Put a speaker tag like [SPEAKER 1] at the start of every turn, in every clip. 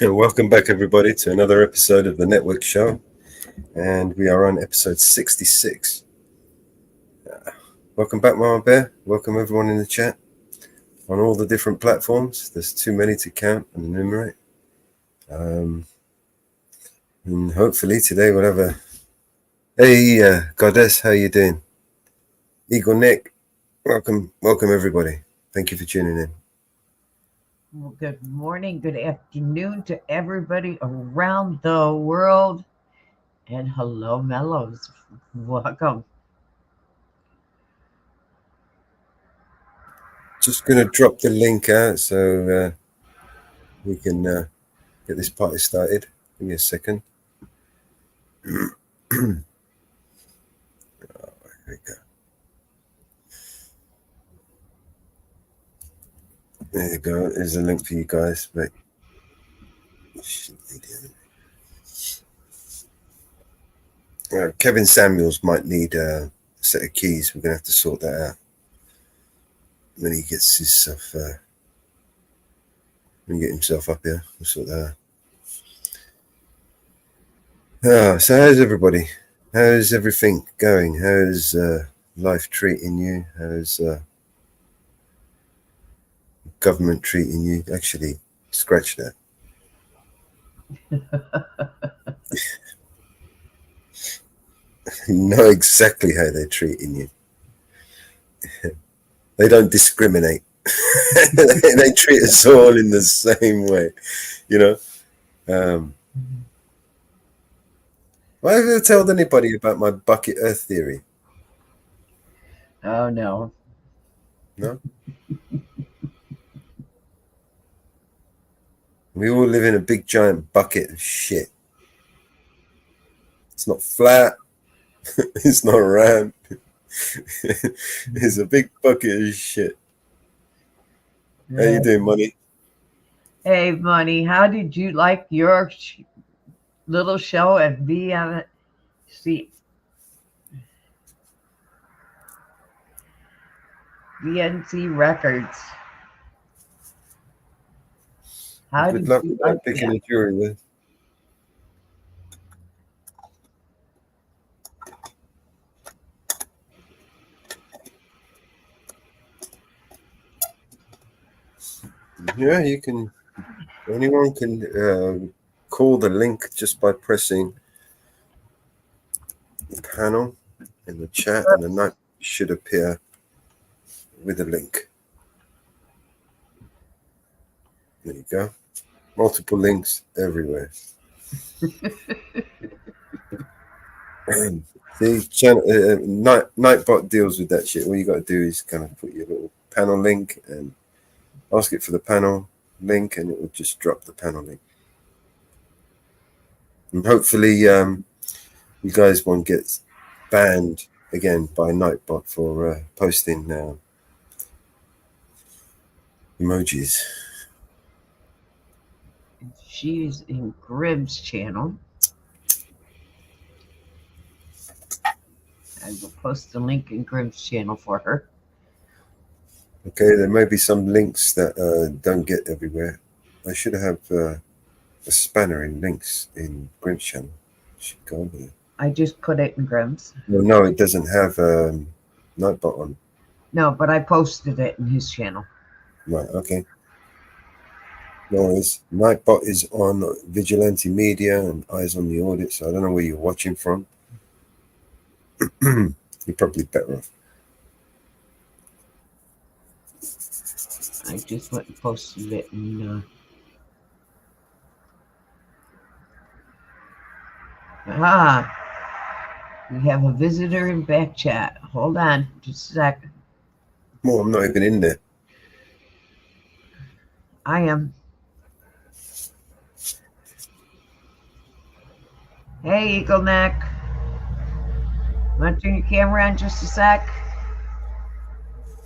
[SPEAKER 1] Welcome back, everybody, to another episode of the Network Show, and we are on episode 66. Welcome back, Mama Bear. Welcome, everyone in the chat on all the different platforms. There's too many to count and enumerate. And hopefully today we'll have a... Hey, Goddess, how you doing? Eagle Nick, welcome, everybody. Thank you for tuning in.
[SPEAKER 2] Well, good morning, good afternoon to everybody around the world. And hello, Mellows. Welcome.
[SPEAKER 1] Just going to drop the link out so we can get this party started. Give me a second. There we go. There you go. There's a link for you guys. But Kevin Samuels might need a set of keys. We're going to have to sort that out when he gets his stuff. When he get himself up here, we'll sort that out. So how's everybody? How's everything going? How's life treating you? How's government treating you? Actually, scratch that. You know exactly how they're treating you. They don't discriminate. They treat us all in the same way, you know. Have I ever told anybody about my bucket Earth theory?
[SPEAKER 2] Oh, no.
[SPEAKER 1] No? We all live in a big giant bucket of shit. It's not flat. It's not round. It's a big bucket of shit. How you doing, Money?
[SPEAKER 2] Hey, Money, how did you like your little show at VNC Records? How
[SPEAKER 1] Good
[SPEAKER 2] did
[SPEAKER 1] luck
[SPEAKER 2] you
[SPEAKER 1] with
[SPEAKER 2] like
[SPEAKER 1] picking
[SPEAKER 2] that?
[SPEAKER 1] a jury with. Yeah, you can. Anyone can call the link just by pressing the panel in the chat, and the note should appear with a link. There you go. Multiple links everywhere. The channel Nightbot deals with that shit. All you got to do is kind of put your little panel link and ask it for the panel link, and it will just drop the panel link. And hopefully, you guys won't get banned again by Nightbot for posting emojis.
[SPEAKER 2] She's in Grimm's channel. I will post the link in Grimm's channel for her.
[SPEAKER 1] Okay, there may be some links that don't get everywhere. I should have a spanner in links in Grimm's channel. Should go over there.
[SPEAKER 2] I just put it in Grimm's.
[SPEAKER 1] Well, no, it doesn't have Nightbot on.
[SPEAKER 2] No, but I posted it in his channel.
[SPEAKER 1] Right, okay. No worries. Nightbot is on Vigilante Media and Eyes on the Audit, so I don't know where you're watching from. You're probably better off.
[SPEAKER 2] I just went and posted it in we have a visitor in back chat. Hold on just a second.
[SPEAKER 1] Well, I'm not even in there.
[SPEAKER 2] I am. Hey, Eagle Neck. Want to turn your camera on just a sec?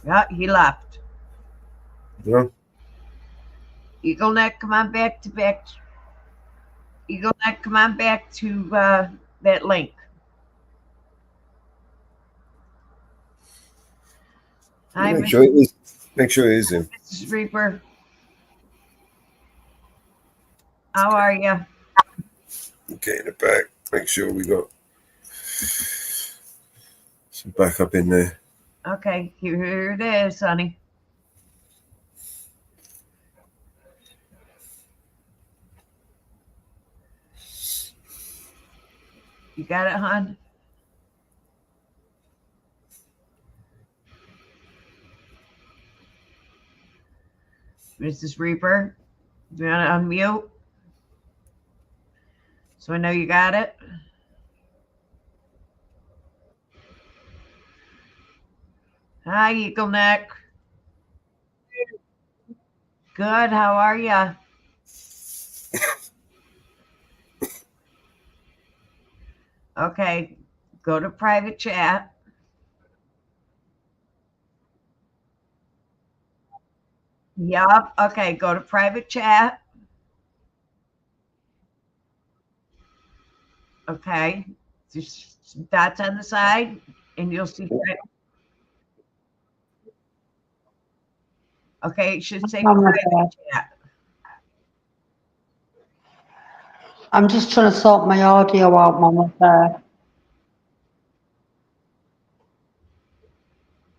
[SPEAKER 2] Yeah, he left.
[SPEAKER 1] No?
[SPEAKER 2] Eagle Neck, come on back to Eagle Neck, come on back to that link. Hi,
[SPEAKER 1] Make sure it is him.
[SPEAKER 2] Mrs. Reaper. How are you?
[SPEAKER 1] Okay, in the back. Make sure we got some backup in there.
[SPEAKER 2] Okay, here it is, honey. You got it, hon? Mrs. Reaper, do you want to unmute? So I know you got it. Hi, Eagle Neck. Good, how are you? Okay, go to private chat. Yup, okay, go to private chat. Okay, just some dots on the side, and you'll see. Okay, it should say private chat.
[SPEAKER 3] I'm just trying to sort my audio out, Mama. There.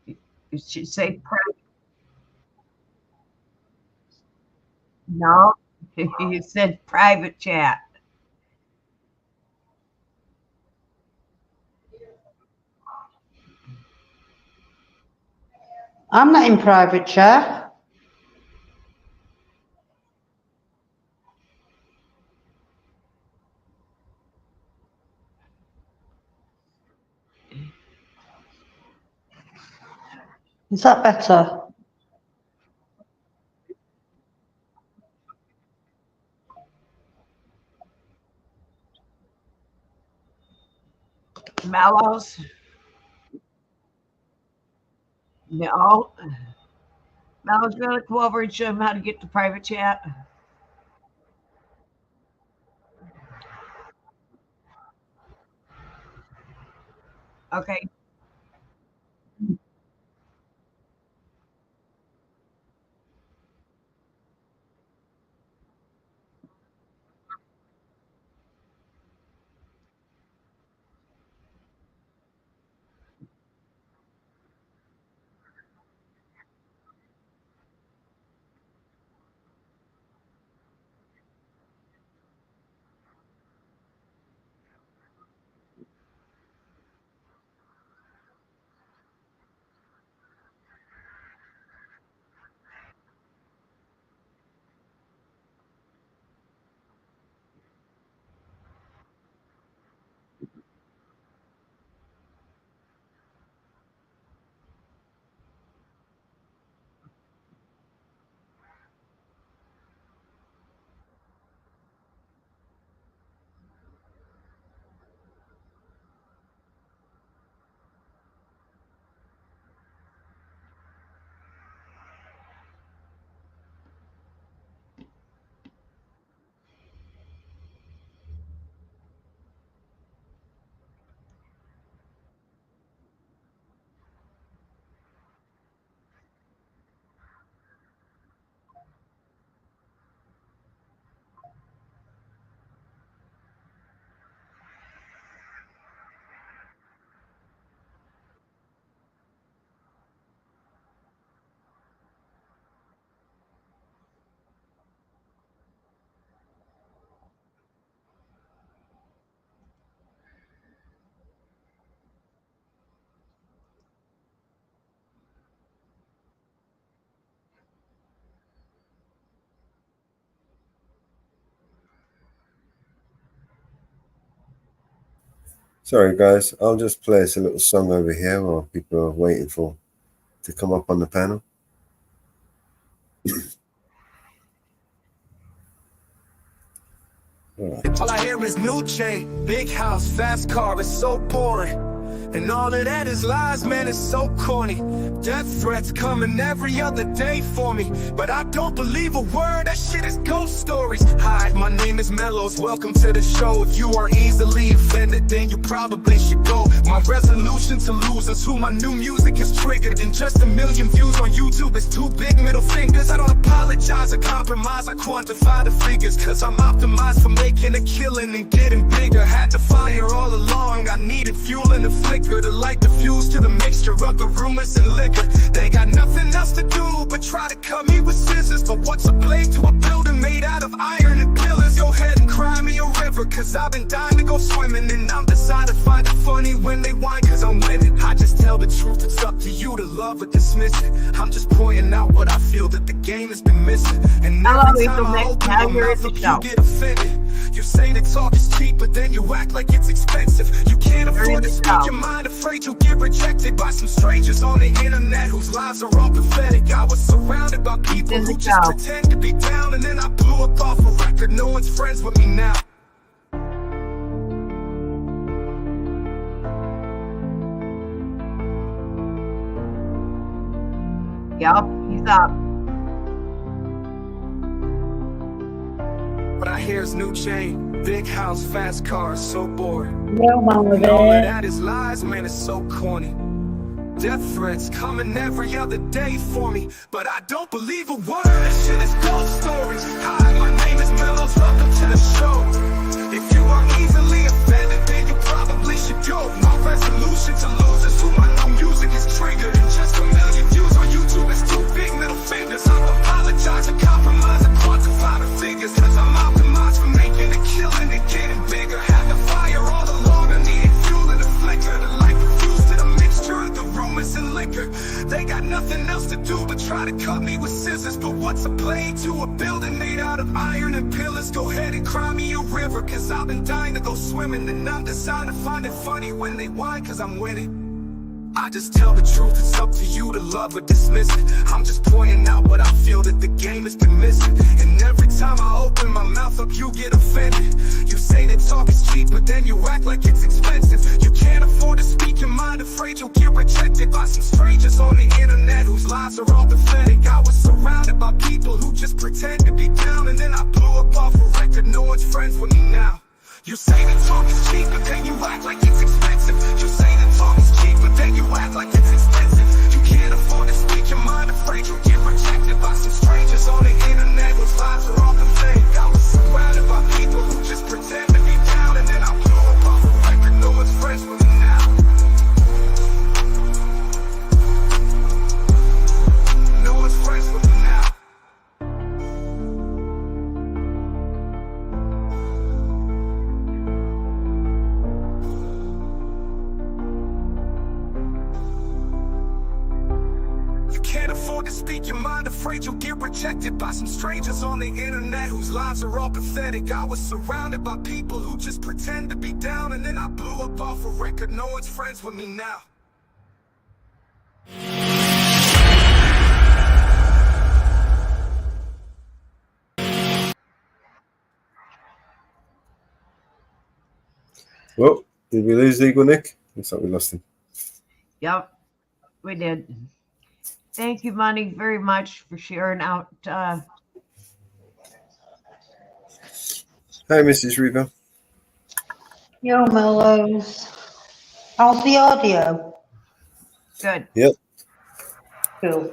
[SPEAKER 2] It should say private. No, it said private chat.
[SPEAKER 3] I'm not in private chat. Is that better?
[SPEAKER 2] Mellows. No. Mellows gonna come over and show him how to get to private chat. Okay.
[SPEAKER 1] Sorry, guys. I'll just play us a little song over here while people are waiting for to come up on the panel.
[SPEAKER 4] All I hear is new chain, big house, fast car, it's so boring. And all of that is lies, man, it's so corny. Death threats coming every other day for me, but I don't believe a word, that shit is ghost stories. Hide my name is Mellows. Welcome to the show. If you are easily offended, then you probably should go. My resolution to lose is who my new music is triggered. And just 1 million views on YouTube is 2 big middle fingers. I don't apologize or compromise, I quantify the figures. Cause I'm optimized for making a killing and getting bigger. Had to fire all along, I needed fuel and a flicker to light the fuse to the mixture of the rumors and liquor. They got nothing else to do but try to cut me with scissors. But what's a blade to a building made out of iron and pillars? Go ahead and cry me a river, cause I've been dying to go swimming. And I'm decided to find it funny when they whine, cause I'm winning. I just tell the truth, it's up to you to love or dismiss it. I'm just pointing out what I feel that the game has been missing. And every time I open my mouth up, you get offended. You say that talk is cheap, but then you act like it's expensive. You can't afford to speak your mind, afraid you'll get rejected by some strangers on the internet whose lives are all pathetic. I was surrounded by people who just pretend to be down, and then I blew up off a record. No one's friends with me now.
[SPEAKER 2] Yup, he's up.
[SPEAKER 4] But I hear his new chain, big house, fast cars, so bored.
[SPEAKER 3] No one with
[SPEAKER 4] And all of
[SPEAKER 3] it.
[SPEAKER 4] that is lies, man, it's so corny. Death threats coming every other day for me, but I don't believe a word. This shit is ghost stories. Hi, my name is Mellows, welcome to the show. If you are easily offended, then you probably should go. My resolution to lose is who my new music is triggered. And just 1 million views on YouTube is 2 big middle fingers. I apologize and compromise and quantify the figures, cause I'm optimized for making a killing and getting bigger. Had to fire all along, I needed fuel and a flicker to light the fuse to the mixture of the rumors and liquor. They got nothing else to do but try to cut me with scissors. But what's a blade to a building made out of iron and pillars? Go ahead and cry me a river, cause I've been dying to go swimming. And I'm deciding to find it funny when they whine, cause I'm winning. I just tell the truth, it's up to you to love or dismiss it. I'm just pointing out what I feel that the game has been missing. And every time I open my mouth up, you get offended. You say that talk is cheap, but then you act like it's expensive. You can't afford to speak your mind, afraid you'll get rejected by some strangers on the internet whose lives are all pathetic. I was surrounded by people who just pretend to be down, and then I blew up off a record. No one's friends with me now. You say that talk is cheap, but then you act like it's expensive. You say that talk is cheap, but then you act like it's expensive. You can't afford to speak your mind, afraid you'll get rejected by some strangers on the internet whose lives are all pathetic. I was surrounded by people who just pretend to be down, and then I blew up off a record. No one's friends with me now. No one's friends with me now. Can't afford to speak your mind, afraid you'll get rejected by some strangers on the internet whose lives are all pathetic. I was surrounded by people who just pretend to be down, and then I blew up off a record. No one's friends with me now.
[SPEAKER 1] Well, did we lose Eagle Nick? Looks like we lost him.
[SPEAKER 2] Yep, we did. Thank you, Money, very much for sharing out.
[SPEAKER 1] Hi, Mrs. Reba.
[SPEAKER 3] Yo, Mellows. How's the audio?
[SPEAKER 2] Good.
[SPEAKER 1] Yep.
[SPEAKER 3] Cool.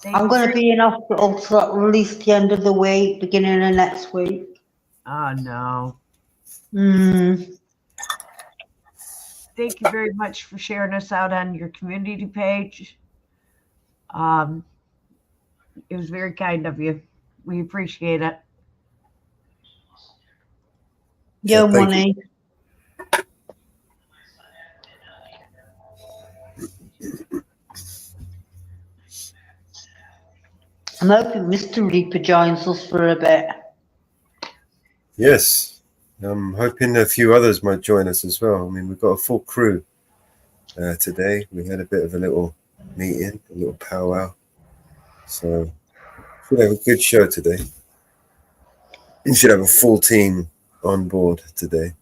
[SPEAKER 2] Thank
[SPEAKER 3] I'm
[SPEAKER 2] you
[SPEAKER 3] going to
[SPEAKER 2] very-
[SPEAKER 3] be in hospital till at least the end of the week, beginning of next week.
[SPEAKER 2] Oh, no. Thank you very much for sharing us out on your community page. It was very kind of you. We appreciate it.
[SPEAKER 3] Yo,
[SPEAKER 1] Yeah, thank
[SPEAKER 3] Money. I'm hoping Mr. Reaper joins us for a bit.
[SPEAKER 1] Yes. I'm hoping a few others might join us as well. I mean, we've got a full crew today. We had a bit of a little meeting, a little powwow. So we have a good show today. You should have a full team on board today.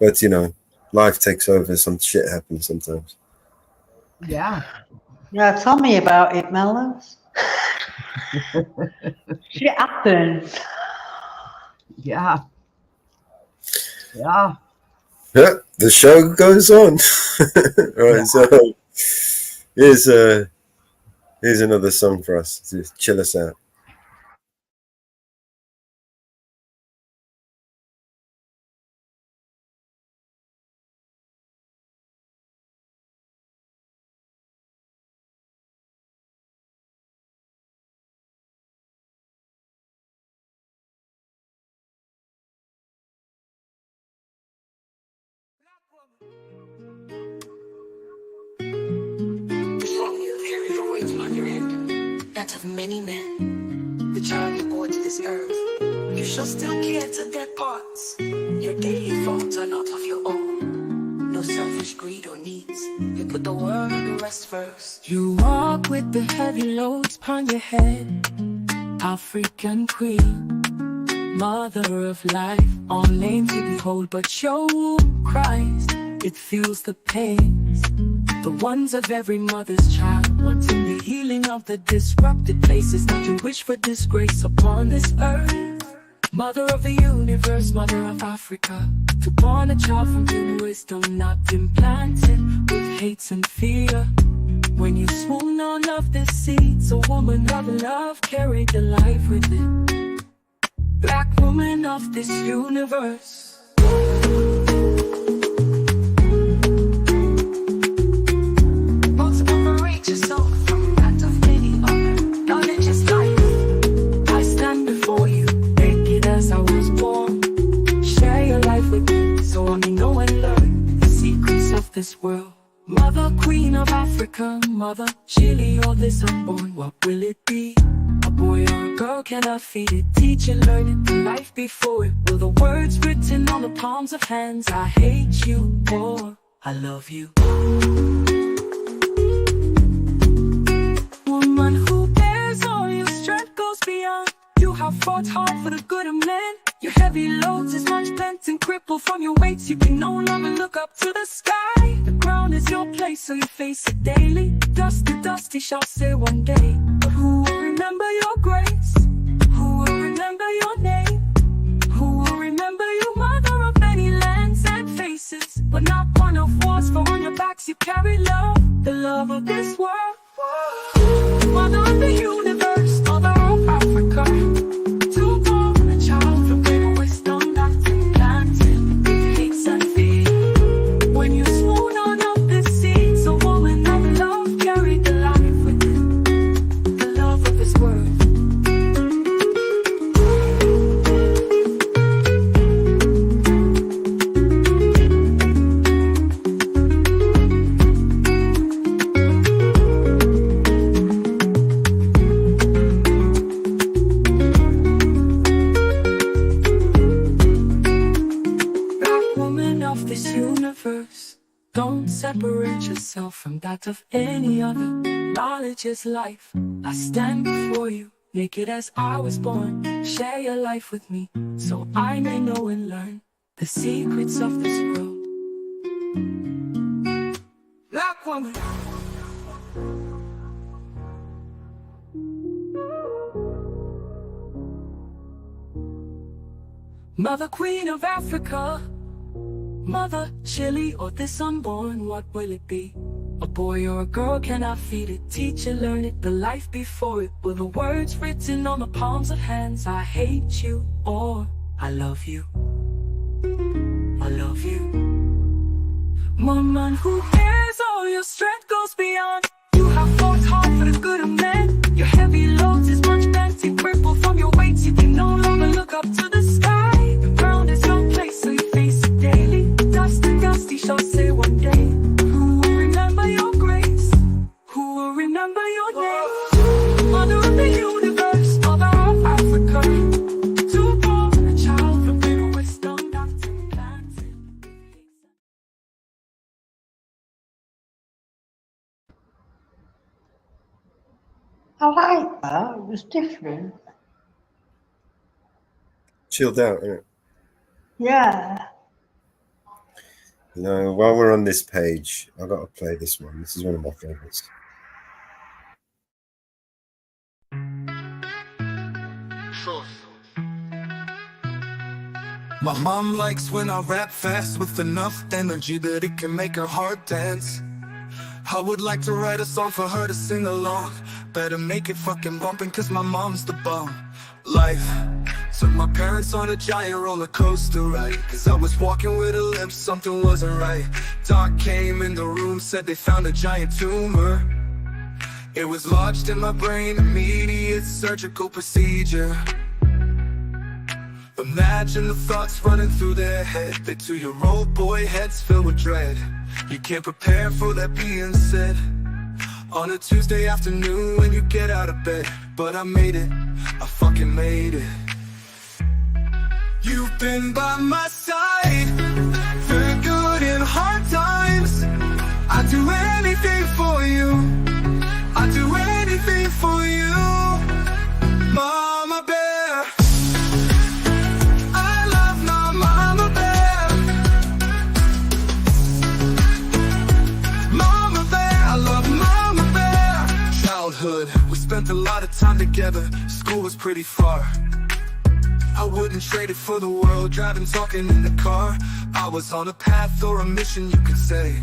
[SPEAKER 1] But, you know, life takes over. Some shit happens sometimes.
[SPEAKER 2] Yeah.
[SPEAKER 3] Yeah, tell me about it, Mellows. Shit happens.
[SPEAKER 2] Yeah. Yeah.
[SPEAKER 1] Yeah, the show goes on. Right,
[SPEAKER 2] Yeah.
[SPEAKER 1] so here's another song for us to chill us out.
[SPEAKER 4] That of many men, the child you bore to this earth, you shall still care to their parts. Your daily thoughts are not of your own, no selfish greed or needs. You put the world and the rest first. You walk with the heavy loads upon your head, African queen, mother of life, all names you behold, but your womb cries, it feels the pains, the ones of every mother's child, wanting the healing of the disrupted places, not to wish for disgrace upon this earth. Mother of the universe, mother of Africa, to born a child from human wisdom, not implanted with hates and fear. When you swoon on love, this seeds, a woman of love carried the life within. Black woman of this universe. Yourself from that of many other. Knowledge is life. I stand before you, naked as I was born. Share your life with me, so I may know and learn the secrets of this world. Mother, queen of Africa, mother, Chile, or this unborn, what will it be? A boy or a girl, can I feed it? Teach it, learn it, the life before it. Will the words written on the palms of hands, I hate you, or I love you. Woman who bears all your strength goes beyond. You have fought hard for the good of men. Your heavy loads is much bent and crippled from your weights. You can no longer look up to the sky. The ground is your place, so you face it daily. Dust to dust, he shall say one day. But who will remember your grace? Who will remember your name? Who will remember you, mother of many lands and faces? But not one of wars, for on your backs you carry love, the love of this world. Mother of the universe, mother of Africa, to born a child from great wisdom that's implanted with hates and fear. When you swoon on up the seeds, a woman of love carried the life within, the love of this world. Don't separate yourself from that of any other. Knowledge is life. I stand before you, naked as I was born. Share your life with me, so I may know and learn the secrets of this world. Black woman. Mother, queen of Africa, mother, Chile, or this unborn, what will it be? A boy or a girl, can I feed it? Teach it, learn it, the life before it. Will the words written on the palms of hands, I hate you, or I love you. I love you. Woman who bears all your strength goes beyond. You have fought hard for the good of men. Your heavy loads is much bent and crippled from your weights. You can no longer look up to the sky. The ground is your place, so you face it daily. Dust to dust, he shall say one day. Who will remember your grace? Who will remember your name? Mother of the universe, mother of Africa, to born a child from greater wisdom that's implanted.
[SPEAKER 3] I like that. It was different.
[SPEAKER 1] Chilled out, isn't it?
[SPEAKER 3] Yeah.
[SPEAKER 1] You know, while we're on this page, I've got to play this one. This is one of my favorites.
[SPEAKER 4] Truth. My mom likes when I rap fast with enough energy that it can make her heart dance. I would like to write a song for her to sing along. Better make it fucking bumpin' cause my mom's the bomb. Life took my parents on a giant roller coaster ride. Cause I was walking with a limp, something wasn't right. Doc came in the room, said they found a giant tumor. It was lodged in my brain, immediate surgical procedure. Imagine the thoughts running through their head. They 2-year-old boy heads filled with dread. You can't prepare for that being said on a Tuesday afternoon when you get out of bed. But I made it, I fucking made it. You've been by my side for good and hard times. I'd do anything for you. I'd do anything for you, Mama Bear. I love my Mama Bear. Mama Bear, I love Mama Bear. Childhood, we spent a lot of time together. School was pretty far. I wouldn't trade it for the world, driving, talking in the car. I was on a path or a mission, you could say.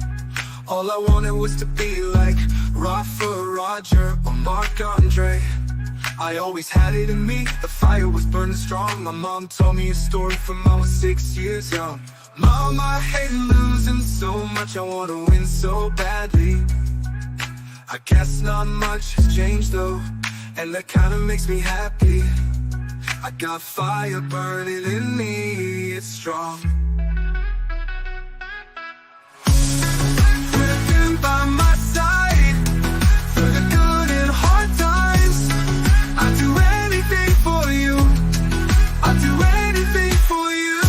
[SPEAKER 4] All I wanted was to be like Rafa, Roger, or Marc Andre. I always had it in me, the fire was burning strong. My mom told me a story from I was 6 years young. Mom, I hate losing so much, I want to win so badly. I guess not much has changed though, and that kinda makes me happy. I got fire burning in me, it's strong. By my side for the good and hard times. I'd do anything for you. I'd do anything for you,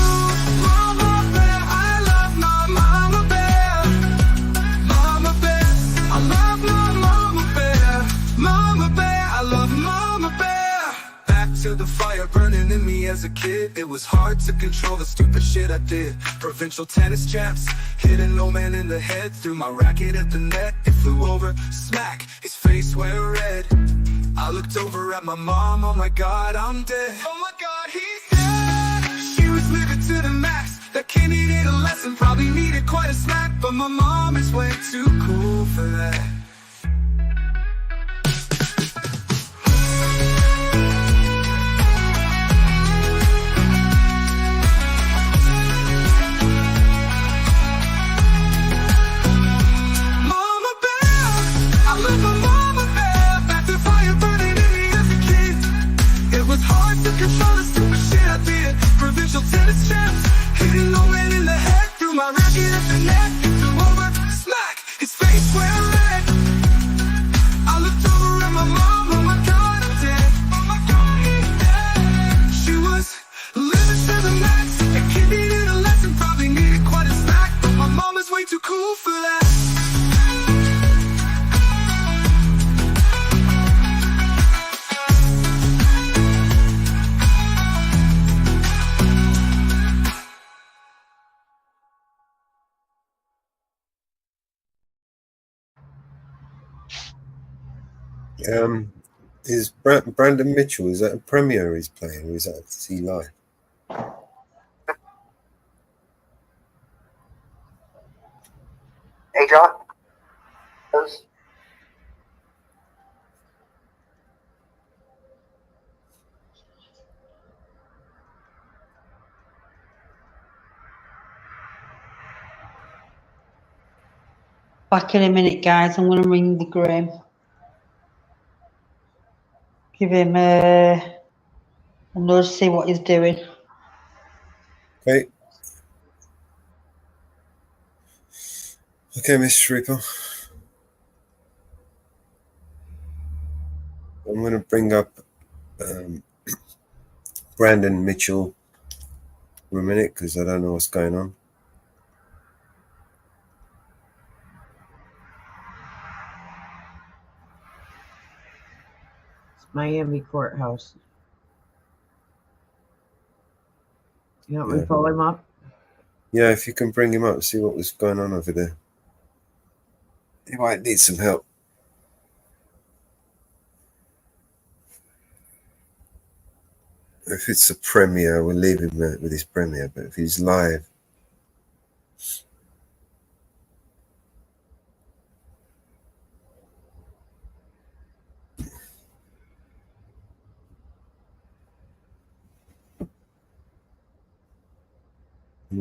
[SPEAKER 4] Mama Bear. I love my Mama Bear. Mama Bear, I love my Mama Bear. Mama Bear, I love Mama Bear. Back to the fire burning in me as a kid. It was hard to control the stupid shit I did. Provincial tennis champs, hit an old man in the head. Threw my racket at the net, it flew over, smack, his face went red. I looked over at my mom, oh my god, I'm dead. Oh my god, he's dead. She was living to the max. That kid needed a lesson, probably needed quite a smack. But my mom is way too cool for that. Control the stupid shit I did. Provincial tennis champs, hitting no man in the head. Threw my racket at the net, it flew over, smack, his face went red. I looked over at my mom, oh my god, I'm dead. Oh my god, he's dead. She was living to the max. A kid needed a lesson, probably needed quite a smack. But my mom is way too cool for that.
[SPEAKER 1] Is Brandon Mitchell, is that a premiere he's playing, or is he live?
[SPEAKER 5] Hey, John.
[SPEAKER 3] Back in a minute, guys. I'm going to ring the Graham. Give him a nudge, see what he's doing.
[SPEAKER 1] Okay. Okay, Mr. Reaper. I'm going to bring up Brandon Mitchell for a minute because I don't know what's going on.
[SPEAKER 2] Miami courthouse. You want me to pull him up?
[SPEAKER 1] Yeah, if you can bring him up, see what was going on over there. He might need some help. If it's a premiere, we'll leave him with his premiere. But if he's live,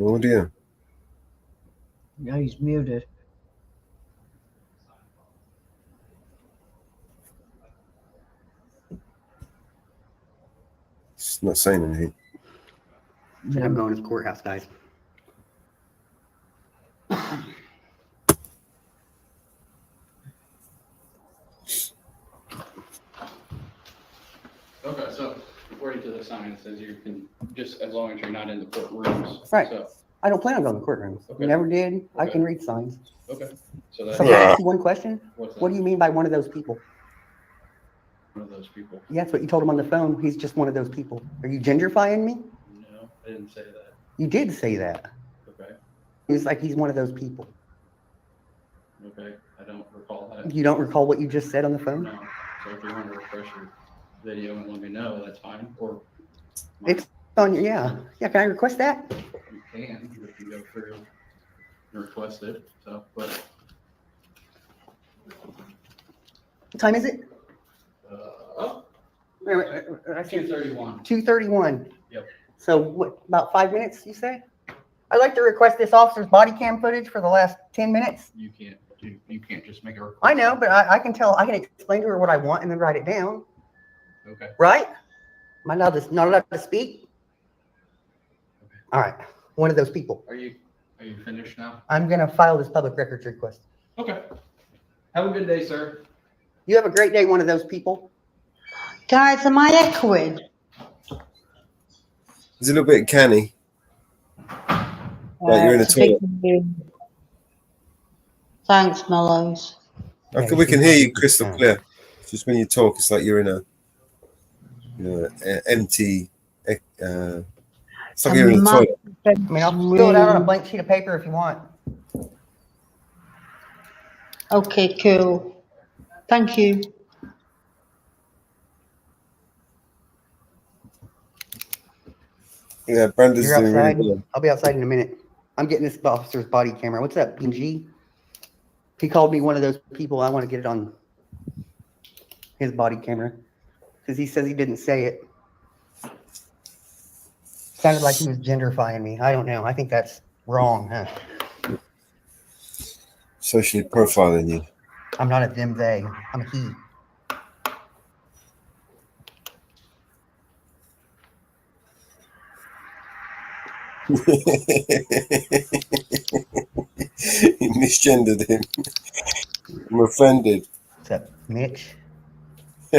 [SPEAKER 1] audio.
[SPEAKER 2] No, he's muted.
[SPEAKER 1] It's not saying anything.
[SPEAKER 5] I'm going to the courthouse, guys.
[SPEAKER 6] Okay, so according to the sign, it says you can, just as long as you're not in the courtrooms.
[SPEAKER 5] Right.
[SPEAKER 6] So,
[SPEAKER 5] I don't plan on going to courtrooms.
[SPEAKER 6] Okay.
[SPEAKER 5] Never did. I
[SPEAKER 6] Okay.
[SPEAKER 5] can read signs.
[SPEAKER 6] okay, so
[SPEAKER 5] So
[SPEAKER 6] that's
[SPEAKER 5] can I ask you one question?
[SPEAKER 6] what's
[SPEAKER 5] What do you mean by one of those people?
[SPEAKER 6] one of those people.
[SPEAKER 5] Yeah, that's what you told him on the phone. He's just one of those people. Are you genderfying me?
[SPEAKER 6] No, I didn't say that.
[SPEAKER 5] You did say that.
[SPEAKER 6] Okay,
[SPEAKER 5] He's like he's one of those people.
[SPEAKER 6] okay, I don't recall that.
[SPEAKER 5] You don't recall what you just said on the phone?
[SPEAKER 6] No, so if you want to refresh your video and let me know, that's fine, or.
[SPEAKER 5] It's on your, yeah. Yeah, can I request that?
[SPEAKER 6] You can, if you go through and request it, so, but,
[SPEAKER 5] What time is it?
[SPEAKER 6] oh,
[SPEAKER 5] I see
[SPEAKER 6] 2:31.
[SPEAKER 5] 2:31.
[SPEAKER 6] Yep.
[SPEAKER 5] So what, about 5 minutes, you say? I'd like to request this officer's body cam footage for the last 10 minutes.
[SPEAKER 6] You can't just make a request.
[SPEAKER 5] I know, but I can explain to her what I want and then write it down,
[SPEAKER 6] Okay,
[SPEAKER 5] right? Am I not allowed to speak? All right, one of those people.
[SPEAKER 6] are you finished now?
[SPEAKER 5] I'm gonna file this public records request.
[SPEAKER 6] Okay. Have a good day, sir.
[SPEAKER 5] You have a great day, one of those people.
[SPEAKER 3] Guys, am I echoing?
[SPEAKER 1] It's a little bit canny. Like you're in a
[SPEAKER 3] It's a big
[SPEAKER 1] toilet.
[SPEAKER 3] room. Thanks, Mellows.
[SPEAKER 1] We can hear you crystal clear. Just when you talk, it's like you're in a empty. It's like you're in a toilet.
[SPEAKER 5] I mean, I'll fill it out on a blank sheet of paper if you want.
[SPEAKER 3] Okay, cool. Thank you.
[SPEAKER 1] Yeah, Brenda's
[SPEAKER 5] You're
[SPEAKER 1] doing
[SPEAKER 5] outside.
[SPEAKER 1] really well.
[SPEAKER 5] I'll be outside in a minute. I'm getting this officer's body camera. What's up, PG? He called me one of those people. I want to get it on his body camera because he says he didn't say it. Sounded like he was genderfying me. I don't know. I think that's wrong, huh?
[SPEAKER 1] Socially profiling you.
[SPEAKER 5] I'm not a them, they. I'm a he.
[SPEAKER 1] You misgendered him. I'm offended.
[SPEAKER 5] What's up, Mitch?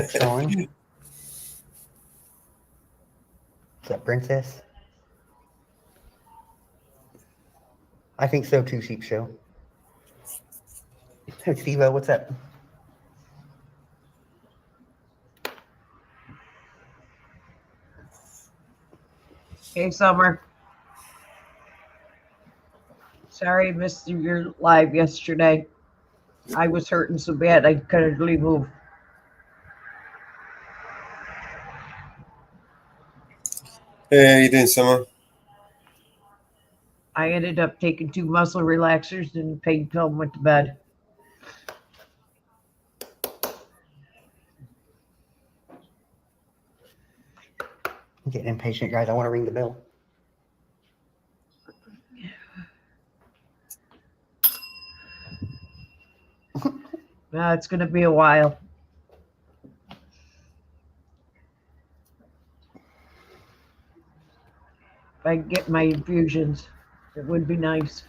[SPEAKER 5] Sean? What's up, Princess? I think so too, Sheep Show. Hey, Steve-O, what's up?
[SPEAKER 2] Hey, Summer. Sorry I missed your live yesterday. I was hurting so bad I couldn't really move.
[SPEAKER 1] Hey, how you doing, Summer?
[SPEAKER 2] I ended up taking 2 muscle relaxers and a pain pill and went to bed.
[SPEAKER 5] I'm getting impatient, guys. I want to ring the bell.
[SPEAKER 2] It's going to be a while. If I can get my infusions, it would be nice.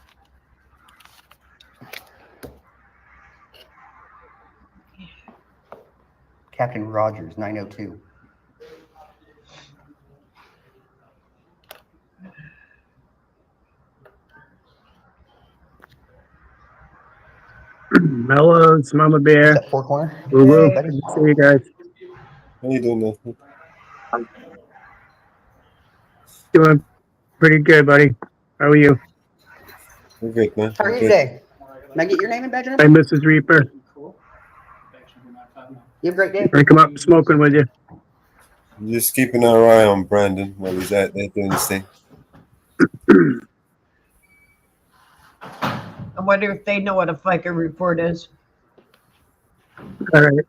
[SPEAKER 5] Captain Rogers, 902.
[SPEAKER 7] Mellows, Mama Bear.
[SPEAKER 5] Is that Four Corner?
[SPEAKER 7] Woo woo.
[SPEAKER 5] Better-
[SPEAKER 7] See you guys.
[SPEAKER 1] How you doing, Nathan?
[SPEAKER 7] Doing pretty good, buddy. How are you?
[SPEAKER 1] We're good, man.
[SPEAKER 5] How are
[SPEAKER 1] We're
[SPEAKER 5] you
[SPEAKER 1] good.
[SPEAKER 5] today? Can I get your name and badge number?
[SPEAKER 7] Hey, Mrs. Reaper.
[SPEAKER 5] You have a great day.
[SPEAKER 7] I come up smoking with you.
[SPEAKER 1] Just keeping our eye on Brandon while he's out there doing his thing.
[SPEAKER 2] I wonder if they know what a FICA report is.
[SPEAKER 7] All right.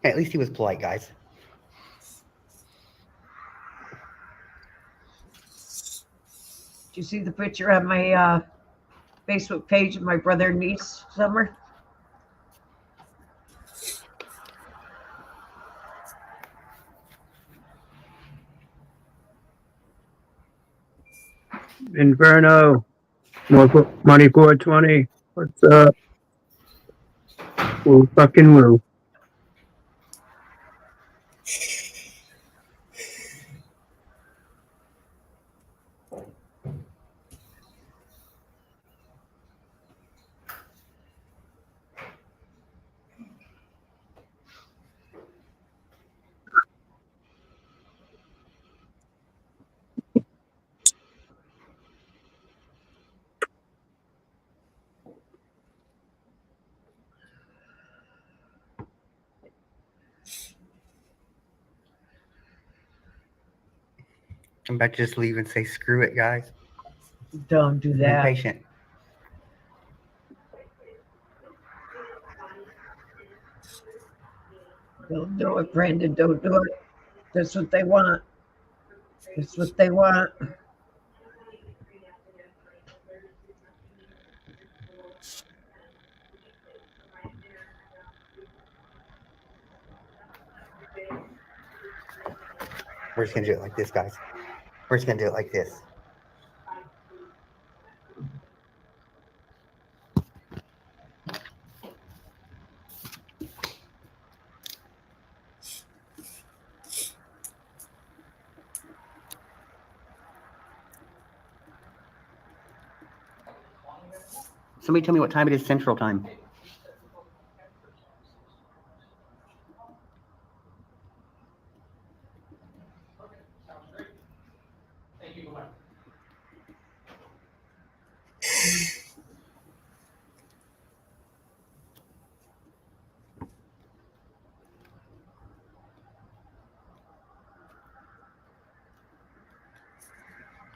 [SPEAKER 5] At least he was polite, guys.
[SPEAKER 2] Did you see the picture on my Facebook page of my brother and niece, Summer?
[SPEAKER 7] Inferno. More money 420. What's up? Woo fucking woo.
[SPEAKER 5] I'm about to just leave and say, screw it, guys.
[SPEAKER 2] Don't do
[SPEAKER 5] Be
[SPEAKER 2] that.
[SPEAKER 5] patient.
[SPEAKER 2] Don't do it, Brandon. Don't do it. That's what they want. That's what they want.
[SPEAKER 5] We're just going to do it like this, guys. We're just going to do it like this. Somebody tell me what time it is Central Time.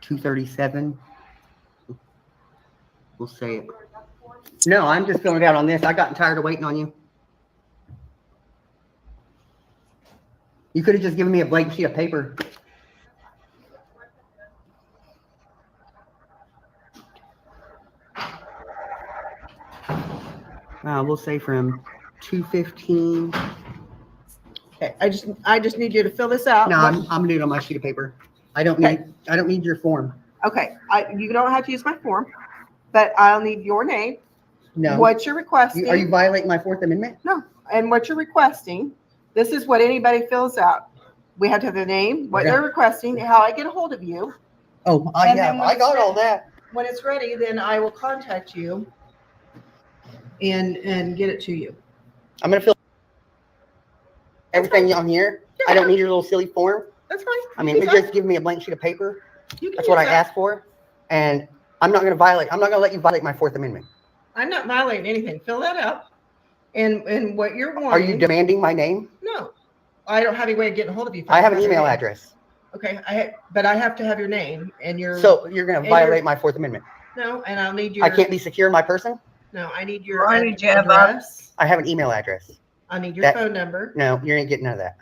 [SPEAKER 5] $2:37. We'll say it. No, I'm just filling it out on this. I got tired of waiting on you. You could have just given me a blank sheet of paper. We'll say from 2:15.
[SPEAKER 8] Okay, I just need you to fill this out.
[SPEAKER 5] No, I'm gonna do it on my sheet of paper. I don't need your form.
[SPEAKER 8] Okay, you don't have to use my form, but I'll need your name,
[SPEAKER 5] No.
[SPEAKER 8] what you're requesting.
[SPEAKER 5] Are you violating my Fourth Amendment?
[SPEAKER 8] No, and what you're requesting. This is what anybody fills out. We have to have their name, what
[SPEAKER 5] Okay.
[SPEAKER 8] they're requesting, how I get a hold of you.
[SPEAKER 5] Oh,
[SPEAKER 8] And then when
[SPEAKER 5] I
[SPEAKER 8] it's
[SPEAKER 5] got all
[SPEAKER 8] ready-
[SPEAKER 5] that.
[SPEAKER 8] When it's ready, then I will contact you and get it to you.
[SPEAKER 5] I'm gonna fill everything on here. I don't need your little silly form.
[SPEAKER 8] That's fine.
[SPEAKER 5] I mean,
[SPEAKER 8] You
[SPEAKER 5] it's
[SPEAKER 8] can
[SPEAKER 5] just give me a blank sheet of paper.
[SPEAKER 8] You can
[SPEAKER 5] That's what I
[SPEAKER 8] use that.
[SPEAKER 5] asked for. And I'm not gonna let you violate my Fourth Amendment.
[SPEAKER 8] I'm not violating anything. Fill that out. And what you're wanting.
[SPEAKER 5] Are you demanding my name?
[SPEAKER 8] No, I don't have any way of getting a hold of you. if
[SPEAKER 5] I have an
[SPEAKER 8] your
[SPEAKER 5] email
[SPEAKER 8] name.
[SPEAKER 5] address.
[SPEAKER 8] Okay, but I have to have your name and your.
[SPEAKER 5] So you're gonna
[SPEAKER 8] and
[SPEAKER 5] violate
[SPEAKER 8] your-
[SPEAKER 5] my Fourth Amendment.
[SPEAKER 8] No, and I'll need your.
[SPEAKER 5] I can't be secure in my person.
[SPEAKER 8] No, I need your
[SPEAKER 2] Why did you have
[SPEAKER 8] address.
[SPEAKER 5] I have an email address.
[SPEAKER 8] I need your
[SPEAKER 5] that-
[SPEAKER 8] phone number
[SPEAKER 5] No, you ain't getting none of that.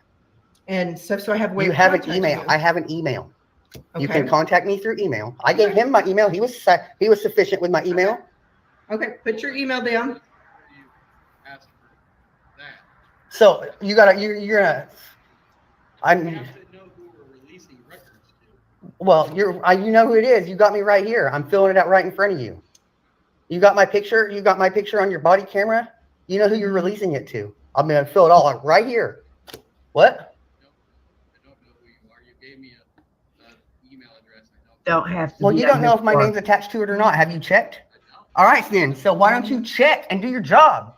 [SPEAKER 8] and stuff. So I have a way
[SPEAKER 5] You
[SPEAKER 8] of
[SPEAKER 5] have an
[SPEAKER 8] contacting
[SPEAKER 5] email.
[SPEAKER 8] you.
[SPEAKER 5] I have an email. You
[SPEAKER 8] Okay.
[SPEAKER 5] can contact me through email. I gave him my email. He was sufficient with my email.
[SPEAKER 8] Okay, put your email down.
[SPEAKER 6] You asked for that.
[SPEAKER 5] So you're gonna.
[SPEAKER 6] You have to know who we're releasing records to.
[SPEAKER 5] Well, you know who it is. You got me right here. I'm filling it out right in front of you. You got my picture. You got my picture on your body camera. You know who you're releasing it to. I'm gonna fill it all out right here. What?
[SPEAKER 6] I don't know who you are. You gave me an email address.
[SPEAKER 2] Don't have to.
[SPEAKER 5] Well,
[SPEAKER 2] be
[SPEAKER 5] you
[SPEAKER 2] on
[SPEAKER 5] don't know
[SPEAKER 2] your
[SPEAKER 5] if my
[SPEAKER 2] form.
[SPEAKER 5] name's attached to it or not. Have you checked? All right, then. So why don't you check and do your job?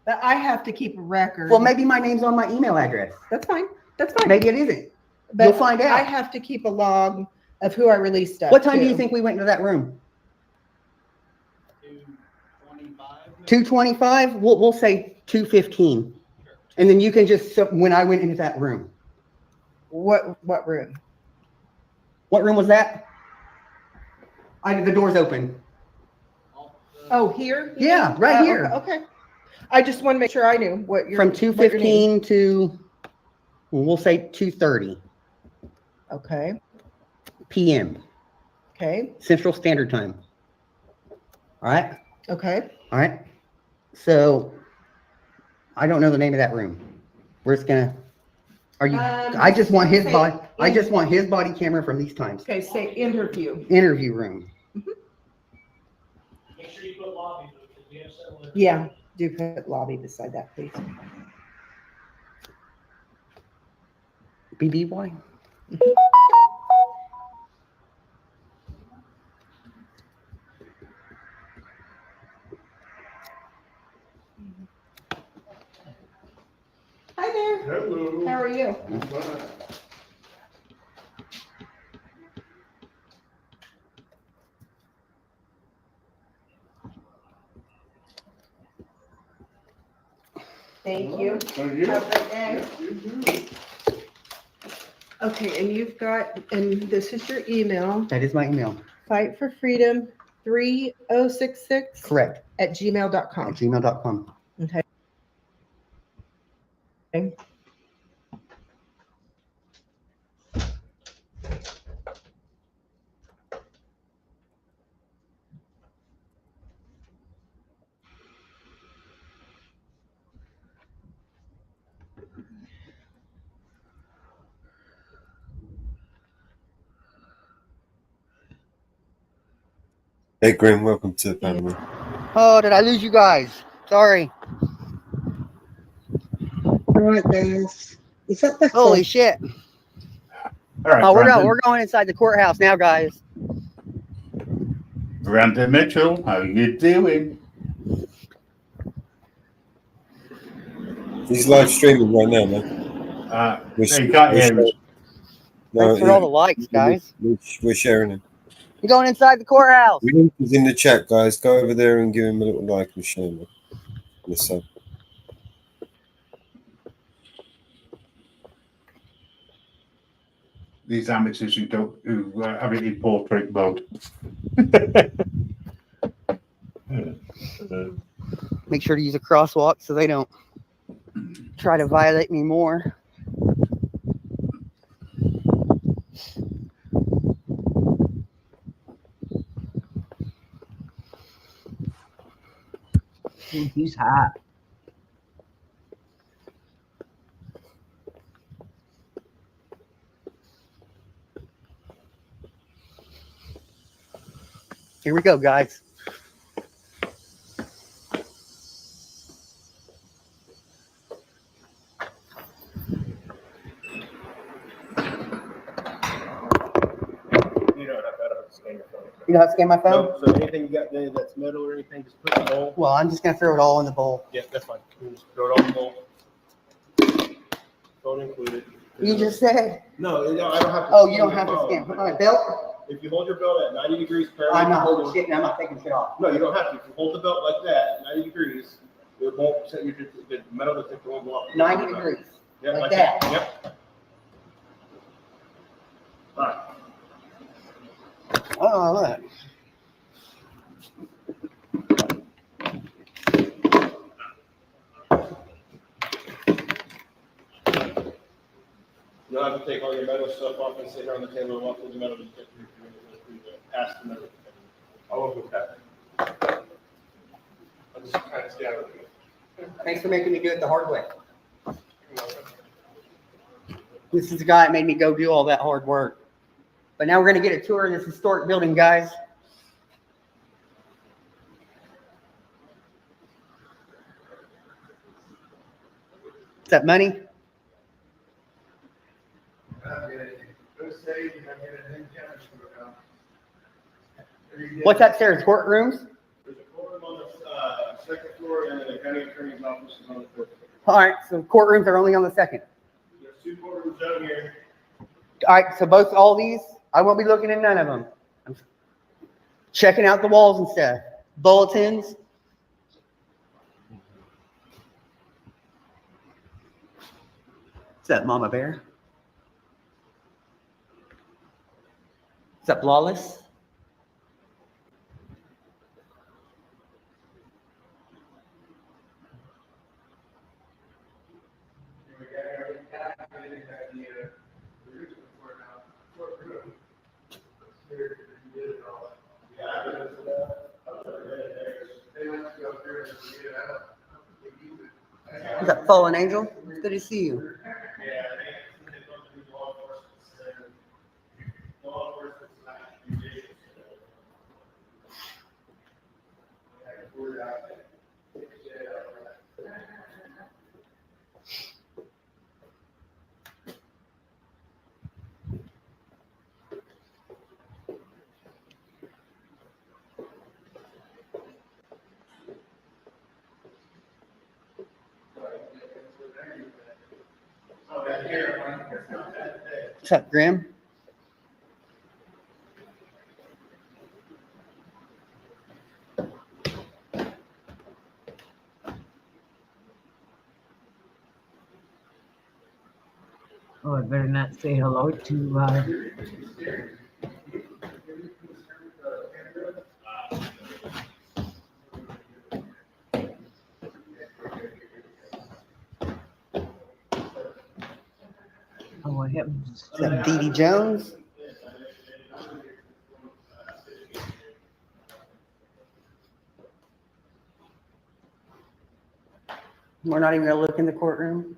[SPEAKER 8] But I have to keep a record.
[SPEAKER 5] Well, maybe my name's on my email address.
[SPEAKER 8] That's fine. That's fine.
[SPEAKER 5] Maybe it isn't.
[SPEAKER 8] But
[SPEAKER 5] You'll find out.
[SPEAKER 8] I have to keep a log of who I released stuff
[SPEAKER 5] What time do
[SPEAKER 8] to.
[SPEAKER 5] you think we went into that room?
[SPEAKER 6] 2:25.
[SPEAKER 5] 2:25? We'll say 2:15. And then you can just, so when I went into that room.
[SPEAKER 8] What room?
[SPEAKER 5] What room was that? The door's open.
[SPEAKER 8] Oh, here?
[SPEAKER 5] Yeah, right
[SPEAKER 8] Oh,
[SPEAKER 5] here.
[SPEAKER 8] Okay. I just want to make sure I knew what you're.
[SPEAKER 5] From
[SPEAKER 8] what you're needing.
[SPEAKER 5] 2:15 to, we'll say 2:30
[SPEAKER 8] Okay.
[SPEAKER 5] p.m.
[SPEAKER 8] Okay.
[SPEAKER 5] Central Standard Time. All right?
[SPEAKER 8] Okay.
[SPEAKER 5] All right. So I don't know the name of that room. We're just gonna, I just want his body, I just want his body camera from these times.
[SPEAKER 8] Okay. Say interview.
[SPEAKER 5] Interview room.
[SPEAKER 9] Make sure you put lobby, because we have several.
[SPEAKER 8] Yeah. Do put lobby beside that, please.
[SPEAKER 5] BBY?
[SPEAKER 8] Hi there.
[SPEAKER 9] Hello.
[SPEAKER 8] How are you? Thank you. Have a great day. Okay, and you've got, and this is your email,
[SPEAKER 5] That is my email.
[SPEAKER 8] Fight for Freedom 3066
[SPEAKER 5] Correct.
[SPEAKER 8] at
[SPEAKER 5] At
[SPEAKER 8] gmail.com.
[SPEAKER 5] gmail.com.
[SPEAKER 8] Okay.
[SPEAKER 1] Hey, Grim, welcome to the panel.
[SPEAKER 5] Oh, did I lose you guys? Sorry.
[SPEAKER 3] All right, guys. Is that better?
[SPEAKER 5] Holy shit.
[SPEAKER 10] All right,
[SPEAKER 5] Oh,
[SPEAKER 10] Brandon.
[SPEAKER 5] we're going inside the courthouse now, guys.
[SPEAKER 10] Brandon Mitchell, how you doing?
[SPEAKER 1] He's live streaming right now, man.
[SPEAKER 10] You can't hear us.
[SPEAKER 5] Thanks for all the likes, guys.
[SPEAKER 1] We're sharing him.
[SPEAKER 5] We're going inside the courthouse.
[SPEAKER 1] Link is in the chat, guys. Go over there and give him a little like and share him. Yes, sir.
[SPEAKER 10] These amateurs who have it in portrait mode.
[SPEAKER 5] Make sure to use a crosswalk so they don't try to violate me more.
[SPEAKER 2] He's hot.
[SPEAKER 5] Here we go, guys. You know how to scan my phone?
[SPEAKER 11] Nope. So anything you got there that's metal or anything, just put in the bowl.
[SPEAKER 5] Well, I'm just going to throw it all in the bowl.
[SPEAKER 11] Yeah, that's fine. You just throw it all in the bowl. Phone included.
[SPEAKER 5] You just said.
[SPEAKER 11] No, I don't have to.
[SPEAKER 5] Oh, you don't have to scan. All right, belt?
[SPEAKER 11] If you hold your belt at 90 degrees parallel.
[SPEAKER 5] I'm not holding shit and I'm not taking shit off.
[SPEAKER 11] No, you don't have to. If you hold the belt like that, 90 degrees, it won't set your the metal detector won't go off.
[SPEAKER 5] 90 degrees.
[SPEAKER 11] Yeah,
[SPEAKER 5] like that.
[SPEAKER 11] Yep. All right.
[SPEAKER 5] Oh, look.
[SPEAKER 11] You'll have to take all your metal stuff off and sit here on the table and walk through the metal detector. Past the metal detector. I won't go past. I'll just kind of stay out of it.
[SPEAKER 5] Thanks for making me do it the hard way. This is the guy that made me go do all that hard work. But now we're going to get a tour of this historic building, guys. Is that money?
[SPEAKER 11] What's
[SPEAKER 5] upstairs? Courtrooms?
[SPEAKER 11] There's a courtroom on the second floor and then the county attorney's office
[SPEAKER 5] All right, so courtrooms are only on the second.
[SPEAKER 11] There's 2 courtrooms down here.
[SPEAKER 5] All right, so all these, I won't be looking in none of them. I'm checking out the walls and stuff. Bulletins. What's up, Mama Bear? What's up, Lawless? What's up, Fallen Angel? Good to see you. What's up, Grim?
[SPEAKER 2] Oh, I better not say hello to, oh, what happened?
[SPEAKER 5] What's up, Dee Dee Jones? We're not even gonna look in the courtroom.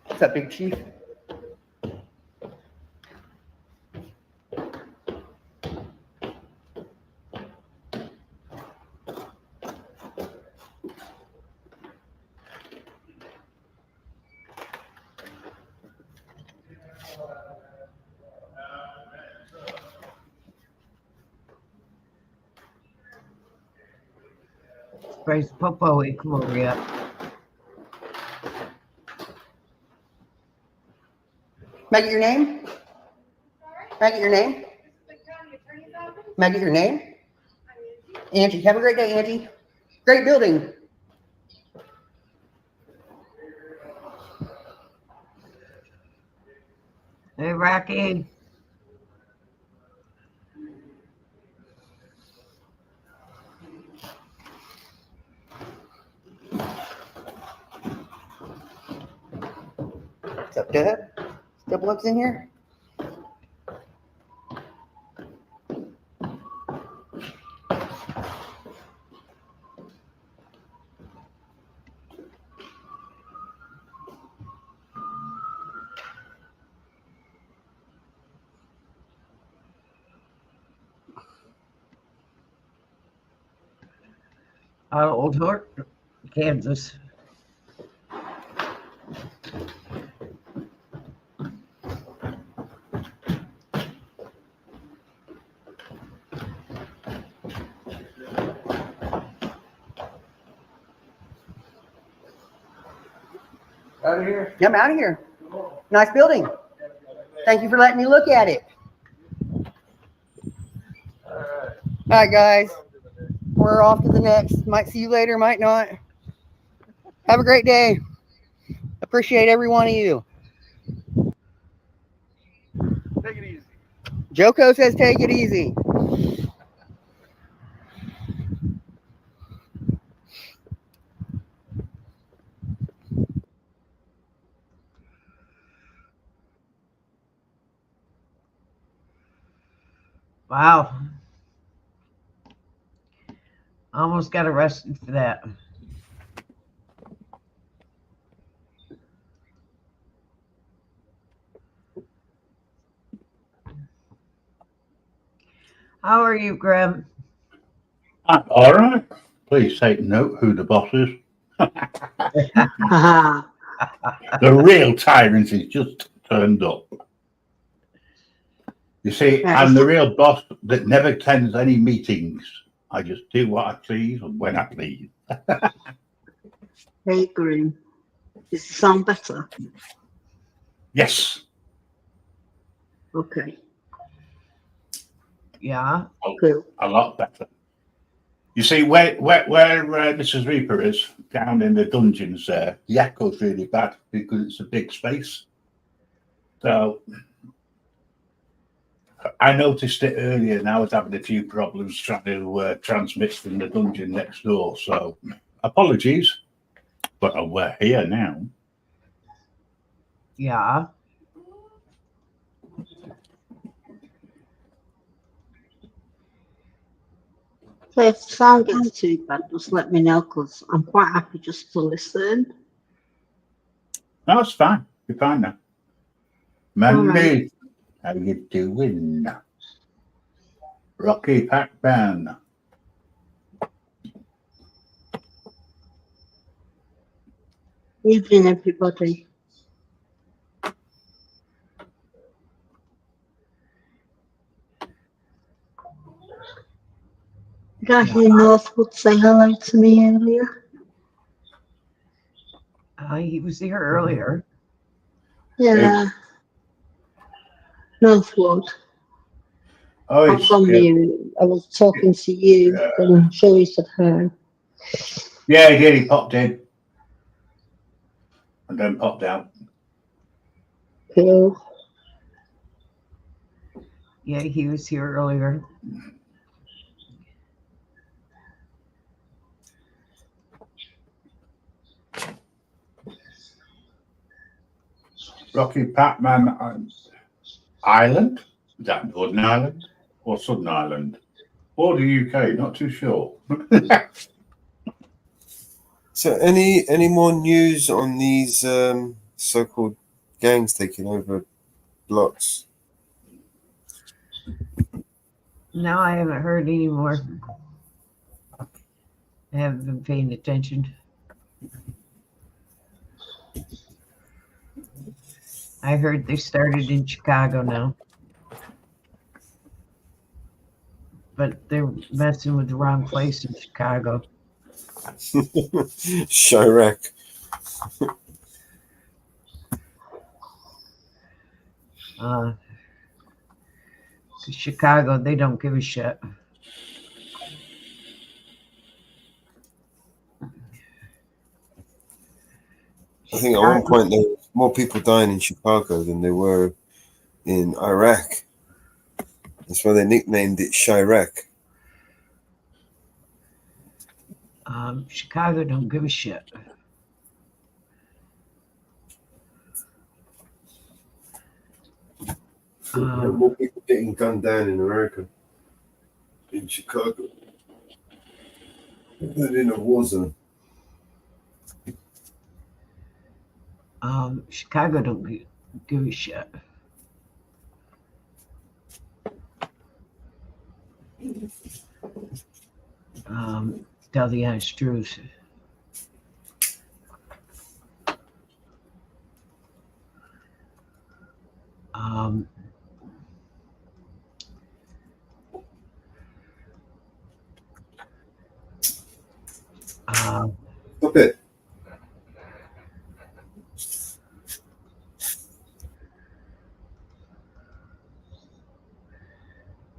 [SPEAKER 5] What's up, Big Chief?
[SPEAKER 2] Bryce Popo, he come over yet.
[SPEAKER 5] May I get your name? May I get your name? May I get your name? Angie. Have a great day, Angie. Great building.
[SPEAKER 2] Hey, Rocky.
[SPEAKER 5] What's up, Deb? Deb Luck's in here?
[SPEAKER 2] Old Horse, Kansas.
[SPEAKER 11] Out of here.
[SPEAKER 5] Yeah, I'm out of here. Nice building. Thank you for letting me look at it. All right, guys. We're off to the next. Might see you later, might not. Have a great day. Appreciate every one of you.
[SPEAKER 11] Take it easy.
[SPEAKER 5] Joko says take it easy.
[SPEAKER 2] Wow. Almost got arrested for that. How are you, Graham?
[SPEAKER 10] All right. Please take note who the boss is. The real tyrant is just turned up. You see,
[SPEAKER 3] Right.
[SPEAKER 10] I'm the real boss that never attends any meetings. I just do what I please and when I please.
[SPEAKER 3] Hey, Green. Does it sound better?
[SPEAKER 10] Yes.
[SPEAKER 3] Okay,
[SPEAKER 2] Yeah.
[SPEAKER 3] cool.
[SPEAKER 10] A lot better. You see, where Mrs. Reaper is, down in the dungeons there, the echo's really bad because it's a big space. So I noticed it earlier and I was having a few problems trying to transmit from the dungeon next door. So apologies, but we're here now.
[SPEAKER 2] Yeah.
[SPEAKER 3] So if the sound gets too bad, just let me know, because I'm quite happy just to listen.
[SPEAKER 10] No, it's fine. You're fine now.
[SPEAKER 3] All
[SPEAKER 10] Mandy, how you doing? Rocky Pac-Man.
[SPEAKER 3] Evening, everybody. Did I hear Northwood say hello to me earlier?
[SPEAKER 2] He was here earlier.
[SPEAKER 3] Yeah. Northwood.
[SPEAKER 10] Oh,
[SPEAKER 3] I was on mute. I was talking to you, but I'm sure he said hello.
[SPEAKER 10] yeah, he did. He popped in and then popped out.
[SPEAKER 3] Cool.
[SPEAKER 2] Yeah, he was here earlier.
[SPEAKER 10] Rocky Pac-Man Island? Is that Northern Ireland or Southern Ireland? Or the UK? Not too sure.
[SPEAKER 1] So, any more news on these so-called gangs taking over blocks?
[SPEAKER 2] No, I haven't heard any more. I haven't been paying attention. I heard they started in Chicago now. But they're messing with the wrong place in Chicago.
[SPEAKER 1] Chirac.
[SPEAKER 2] Chicago, they don't give a shit.
[SPEAKER 1] I think at one point there were more people dying in Chicago than there were in Iraq. That's why they nicknamed it Chirac.
[SPEAKER 2] Chicago don't give a shit.
[SPEAKER 1] More people getting gunned down in America, in Chicago, than in a war zone.
[SPEAKER 2] Chicago don't give a shit. Tell the honest truth.
[SPEAKER 1] Stop it.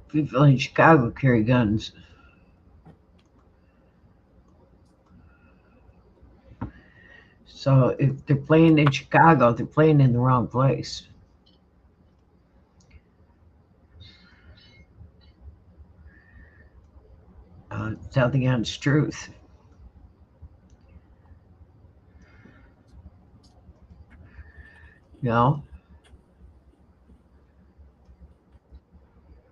[SPEAKER 2] People in Chicago carry guns. So if they're playing in Chicago, they're playing in the wrong place. Tell the honest truth. You know?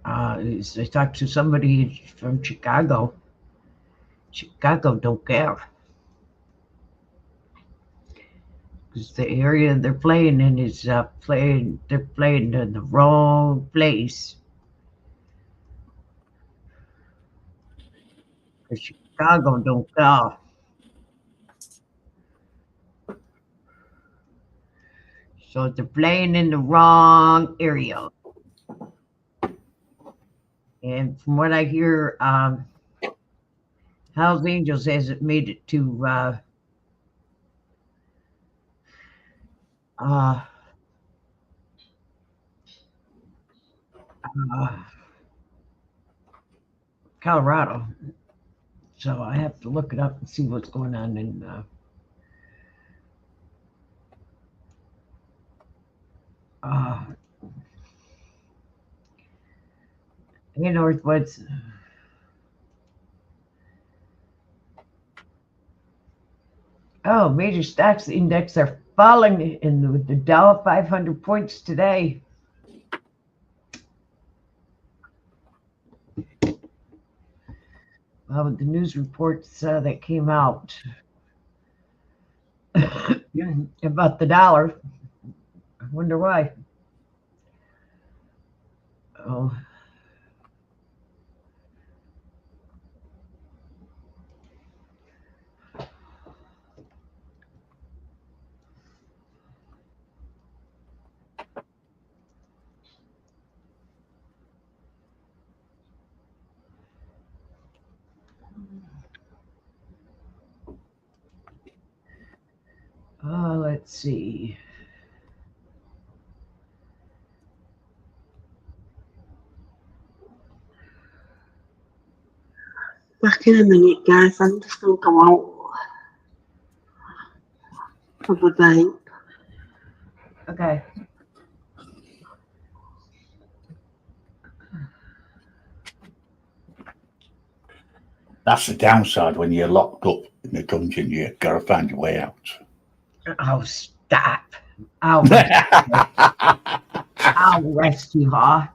[SPEAKER 2] I talked to somebody from Chicago. Chicago don't care. Because the area they're playing in is they're playing in the wrong place. Because Chicago don't care. So they're playing in the wrong area. And from what I hear, Hell's Angels hasn't made it to Colorado. So I have to look it up and see what's going on in Northwoods. Oh, major stocks index are falling in the Dow 500 points today. With the news reports that came out about the dollar. I wonder why. Oh. Let's see.
[SPEAKER 3] Back in a minute, guys. I'm just going to go out for the day.
[SPEAKER 2] Okay.
[SPEAKER 10] That's the downside when you're locked up in the dungeon. You gotta find your way out.
[SPEAKER 2] Oh, stop. I'll rest you, huh?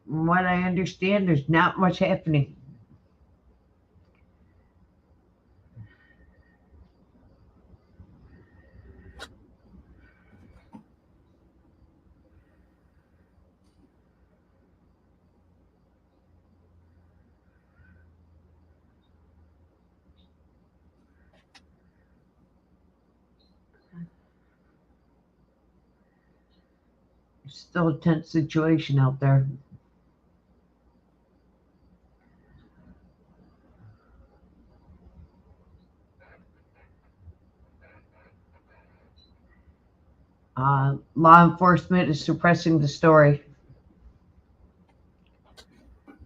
[SPEAKER 2] From what I understand, there's not much happening. It's still a tense situation out there. Law enforcement is suppressing the story.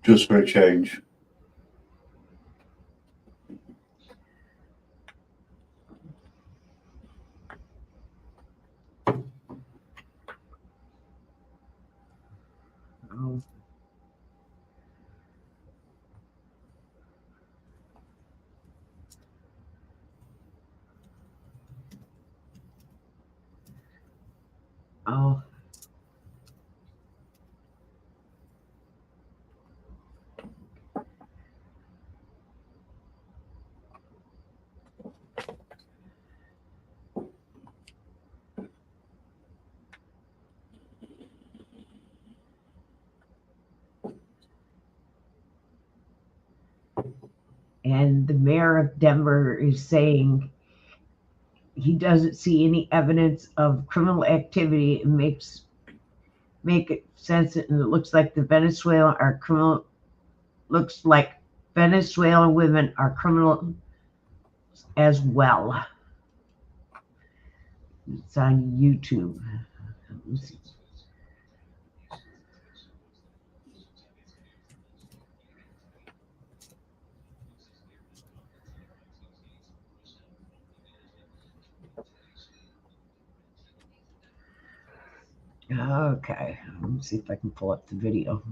[SPEAKER 10] Just for a change.
[SPEAKER 2] Oh. Oh. And the mayor of Denver is saying he doesn't see any evidence of criminal activity. It make it sense, and it looks like looks like Venezuelan women are criminal as well. It's on YouTube. Okay, let me see if I can pull up the video.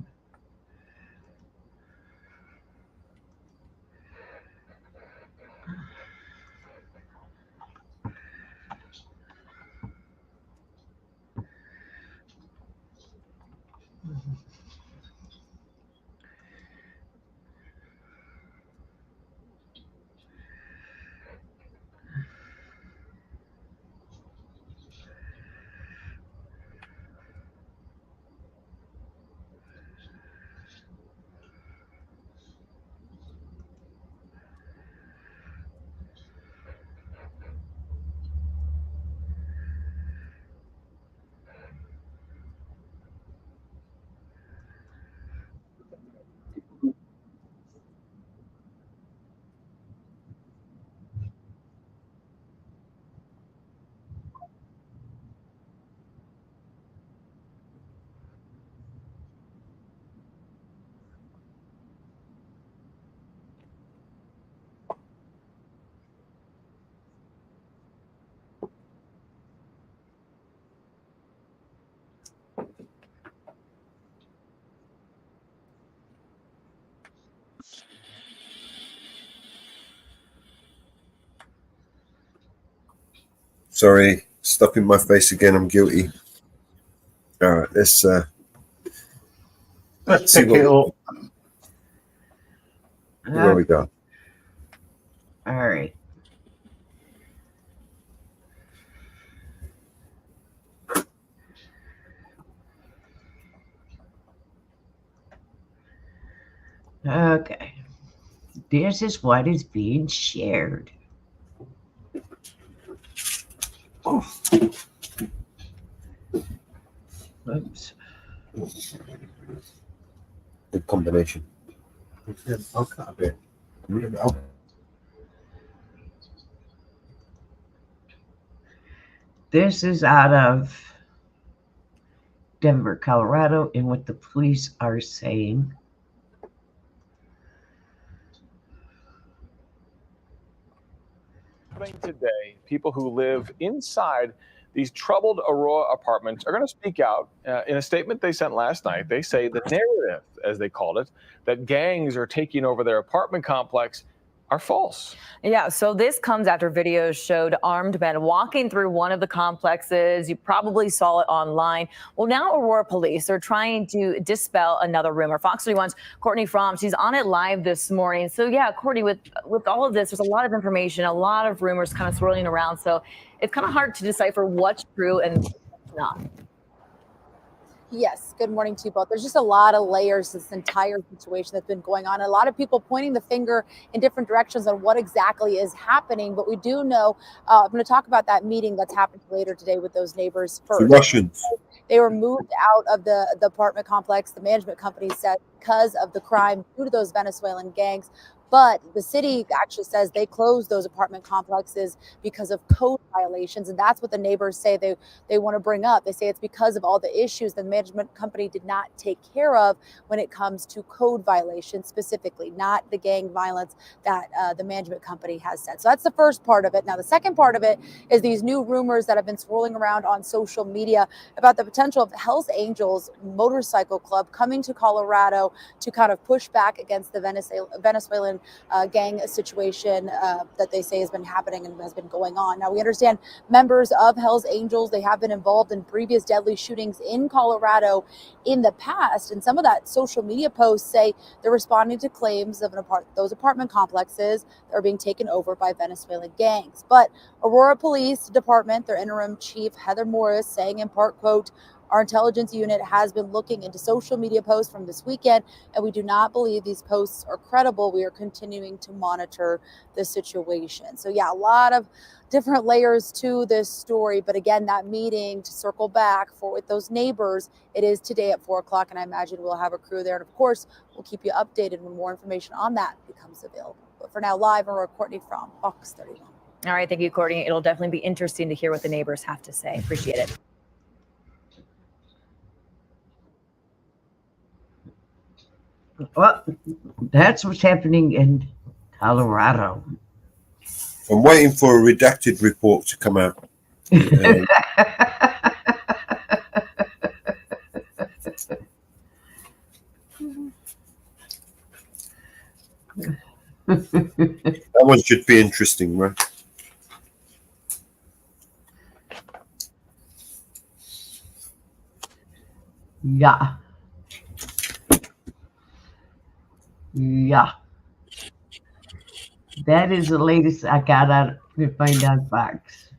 [SPEAKER 1] Sorry, stuff in my face again. I'm guilty. All right, let's see
[SPEAKER 10] pick it up.
[SPEAKER 1] where we go.
[SPEAKER 2] All right. Okay. This is what is being shared. Oops.
[SPEAKER 1] Good combination.
[SPEAKER 2] This is out of Denver, Colorado, and what the police are saying.
[SPEAKER 12] Today, people who live inside these troubled Aurora apartments are going to speak out. In a statement they sent last night, they say the narrative, as they called it, that gangs are taking over their apartment complex are false.
[SPEAKER 13] Yeah, so this comes after videos showed armed men walking through one of the complexes. You probably saw it online. Well, now Aurora police are trying to dispel another rumor. Fox 31's Courtney Fromm, she's on it live this morning. So yeah, Courtney, with all of this, there's a lot of information, a lot of rumors kind of swirling around. So it's kind of hard to decipher what's true and what's not.
[SPEAKER 14] Yes, good morning to you both. There's just a lot of layers to this entire situation that's been going on. A lot of people pointing the finger in different directions on what exactly is happening. But we do know, I'm going to talk about that meeting that's happening later today with those neighbors first.
[SPEAKER 1] The Russians.
[SPEAKER 14] They were moved out of the apartment complex, the management company said, because of the crime due to those Venezuelan gangs. But the city actually says they closed those apartment complexes because of code violations. And that's what the neighbors say they want to bring up. They say it's because of all the issues the management company did not take care of when it comes to code violations specifically, not the gang violence that the management company has said. So that's the first part of it. Now, the second part of it is these new rumors that have been swirling around on social media about the potential of Hell's Angels motorcycle club coming to Colorado to kind of push back against the Venezuelan gang situation that they say has been happening and has been going on. Now, we understand members of Hell's Angels, they have been involved in previous deadly shootings in Colorado in the past. And some of that social media posts say they're responding to claims of those apartment complexes that are being taken over by Venezuelan gangs. But Aurora Police Department, their interim chief, Heather Morris, saying in part, quote, "Our intelligence unit has been looking into social media posts from this weekend, and we do not believe these posts are credible. We are continuing to monitor the situation." So yeah, a lot of different layers to this story. But again, that meeting, to circle back with those neighbors, it is today at 4 o'clock, and I imagine we'll have a crew there. And of course, we'll keep you updated when more information on that becomes available. But for now, live, we're Courtney from Fox 31.
[SPEAKER 13] All right, thank you, Courtney. It'll definitely be interesting to hear what the neighbors have to say. Appreciate it.
[SPEAKER 2] Well, that's what's happening in Colorado.
[SPEAKER 1] I'm waiting for a redacted report to come out. That one should be interesting, right?
[SPEAKER 2] Yeah. Yeah. That is the latest I got out to find out Fox.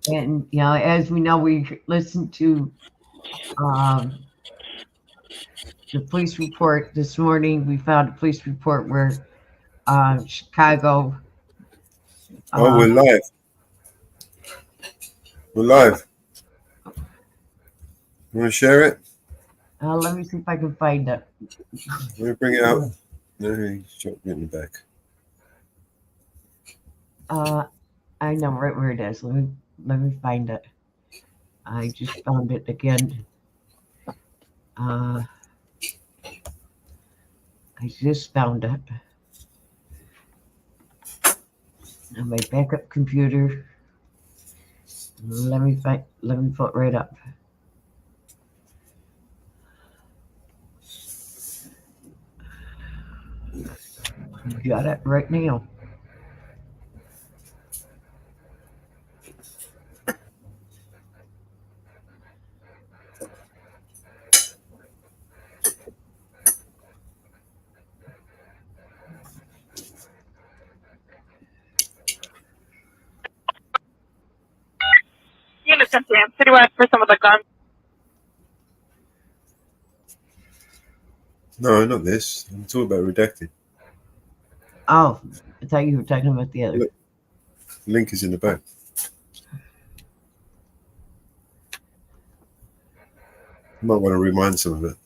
[SPEAKER 2] And, you know, as we know, we listened to the police report this morning. We found a police report where Chicago.
[SPEAKER 1] We're live. We're live. You want to share it?
[SPEAKER 2] Let me see if I can find it.
[SPEAKER 1] Let me bring it out. No, he's in the back.
[SPEAKER 2] I know right where it is. Let me find it. I just found it again. I just found it on my backup computer. Let me pull it right up. Got it right now.
[SPEAKER 15] second to City West for some of the guns.
[SPEAKER 1] No, not this. I'm talking about redacted.
[SPEAKER 2] Oh, I thought you were talking about the other.
[SPEAKER 1] Look, link is in the back. You might want to remind some of it.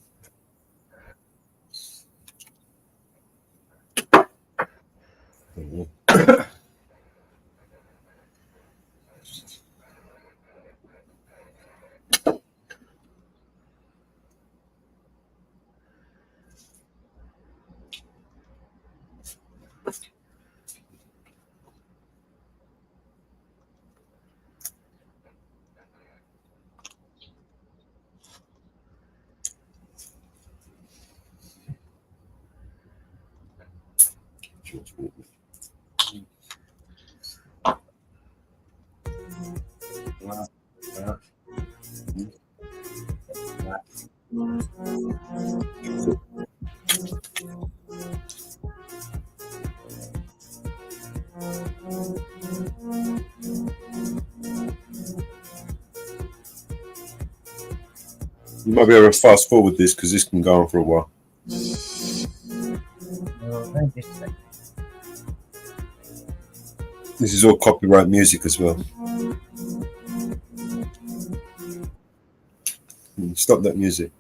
[SPEAKER 1] You might be able to fast forward this because this can go on for a while. This is all copyright music as well. Stop that music.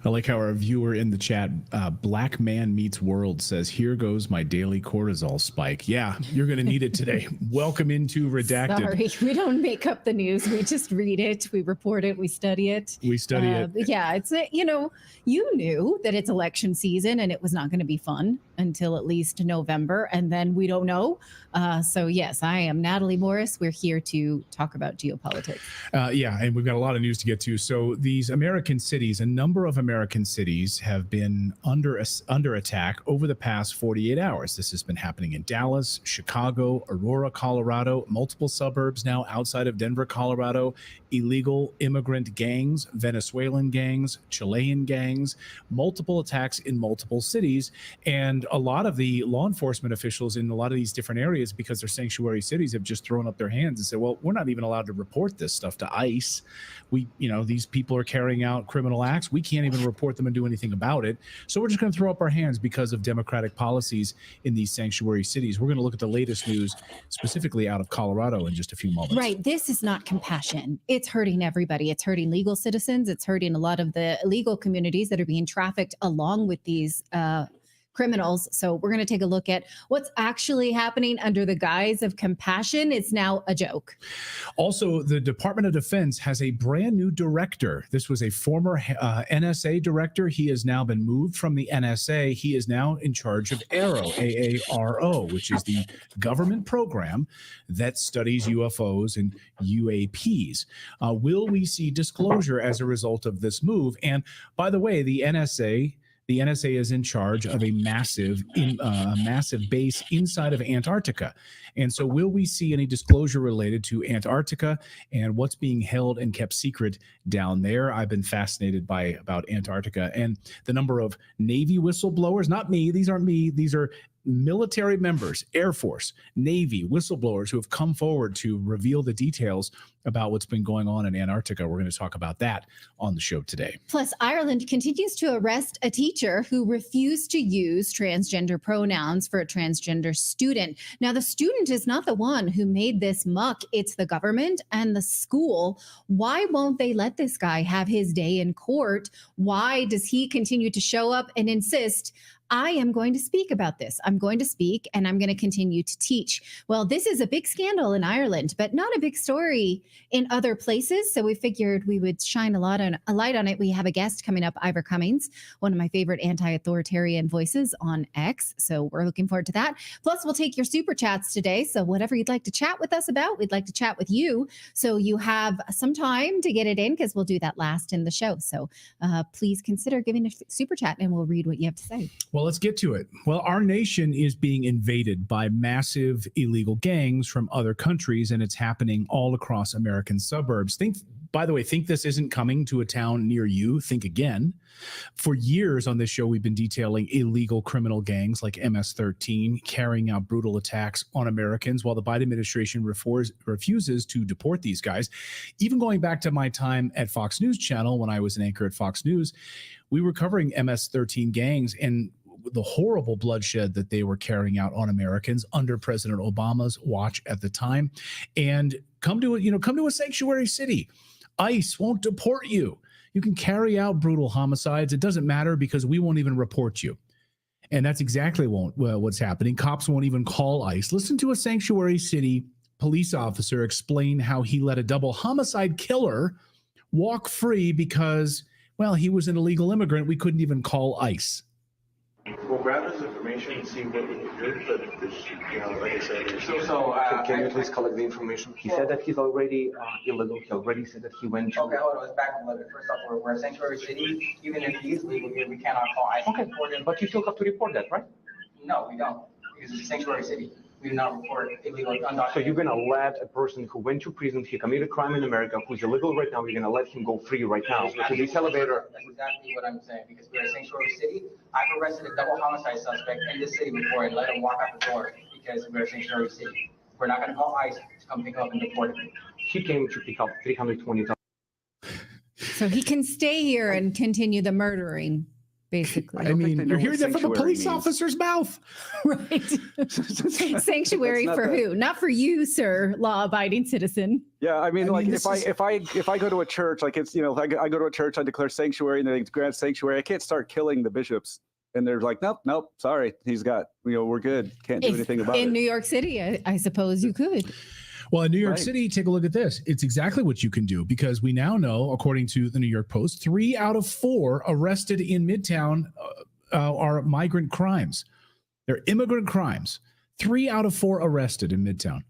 [SPEAKER 16] I like how our viewer in the chat, Black Man Meets World, says, "Here goes my daily cortisol spike." Yeah, you're going to need it today. Welcome into Redacted.
[SPEAKER 17] Sorry, we don't make up the news. We just read it, we report it, we study it.
[SPEAKER 16] We study it.
[SPEAKER 17] Yeah, it's you knew that it's election season and it was not going to be fun until at least November, and then we don't know. So yes, I am Natalie Morris. We're here to talk about geopolitics.
[SPEAKER 16] Yeah, and we've got a lot of news to get to. So these American cities, a number of American cities have been under attack over the past 48 hours. This has been happening in Dallas, Chicago, Aurora, Colorado, multiple suburbs now outside of Denver, Colorado, illegal immigrant gangs, Venezuelan gangs, Chilean gangs, multiple attacks in multiple cities. And a lot of the law enforcement officials in a lot of these different areas, because they're sanctuary cities, have just thrown up their hands and said, well, we're not even allowed to report this stuff to ICE. These people are carrying out criminal acts. We can't even report them and do anything about it. So we're just going to throw up our hands because of democratic policies in these sanctuary cities. We're going to look at the latest news specifically out of Colorado in just a few moments.
[SPEAKER 17] Right. This is not compassion. It's hurting everybody. It's hurting legal citizens. It's hurting a lot of the illegal communities that are being trafficked along with these criminals. So we're going to take a look at what's actually happening under the guise of compassion. It's now a joke.
[SPEAKER 16] Also, the Department of Defense has a brand new director. This was a former NSA director. He has now been moved from the NSA. He is now in charge of AARO, A-A-R-O, which is the government program that studies UFOs and UAPs. Will we see disclosure as a result of this move? And by the way, the NSA is in charge of a massive base inside of Antarctica. And so will we see any disclosure related to Antarctica and what's being held and kept secret down there? I've been fascinated about Antarctica and the number of Navy whistleblowers. Not me. These aren't me. These are military members, Air Force, Navy, whistleblowers who have come forward to reveal the details about what's been going on in Antarctica. We're going to talk about that on the show today.
[SPEAKER 17] Plus, Ireland continues to arrest a teacher who refused to use transgender pronouns for a transgender student. Now, the student is not the one who made this muck. It's the government and the school. Why won't they let this guy have his day in court? Why does he continue to show up and insist, I am going to speak about this. I'm going to speak and I'm going to continue to teach. Well, this is a big scandal in Ireland, but not a big story in other places. So we figured we would shine a light on it. We have a guest coming up, Ivor Cummings, one of my favorite anti-authoritarian voices on X. So we're looking forward to that. Plus, we'll take your super chats today. So whatever you'd like to chat with us about, we'd like to chat with you. So you have some time to get it in because we'll do that last in the show. So please consider giving a super chat and we'll read what you have to say.
[SPEAKER 16] Well, Well, let's get to it. Well, our nation is being invaded by massive illegal gangs from other countries, and it's happening all across American suburbs. By the way, think this isn't coming to a town near you. Think again. For years on this show, we've been detailing illegal criminal gangs like MS-13 carrying out brutal attacks on Americans while the Biden administration refuses to deport these guys. Even going back to my time at Fox News Channel when I was an anchor at Fox News, we were covering MS-13 gangs and the horrible bloodshed that they were carrying out on Americans under President Obama's watch at the time. And come to a sanctuary city. ICE won't deport you. You can carry out brutal homicides. It doesn't matter because we won't even report you. And that's exactly what's happening. Cops won't even call ICE. Listen to a sanctuary city police officer explain how he let a double homicide killer walk free because, well, he was an illegal immigrant. We couldn't even call ICE.
[SPEAKER 18] We'll grab his information and see what we can do, but there's, like I said,
[SPEAKER 19] can you please collect the information? He said that he's already illegal. He already said that he went to...
[SPEAKER 20] Okay, hold on, let's back up a little bit. First off, we're a sanctuary city. Even if he is legal here, we cannot call ICE.
[SPEAKER 19] Okay, but you still have to report that, right?
[SPEAKER 20] No, we don't. Because it's a sanctuary city. We do not report illegal undocumented.
[SPEAKER 19] So you're going to let a person who went to prison, he committed a crime in America, who's illegal right now, you're going to let him go free right now to this elevator?
[SPEAKER 20] That's exactly what I'm saying, because we're a sanctuary city. I've arrested a double homicide suspect in this city before and let him walk out the door because we're a sanctuary city. We're not going to call ICE to come pick up and deport him.
[SPEAKER 19] He came to pick up 320,000.
[SPEAKER 17] So he can stay here and continue the murdering. Basically,
[SPEAKER 16] I mean, you're hearing that from a police officer's mouth,
[SPEAKER 17] right? Sanctuary for who? Not for you, sir, law-abiding citizen.
[SPEAKER 21] Yeah, I mean, if I go to a church, like it's I go to a church, I declare sanctuary, and they grant sanctuary. I can't start killing the bishops, and they're like, nope, sorry, he's got, we're good, can't do anything about it.
[SPEAKER 17] In New York City, I suppose you could.
[SPEAKER 16] Well, in New York City, take a look at this. It's exactly what you can do because we now know, according to the New York Post, 3 out of 4 arrested in Midtown are migrant crimes. They're immigrant crimes. 3 out of 4 arrested in Midtown.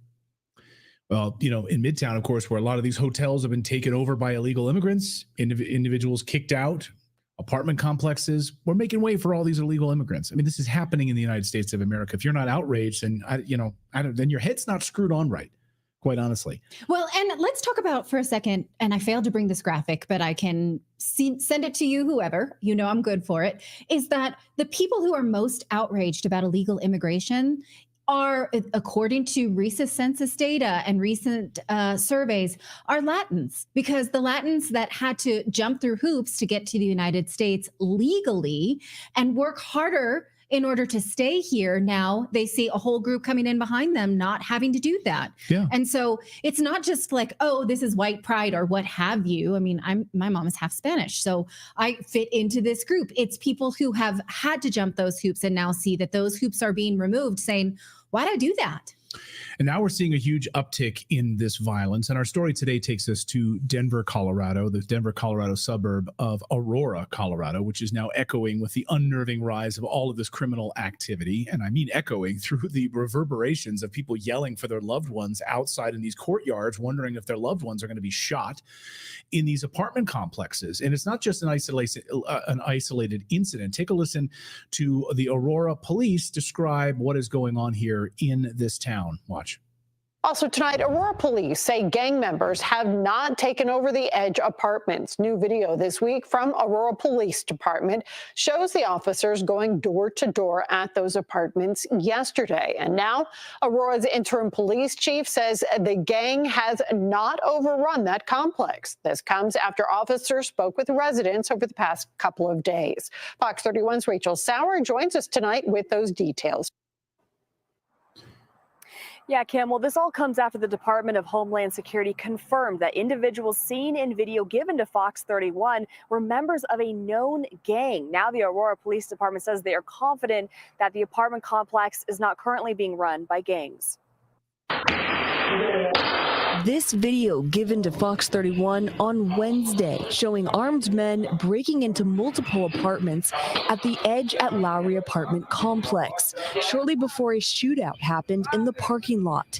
[SPEAKER 16] Well, in Midtown, of course, where a lot of these hotels have been taken over by illegal immigrants, individuals kicked out, apartment complexes. We're making way for all these illegal immigrants. I mean, this is happening in the United States of America. If you're not outraged, then then your head's not screwed on right. Quite honestly.
[SPEAKER 17] Well, and let's talk about for a second, and I failed to bring this graphic, but I can send it to you, whoever, I'm good for it, is that the people who are most outraged about illegal immigration are, according to recent census data and recent surveys, are Latins, because the Latins that had to jump through hoops to get to the United States legally and work harder in order to stay here, now they see a whole group coming in behind them not having to do that.
[SPEAKER 16] Yeah.
[SPEAKER 17] And so it's not just like, oh, this is white pride or what have you. I mean, my mom is half Spanish, so I fit into this group. It's people who have had to jump those hoops and now see that those hoops are being removed, saying, why'd I do that?
[SPEAKER 16] And now we're seeing a huge uptick in this violence. And our story today takes us to Denver, Colorado, the Denver, Colorado suburb of Aurora, Colorado, which is now echoing with the unnerving rise of all of this criminal activity. And I mean echoing through the reverberations of people yelling for their loved ones outside in these courtyards, wondering if their loved ones are going to be shot in these apartment complexes. And it's not just an isolated incident. Take a listen to the Aurora police describe what is going on here in this town. Watch.
[SPEAKER 22] Also tonight, Aurora police say gang members have not taken over the Edge apartments. New video this week from Aurora Police Department shows the officers going door to door at those apartments yesterday. And now Aurora's interim police chief says the gang has not overrun that complex. This comes after officers spoke with residents over the past couple of days. Fox 31's Rachel Sauer joins us tonight with those details.
[SPEAKER 23] Yeah, Kim, well, this all comes after the Department of Homeland Security confirmed that individuals seen in video given to Fox 31 were members of a known gang. Now the Aurora Police Department says they are confident that the apartment complex is not currently being run by gangs.
[SPEAKER 24] This video given to Fox 31 on Wednesday showing armed men breaking into multiple apartments at the Edge at Lowry apartment complex shortly before a shootout happened in the parking lot.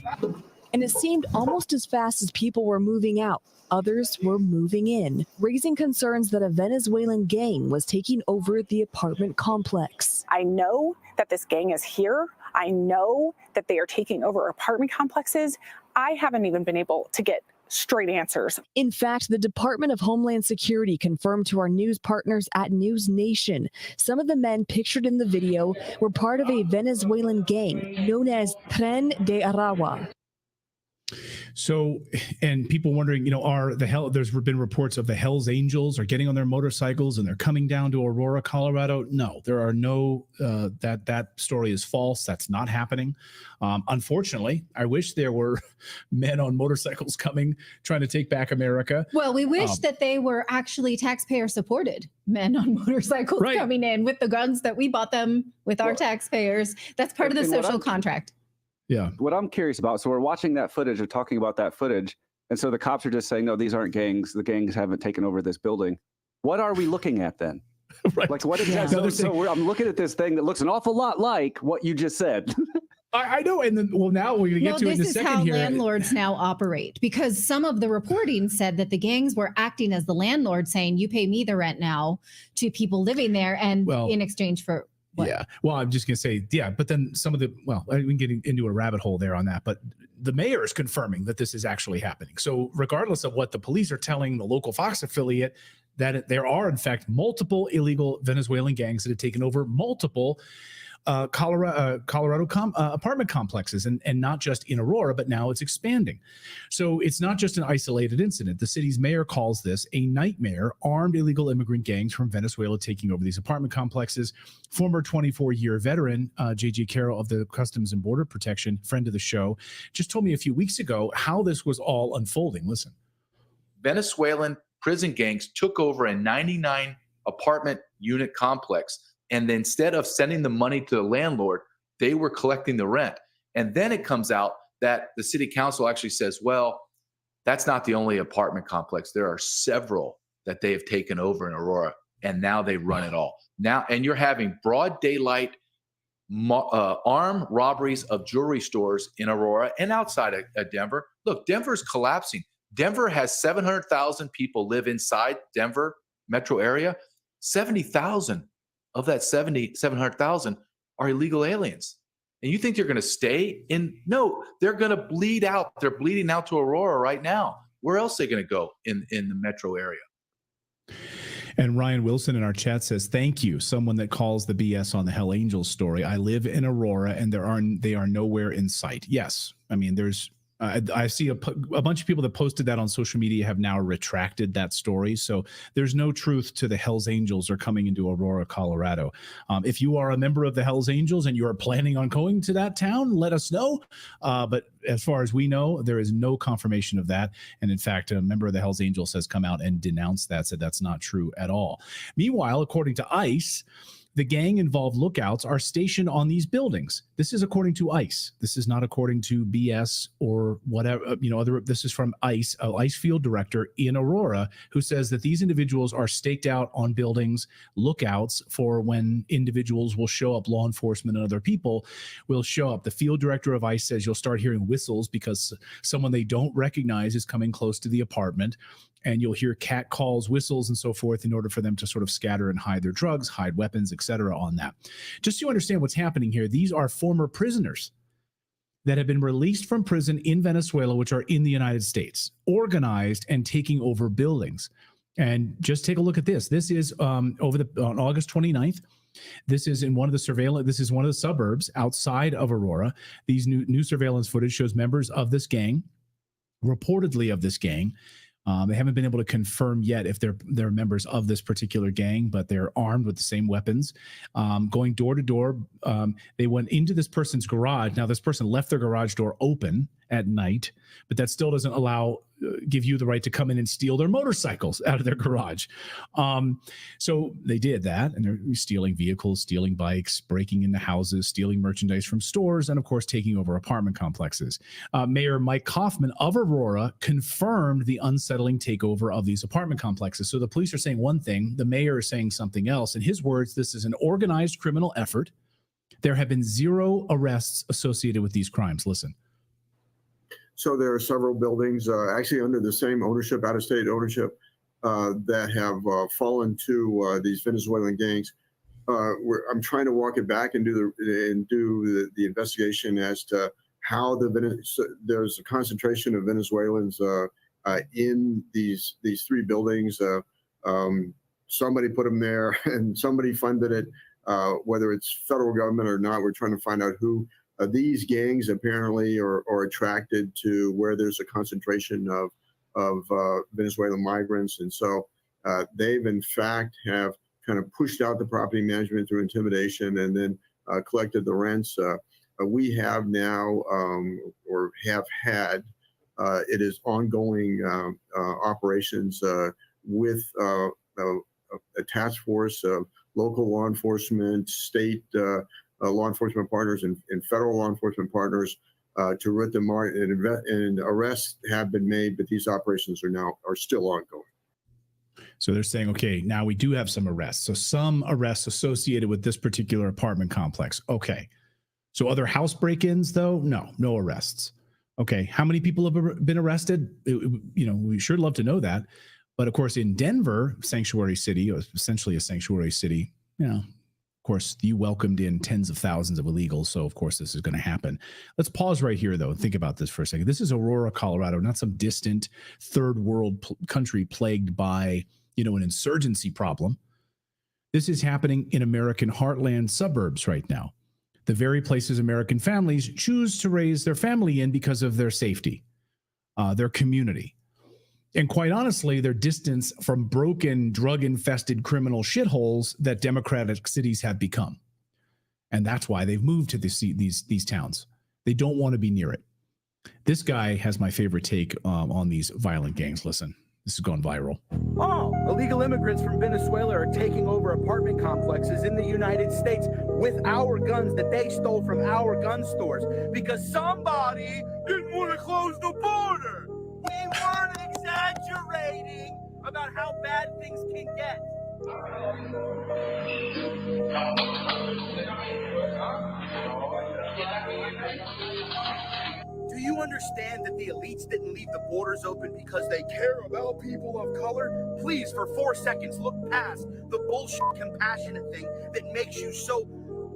[SPEAKER 24] And it seemed almost as fast as people were moving out, others were moving in, raising concerns that a Venezuelan gang was taking over the apartment complex.
[SPEAKER 4] I know that this gang is here. I know that they are taking over apartment complexes. I haven't even been able to get straight answers.
[SPEAKER 24] In fact, the Department of Homeland Security confirmed to our news partners at News Nation some of the men pictured in the video were part of a Venezuelan gang known as Tren de Aragua.
[SPEAKER 16] So, and people wondering, there's been reports of the Hells Angels are getting on their motorcycles and they're coming down to Aurora, Colorado. No, there are no, that story is false. That's not happening. Unfortunately, I wish there were men on motorcycles coming, trying to take back America.
[SPEAKER 17] Well, we wish that they were actually taxpayer supported men on motorcycles coming in with the guns that we bought them with our taxpayers. That's part of the social contract.
[SPEAKER 21] Yeah. What I'm curious about, so we're watching that footage or talking about that footage, and so the cops are just saying, no, these aren't gangs. The gangs haven't taken over this building. What are we looking at then? Like, what is that? I'm looking at this thing that looks an awful lot like what you just said.
[SPEAKER 16] I know. And then, now we're going to get to it in a second here.
[SPEAKER 17] This is how landlords now operate, because some of the reporting said that the gangs were acting as the landlord, saying, you pay me the rent now, to people living there, and in exchange for what?
[SPEAKER 16] Yeah. Well, I'm just going to say, but then some of we can get into a rabbit hole there on that, but the mayor is confirming that this is actually happening. So regardless of what the police are telling the local Fox affiliate, that there are in fact multiple illegal Venezuelan gangs that have taken over multiple Colorado apartment complexes, and not just in Aurora, but now it's expanding. So it's not just an isolated incident. The city's mayor calls this a nightmare. Armed illegal immigrant gangs from Venezuela taking over these apartment complexes. Former 24-year veteran J.J. Carroll of the Customs and Border Protection, friend of the show, just told me a few weeks ago how this was all unfolding. Listen.
[SPEAKER 6] Venezuelan prison gangs took over a 99 apartment unit complex. And then instead of sending the money to the landlord, they were collecting the rent. And then it comes out that the city council actually says, well, that's not the only apartment complex. There are several that they have taken over in Aurora, and now they run it all. Now, and you're having broad daylight armed robberies of jewelry stores in Aurora and outside of Denver. Look, Denver's collapsing. Denver has 700,000 people live inside Denver metro area. 70,000 of that 700,000 are illegal aliens. And you think they're going to stay in? No, they're going to bleed out. They're bleeding out to Aurora right now. Where else are they going to go in the metro area?
[SPEAKER 16] And Ryan Wilson in our chat says, thank you. Someone that calls the BS on the Hell Angels story. I live in Aurora and they are nowhere in sight. Yes. I mean, there's, I see a bunch of people that posted that on social media have now retracted that story. So there's no truth to the Hells Angels are coming into Aurora, Colorado. If you are a member of the Hells Angels and you are planning on going to that town, let us know. But as far as we know, there is no confirmation of that. And in fact, a member of the Hells Angels has come out and denounced that, said that's not true at all. Meanwhile, according to ICE, the gang-involved lookouts are stationed on these buildings. This is according to ICE. This is not according to BS or whatever, this is from ICE, ICE field director in Aurora, who says that these individuals are staked out on buildings, lookouts for when individuals will show up, law enforcement and other people will show up. The field director of ICE says you'll start hearing whistles because someone they don't recognize is coming close to the apartment. And you'll hear cat calls, whistles, and so forth in order for them to sort of scatter and hide their drugs, hide weapons, etc. on that. Just so you understand what's happening here, these are former prisoners that have been released from prison in Venezuela, which are in the United States, organized and taking over buildings. And just take a look at this. This is on August 29th. This is in one of the suburbs outside of Aurora. These new surveillance footage shows members of this gang, reportedly of this gang. They haven't been able to confirm yet if they're members of this particular gang, but they're armed with the same weapons. Going door to door, they went into this person's garage. Now, this person left their garage door open at night, but that still doesn't give you the right to come in and steal their motorcycles out of their garage. So they did that, and they're stealing vehicles, stealing bikes, breaking into houses, stealing merchandise from stores, and of course, taking over apartment complexes. Mayor Mike Kaufman of Aurora confirmed the unsettling takeover of these apartment complexes. So the police are saying one thing, the mayor is saying something else. In his words, this is an organized criminal effort. There have been 0 arrests associated with these crimes. Listen.
[SPEAKER 7] So there are several buildings actually under the same ownership, out-of-state ownership, that have fallen to these Venezuelan gangs. I'm trying to walk it back and do the investigation as to how there's a concentration of Venezuelans in these three buildings. Somebody put them there, and somebody funded it. Whether it's federal government or not, we're trying to find out who. These gangs apparently are attracted to where there's a concentration of Venezuelan migrants, and so they've in fact have kind of pushed out the property management through intimidation, and then collected the rents. We have now or have had it is ongoing operations with a task force of local law enforcement, state law enforcement partners, and federal law enforcement partners to root them out, and arrests have been made, but these operations are still ongoing.
[SPEAKER 16] So they're saying, okay, now we do have some arrests. So some arrests associated with this particular apartment complex. Okay. So other house break-ins, though? No arrests. Okay. How many people have been arrested? We sure love to know that. But of course, in Denver, sanctuary city, essentially a sanctuary city, of course, you welcomed in tens of thousands of illegals. So of course, this is going to happen. Let's pause right here, though, and think about this for a second. This is Aurora, Colorado, not some distant third world country plagued by an insurgency problem. This is happening in American heartland suburbs right now. The very places American families choose to raise their family in because of their safety, their community, and quite honestly, their distance from broken, drug-infested criminal shitholes that democratic cities have become. And that's why they've moved to these towns. They don't want to be near it. This guy has my favorite take on these violent gangs. Listen. This is going viral.
[SPEAKER 8] Oh, illegal immigrants from Venezuela are taking over apartment complexes in the United States with our guns that they stole from our gun stores because somebody didn't want to close the border. We weren't exaggerating about how bad things can get. Do you understand that the elites didn't leave the borders open because they care about people of color? Please, for 4 seconds, look past the bullshit compassionate thing that makes you so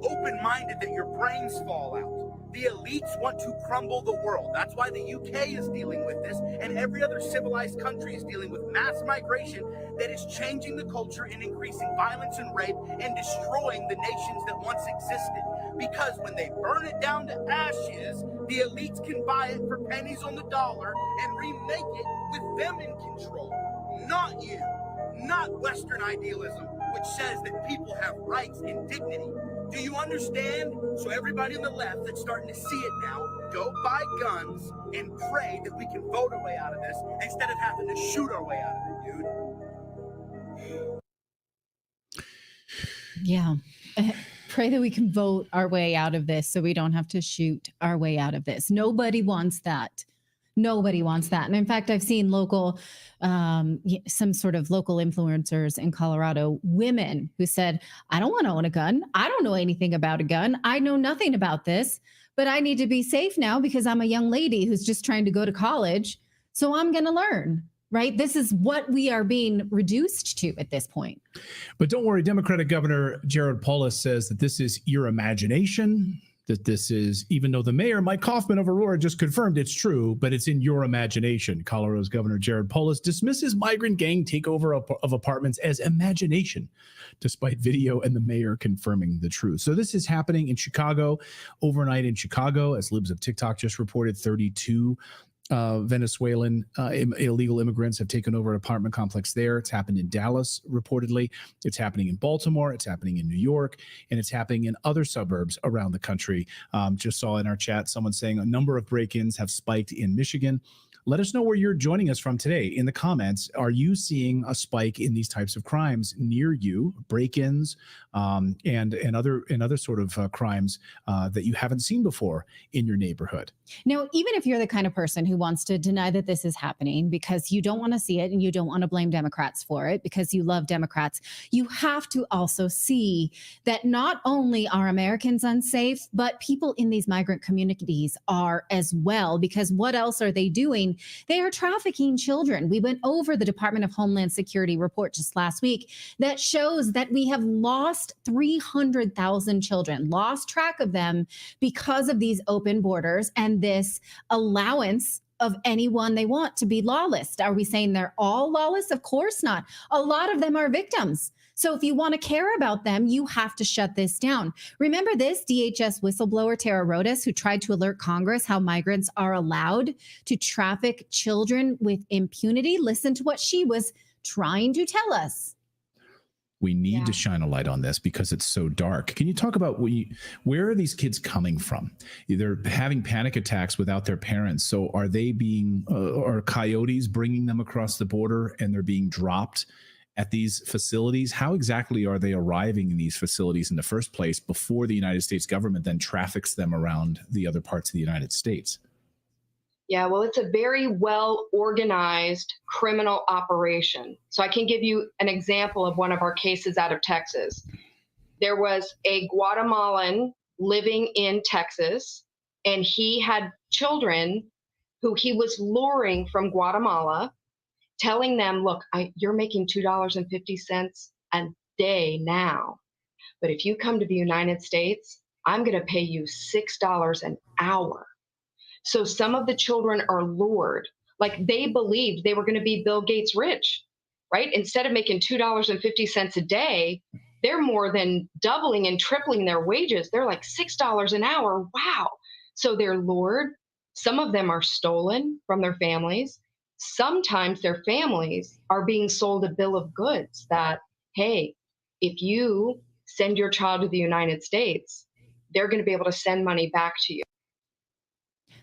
[SPEAKER 8] open-minded that your brains fall out. The elites want to crumble the world. That's why the UK is dealing with this, and every other civilized country is dealing with mass migration that is changing the culture and increasing violence and rape and destroying the nations that once existed. Because when they burn it down to ashes, the elites can buy it for pennies on the dollar and remake it with them in control. Not you. Not Western idealism, which says that people have rights and dignity. Do you understand? So everybody on the left that's starting to see it now, go buy guns and pray that we can vote our way out of this instead of having to shoot our way out of it, dude.
[SPEAKER 17] Yeah. Pray that we can vote our way out of this so we don't have to shoot our way out of this. Nobody wants that. Nobody wants that. And in fact, I've seen some sort of local influencers in Colorado, women who said, I don't want to own a gun. I don't know anything about a gun. I know nothing about this, but I need to be safe now because I'm a young lady who's just trying to go to college. So I'm going to learn, right? This is what we are being reduced to at this point.
[SPEAKER 16] But don't worry, Democratic Governor Jared Polis says that this is your imagination, that this is, even though the mayor, Mike Kaufman of Aurora, just confirmed it's true, but it's in your imagination. Colorado's Governor Jared Polis dismisses migrant gang takeover of apartments as imagination, despite video and the mayor confirming the truth. So this is happening in Chicago, overnight in Chicago, as Libs of TikTok just reported, 32 Venezuelan illegal immigrants have taken over an apartment complex there. It's happened in Dallas, reportedly. It's happening in Baltimore. It's happening in New York. And it's happening in other suburbs around the country. Just saw in our chat someone saying a number of break-ins have spiked in Michigan. Let us know where you're joining us from today in the comments. Are you seeing a spike in these types of crimes near you, break-ins, and other sort of crimes that you haven't seen before in your neighborhood?
[SPEAKER 17] Now, even if you're the kind of person who wants to deny that this is happening because you don't want to see it and you don't want to blame Democrats for it because you love Democrats, you have to also see that not only are Americans unsafe, but people in these migrant communities are as well, because what else are they doing? They are trafficking children. We went over the Department of Homeland Security report just last week that shows that we have lost 300,000 children, lost track of them because of these open borders and this allowance of anyone they want to be lawless. Are we saying they're all lawless? Of course not. A lot of them are victims. So if you want to care about them, you have to shut this down. Remember this DHS whistleblower, Tara Rodas, who tried to alert Congress how migrants are allowed to traffic children with impunity? Listen to what she was trying to tell us.
[SPEAKER 16] We need to shine a light on this because it's so dark. Can you talk about where are these kids coming from? They're having panic attacks without their parents. So are they being, are coyotes bringing them across the border and they're being dropped at these facilities? How exactly are they arriving in these facilities in the first place before the United States government then traffics them around the other parts of the United States?
[SPEAKER 3] Yeah, well, it's a very well organized criminal operation. So I can give you an example of one of our cases out of Texas. There was a Guatemalan living in Texas, and he had children who he was luring from Guatemala, telling them, look, you're making $2.50 a day now. But if you come to the United States, I'm going to pay you $6 an hour. So some of the children are lured, like they believed they were going to be Bill Gates rich, right? Instead of making $2.50 a day, they're more than doubling and tripling their wages. They're like $6 an hour. Wow. So they're lured. Some of them are stolen from their families. Sometimes their families are being sold a bill of goods that, hey, if you send your child to the United States, they're going to be able to send money back to you.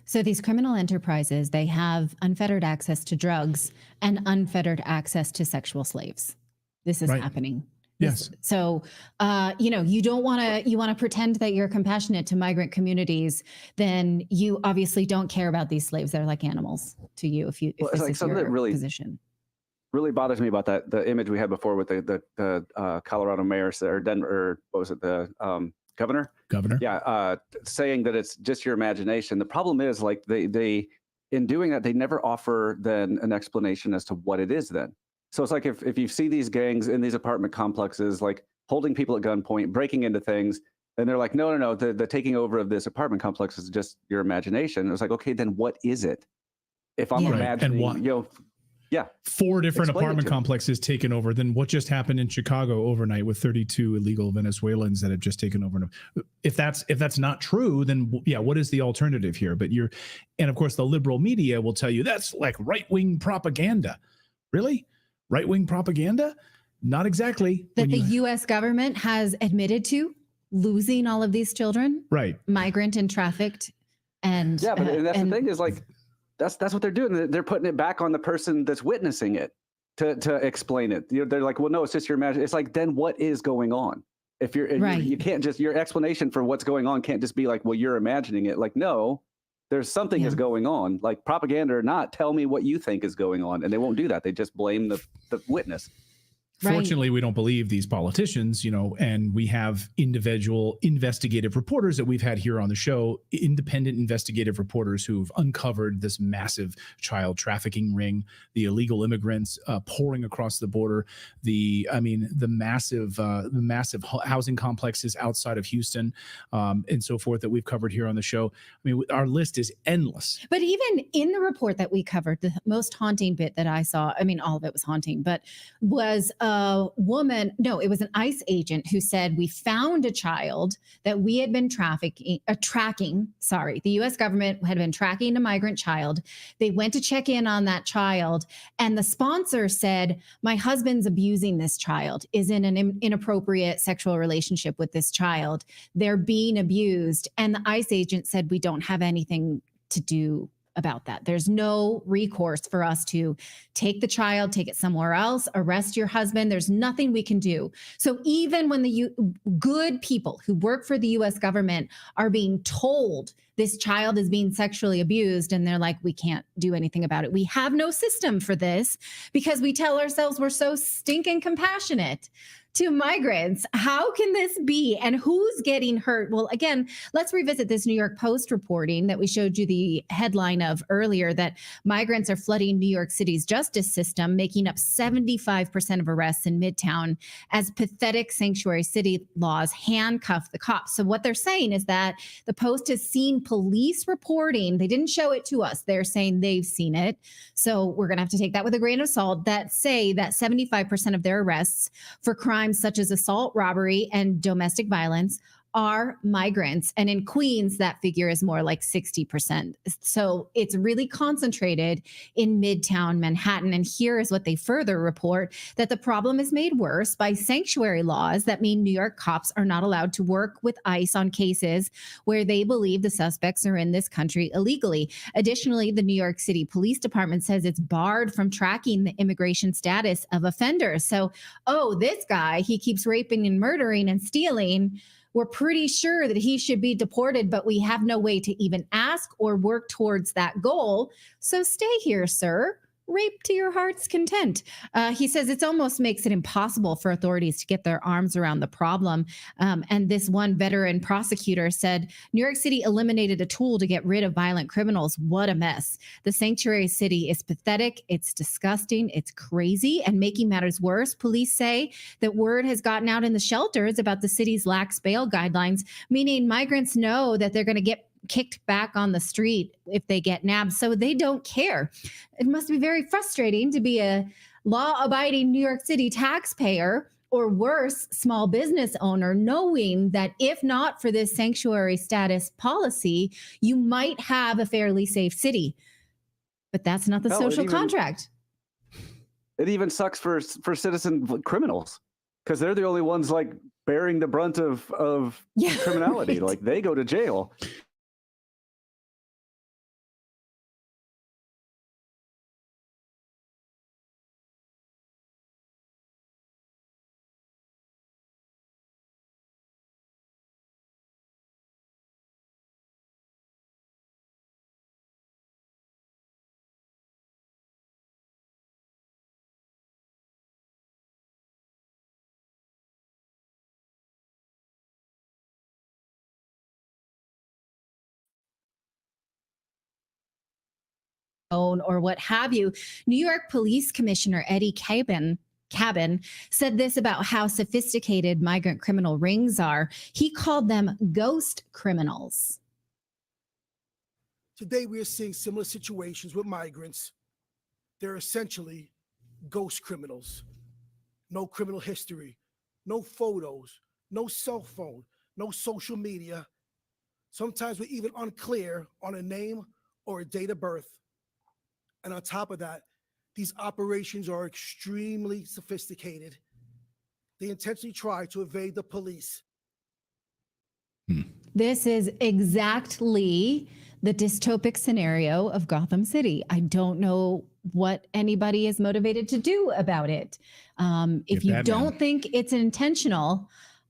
[SPEAKER 17] So these criminal enterprises, they have unfettered access to drugs and unfettered access to sexual slaves. This is happening.
[SPEAKER 16] Yes.
[SPEAKER 17] So, you don't want to, you want to pretend that you're compassionate to migrant communities, then you obviously don't care about these slaves. They're like animals to you if you, if this is your position.
[SPEAKER 21] Really bothers me about the image we had before with the Colorado mayor or Denver, or what was it, the governor? Yeah, saying that it's just your imagination. The problem is, like, they in doing that, they never offer then an explanation as to what it is then. So it's like if you see these gangs in these apartment complexes, like holding people at gunpoint, breaking into things, and they're like, no, the taking over of this apartment complex is just your imagination. It's like, okay, then what is it? If I'm imagining,
[SPEAKER 16] and 4 different apartment complexes taken over. Then what just happened in Chicago overnight with 32 illegal Venezuelans that have just taken over? If that's not true, then what is the alternative here? But and of course the liberal media will tell you that's like right-wing propaganda. Really? Right-wing propaganda? Not exactly.
[SPEAKER 17] That the U.S. government has admitted to losing all of these children, migrant and trafficked, and
[SPEAKER 21] that's the thing is, like, that's what they're doing. They're putting it back on the person that's witnessing it to explain it. They're like, well, no, it's just your imagination. It's like, then what is going on? If you can't just, your explanation for what's going on can't just be like, well, you're imagining it. Like, no, there's something is going on. Like, propaganda or not, tell me what you think is going on. And they won't do that. They just blame the witness.
[SPEAKER 16] Fortunately, we don't believe these politicians, and we have individual investigative reporters that we've had here on the show, independent investigative reporters who've uncovered this massive child trafficking ring, the illegal immigrants pouring across the border, the massive housing complexes outside of Houston, and so forth that we've covered here on the show. I mean, our list is endless.
[SPEAKER 17] But even in the report that we covered, the most haunting bit that I saw, I mean, all of it was haunting, but was it was an ICE agent who said, we found a child that we had been tracking. The U.S. government had been tracking a migrant child. They went to check in on that child, and the sponsor said, my husband's abusing this child, is in an inappropriate sexual relationship with this child. They're being abused. And the ICE agent said, we don't have anything to do about that. There's no recourse for us to take the child, take it somewhere else, arrest your husband. There's nothing we can do. So even when the good people who work for the US government are being told this child is being sexually abused, and they're like, we can't do anything about it. We have no system for this because we tell ourselves we're so stinking compassionate to migrants. How can this be? And who's getting hurt? Well, again, let's revisit this New York Post reporting that we showed you the headline of earlier, that migrants are flooding New York City's justice system, making up 75% of arrests in Midtown as pathetic sanctuary city laws handcuff the cops. So what they're saying is that the Post has seen police reporting. They didn't show it to us. They're saying they've seen it. So we're going to have to take that with a grain of salt, that say that 75% of their arrests for crimes such as assault, robbery, and domestic violence are migrants. And in Queens, that figure is more like 60%. So it's really concentrated in Midtown Manhattan. And here is what they further report, that the problem is made worse by sanctuary laws that mean New York cops are not allowed to work with ICE on cases where they believe the suspects are in this country illegally. Additionally, the New York City Police Department says it's barred from tracking the immigration status of offenders. So, oh, this guy, he keeps raping and murdering and stealing. We're pretty sure that he should be deported, but we have no way to even ask or work towards that goal. So stay here, sir. Rape to your heart's content. He says it almost makes it impossible for authorities to get their arms around the problem. And this one veteran prosecutor said, New York City eliminated a tool to get rid of violent criminals. What a mess. The sanctuary city is pathetic. It's disgusting. It's crazy. And making matters worse, police say that word has gotten out in the shelters about the city's lax bail guidelines, meaning migrants know that they're going to get kicked back on the street if they get nabbed, so they don't care. It must be very frustrating to be a law-abiding New York City taxpayer, or worse, small business owner, knowing that if not for this sanctuary status policy, you might have a fairly safe city. But that's not the social contract.
[SPEAKER 21] It even sucks for citizen criminals, because they're the only ones like bearing the brunt of criminality. Right. Like they go to jail.
[SPEAKER 17] Or what have you. New York Police Commissioner Eddie Cabin said this about how sophisticated migrant criminal rings are. He called them ghost criminals.
[SPEAKER 5] Today, we are seeing similar situations with migrants. They're essentially ghost criminals. No criminal history, no photos, no cell phone, no social media. Sometimes we're even unclear on a name or a date of birth. And on top of that, these operations are extremely sophisticated. They intentionally try to evade the police.
[SPEAKER 17] This is exactly the dystopic scenario of Gotham City. I don't know what anybody is motivated to do about it. If you don't think it's intentional,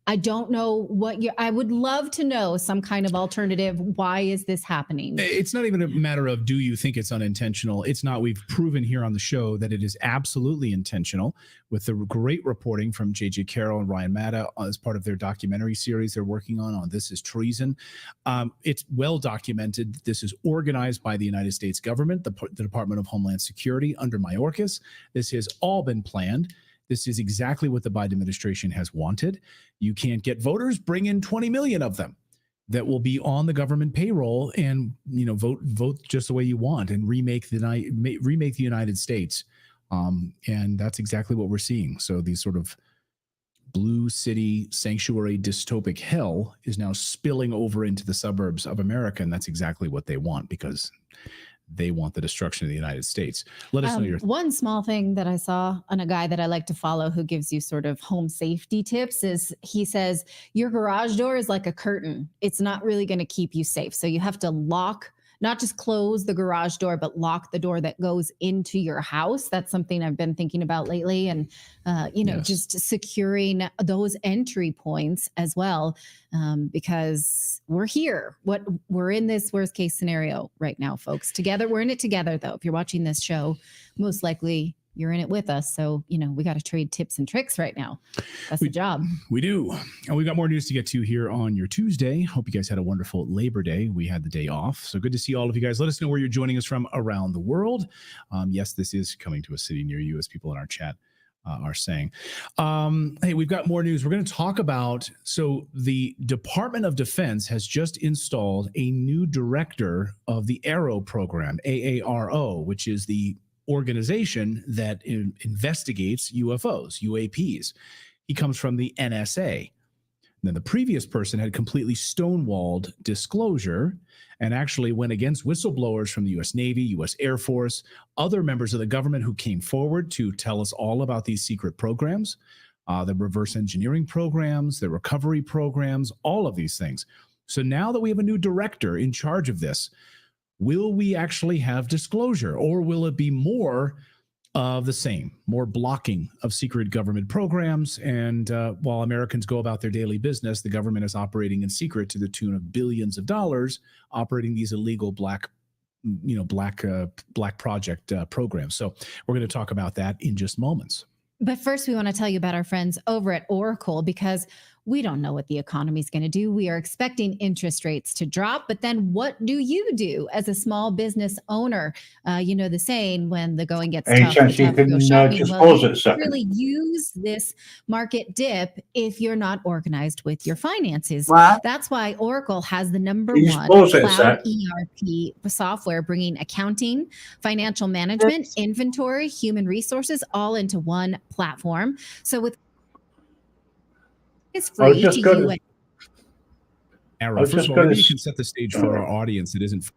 [SPEAKER 17] I don't know what I would love to know some kind of alternative. Why is this happening?
[SPEAKER 16] It's not even a matter of, do you think it's unintentional? It's not. We've proven here on the show that it is absolutely intentional, with the great reporting from J.J. Carroll and Ryan Matta as part of their documentary series they're working on This Is Treason. It's well documented. This is organized by the United States government, the Department of Homeland Security under Mayorkas. This has all been planned. This is exactly what the Biden administration has wanted. You can't get voters, bring in 20 million of them that will be on the government payroll and, vote just the way you want and remake the United States. And that's exactly what we're seeing. So these sort of blue city sanctuary dystopic hell is now spilling over into the suburbs of America. And that's exactly what they want, because they want the destruction of the United States. Let us know your
[SPEAKER 17] one small thing that I saw on a guy that I like to follow who gives you sort of home safety tips is he says, your garage door is like a curtain. It's not really going to keep you safe. So you have to lock not just close the garage door, but lock the door that goes into your house. That's something I've been thinking about lately. And, just securing those entry points as well, because we're here. We're in this worst case scenario right now, folks. Together, we're in it together, though. If you're watching this show, most likely you're in it with us. So, we got to trade tips and tricks right now. That's the job.
[SPEAKER 16] We do. And we've got more news to get to here on your Tuesday. Hope you guys had a wonderful Labor Day. We had the day off. So good to see all of you guys. Let us know where you're joining us from around the world. Yes, this is coming to a city near you, as people in our chat are saying. Hey, we've got more news. We're going to talk about, so the Department of Defense has just installed a new director of the AARO program, AARO, which is the organization that investigates UFOs, UAPs. He comes from the NSA. And then the previous person had completely stonewalled disclosure and actually went against whistleblowers from the U.S. Navy, U.S. Air Force, other members of the government who came forward to tell us all about these secret programs, the reverse engineering programs, the recovery programs, all of these things. So now that we have a new director in charge of this, will we actually have disclosure, or will it be more of the same, more blocking of secret government programs? And while Americans go about their daily business, the government is operating in secret to the tune of billions of dollars, operating these illegal black project programs. So we're going to talk about that in just moments.
[SPEAKER 17] But first, we want to tell you about our friends over at Oracle, because we don't know what the economy is going to do. We are expecting interest rates to drop, but then what do you do as a small business owner? You know the saying, when the going gets tough,
[SPEAKER 9] chance you can just pause it a second.
[SPEAKER 17] Really use this market dip if you're not organized with your finances.
[SPEAKER 9] What?
[SPEAKER 17] That's why Oracle has the number
[SPEAKER 9] You just
[SPEAKER 17] one
[SPEAKER 9] pause it a
[SPEAKER 17] cloud
[SPEAKER 9] sec.
[SPEAKER 17] ERP software, bringing accounting, financial management, inventory, human resources all into one platform. So with it's free to you.
[SPEAKER 16] Arrow. First of all, maybe you can set the stage for our audience that isn't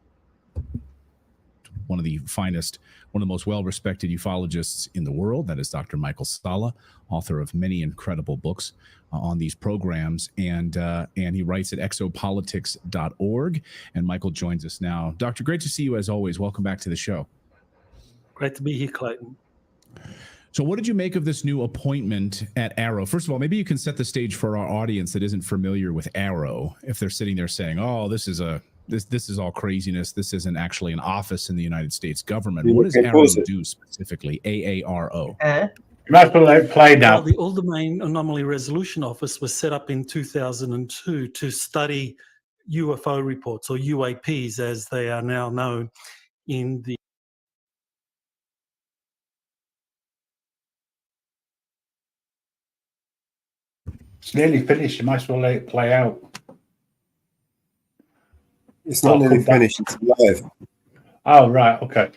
[SPEAKER 16] one of the finest, one of the most well-respected ufologists in the world. That is Dr. Michael Salla, author of many incredible books on these programs, and he writes at exopolitics.org. And Michael joins us now. Doctor, great to see you as always. Welcome back to the show.
[SPEAKER 10] Great to be here, Clayton.
[SPEAKER 16] So what did you make of this new appointment at AARO? First of all, maybe you can set the stage for our audience that isn't familiar with AARO. If they're sitting there saying, oh, this is all craziness. This isn't actually an office in the United States government. What does AARO do specifically? AARO.
[SPEAKER 10] Well, the All-Domain Anomaly Resolution Office was set up in 2002 to study UFO reports, or UAPs as they are now known in the
[SPEAKER 9] It's nearly finished. You might as well let it play out.
[SPEAKER 1] It's not nearly finished. It's live.
[SPEAKER 9] Oh, right. Okay.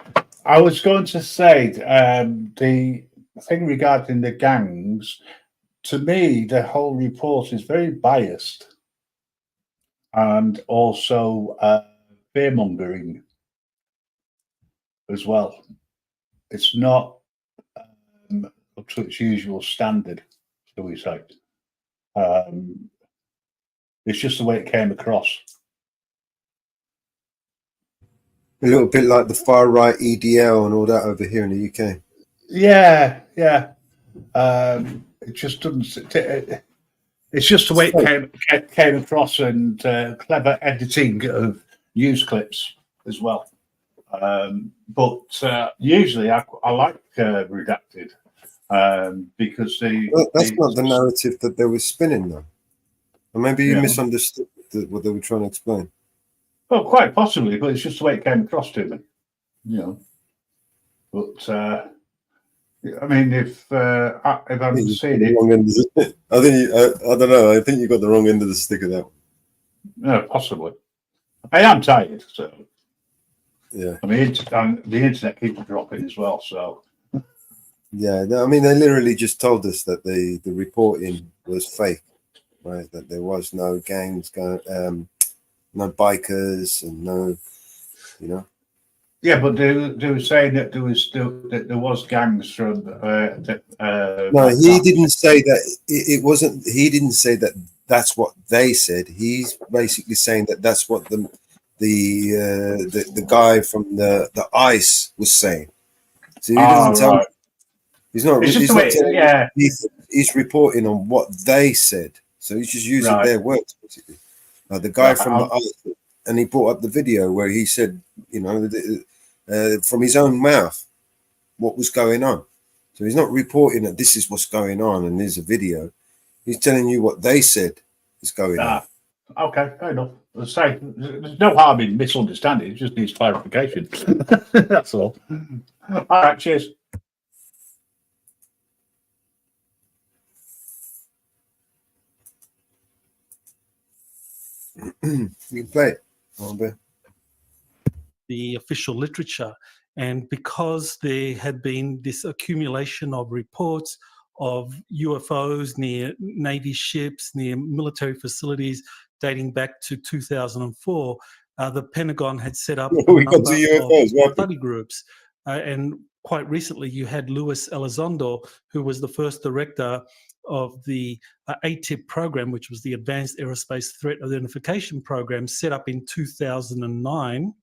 [SPEAKER 9] I was going to say the thing regarding the gangs, to me, the whole report is very biased and also fear-mongering as well. It's not up to its usual standard, shall we say. It's just the way it came across.
[SPEAKER 1] A little bit like the far right EDL and all that over here in the UK.
[SPEAKER 9] Yeah. It just doesn't. It's just the way it came across, and clever editing of news clips as well. But usually, I like redacted. Because
[SPEAKER 1] that's not the narrative that they were spinning, though. Or maybe you misunderstood what they were trying to explain.
[SPEAKER 9] Well, quite possibly, but it's just the way it came across to me, But I mean, if I'm seeing it,
[SPEAKER 1] I don't know. I think you got the wrong end of the stick of that.
[SPEAKER 9] No, possibly. I am tired, so
[SPEAKER 1] yeah.
[SPEAKER 9] I mean, the internet keeps dropping as well, so.
[SPEAKER 1] Yeah, I mean, they literally just told us that the reporting was fake, right? That there was no gangs going, no bikers, and no,
[SPEAKER 9] Yeah, but they were saying that there was gangs from.
[SPEAKER 1] No, he didn't say that. It wasn't. He didn't say that. That's what they said. He's basically saying that that's what the guy from the ICE was saying. So he doesn't tell.
[SPEAKER 9] Right.
[SPEAKER 1] He's not.
[SPEAKER 9] It's just
[SPEAKER 1] He's
[SPEAKER 9] the
[SPEAKER 1] not
[SPEAKER 9] way,
[SPEAKER 1] telling.
[SPEAKER 9] yeah.
[SPEAKER 1] He's reporting on what they said. So he's just using
[SPEAKER 9] Right.
[SPEAKER 1] their words, basically. The guy
[SPEAKER 9] Right,
[SPEAKER 1] from the ICE, and he brought up the video where he said, you know, from his own mouth, what was going on. So he's not reporting that this is what's going on and there's a video. He's telling you what they said is going on.
[SPEAKER 9] Okay, fair enough. As I say, there's no harm in misunderstanding. It just needs clarification. That's all. All right, cheers.
[SPEAKER 1] You can play it.
[SPEAKER 10] The official literature. And because there had been this accumulation of reports of UFOs near Navy ships, near military facilities dating back to 2004, the Pentagon had set up
[SPEAKER 1] We got to UFOs,
[SPEAKER 10] of study groups. And quite recently, you had Luis Elizondo, who was the first director of the ATIP program, which was the Advanced Aerospace Threat Identification Program, set up in 2009.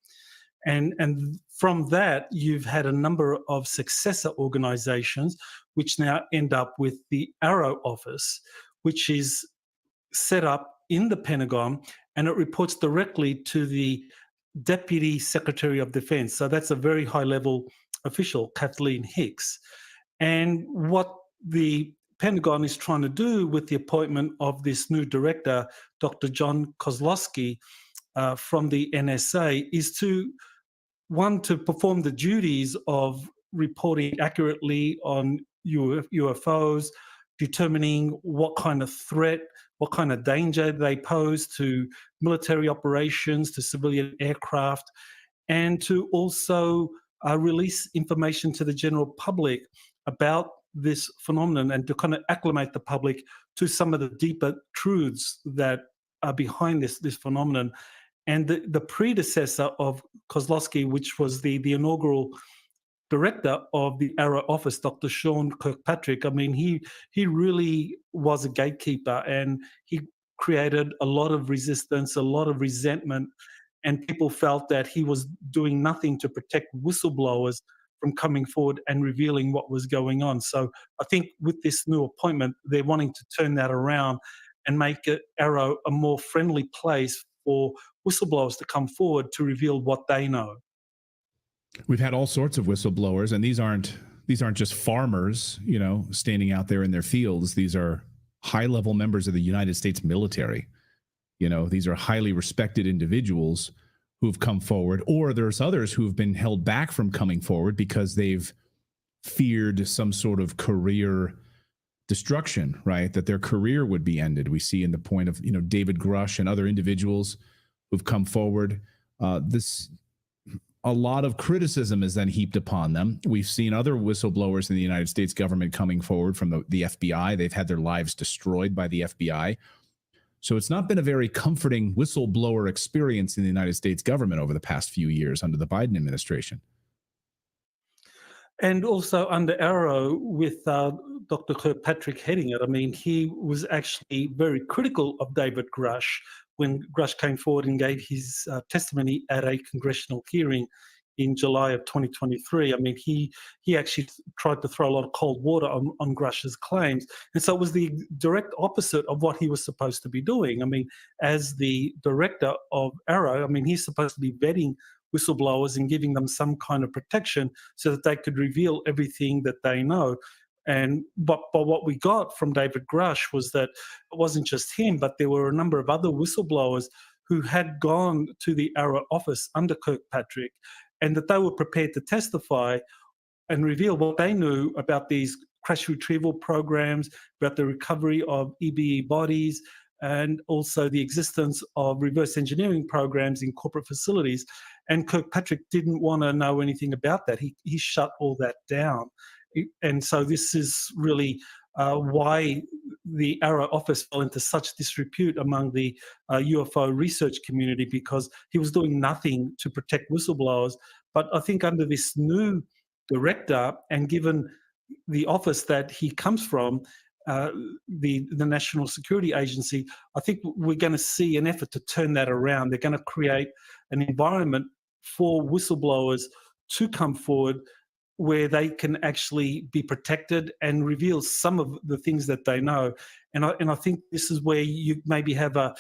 [SPEAKER 10] And from that, you've had a number of successor organizations, which now end up with the Arrow office, which is set up in the Pentagon, and it reports directly to the Deputy Secretary of Defense. So that's a very high-level official, Kathleen Hicks. And what the Pentagon is trying to do with the appointment of this new director, Dr. John Kozlowski, from the NSA, is to perform the duties of reporting accurately on UFOs, determining what kind of threat, what kind of danger they pose to military operations, to civilian aircraft, and to also release information to the general public about this phenomenon and to kind of acclimate the public to some of the deeper truths that are behind this phenomenon. And the predecessor of Kozlowski, which was the inaugural director of the Arrow office, Dr. Sean Kirkpatrick, I mean, he really was a gatekeeper, and he created a lot of resistance, a lot of resentment, and people felt that he was doing nothing to protect whistleblowers from coming forward and revealing what was going on. So I think with this new appointment, they're wanting to turn that around and make Arrow a more friendly place for whistleblowers to come forward to reveal what they know.
[SPEAKER 16] We've had all sorts of whistleblowers, and these aren't just farmers, you know, standing out there in their fields. These are high-level members of the United States military. You know, these are highly respected individuals who've come forward, or there's others who've been held back from coming forward because they've feared some sort of career destruction, right? That their career would be ended. We see in the point of, you know, David Grush and other individuals who've come forward. A lot of criticism is then heaped upon them. We've seen other whistleblowers in the United States government coming forward from the FBI. They've had their lives destroyed by the FBI. So it's not been a very comforting whistleblower experience in the United States government over the past few years under the Biden administration.
[SPEAKER 10] And also under Arrow, with Dr. Kirkpatrick heading it, I mean, he was actually very critical of David Grush when Grush came forward and gave his testimony at a congressional hearing in July of 2023. I mean, he actually tried to throw a lot of cold water on Grush's claims. And so it was the direct opposite of what he was supposed to be doing. I mean, as the director of Arrow, I mean, he's supposed to be vetting whistleblowers and giving them some kind of protection so that they could reveal everything that they know. But what we got from David Grush was that it wasn't just him, but there were a number of other whistleblowers who had gone to the Arrow office under Kirkpatrick, and that they were prepared to testify and reveal what they knew about these crash retrieval programs, about the recovery of EBE bodies, and also the existence of reverse engineering programs in corporate facilities. And Kirkpatrick didn't want to know anything about that. He shut all that down. And so this is really why the Arrow office fell into such disrepute among the UFO research community, because he was doing nothing to protect whistleblowers. But I think under this new director, and given the office that he comes from, the National Security Agency, I think we're going to see an effort to turn that around. They're going to create an environment for whistleblowers to come forward where they can actually be protected and reveal some of the things that they know. And I think this is where you maybe have a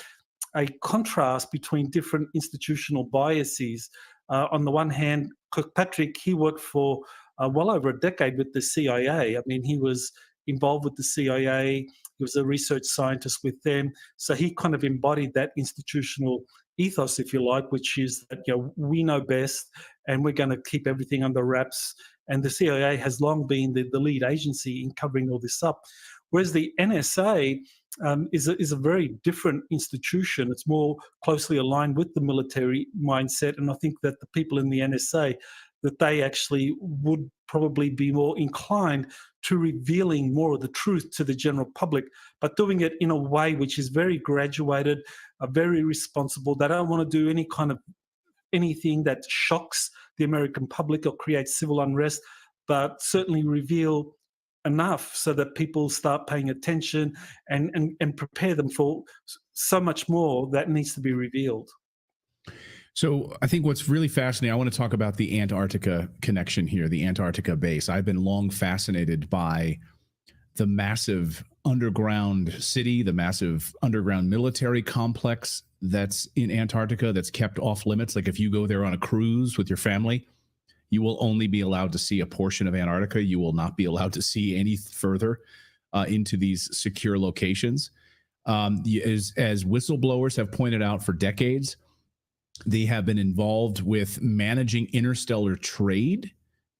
[SPEAKER 10] contrast between different institutional biases. On the one hand, Kirkpatrick, he worked for well over a decade with the CIA. I mean, he was involved with the CIA. He was a research scientist with them. So he kind of embodied that institutional ethos, if you like, which is that, we know best and we're going to keep everything under wraps. And the CIA has long been the lead agency in covering all this up. Whereas the NSA is a very different institution. It's more closely aligned with the military mindset. And I think that the people in the NSA, that they actually would probably be more inclined to revealing more of the truth to the general public, but doing it in a way which is very graduated, very responsible. They don't want to do any kind of anything that shocks the American public or creates civil unrest, but certainly reveal enough so that people start paying attention and prepare them for so much more that needs to be revealed.
[SPEAKER 16] So I think what's really fascinating, I want to talk about the Antarctica connection here, the Antarctica base. I've been long fascinated by the massive underground city, the massive underground military complex that's in Antarctica that's kept off limits. Like if you go there on a cruise with your family, you will only be allowed to see a portion of Antarctica. You will not be allowed to see any further into these secure locations. As whistleblowers have pointed out for decades, they have been involved with managing interstellar trade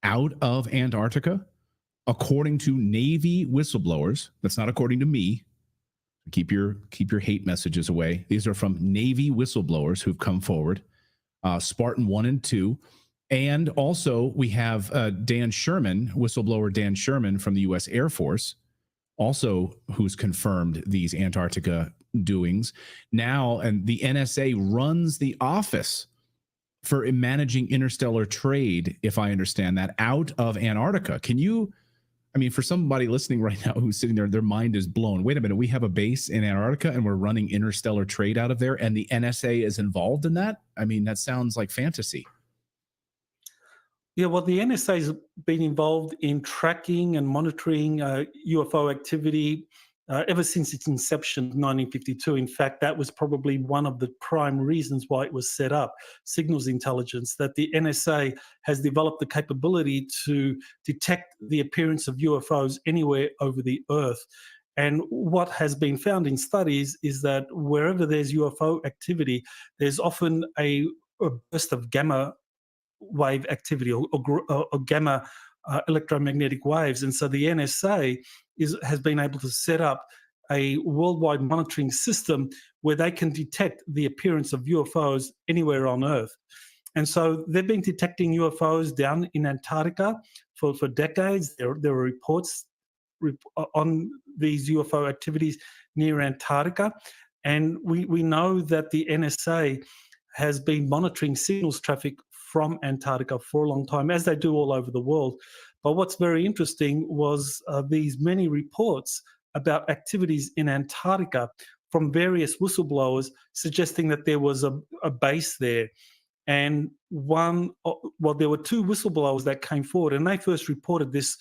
[SPEAKER 16] out of Antarctica. According to Navy whistleblowers, that's not according to me. Keep your hate messages away. These are from Navy whistleblowers who've come forward, Spartan 1 and 2. And also we have Dan Sherman, whistleblower Dan Sherman from the U.S. Air Force, also who's confirmed these Antarctica doings. Now, and the NSA runs the office for managing interstellar trade, if I understand that, out of Antarctica. Can you, I mean, for somebody listening right now who's sitting there, their mind is blown. Wait a minute, we have a base in Antarctica and we're running interstellar trade out of there and the NSA is involved in that? I mean, that sounds like fantasy.
[SPEAKER 10] Yeah, well, the NSA has been involved in tracking and monitoring UFO activity ever since its inception in 1952. In fact, that was probably one of the prime reasons why it was set up, signals intelligence, that the NSA has developed the capability to detect the appearance of UFOs anywhere over the Earth. And what has been found in studies is that wherever there's UFO activity, there's often a burst of gamma wave activity or gamma electromagnetic waves. And so the NSA has been able to set up a worldwide monitoring system where they can detect the appearance of UFOs anywhere on Earth. And so they've been detecting UFOs down in Antarctica for decades. There were reports on these UFO activities near Antarctica. And we know that the NSA has been monitoring signals traffic from Antarctica for a long time, as they do all over the world. But what's very interesting was these many reports about activities in Antarctica from various whistleblowers suggesting that there was a base there. And there were two whistleblowers that came forward, and they first reported this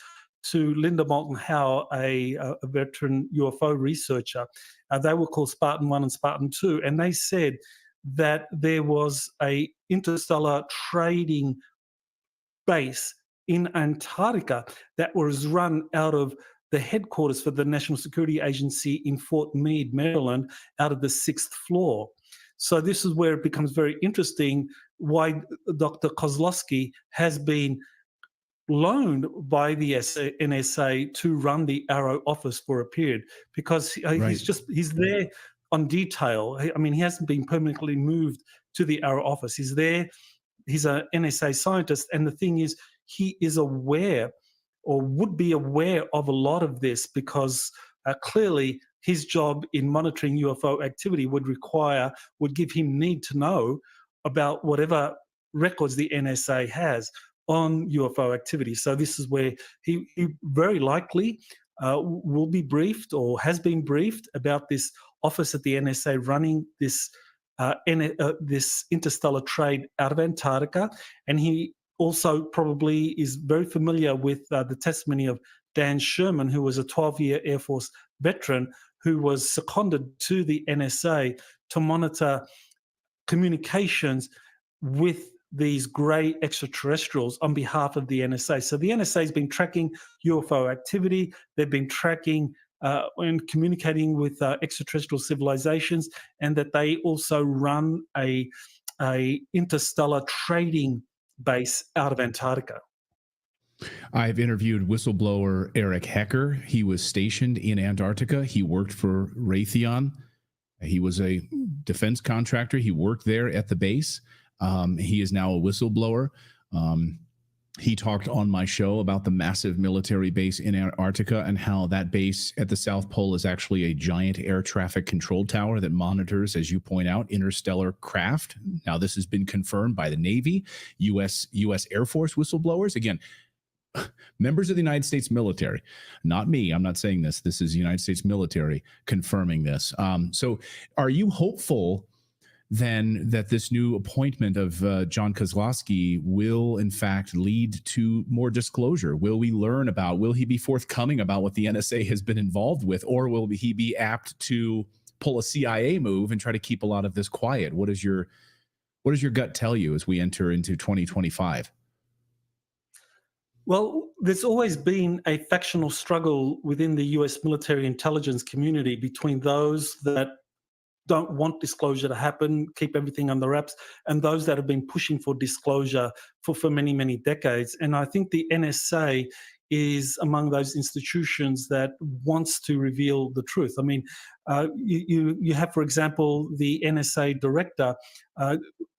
[SPEAKER 10] to Linda Moulton Howe, a veteran UFO researcher. They were called Spartan 1 and Spartan 2, and they said that there was a interstellar trading base in Antarctica that was run out of the headquarters for the National Security Agency in Fort Meade, Maryland, out of the 6th floor. So this is where it becomes very interesting why Dr. Kozlowski has been loaned by the NSA to run the Arrow office for a period, because he's there on detail. I mean, he hasn't been permanently moved to the Arrow office. He's there. He's an NSA scientist. And the thing is, he is aware or would be aware of a lot of this because clearly his job in monitoring UFO activity would give him need to know about whatever records the NSA has on UFO activity. So this is where he very likely will be briefed or has been briefed about this office at the NSA running this this interstellar trade out of Antarctica. And he also probably is very familiar with the testimony of Dan Sherman, who was a 12-year Air Force veteran who was seconded to the NSA to monitor communications with these grey extraterrestrials on behalf of the NSA. So the NSA has been tracking UFO activity. They've been tracking and communicating with extraterrestrial civilizations, and that they also run a interstellar trading base out of Antarctica.
[SPEAKER 16] I've interviewed whistleblower Eric Hecker. He was stationed in Antarctica. He worked for Raytheon. He was a defense contractor. He worked there at the base. He is now a whistleblower. He talked on my show about the massive military base in Antarctica and how that base at the South Pole is actually a giant air traffic control tower that monitors, as you point out, interstellar craft. Now, this has been confirmed by the Navy, U.S. Air Force whistleblowers. Again, members of the United States military, not me. I'm not saying this. This is the United States military confirming this. So are you hopeful then that this new appointment of John Kozlowski will in fact lead to more disclosure? Will we learn about, will he be forthcoming about what the NSA has been involved with, or will he be apt to pull a CIA move and try to keep a lot of this quiet? What does your gut tell you as we enter into 2025?
[SPEAKER 10] Well, there's always been a factional struggle within the US military intelligence community between those that don't want disclosure to happen, keep everything under wraps, and those that have been pushing for disclosure for many, many decades. And I think the NSA is among those institutions that wants to reveal the truth. I mean, you have, for example, the NSA director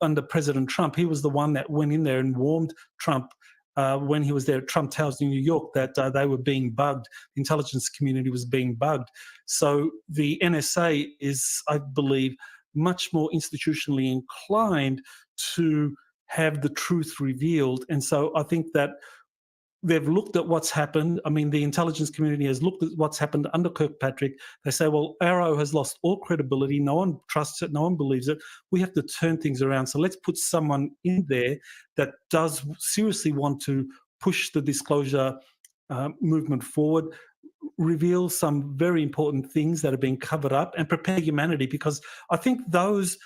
[SPEAKER 10] under President Trump. He was the one that went in there and warned Trump when he was there at Trump Towers in New York that they were being bugged. The intelligence community was being bugged. So the NSA is, I believe, much more institutionally inclined to have the truth revealed. And so I think that they've looked at what's happened. I mean, the intelligence community has looked at what's happened under Kirkpatrick. They say, well, Arrow has lost all credibility. No one trusts it. No one believes it. We have to turn things around. So let's put someone in there that does seriously want to push the disclosure movement forward, reveal some very important things that are being covered up, and prepare humanity. Because I think those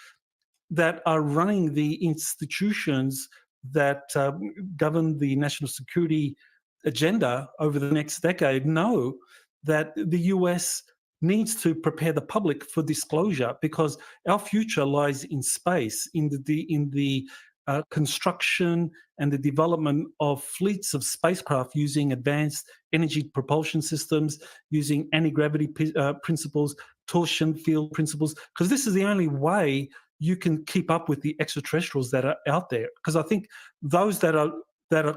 [SPEAKER 10] that are running the institutions that govern the national security agenda over the next decade know that the US needs to prepare the public for disclosure, because our future lies in space, in the construction and the development of fleets of spacecraft using advanced energy propulsion systems, using anti-gravity principles, torsion field principles, because this is the only way you can keep up with the extraterrestrials that are out there. Because I think those that are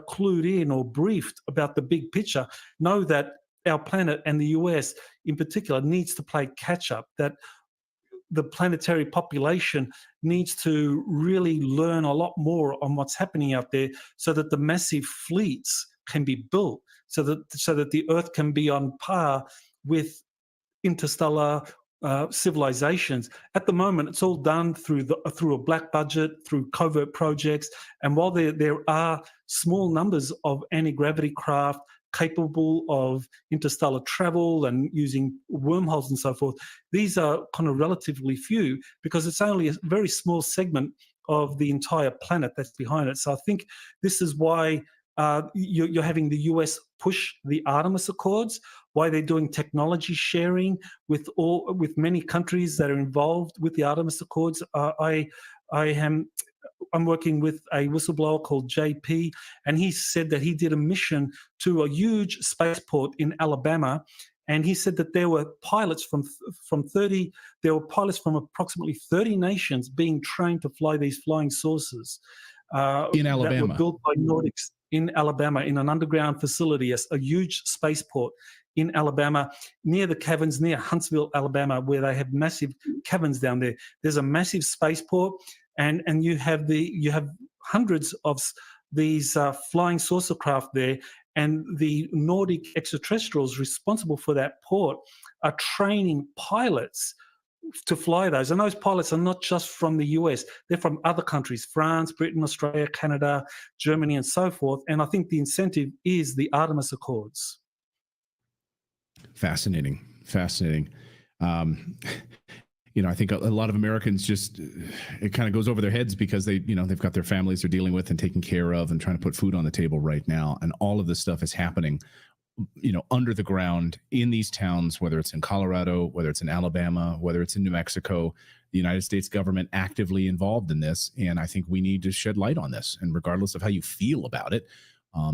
[SPEAKER 10] clued in or briefed about the big picture know that our planet, and the US in particular, needs to play catch up, that the planetary population needs to really learn a lot more on what's happening out there, so that the massive fleets can be built, so that the Earth can be on par with interstellar civilizations. At the moment, it's all done through a black budget, through covert projects. And while there are small numbers of anti-gravity craft capable of interstellar travel and using wormholes and so forth, these are kind of relatively few, because it's only a very small segment of the entire planet that's behind it. So I think this is why you're having the US push the Artemis Accords, why they're doing technology sharing with many countries that are involved with the Artemis Accords. I'm working with a whistleblower called JP, and he said that he did a mission to a huge spaceport in Alabama, and he said that there were pilots from approximately 30 nations being trained to fly these flying saucers
[SPEAKER 16] in Alabama,
[SPEAKER 10] that were built by Nordics in Alabama, in an underground facility, a huge spaceport in Alabama, near the caverns, near Huntsville, Alabama, where they have massive caverns down there. There's a massive spaceport, and you have hundreds of these flying saucer craft there, and the Nordic extraterrestrials responsible for that port are training pilots to fly those. And those pilots are not just from the US, they're from other countries, France, Britain, Australia, Canada, Germany, and so forth. And I think the incentive is the Artemis Accords.
[SPEAKER 16] Fascinating. I think a lot of Americans just, it kind of goes over their heads because they've got their families they're dealing with and taking care of and trying to put food on the table right now. And all of this stuff is happening, under the ground in these towns, whether it's in Colorado, whether it's in Alabama, whether it's in New Mexico. The United States government actively involved in this. And I think we need to shed light on this. And regardless of how you feel about it,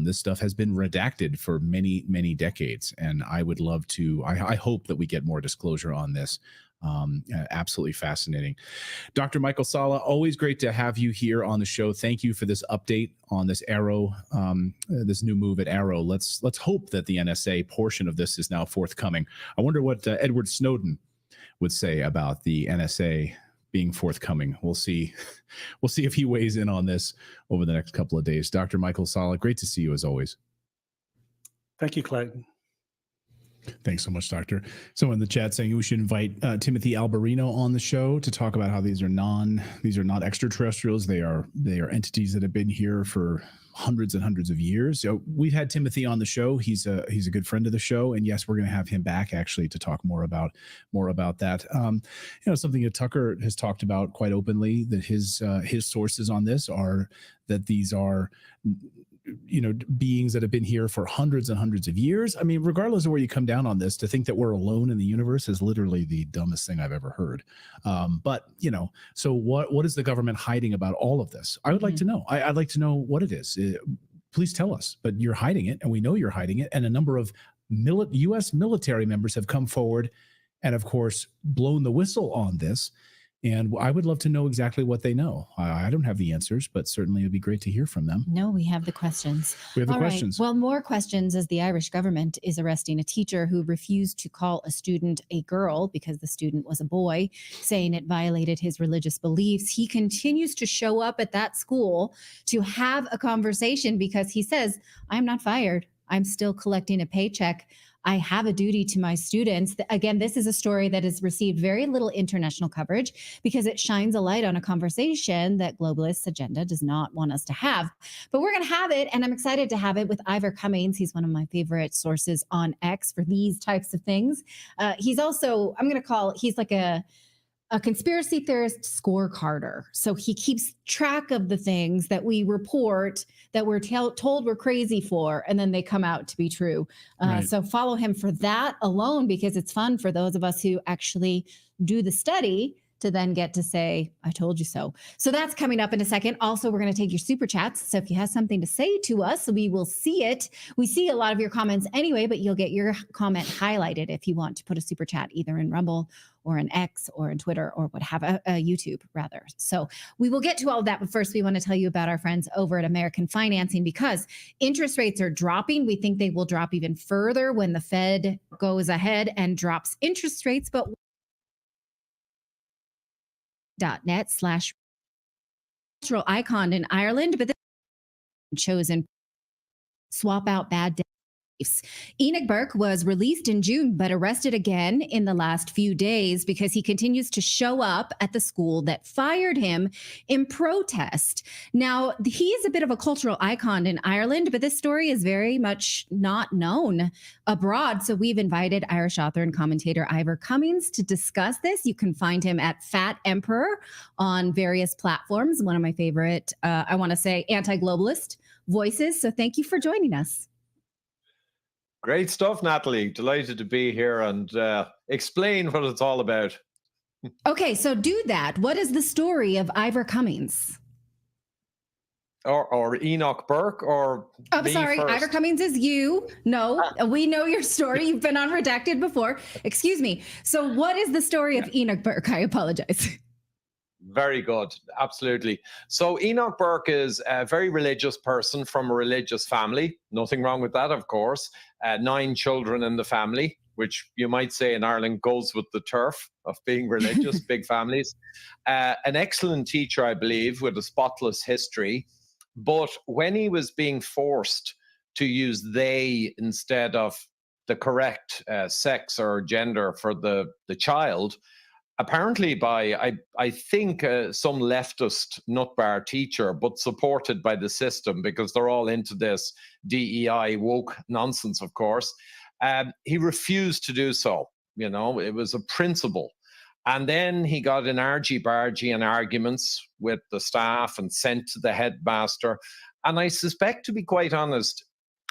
[SPEAKER 16] this stuff has been redacted for many, many decades. And I would love to, I hope that we get more disclosure on this. Absolutely fascinating. Dr. Michael Salla, always great to have you here on the show. Thank you for this update on this Arrow, this new move at Arrow. Let's hope that the NSA portion of this is now forthcoming. I wonder what Edward Snowden would say about the NSA being forthcoming. We'll see. We'll see if he weighs in on this over the next couple of days. Dr. Michael Salla, great to see you as always.
[SPEAKER 10] Thank you, Clayton.
[SPEAKER 16] Thanks so much, Doctor. Someone in the chat saying we should invite Timothy Alberino on the show to talk about how these are not extraterrestrials. They are entities that have been here for hundreds and hundreds of years. So we've had Timothy on the show. He's a good friend of the show, and yes, we're going to have him back actually to talk more about that. Something that Tucker has talked about quite openly, that his sources on this are that these are beings that have been here for hundreds and hundreds of years. I mean, regardless of where you come down on this, to think that we're alone in the universe is literally the dumbest thing I've ever heard. So what is the government hiding about all of this? I would like to know. I'd like to know what it is. Please tell us. But you're hiding it, and we know you're hiding it. And a number of U.S. military members have come forward and, of course, blown the whistle on this. And I would love to know exactly what they know. I don't have the answers, but certainly it'd be great to hear from them.
[SPEAKER 17] No, we have the questions.
[SPEAKER 16] We have the
[SPEAKER 17] All
[SPEAKER 16] questions.
[SPEAKER 17] Right. Well, more questions as the Irish government is arresting a teacher who refused to call a student a girl because the student was a boy, saying it violated his religious beliefs. He continues to show up at that school to have a conversation because he says, I'm not fired. I'm still collecting a paycheck. I have a duty to my students. Again, this is a story that has received very little international coverage because it shines a light on a conversation that globalist agenda does not want us to have. But we're going to have it, and I'm excited to have it with Ivor Cummings. He's one of my favorite sources on X for these types of things. He's also, he's like a conspiracy theorist scorecarder. So he keeps track of the things that we report that we're told we're crazy for, and then they come out to be true.
[SPEAKER 16] Right.
[SPEAKER 17] So follow him for that alone, because it's fun for those of us who actually do the study to then get to say, I told you so. So that's coming up in a second. Also, we're going to take your super chats. So if you have something to say to us, we will see it. We see a lot of your comments anyway, but you'll get your comment highlighted if you want to put a super chat either in Rumble or in X or in Twitter or what have YouTube rather. So we will get to all of that. But first, we want to tell you about our friends over at American Financing, because interest rates are dropping. We think they will drop even further when the Fed goes ahead and drops interest rates. But .net/cultural icon in Ireland, but this chosen swap out bad debt. Enoch Burke was released in June, but arrested again in the last few days because he continues to show up at the school that fired him in protest. Now, he is a bit of a cultural icon in Ireland, but this story is very much not known abroad. So we've invited Irish author and commentator Ivor Cummings to discuss this. You can find him at Fat Emperor on various platforms. One of my favorite, I want to say, anti-globalist voices. So thank you for joining us.
[SPEAKER 11] Great stuff, Natalie. Delighted to be here and explain what it's all about.
[SPEAKER 17] Okay, so do that. What is the story of Ivor Cummings?
[SPEAKER 11] Or Enoch Burke, or
[SPEAKER 17] I'm
[SPEAKER 11] me
[SPEAKER 17] sorry,
[SPEAKER 11] first?
[SPEAKER 17] Ivor Cummings is you. No, we know your story. You've been on Redacted before. Excuse me. So what is the story of Enoch Burke? I apologize.
[SPEAKER 11] Very good. Absolutely. So Enoch Burke is a very religious person from a religious family. Nothing wrong with that, of course. 9 children in the family, which you might say in Ireland goes with the turf of being religious, big families. An excellent teacher, I believe, with a spotless history. But when he was being forced to use they instead of the correct sex or gender for the child, apparently by, I think, some leftist nutbar teacher, but supported by the system because they're all into this DEI woke nonsense, of course. He refused to do so. You know, it was a principle. And then he got in argy-bargy and arguments with the staff and sent to the headmaster. And I suspect, to be quite honest,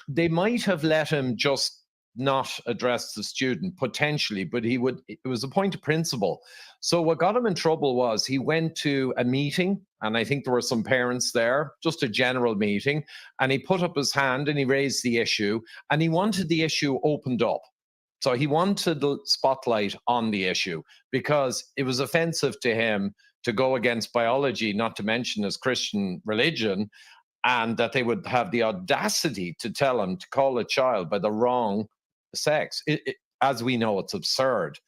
[SPEAKER 11] they might have let him just not address the student potentially, but it was a point of principle. So what got him in trouble was he went to a meeting, and I think there were some parents there, just a general meeting, and he put up his hand and he raised the issue, and he wanted the issue opened up. So he wanted the spotlight on the issue because it was offensive to him to go against biology, not to mention his Christian religion, and that they would have the audacity to tell him to call a child by the wrong sex. As we know, it's absurd.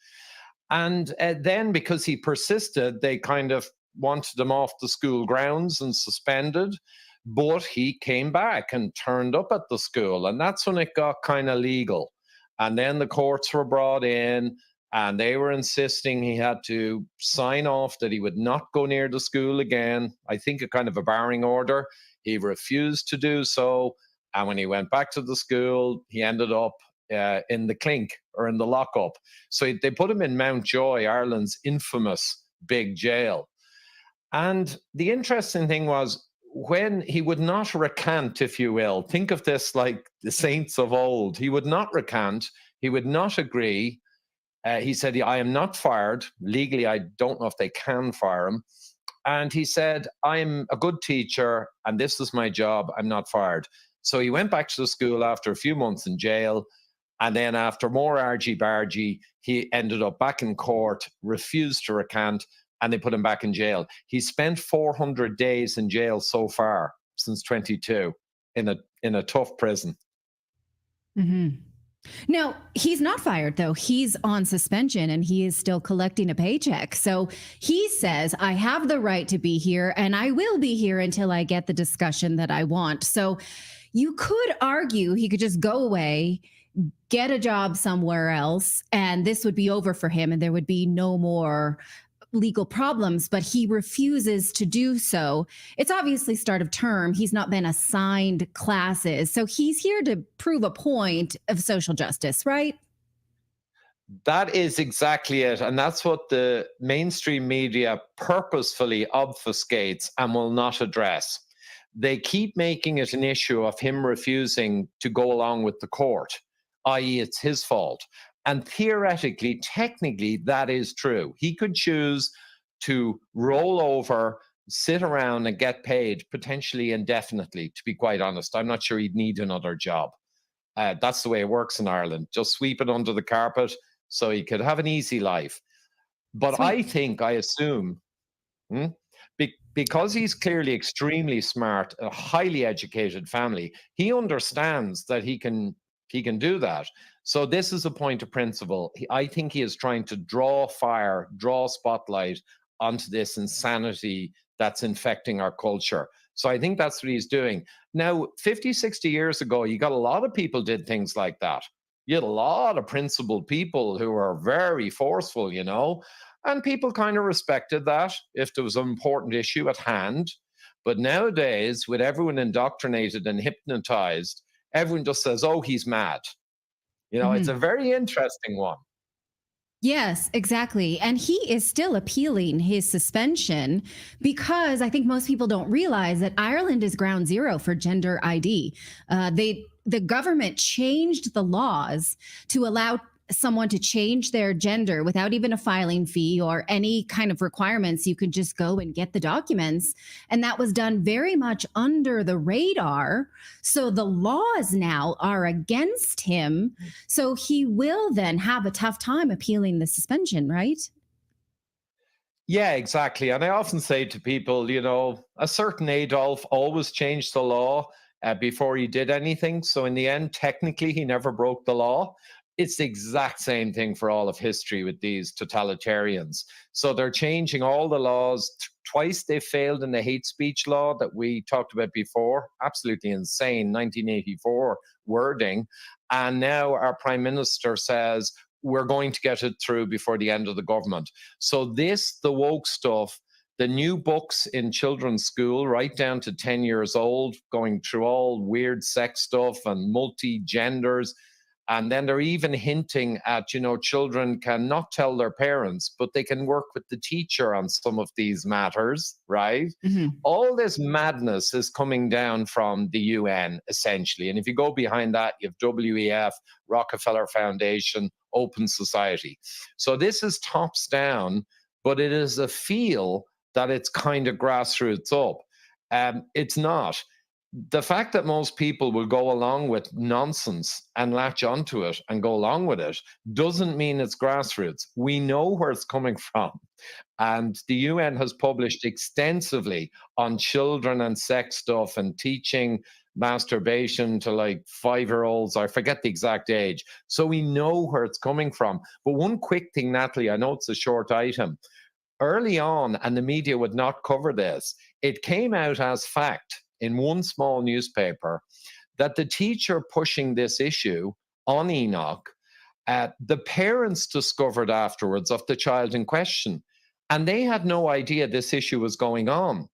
[SPEAKER 11] And then because he persisted, they kind of wanted him off the school grounds and suspended. But he came back and turned up at the school, and that's when it got kind of legal. And then the courts were brought in, and they were insisting he had to sign off that he would not go near the school again. I think a kind of a barring order. He refused to do so. And when he went back to the school, he ended up in the clink or in the lockup. So they put him in Mountjoy, Ireland's infamous big jail. And the interesting thing was, when he would not recant, if you will, think of this like the saints of old. He would not recant. He would not agree. He said, I am not fired. Legally, I don't know if they can fire him. And he said, I'm a good teacher and this is my job. I'm not fired. So he went back to the school after a few months in jail. And then after more argy-bargy, he ended up back in court, refused to recant, and they put him back in jail. He spent 400 days in jail so far since 22 in a tough prison.
[SPEAKER 17] Mm-hmm. Now, he's not fired, though. He's on suspension and he is still collecting a paycheck. So he says, I have the right to be here and I will be here until I get the discussion that I want. So you could argue he could just go away, get a job somewhere else, and this would be over for him and there would be no more legal problems, but he refuses to do so. It's obviously start of term. He's not been assigned classes. So he's here to prove a point of social justice, right?
[SPEAKER 11] That is exactly it. And that's what the mainstream media purposefully obfuscates and will not address. They keep making it an issue of him refusing to go along with the court, i.e. it's his fault. And theoretically, technically, that is true. He could choose to roll over, sit around and get paid potentially indefinitely, to be quite honest. I'm not sure he'd need another job. That's the way it works in Ireland. Just sweep it under the carpet so he could have an easy life. But I assume, because he's clearly extremely smart, a highly educated family, he understands that he can do that. So this is a point of principle. I think he is trying to draw spotlight onto this insanity that's infecting our culture. So I think that's what he's doing. Now, 50, 60 years ago, you got a lot of people did things like that. You had a lot of principled people who were very forceful, you know, and people kind of respected that if there was an important issue at hand. But nowadays, with everyone indoctrinated and hypnotized, everyone just says, oh, he's mad. You know, It's a very interesting one.
[SPEAKER 17] Yes, exactly. And he is still appealing his suspension because I think most people don't realize that Ireland is ground zero for gender ID. The government changed the laws to allow someone to change their gender without even a filing fee or any kind of requirements. You could just go and get the documents. And that was done very much under the radar. So the laws now are against him. So he will then have a tough time appealing the suspension, right?
[SPEAKER 11] Yeah, exactly. And I often say to people, you know, a certain Adolf always changed the law before he did anything. So in the end, technically, he never broke the law. It's the exact same thing for all of history with these totalitarians. So they're changing all the laws. Twice they failed in the hate speech law that we talked about before. Absolutely insane, 1984 wording. And now our prime minister says, we're going to get it through before the end of the government. So this, the woke stuff, the new books in children's school, right down to 10 years old, going through all weird sex stuff and multi-genders. And then they're even hinting at, you know, children can not tell their parents, but they can work with the teacher on some of these matters, right? All this madness is coming down from the UN, essentially. And if you go behind that, you have WEF, Rockefeller Foundation, Open Society. So this is tops down, but it is a feel that it's kind of grassroots up. It's not. The fact that most people will go along with nonsense and latch onto it and go along with it doesn't mean it's grassroots. We know where it's coming from. And the UN has published extensively on children and sex stuff and teaching masturbation to like 5-year-olds. I forget the exact age. So we know where it's coming from. But one quick thing, Natalie, I know it's a short item. Early on, and the media would not cover this, it came out as fact in one small newspaper that the teacher pushing this issue on Enoch, the parents discovered afterwards of the child in question, and they had no idea this issue was going on.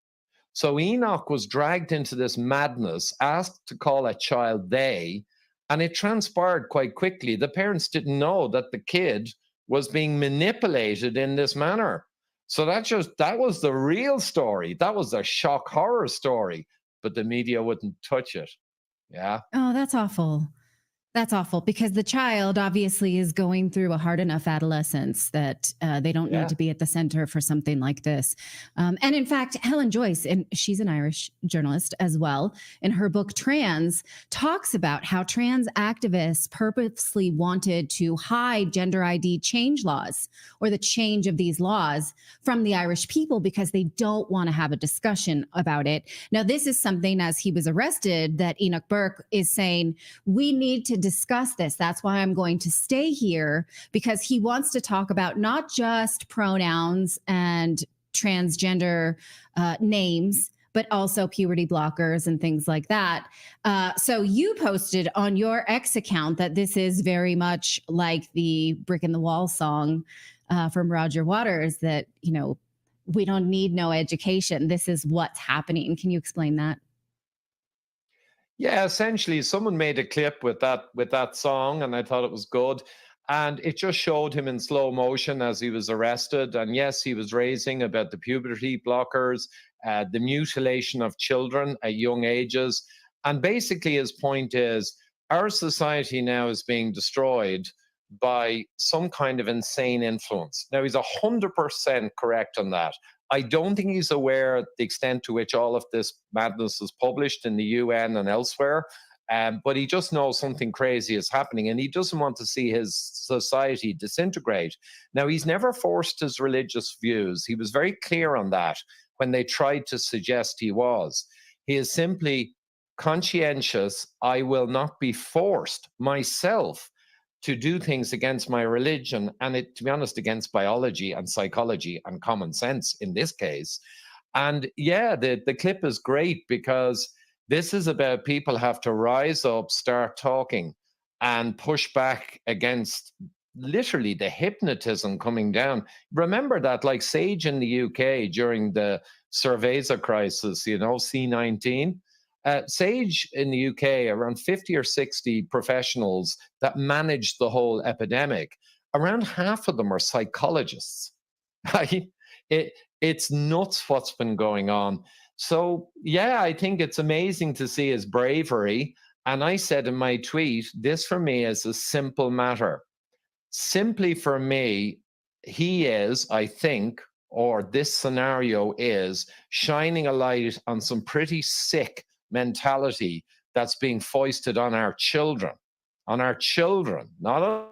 [SPEAKER 11] So Enoch was dragged into this madness, asked to call that child they, and it transpired quite quickly. The parents didn't know that the kid was being manipulated in this manner. So that was the real story. That was the shock horror story. But the media wouldn't touch it. Yeah.
[SPEAKER 17] Oh, that's awful. That's awful, because the child obviously is going through a hard enough adolescence that they don't need to be at the center for something like this. And in fact, Helen Joyce, and she's an Irish journalist as well, in her book Trans, talks about how trans activists purposely wanted to hide gender ID change laws, or the change of these laws, from the Irish people because they don't want to have a discussion about it. Now, this is something, as he was arrested, that Enoch Burke is saying, we need to discuss this. That's why I'm going to stay here, because he wants to talk about not just pronouns and transgender names, but also puberty blockers and things like that. So you posted on your X account that this is very much like the Brick in the Wall song from Roger Waters, that, you know, we don't need no education. This is what's happening. Can you explain that?
[SPEAKER 11] Yeah, essentially, someone made a clip with that song, and I thought it was good. And it just showed him in slow motion as he was arrested. And yes, he was raising about the puberty blockers, the mutilation of children at young ages. And basically, his point is, our society now is being destroyed by some kind of insane influence. Now, he's 100% correct on that. I don't think he's aware of the extent to which all of this madness is published in the UN and elsewhere, but he just knows something crazy is happening, and he doesn't want to see his society disintegrate. Now, he's never forced his religious views. He was very clear on that when they tried to suggest he was. He is simply conscientious. I will not be forced myself to do things against my religion, and to be honest, against biology and psychology and common sense in this case. And yeah, the clip is great, because this is about people have to rise up, start talking, and push back against literally the hypnotism coming down. Remember that, like Sage in the UK during the Cerveza crisis, you know, C19, Sage in the UK, around 50 or 60 professionals that managed the whole epidemic, around half of them are psychologists. Right? It's nuts what's been going on. So, yeah, I think it's amazing to see his bravery. And I said in my tweet, this for me is a simple matter. Simply for me, he is, I think, or this scenario is shining a light on some pretty sick mentality that's being foisted on our children, not on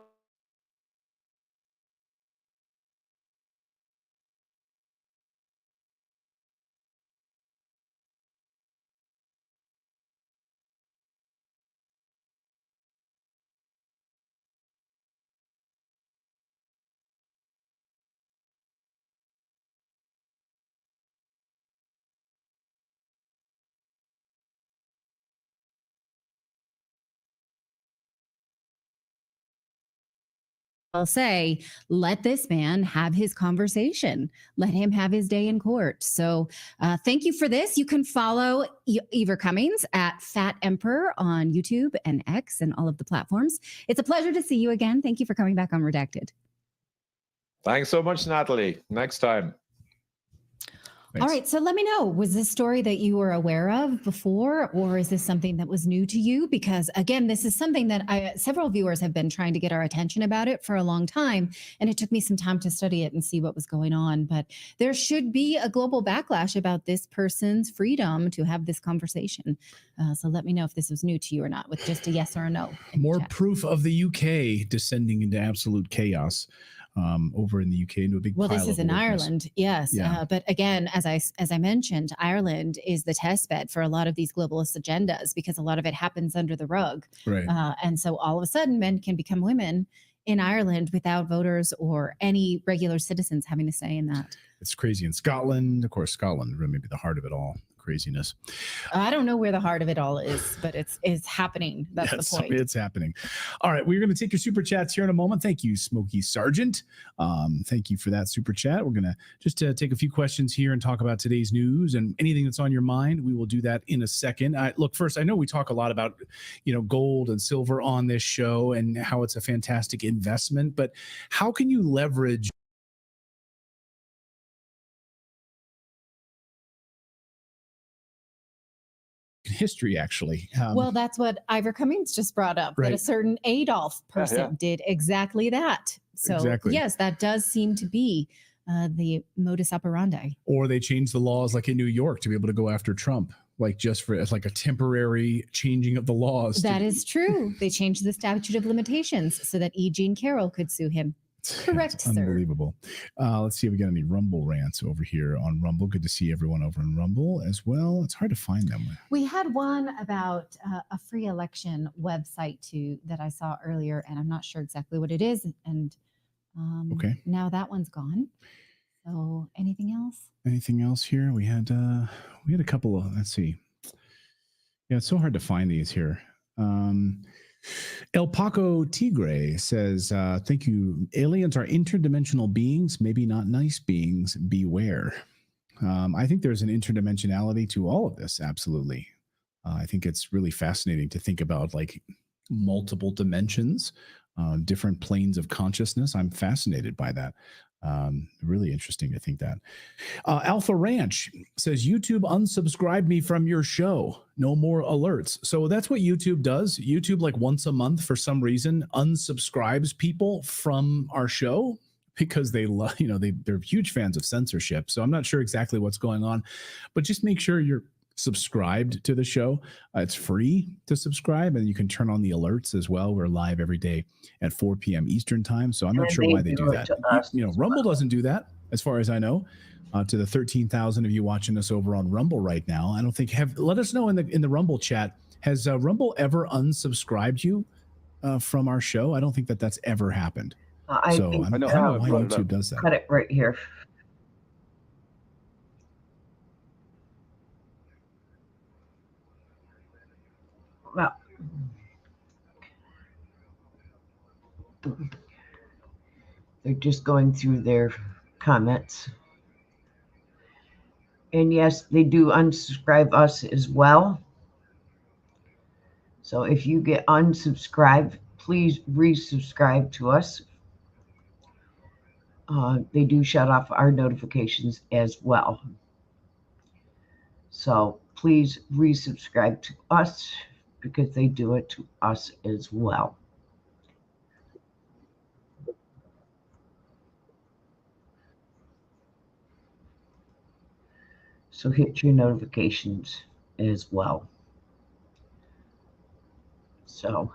[SPEAKER 17] I'll say, let this man have his conversation. Let him have his day in court. So thank you for this. You can follow Eva Cummings at Fat Emperor on YouTube and X and all of the platforms. It's a pleasure to see you again. Thank you for coming back on Redacted.
[SPEAKER 11] Thanks so much, Natalie. Next time.
[SPEAKER 17] All right. So let me know, was this story that you were aware of before, or is this something that was new to you? Because again, this is something that several viewers have been trying to get our attention about it for a long time. And it took me some time to study it and see what was going on. But there should be a global backlash about this person's freedom to have this conversation. So let me know if this was new to you or not, with just a yes or a no.
[SPEAKER 16] More proof of the UK descending into absolute chaos. Over in the UK into a big
[SPEAKER 17] well,
[SPEAKER 16] pile
[SPEAKER 17] this is
[SPEAKER 16] of
[SPEAKER 17] in
[SPEAKER 16] wokeness.
[SPEAKER 17] Ireland, yes.
[SPEAKER 16] Yeah.
[SPEAKER 17] But again, as I mentioned, Ireland is the test bed for a lot of these globalist agendas because a lot of it happens under the rug.
[SPEAKER 16] Right.
[SPEAKER 17] And so all of a sudden, men can become women in Ireland without voters or any regular citizens having a say in that.
[SPEAKER 16] It's crazy. In Scotland, of course, Scotland, maybe the heart of it all. Craziness.
[SPEAKER 17] I don't know where the heart of it all is, but it's happening. That's the point.
[SPEAKER 16] It's happening. All right, we're going to take your super chats here in a moment. Thank you, Smokey Sargent. Thank you for that super chat. We're going to just take a few questions here and talk about today's news and anything that's on your mind. We will do that in a second. Look, first, I know we talk a lot about gold and silver on this show and how it's a fantastic investment, but how can you leverage history, actually?
[SPEAKER 17] Well, that's what Ivor Cummings just brought up, that a certain Adolf person did exactly that. So yes, that does seem to be the modus operandi.
[SPEAKER 16] Or they changed the laws like in New York to be able to go after Trump, like just for as like a temporary changing of the laws.
[SPEAKER 17] That is true. They changed the statute of limitations so that E. Jean Carroll could sue him. Correct, sir.
[SPEAKER 16] Unbelievable. Let's see if we got any Rumble rants over here on Rumble. Good to see everyone over on Rumble as well. It's hard to find them.
[SPEAKER 17] We had one about a free election website too that I saw earlier, and I'm not sure exactly what it is. And now that one's gone. So anything else?
[SPEAKER 16] Anything else here? We had a couple of, let's see. Yeah, it's so hard to find these here. El Paco Tigre says, thank you. Aliens are interdimensional beings, maybe not nice beings. Beware. I think there's an interdimensionality to all of this. Absolutely. I think it's really fascinating to think about like multiple dimensions, different planes of consciousness. I'm fascinated by that. Really interesting to think that. Alpha Ranch says, YouTube unsubscribed me from your show. No more alerts. So that's what YouTube does. YouTube, like once a month, for some reason, unsubscribes people from our show because they love, they're huge fans of censorship. So I'm not sure exactly what's going on, but just make sure you're subscribed to the show. It's free to subscribe, and you can turn on the alerts as well. We're live every day at 4 p.m. Eastern time. So I'm not sure why they do that. Rumble doesn't do that, as far as I know. To the 13,000 of you watching us over on Rumble right now, I don't think let us know in the Rumble chat. Has Rumble ever unsubscribed you from our show? I don't think that's ever happened. I don't know why YouTube does that.
[SPEAKER 2] Cut it right here. Well, they're just going through their comments. And yes, they do unsubscribe us as well. So if you get unsubscribed, please resubscribe to us. They do shut off our notifications as well. So please resubscribe to us because they do it to us as well. So hit your notifications as well. So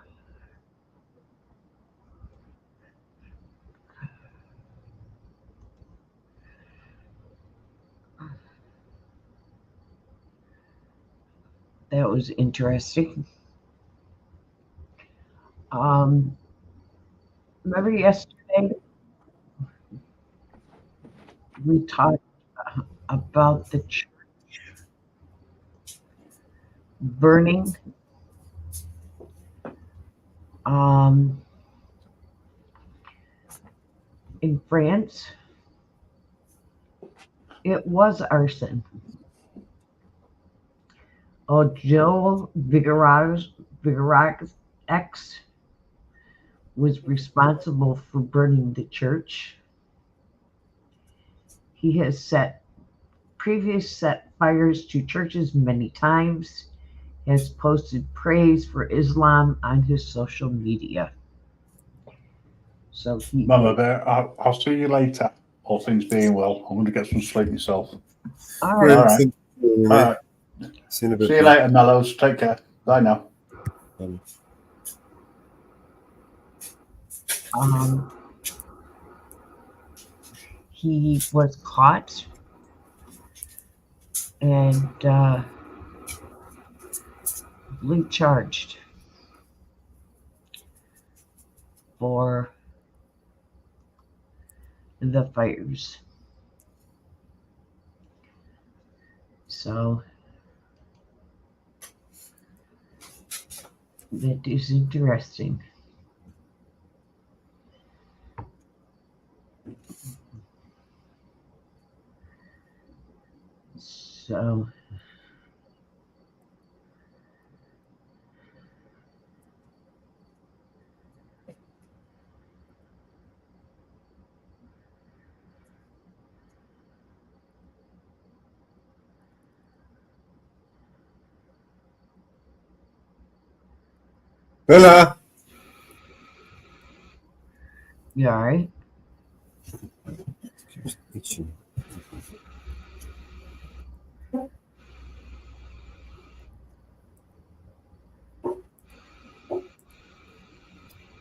[SPEAKER 2] that was interesting. Remember yesterday we talked about the church burning. In France, it was arson. Gilles Vigorac's ex was responsible for burning the church. He has set fires to churches many times, has posted praise for Islam on his social media. So
[SPEAKER 9] Mama Bear, I'll see you later. All things being well, I'm going to get some sleep myself.
[SPEAKER 2] All right.
[SPEAKER 9] All right.
[SPEAKER 1] All
[SPEAKER 9] right.
[SPEAKER 1] See you in a bit.
[SPEAKER 9] See you later, Mellows. Take care. Bye now.
[SPEAKER 2] He was caught and charged for the fires. So that is interesting. So
[SPEAKER 1] Bella.
[SPEAKER 2] you all right?
[SPEAKER 1] Itching.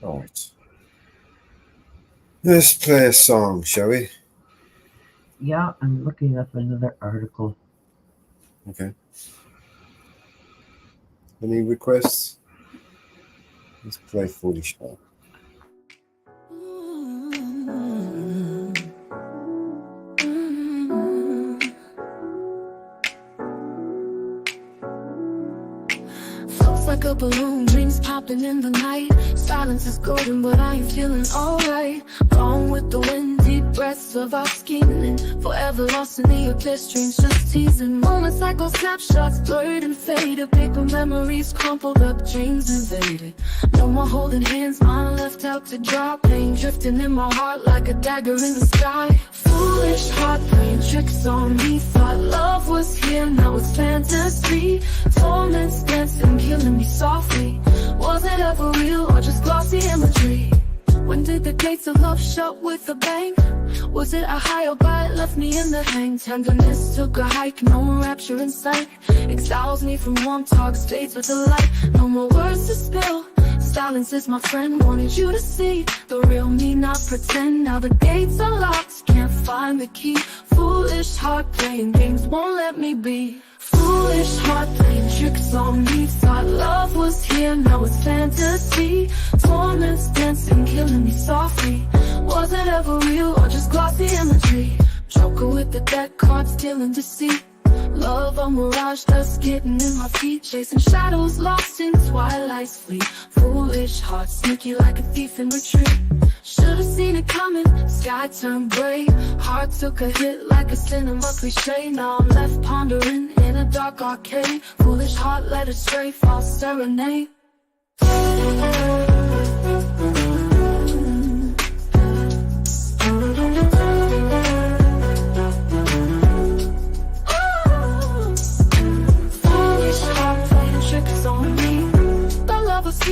[SPEAKER 1] All right. Let's play a song, shall we?
[SPEAKER 2] Yeah, I'm looking up another article.
[SPEAKER 1] Okay. Any requests? Let's play Foolish Heart.
[SPEAKER 12] Floats like a balloon, dreams popping in the night. Silence is golden, but I ain't feeling alright. Gone with the wind, deep breaths of our scheming. Forever lost in the abyss, dreams just teasing. Moments like those snapshots, blurred and faded. Paper memories crumpled up, dreams invaded. No more holding hands, mine left out to dry. Pain drifting in my heart like a dagger in the sky. Foolish heart playing tricks on me. Thought love was here, now it's fantasy. Torments dancing, killing me softly. Was it ever real or just glossy imagery? When did the gates of love shut with a bang? Was it a high or bite left me in the hang? Tenderness took a hike, no rapture in sight. Exiles me from warm talks, fades with the light. No more words to spill. Silence is my friend, wanted you to see the real me, not pretend. Now the gates are locked, can't find the key. Foolish heart playing games, won't let me be. Foolish heart playing tricks on me. Thought love was here, now it's fantasy. Torments dancing, killing me softly. Was it ever real or just glossy imagery? Joker with the deck cards, stealing deceit. Love a mirage, dust getting in my feet. Chasing shadows, lost in twilight's fleet. Foolish heart, sneaky like a thief in retreat. Should've seen it coming, sky turned gray. Heart took a hit like a cinema cliche. Now I'm left pondering in a dark arcade. Foolish heart led astray, false serenade.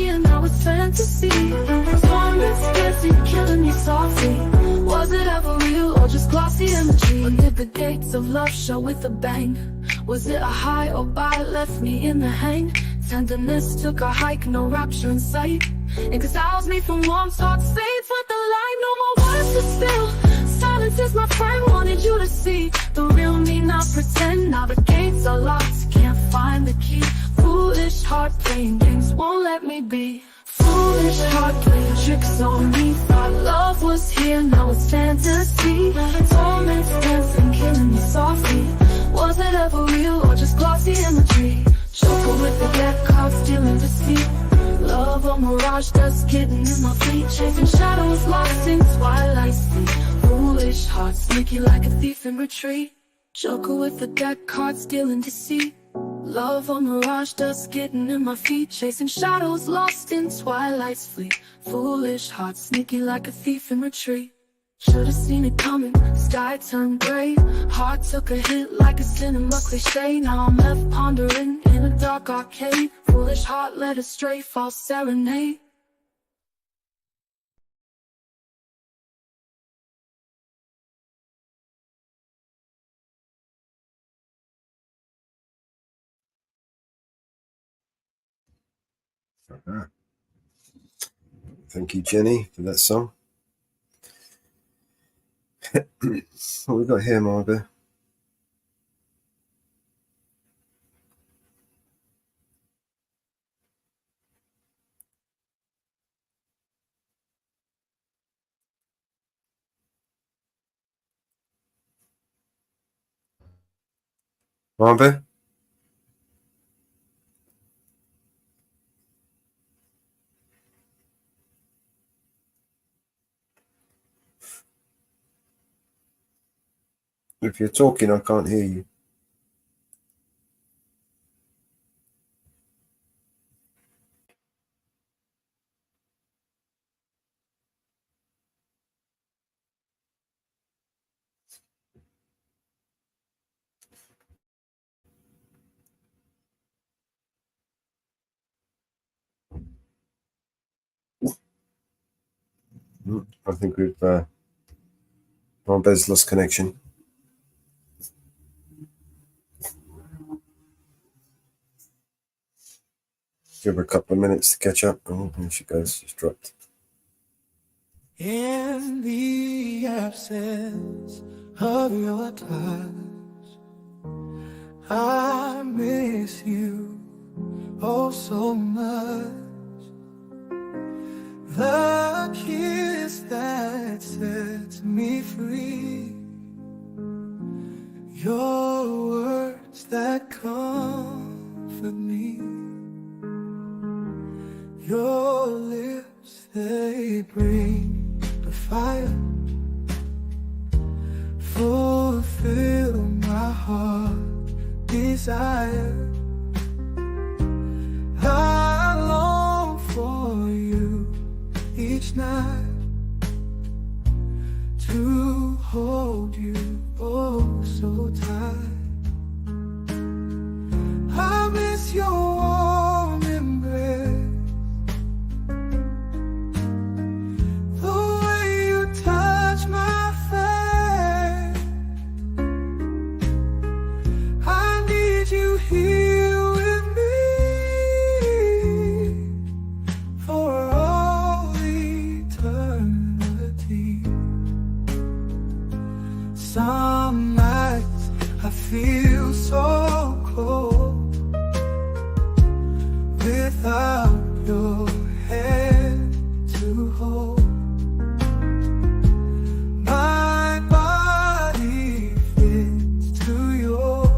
[SPEAKER 12] Now it's fantasy. Torments dancing, killing me softly. Was it ever real or just glossy imagery? Or did the gates of love show with a bang? Was it a high or bye left me in the hang? Tenderness took a hike, no rapture in sight. Exiles me from warm thoughts, fades with the light. No more words to spill. Silence is my friend, wanted you to see the real me, not pretend. Now the gates are locked, can't find the key. Foolish heart playing games, won't let me be. Foolish heart playing tricks on me. Thought love was here, now it's fantasy. Torments dancing, killing me softly. Was it ever real or just glossy imagery? Joker with the deck cards, stealing deceit. Love a mirage, dust getting in my feet, chasing shadows lost in twilight sleep. Foolish heart, sneaky like a thief in retreat. Joker with the deck, card stealing deceit. Love a mirage, dust getting in my feet, chasing shadows lost in twilight's fleet. Foolish heart, sneaky like a thief in retreat. Should've seen it coming, sky turned gray. Heart took a hit like a cinema cliche. Now I'm left pondering in a dark arcade. Foolish heart led astray, false serenade.
[SPEAKER 1] Thank you, Jenny, for that song. What we got here, Margot? Margot? If you're talking, I can't hear you. I think we've Margot's lost connection. Give her a couple of minutes to catch up. Oh, there she goes. She's dropped.
[SPEAKER 12] In the absence of your touch, I miss you oh so much. The kiss that sets me free, your words that comfort me, your lips, they bring the fire, fulfill my heart desire. I long for you each night, to hold you oh so tight. I miss your warm embrace, the way you touch my face. I need you here with me for all eternity. Some nights I feel so cold without your hand to hold. My body fits to yours,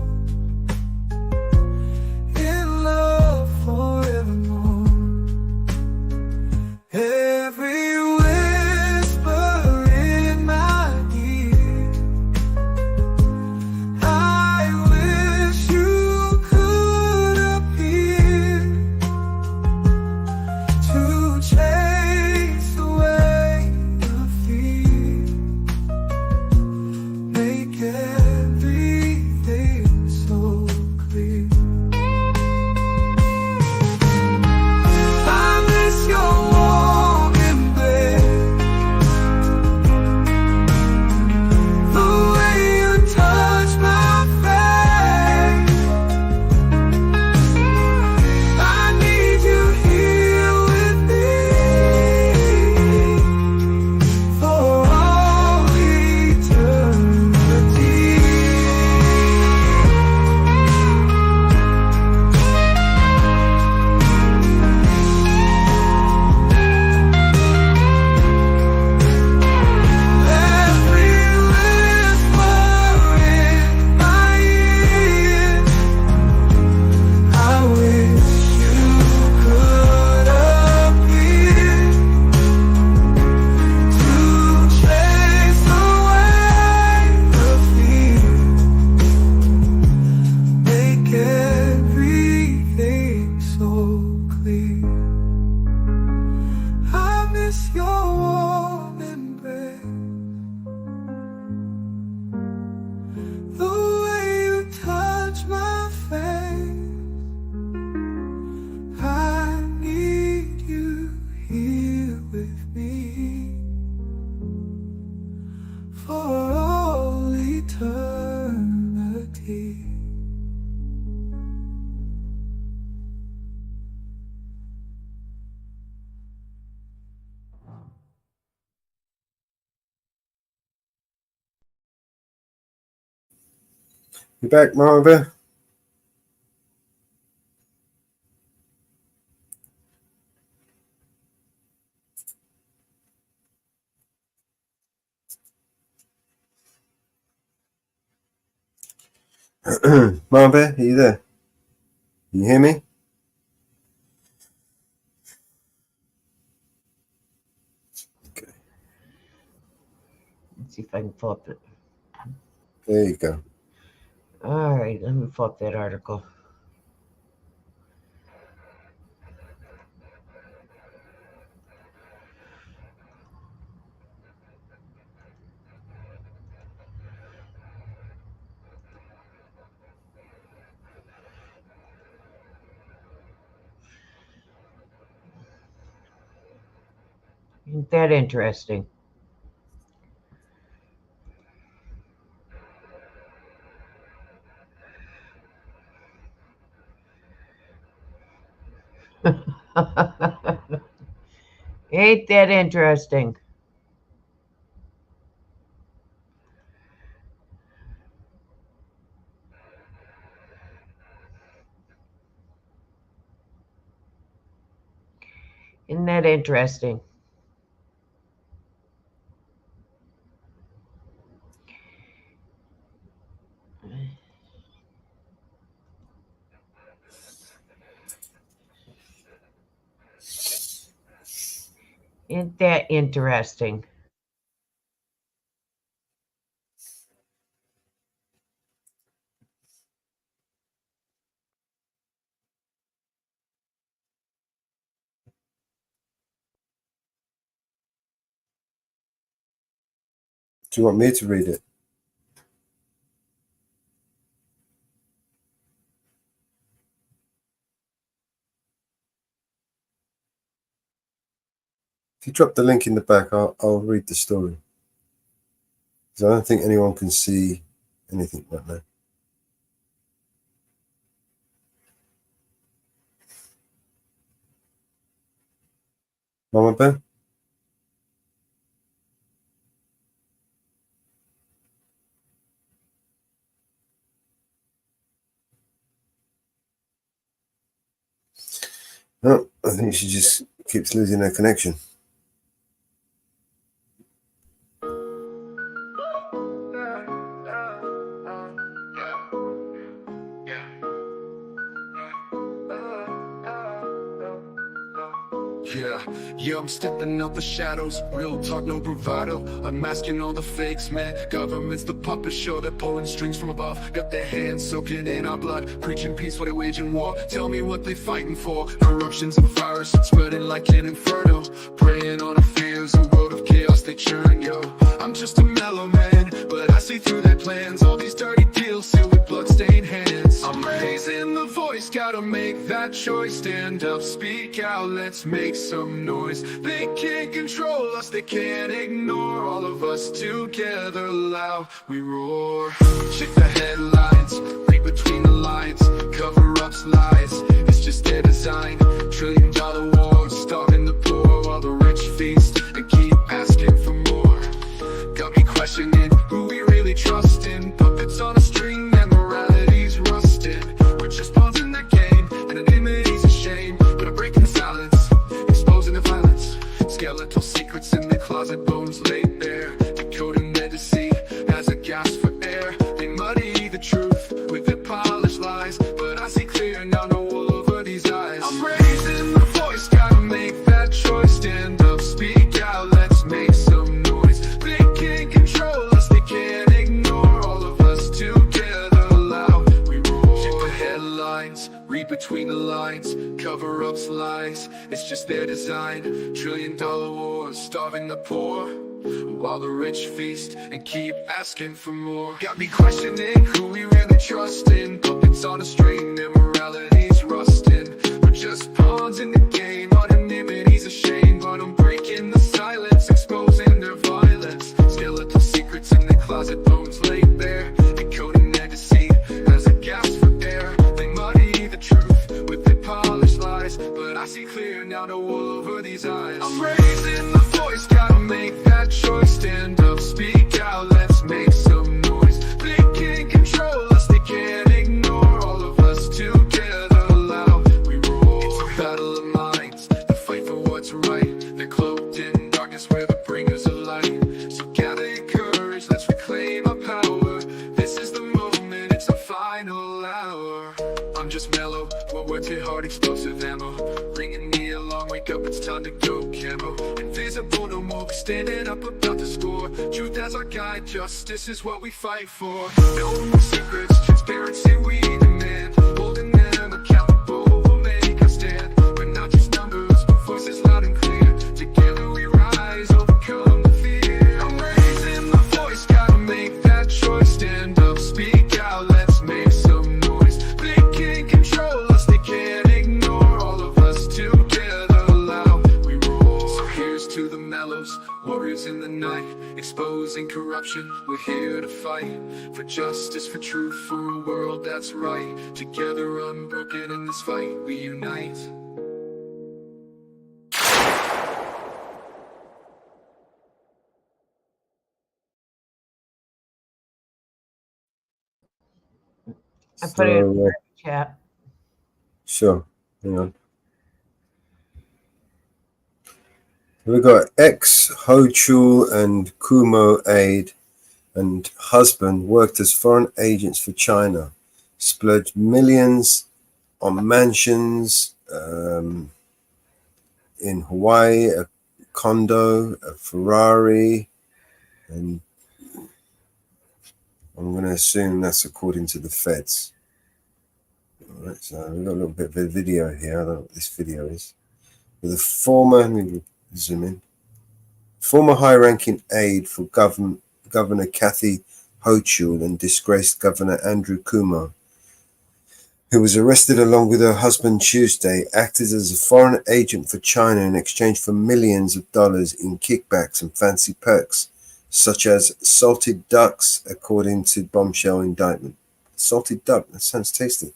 [SPEAKER 1] You back, Marva? Marva, are you there? Can you hear me? Okay.
[SPEAKER 2] Let's see if I can flip it.
[SPEAKER 1] There you go.
[SPEAKER 2] All right, let me flip that article. Isn't that interesting? Ain't that interesting? Isn't that interesting? Isn't that interesting?
[SPEAKER 1] Do you want me to read it? If you drop the link in the back, I'll read the story. Because I don't think anyone can see anything right now. Mama Bear? No, I think she just keeps losing her connection.
[SPEAKER 13] Yeah, I'm stepping out the shadows, real talk, no bravado. Unmasking all the fakes, man. Government's the puppet show, they're pulling strings from above. Got their hands soaking in our blood, preaching peace while they're waging war. Tell me what they fighting for. Corruption's a virus, spreading like an inferno. Preying on our fears, a world of chaos they churn, yo. I'm just a mellow man, but I see through their plans. All these dirty deals sealed with bloodstained hands. I'm raising the voice, gotta make that choice. Stand up, speak out, let's make some noise. They can't control us, they can't ignore. All of us together loud, we roar. Check the headlines, read between the lines. Cover-ups, lies, it's just their design. $1 trillion wars, starving the poor while the rich feast and keep asking for more. Got me questioning who we really trust in. Puppets on a string and morality's rusted. We're just pawns in the game, anonymity's a shame. But I'm breaking the silence, exposing the violence. Skeletal secrets in the closet, bones laid bare. Decoding their deceit as a gasp for air. They muddy the truth with their polished lies, but I see clear now, no wool over these eyes. I'm raising the voice, gotta make that choice. Stand up, speak out, let's make some noise. They can't control us, they can't ignore. All of us together loud, we roar. Check the headlines, read between the lines. Cover-ups, lies, it's just their design. $1 trillion wars, starving the poor while the rich feast and keep asking for more. Got me questioning who we really trust in. Puppets on a string, their morality's rusting. We're just pawns in the game, anonymity's a shame. But I'm breaking the silence, exposing their violence. Skeletal secrets in the closet, bones laid bare. Decoding their deceit as a gasp for air. They muddy the truth with their polished lies, but I see clear now, no wool over these eyes. I'm raising the voice, gotta make that choice. Stand up, speak out, let's make some noise. They can't control us, they can't I'm just mellow. One work hit hard, explosive ammo. Bringing me along, wake up, it's time to go camo. Invisible no more, standing up about to score. Truth as our guide, justice is what we fight for. No more secrets, transparency we demand. Holding them accountable, we'll make a stand. We're not just numbers, voices loud and clear. Together we rise, overcome the fear. I'm raising my voice, gotta make that choice. Stand up, speak out, let's make some noise. They can't control us, they can't ignore all of us together loud we roar. So here's to the mellows, warriors in the night, exposing corruption. We're here to fight for justice, for truth, for a world that's right. Together unbroken in this fight, we unite.
[SPEAKER 2] I put it in the chat.
[SPEAKER 1] Sure. Hang on. We've got ex-Ho Chul and Kumo aide and husband worked as foreign agents for China, splurged millions on mansions in Hawaii, a condo, a Ferrari, and I'm going to assume that's according to the feds. All right, so we've got a little bit of a video here. I don't know what this video is. With a former, let me zoom in, former high-ranking aide for Governor Kathy Hochul and disgraced Governor Andrew Cuomo, who was arrested along with her husband Tuesday, acted as a foreign agent for China in exchange for millions of dollars in kickbacks and fancy perks, such as salted ducks, according to bombshell indictment. Salted duck, that sounds tasty.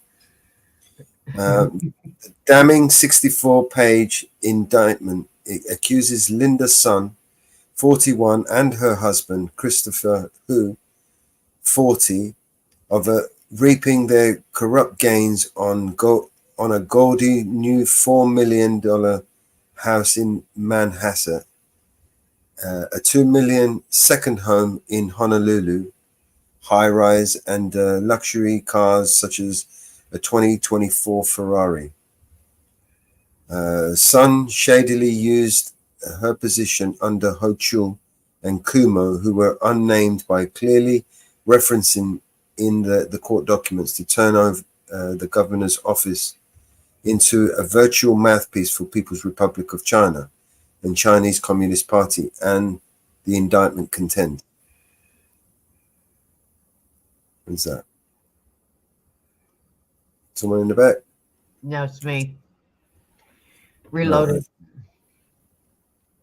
[SPEAKER 1] Damning 64-page indictment. It accuses Linda's son, 41, and her husband, Christopher Hu, 40, of reaping their corrupt gains on a gaudy new $4 million house in Manhasset, a $2 million second home in Honolulu, high-rise, and luxury cars such as a 2024 Ferrari. Sun shadily used her position under Hochul and Kumo, who were unnamed, by clearly referencing in the court documents to turn over the governor's office into a virtual mouthpiece for People's Republic of China and Chinese Communist Party, and the indictment contend. Who's that? Someone in the back?
[SPEAKER 2] No, it's me. Reloaded.
[SPEAKER 1] Right.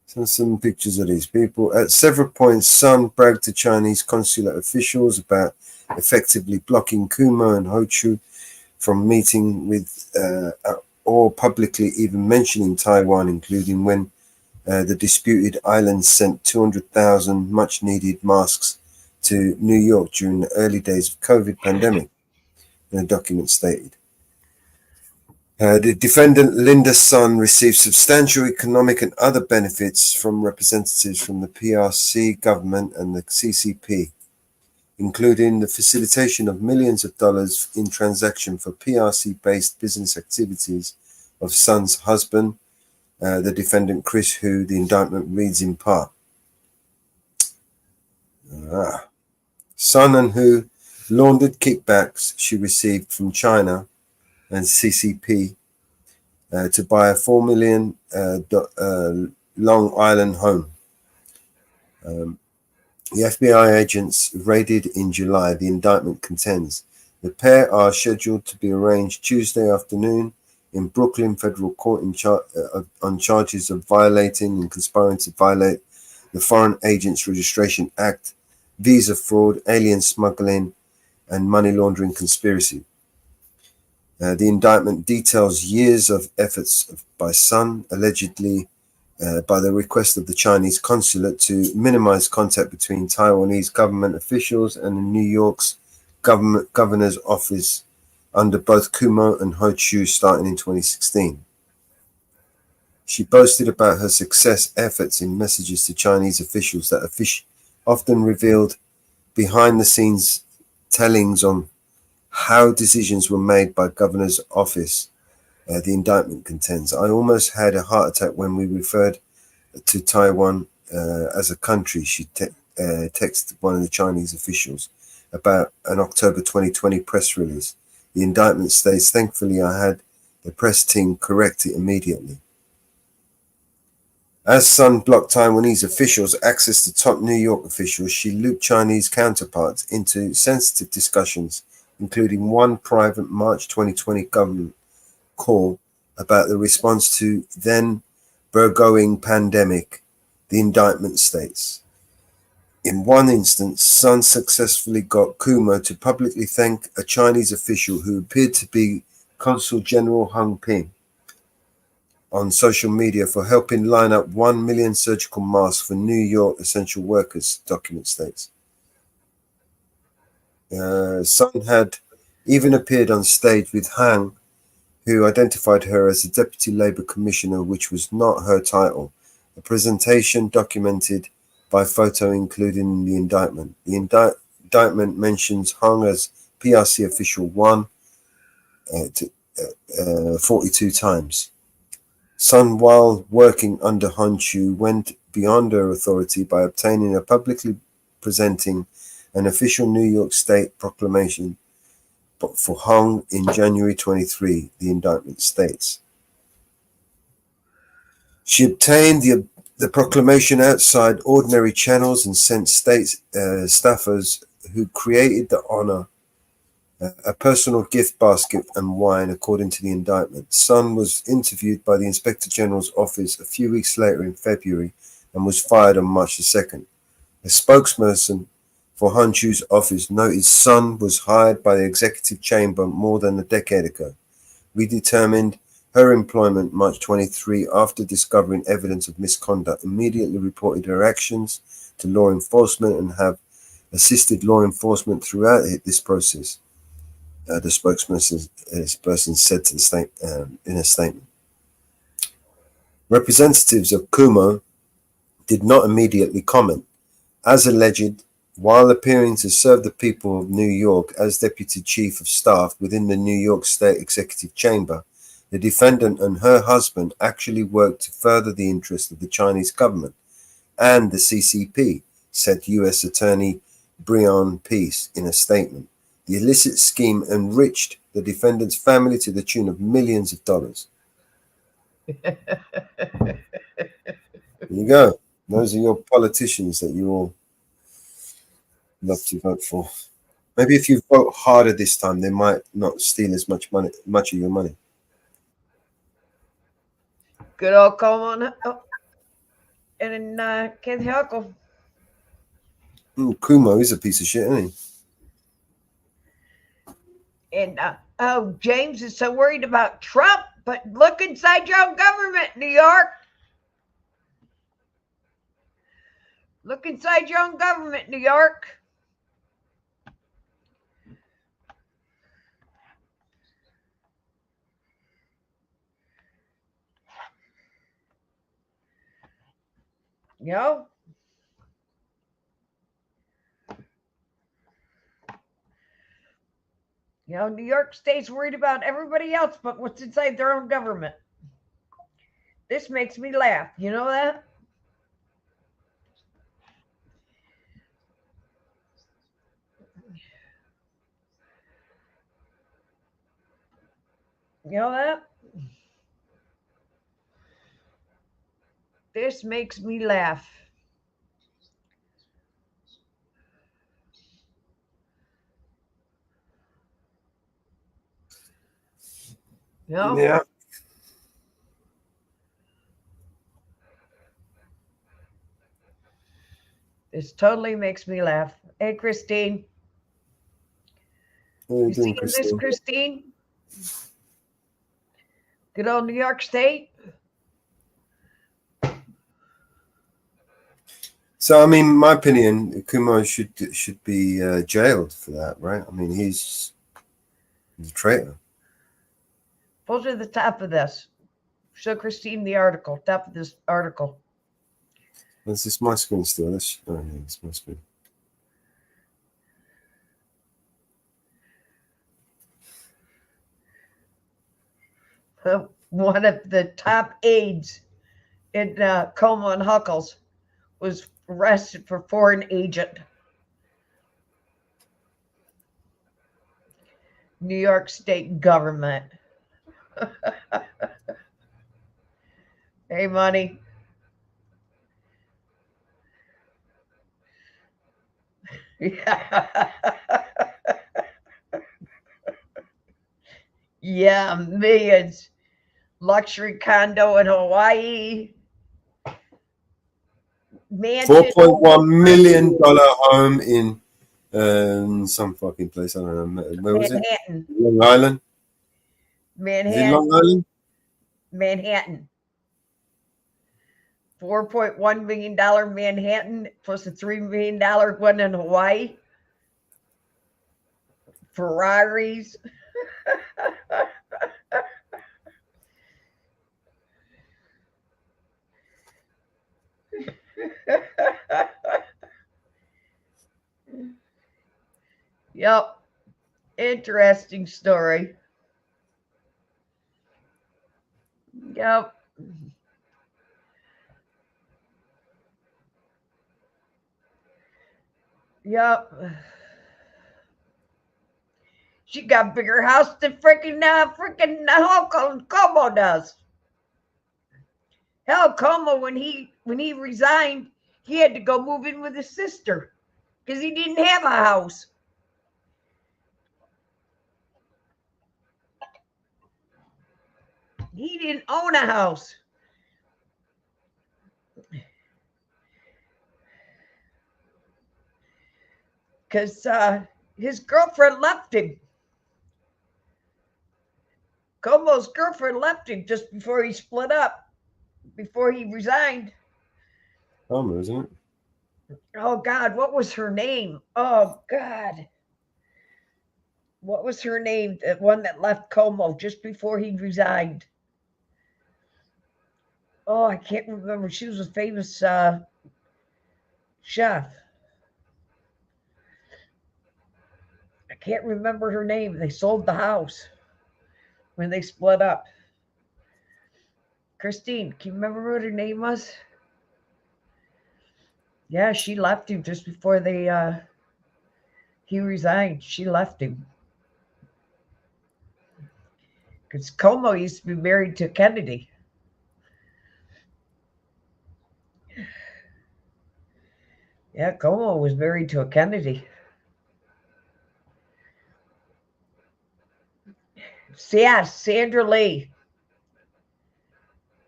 [SPEAKER 1] So some pictures of these people. At several points, Sun bragged to Chinese consulate officials about effectively blocking Kumo and Hochu from meeting with or publicly even mentioning Taiwan, including when the disputed islands sent 200,000 much-needed masks to New York during the early days of COVID pandemic, the document stated. The defendant, Linda's son, received substantial economic and other benefits from representatives from the PRC government and the CCP, including the facilitation of millions of dollars in transaction for PRC-based business activities of Son's husband, the defendant Chris Hu. The indictment reads in part. Son and Hu laundered kickbacks she received from China and CCP to buy a $4 million Long Island home. The FBI agents raided in July. The indictment contends the pair are scheduled to be arraigned Tuesday afternoon in Brooklyn federal court on charges of violating and conspiring to violate the Foreign Agents Registration Act, visa fraud, alien smuggling, and money laundering conspiracy. The indictment details years of efforts by Sun, allegedly by the request of the Chinese consulate, to minimize contact between Taiwanese government officials and New York's governor's office under both Kumo and Hochu starting in 2016. She boasted about her success efforts in messages to Chinese officials that often revealed behind-the-scenes tellings on how decisions were made by governor's office. The indictment contends. I almost had a heart attack when we referred to Taiwan as a country, she texted one of the Chinese officials about an October 2020 press release. The indictment states, thankfully, I had the press team correct it immediately. As Sun blocked Taiwanese officials access to top New York officials, she looped Chinese counterparts into sensitive discussions, including one private March 2020 government call about the response to then burgeoning pandemic, the indictment states. In one instance, Sun successfully got Kuma to publicly thank a Chinese official who appeared to be Consul General Hung Ping on social media for helping line up 1 million surgical masks for New York essential workers, document states. Sun had even appeared on stage with Hang, who identified her as a Deputy Labour Commissioner, which was not her title. A presentation documented by photo included in the indictment. The indictment mentions Hong as PRC official 1 42 times. Sun, while working under Hon Chu, went beyond her authority by obtaining a publicly presenting an official New York State proclamation for Hong in January 23, the indictment states. She obtained the proclamation outside ordinary channels and sent state staffers who created the honor a personal gift basket and wine, according to the indictment. Sun was interviewed by the Inspector General's office a few weeks later in February and was fired on March the 2nd. A spokesperson for Hon Chu's office noted Sun was hired by the executive chamber more than a decade ago. We determined her employment March 23 after discovering evidence of misconduct, immediately reported her actions to law enforcement and have assisted law enforcement throughout this process, the spokesperson said to the in a statement. Representatives of Kumo did not immediately comment. As alleged, while appearing to serve the people of New York as Deputy Chief of Staff within the New York State Executive Chamber, the defendant and her husband actually worked to further the interests of the Chinese government and the CCP, said U.S. Attorney Breon Peace in a statement. The illicit scheme enriched the defendant's family to the tune of millions of dollars. There you go. Those are your politicians that you all love to vote for. Maybe if you vote harder this time, they might not steal as much of your money.
[SPEAKER 2] Good old Coleman and Kent Huckle.
[SPEAKER 1] Kumo is a piece of shit, isn't he?
[SPEAKER 2] And James is so worried about Trump, but look inside your own government, New York. Look inside your own government, New York. You know, New York State's worried about everybody else but what's inside their own government. This makes me laugh. You know that? You know that? This makes me laugh. No?
[SPEAKER 1] Yeah.
[SPEAKER 2] This totally makes me laugh. Hey, Christine.
[SPEAKER 1] You
[SPEAKER 2] seen this, Christine? Good old New York State.
[SPEAKER 1] So, I mean, my opinion, Kumo should be jailed for that, right? I mean, he's a traitor.
[SPEAKER 2] Pull to the top of this. Show Christine the article. Top of this article.
[SPEAKER 1] Is this my screen still? Oh, yeah, it's my screen.
[SPEAKER 2] one of the top aides in Como and Huckles was arrested for foreign agent. New York State government. Hey, money. Yeah, millions. Luxury condo in Hawaii. Mansion.
[SPEAKER 1] $4.1 million home in some fucking place. I don't know. Where was it?
[SPEAKER 2] Manhattan.
[SPEAKER 1] Long Island.
[SPEAKER 2] Manhattan.
[SPEAKER 1] Is it Long Island?
[SPEAKER 2] Manhattan. $4.1 million Manhattan plus a $3 million one in Hawaii. Ferraris. Yep. Interesting story. Yep. Yep. She got a bigger house than freaking Como does. Hell, Como, when he resigned, he had to go move in with his sister because he didn't have a house. He didn't own a house. Because his girlfriend left him. Como's girlfriend left him just before he split up, before he resigned.
[SPEAKER 1] Homer, isn't it?
[SPEAKER 2] Oh, God, what was her name? Oh, God. What was her name? The one that left Como just before he resigned. Oh, I can't remember. She was a famous chef. I can't remember her name. They sold the house when they split up. Christine, can you remember what her name was? Yeah, she left him just before he resigned. She left him. Because Como used to be married to Kennedy. Yeah, Como was married to a Kennedy. Yes, Sandra Lee.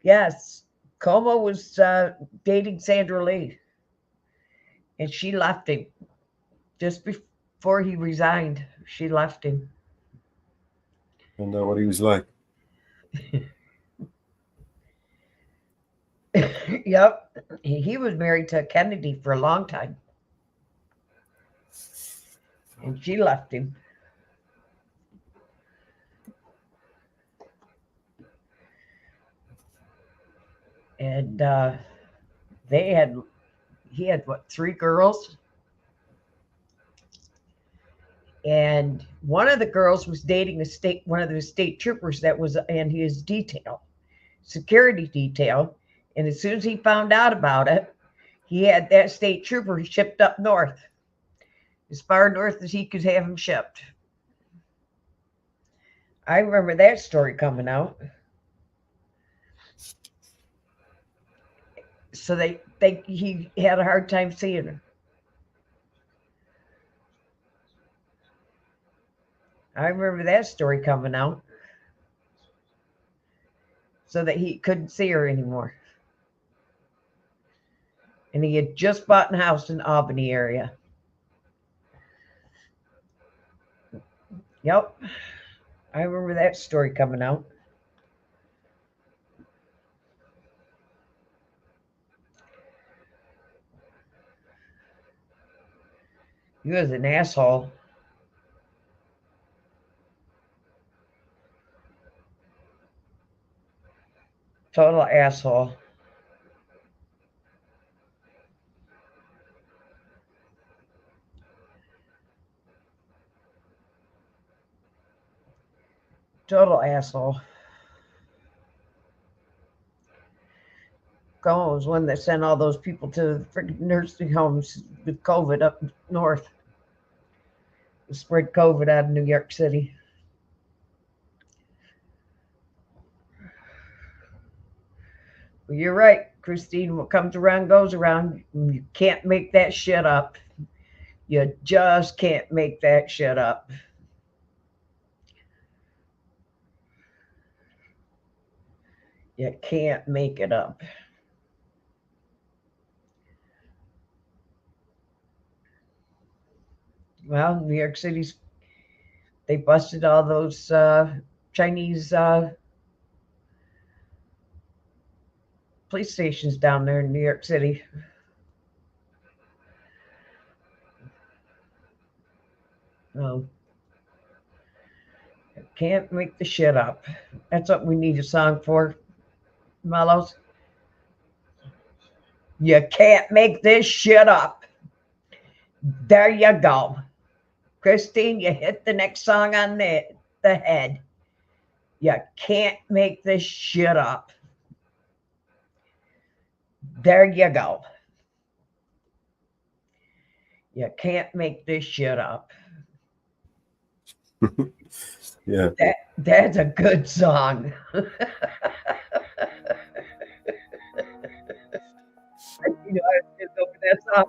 [SPEAKER 2] Yes, Como was dating Sandra Lee. And she left him just before he resigned. She left him.
[SPEAKER 1] Found out what he was like.
[SPEAKER 2] Yep. He was married to Kennedy for a long time. And she left him. And he had what, 3 girls? And one of the girls was dating one of the state troopers that was in his security detail. And as soon as he found out about it, he had that state trooper shipped up north, as far north as he could have him shipped. I remember that story coming out. So he had a hard time seeing her. I remember that story coming out. So that he couldn't see her anymore. And he had just bought a house in Albany area. Yep. I remember that story coming out. He was an asshole. Total asshole. Total asshole. Cuomo was one that sent all those people to the freaking nursing homes with COVID up north. Spread COVID out of New York City. Well, you're right, Christine. What comes around goes around. You can't make that shit up. You just can't make that shit up. You can't make it up. Well, New York City's, they busted all those Chinese police stations down there in New York City. Oh, can't make the shit up. That's what we need a song for, Mellows. You can't make this shit up. There you go. Christine, you hit the next song on the head. You can't make this shit up. There you go. You can't make this shit up.
[SPEAKER 1] Yeah.
[SPEAKER 2] That's a good song. You know, I just open that song.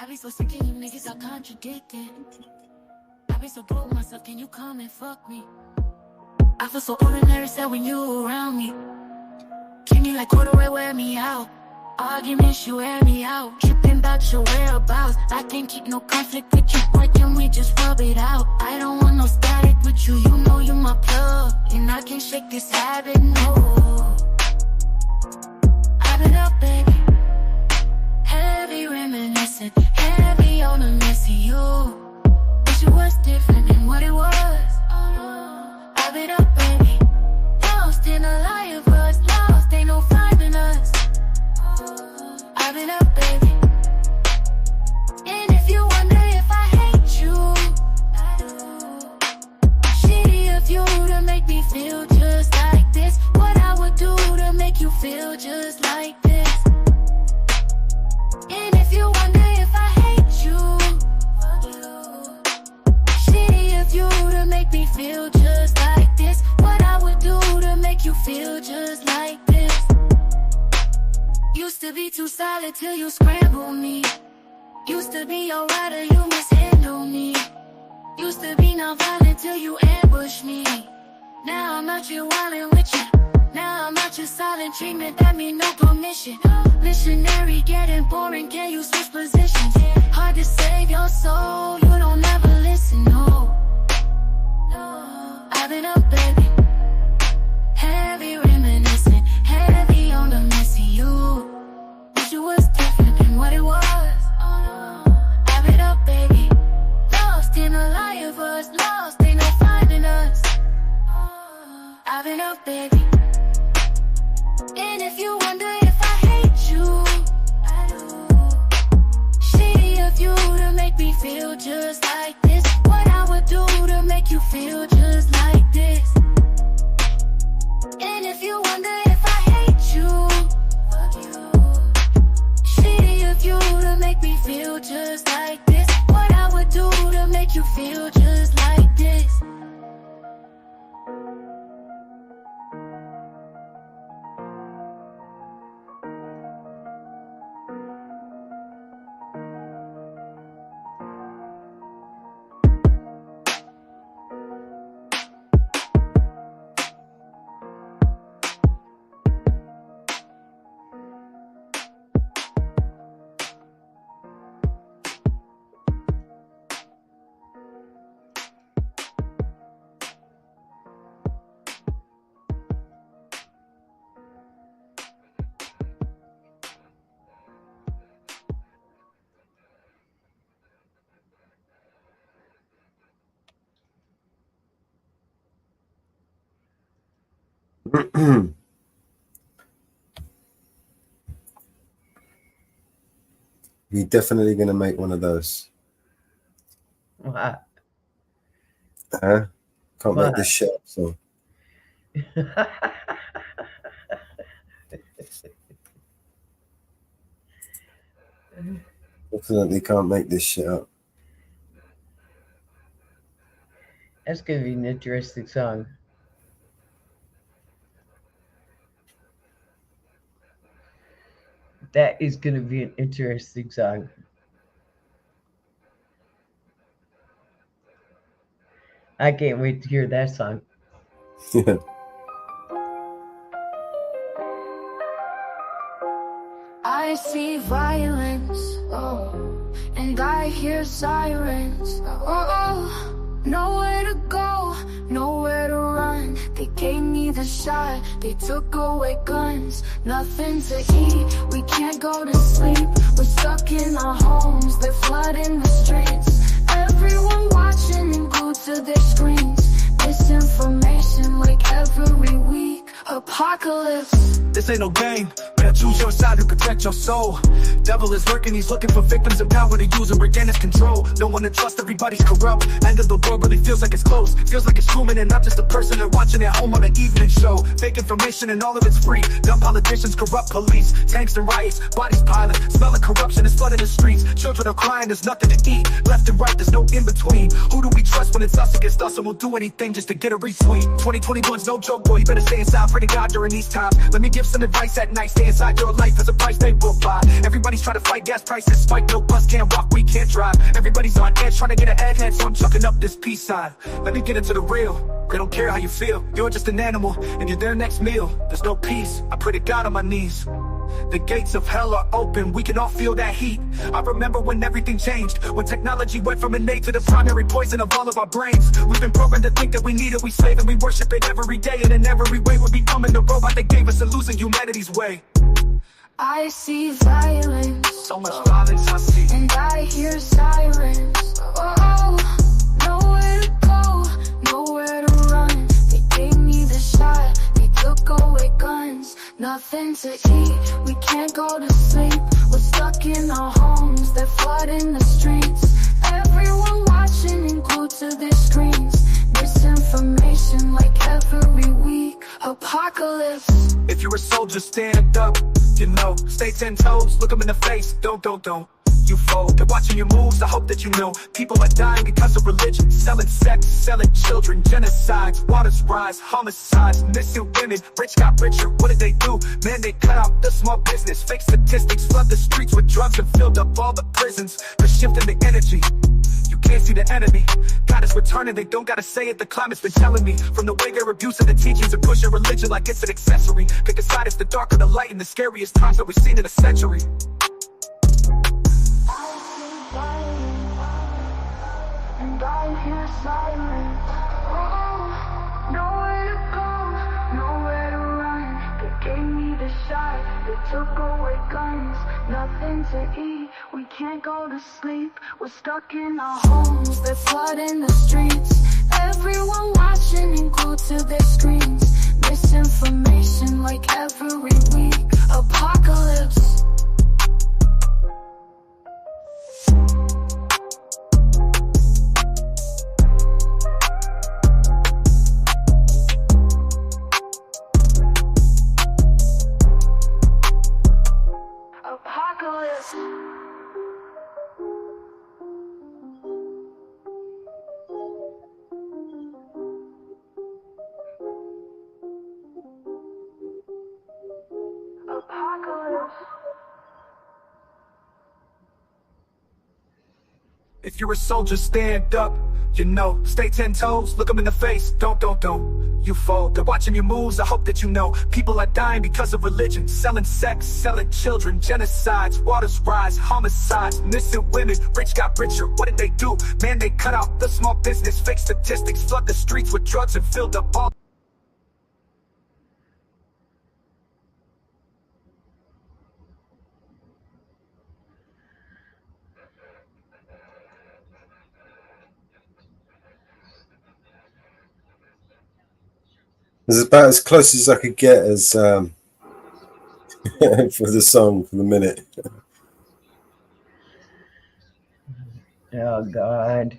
[SPEAKER 12] I be so sick of you niggas, I contradicted. I be so broke myself, can you come and fuck me? I feel so ordinary, sad when you around me. Treat me like corduroy, wear me out. Arguments, you wear me out. Tripping about your whereabouts. I can't keep no conflict with you, boy, can we just rub it out? I don't want no static with you, you know you my plug. And I can't shake this habit, no. I've been up, baby. Heavy reminiscing, heavy on the missing you. Wish it was different than what it was. I've been up, baby. Lost in a lie of us, lost, ain't no finding us. I've been up, baby. And if you wonder if I hate you, I do. Shitty of you to make me feel just like this. What I would do to make you feel just like this. And if you wonder if I hate you, shitty of you to make me feel just like this. What I would do to make you feel just like this. Used to be too solid till you scramble me. Used to be alright or you mishandle me. Used to be non-violent till you ambush me. Now I'm out here wildin' with you. Now I'm out here silent treatment, that mean no permission. Missionary getting boring, can you switch positions? Hard to save your soul, you don't ever listen, no. I've been up, baby. Heavy reminiscing, heavy on the missing you. Wish it was different than what it was. I've been up, baby. Lost in a lie of us, lost, ain't no finding us. I've been up, baby. And if you wonder if I hate you, I do. Shitty of you to make me feel just like this. What I would do to make you feel just like this. And if you wonder if I hate you, fuck you. Shitty of you to make me feel just like this. What I would do to make you feel just like this.
[SPEAKER 1] You're definitely going to make one of those.
[SPEAKER 2] What?
[SPEAKER 1] Can't make
[SPEAKER 2] What?
[SPEAKER 1] this shit up, so. Definitely can't make this shit up.
[SPEAKER 2] That's going to be an interesting song. That is going to be an interesting song. I can't wait to hear that song.
[SPEAKER 12] I see violence, oh, and I hear sirens, oh, nowhere to go, nowhere to run. They gave me the shot, they took away guns, nothing to eat, we can't go to sleep. We're stuck in our homes, they're flooding the streets. Everyone watching and glued to their screens. Misinformation like every week. Apocalypse.
[SPEAKER 14] This ain't no game. Better choose your side to protect your soul. Devil is lurking, he's looking for victims in power to use and regain his control. No one to trust, everybody's corrupt. End of the world really feels like it's close. Feels like it's Truman and not just a person they're watching at home on an evening show. Fake information and all of it's free. Dumb politicians, corrupt police. Tanks and riots, bodies piling. Smelling corruption is flooding the streets. Children are crying, there's nothing to eat. Left and right, there's no in between. Who do we trust when it's us against us? And we'll do anything just to get a retweet. 2021's no joke, boy, you better stay inside. Pray to God during these times. Let me give some advice at night. Stay inside, your life has a price they will buy. Everybody's trying to fight gas prices. Spike, no bus, can't walk, we can't drive. Everybody's on edge, trying to get ahead, so I'm chucking up this peace sign. Let me get into the real. They don't care how you feel. You're just an animal, and you're their next meal. There's no peace. I pray to God on my knees. The gates of hell are open, we can all feel that heat. I remember when everything changed, when technology went from innate to the primary poison of all of our brains. We've been programmed to think that we need it, we slave and we worship it every day. And in every way we're becoming the robot that gave us and losing humanity's way.
[SPEAKER 12] I see violence,
[SPEAKER 14] so much violence I see,
[SPEAKER 12] and I hear sirens. Oh, nowhere to go, nowhere to run. They gave me the shot, they took away guns. Nothing to eat, we can't go to sleep. We're stuck in our homes, they're flooding the streets. Everyone watching and glued to their screens. Misinformation like every week. Apocalypse.
[SPEAKER 14] If you're a soldier, stand up, you know. Stay 10 toes, look them in the face, don't you fold. They're watching your moves, I hope that you know. People are dying because of religion. Selling sex, selling children. Genocides, waters rise, homicides. Missing women, rich got richer. What did they do? Man, they cut out the small business. Fake statistics, flood the streets with drugs and filled up all the prisons. They're shifting the energy, you can't see the enemy. God is returning, they don't gotta say it. The climate's been telling me. From the way they're abusing the teachings and pushing religion like it's an accessory. Pick a side, it's the dark or the light in the scariest times that we've seen in a century.
[SPEAKER 12] And I hear sirens. Oh, nowhere to go, nowhere to run. They gave me the shot, they took away guns. Nothing to eat, we can't go to sleep. We're stuck in our homes, they're flooding the streets. Everyone watching and glued to their screens. Misinformation like every week. Apocalypse. Apocalypse. Apocalypse.
[SPEAKER 14] If you're a soldier, stand up, you know. Stay 10 toes, look them in the face, don't you fold. They're watching your moves, I hope that you know. People are dying because of religion. Selling sex, selling children. Genocides, waters rise, homicides. Missing women, rich got richer. What did they do? Man, they cut out the small business. Fake statistics, flood the streets with drugs and filled up all.
[SPEAKER 1] This is about as close as I could get as for the song for the minute.
[SPEAKER 2] Oh God.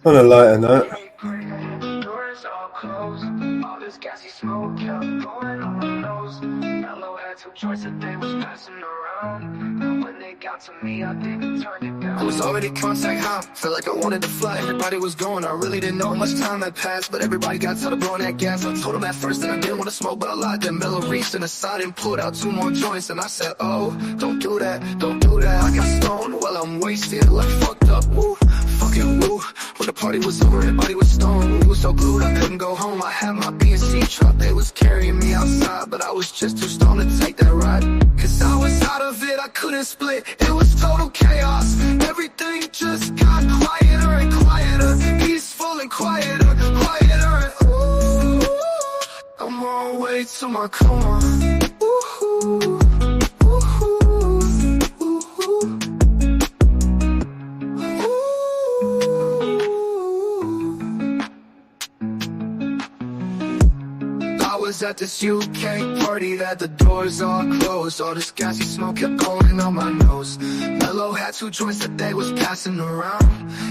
[SPEAKER 1] On a lighter note,
[SPEAKER 13] Doors all closed. All this gassy smoke kept going on my nose. Mellow had two choices, they was passing around. And when they got to me, I didn't turn it down. I was already contact high, felt like I wanted to fly. Everybody was going, I really didn't know how much time had passed. But everybody got tired of blowing that gas. I told them at first that I didn't want to smoke, but I lied. Then Mellow reached in the side and pulled out 2 more joints. And I said, oh, don't do that, don't do that. I got stoned, well I'm wasted, like fucked up, woo. Fucking woo. When the party was over, everybody was stoned. We was so glued, I couldn't go home. I had my BNC truck, they was carrying me outside. But I was just too stoned to take that ride. Cause I was out of it, I couldn't split. It was total chaos. Everything just got quieter and quieter. Peaceful and quieter, quieter and ooh. I'm on my way to my coma. Ooh. At this UK party that the doors all closed. All this gassy smoke kept going on my nose. Mellow had 2 joints that they was passing around.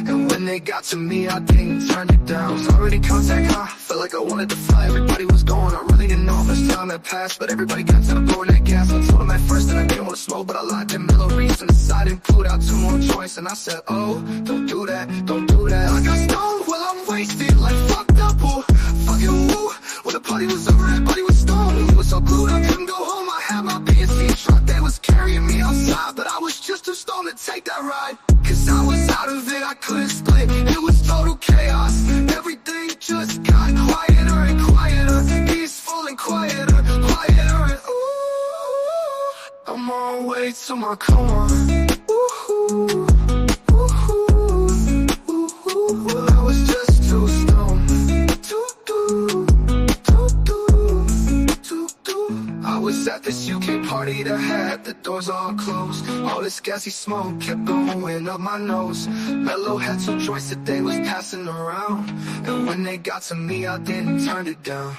[SPEAKER 13] And when they got to me, I didn't turn it down. Was already contact high, felt like I wanted to fly. Everybody was going, I really didn't know how much time had passed. But everybody got tired of blowing that gas. I told them at first that I didn't want to smoke, but I lied. Then Mellow reached in the side and pulled out 2 more joints. And I said, oh, don't do that, don't do that. I got stoned, well I'm wasted, like fucked up, oh, fucking woo. When the party was over, everybody was stoned. We was so glued, I couldn't go home. I had my BNC truck, they was carrying me outside. But I was just too stoned to take that ride. Cause I was out of it, I couldn't split. It was total chaos. Everything just got quieter and quieter. Peaceful and quieter, quieter and ooh. I'm on my way to my coma. Ooh. Well, I was just too stoned to do. I was at this UK party that had the doors all closed. All this gassy smoke kept going up my nose. Mellow had 2 joints that they was passing around. And when they got to me, I didn't turn it down.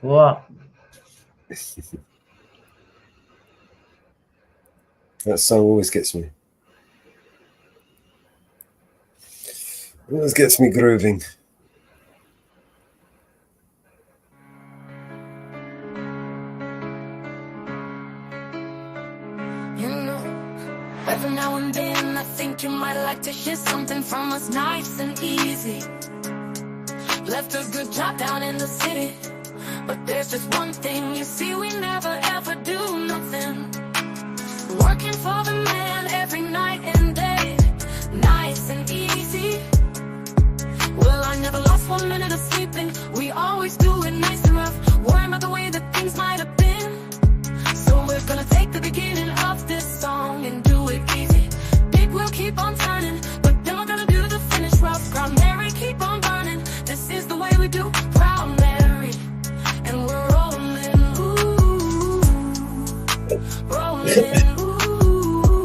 [SPEAKER 2] Wow.
[SPEAKER 1] That song always gets me. Always gets me grooving.
[SPEAKER 12] You know, every now and then I think you might like to hear something from us nice and easy. Left a good job down in the city, but there's just one thing, you see, we never ever do nothing. Working for the man every night and day, nice and easy. Well, I never lost 1 minute of sleeping. We always do it nice and rough, worrying about the way that things might have been. So we're gonna take the beginning of this song and do it easy. Big wheel keep on turning, but then we're gonna do the finish rough. Proud Mary, keep on burning. This is the way we do Proud Mary. And we're rolling, ooh, rolling, ooh,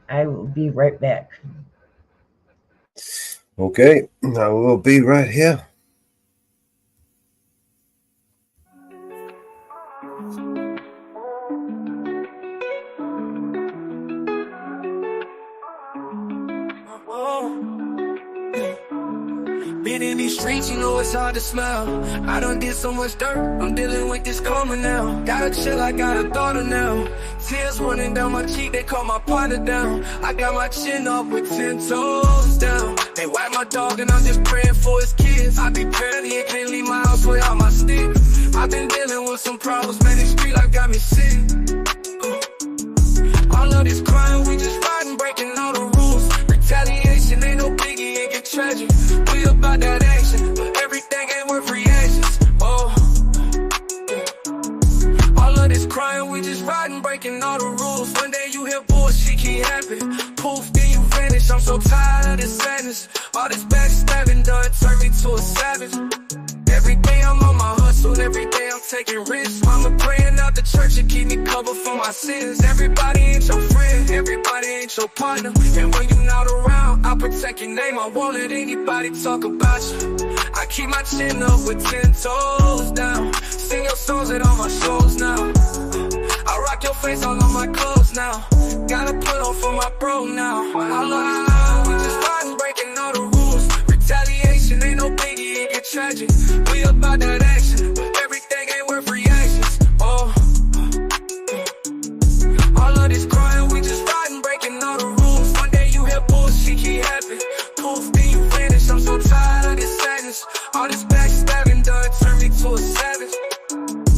[SPEAKER 2] I will be right back.
[SPEAKER 1] Okay, I will be right here.
[SPEAKER 14] Been in these streets, you know it's hard to smile. I done did so much dirt, I'm dealing with this karma now. Gotta chill, I got a daughter now. Tears running down my cheek, they call my partner down. I got my chin up with 10 toes down. They wipe my dog and I'm just praying for his kids. I be petty and can't leave my house without my stick. I've been dealing with some problems, man, this street life got me sick. All of this crime, we just fighting, breaking all the rules. Retaliation ain't no biggie, it get tragic. We about that action, but everything ain't worth reactions. Oh, all of this crime, we just fighting, breaking all the rules. One day you hear bullshit keep happening, poof, then you vanish. I'm so tired of this sadness. All this backstabbing done turned me to a savage. Every day I'm on my hustle, every day I'm taking risks. Mama praying out the church to keep me covered for my sins. Everybody ain't your friend, everybody ain't your partner. And when you're not around, I'll protect your name. I won't let anybody talk about you. I keep my chin up with 10 toes down. Sing your songs at all my shows now. I rock your face all on my clothes now. Gotta put on for my bro now. I love you now, we just fighting, breaking all the rules. Retaliation ain't no biggie, it get tragic. We about that action, but everything ain't worth reactions. Oh, all of this crime, we just fighting, breaking all the rules. One day you hear bullshit keep happening, poof, then you vanish. I'm so tired of this sadness. All this backstabbing done turned me to a savage.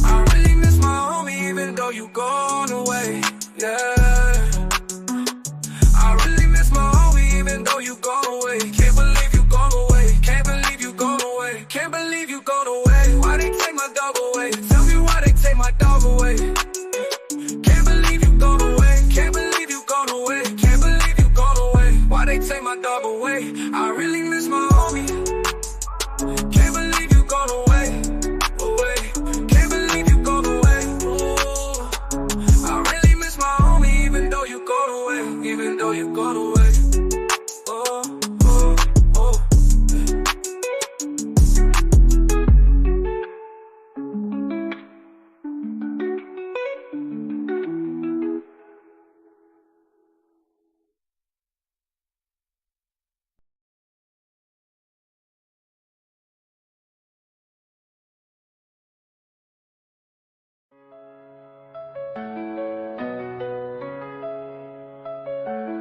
[SPEAKER 14] I really miss my homie, even though you gone away. Yeah, I really miss my homie, even though you gone away. Can't believe you gone away. Can't believe you gone away. Can't believe you gone away. Why they take my dog away? Tell me why they take my dog away. Can't believe you gone away. Can't believe you gone away. Can't believe you gone away. Why they take my dog away? I really miss my homie. Can't believe you gone away. Away. Can't believe you gone away. Ooh. I really miss my homie, even though you gone away. Even though you gone away. Oh, oh, oh.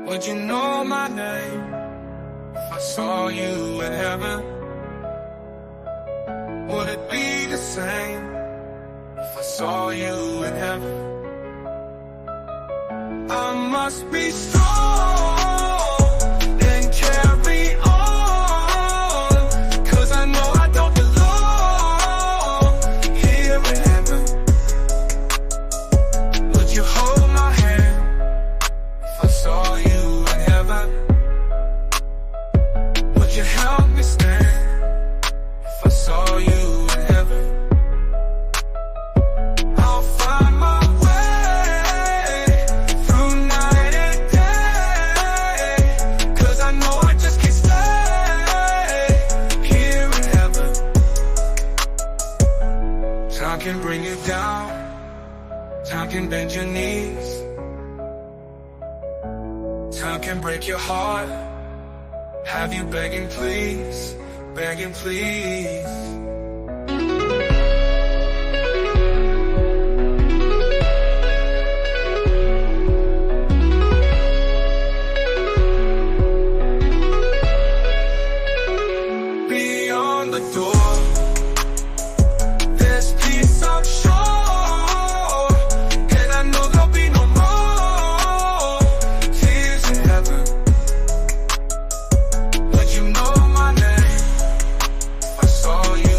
[SPEAKER 14] Would you know my name if I saw you in heaven? Would it be the same if I saw you in heaven? I must be strong and carry on, 'cause I know I don't belong here in heaven. Would you hold my hand if I saw you? Would you help me stand if I saw you in heaven? I'll find my way through night and day, 'cause I know I just can't stay here in heaven. Time can bring you down, time can bend your knees, time can break your heart, have you begging please, begging please. Beyond the door, there's peace I'm sure, and I know there'll be no more tears in heaven. Would you know my name if I saw you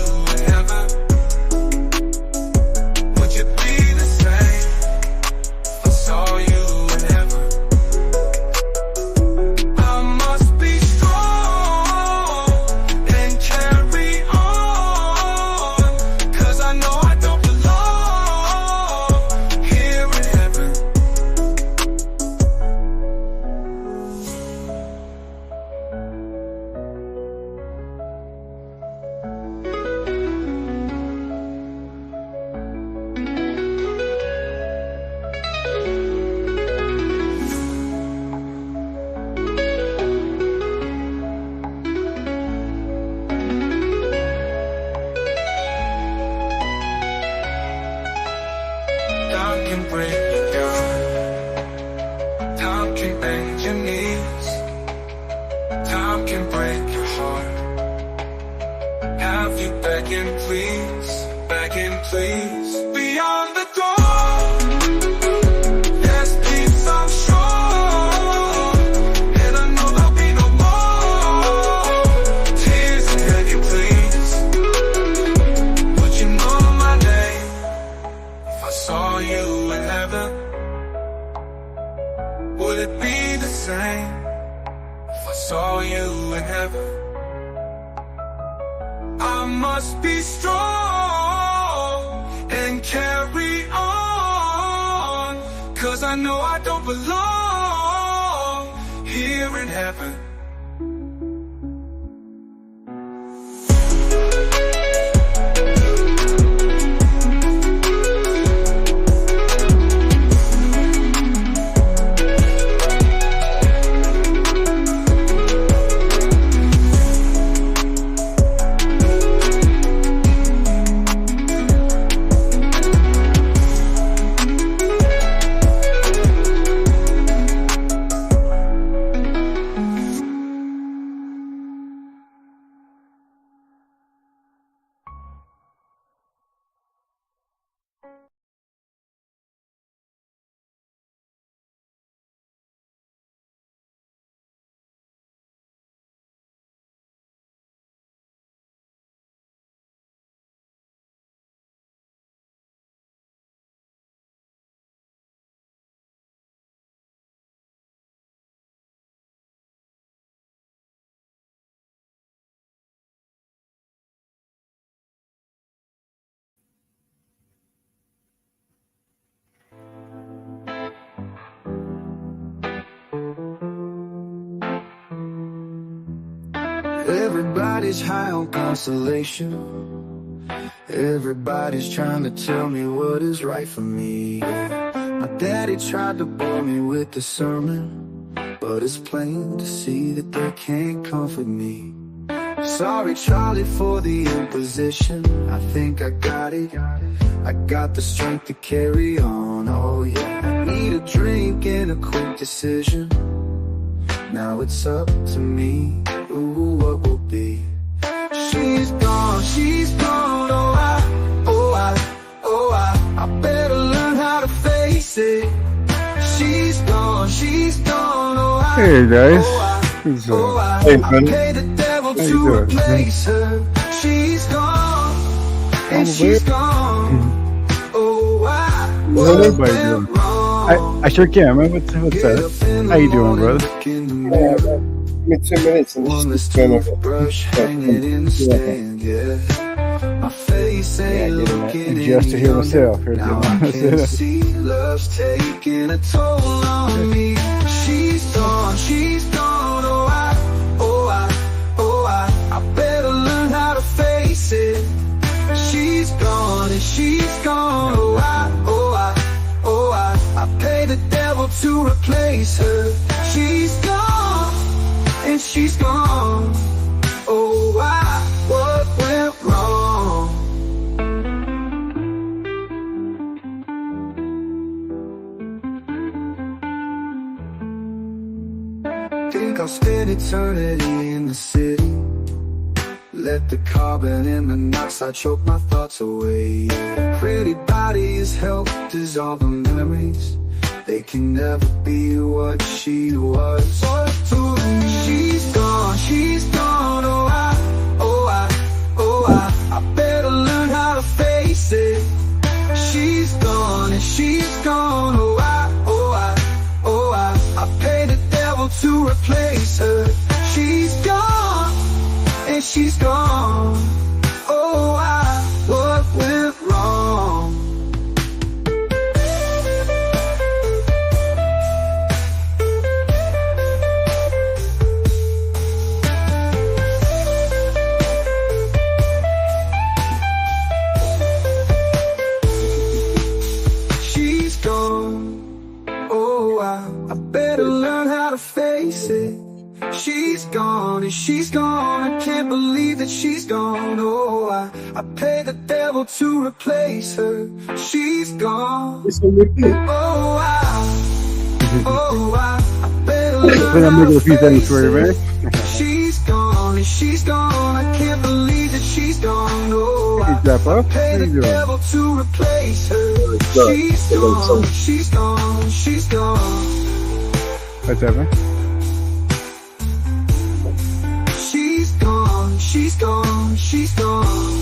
[SPEAKER 13] please. Beyond the door, there's peace, I'm sure. And I know there'll be no more tears, can you please? Would you know my name if I saw you in heaven? Would it be the same if I saw you in heaven? I must be strong and carry on, 'cause I know I don't belong here in heaven.
[SPEAKER 14] Everybody's high on consolation. Everybody's trying to tell me what is right for me. My daddy tried to bore me with the sermon, but it's plain to see that they can't comfort me. Sorry, Charlie, for the imposition. I think I got it. I got the strength to carry on. Oh yeah, I need a drink and a quick decision. Now it's up to me. Ooh, what will be? She's gone, oh I better learn how to face it. She's gone, oh
[SPEAKER 15] Hey guys, hey buddy,
[SPEAKER 14] pay the devil
[SPEAKER 15] how you
[SPEAKER 14] to
[SPEAKER 15] doing?
[SPEAKER 14] replace her. She's gone, and she's gone. Oh,
[SPEAKER 15] How's everybody doing? I sure can, man. What's up? How you doing, brother?
[SPEAKER 1] Give me 2 minutes and just turn off.
[SPEAKER 14] My face ain't looking
[SPEAKER 15] Just to hear myself.
[SPEAKER 14] now I can see love's taking a toll on me. She's gone, oh I better learn how to face it. She's gone and she's gone, oh I pay the devil to replace her. She's gone and she's gone, oh what went wrong? Think I'll spend eternity in the city. Let the carbon and monoxide choke my thoughts away. Pretty body is help dissolve the memories. They can never be what she was. She's gone, oh I better learn how to face it. She's gone and she's gone, oh I pay the devil to replace her. She's gone and she's gone, oh what went wrong? She's gone, oh I better learn how to face it. She's gone and she's gone. I can't believe that she's gone. Oh, I pay the devil to replace her. She's gone. Oh, I better learn
[SPEAKER 15] I'm
[SPEAKER 14] how
[SPEAKER 15] making
[SPEAKER 14] to
[SPEAKER 15] a few things
[SPEAKER 14] face
[SPEAKER 15] for you, man.
[SPEAKER 14] it. She's gone and she's gone. I can't believe that she's gone. Oh,
[SPEAKER 15] wrap up? How
[SPEAKER 14] Pay
[SPEAKER 15] you
[SPEAKER 14] the
[SPEAKER 15] doing?
[SPEAKER 14] devil to replace her. She's gone, she's gone, she's gone.
[SPEAKER 15] What's that, man?
[SPEAKER 14] She's gone, she's gone, she's gone.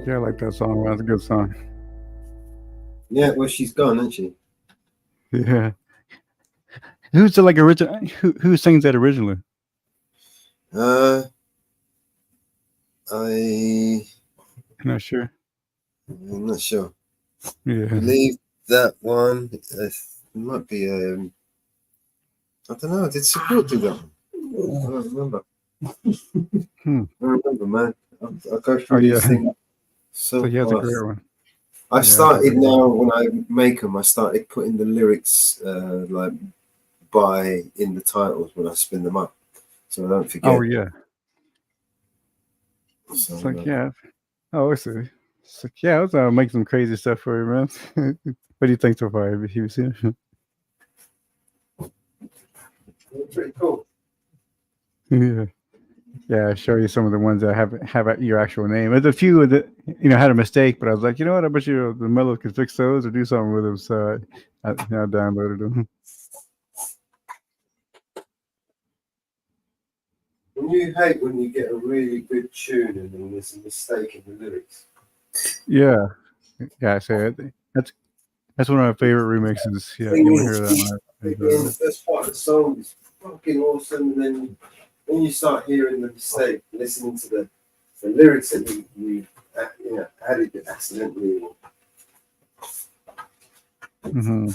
[SPEAKER 15] Yeah, I like that song. That's a good song.
[SPEAKER 1] Yeah, well, she's gone, isn't she?
[SPEAKER 15] Yeah. Who's the original? Who sings that originally?
[SPEAKER 1] I'm
[SPEAKER 15] not sure.
[SPEAKER 1] I'm not sure.
[SPEAKER 15] Yeah.
[SPEAKER 1] I believe that one. It might be. I don't know. Did Support do that one? I don't remember. I don't remember, man. I go through these things so
[SPEAKER 15] yeah, it's a
[SPEAKER 1] fast.
[SPEAKER 15] great one.
[SPEAKER 1] I started now when I make them. I started putting the lyrics like by in the titles when I spin them up, so I don't forget.
[SPEAKER 15] Oh yeah.
[SPEAKER 1] So,
[SPEAKER 15] It's like yeah. Oh, I see. It's like yeah, I was make some crazy stuff for you, man. What do you think so far? Have you seen it?
[SPEAKER 1] Pretty cool.
[SPEAKER 15] Yeah. Yeah, I show you some of the ones that have your actual name. There's a few that had a mistake, but I was like, you know what? I bet you the Mellow could fix those or do something with them. So I downloaded them.
[SPEAKER 1] And you hate when you get a really good tune and then there's a mistake in the lyrics.
[SPEAKER 15] Yeah, yeah, I say it. That's one of my favorite remixes. Yeah, you want to hear that one?
[SPEAKER 1] The first part of the song is fucking awesome, and then when you start hearing the mistake, listening to the lyrics that you added accidentally.
[SPEAKER 15] Mm-hmm.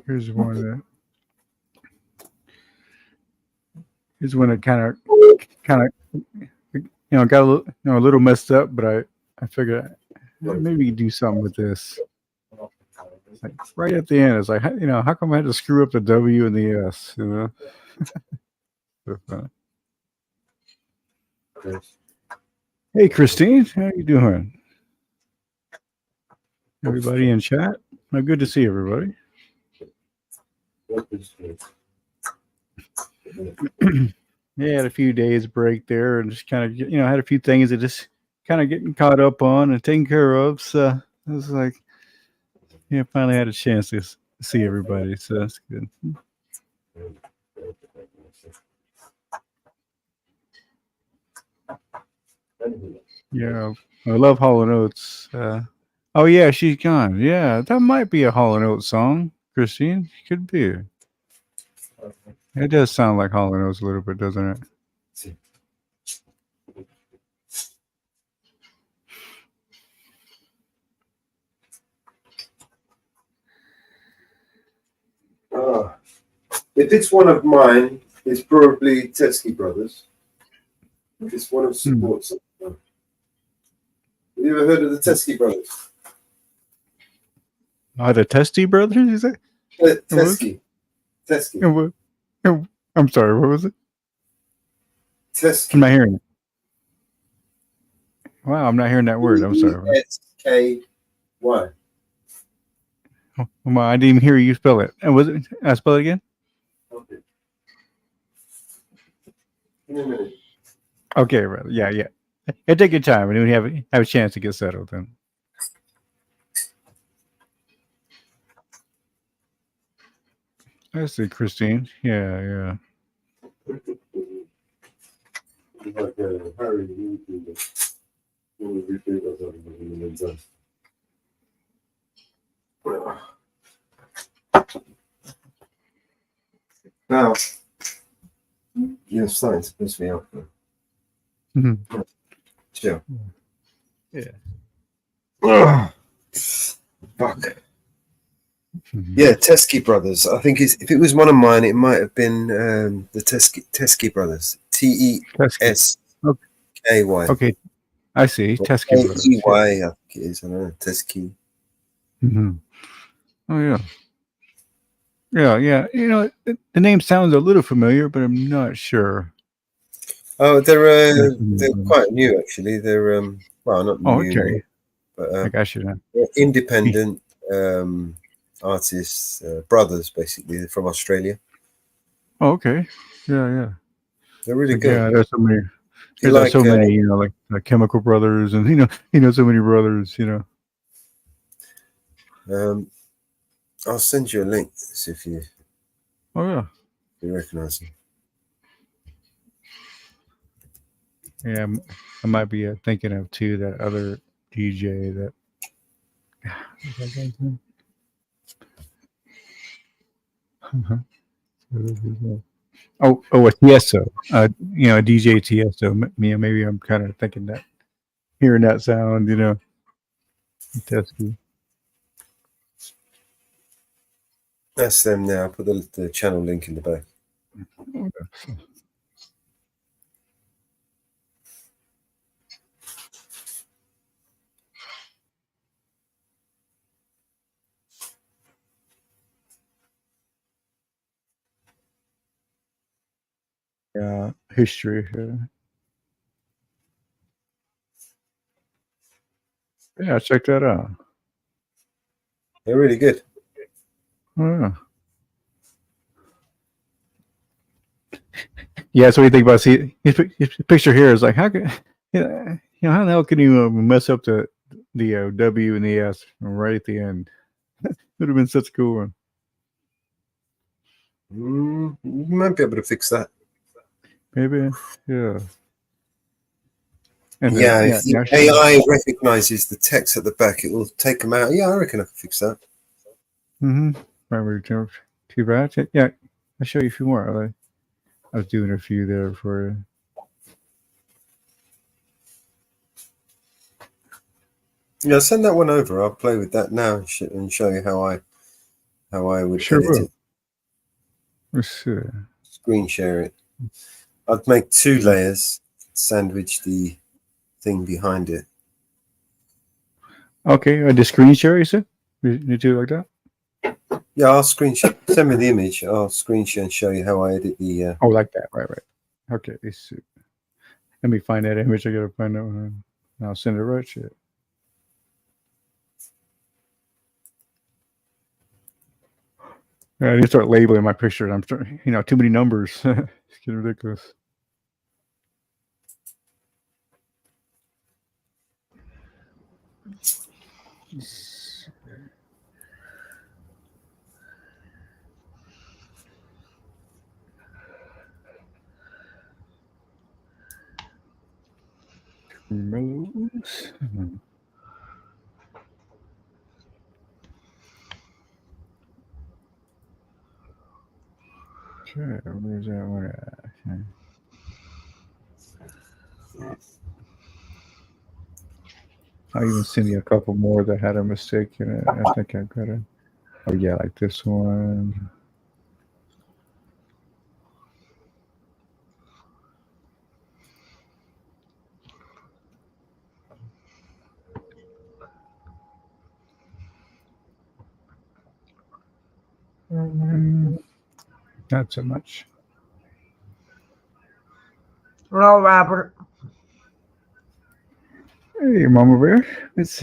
[SPEAKER 15] Here's one that kind of got a little messed up, but I figured maybe you do something with this. Like right at the end, it's like how come I had to screw up the W and the S? Hey, Christine, how you doing? Everybody in chat? Oh, good to see everybody. Yeah, had a few days break there, and just kind of had a few things that just kind of getting caught up on and taken care of. So it was like, yeah, finally had a chance to see everybody. So that's good. Yeah, I love Hall & Oates. Oh yeah, she's gone. Yeah, that might be a Hall & Oates song, Christine. Could be. It does sound like Hall & Oates a little bit, doesn't it?
[SPEAKER 1] If it's one of mine, it's probably Teskey Brothers. If it's one of Support's. Have you ever heard of the Teskey Brothers?
[SPEAKER 15] The Testy Brothers, you say?
[SPEAKER 1] Teskey.
[SPEAKER 15] Teskey. I'm sorry, what was it?
[SPEAKER 1] Teskey.
[SPEAKER 15] I'm not hearing it. Wow, I'm not hearing that word. I'm sorry.
[SPEAKER 1] T-S-K-Y.
[SPEAKER 15] Well, I didn't even hear you spell it. And was it? I spell it again?
[SPEAKER 1] Okay. Give me a minute.
[SPEAKER 15] Okay, brother. Yeah. Take your time, and when you have a chance to get settled, then. I see, Christine. Yeah.
[SPEAKER 1] Like Harry, now, you're starting to piss me off.
[SPEAKER 15] Mm-hmm.
[SPEAKER 1] Chill.
[SPEAKER 15] Yeah.
[SPEAKER 1] Fuck. Yeah, Teskey Brothers. I think if it was one of mine, it might have been the Teskey Brothers. T-E-S-K-Y.
[SPEAKER 15] Okay, I see. Teskey Brothers.
[SPEAKER 1] T-E-Y, I think it is. I don't know. Teskey.
[SPEAKER 15] Mm-hmm. Oh yeah. Yeah. You know, the name sounds a little familiar, but I'm not sure.
[SPEAKER 1] Oh, they're quite new actually. They're well, not
[SPEAKER 15] Oh,
[SPEAKER 1] new,
[SPEAKER 15] okay.
[SPEAKER 1] but
[SPEAKER 15] I got you then.
[SPEAKER 1] they're independent artists, brothers basically from Australia.
[SPEAKER 15] Oh, okay. Yeah.
[SPEAKER 1] They're really
[SPEAKER 15] Like,
[SPEAKER 1] good.
[SPEAKER 15] yeah, there's so many.
[SPEAKER 1] You
[SPEAKER 15] There's
[SPEAKER 1] like
[SPEAKER 15] so many, you know, like Chemical Brothers, and so many brothers, you know.
[SPEAKER 1] I'll send you a link see if you.
[SPEAKER 15] Oh yeah.
[SPEAKER 1] You recognize them.
[SPEAKER 15] Yeah, I might be thinking of too that other DJ that. Oh, a Tiesto. You know, a DJ Tiesto. Maybe I'm kind of thinking that, hearing that sound, you know. Tiesto.
[SPEAKER 1] That's them now. I'll put the channel link in the back.
[SPEAKER 15] Okay. History. Yeah, check that out.
[SPEAKER 1] They're really good.
[SPEAKER 15] Oh, yeah. Yeah, so what do you think about? See, his picture here is like, how can how the hell can you mess up the W and the S right at the end? Would have been such a cool one.
[SPEAKER 1] You might be able to fix that.
[SPEAKER 15] Maybe, yeah. And
[SPEAKER 1] Yeah,
[SPEAKER 15] then,
[SPEAKER 1] if the AI recognizes the text at the back, it will take them out. Yeah, I reckon I can fix that.
[SPEAKER 15] Remember too bad. Yeah, I'll show you a few more. I was doing a few there for you.
[SPEAKER 1] Yeah, send that one over. I'll play with that now and show you how I would
[SPEAKER 15] Sure
[SPEAKER 1] edit
[SPEAKER 15] will.
[SPEAKER 1] it.
[SPEAKER 15] Let's see.
[SPEAKER 1] Screen share it. I'd make 2 layers, sandwich the thing behind it.
[SPEAKER 15] Okay, the screen share, you said? You do it like that?
[SPEAKER 1] Yeah, I'll screen share. Send me the image. I'll screen share and show you how I edit the.
[SPEAKER 15] Oh, like that. Right. Okay, let's see. Let me find that image. I gotta find that one. I'll send it right to you. I need to start labeling my pictures. I'm starting, too many numbers. It's getting ridiculous. Mellows. Okay, where's that one at? Okay. I'll even send you a couple more that had a mistake in it. I think I got it. Oh yeah, like this one. Not so much.
[SPEAKER 2] Hello, Robert.
[SPEAKER 15] Hey, Mama Bear. It's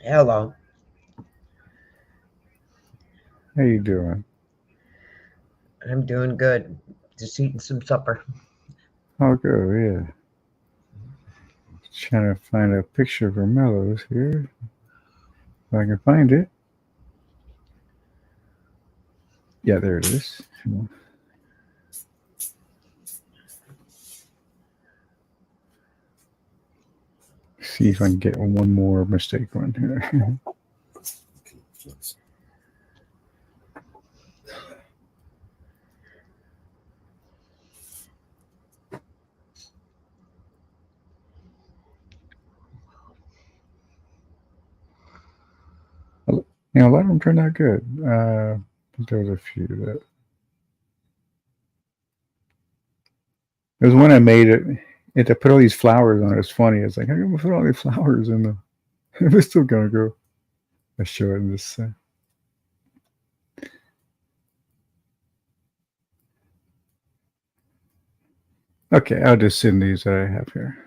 [SPEAKER 2] Hello.
[SPEAKER 15] How you doing?
[SPEAKER 2] I'm doing good. Just eating some supper.
[SPEAKER 15] Oh, good. Yeah. Trying to find a picture for Mellows here. If I can find it. Yeah, there it is. See if I can get one more mistake one here. A lot of them turned out good. There was a few that. There's one I made it to put all these flowers on it. It's funny. It's like, how come I put all these flowers in the? It's still gonna go. I show it in this. Okay, I'll just send these that I have here.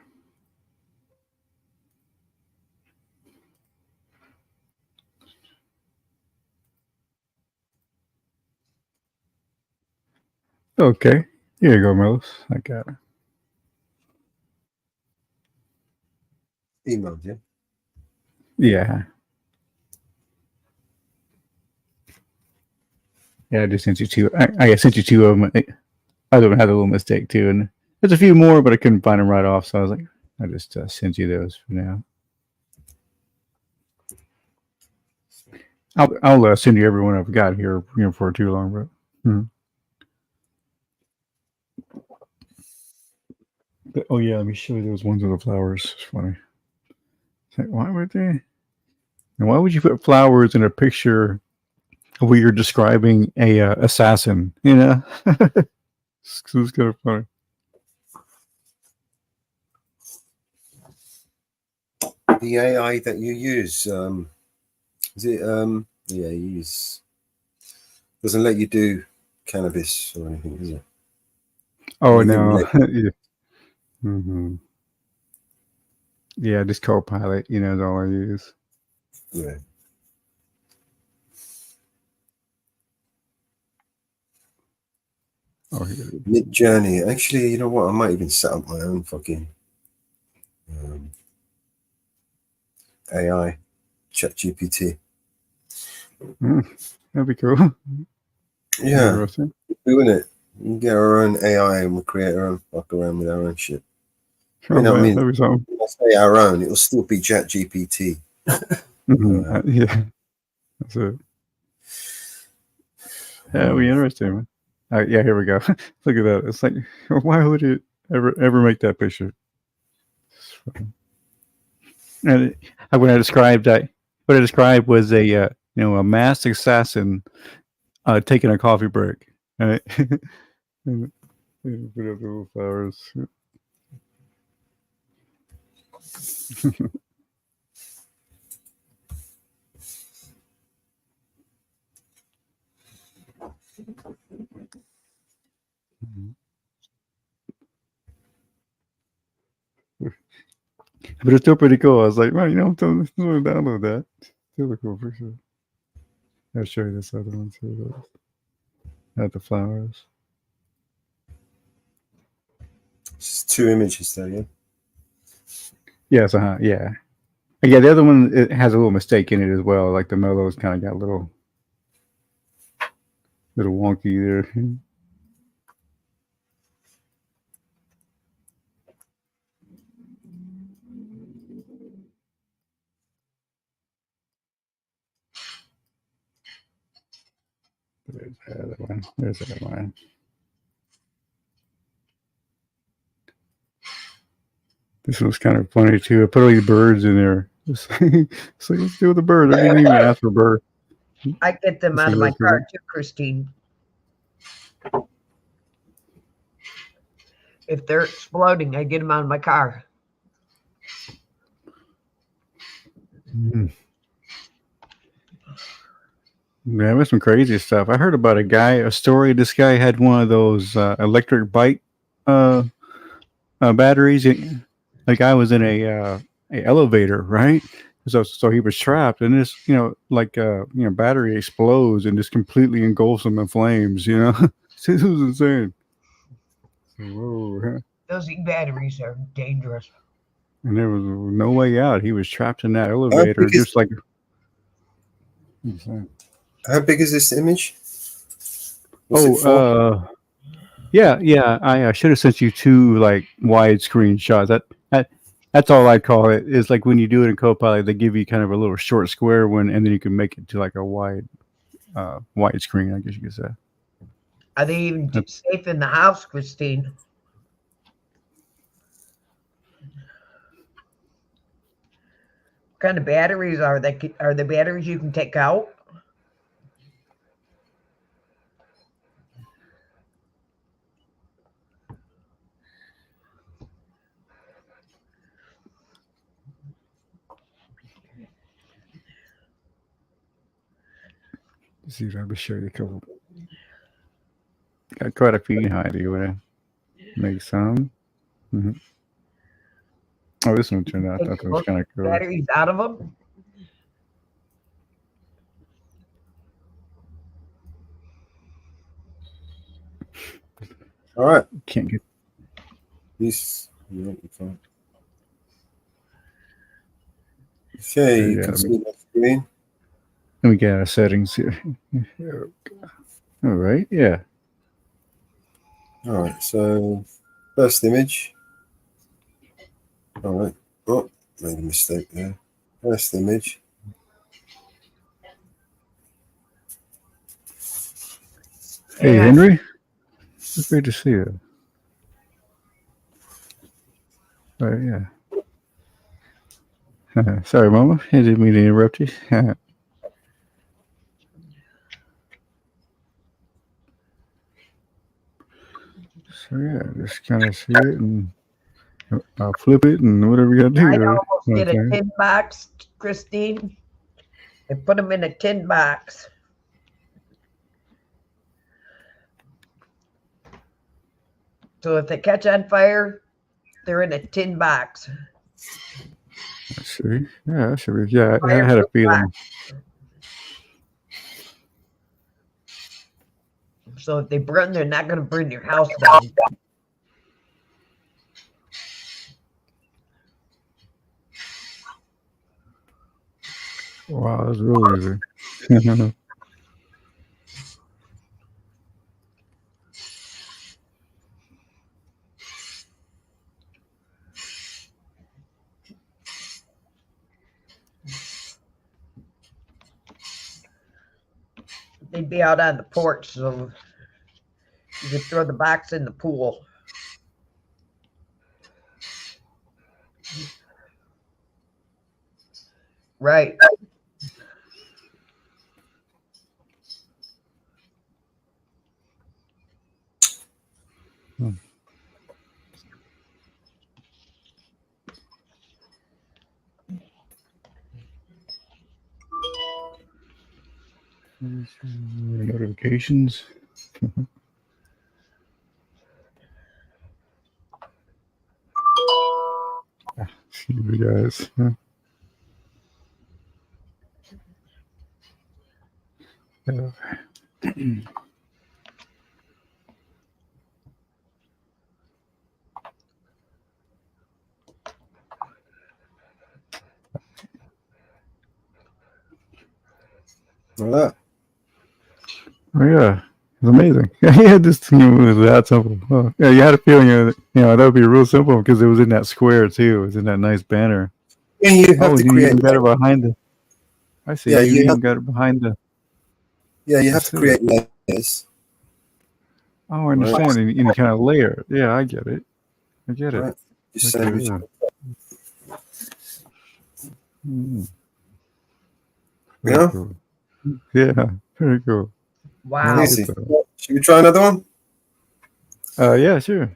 [SPEAKER 15] Okay, here you go, Melis. I got it.
[SPEAKER 1] Emailed you.
[SPEAKER 15] Yeah. Yeah, I just sent you two. I sent you two of them. Other one had a little mistake too, and there's a few more, but I couldn't find them right off, so I was like, I just sent you those for now. I'll send you every one I've got here, for too long, but. Oh yeah, let me show you those ones with the flowers. It's funny. It's like, why would they? And why would you put flowers in a picture where you're describing a assassin? You know, it's kind of funny.
[SPEAKER 1] The AI that you use, is it? Yeah, you use doesn't let you do cannabis or anything, does it?
[SPEAKER 15] Oh
[SPEAKER 1] Anything
[SPEAKER 15] no.
[SPEAKER 1] related?
[SPEAKER 15] Yeah. Yeah, just Copilot. Is all I use.
[SPEAKER 1] Yeah.
[SPEAKER 15] Oh, here.
[SPEAKER 1] Mid Journey. Actually, you know what? I might even set up my own fucking AI, ChatGPT.
[SPEAKER 15] That'd be cool.
[SPEAKER 1] Yeah,
[SPEAKER 15] Interesting.
[SPEAKER 1] doing it. We can get our own AI and we'll create our own, fuck around with our own shit.
[SPEAKER 15] Oh, man, that'd be something.
[SPEAKER 1] When I say our own, it'll still be ChatGPT.
[SPEAKER 15] Yeah, that's it. Yeah, be interesting, man. Yeah, here we go. Look at that. It's like, why would it ever make that picture? And what I described was a a masked assassin taking a coffee break. Right? Put up the little flowers. But it's still pretty cool. I was like, man, I'm going to download that. Still a cool picture. I'll show you this other one too. At the flowers.
[SPEAKER 1] It's 2 images there, yeah.
[SPEAKER 15] Yes, yeah. Yeah, the other one, it has a little mistake in it as well. Like the mellows kind of got a little wonky there. There's the other one. There's the other one. This was kind of funny too. I put all these birds in there. So let's do the bird. I didn't even ask for bird.
[SPEAKER 2] I get them out of my car too, Christine. If they're exploding, I get them out of my car.
[SPEAKER 15] Yeah, there's some crazy stuff. I heard about a story. This guy had one of those electric bike batteries. The guy was in a elevator, right? So he was trapped, and this battery explodes and just completely engulfs him in flames. This was insane. Whoa.
[SPEAKER 2] Those batteries are dangerous.
[SPEAKER 15] And there was no way out. He was trapped in that elevator, just like.
[SPEAKER 1] How big is this image?
[SPEAKER 15] Yeah. I should have sent you two widescreen shots. That's all I call it. Is like when you do it in Copilot, they give you kind of a little short square one, and then you can make it to like a wide screen, I guess you could say.
[SPEAKER 2] Are they even safe in the house, Christine? What kind of batteries are they? Are the batteries you can take out?
[SPEAKER 15] Let's see if I can show you a couple. Got quite a few here. Do you want to make some? Mm-hmm. Oh, this one turned out. I thought that was kind of cool.
[SPEAKER 2] Batteries out of them.
[SPEAKER 1] All right.
[SPEAKER 15] Can't get
[SPEAKER 1] this. No, you can't. Okay, you can see the screen.
[SPEAKER 15] Let me get our settings here. All right, yeah.
[SPEAKER 1] All right, so first image. All right. Oh, made a mistake there. First image.
[SPEAKER 15] Hey, Henry. It's great to see you. Oh, yeah. Sorry, Mama. I didn't mean to interrupt you. So, yeah, just kind of see it and I'll flip it and whatever you got to do.
[SPEAKER 2] I almost did a tin box, Christine, and put them in a tin box. So if they catch on fire, they're in a tin box.
[SPEAKER 15] Let's see. Yeah, that should be. Yeah, I had a feeling.
[SPEAKER 2] So if they burn, they're not going to burn your house down.
[SPEAKER 15] Wow, that's really easy.
[SPEAKER 2] They'd be out on the porch, so you could throw the box in the pool. Right.
[SPEAKER 15] Notifications. See you guys.
[SPEAKER 1] Like that.
[SPEAKER 15] Oh yeah, it's amazing. Yeah, this thing was that simple. Oh, yeah, you had a feeling that that would be real simple because it was in that square too. It was in that nice banner.
[SPEAKER 1] Yeah, you have to
[SPEAKER 15] you
[SPEAKER 1] create.
[SPEAKER 15] even got it behind the. I see.
[SPEAKER 1] Yeah,
[SPEAKER 15] you even got it behind the.
[SPEAKER 1] Yeah, you have to create layers.
[SPEAKER 15] Oh, I understand. And you kind of layer. Yeah, I get it. I get it.
[SPEAKER 1] Right. Just
[SPEAKER 15] Okay,
[SPEAKER 1] sandwich
[SPEAKER 15] yeah.
[SPEAKER 1] it.
[SPEAKER 15] Very
[SPEAKER 1] Yeah?
[SPEAKER 15] cool. Yeah, very cool.
[SPEAKER 2] Wow.
[SPEAKER 1] Easy. Should we try another one?
[SPEAKER 15] Yeah, sure.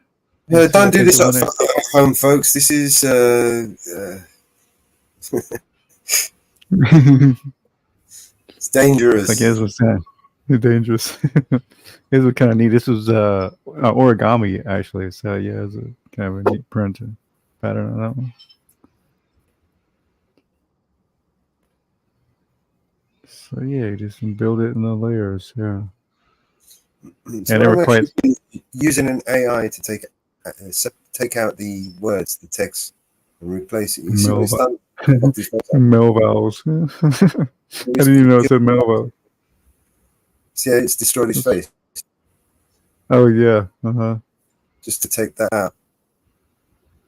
[SPEAKER 1] Yeah, don't do
[SPEAKER 15] take
[SPEAKER 1] this
[SPEAKER 15] the
[SPEAKER 1] at
[SPEAKER 15] one
[SPEAKER 1] home, folks. This is it's dangerous.
[SPEAKER 15] I guess what's that? It's dangerous. This was kind of neat. This was origami actually. So yeah, it's a kind of a neat print pattern on that one. So yeah, you just build it in the layers. Yeah.
[SPEAKER 1] So
[SPEAKER 15] they were
[SPEAKER 1] I'm
[SPEAKER 15] quite.
[SPEAKER 1] actually using an AI to take out the words, the text, and replace it. You see what it's done?
[SPEAKER 15] Melvals. I didn't even know it said Melville.
[SPEAKER 1] See how it's destroyed his face?
[SPEAKER 15] Oh yeah.
[SPEAKER 1] Just to take that out.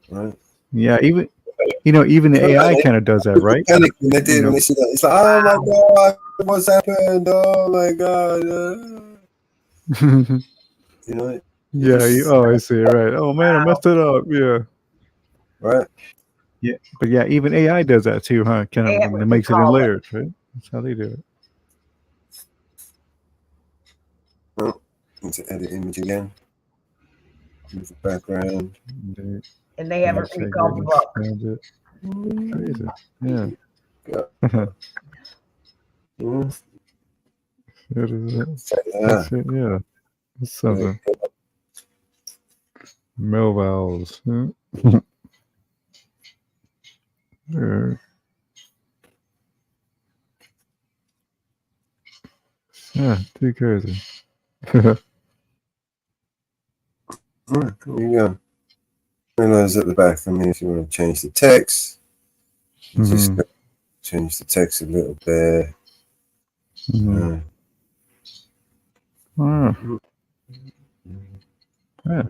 [SPEAKER 1] Right?
[SPEAKER 15] Yeah, even even the AI kind of does that, right?
[SPEAKER 1] Panic when they do, when they see that. It's like, oh my god, what's happened? Oh my god. You know?
[SPEAKER 15] Yeah. I see. Right. Oh man, I messed it up. Yeah.
[SPEAKER 1] Right.
[SPEAKER 15] Yeah, but yeah, even AI does that too, huh? Kind of it makes it in layers, right? That's how they do it.
[SPEAKER 1] Oh, need to edit image again. Move the background.
[SPEAKER 2] And they haven't recalled the book.
[SPEAKER 15] Crazy. Yeah. That is it.
[SPEAKER 1] Yeah.
[SPEAKER 15] That's it. Yeah. That's something. Melvals. Yeah. Yeah. Yeah, too crazy.
[SPEAKER 1] Right, there you go. And those at the back. I mean, if you want to change the text, just change the text a little bit.
[SPEAKER 15] Wow. Yeah.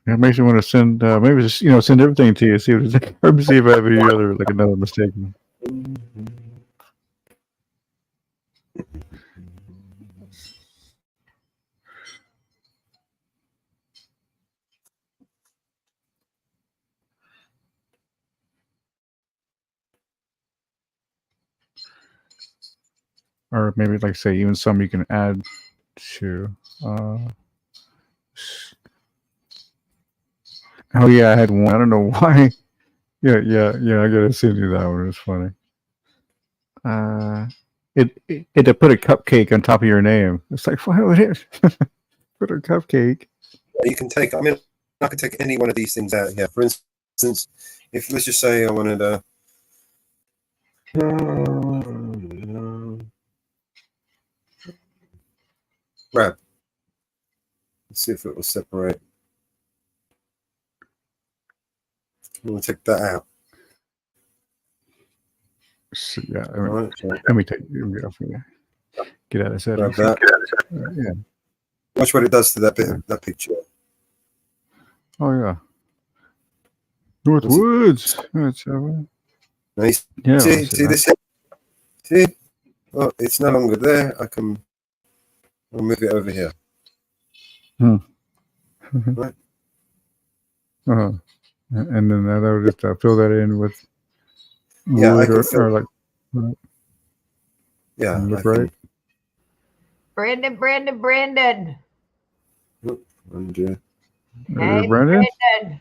[SPEAKER 15] It makes you want to send, maybe just, send everything to you. See what it's, or see if I have any other, like another mistake. Or maybe, like, say, even some you can add to. Oh yeah, I had one. I don't know why. Yeah. I gotta send you that one. It's funny. It to put a cupcake on top of your name. It's like, why would it put a cupcake?
[SPEAKER 1] You can take. I mean, I could take any one of these things out here. For instance, if let's just say I wanted a. Grab. Let's see if it will separate. We'll take that out.
[SPEAKER 15] So, yeah, let me take you off here. Get out of settings.
[SPEAKER 1] Grab that.
[SPEAKER 15] Yeah.
[SPEAKER 1] Watch what it does to that bit of that picture.
[SPEAKER 15] Oh yeah. Northwoods.
[SPEAKER 1] Nice.
[SPEAKER 15] Yeah.
[SPEAKER 1] See this? See? Oh, it's no longer there. I'll move it over here. Right.
[SPEAKER 15] And then I would just fill that in with
[SPEAKER 1] wood
[SPEAKER 15] or like.
[SPEAKER 1] Yeah.
[SPEAKER 15] Look right.
[SPEAKER 2] Brandon.
[SPEAKER 1] Hey,
[SPEAKER 15] Brandon.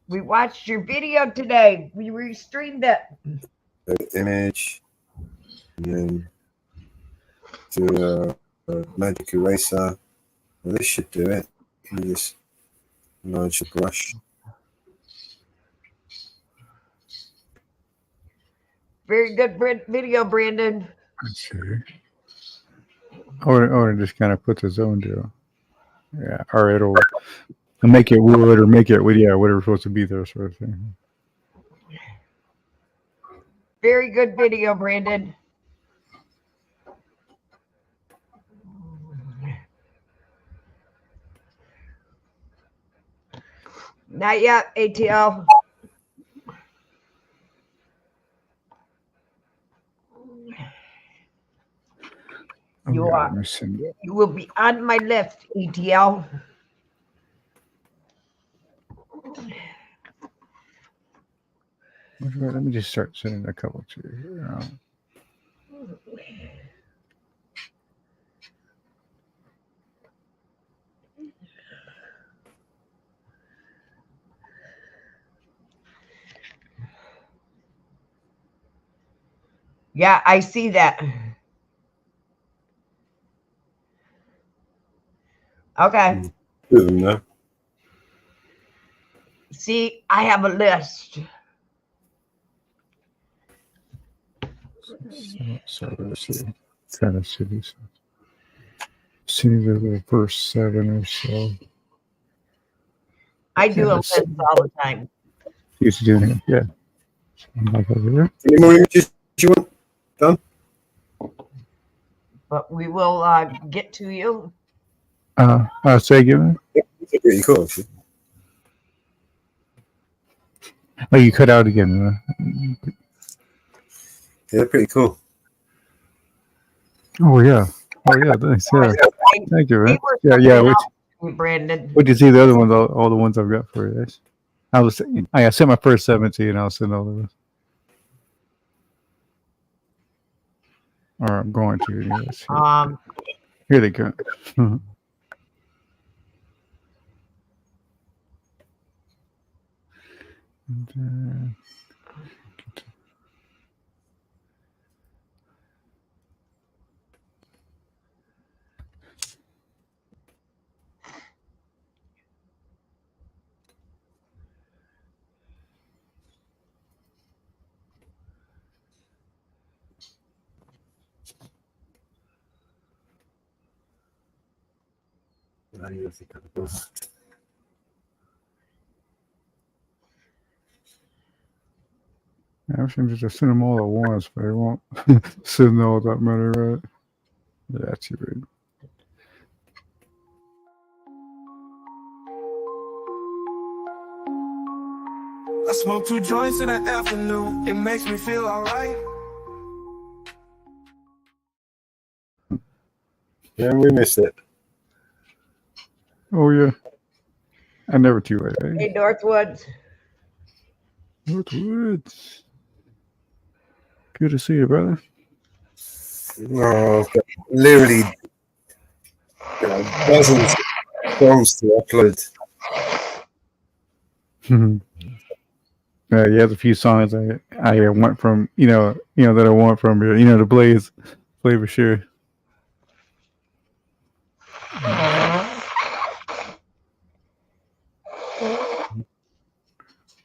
[SPEAKER 2] We watched your video today. We restreamed it.
[SPEAKER 1] Image. And then do a magic eraser. Well, this should do it. Let me just enlarge the brush.
[SPEAKER 2] Very good video, Brandon.
[SPEAKER 15] Let's see. I want to just kind of put the zone to. Yeah, or it'll make it wood or make it wood. Yeah, whatever's supposed to be there, sort of thing.
[SPEAKER 2] Very good video, Brandon. Not yet, ATL. You will be on my list, ATL.
[SPEAKER 15] Let me just start sending a couple to you here.
[SPEAKER 2] Yeah, I see that. Okay.
[SPEAKER 1] No.
[SPEAKER 2] See, I have a list.
[SPEAKER 15] So let's see. Kind of cities. See the first 7 or so.
[SPEAKER 2] I do a list all the time.
[SPEAKER 15] He's doing it, yeah. Like over there.
[SPEAKER 1] Any more images you want done?
[SPEAKER 2] But we will get to you.
[SPEAKER 15] Say again.
[SPEAKER 1] It's pretty cool.
[SPEAKER 15] Oh, you cut out again.
[SPEAKER 1] Yeah, pretty cool.
[SPEAKER 15] Oh yeah. Thanks. Yeah. Thank you, man. Yeah.
[SPEAKER 2] Brandon.
[SPEAKER 15] What do you see the other ones? All the ones I've got for you guys. I sent my first 17. I'll send all the rest. Or I'm going to. Yes. Here they go. I should just send them all at once, but it won't send all that many, right? Yeah, that's right.
[SPEAKER 14] I smoke 2 joints in the afternoon. It makes me feel alright.
[SPEAKER 1] Yeah, we missed it.
[SPEAKER 15] Oh yeah, I never too late.
[SPEAKER 2] Hey, Northwoods.
[SPEAKER 15] Northwoods. Good to see you, brother.
[SPEAKER 1] Oh, literally dozens of songs to upload.
[SPEAKER 15] Yeah, a few songs I want from that I want from the Blaze flavor sure.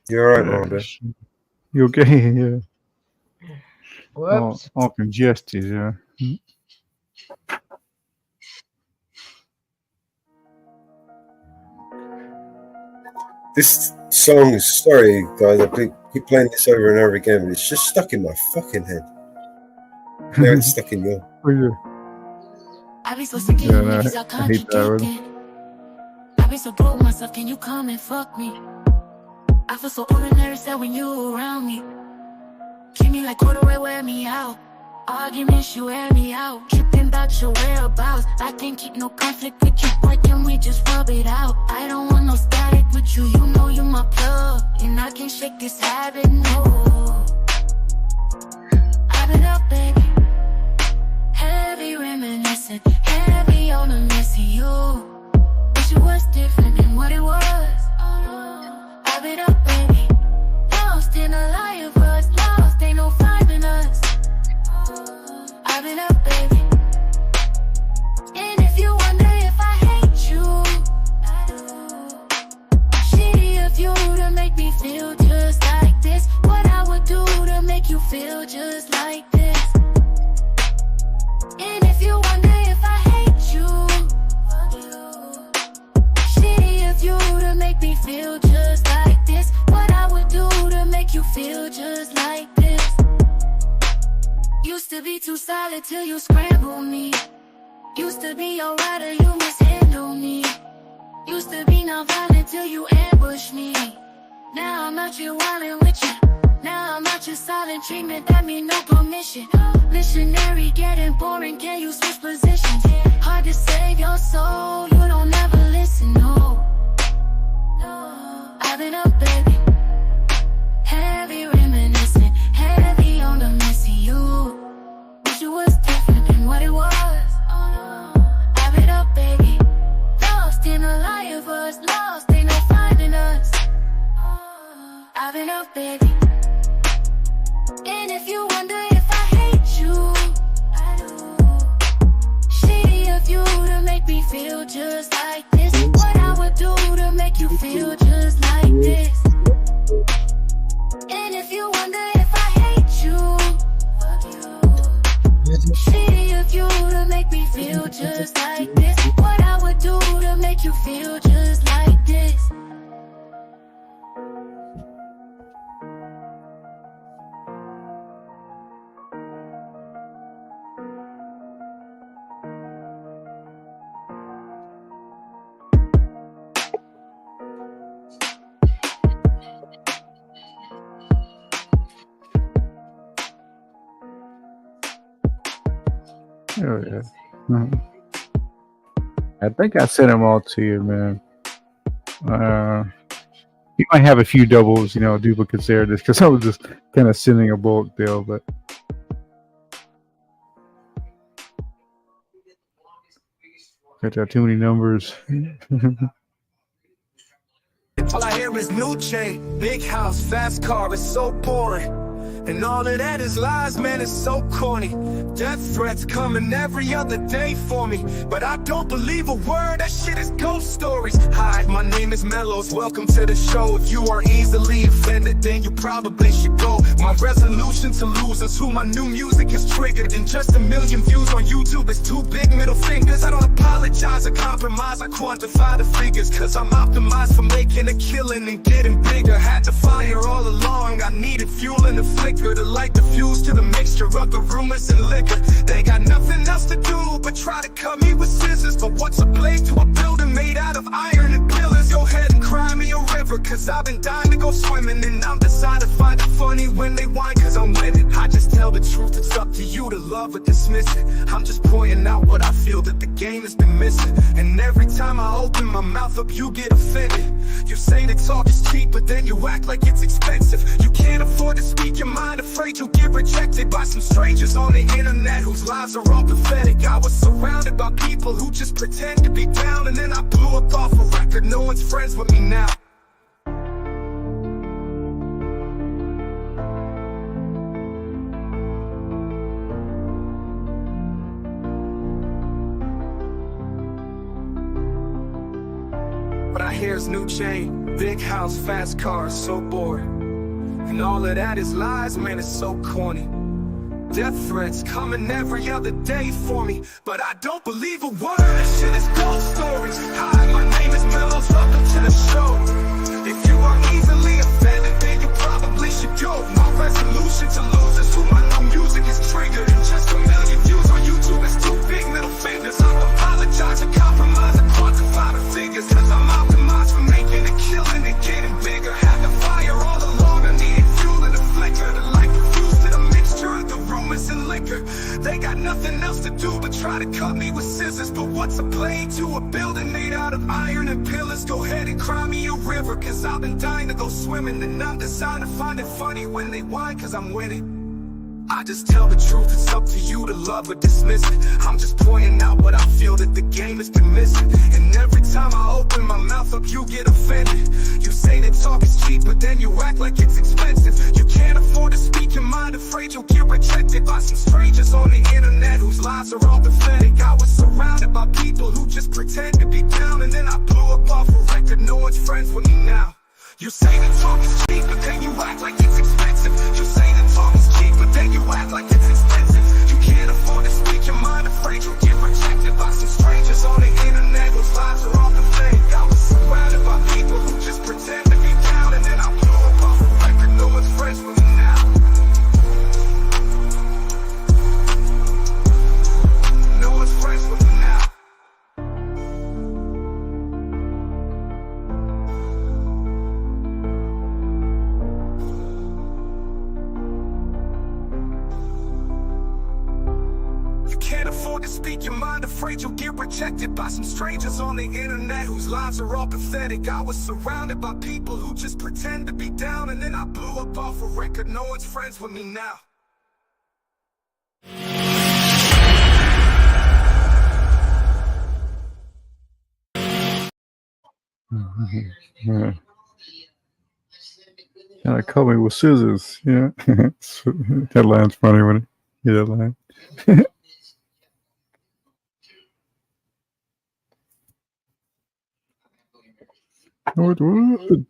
[SPEAKER 1] You're all right, Mark.
[SPEAKER 15] You okay? Yeah.
[SPEAKER 2] Whoops.
[SPEAKER 15] All congested, yeah.
[SPEAKER 1] This song is, sorry guys, I keep playing this over and over again, but it's just stuck in my fucking head. Now it's stuck in your.
[SPEAKER 15] Oh yeah.
[SPEAKER 12] I be so sick of
[SPEAKER 15] Yeah, no,
[SPEAKER 12] niggas,
[SPEAKER 15] I hate that one.
[SPEAKER 12] I be so broke myself, can you come and fuck me? I feel so ordinary, sad when you around me. Treat me like corduroy, wear me out. Arguments, you wear me out. Tripping about your whereabouts. I can't keep no conflict with you, boy, can we just rub it out? I don't want no static with you, you know you my plug. And I can't shake this habit, no. I've been up, baby. Heavy reminiscing, heavy on the missing you. Wish it was different than what it was. I've been up, baby. Lost in a lie of us. Lost, ain't no finding us. I've been up, baby. And if you wonder if I hate you, I do. Shitty of you to make me feel just like this. What I would do to make you feel just like this. And if you wonder if I hate you, fuck you. Shitty of you to make me feel just like this. What I would do to make you feel just like this. Used to be too solid till you scramble me. Used to be your rider, you mishandle me. Used to be non-violent till you ambush me. Now I'm out here wildin' with you. Now I'm out here silent treatment, that mean no permission. Missionary getting boring, can you switch positions? Hard to save your soul, you don't ever listen, no. I've been up, baby. Heavy reminiscing, heavy on the missing you. Wish it was different than what it was. I've been up, baby. Lost in a lie of us, lost, ain't no finding us. I've been up, baby. And if you wonder if I hate you, I do. Shitty of you to make me feel just like this. What I would do to make you feel just like this. And if you wonder if I hate you, fuck you. Shitty of you to make me feel just like this. What I would do to make you feel just like this.
[SPEAKER 15] Oh yeah. I think I sent them all to you, man. You might have a few doubles, duplicates there, just because I was just kind of sending a bulk deal, but. Got too many numbers.
[SPEAKER 14] All I hear is new chain, big house, fast car, it's so boring. And all of that is lies, man, it's so corny. Death threats coming every other day for me, but I don't believe a word, that shit is ghost stories. Hi, my name is Mellows, welcome to the show. If you are easily offended, then you probably should go. My resolution to lose is who my new music is triggered. And just 1 million views on YouTube is 2 big middle fingers. I don't apologize a compromise. I quantify the figures, cause I'm optimized for making a killing and getting bigger. Had to fire all along, I needed fuel and a flicker to light the fuse to the mixture of the rumors and liquor. They got nothing else to do but try to cut me with scissors. But what's a blade to a building made out of iron and pillars? Go ahead and cry me a river, cause I've been dying to go swimming. And I'm decided to find it funny when they whine, cause I'm with it. I just tell the truth, it's up to you to love or dismiss it. I'm just pointing out what I feel that the game has been missing. And every time I open my mouth up, you get offended. You say that talk is cheap, but then you act like it's expensive. You can't afford to speak your mind, afraid you'll get rejected by some strangers on the internet whose lives are all pathetic. I was surrounded by people who just pretend to be down, and then I blew up off a record. No one's friends with me now. But I hear's new chain, big house, fast cars, so bored. And all of that is lies, man, it's so corny. Death threats coming every other day for me, but I don't believe a word. This shit is ghost stories. Hi, my name is Mellows, welcome to the show. If you are easily offended, then you probably should go. My resolution to lose is who my new music is triggered. And just 1 million views on YouTube is 2 big middle fingers. I apologize and compromise and quantify the figures, cause I'm optimized for making a killing and getting bigger. Had to fire all along, I needed fuel and a flicker to light the fuse to the mixture of the rumors and liquor. They got nothing else to do but try to cut me with scissors. But what's a blade to a building made out of iron and pillars? Go ahead and cry me a river, cause I've been dying to go swimming. And I'm designed to find it funny when they whine, cause I'm winning. I just tell the truth, it's up to you to love or dismiss it. I'm just pointing out what I feel that the game has been missing. And every time I open my mouth up, you get offended. You say that talk is cheap, but then you act like it's expensive. You can't afford to speak your mind, afraid you'll get rejected by some strangers on the internet whose lives are all pathetic. I was surrounded by people who just pretend to be down, and then I blew up off a record. No one's friends with me now. You say that talk is cheap, but then you act like it's expensive. You say that talk is cheap, but then you act like it's expensive. You can't afford to speak your mind, afraid you'll get rejected by some strangers on the internet whose lives are all pathetic. I was surrounded by people who just pretend to be down, and then I blew up off a record. No one's friends with me now. No one's friends with me now. Can't afford to speak your mind, afraid you'll get rejected by some strangers on the internet whose lives are all pathetic. I was surrounded by people who just pretend to be down, and then I blew up off a record. No one's friends with me now.
[SPEAKER 15] Yeah. Kinda cut me with scissors, yeah. That line's funny when you hear that line. Northwood.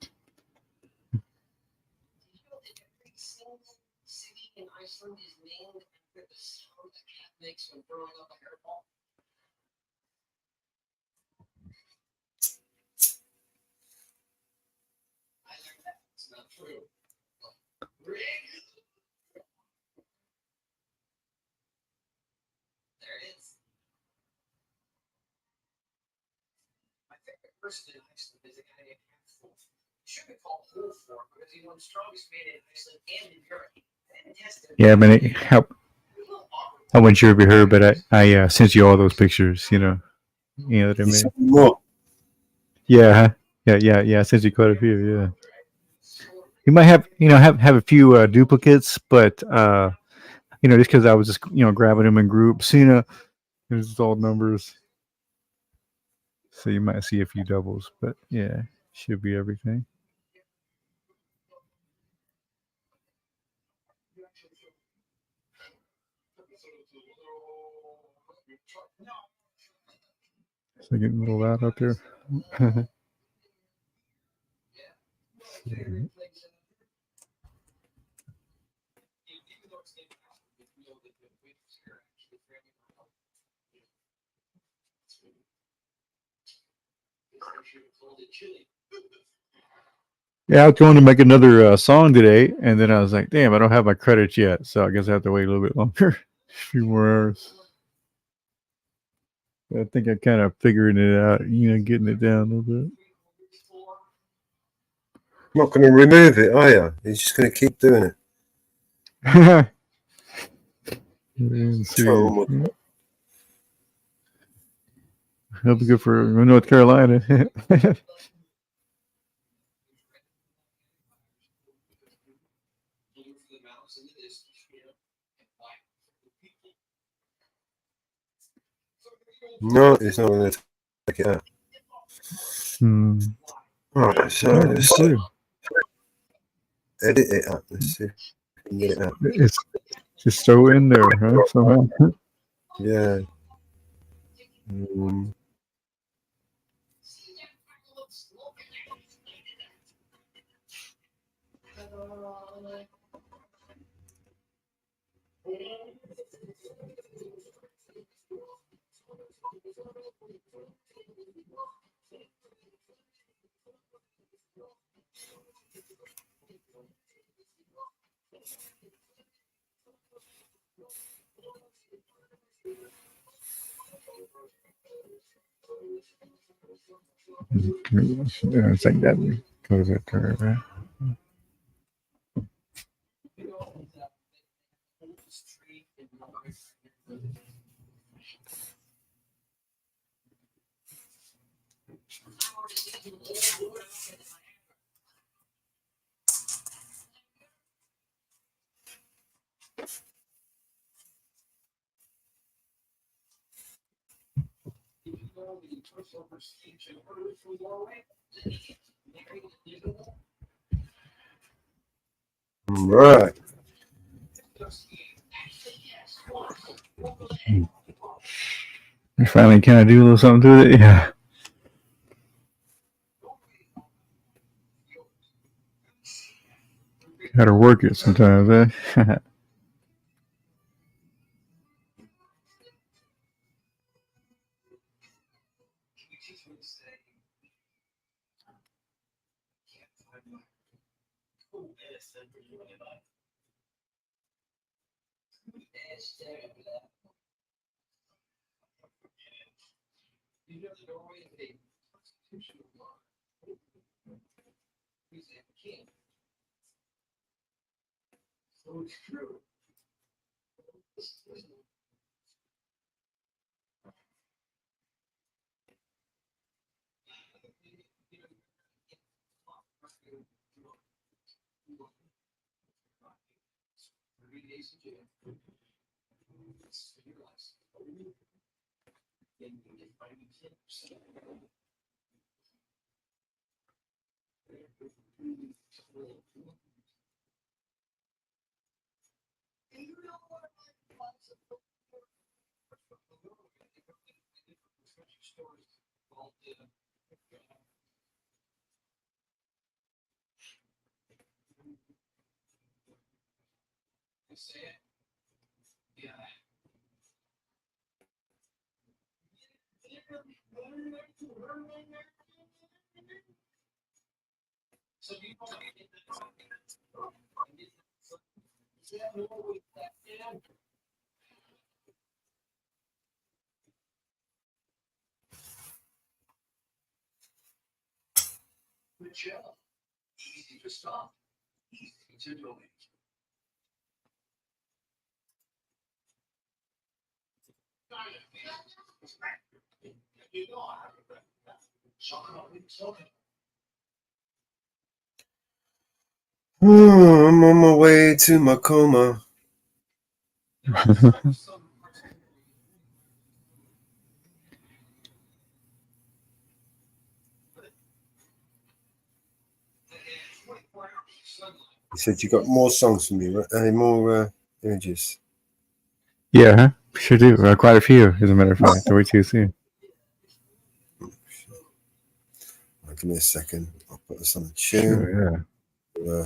[SPEAKER 18] Person in Iceland is a guy named Hanford. Should be called Wolford because he's one of the strongest men in Iceland and in Europe.
[SPEAKER 15] Yeah, I mean, I wasn't sure if you heard, but I sent you all those pictures. You know what I mean.
[SPEAKER 1] What?
[SPEAKER 15] Yeah, yeah. I sent you quite a few. Yeah, you might have have a few duplicates, but just because I was just grabbing them in groups. It's all numbers. So you might see a few doubles, but yeah, should be everything. So getting a little loud out there. Yeah, I was going to make another song today, and then I was like, damn, I don't have my credits yet, so I guess I have to wait a little bit longer. A few more hours. I think I kind of figuring it out, getting it down a little bit.
[SPEAKER 1] You're not going to remove it, are you? You're just going to keep doing it.
[SPEAKER 15] Let's see. That'll be good for North Carolina.
[SPEAKER 1] No, it's not going to take it out. Alright, so let's edit it up. Let's see if we can get it out.
[SPEAKER 15] It's just throw it in there, huh? Somehow.
[SPEAKER 1] Yeah.
[SPEAKER 15] It's like that. Close it to her, right?
[SPEAKER 1] Right.
[SPEAKER 15] You finally kind of do a little something to it, yeah. Gotta work it sometimes, eh?
[SPEAKER 14] Easy to stop, easy to delete.
[SPEAKER 1] Oh, I'm on my way to my coma. You said you got more songs from me, right? More images.
[SPEAKER 15] Yeah, huh? Sure do. Quite a few, as a matter of fact. Way too soon.
[SPEAKER 1] Give me a second. I'll put this on a tune.
[SPEAKER 15] Sure, yeah.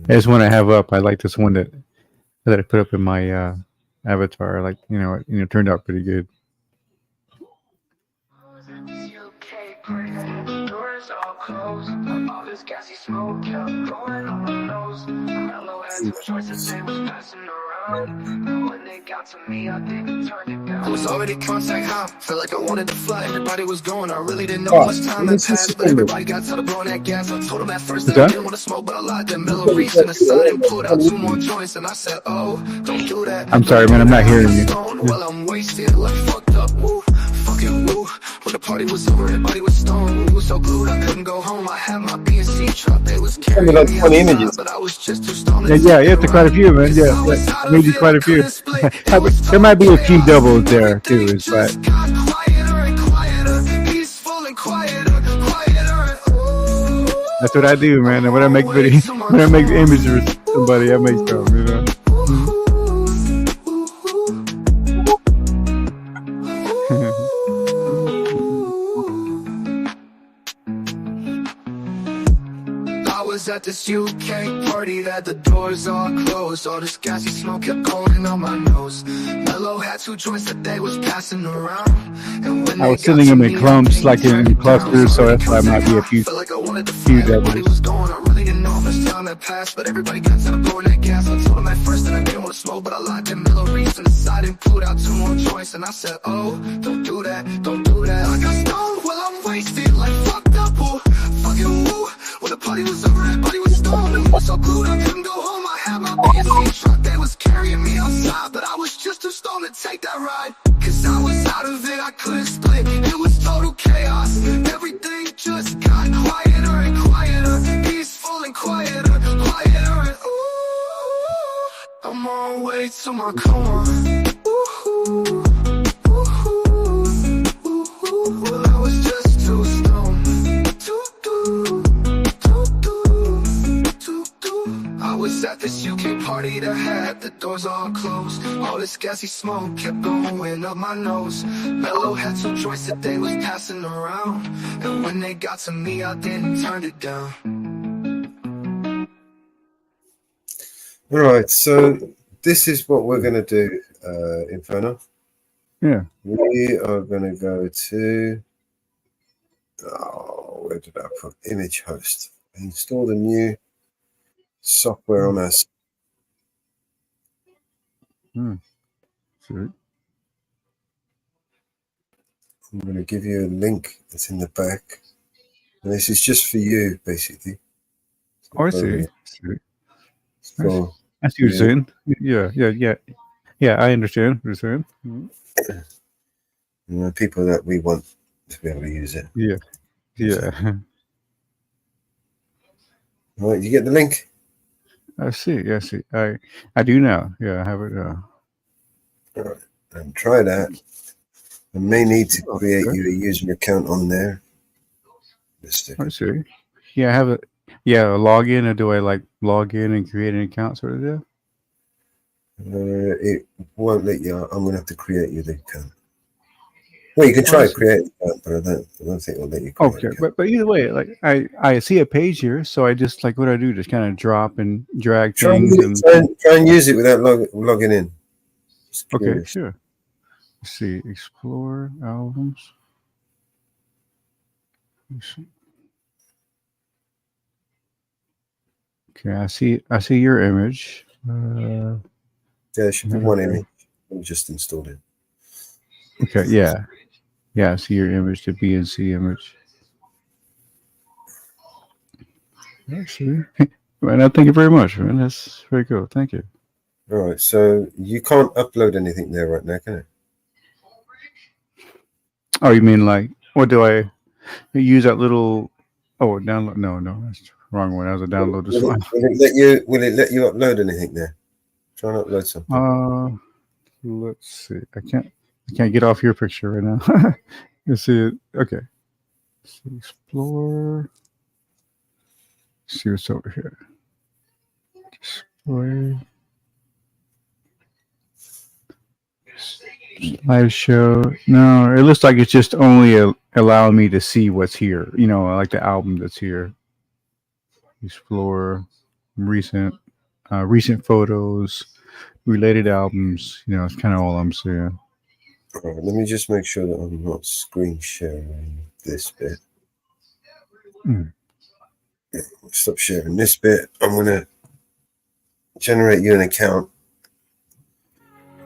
[SPEAKER 15] There's one I have up. I like this one that I put up in my avatar. Like, turned out pretty good.
[SPEAKER 12] Doors all closed. All this gassy smoke kept going on my nose. Mellow had two choices, they was passing around. When they got to me, I didn't turn it down.
[SPEAKER 14] I was already contact high, felt like I wanted to fly. Everybody was going, I really didn't know how much time had passed. But everybody got to the blowing that gas. I told them at first that I didn't want to smoke, but I lied. Then Mellow reached in the side and pulled out 2 more joints. And I said, oh, don't do that.
[SPEAKER 15] I'm sorry, man. I'm not hearing you.
[SPEAKER 14] Well, I'm wasted, like fucked up, woo, fucking woo. When the party was over, everybody was stoned. We was so glued, I couldn't go home. I had my B&C truck, they was carrying me outside, but I was just too stoned.
[SPEAKER 15] Yeah, you have to quite a few, man. Yeah, maybe quite a few. There might be a few doubles there too. Is but that's what I do, man. And when I make videos, when I make images for somebody, I make them, you know.
[SPEAKER 14] At this UK party that the doors all closed. All this gassy smoke kept going on my nose. Mellow had 2 joints that they was passing around. And when
[SPEAKER 15] I was sending them in clumps, like in clusters, so that's why I might be a few doubles.
[SPEAKER 14] I really didn't know how much time had passed, but everybody got to the blowing that gas. I told them at first that I didn't want to smoke, but I lied. Then Mellow reached in the side and pulled out 2 more joints. And I said, oh, don't do that, don't do that. I got stoned while I'm wasted, like fucked up, oh, fucking woo. When the party was over, everybody was stoned. And we was so glued, I couldn't go home. I had my B&C truck, they was carrying me outside, but I was just too stoned to take that ride. Cause I was out of it, I couldn't split. It was total chaos. Everything just got quieter and quieter, peaceful and quieter, quieter and ooh, I'm on my way to my coma. Ooh, well, I was just too stoned to do. I was at this UK party that had the doors all closed. All this gassy smoke kept going up my nose. Mellow had 2 joints that they was passing around. And when they got to me, I didn't turn it down.
[SPEAKER 1] All right, so this is what we're going to do, Inferno.
[SPEAKER 15] Yeah.
[SPEAKER 1] We are going to go to, where did I put? Image host. Install the new software on us.
[SPEAKER 15] Sure.
[SPEAKER 1] I'm going to give you a link that's in the back. And this is just for you, basically.
[SPEAKER 15] Oh, I see.
[SPEAKER 1] So,
[SPEAKER 15] I see what you're saying. Yeah, I understand what you're saying.
[SPEAKER 1] You know, people that we want to be able to use it.
[SPEAKER 15] Yeah.
[SPEAKER 1] All right, you get the link?
[SPEAKER 15] I see. I do now. Yeah, I have it now.
[SPEAKER 1] All right, and try that. I may need to create you a user account on there.
[SPEAKER 15] I see. Yeah, I have it. Yeah, login, or do I like log in and create an account sort of deal?
[SPEAKER 1] It won't let you. I'm going to have to create you the account. Well, you can try to create an account, but I don't think it'll let you create
[SPEAKER 15] Okay, but either way, like I see a page here, so I just like what I do, just kind of drop and drag things.
[SPEAKER 1] Try and use it without logging in.
[SPEAKER 15] Okay, sure. Let's see, explore albums. Let's see. Okay, I see your image.
[SPEAKER 1] Yeah, there should be one image. I'm just installed it.
[SPEAKER 15] Okay, yeah, I see your image, the B&C image. Actually, man, thank you very much, man. That's very cool. Thank you.
[SPEAKER 1] All right, so you can't upload anything there right now, can you?
[SPEAKER 15] Oh, you mean like, what do I use that little? Oh, download? No, that's the wrong one. That was a download this one.
[SPEAKER 1] Will it let you upload anything there? Try and upload something.
[SPEAKER 15] Let's see. I can't get off your picture right now. Let's see it. Okay. Let's see, explore. Let's see what's over here. Display. Live show. No, it looks like it's just only allowing me to see what's here. You know, like the album that's here. Explore recent photos, related albums. You know, it's kind of all I'm seeing.
[SPEAKER 1] All right, let me just make sure that I'm not screen sharing this bit. Stop sharing this bit. I'm going to generate you an account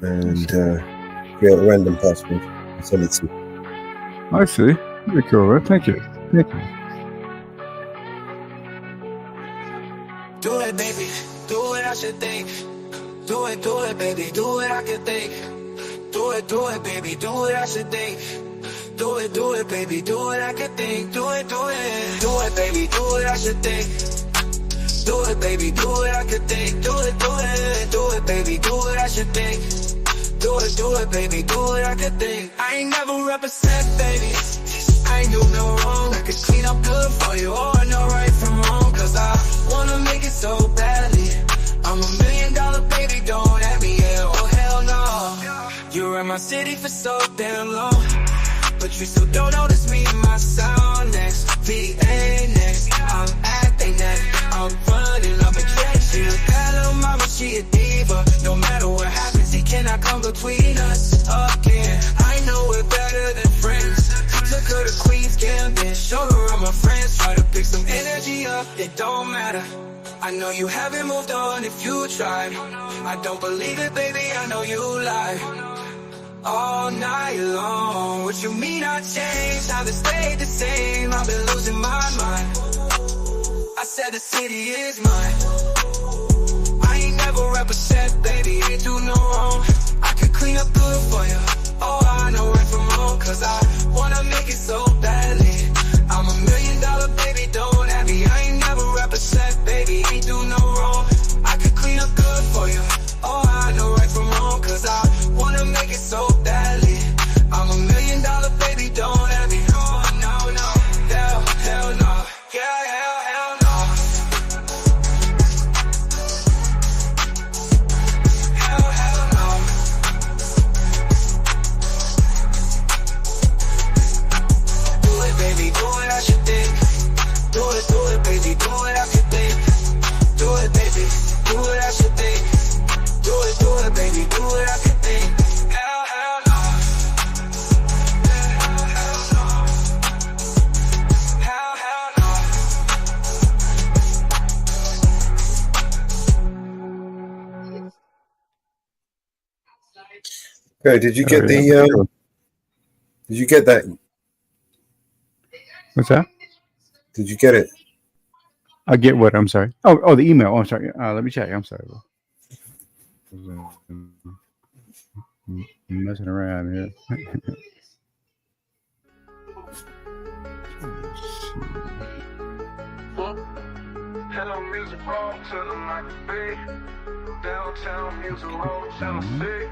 [SPEAKER 1] and create a random password and send it to you.
[SPEAKER 15] I see. Very cool. Thank you. Thank you.
[SPEAKER 14] Do it, baby. Do what I should think. Do it, baby. Do what I can think. Do it, baby. Do what I should think. Do it, baby. Do what I can think. Do it. Do it, baby. Do what I should think. Do it, baby. Do what I can think. Do it, baby. Do what I should think. Do it, baby. Do what I can think. I ain't never represent, baby. I ain't do no wrong. I could clean up good for you. Oh, I know right from wrong. Cause I wanna make it so badly. I'm $1 million baby, don't at me, yeah. Oh, hell no. You were in my city for so damn long, but you still don't notice me in my sound next. VA next. I'm at they neck. I'm running up a track. She a bad little mama, she a diva. No matter what happens, he cannot come between us again. I know we're better than friends. Took her to Queen's Gambit, showed her all my friends. Try to pick some energy up, it don't matter. I know you haven't moved on if you tried. I don't believe it, baby, I know you lie. All night long, what you mean I changed? Haven't stayed the same, I've been losing my mind. I said the city is mine. I ain't never represent, baby, ain't do no wrong. I could clean up good for you. Oh, I know right from wrong, cause I wanna make it so badly. I'm $1 million baby, don't at me. I ain't never represent, baby, ain't do no wrong. I could clean up good for you. Oh, I know right from wrong, cause I wanna make it so badly. I'm $1 million baby, don't at me. Oh, no, no, hell no. Yeah, hell no. Hell no. Do it, baby, do what I should think. Do it, baby, do what I should think. Do it, baby, do what I should think. Do it, baby, do what I can think. Hell no. Hell no.
[SPEAKER 1] Okay, did you get the did you get that?
[SPEAKER 15] What's that?
[SPEAKER 1] Did you get it?
[SPEAKER 15] I get what? I'm sorry. Oh, the email. Oh, I'm sorry. Let me check. I'm sorry. I'm messing around here.
[SPEAKER 13] Hello, music roll to the night be. Downtown music roll, Tennessee.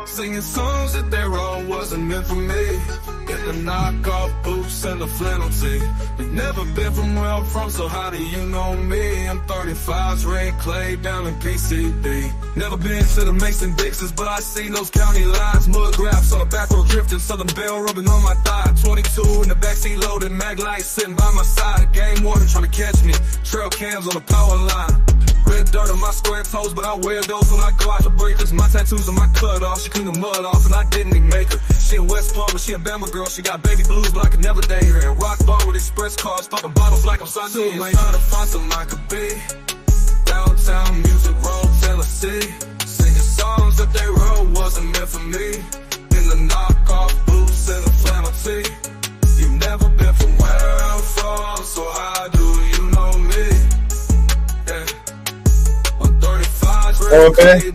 [SPEAKER 13] Singing songs that they wrote wasn't meant for me. In the knockoff boots and the flannel tee. You've never been from where I'm from, so how do you know me? I'm 35's red clay down in PCD. Never been to the Mason-Dixons, but I seen those county lines. Mud graphs on the back road drifting, Southern Belle rubbing on my thigh. 22 in the backseat loaded, mag lights sitting by my side. Game warden trying to catch me, trail cams on the power line. Red dirt on my square toes, but I wear those when I go out to breakers. My tattoos on my cut off, she cleaned the mud off, and I didn't even make her. She in West Palm, but she a Bama girl. She got baby blues, but I could never date her. And rock bar with express cars, popping bottles like I'm Sunday. Too late to find some I could be. Downtown music roll, Tennessee. Singing songs that they wrote wasn't meant for me. In the knockoff boots and the flannel tee. You've never been from where I'm from, so how do you know me? Yeah.
[SPEAKER 1] Oh, okay.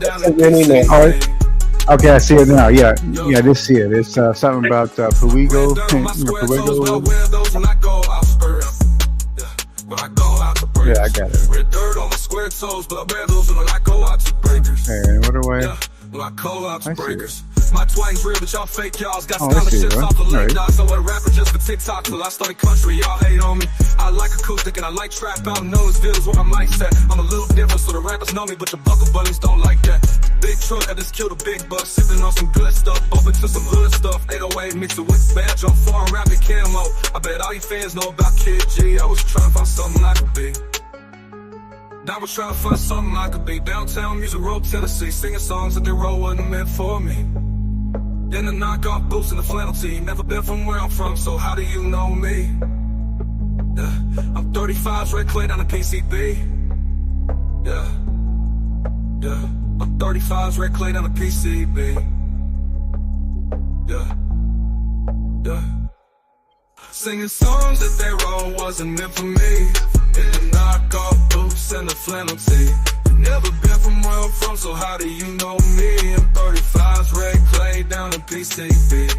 [SPEAKER 15] Okay, I see it now. Yeah, I just see it. It's something about Puigo. Yeah, I got it.
[SPEAKER 13] Red dirt on my square toes, but I wear those when I go out to breakers.
[SPEAKER 15] And what do I?
[SPEAKER 13] When I go out to breakers. My twang's real, but y'all fake y'all's got
[SPEAKER 15] I see it,
[SPEAKER 13] scholarships off the late dots. I went rapper just for TikTok till I started country. Y'all hate on me. I like acoustic and I like trap. I'm known as Ville's where I'm like that. I'm a little different, so the rappers know me, but your buckle buddies don't like that. Big truck, I just killed a big buck, sipping on some good stuff, open to some hood stuff. 808 mixed it with badge on foreign rapping camo. I bet all you fans know about Kid G. I was trying to find something I could be. I was trying to find something I could be. Downtown music roll, Tennessee, singing songs that they wrote wasn't meant for me. In the knockoff boots and the flannel tee. Never been from where I'm from, so how do you know me?
[SPEAKER 14] I'm 35's red clay on a PCB. Yeah. I'm 35's red clay on a PCB. Yeah. Singing songs that they wrote wasn't meant for me. In the knockoff boots and the flannel tee. Never been from where I'm from, so how do you know me? I'm 35's red clay down to PCB.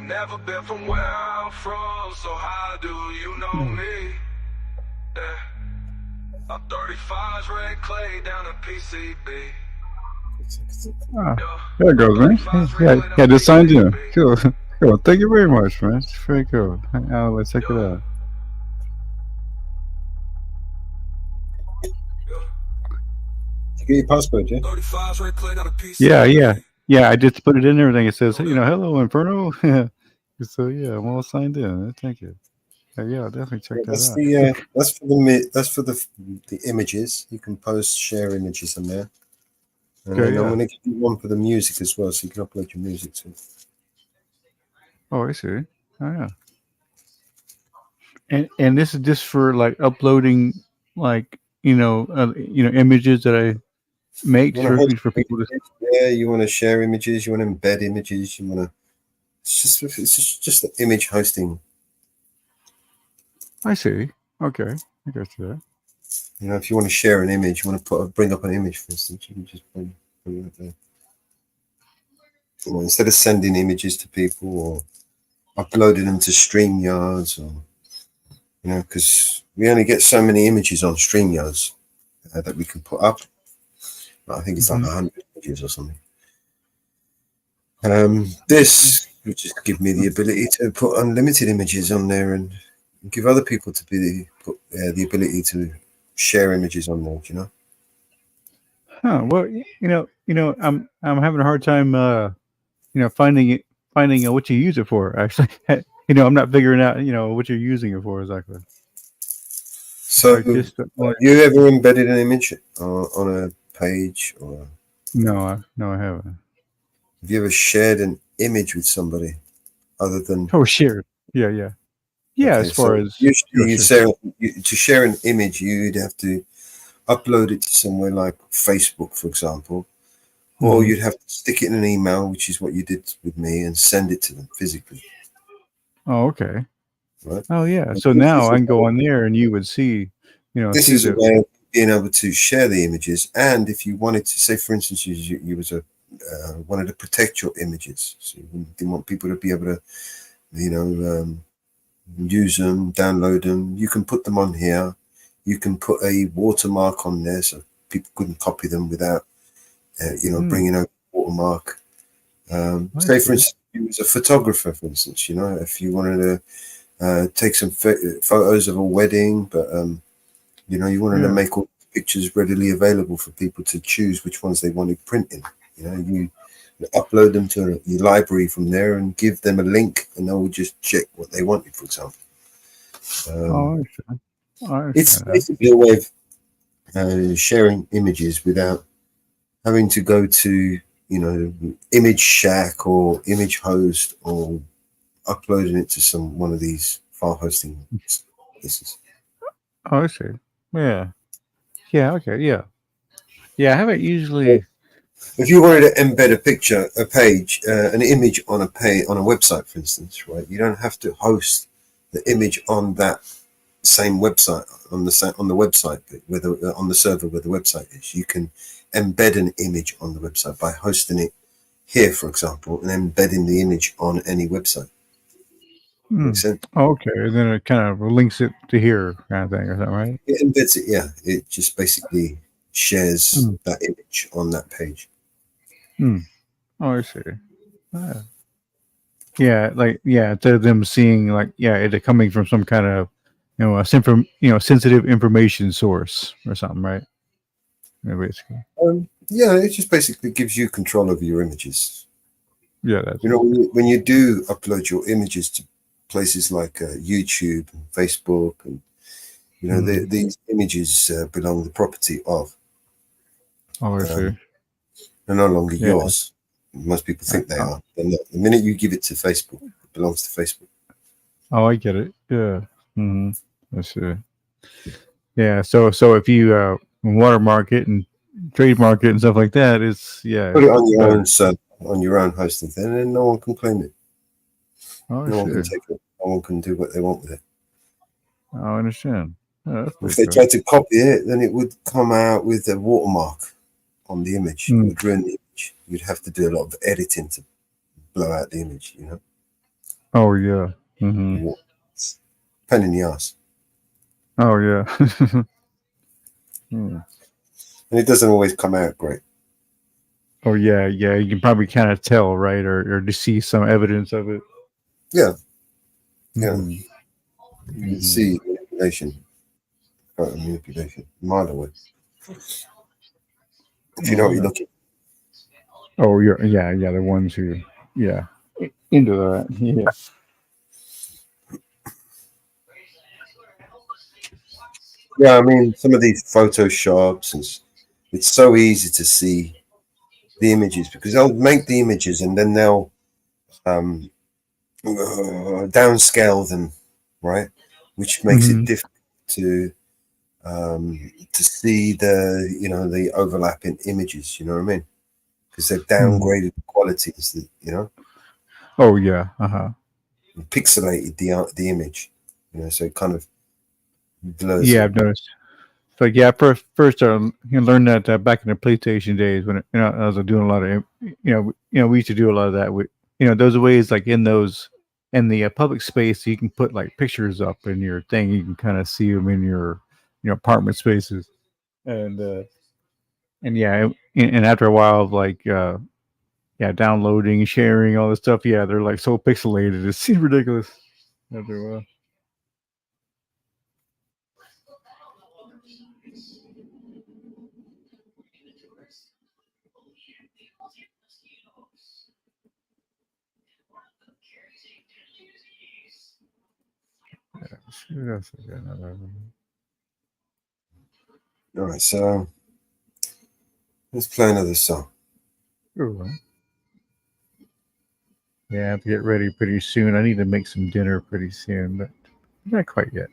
[SPEAKER 14] Never been from where I'm from, so how do you know me? Yeah. I'm 35's red clay down to PCB.
[SPEAKER 15] There it goes, man. Yeah, just signed in. Cool. Cool. Thank you very much, man. It's very cool. Now let's check it out.
[SPEAKER 1] You get your passport, yeah?
[SPEAKER 15] Yeah. I just put it in there. Everything. It says, hello, Inferno. So yeah, I'm all signed in. Thank you. Yeah, I'll definitely check that out.
[SPEAKER 1] That's for the images. You can share images on there. And
[SPEAKER 15] Okay,
[SPEAKER 1] then I'm
[SPEAKER 15] yeah.
[SPEAKER 1] going to give you one for the music as well, so you can upload your music to it.
[SPEAKER 15] Oh, I see. Oh yeah. And this is just for like uploading, like images that I make for people to.
[SPEAKER 1] Yeah, you want to share images. You want to embed images. You want to. It's just the image hosting.
[SPEAKER 15] I see. Okay, I got that.
[SPEAKER 1] If you want to share an image, you want to bring up an image, for instance, you can just bring it up there. Instead of sending images to people or uploading them to StreamYards, or because we only get so many images on StreamYards that we can put up. I think it's like 100 images or something. This would just give me the ability to put unlimited images on there and give other people to the ability to share images on there.
[SPEAKER 15] Huh. Well, I'm having a hard time, finding what you use it for. Actually, I'm not figuring out, what you're using it for exactly.
[SPEAKER 1] So, you ever embedded an image on a page, or?
[SPEAKER 15] No, I haven't.
[SPEAKER 1] Have you ever shared an image with somebody other than?
[SPEAKER 15] Oh, shared. Yeah. Okay, as far as
[SPEAKER 1] usually to share an image, you'd have to upload it to somewhere like Facebook, for example, or you'd have to stick it in an email, which is what you did with me, and send it to them physically.
[SPEAKER 15] Oh, okay.
[SPEAKER 1] Right.
[SPEAKER 15] Oh, yeah. So now I can go on there, and you would see,
[SPEAKER 1] This is a way of being able to share the images, and if you wanted to, say, for instance, you wanted to protect your images, so you didn't want people to be able to, use them, download them. You can put them on here. You can put a watermark on there, so people couldn't copy them without, bringing over a watermark. Say, for instance, you was a photographer, for instance. If you wanted to take some photos of a wedding, but you wanted to make all the pictures readily available for people to choose which ones they wanted printing. You upload them to your library from there and give them a link, and they will just check what they wanted, for example. It's basically a way of sharing images without having to go to, Image Shack or Image Host or uploading it to one of these file hosting places.
[SPEAKER 15] Oh, I see. Yeah. Okay. Yeah. I haven't usually.
[SPEAKER 1] If you wanted to embed a page, an image on a website, for instance, right? You don't have to host the image on that same website on the website, on the server where the website is. You can embed an image on the website by hosting it here, for example, and embedding the image on any website. Makes sense?
[SPEAKER 15] Okay, and then it kind of links it to here, kind of thing, is that right?
[SPEAKER 1] It embeds it, yeah. It just basically shares that image on that page.
[SPEAKER 15] Oh, I see. Yeah, instead of them seeing it coming from some kind of sensitive information source or something, right? Yeah, basically.
[SPEAKER 1] Yeah, it just basically gives you control over your images.
[SPEAKER 15] Yeah, that's
[SPEAKER 1] when you do upload your images to places like YouTube and Facebook, and these images belong the property of.
[SPEAKER 15] Oh, I see.
[SPEAKER 1] They're no longer
[SPEAKER 15] Yeah.
[SPEAKER 1] yours. Most people think they are. They're not. The minute you give it to Facebook, it belongs to Facebook.
[SPEAKER 15] Oh, I get it. Yeah. I see. Yeah. So if you watermark it and trademark it and stuff like that, it's
[SPEAKER 1] Put it on your own server, on your own hosting thing, and then no one can claim it.
[SPEAKER 15] Oh,
[SPEAKER 1] No one can take it. No one can do what they want with it.
[SPEAKER 15] I understand. Oh, that's
[SPEAKER 1] If
[SPEAKER 15] pretty
[SPEAKER 1] they
[SPEAKER 15] cool.
[SPEAKER 1] tried to copy it, then it would come out with a watermark on the image. It would ruin the image. You'd have to do a lot of editing to blow out the image,
[SPEAKER 15] Oh, yeah.
[SPEAKER 1] It's a pain in the ass.
[SPEAKER 15] Oh, yeah.
[SPEAKER 1] And it doesn't always come out great.
[SPEAKER 15] Oh, yeah. You can probably kind of tell, right? Or to see some evidence of it.
[SPEAKER 1] Yeah. You can see manipulation a mile away. If you know what you're looking.
[SPEAKER 15] Oh, yeah. The ones who, into that. Yeah.
[SPEAKER 1] Yeah, I mean, some of these Photoshops, it's so easy to see the images because they'll make the images and then they'll downscale them, right? Which makes it difficult to see the overlapping images. You know what I mean? Because they've downgraded the qualities.
[SPEAKER 15] Oh, yeah.
[SPEAKER 1] Pixelated the image. So it kind of blurs.
[SPEAKER 15] Yeah, I've noticed. So yeah, first you learned that back in the PlayStation days when I was doing a lot of we used to do a lot of that with those ways like in the public space you can put like pictures up in your thing, you can kind of see them in your apartment spaces, and after a while of like downloading, sharing all this stuff, they're like so pixelated it's ridiculous after a while.
[SPEAKER 1] All right, so let's play another song.
[SPEAKER 15] Ooh. Yeah, I have to get ready pretty soon. I need to make some dinner pretty soon, but not quite yet.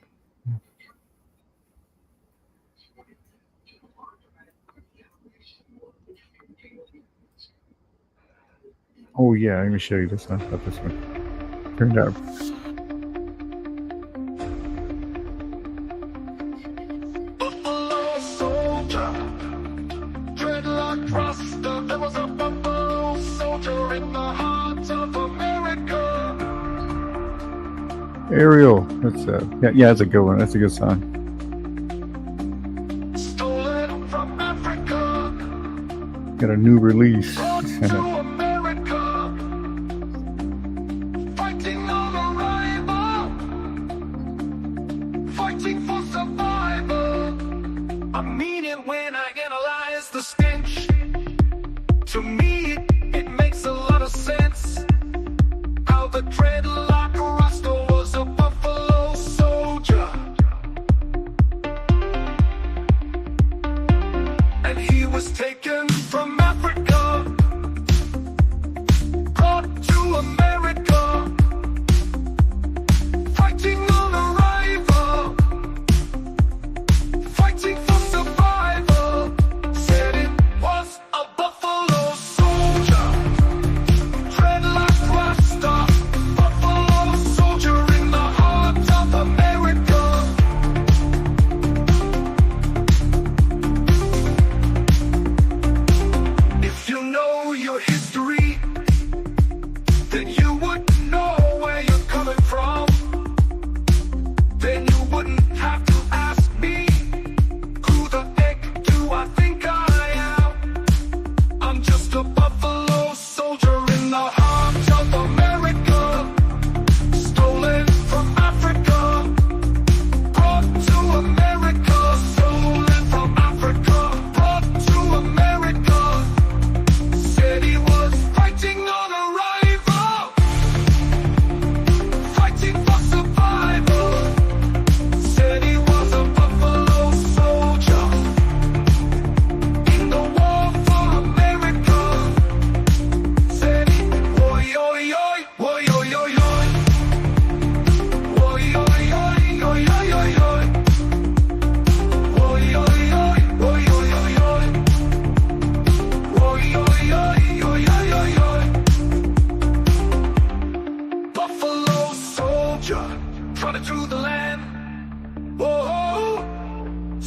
[SPEAKER 15] Oh yeah, let me show you this one. How this one turned out. Ariel, that's that's a good one. That's a good song. Got a new release.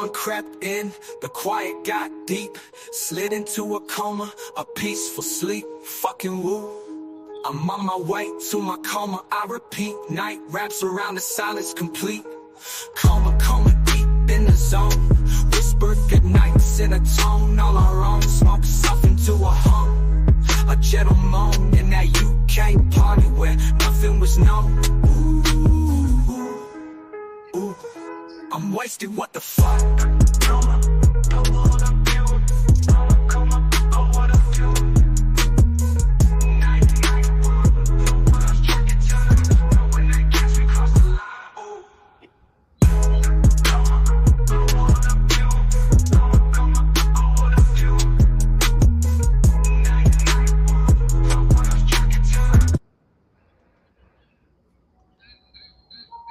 [SPEAKER 14] dawn crept in, the quiet got deep. Slid into a coma, a peaceful sleep. Fucking woo. I'm on my way to my coma, I repeat. Night wraps around the silence complete. Coma deep in the zone. Whispered good nights in a tone all our own. Smoke stuff into a hum, a gentle moan in that UK party where nothing was known. Ooh, I'm wasted, what the fuck?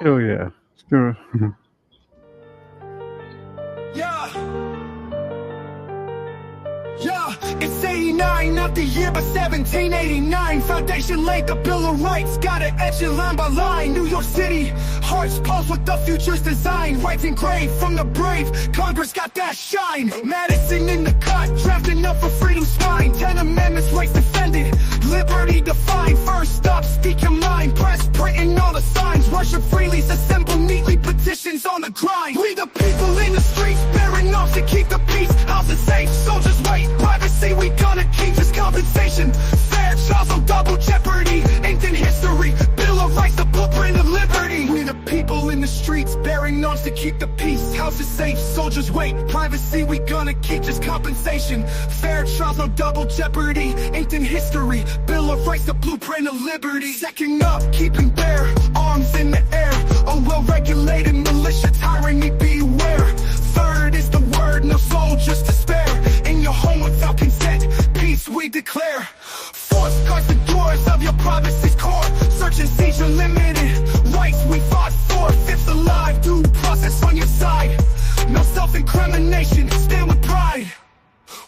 [SPEAKER 15] Oh yeah. Sure.
[SPEAKER 14] Yeah, it's 89, not the year, but 1789. Foundation laid, the Bill of Rights, got it etched line by line. New York City, hearts pulse with the future's design. Rights engraved from the brave, Congress got that shine. Madison in the cut, drafting up for freedom's spine. 10 amendments, rights defended, liberty defined. First stop, speak your mind, press, printing all the signs. Worship freely, assemble neatly, petitions on the grind. We the people in the streets, bearing arms to keep the peace. Houses safe, soldiers wait. Privacy, we gonna keep this compensation fair. Trials on double jeopardy, ancient history. Bill of Rights, the blueprint of liberty. We the people in the streets, bearing arms to keep the peace. Houses safe, soldiers wait. Privacy, we gonna keep this compensation fair. Trials on double jeopardy, ancient history. Bill of Rights, the blueprint of liberty. Second up, keeping bare, arms in the air. A well-regulated militia, tyranny beware. Third is the word, no soldiers to spare. In your home without consent, peace we declare. Force guards the doors of your privacy's core. Search and seizure limited, rights we fought for. Fifth alive, due process on your side. No self-incrimination, stand with pride.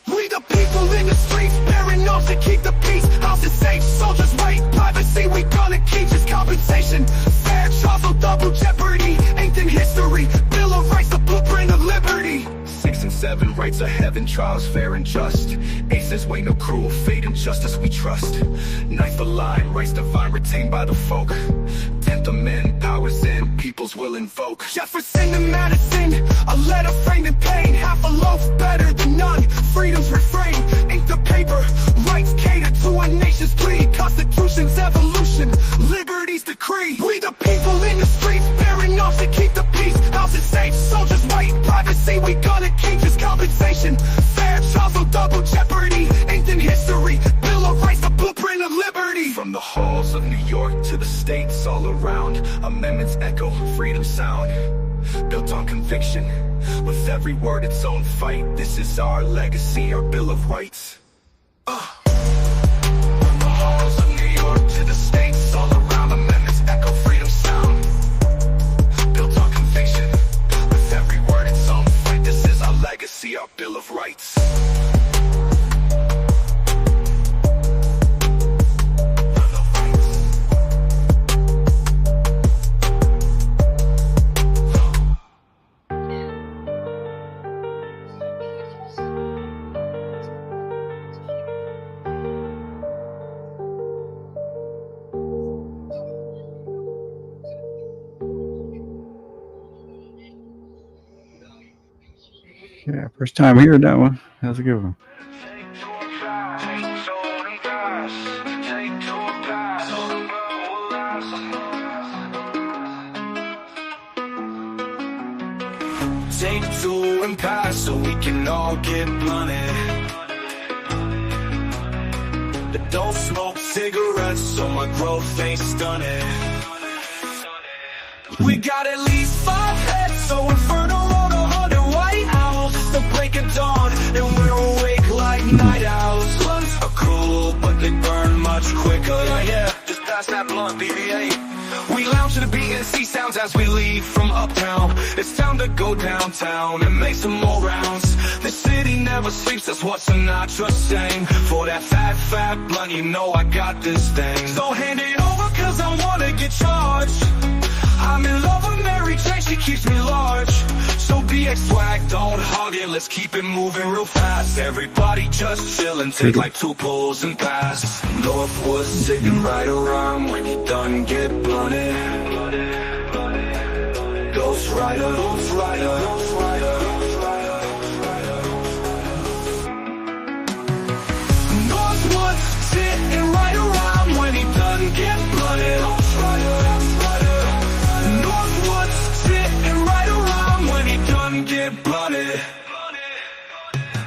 [SPEAKER 14] We the people in the streets, bearing arms to keep the peace. Houses safe, soldiers wait. Privacy, we gonna keep this compensation fair. Trials on double jeopardy, ancient history. Bill of Rights, the blueprint of liberty. 6 and 7, rights of heaven, trials fair and just. Aces wait, no cruel fate, and justice we trust. Ninth the line, rights divine, retained by the folk. 10th amendment, powers in, peoples will invoke. Jefferson and Madison, a letter framed in pain. Half a loaf better than none, freedom's refrain. Ink the paper, rights cater to a nation's plea. Constitution's evolution, liberty's decree. We the people in the streets, bearing arms to keep the peace. Houses safe, soldiers wait. Privacy, we gonna keep this compensation fair. Trials on double jeopardy, ancient history. Bill of Rights, the blueprint of liberty. From the halls of New York to the states all around, amendments echo, freedom sound. Built on conviction, with every word its own fight. This is our legacy, our Bill of Rights. From the halls of New York to the states all around, amendments echo, freedom sound. Built on conviction, with every word its own fight. This is our legacy, our Bill of Rights.
[SPEAKER 15] Yeah, first time hearing that one. That's a good one.
[SPEAKER 14] Take two and pass so we can all get blunted. But don't smoke cigarettes so my growth ain't stunning. We got at least 5 heads, so inferno on 100 white owls. It's the break of dawn, and we're awake like night owls. Blunts are cool, but they burn much quicker. Yeah, just pass that blunt, BB-8. We lounge to the beat and see sounds as we leave from uptown. It's time to go downtown and make some more rounds. The city never sleeps, that's what Sinatra sang. For that fat blunt, you know I got this thing. So hand it over, cause I wanna get charged. I'm in love with Mary Jane, she keeps me large. So BX swag, don't hug it, let's keep it moving real fast. Everybody just chillin', take like 2 pulls and pass. Northwood sitting right around, when you done get blunted. Ghost Rider, Ghost Rider, Ghost Rider, Ghost Rider, Ghost Rider. Northwood sitting right around, when he done get blunted. Ghost Rider, Ghost Rider. Northwood's sitting right around, when he done get blunted.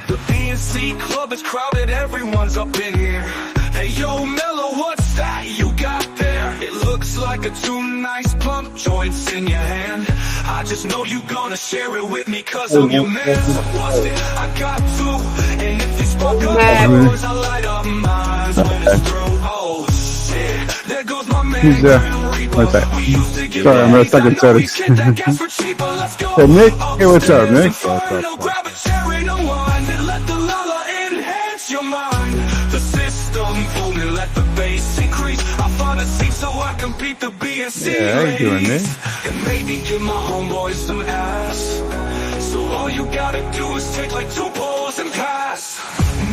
[SPEAKER 14] The PNC club is crowded, everyone's up in here. Hey yo, Mellow, what's that you got there? It looks like a 2 nice plump joints in your hand. I just know you gonna share it with me, cause I'm your man. So bust it, I got 2. And if you spark up yours, I light up mine when it's through. Oh shit, there goes my man.
[SPEAKER 15] Who's there? What's that? Sorry, I'm really stuck in settings. Hey, Nick. Hey, what's up, Nick?
[SPEAKER 14] Grab a cherry to wine and let the lala enhance your mind. The system booming, let the bass increase. I find a seat so I can beat the BNC.
[SPEAKER 15] Yeah, how you doing, Nick?
[SPEAKER 14] And maybe give my homeboys some ass. So all you gotta do is take like 2 pulls and pass.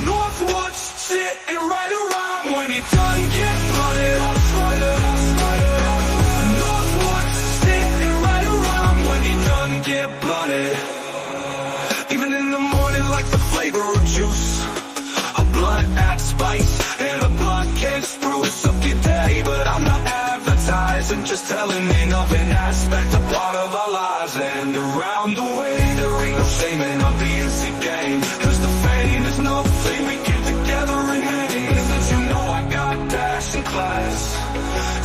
[SPEAKER 14] Northwood's sitting right around, when he done get flooded. Northwood's sitting right around, when he done get blooded. Even in the morning, like the flavor of juice. A blunt adds spice, and a blunt can spruce up your day. But I'm not advertising, just telling of an aspect, a part of our lives. And around the way, there ain't no shame in our BNC game. Cause the fame is nothing, we get together and hang. Since you know I got dash in class,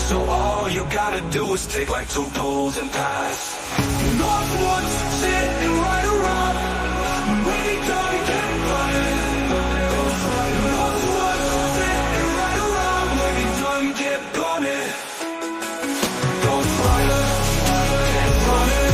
[SPEAKER 14] so all you gotta do is take like 2 pulls and pass. Northwood's sitting right around, when he done get flooded. Northwood's sitting right around, when he done get blunted. Ghost Rider, get blunted.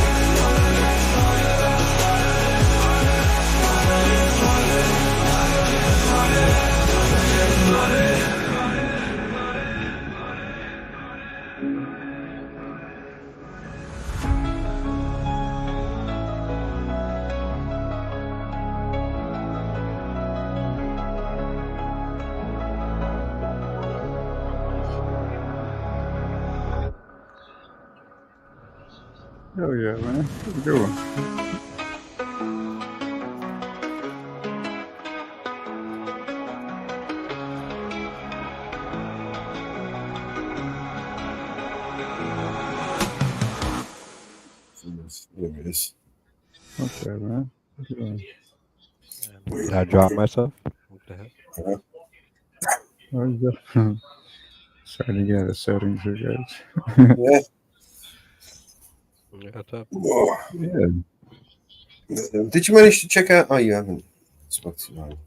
[SPEAKER 15] Oh yeah, man. Good one.
[SPEAKER 1] There it is.
[SPEAKER 15] Okay, man. Good one.
[SPEAKER 19] Did I drop myself? What the heck?
[SPEAKER 15] Where you go? Starting to get out of settings here, guys.
[SPEAKER 1] Yeah.
[SPEAKER 19] What's up?
[SPEAKER 15] Yeah.
[SPEAKER 1] Did you manage to check out? Oh, you haven't. Spoke to no,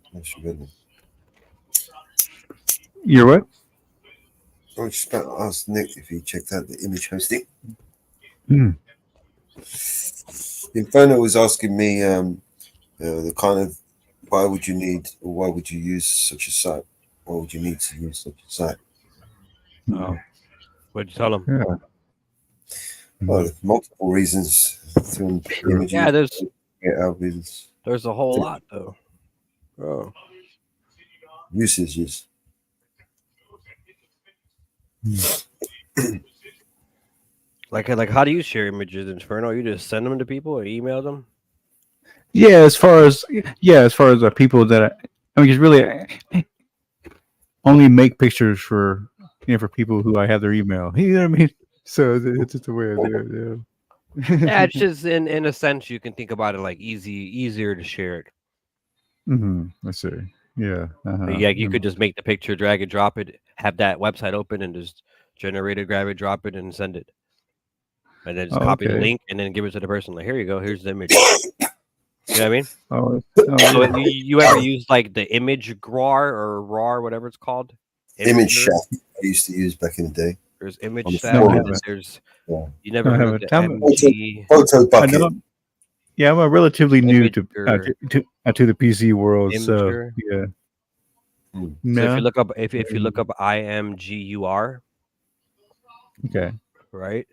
[SPEAKER 15] You're what?
[SPEAKER 1] I was just about to ask Nick if he checked out the image hosting. Inferno was asking me the kind of why would you need or why would you use such a site? Why would you need to use such a site?
[SPEAKER 19] Oh, what'd you tell him?
[SPEAKER 15] Yeah.
[SPEAKER 1] Well, multiple reasons. Images,
[SPEAKER 19] Yeah, there's
[SPEAKER 1] algorithms.
[SPEAKER 19] There's a whole lot though. Oh.
[SPEAKER 1] Usages.
[SPEAKER 19] Like how do you share images in Inferno? You just send them to people or email them?
[SPEAKER 15] Yeah, as far as the people that I mean, just really I only make pictures for for people who I have their email. You know what I mean? So it's just a way of doing it.
[SPEAKER 19] Yeah, it's just in a sense you can think about it like easier to share it.
[SPEAKER 15] I see. Yeah.
[SPEAKER 19] Yeah, you could just make the picture, drag and drop it, have that website open, and just generate it, grab it, drop it, and send it. And then just copy the link and then give it to the person. Like, here you go. Here's the image. You know what I mean? So you ever use like the image GRAR or RAR, whatever it's called?
[SPEAKER 1] Image Shack I used to use back in the day.
[SPEAKER 19] There's image Shack. There's you never heard of the MG
[SPEAKER 1] photo bucket.
[SPEAKER 15] Yeah, I'm relatively new to the PC world. So yeah.
[SPEAKER 19] So if you look up if you look up IMGUR,
[SPEAKER 15] okay,
[SPEAKER 19] right?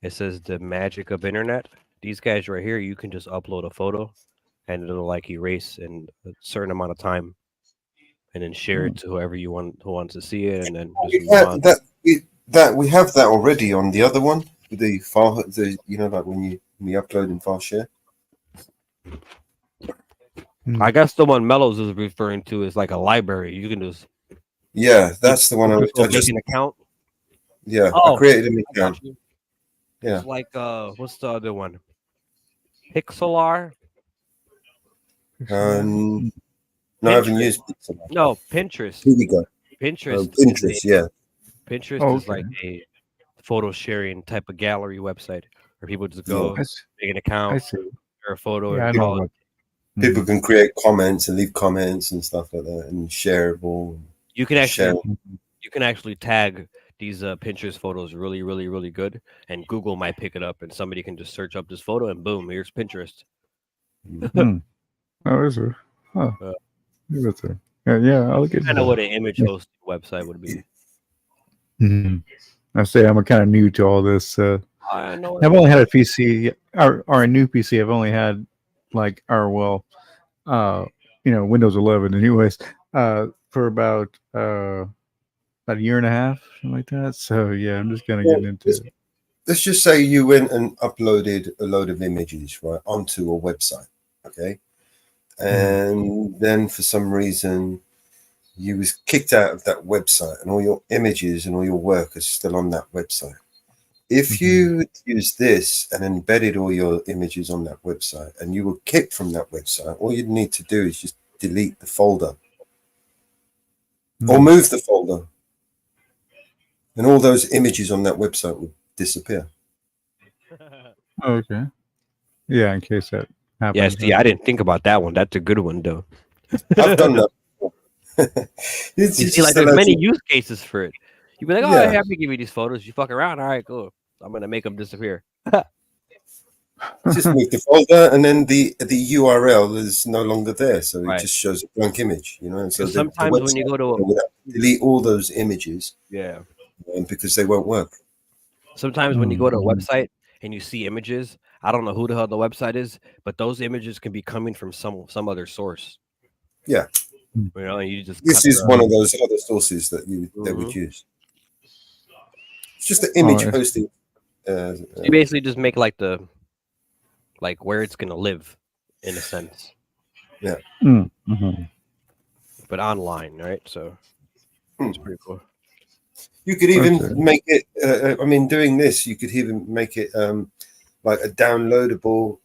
[SPEAKER 19] It says the magic of internet. These guys right here, you can just upload a photo, and it'll like erase in a certain amount of time, and then share it to whoever you want who wants to see it, and then just move on.
[SPEAKER 1] We have that already on the other one. The file, like when we upload in file share.
[SPEAKER 19] I guess the one Mellows is referring to is like a library. You can just
[SPEAKER 1] that's the one I
[SPEAKER 19] make an account.
[SPEAKER 1] Yeah, I created an account.
[SPEAKER 19] Yeah, it's like what's the other one? Pixelar.
[SPEAKER 1] No, I haven't used Pixelar.
[SPEAKER 19] No, Pinterest.
[SPEAKER 1] Here we go.
[SPEAKER 19] Pinterest.
[SPEAKER 1] Pinterest, yeah.
[SPEAKER 19] Pinterest is like a photo sharing type of gallery website where people just go make an account, share a photo, and call it.
[SPEAKER 1] People can create comments and leave comments and stuff like that, and shareable.
[SPEAKER 19] You can actually tag these Pinterest photos really, really, really good, and Google might pick it up, and somebody can just search up this photo, and boom, here's Pinterest.
[SPEAKER 15] Oh, is there? Huh. Yeah, I'll look at.
[SPEAKER 19] I know what an image hosting website would be.
[SPEAKER 15] I say I'm kind of new to all this.
[SPEAKER 19] I know.
[SPEAKER 15] I've only had a PC, or a new PC. I've only had Windows 11, anyways, for about a year and a half, something like that. So yeah, I'm just gonna get into it.
[SPEAKER 1] Let's just say you went and uploaded a load of images, right, onto a website, okay, and then for some reason you was kicked out of that website, and all your images and all your work is still on that website. If you use this and embedded all your images on that website, and you were kicked from that website, all you'd need to do is just delete the folder or move the folder, and all those images on that website would disappear.
[SPEAKER 15] Okay. Yeah, in case that happens.
[SPEAKER 19] Yeah, see, I didn't think about that one. That's a good one, though.
[SPEAKER 1] I've done that.
[SPEAKER 19] You see, like, there's many use cases for it. You'd be like, oh, I have to give you these photos. You fuck around. All right, cool. I'm going to make them disappear.
[SPEAKER 1] Just move the folder, and then the URL is no longer there. So it just shows a blank image, And so
[SPEAKER 19] sometimes when you go to
[SPEAKER 1] delete all those images.
[SPEAKER 19] Yeah.
[SPEAKER 1] Because they won't work.
[SPEAKER 19] Sometimes when you go to a website and you see images, I don't know who the hell the website is, but those images can be coming from some other source.
[SPEAKER 1] Yeah.
[SPEAKER 19] And you just
[SPEAKER 1] this is one of those other sources that they would use. It's just the image hosting.
[SPEAKER 19] You basically just make where it's gonna live, in a sense.
[SPEAKER 1] Yeah.
[SPEAKER 19] But online, right? So it's pretty cool.
[SPEAKER 1] You could even make it. Doing this, you could even make it like a downloadable,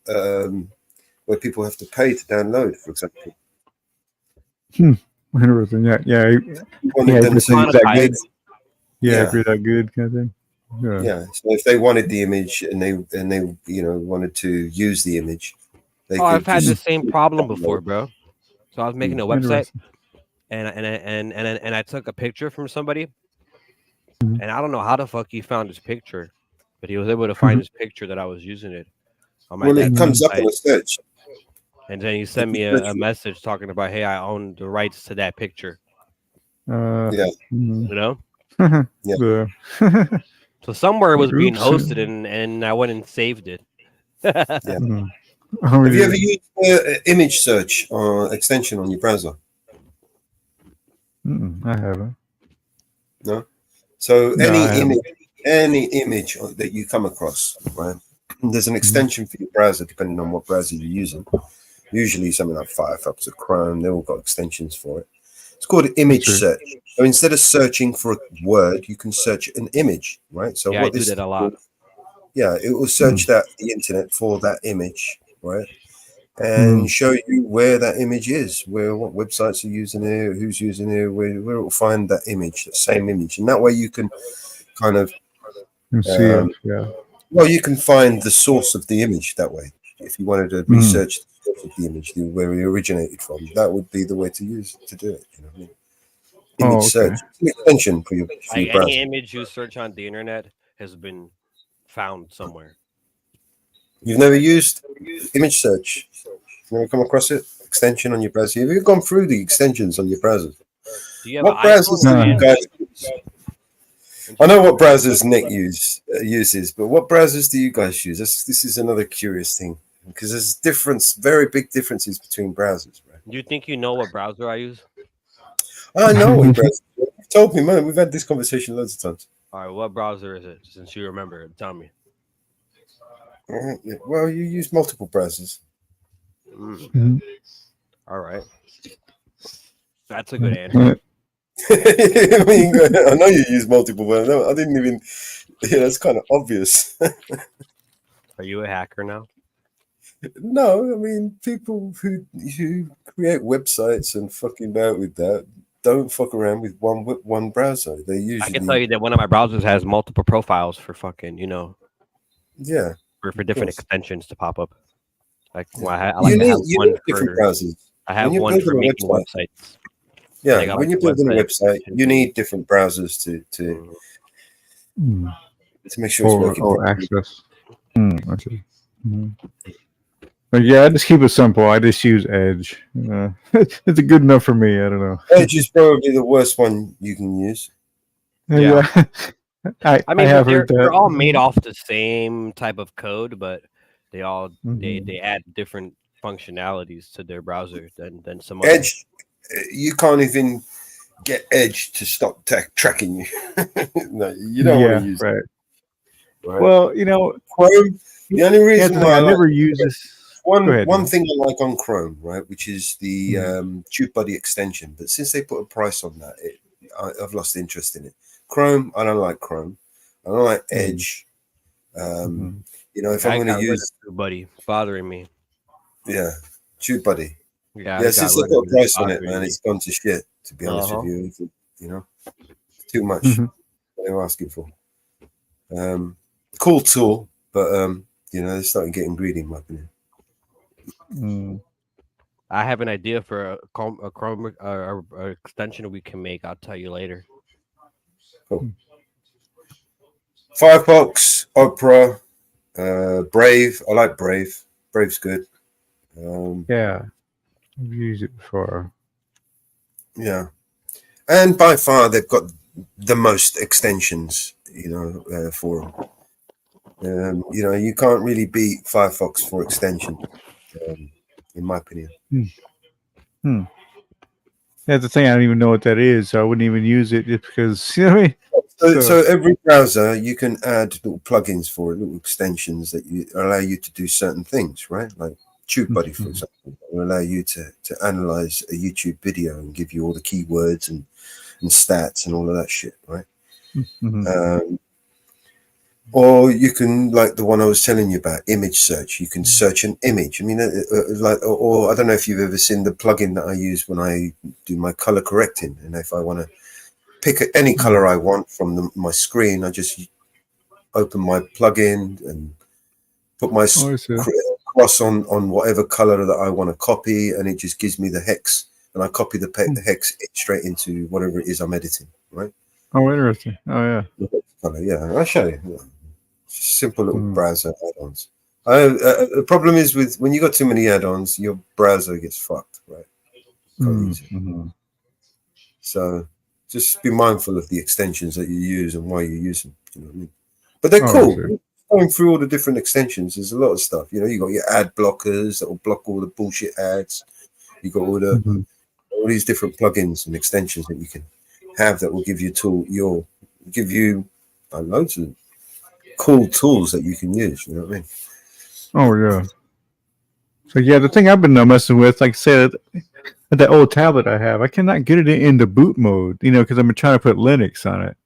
[SPEAKER 1] where people have to pay to download, for example.
[SPEAKER 15] Interesting. Yeah. If you're that good, kind of thing.
[SPEAKER 1] Yeah. So if they wanted the image and they wanted to use the image,
[SPEAKER 19] I've had the same problem before, bro. So I was making a website, and I took a picture from somebody, and I don't know how the fuck he found his picture, but he was able to find his picture that I was using it.
[SPEAKER 1] It comes up in a search.
[SPEAKER 19] And then you send me a message talking about, hey, I own the rights to that picture.
[SPEAKER 1] Yeah.
[SPEAKER 19] Yeah. So somewhere it was being hosted, and I went and saved it.
[SPEAKER 1] Have you ever used image search or extension on your browser?
[SPEAKER 15] I haven't.
[SPEAKER 1] No. So any image that you come across, right? There's an extension for your browser depending on what browser you're using. Usually something like Firefox or Chrome, they've all got extensions for it. It's called image search. So instead of searching for a word, you can search an image, right? So
[SPEAKER 19] I do that a lot.
[SPEAKER 1] Yeah, it will search the internet for that image, right? And show you where that image is, what websites are using it, who's using it, where it will find that image, the same image. And that way you can kind of well, you can find the source of the image that way. If you wanted to research the source of the image, where it originated from, that would be the way to do it. You know what I mean? Image search. It's an extension for your browser.
[SPEAKER 19] Any image you search on the internet has been found somewhere.
[SPEAKER 1] You've never used image search? Never come across it? Extension on your browser? Have you gone through the extensions on your browser?
[SPEAKER 19] Do you have
[SPEAKER 1] what browsers do you guys use? I know what browsers Nick uses, but what browsers do you guys use? This is another curious thing because there's very big differences between browsers. Right?
[SPEAKER 19] Do you think you know what browser I use?
[SPEAKER 1] I know what browser. You've told me, man. We've had this conversation loads of times.
[SPEAKER 19] All right, what browser is it? Since you remember it, tell me.
[SPEAKER 1] Well, you use multiple browsers.
[SPEAKER 19] All right, that's a good answer.
[SPEAKER 1] I know you use multiple, but I didn't even. Yeah, that's kind of obvious.
[SPEAKER 19] Are you a hacker now?
[SPEAKER 1] No, I mean people who create websites and fucking about with that don't fuck around with one browser. They usually.
[SPEAKER 19] I can tell you that one of my browsers has multiple profiles for fucking,
[SPEAKER 1] Yeah.
[SPEAKER 19] for different extensions to pop up. Like, well, I
[SPEAKER 1] You
[SPEAKER 19] like to have
[SPEAKER 1] need
[SPEAKER 19] one
[SPEAKER 1] different
[SPEAKER 19] for.
[SPEAKER 1] browsers.
[SPEAKER 19] I have
[SPEAKER 1] When you're
[SPEAKER 19] one for
[SPEAKER 1] building a
[SPEAKER 19] making
[SPEAKER 1] website.
[SPEAKER 19] websites.
[SPEAKER 1] Yeah,
[SPEAKER 19] Like, I
[SPEAKER 1] when
[SPEAKER 19] like
[SPEAKER 1] you're
[SPEAKER 19] the
[SPEAKER 1] building a
[SPEAKER 19] website
[SPEAKER 1] website, you need different browsers to make sure it's working
[SPEAKER 15] Or
[SPEAKER 1] properly.
[SPEAKER 15] access. I see. But yeah, I just keep it simple. I just use Edge. It's good enough for me. I don't know.
[SPEAKER 1] Edge is probably the worst one you can use.
[SPEAKER 15] Yeah. I
[SPEAKER 19] mean,
[SPEAKER 15] have
[SPEAKER 19] they're
[SPEAKER 15] heard that.
[SPEAKER 19] they're all made off the same type of code, but they all they add different functionalities to their browser than some others.
[SPEAKER 1] Edge, you can't even get Edge to stop tracking you. No, you don't want to use
[SPEAKER 15] right.
[SPEAKER 1] it. Right?
[SPEAKER 15] Well,
[SPEAKER 1] Chrome. The only reason
[SPEAKER 15] the thing,
[SPEAKER 1] why
[SPEAKER 15] I never
[SPEAKER 1] like
[SPEAKER 15] use this.
[SPEAKER 1] one thing I like on Chrome, right, which is the TubeBuddy extension. But since they put a price on that, I've lost interest in it. Chrome, I don't like Chrome. I don't like Edge. If I'm going to use
[SPEAKER 19] TubeBuddy, bothering me.
[SPEAKER 1] Yeah, TubeBuddy.
[SPEAKER 19] Yeah,
[SPEAKER 1] since they put a price on it, man, it's gone to shit. To be honest
[SPEAKER 19] Uh-huh.
[SPEAKER 1] with you, too much what they're asking for. Cool tool, but they're starting getting greedy, in my opinion.
[SPEAKER 19] I have an idea for a Chrome extension we can make. I'll tell you later.
[SPEAKER 1] Cool. Firefox, Opera, Brave. I like Brave. Brave's good.
[SPEAKER 15] Yeah, I've used it before.
[SPEAKER 1] Yeah, and by far they've got the most extensions. For them. You can't really beat Firefox for extension, in my opinion.
[SPEAKER 15] That's the thing. I don't even know what that is, so I wouldn't even use it just because you know what I mean.
[SPEAKER 1] So every browser you can add little plugins for it, little extensions that allow you to do certain things, right? Like TubeBuddy, for example, will allow you to analyze a YouTube video and give you all the keywords and stats and all of that shit, right? Or you can, like the one I was telling you about, image search. You can search an image. I mean, or I don't know if you've ever seen the plugin that I use when I do my color correcting. And if I want to pick any color I want from my screen, I just open my plugin and put my cross on whatever color that I want to copy, and it just gives me the hex, and I copy the hex straight into whatever it is I'm editing, right?
[SPEAKER 15] Oh, interesting. Oh, yeah.
[SPEAKER 1] Yeah, I'll show you. Yeah. Simple little browser add-ons. The problem is when you got too many add-ons, your browser gets fucked, right? So just be mindful of the extensions that you use and why you use them. You know what I mean? But they're cool. Going through all the different extensions, there's a lot of stuff. You got your ad blockers that will block all the bullshit ads. You got all these different plugins and extensions that you can have that will give you loads of cool tools that you can use. You know what I mean?
[SPEAKER 15] Oh yeah. So yeah, the thing I've been messing with, like I said, that old tablet I have, I cannot get it into boot mode. Because I've been trying to put Linux on it,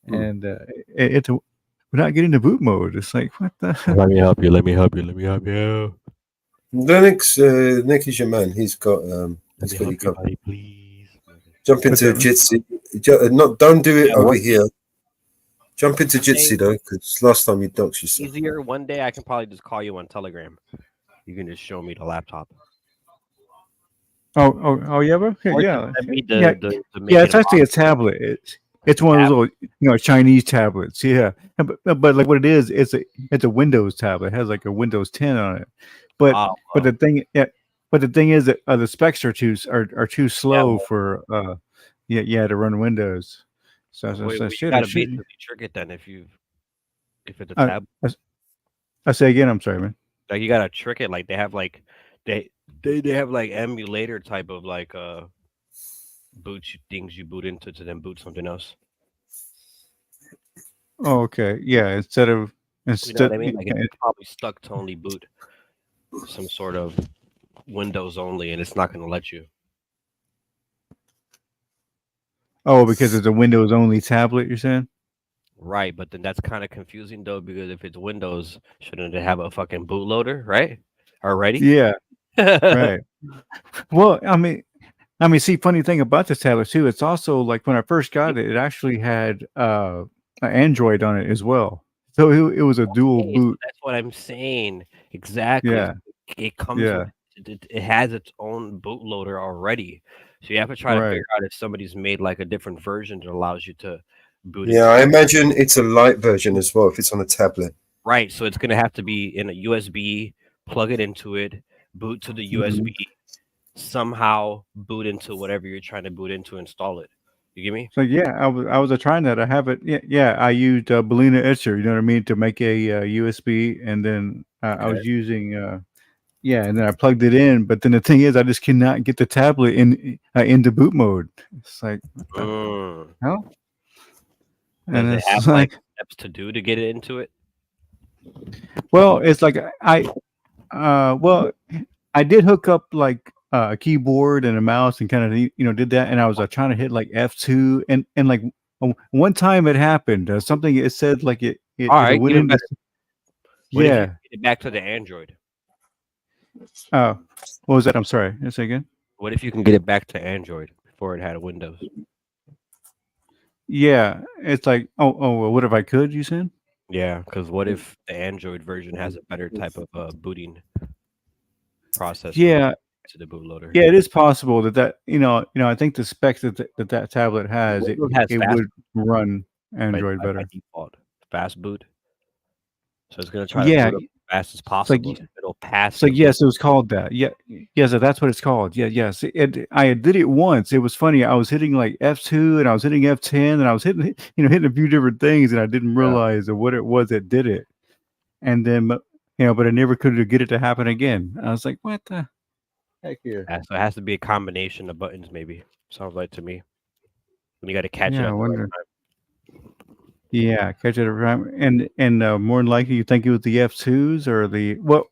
[SPEAKER 15] and we're not getting to boot mode. It's like, what the?
[SPEAKER 19] Let me help you.
[SPEAKER 1] Linux, Nick is your man. He's got he's got you covered.
[SPEAKER 19] Please.
[SPEAKER 1] Jump into Jitsi. Don't do it over here. Jump into Jitsi though, because last time you doxed yourself.
[SPEAKER 19] Easier. One day I can probably just call you on Telegram. You can just show me the laptop.
[SPEAKER 15] Oh, yeah, bro? Yeah. It's actually a tablet. It's one of those little, Chinese tablets. Yeah, but like what it is, it's a Windows tablet. It has like a Windows 10 on it. But the thing is that the specs are too slow for to run Windows.
[SPEAKER 19] Wait, well, you gotta basically trick it then if it's a tab.
[SPEAKER 15] I say again. I'm sorry, man.
[SPEAKER 19] Like you gotta trick it. Like they have like they have like emulator type of like things you boot into to then boot something else.
[SPEAKER 15] Oh, okay. Yeah. Instead,
[SPEAKER 19] You know what I mean? Like it's probably stuck to only boot some sort of Windows only, and it's not going to let you.
[SPEAKER 15] Oh, because it's a Windows only tablet, you're saying?
[SPEAKER 19] Right, but then that's kind of confusing though, because if it's Windows, shouldn't it have a fucking bootloader, right? Already?
[SPEAKER 15] Yeah. Right. Well, I mean, see, funny thing about this tablet too, it's also like when I first got it, it actually had an Android on it as well. So it was a dual
[SPEAKER 19] Okay, so
[SPEAKER 15] boot.
[SPEAKER 19] that's what I'm saying. Exactly.
[SPEAKER 15] Yeah.
[SPEAKER 19] It comes
[SPEAKER 15] Yeah.
[SPEAKER 19] with it has its own bootloader already. So you have to try to
[SPEAKER 15] Right.
[SPEAKER 19] figure out if somebody's made like a different version that allows you to boot
[SPEAKER 1] Yeah,
[SPEAKER 19] into
[SPEAKER 1] I imagine it's a light version as well if it's on a tablet.
[SPEAKER 19] Right, so it's gonna have to be in a USB, plug it into it, boot to the USB, somehow boot into whatever you're trying to boot into, install it. You get me?
[SPEAKER 15] So yeah, I was trying that. I have it. Yeah. I used Balena Etcher. You know what I mean, to make a USB, and then I was using yeah, and then I plugged it in. But then the thing is, I just cannot get the tablet into boot mode. It's like hell.
[SPEAKER 19] Does
[SPEAKER 15] And
[SPEAKER 19] it
[SPEAKER 15] it's
[SPEAKER 19] have like steps to do to get it into it?
[SPEAKER 15] well, it's like well, I did hook up like a keyboard and a mouse and kind of did that, and I was trying to hit like F2 and like one time it happened something it said like it
[SPEAKER 19] All right,
[SPEAKER 15] went
[SPEAKER 19] even
[SPEAKER 15] in.
[SPEAKER 19] better. What if you
[SPEAKER 15] Yeah.
[SPEAKER 19] get it back to the Android?
[SPEAKER 15] What was that? I'm sorry. Say again.
[SPEAKER 19] What if you can get it back to Android before it had a Windows?
[SPEAKER 15] Yeah, it's like well, what if I could? You said?
[SPEAKER 19] Yeah, because what if the Android version has a better type of booting process?
[SPEAKER 15] Yeah.
[SPEAKER 19] To the bootloader.
[SPEAKER 15] Yeah, it is possible that I think the specs that tablet has, it
[SPEAKER 19] Windows has fast
[SPEAKER 15] would run Android
[SPEAKER 19] by
[SPEAKER 15] better.
[SPEAKER 19] default. Fast boot. So it's gonna try to
[SPEAKER 15] Yeah,
[SPEAKER 19] boot up as fast as
[SPEAKER 15] it's like
[SPEAKER 19] possible. So it'll pass.
[SPEAKER 15] it's like
[SPEAKER 19] the
[SPEAKER 15] yes, it was called that. Yeah, so that's what it's called. Yeah, yes. I did it once. It was funny. I was hitting like F2 and I was hitting F10 and I was hitting a few different things and I didn't realize what it was that did it. And then but I never could get it to happen again. I was like, what the heck here?
[SPEAKER 19] Yeah, so it has to be a combination of buttons, maybe. Sounds like to me. When you got to catch it
[SPEAKER 15] Yeah,
[SPEAKER 19] at
[SPEAKER 15] I
[SPEAKER 19] the right
[SPEAKER 15] wonder.
[SPEAKER 19] time.
[SPEAKER 15] Yeah, catch it around, and more than likely you think it was the F2s or the but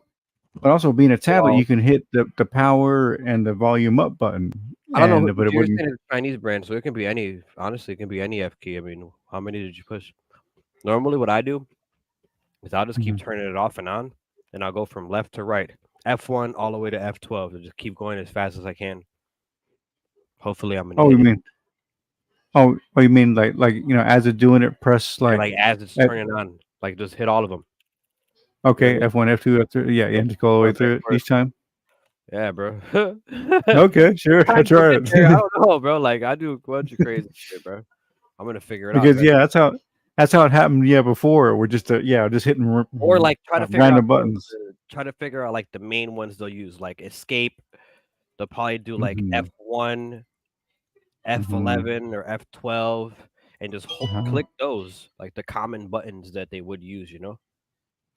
[SPEAKER 15] also being a tablet,
[SPEAKER 19] Well,
[SPEAKER 15] you can hit the power and the volume up button,
[SPEAKER 19] I don't know.
[SPEAKER 15] but it
[SPEAKER 19] You're
[SPEAKER 15] wouldn't.
[SPEAKER 19] saying it's a Chinese brand, so it can be any. Honestly, it can be any F key. I mean, how many did you push? Normally, what I do is I'll just keep turning it off and on, and I'll go from left to right, F1 all the way to F12, and just keep going as fast as I can. Hopefully, I'm gonna
[SPEAKER 15] Oh,
[SPEAKER 19] hit
[SPEAKER 15] you
[SPEAKER 19] it.
[SPEAKER 15] mean? Oh, you mean like as it's doing it, press
[SPEAKER 19] And,
[SPEAKER 15] like
[SPEAKER 19] like as it's
[SPEAKER 15] F,
[SPEAKER 19] turning on, like just hit all of them.
[SPEAKER 15] okay, F1, F2, F3, yeah, just go all the way through it each time.
[SPEAKER 19] Yeah, bro.
[SPEAKER 15] Okay, sure, I try it.
[SPEAKER 19] I don't know, bro. Like I do a bunch of crazy shit, bro. I'm gonna figure it out.
[SPEAKER 15] Because yeah, that's how it happened. Yeah, before we're just just hitting
[SPEAKER 19] Or like try to figure out
[SPEAKER 15] random buttons.
[SPEAKER 19] try to figure out like the main ones they'll use, like escape. They'll probably do like
[SPEAKER 15] Mhm.
[SPEAKER 19] F1, F11, or F12, and just click those, like the common buttons that they would use.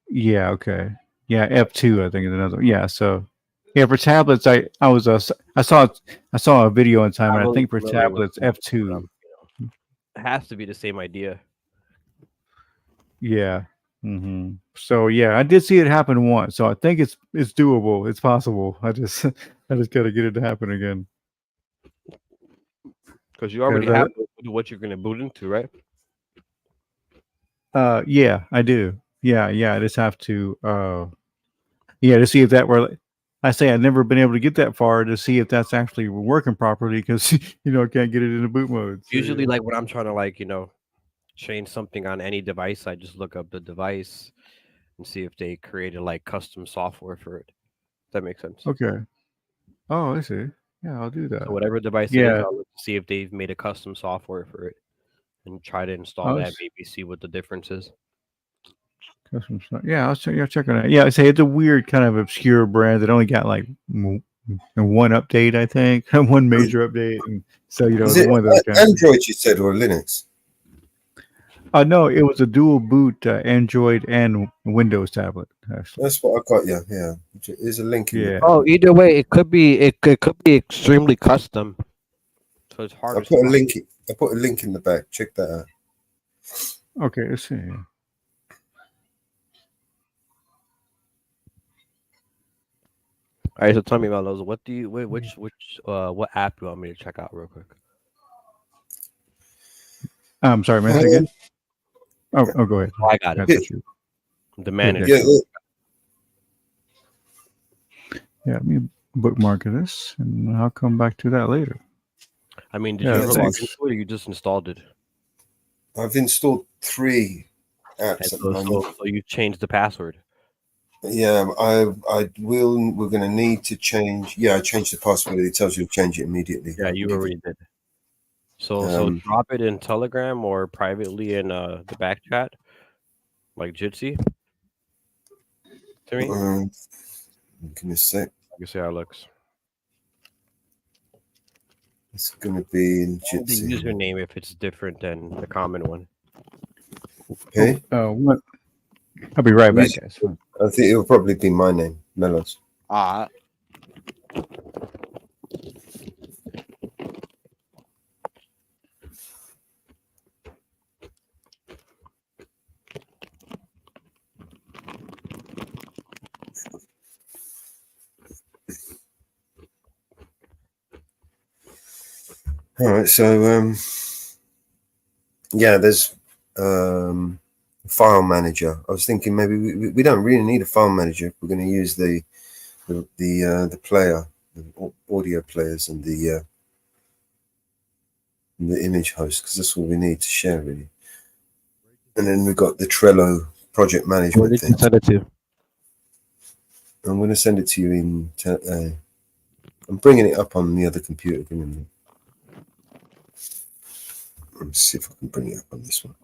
[SPEAKER 15] Yeah, okay. Yeah, F2 I think is another. Yeah, so yeah, for tablets I saw a video in time,
[SPEAKER 19] Not
[SPEAKER 15] and I
[SPEAKER 19] really
[SPEAKER 15] think for
[SPEAKER 19] familiar with
[SPEAKER 15] tablets
[SPEAKER 19] them,
[SPEAKER 15] F2.
[SPEAKER 19] It has to be the same idea.
[SPEAKER 15] Yeah. So yeah, I did see it happen once, so I think it's doable. It's possible. I just gotta get it to happen again.
[SPEAKER 19] Because you already have what you're gonna boot into, right?
[SPEAKER 15] Yeah, I do. Yeah, I just have to to see if that were. I say I've never been able to get that far to see if that's actually working properly because I can't get it into boot mode. So,
[SPEAKER 19] Usually, like when I'm trying to change something on any device, I just look up the device and see if they created like custom software for it. If that makes sense.
[SPEAKER 15] okay. Oh, I see. Yeah, I'll do that.
[SPEAKER 19] So whatever device it is, I'll look to see if they've made a custom software for it and try to install that. Maybe see what the difference is.
[SPEAKER 15] Custom stuff. Yeah, I'll check on it. Yeah, I say it's a weird kind of obscure brand that only got like one update, I think, one major update, and so
[SPEAKER 1] Is
[SPEAKER 15] it's
[SPEAKER 1] it
[SPEAKER 15] one of those kind
[SPEAKER 1] Android you said or Linux?
[SPEAKER 15] No, it was a dual boot Android and Windows tablet. Actually,
[SPEAKER 1] That's what I got. Yeah. There's a link in
[SPEAKER 15] yeah.
[SPEAKER 19] Oh, either way, it could be extremely custom, so it's hard
[SPEAKER 1] I
[SPEAKER 19] to
[SPEAKER 1] put a
[SPEAKER 19] spot.
[SPEAKER 1] link. I put a link in the back. Check that out.
[SPEAKER 15] Okay, let's see.
[SPEAKER 19] All right, so tell me about those. What do you which what app you want me to check out real quick?
[SPEAKER 15] I'm sorry, man. Say again. Oh, go ahead.
[SPEAKER 19] I got it.
[SPEAKER 15] That's you.
[SPEAKER 19] The manager.
[SPEAKER 15] Yeah, let me bookmark this, and I'll come back to that later.
[SPEAKER 19] I mean, did you ever log into it, or you just installed it?
[SPEAKER 1] I've installed 3 apps at the moment.
[SPEAKER 19] So you changed the password.
[SPEAKER 1] Yeah, I will. We're going to need to change. Yeah, I changed the password. It tells you to change it immediately.
[SPEAKER 19] Yeah, you already did. So drop it in Telegram or privately in the back chat, like Jitsi. To me.
[SPEAKER 1] Give me a sec.
[SPEAKER 19] You see how it looks.
[SPEAKER 1] It's going to be in
[SPEAKER 19] The
[SPEAKER 1] Jitsi.
[SPEAKER 19] username if it's different than the common one.
[SPEAKER 1] Okay.
[SPEAKER 15] What? I'll be right back, guys.
[SPEAKER 1] I think it'll probably be my name, Melos.
[SPEAKER 4] All right.
[SPEAKER 1] All right, so yeah, there's file manager. I was thinking maybe we don't really need a file manager. We're going to use the player, the audio players, and the image host, because that's all we need to share really. And then we've got the Trello project management
[SPEAKER 19] Where did
[SPEAKER 1] thing.
[SPEAKER 19] you send it to?
[SPEAKER 1] I'm going to send it to you in. I'm bringing it up on the other computer. Give me a minute. Let's see if I can bring it up on this one.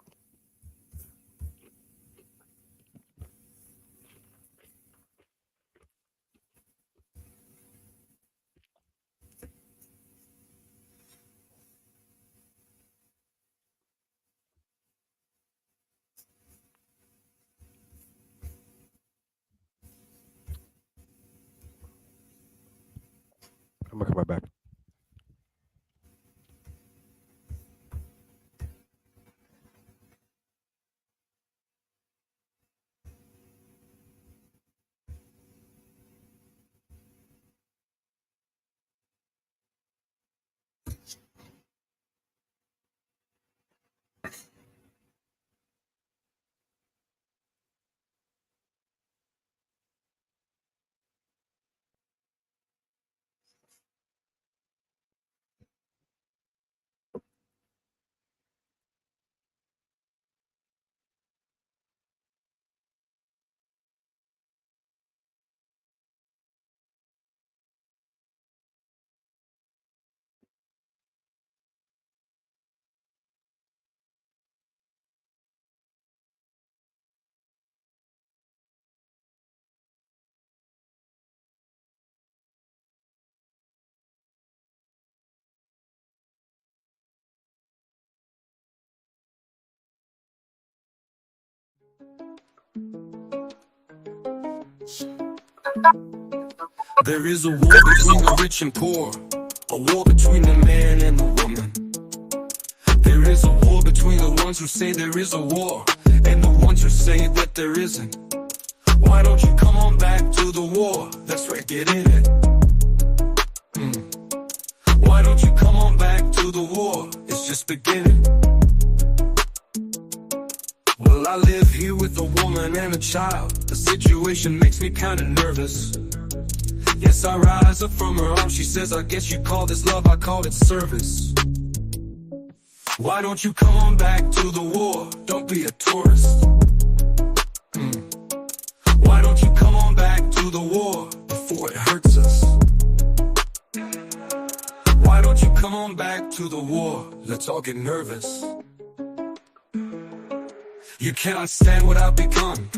[SPEAKER 19] I'm gonna come right back.
[SPEAKER 13] There is a war between the rich and poor, a war between the man and the woman. There is a war between the ones who say there is a war and the ones who say that there isn't. Why don't you come on back to the war? That's right, get in it. Why don't you come on back to the war? It's just beginning. Well, I live here with a woman and a child. The situation makes me kinda nervous. Yes, I rise up from her arms. She says, I guess you call this love, I call it service. Why don't you come on back to the war? Don't be a tourist. Why don't you come on back to the war before it hurts us? Why don't you come on back to the war? Let's all get nervous. You cannot stand what I've become.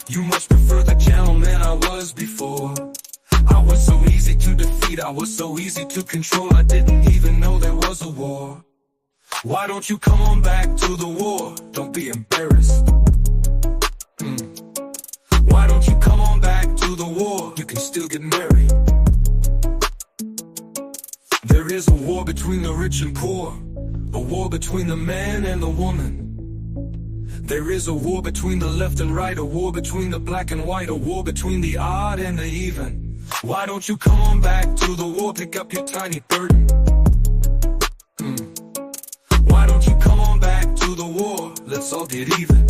[SPEAKER 13] You much prefer the gentleman I was before. I was so easy to defeat, I was so easy to control. I didn't even know there was a war. Why don't you come on back to the war? Don't be embarrassed. Why don't you come on back to the war? You can still get married. There is a war between the rich and poor, a war between the man and the woman. There is a war between the left and right, a war between the black and white, a war between the odd and the even. Why don't you come on back to the war? Pick up your tiny burden. Why don't you come on back to the war? Let's all get even.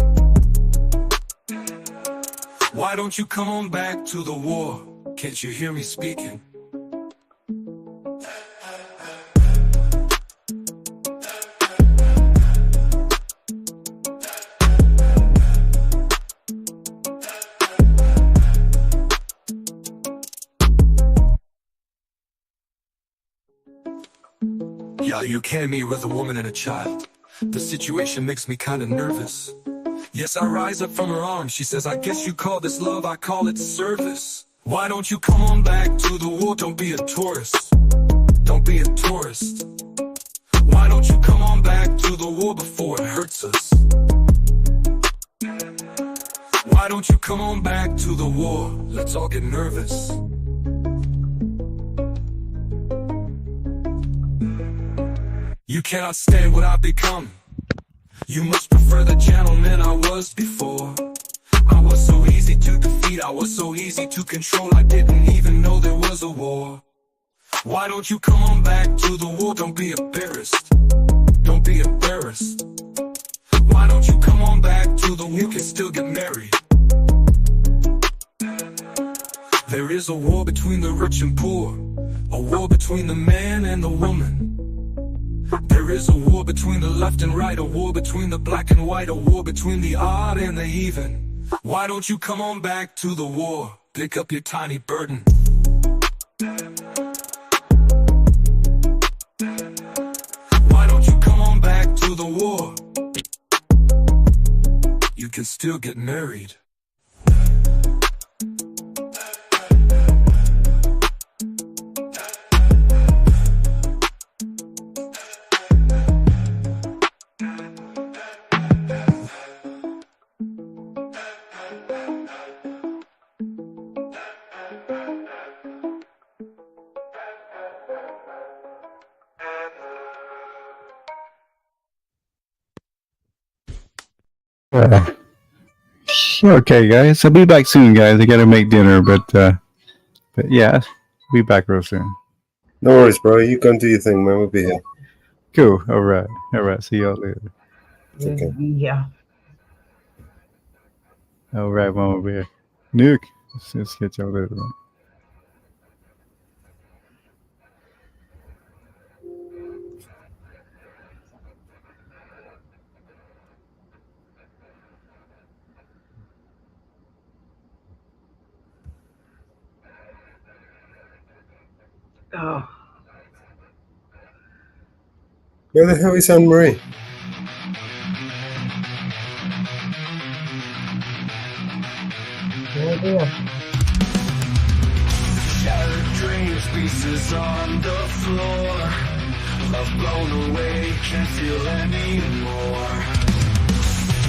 [SPEAKER 13] Why don't you come on back to the war? Can't you hear me speaking? Yeah, you can't meet with a woman and a child. The situation makes me kinda nervous. Yes, I rise up from her arms. She says, I guess you call this love, I call it service. Why don't you come on back to the war? Don't be a tourist. Don't be a tourist. Why don't you come on back to the war before it hurts us? Why don't you come on back to the war? Let's all get nervous. You cannot stand what I've become. You must prefer the gentleman I was before. I was so easy to defeat, I was so easy to control, I didn't even know there was a war. Why don't you come on back to the war? Don't be embarrassed. Don't be embarrassed. Why don't you come on back to the war? You can still get married. There is a war between the rich and poor, a war between the man and the woman. There is a war between the left and right, a war between the black and white, a war between the odd and the even. Why don't you come on back to the war? Pick up your tiny burden. Why don't you come on back to the war? You can still get married.
[SPEAKER 15] Okay, guys. I'll be back soon, guys. I gotta make dinner, but yeah, I'll be back real soon.
[SPEAKER 1] No worries, bro. You go and do your thing, man. We'll be here.
[SPEAKER 15] Cool. All right. See y'all later.
[SPEAKER 1] Okay.
[SPEAKER 2] Yeah.
[SPEAKER 15] All right, Mama Bear. Nuke. Let's get y'all later.
[SPEAKER 2] Oh.
[SPEAKER 1] Where the hell is Anne Marie?
[SPEAKER 13] Shattered dreams, pieces on the floor. Love blown away, can't feel anymore.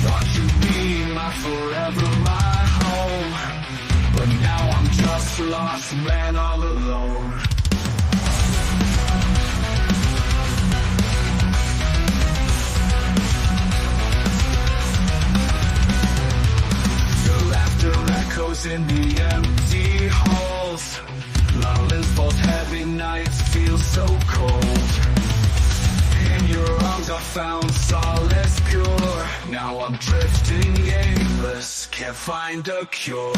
[SPEAKER 13] Thought you'd be my forever, my home, but now I'm just lost man all alone. Your laughter echoes in the empty halls. Lowlands falls, heavy nights feel so cold. In your arms I found solace pure. Now I'm drifting aimless, can't find a cure.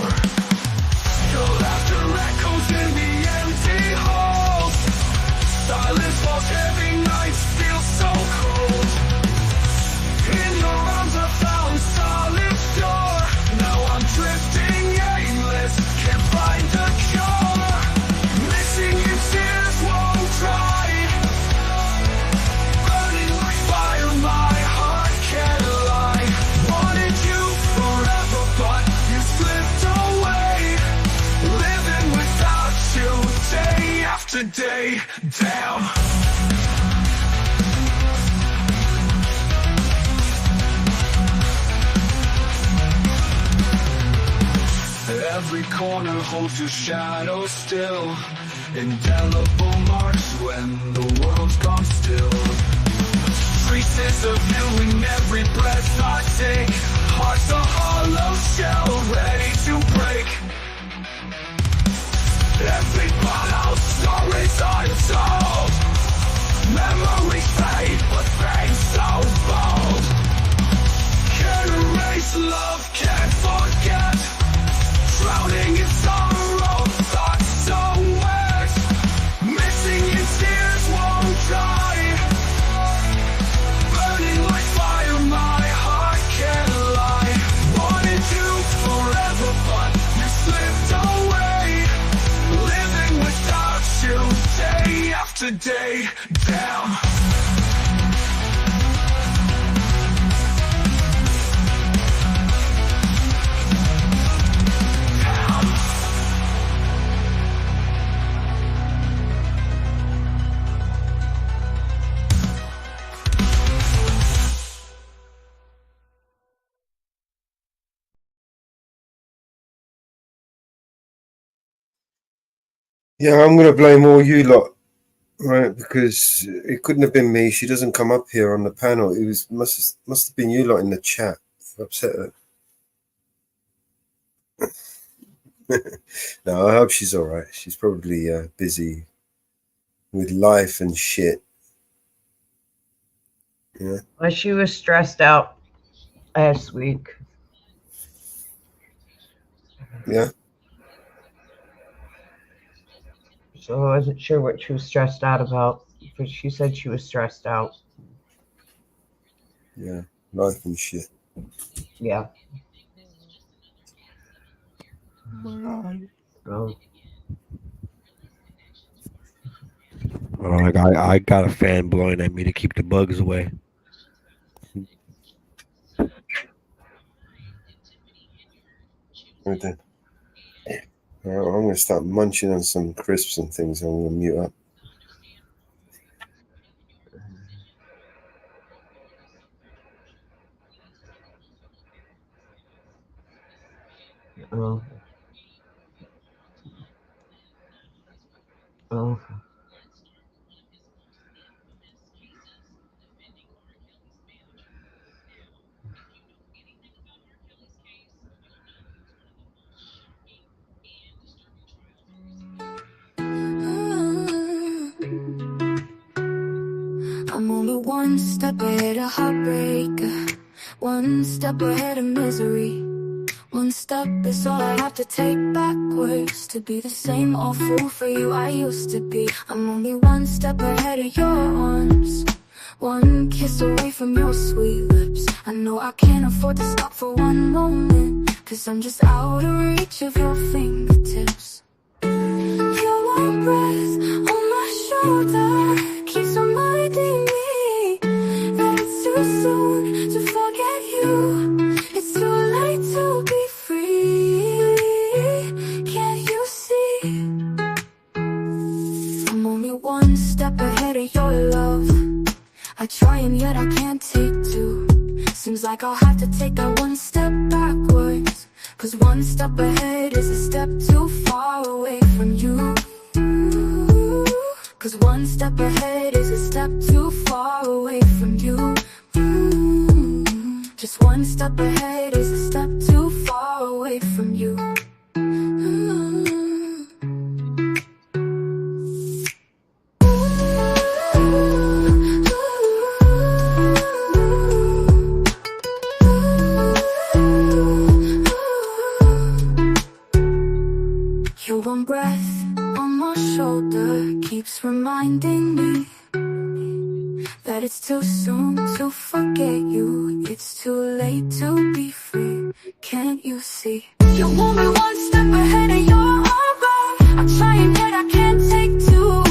[SPEAKER 13] Your laughter echoes in the empty halls. Silence falls, heavy nights feel so cold. In your arms I found solace pure. Now I'm drifting aimless, can't find a cure. Missing you, tears won't dry. Burning like fire, my heart can't lie. Wanted you forever, but you slipped away. Living without you, day after day, damn. every corner holds your shadow still. Indelible marks when the world's gone still. Traces of you in every breath I take. Heart's a hollow shell ready to break. Every bottle stories untold. Memories fade, but fade so bold. Can't erase love, can't forget. Drowning in sorrow, thoughts so wet. Missing in tears won't die. Burning like fire, my heart can't lie. Wanted you forever, but you slipped away. Living without you, day after day, down.
[SPEAKER 1] Yeah, I'm going to blame all you lot, right? Because it couldn't have been me. She doesn't come up here on the panel. It was must have been you lot in the chat. Upset her. No, I hope she's all right. She's probably busy with life and shit. Yeah.
[SPEAKER 2] Well, she was stressed out last week.
[SPEAKER 1] Yeah.
[SPEAKER 2] So I wasn't sure what she was stressed out about, but she said she was stressed out.
[SPEAKER 1] Yeah. Life and shit.
[SPEAKER 2] Yeah.
[SPEAKER 19] Oh, I got a fan blowing at me to keep the bugs away.
[SPEAKER 1] Right then. I'm going to start munching on some crisps and things. I'm going to mute up.
[SPEAKER 2] Oh. Oh.
[SPEAKER 12] I'm only one step ahead of heartbreak, one step ahead of misery. One step is all I have to take backwards to be the same old fool for you I used to be. I'm only one step ahead of your arms, one kiss away from your sweet lips. I know I can't afford to stop for one moment, 'cause I'm just out of reach of your fingertips. Your warm breath on my shoulder keeps reminding me that it's too soon to forget you. It's too late to be free. Can't you see? I'm only one step ahead of your love. I try and yet I can't take two. Seems like I'll have to take that one step backwards, 'cause one step ahead is a step too far away from you. 'Cause one step ahead is a step too far away from you. Just one step ahead is a step too far away from you. Your warm breath on my shoulder keeps reminding me that it's too soon to forget you. It's too late to be free. Can't you see? You want me one step ahead of your arm. I'm trying yet I can't take two.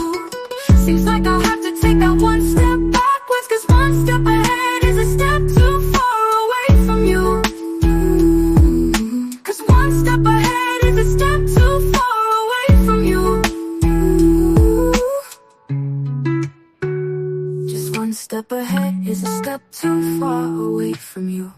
[SPEAKER 12] Seems like I'll have to take that one step backwards, 'cause one step ahead is a step too far away from you. 'Cause one step ahead is a step too far away from you. Just one step ahead is a step too far away from you.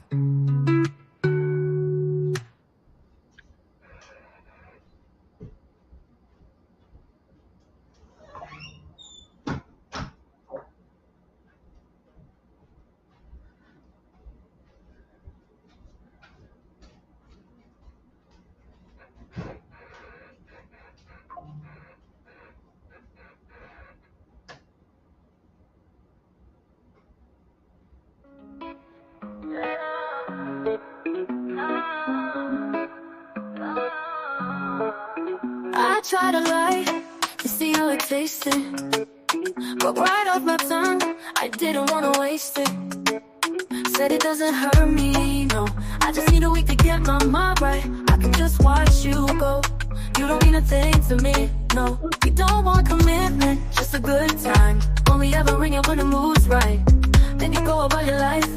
[SPEAKER 12] try to lie to see how it tasted. Broke right off my tongue, I didn't wanna waste it. Said it doesn't hurt me, no. I just need a week to get my mind right. I can just watch you go. You don't mean a thing to me, no. You don't want commitment, just a good time. Only ever ring it when the mood's right. Then you go about your life.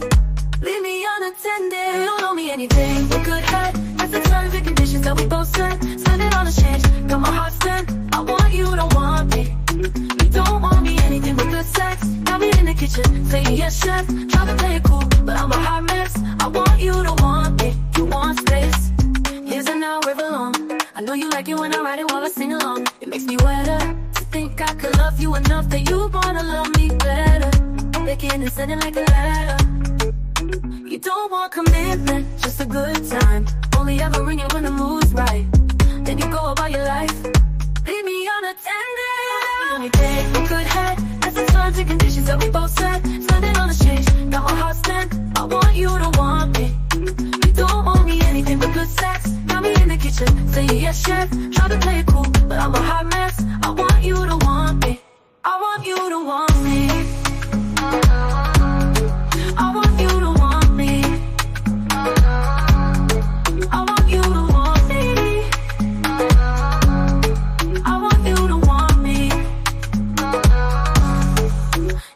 [SPEAKER 12] Leave me unattended, you don't owe me anything but good head. That's the terms and conditions that we both set. Spending on a change, got my heart spent. I want you to want me. You don't want me anything but good sex. Got me in the kitchen, saying yes chef. Try to play it cool, but I'm a hot mess. I want you to want me, you want space. Here's an hour river long. I know you like it when I write it while I sing along. It makes me wetter to think I could love you enough that you wanna love me better. Picking and sending like a letter. You don't want commitment, just a good time. Only ever ring it when the mood's right. Then you go about your life. Leave me unattended. Only day for good head. That's the terms and conditions that we both set. Spending on a change, got my heart spent. I want you to want me. You don't want me anything but good sex. Got me in the kitchen, saying yes chef. Try to play it cool, but I'm a hot mess. I want you to want me. I want you to want me. I want you to want me. I want you to want me. I want you to want me.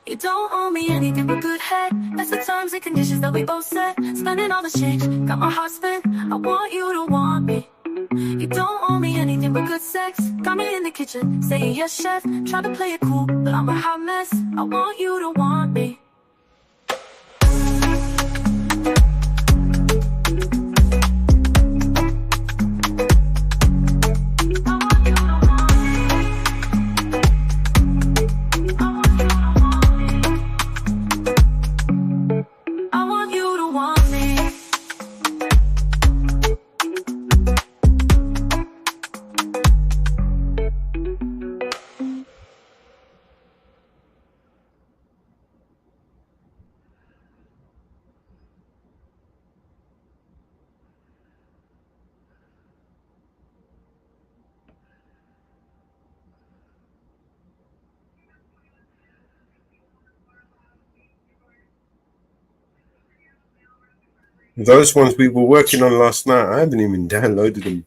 [SPEAKER 12] You don't owe me anything but good head. That's the terms and conditions that we both set. Spending all the change, got my heart spent. I want you to want me. You don't owe me anything but good sex. Got me in the kitchen, saying yes chef. Try to play it cool, but I'm a hot mess. I want you to want me.
[SPEAKER 1] Those ones we were working on last night, I haven't even downloaded them.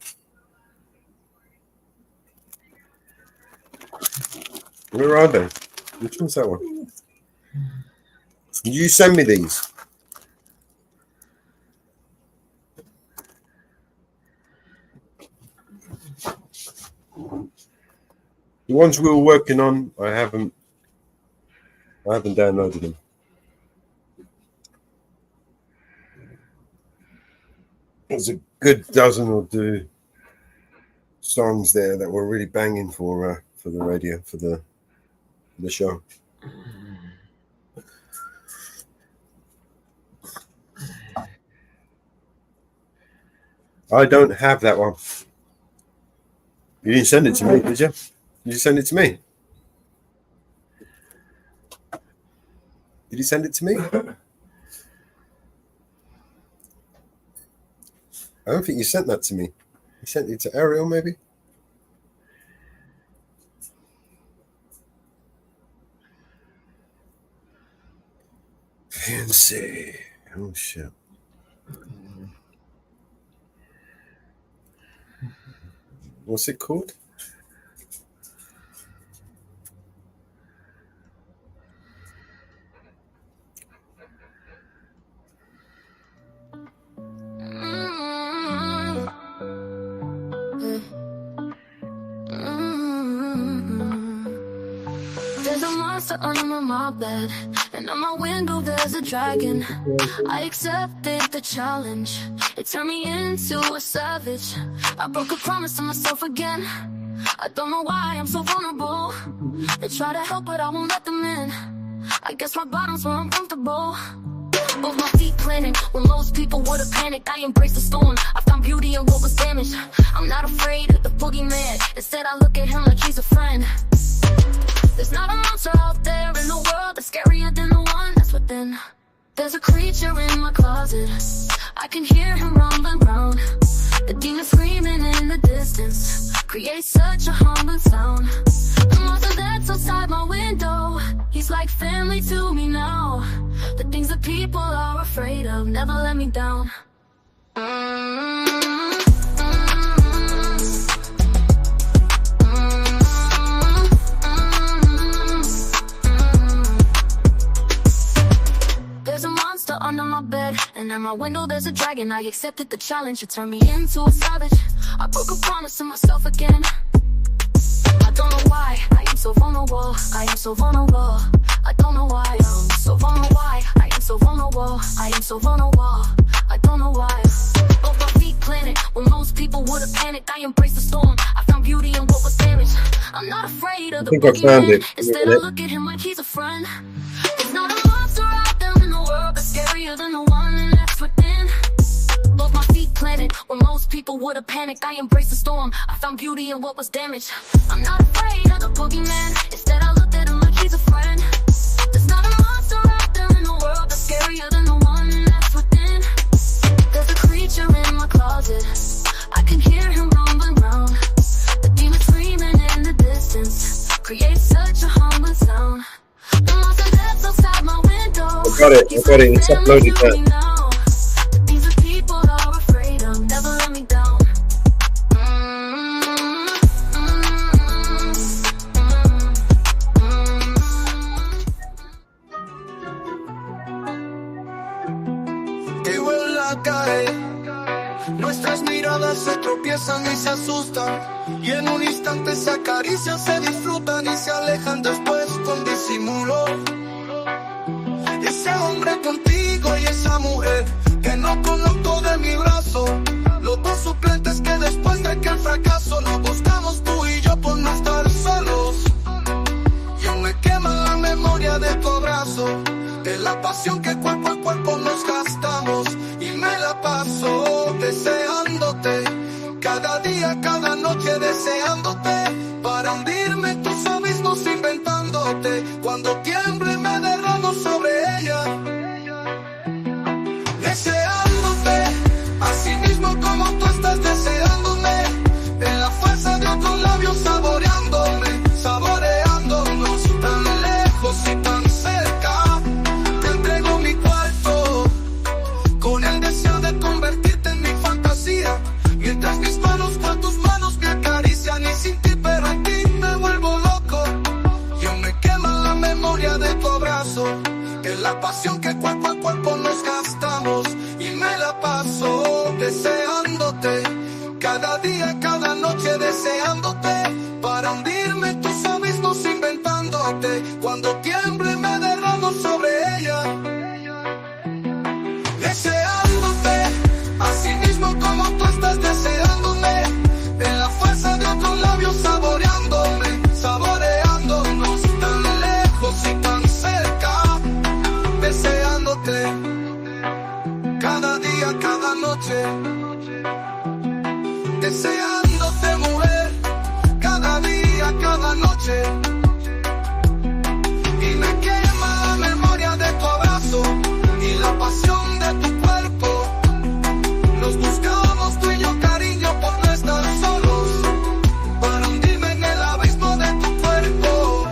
[SPEAKER 1] Where are they? Which one's that one? Did you send me these? The ones we were working on, I haven't downloaded them. There's a good dozen or two songs there that were really banging for the radio, for the show. I don't have that one. You didn't send it to me, did you? Did you send it to me? Did you send it to me? I don't think you sent that to me. You sent it to Ariel, maybe? Fancy. Oh, shit. What's it called?
[SPEAKER 12] There's a monster under my bed, and on my window there's a dragon. I accepted the challenge. It turned me into a savage. I broke a promise to myself again. I don't know why I'm so vulnerable. They try to help, but I won't let them in. I guess my bottom's where I'm comfortable. Both my feet planted when most people would have panicked. I embraced the storm. I found beauty in what was damaged. I'm not afraid of the boogeyman. Instead, I look at him like he's a friend. There's not a monster out there in the world that's scarier than the one that's within. There's a creature in my closet. I can hear him rumbling round. The demon screaming in the distance. creates such a humbling sound. The monster that's outside my window, he's like family to me now. The things that people are afraid of never let me down. There's a monster under my bed, and at my window there's a dragon. I accepted the challenge to turn me into a savage. I broke a promise to myself again. I don't know why I am so vulnerable. I am so vulnerable. I don't know why I'm so vulnerable. Why I am so vulnerable. I am so vulnerable. I don't know why. Both my feet planted when most people would have panicked. I embraced the storm. I found beauty in what was damaged. I'm not afraid of the boogeyman. Instead, I look at him like he's a friend. There's not a monster out there in the world that's scarier than the one that's within. Both my feet planted when most people would have panicked. I embraced the storm. I found beauty in what was damaged. I'm not afraid of the boogeyman. Instead, I looked at him like he's a friend. There's not a monster out there in the world that's scarier than the one that's within. There's a creature in my closet. I can hear him rumbling round. The demon screaming in the distance creates such a humbling sound. The monster that's outside my window.
[SPEAKER 1] I got it. It's uploaded now.
[SPEAKER 12] Never let me down.
[SPEAKER 14] Que vuela cae. Nuestras miradas se tropiezan y se asustan. Y en un instante se acarician, se disfrutan y se alejan después con disimulo. Ese hombre contigo y esa mujer que no conozco de mi brazo. Los dos suplentes que después de que el fracaso lo buscamos tú y yo por no estar solos. Y aún me quema la memoria de tu abrazo, de la pasión que cuerpo a cuerpo nos gastamos. Y me la paso deseándote, cada día, cada noche deseándote, para hundirme en tus abismos inventándote. Cuando tiemble me derramo sobre ella, deseándote, así mismo como tú estás deseándome, en la fuerza de otros labios saboreándome, saboreándonos, tan lejos y tan cerca. Te entrego mi cuarto, con el deseo de convertirte en mi fantasía, mientras mis manos por tus manos me acarician y sin ti, pero en ti me vuelvo loco. Y aún me quema la memoria de tu abrazo, que es la pasión que cuerpo a cuerpo nos gastamos. Y me la paso deseándote, cada día, cada noche deseándote, para hundirme en tus abismos inventándote. Cuando tiemble me derramo sobre ella, deseándote, así mismo como tú estás deseándome, en la fuerza de otros labios saboreándome, saboreándonos, tan lejos y tan cerca, deseándote, cada día, cada noche, deseándote, mujer, cada día, cada noche. Y me quema la memoria de tu abrazo y la pasión de tu cuerpo. Nos buscamos tú y yo, cariño, por no estar solos, para hundirme en el abismo de tu cuerpo,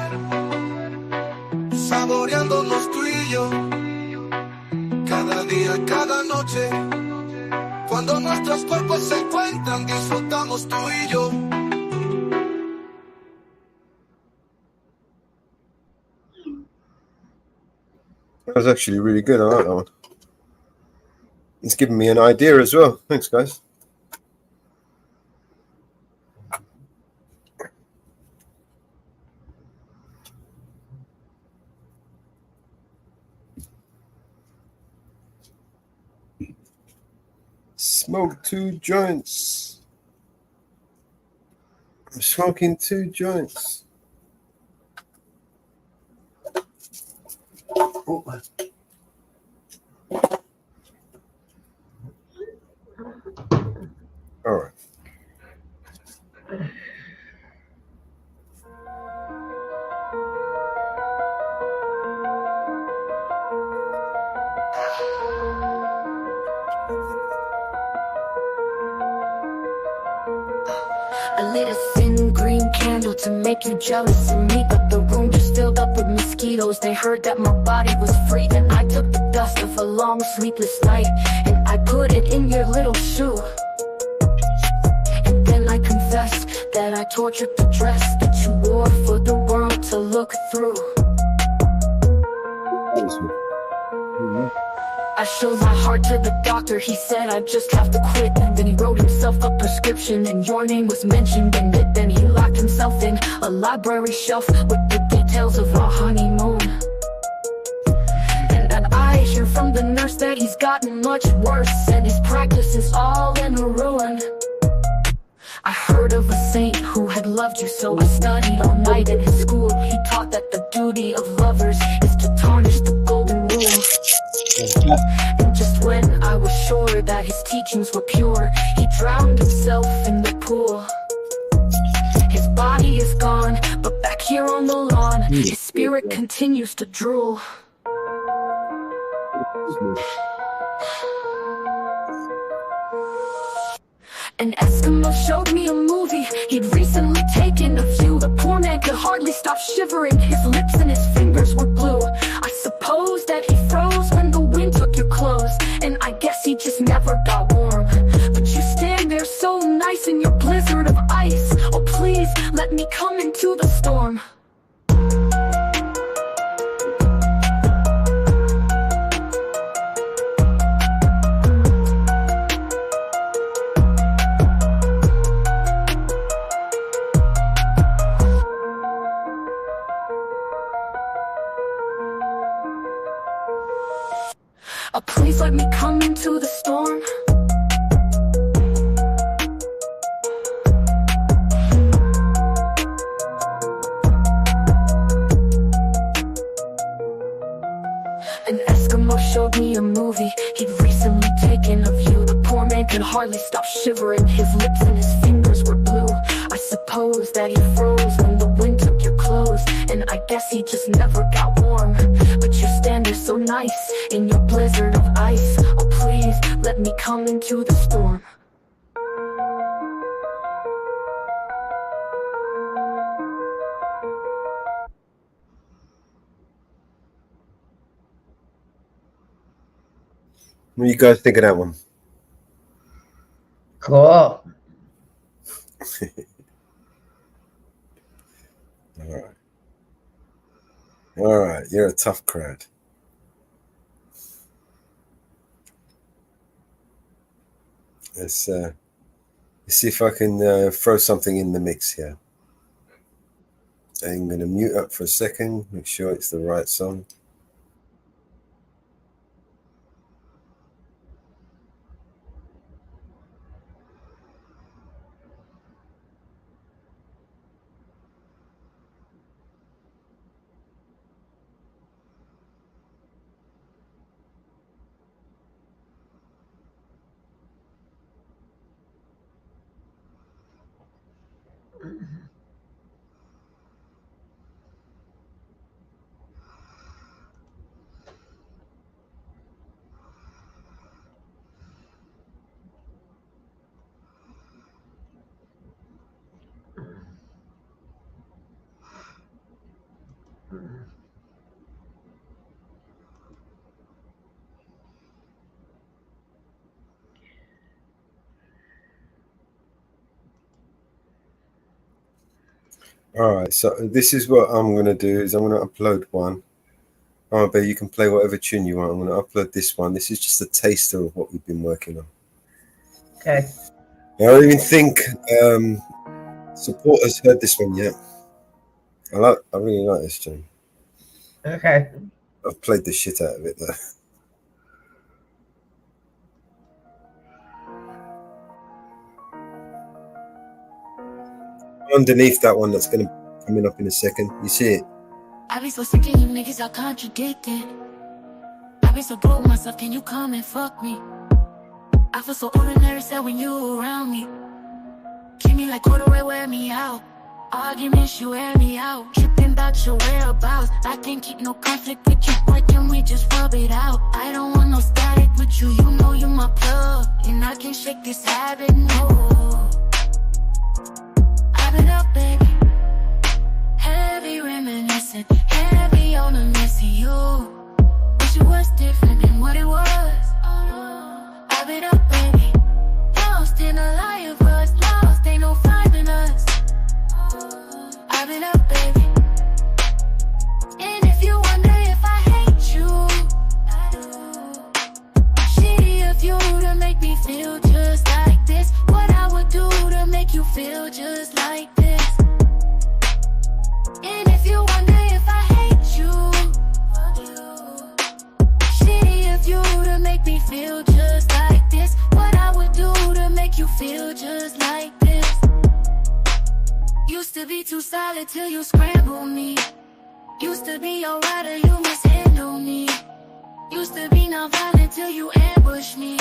[SPEAKER 14] saboreándonos tú y yo, cada día, cada noche. Cuando nuestros cuerpos se encuentran, disfrutamos tú y yo.
[SPEAKER 1] That was actually really good. I like that one. It's given me an idea as well. Thanks, guys. Smoke 2 joints. I'm smoking 2 joints. Oh. All right.
[SPEAKER 12] A little to make you jealous of me, but the room just filled up with mosquitoes. They heard that my body was free, and I took the dust of a long sleepless night, and I put it in your little shoe. And then I confessed that I tortured the dress that you wore for the world to look through. I showed my heart to the doctor, he said I just have to quit. And then he wrote himself a prescription, and your name was mentioned in it. Then he locked himself in a library shelf with the details of our honeymoon. And then I hear from the nurse that he's gotten much worse, and his practice is all in a ruin. I heard of a saint who had loved you, so I studied all night at his school. He taught that the duty of lovers is to tarnish the golden rule. And just when I was sure that his teachings were pure, he drowned himself in the pool. His body is gone, but back here on the lawn, his spirit continues to drool. An Eskimo showed me a movie he'd recently taken of you. The poor man could hardly stop shivering, his lips and his fingers were blue. I suppose that he froze when the wind took your clothes, and I guess he just never got warm. But you stand there so nice in your blizzard of ice. Oh please, let me come into the storm. Please let me come into the storm. An Eskimo showed me a movie he'd recently taken of you. The poor man could hardly stop shivering, his lips and his fingers were blue. I suppose that he froze when the wind took your clothes, and I guess he just never got warm. But you stand there so nice in your blizzard of ice. Oh please, let me come into the storm.
[SPEAKER 1] What do you guys think of that one?
[SPEAKER 2] Cool.
[SPEAKER 1] All right. All right, you're a tough crowd. Let's see if I can throw something in the mix here. I'm going to mute up for a second, make sure it's the right song. All right, so this is what I'm going to do is I'm going to upload one. Oh, but you can play whatever tune you want. I'm going to upload this one. This is just a taster of what we've been working on.
[SPEAKER 2] Okay.
[SPEAKER 1] I don't even think supporters heard this one yet. I really like this tune.
[SPEAKER 2] Okay.
[SPEAKER 1] I've played the shit out of it though. Underneath that one that's going to coming up in a second, you see it.
[SPEAKER 12] I be so sick of you niggas are contradicted. I be so broke myself, can you come and fuck me? I feel so ordinary, sad when you around me. Treat me like corduroy, wear me out. Arguments, you wear me out. Tripping about your whereabouts. I can't keep no conflict with you, boy, can we just rub it out? I don't want no static with you, you know you my plug. And I can't shake this habit, no. I've been up, baby. to be too solid till you scramble me. Used to be your rider, you mishandle me. Used to be not violent till you ambush me.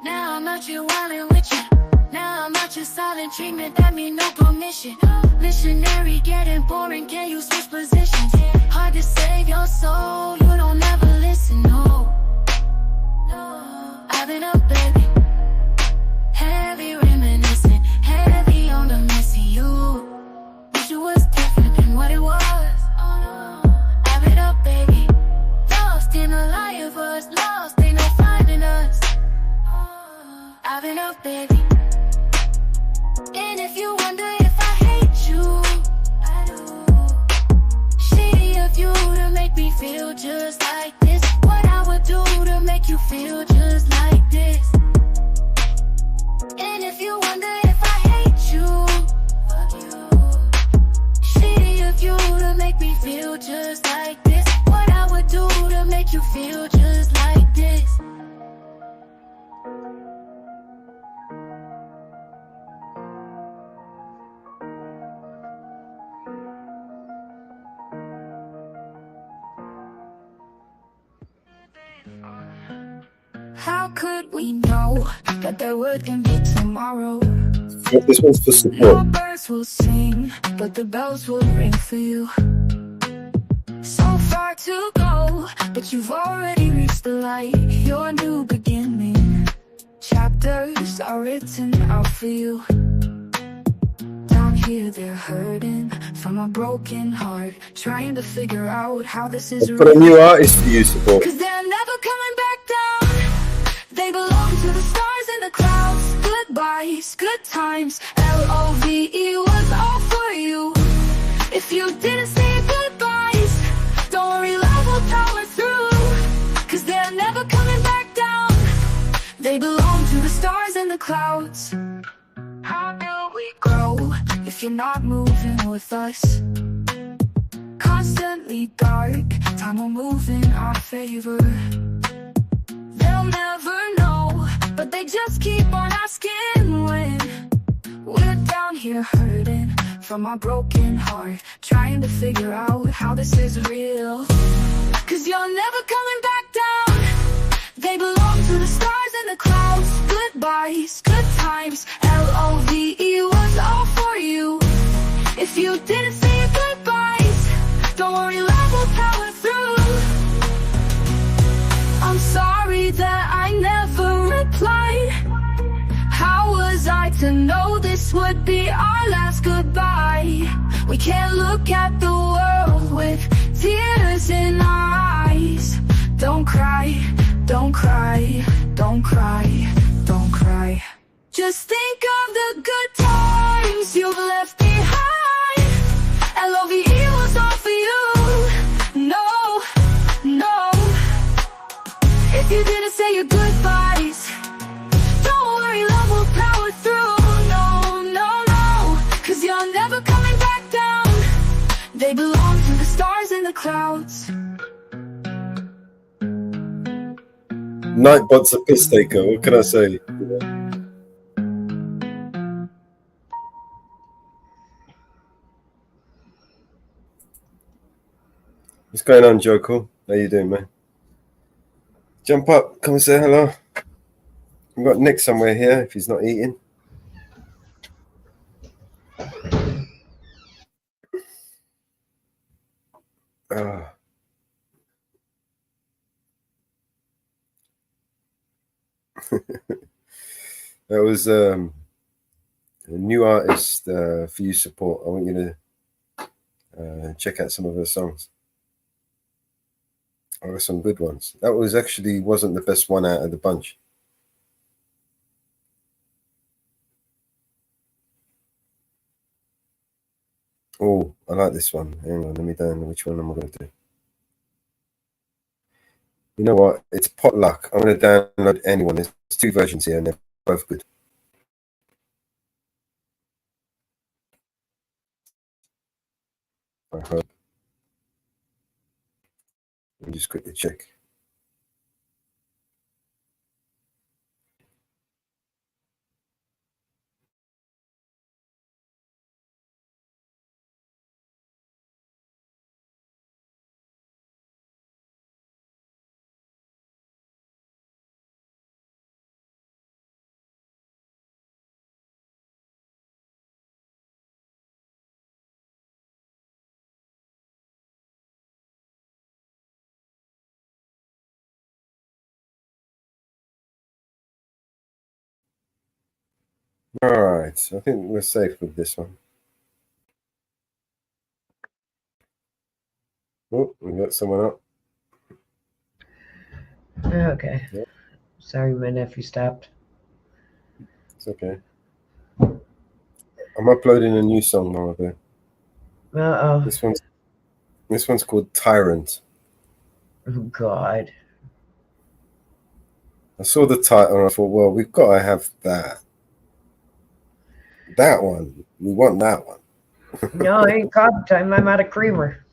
[SPEAKER 12] Now I'm out here wildin' with you. Now I'm out here silent treatment, that mean no permission. Missionary getting boring, can you switch positions? Hard to save your soul, you don't ever listen, no. I've been up, baby. Heavy reminiscing, heavy on the missing you. Wish it was different than what it was. I've been up, baby. Lost in a lie of us, lost, ain't no finding us. I've been up, baby. And if you wonder if I hate you, I do. Shitty of you to make me feel just like this. What I would do to make you feel just like this. And if you wonder if I hate you, fuck you. Shitty of you to make me feel just like this. What I would do to make you feel just like this. How could we know that there wouldn't be tomorrow?
[SPEAKER 1] This one's for
[SPEAKER 12] No
[SPEAKER 1] support.
[SPEAKER 12] birds will sing, but the bells will ring for you. So far to go, but you've already reached the light. Your new beginning. Chapters are written out for you. Down here they're hurting from a broken heart, trying to figure out how this is
[SPEAKER 1] I've got a new artist for you, support.
[SPEAKER 12] Cause they're never coming back down. They belong to the stars and the clouds. Goodbyes, good times, L-O-V-E was all for you. If you didn't say goodbyes, don't worry, love will power through. Cause they're never coming back down. They belong to the stars and the clouds. How do we grow if you're not moving with us? Constantly dark, time will move in our favor. They'll never know, but they just keep on asking when. We're down here hurting from our broken heart, trying to figure out how this is real. Cause you're never coming back down. They belong to the stars and the clouds. Goodbyes, good times, L-O-V-E was all for you. If you didn't say goodbyes, don't worry, love will power through. I'm sorry that I never replied. How was I to know this would be our last goodbye? We can't look at the world with tears in our eyes. Don't cry, don't cry, don't cry, don't cry. Just think of the good times you've left behind. L-O-V-E was all for you. No, no. If you didn't say your goodbyes, don't worry, love will power through. No, no, no. Cause you're never coming back down. They belong to the stars and the clouds.
[SPEAKER 1] Nightbot's a piss taker. What can I say? What's going on, Joko? How you doing, man? Jump up, come and say hello. We've got Nick somewhere here if he's not eating. Ah. That was a new artist for you, support. I want you to check out some of her songs. I got some good ones. That was actually wasn't the best one out of the bunch. Oh, I like this one. Hang on, let me download which one am I going to do. You know what? It's potluck. I'm going to download anyone. There's two versions here and they're both good. I hope. Let me just quickly check. All right, I think we're safe with this one. Oh, we got someone up.
[SPEAKER 2] Okay.
[SPEAKER 1] Yeah.
[SPEAKER 2] Sorry, my nephew stopped.
[SPEAKER 1] It's okay. I'm uploading a new song now.
[SPEAKER 2] Uh-oh.
[SPEAKER 1] This one's called Tyrant.
[SPEAKER 2] Oh, God.
[SPEAKER 1] I saw the title and I thought, well, we've got to have that. That one. We want that one.
[SPEAKER 2] No, I ain't coffee time. I'm out of creamer.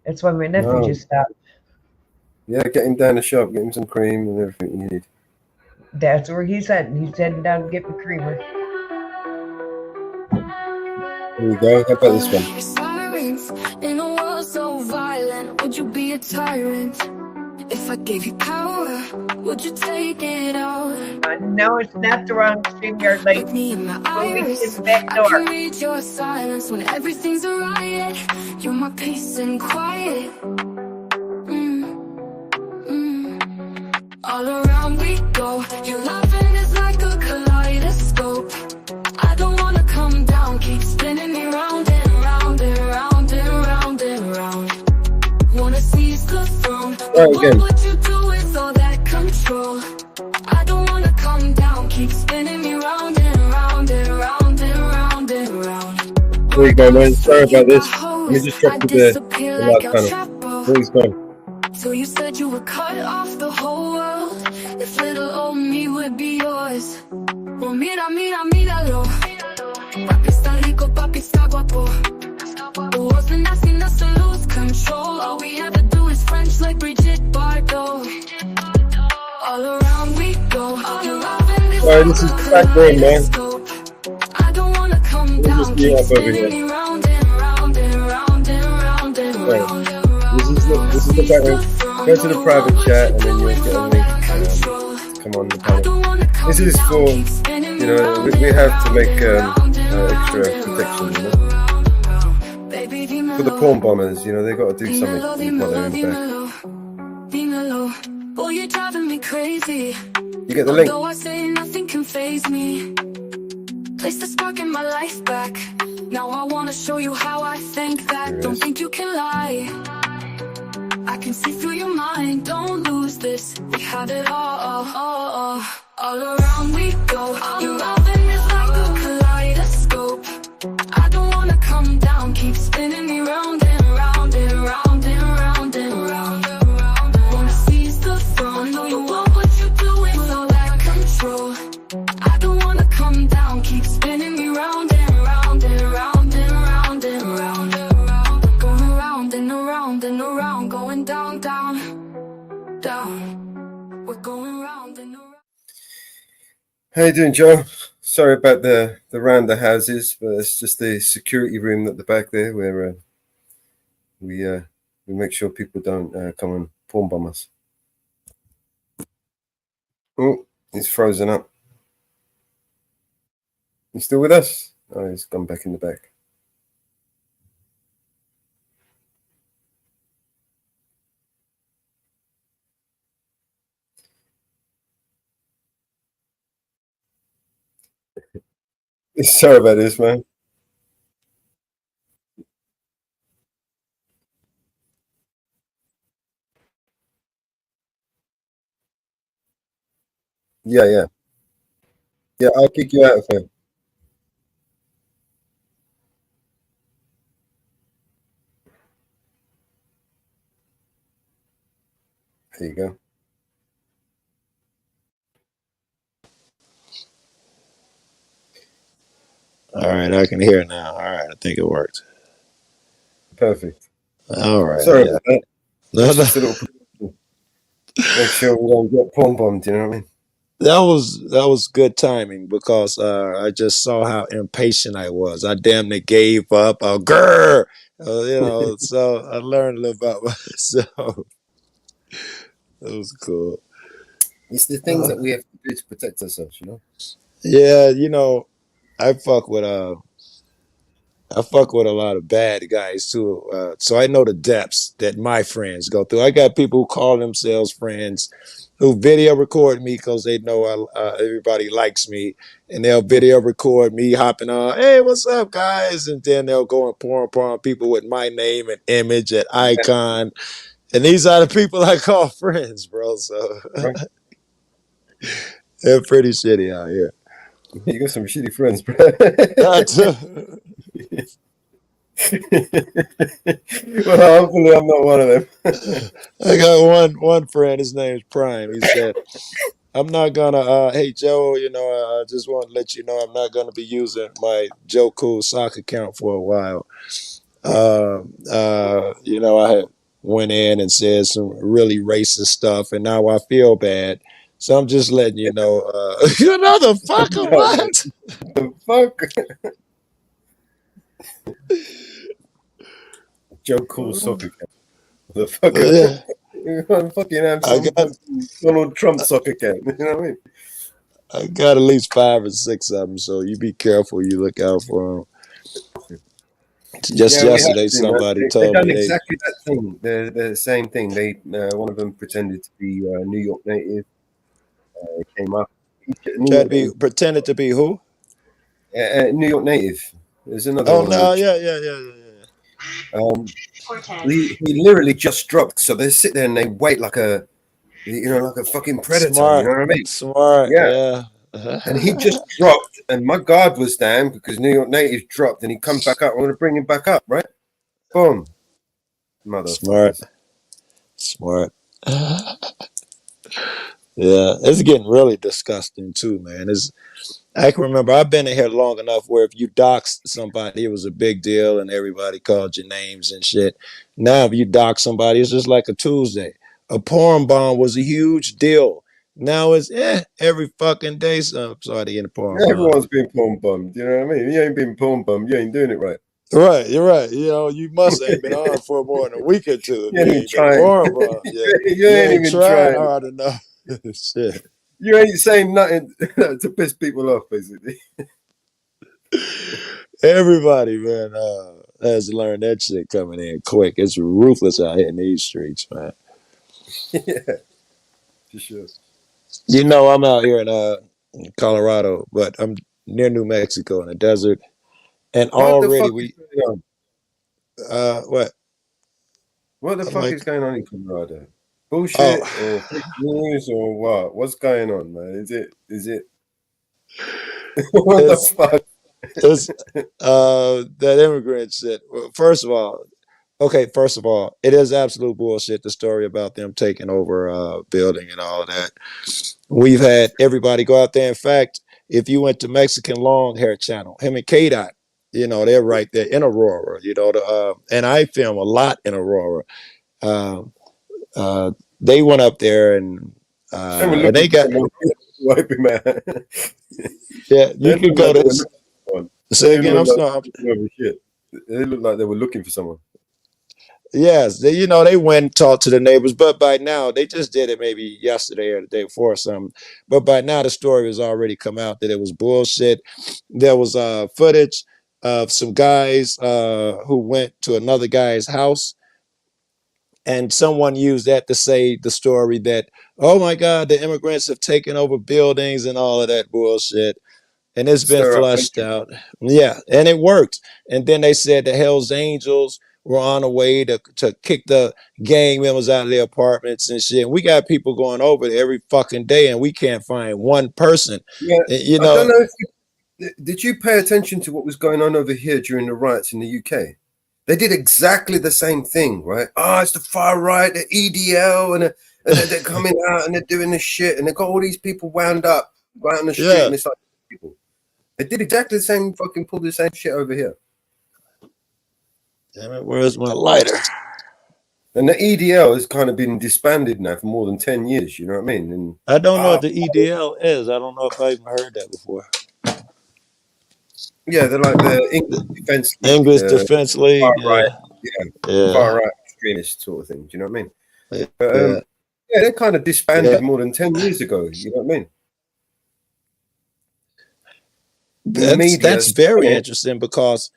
[SPEAKER 2] That's why my nephew
[SPEAKER 1] No.
[SPEAKER 2] just stopped.
[SPEAKER 1] Yeah, get him down the shop, get him some cream and everything you need.
[SPEAKER 2] That's where he's heading. He's heading down to get me creamer.
[SPEAKER 1] Here we go. How about this one?
[SPEAKER 12] Sirens in a world so violent, would you be a tyrant? If I gave you power, would you take it out?
[SPEAKER 2] No, it's not the wrong StreamYard lady.
[SPEAKER 12] Me in my
[SPEAKER 2] Moving
[SPEAKER 12] eyes,
[SPEAKER 2] to the back
[SPEAKER 12] I
[SPEAKER 2] door.
[SPEAKER 12] can read your silence when everything's a riot. You're my peace and quiet. All around we go. Your loving is like a kaleidoscope. I don't wanna come down, keep spinning me round and round and round and round and round. Wanna seize the throne. What would you do with all that control? I don't wanna come down, keep spinning me round and round and round and round and round.
[SPEAKER 1] There you go, man. Sorry about this. Let me just drop to the live panel. Please go.
[SPEAKER 12] So you said you would cut off the whole world if little old me would be yours. Well, mira, mira, míralo. Papi está rico, papi está guapo. The world's been asking us to lose control. All we have to do is French like Brigitte Bardot. All around we go.
[SPEAKER 1] Alright, this is the background, man.
[SPEAKER 12] I don't wanna come down, keep
[SPEAKER 1] over
[SPEAKER 12] spinning me
[SPEAKER 1] here.
[SPEAKER 12] round and round and round and round and round.
[SPEAKER 1] This is the background. Go to the private chat and then you'll get a link to come on the panel. This is for, you know, we have to make extra protection, you know. For the porn bombers, you know, they got to do something while they're in the back.
[SPEAKER 12] Boy, you're driving me crazy.
[SPEAKER 1] You get the link.
[SPEAKER 12] Although I say nothing can faze me. Place the spark in my life back. Now I wanna show you how I think that. Don't think you can lie. I can see through your mind. Don't lose this. We had it all around we go. Your loving is like a kaleidoscope. I don't wanna come down. Keep spinning me round and round and round and round and round. Wanna seize the throne. Know you want what you do with all that control. I don't wanna come down. Keep spinning me round and round and round and round and round. Going round and around and around. Going down, down, down. We're going round and around.
[SPEAKER 1] How you doing, Joe? Sorry about the round the houses, but it's just the security room at the back there where we make sure people don't come and porn bomb us. Oh, he's frozen up. You still with us? Oh, he's gone back in the back. Sorry about this, man. Yeah. Yeah, I'll kick you out of here. There you go.
[SPEAKER 4] All right, I can hear now. All right, I think it worked.
[SPEAKER 1] Perfect.
[SPEAKER 4] All right.
[SPEAKER 1] Sorry
[SPEAKER 4] yeah.
[SPEAKER 1] about that.
[SPEAKER 4] No,
[SPEAKER 1] It's just a little make sure we don't get porn bombed, you know what I mean?
[SPEAKER 4] That was good timing because I just saw how impatient I was. I damn near gave up. Grr! You know, so I learned a little about myself. That was cool.
[SPEAKER 1] It's the things that we have to do to protect ourselves, you know?
[SPEAKER 4] Yeah, you know, I fuck with a lot of bad guys too. So I know the depths that my friends go through. I got people who call themselves friends who video record me because they know everybody likes me, and they'll video record me hopping on, hey, what's up, guys? And then they'll go and pour on people with my name and image and icon. And these are the people I call friends, bro. So they're pretty shitty out here.
[SPEAKER 1] You got some shitty friends, bro. Well, hopefully I'm not one of them.
[SPEAKER 4] I got one friend, his name's Prime. He said, I'm not gonna hey Joe, I just want to let you know I'm not gonna be using my Joe Cool sock account for a while. I had went in and said some really racist stuff, and now I feel bad. So I'm just letting you know, you know the fucker what?
[SPEAKER 1] The fuck? Joe Cool soccer account. The fucker. Fucking have some Donald Trump soccer account. You know what I mean?
[SPEAKER 4] I got at least 5 or 6 of them, so you be careful. You look out for them. Just yesterday, somebody told
[SPEAKER 1] done
[SPEAKER 4] me
[SPEAKER 1] exactly that thing. The same thing. They one of them pretended to be New York native. Came up.
[SPEAKER 4] Pretended to be who?
[SPEAKER 1] New York native. There's another.
[SPEAKER 4] Oh no! Yeah.
[SPEAKER 1] He literally just dropped. So they sit there and they wait like a fucking predator.
[SPEAKER 4] Smart.
[SPEAKER 1] You know what I mean?
[SPEAKER 4] Smart. Yeah.
[SPEAKER 1] And he just dropped, and my guard was down because New York native dropped, and he comes back up. I'm going to bring him back up, right? Boom.
[SPEAKER 4] Smart. Yeah, it's getting really disgusting too, man. I can remember I've been in here long enough where if you doxed somebody, it was a big deal and everybody called your names and shit. Now, if you dox somebody, it's just like a Tuesday. A porn bomb was a huge deal. Now it's every fucking day somebody in a porn bomb.
[SPEAKER 1] Everyone's been porn bombed. You know what I mean? You ain't been porn bombed. You ain't doing it right.
[SPEAKER 4] Right, you're right. You must ain't been on for more than a week or two.
[SPEAKER 1] You ain't trying.
[SPEAKER 4] You ain't even trying hard enough. Shit.
[SPEAKER 1] You ain't saying nothing to piss people off, basically.
[SPEAKER 4] Everybody, man, has learned that shit coming in quick. It's ruthless out here in these streets, man.
[SPEAKER 1] Yeah, for sure.
[SPEAKER 4] I'm out here in Colorado, but I'm near New Mexico in the desert, and already
[SPEAKER 1] What the fuck is going on in Colorado? Bullshit or fake news or what? What's going on, man? Is it? What the fuck?
[SPEAKER 4] It's that immigrant shit. Well, first of all, it is absolute bullshit. The story about them taking over a building and all of that. We've had everybody go out there. In fact, if you went to Mexican Long Hair Channel, him and K-Dot, they're right there in Aurora. And I film a lot in Aurora. They went up there and they got
[SPEAKER 1] wiping man.
[SPEAKER 4] Yeah, you could go to. Say again, I'm sorry.
[SPEAKER 1] They look like they were looking for someone.
[SPEAKER 4] Yes, they went and talked to the neighbors, but by now they just did it maybe yesterday or the day before or something. But by now the story has already come out that it was bullshit. There was footage of some guys who went to another guy's house, and someone used that to say the story that, oh my God, the immigrants have taken over buildings and all of that bullshit. And it's been flushed out. Yeah, and it worked. And then they said the Hells Angels were on the way to kick the gang members out of their apartments and shit. And we got people going over there every fucking day, and we can't find one person.
[SPEAKER 1] Yeah, I don't know did you pay attention to what was going on over here during the riots in the UK? They did exactly the same thing, right? Oh, it's the far right, the EDL, and they're coming out and they're doing this shit, and they've got all these people wound up right on the street, and it's like people. They did exactly the same, pulled the same shit over here.
[SPEAKER 4] Damn it, where's my lighter?
[SPEAKER 1] And the EDL has kind of been disbanded now for more than 10 years, you know what I mean? And
[SPEAKER 4] I don't know what the EDL is. I don't know if I even heard that before.
[SPEAKER 1] Yeah, they're like the English Defense League.
[SPEAKER 4] English Defense League,
[SPEAKER 1] far right extremist sort of thing, do you know what I mean? But, they kind of disbanded more than 10 years ago, you know what I mean?
[SPEAKER 4] That's very interesting because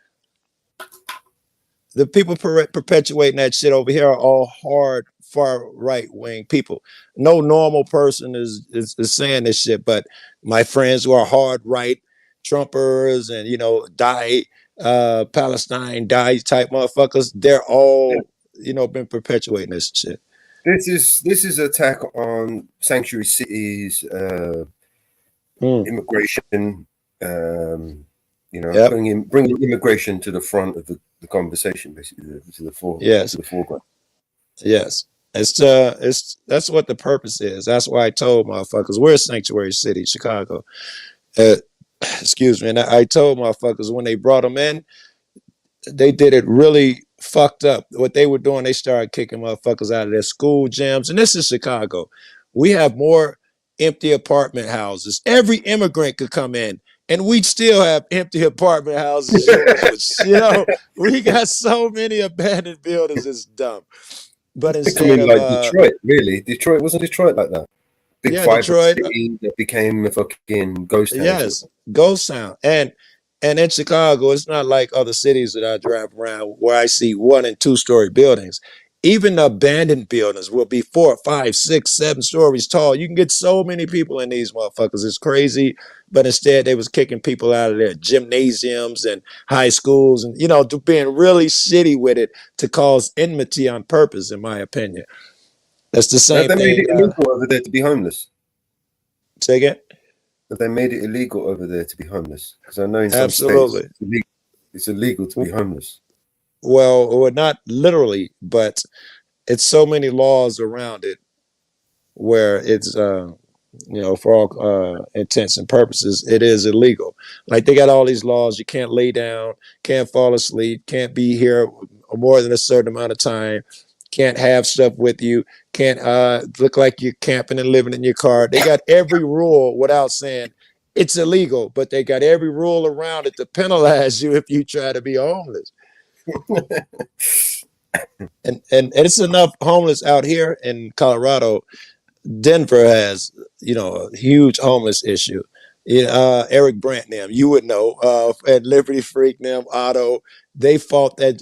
[SPEAKER 4] the people perpetuating that shit over here are all hard far right wing people. No normal person is saying this shit, but my friends who are hard right Trumpers and die Palestine die type motherfuckers, they're all been perpetuating this shit.
[SPEAKER 1] This is attack on sanctuary cities, immigration.
[SPEAKER 4] Yep.
[SPEAKER 1] Bringing immigration to the front of the conversation, basically, to the foreground.
[SPEAKER 4] Yes. It's that's what the purpose is. That's why I told motherfuckers we're a sanctuary city, Chicago. Excuse me. And I told motherfuckers when they brought them in, they did it really fucked up. What they were doing, they started kicking motherfuckers out of their school gyms. And this is Chicago. We have more empty apartment houses. Every immigrant could come in, and we still have empty apartment houses. We got so many abandoned buildings. It's dumb. But instead of
[SPEAKER 1] Detroit, really, wasn't Detroit like that? Big
[SPEAKER 4] Detroit
[SPEAKER 1] city that became a fucking ghost town.
[SPEAKER 4] Yes, ghost town. And in Chicago, it's not like other cities that I drive around where I see 1- and 2-story buildings. Even the abandoned buildings will be 4, 5, 6, 7 stories tall. You can get so many people in these motherfuckers. It's crazy. But instead, they was kicking people out of their gymnasiums and high schools and, being really shitty with it to cause enmity on purpose, in my opinion. That's the same
[SPEAKER 1] thing. They made it illegal over there to be homeless.
[SPEAKER 4] Say again?
[SPEAKER 1] But they made it illegal over there to be homeless. Because I know in some
[SPEAKER 4] Absolutely.
[SPEAKER 1] states it's illegal to be homeless.
[SPEAKER 4] Well, not literally, but it's so many laws around it where it's, for all intents and purposes, it is illegal. Like they got all these laws. You can't lay down, can't fall asleep, can't be here more than a certain amount of time, can't have stuff with you, can't look like you're camping and living in your car. They got every rule without saying it's illegal, but they got every rule around it to penalize you if you try to be homeless. and it's enough homeless out here in Colorado. Denver has, a huge homeless issue. Eric Brandt, them, you would know, at Liberty Freak, them, Otto, they fought that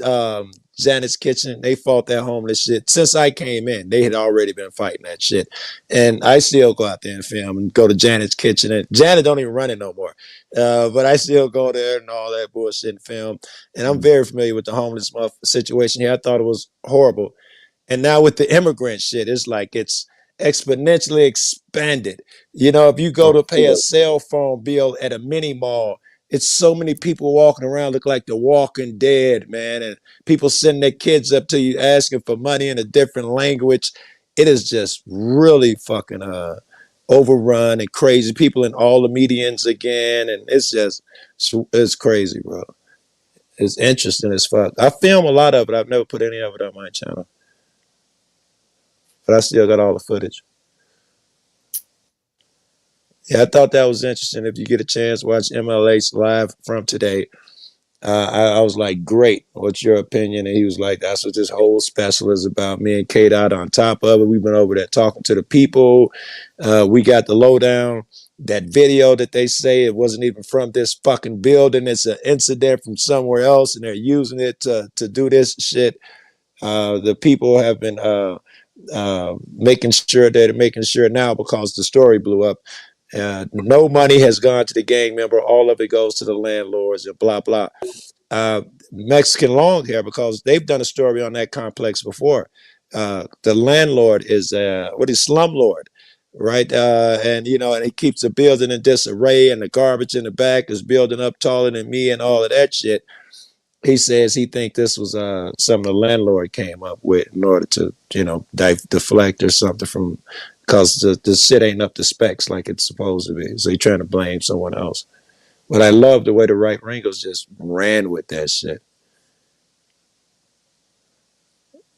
[SPEAKER 4] Janet's Kitchen. They fought that homeless shit. Since I came in, they had already been fighting that shit. And I still go out there and film and go to Janet's Kitchen. And Janet don't even run it no more. But I still go there and all that bullshit and film. And I'm very familiar with the homeless situation here. I thought it was horrible. And now with the immigrant shit, it's like it's exponentially expanded. If you go to pay a cell phone bill at a mini mall, it's so many people walking around look like the Walking Dead, man, and people sending their kids up to you asking for money in a different language. It is just really fucking overrun and crazy. People in all the medians again, and it's crazy, bro. It's interesting as fuck. I film a lot of it. I've never put any of it on my channel, but I still got all the footage. Yeah, I thought that was interesting. If you get a chance, watch MLH live from today. I was like, great. What's your opinion? And he was like, that's what this whole special is about. Me and Kate out on top of it. We've been over there talking to the people. We got the lowdown. That video that they say it wasn't even from this fucking building. It's an incident from somewhere else, and they're using it to do this shit. The people have been making sure now because the story blew up. No money has gone to the gang member. All of it goes to the landlords and blah, blah. Mexican long hair, because they've done a story on that complex before. The landlord is slumlord, right? And he keeps the building in disarray, and the garbage in the back is building up taller than me and all of that shit. He says he think this was something the landlord came up with in order to, deflect or something from, because the shit ain't up to specs like it's supposed to be. So he's trying to blame someone else. But I love the way the right wingers just ran with that shit.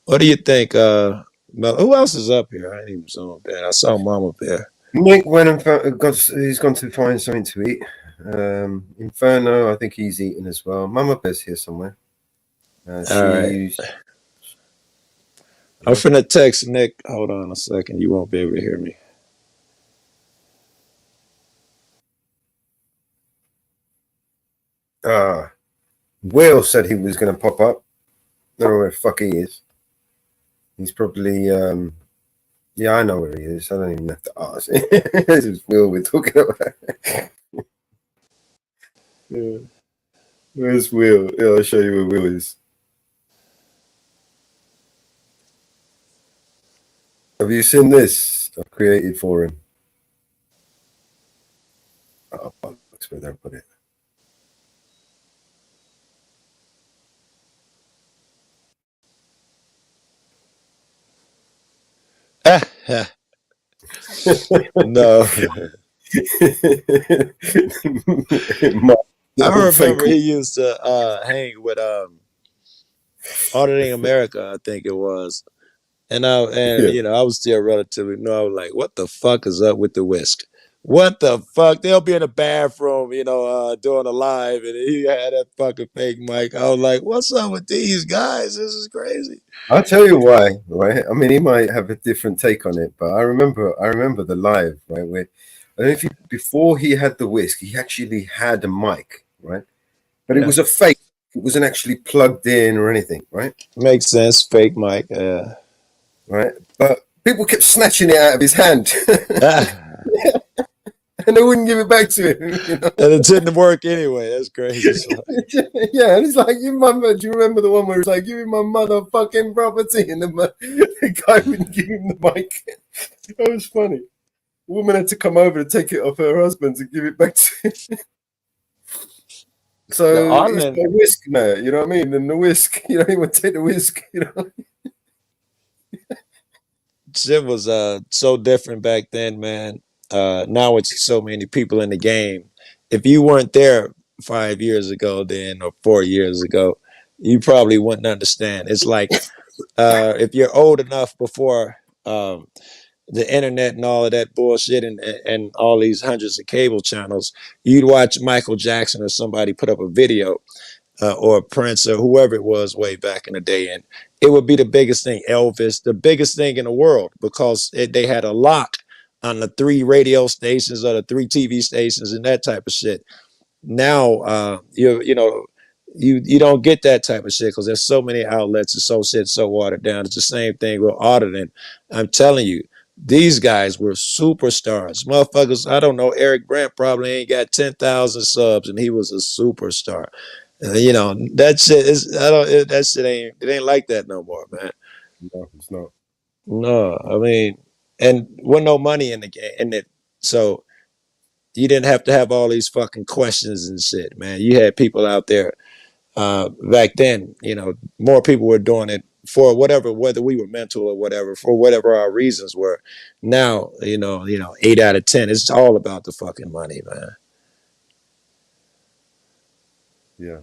[SPEAKER 4] What do you think? Who else is up here? I didn't even saw him there. I saw Mom up there.
[SPEAKER 1] Nick went and he's gone to find something to eat. Inferno, I think he's eating as well. Mama Bear's here somewhere.
[SPEAKER 4] All right. I'm finna text Nick. Hold on a second. You won't be able to hear me.
[SPEAKER 1] Will said he was going to pop up. I don't know where the fuck he is. He's probably yeah, I know where he is. I don't even have to ask. This is Will we're talking about. Yeah. Where's Will? Yeah, I'll show you where Will is. Have you seen this? I created for him. Oh, that's where they put it.
[SPEAKER 4] No. I remember he used to hang with Auditing America, I think it was. And you know, I was still relatively new. I was like, what the fuck is up with the whisk? What the fuck? They'll be in the bathroom, you know, doing a live, and he had that fucking fake mic. I was like, what's up with these guys? This is crazy.
[SPEAKER 1] I'll tell you why, right? I mean, he might have a different take on it, but I remember the live, right? Where I don't know if you, before he had the whisk, he actually had a mic, right? But it was a fake. It wasn't actually plugged in or anything, right?
[SPEAKER 4] Makes sense. Fake mic,
[SPEAKER 1] right? But people kept snatching it out of his hand. And they wouldn't give it back to him. You know?
[SPEAKER 4] And it didn't work anyway. That's crazy.
[SPEAKER 1] Yeah, and it's like, do you remember the one where it's like, give me my motherfucking property? And the guy wouldn't give him the mic. That was funny. The woman had to come over to take it off her husband to give it back to him. So it's the whisk now, you know what I mean? And the whisk, you know, he would take the whisk, you know.
[SPEAKER 4] Shit was so different back then, man. Now it's so many people in the game. If you weren't there 5 years ago then or 4 years ago, you probably wouldn't understand. It's like if you're old enough before the internet and all of that bullshit and all these hundreds of cable channels, you'd watch Michael Jackson or somebody put up a video or Prince or whoever it was way back in the day, and it would be the biggest thing. Elvis, the biggest thing in the world, because they had a lock on the 3 radio stations or the 3 TV stations and that type of shit. Now you don't get that type of shit because there's so many outlets and so shit so watered down. It's the same thing with auditing. I'm telling you, these guys were superstars. Motherfuckers, I don't know, Eric Brandt probably ain't got 10,000 subs and he was a superstar. You know, that shit is, that shit ain't like that no more, man.
[SPEAKER 1] No, it's not.
[SPEAKER 4] No, I mean, and with no money in the game, in it, so you didn't have to have all these fucking questions and shit, man. You had people out there back then, you know, more people were doing it for whatever, whether we were mental or whatever, for whatever our reasons were. Now, you know, 8 out of 10, it's all about the fucking money, man.
[SPEAKER 1] Yeah.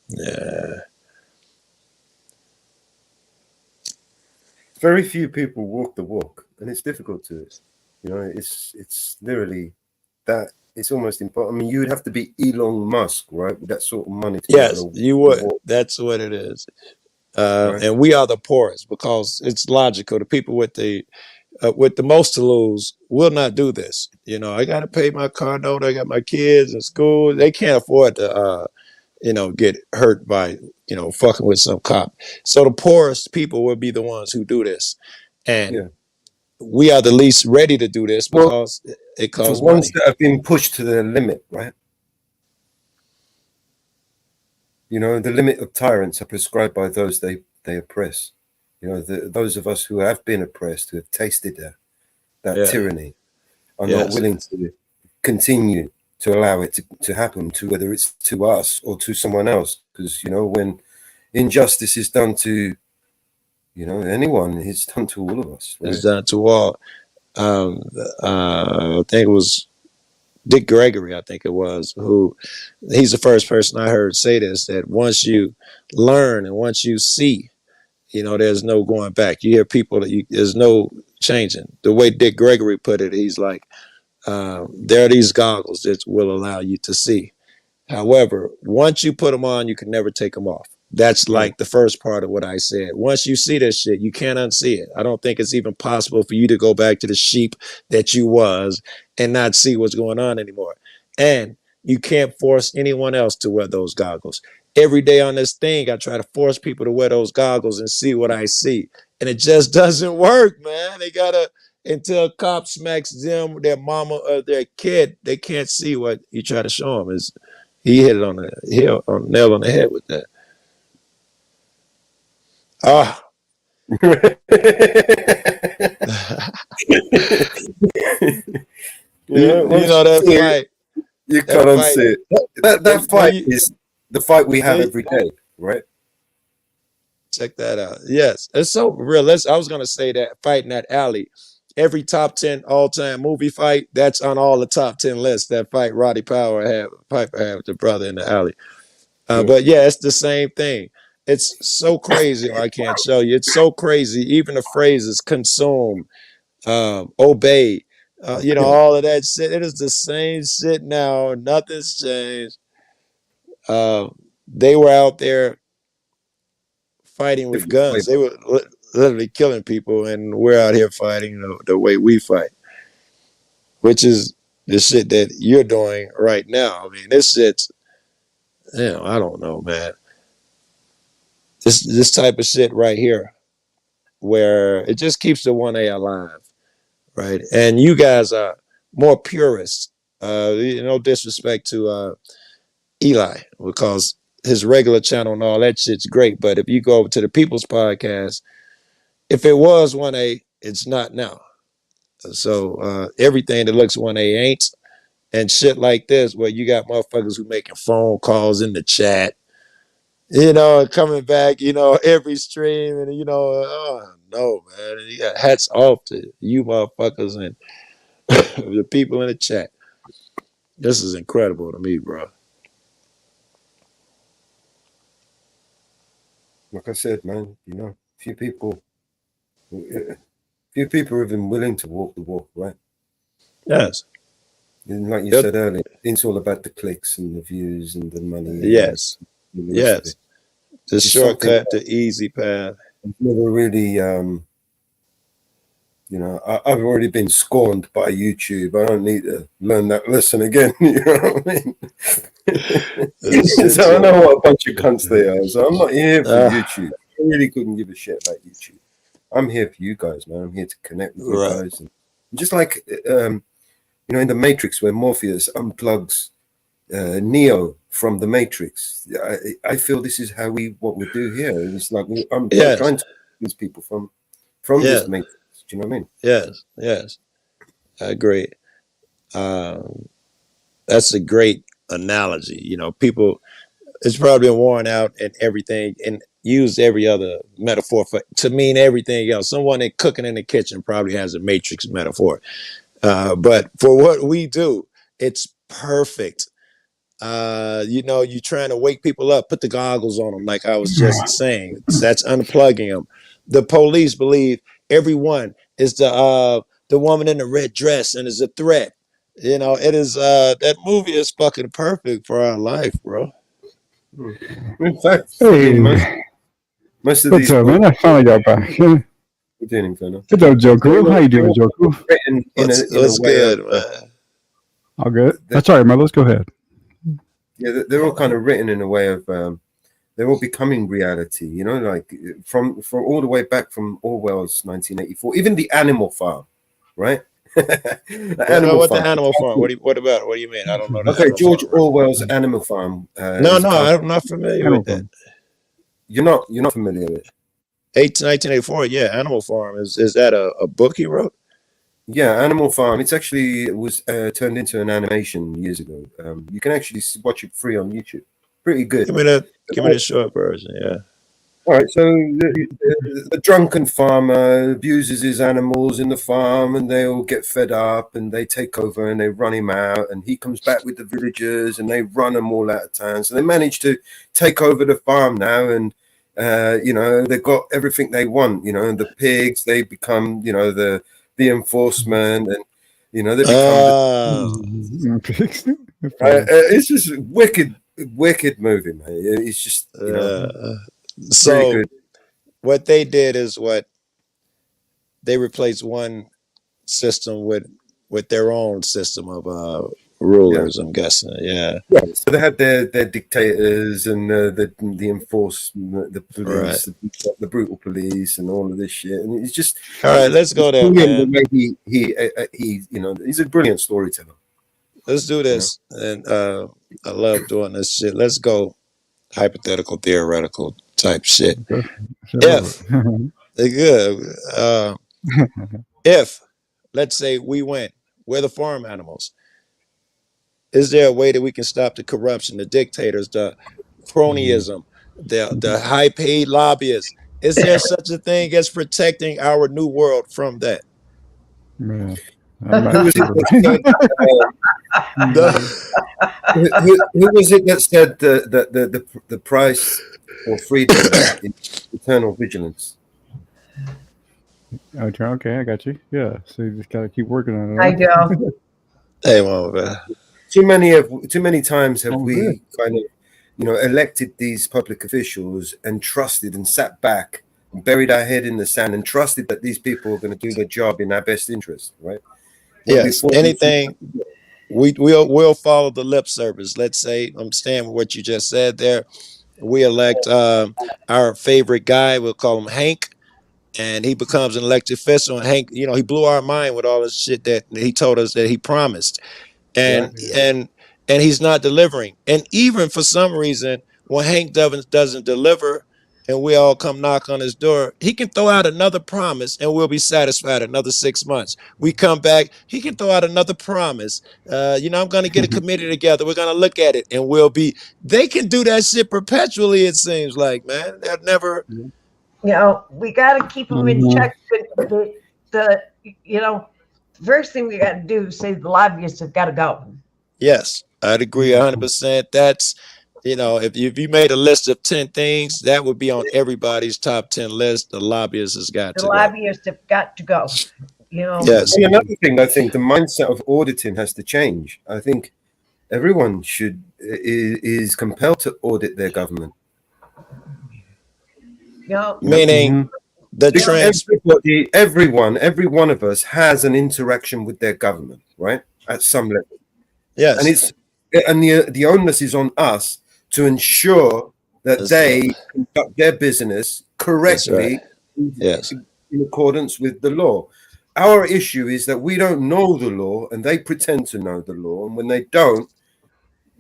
[SPEAKER 4] Yeah.
[SPEAKER 1] Very few people walk the walk, and it's difficult to, you know, it's literally that. It's almost impossible. I mean, you would have to be Elon Musk, right, with that sort of money.
[SPEAKER 4] Yes, you would. That's what it is.
[SPEAKER 1] Right.
[SPEAKER 4] And we are the poorest because it's logical. The people with the most to lose will not do this. You know, I got to pay my car note. I got my kids in school. They can't afford to, get hurt by, fucking with some cop. So the poorest people will be the ones who do this. And we are the least ready to do this because it costs
[SPEAKER 1] the ones
[SPEAKER 4] money.
[SPEAKER 1] that have been pushed to their limit, right? You know, the limit of tyrants are prescribed by those they oppress. You know, those of us who have been oppressed, who have tasted that tyranny, are not willing to continue to allow it to happen, to whether it's to us or to someone else. Because, you know, when injustice is done to, anyone, it's done to all of us. Right?
[SPEAKER 4] It's done to all. I think it was Dick Gregory, I think it was, he's the first person I heard say this, that once you learn and once you see, there's no going back. You hear people there's no changing. The way Dick Gregory put it, he's like, there are these goggles that will allow you to see. However, once you put them on, you can never take them off. That's like the first part of what I said. Once you see this shit, you can't unsee it. I don't think it's even possible for you to go back to the sheep that you was and not see what's going on anymore. And you can't force anyone else to wear those goggles. every day on this thing, I try to force people to wear those goggles and see what I see. And it just doesn't work, man. They gotta, until a cop smacks them, their mama or their kid, they can't see what you try to show them. Is he hit it on the nail on the head with that. Ah. you know that fight.
[SPEAKER 1] You can't unsee it. That fight is the fight we have every day, right?
[SPEAKER 4] Check that out. Yes, it's so realistic. I was gonna say that fight in that alley, every top 10 all-time movie fight, that's on all the top 10 lists. That fight Roddy Piper had with the brother in the alley. But yeah, it's the same thing. It's so crazy. I can't show you. It's so crazy. Even the phrases consume, obey, all of that shit. It is the same shit now. Nothing's changed. They were out there fighting with guns. They were literally killing people, and we're out here fighting the way we fight, which is the shit that you're doing right now. I mean, this shit's, I don't know, man. This type of shit right here, where it just keeps the 1A alive, right? And you guys are more purists. No disrespect to Eli, because his regular channel and all that shit's great. But if you go over to the People's Podcast, if it was 1A, it's not now. So everything that looks 1A ain't. And shit like this, where you got motherfuckers who making phone calls in the chat, coming back, every stream, and oh no, man. You got hats off to you motherfuckers and the people in the chat. This is incredible to me, bro.
[SPEAKER 1] Like I said, man, few people have been willing to walk the walk, right?
[SPEAKER 4] Yes.
[SPEAKER 1] And like you said earlier, it's all about the clicks and the views and the money.
[SPEAKER 4] Yes. Yes. The shortcut, the easy path.
[SPEAKER 1] I've never really, I've already been scorned by YouTube. I don't need to learn that lesson again. You know what I mean? So I know what a bunch of cunts they are. So I'm not here for YouTube. I really couldn't give a shit about YouTube. I'm here for you guys, man. I'm here to connect with you guys. And just like, in the Matrix, where Morpheus unplugs Neo from the Matrix, I feel this is what we do here. It's like I'm trying to these people from this Matrix. Do you know what I mean?
[SPEAKER 4] Yes. I agree. That's a great analogy. People, it's probably been worn out and everything, and used every other metaphor to mean everything else. Someone that cooking in the kitchen probably has a Matrix metaphor. But for what we do, it's perfect. You're trying to wake people up, put the goggles on them, like I was just saying. That's unplugging them. The police believe everyone is the woman in the red dress and is a threat. It is that movie is fucking perfect for our life, bro.
[SPEAKER 1] In fact, most of
[SPEAKER 15] what's
[SPEAKER 1] these
[SPEAKER 15] up, man? I finally got back.
[SPEAKER 1] What you doing, Inferno?
[SPEAKER 15] What's up, Joku? How you doing, Joku?
[SPEAKER 4] What's good, man?
[SPEAKER 15] All good. That's all right, man. Let's go ahead.
[SPEAKER 1] Yeah, they're all kind of written in a way of they're all becoming reality. Like from all the way back from Orwell's 1984, even the Animal Farm, right?
[SPEAKER 4] The Animal Farm. What about it? What do you mean? I don't know.
[SPEAKER 1] Okay, George Orwell's Animal Farm.
[SPEAKER 4] No, I'm not familiar with that.
[SPEAKER 1] You're not familiar with it?
[SPEAKER 4] 1984. Yeah, Animal Farm. Is that a book he wrote?
[SPEAKER 1] Yeah, Animal Farm. It was turned into an animation years ago. You can actually watch it free on YouTube. Pretty good.
[SPEAKER 4] Give me the short version. Yeah.
[SPEAKER 1] All right. So the drunken farmer abuses his animals in the farm, and they all get fed up, and they take over, and they run him out, and he comes back with the villagers, and they run them all out of town. So they manage to take over the farm now, and they've got everything they want. And the pigs, they become the enforcement, and they become it's just wicked movie, man. It's just
[SPEAKER 4] so
[SPEAKER 1] really good.
[SPEAKER 4] What they did is they replaced one system with their own system of rulers. I'm guessing. Yeah.
[SPEAKER 1] Yeah, so they had their dictators and the enforcement, the police, the brutal police, and all of this shit. And it's just
[SPEAKER 4] all right. Let's go there, man.
[SPEAKER 1] The way he you know, he's a brilliant storyteller.
[SPEAKER 4] Let's do this. And I love doing this shit. Let's go hypothetical, theoretical type shit. If good, if let's say we win, we're the farm animals. Is there a way that we can stop the corruption, the dictators, the cronyism, the high paid lobbyists? Is there such a thing as protecting our new world from that?
[SPEAKER 15] Man,
[SPEAKER 1] who was it that said the price for freedom is eternal vigilance?
[SPEAKER 15] Okay, I got you. Yeah, so you just gotta keep working on it.
[SPEAKER 2] I do.
[SPEAKER 4] Hey, man.
[SPEAKER 1] Too many times have we kind of, you know, elected these public officials and trusted and sat back and buried our head in the sand and trusted that these people are going to do their job in our best interest, right?
[SPEAKER 4] Yes, anything we'll follow the lip service. Let's say I'm staying with what you just said there. We elect our favorite guy. We'll call him Hank, and he becomes an elected official. And Hank, you know, he blew our mind with all this shit that he told us that he promised, and he's not delivering. And even for some reason, when Hank doesn't deliver, and we all come knock on his door, he can throw out another promise and we'll be satisfied another 6 months. We come back, he can throw out another promise. You know, I'm going to get a committee together. We're going to look at it and they can do that shit perpetually, it seems like, man. They're never.
[SPEAKER 2] You know, we got to keep them in check. You know, first thing we got to do is say the lobbyists have got to go.
[SPEAKER 4] Yes, I'd agree 100%. That's, you know, if you made a list of 10 things, that would be on everybody's top 10 list. The lobbyists has got to go.
[SPEAKER 2] The lobbyists have got to go. You know.
[SPEAKER 1] Yes. And another thing, I think the mindset of auditing has to change. I think everyone is compelled to audit their government.
[SPEAKER 2] You know,
[SPEAKER 4] meaning
[SPEAKER 1] every one of us has an interaction with their government, right? At some level.
[SPEAKER 4] Yes.
[SPEAKER 1] And the onus is on us to ensure that they conduct their business correctly in accordance with the law. Our issue is that we don't know the law and they pretend to know the law. And when they don't,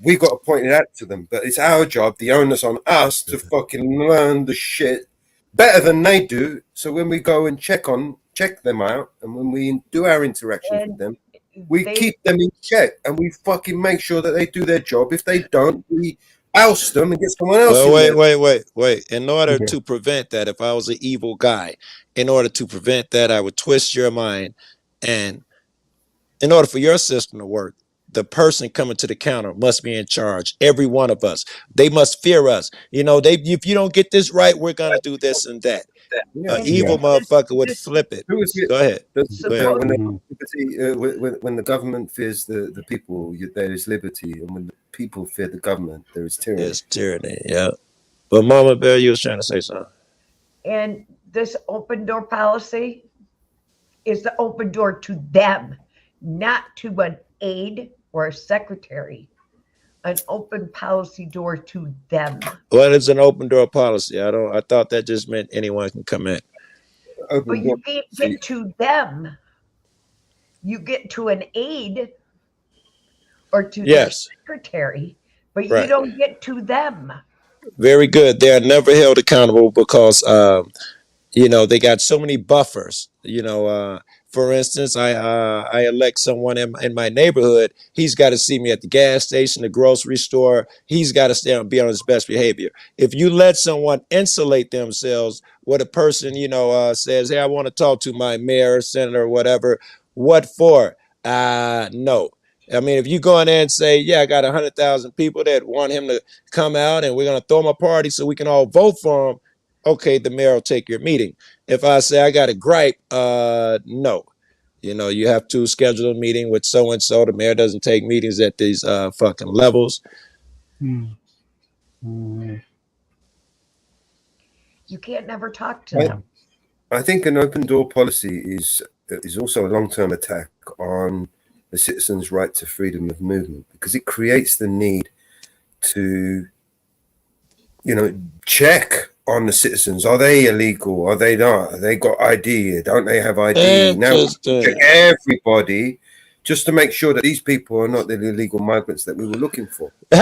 [SPEAKER 1] we got to point it out to them. But it's our job, the onus on us to fucking learn the shit better than they do. So when we go and check them out and when we do our interactions with them, we keep them in check and we fucking make sure that they do their job. If they don't, we oust them and get someone else.
[SPEAKER 4] Well, wait. In order to prevent that, if I was an evil guy, in order to prevent that, I would twist your mind. And in order for your system to work, the person coming to the counter must be in charge. Every one of us. They must fear us. You know, if you don't get this right, we're going to do this and that. An evil motherfucker would flip it. Go ahead.
[SPEAKER 1] When the government fears the people, there is liberty. And when the people fear the government, there is tyranny.
[SPEAKER 4] There's tyranny, yeah. But Mama Bear, you was trying to say something.
[SPEAKER 2] And this open door policy is the open door to them, not to an aide or a secretary. An open policy door to them.
[SPEAKER 4] Well, it's an open door policy. I thought that just meant anyone can come in.
[SPEAKER 2] But you can't get to them. You get to an aide or to the secretary, but you don't get to them.
[SPEAKER 4] Very good. They are never held accountable because you know, they got so many buffers. You know, for instance, I elect someone in my neighborhood. He's got to see me at the gas station, the grocery store. He's got to stay and be on his best behavior. If you let someone insulate themselves, what a person, you know, says, hey, I want to talk to my mayor, senator, whatever. What for? No. I mean, if you go in there and say, yeah, I got 100,000 people that want him to come out and we're going to throw him a party so we can all vote for him. Okay, the mayor will take your meeting. If I say I got a gripe, no. You know, you have to schedule a meeting with so-and-so. The mayor doesn't take meetings at these fucking levels.
[SPEAKER 2] You can't never talk to them.
[SPEAKER 1] I think an open door policy is also a long-term attack on the citizens' right to freedom of movement, because it creates the need to, check on the citizens. Are they illegal? Are they not? Have they got ID? Don't they have ID? Now check everybody just to make sure that these people are not the illegal migrants that we were looking for. That's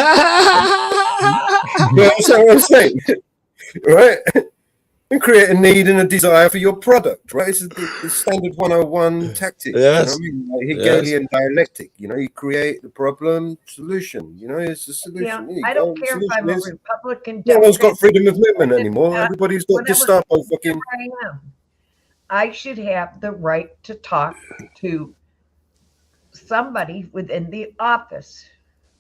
[SPEAKER 1] what I'm saying, right? And create a need and a desire for your product, right? This is the standard 101 tactic.
[SPEAKER 4] Yes.
[SPEAKER 1] You know what I mean? Like Hegelian dialectic. You create the problem, solution. It's the solution.
[SPEAKER 2] I don't care if I'm a Republican.
[SPEAKER 1] No one's got freedom of movement anymore. Everybody's got Gestapo fucking.
[SPEAKER 2] I should have the right to talk to somebody within the office.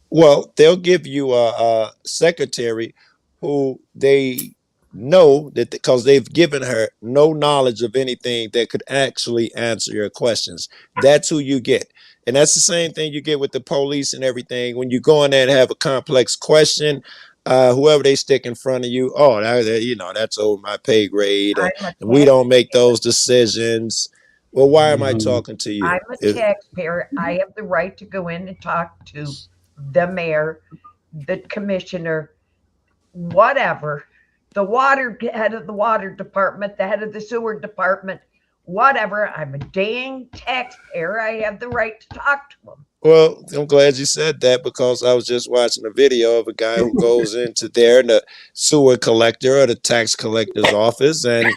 [SPEAKER 4] Well, they'll give you a secretary who they know that because they've given her no knowledge of anything that could actually answer your questions. That's who you get. And that's the same thing you get with the police and everything. When you go in there and have a complex question, whoever they stick in front of you, that's over my pay grade. And we don't make those decisions. Well, why am I talking to you?
[SPEAKER 2] I'm a taxpayer. I have the right to go in and talk to the mayor, the commissioner, whatever, the head of the water department, the head of the sewer department, whatever. I'm a dang taxpayer. I have the right to talk to them.
[SPEAKER 4] Well, I'm glad you said that, because I was just watching a video of a guy who goes into the sewer collector or the tax collector's office, and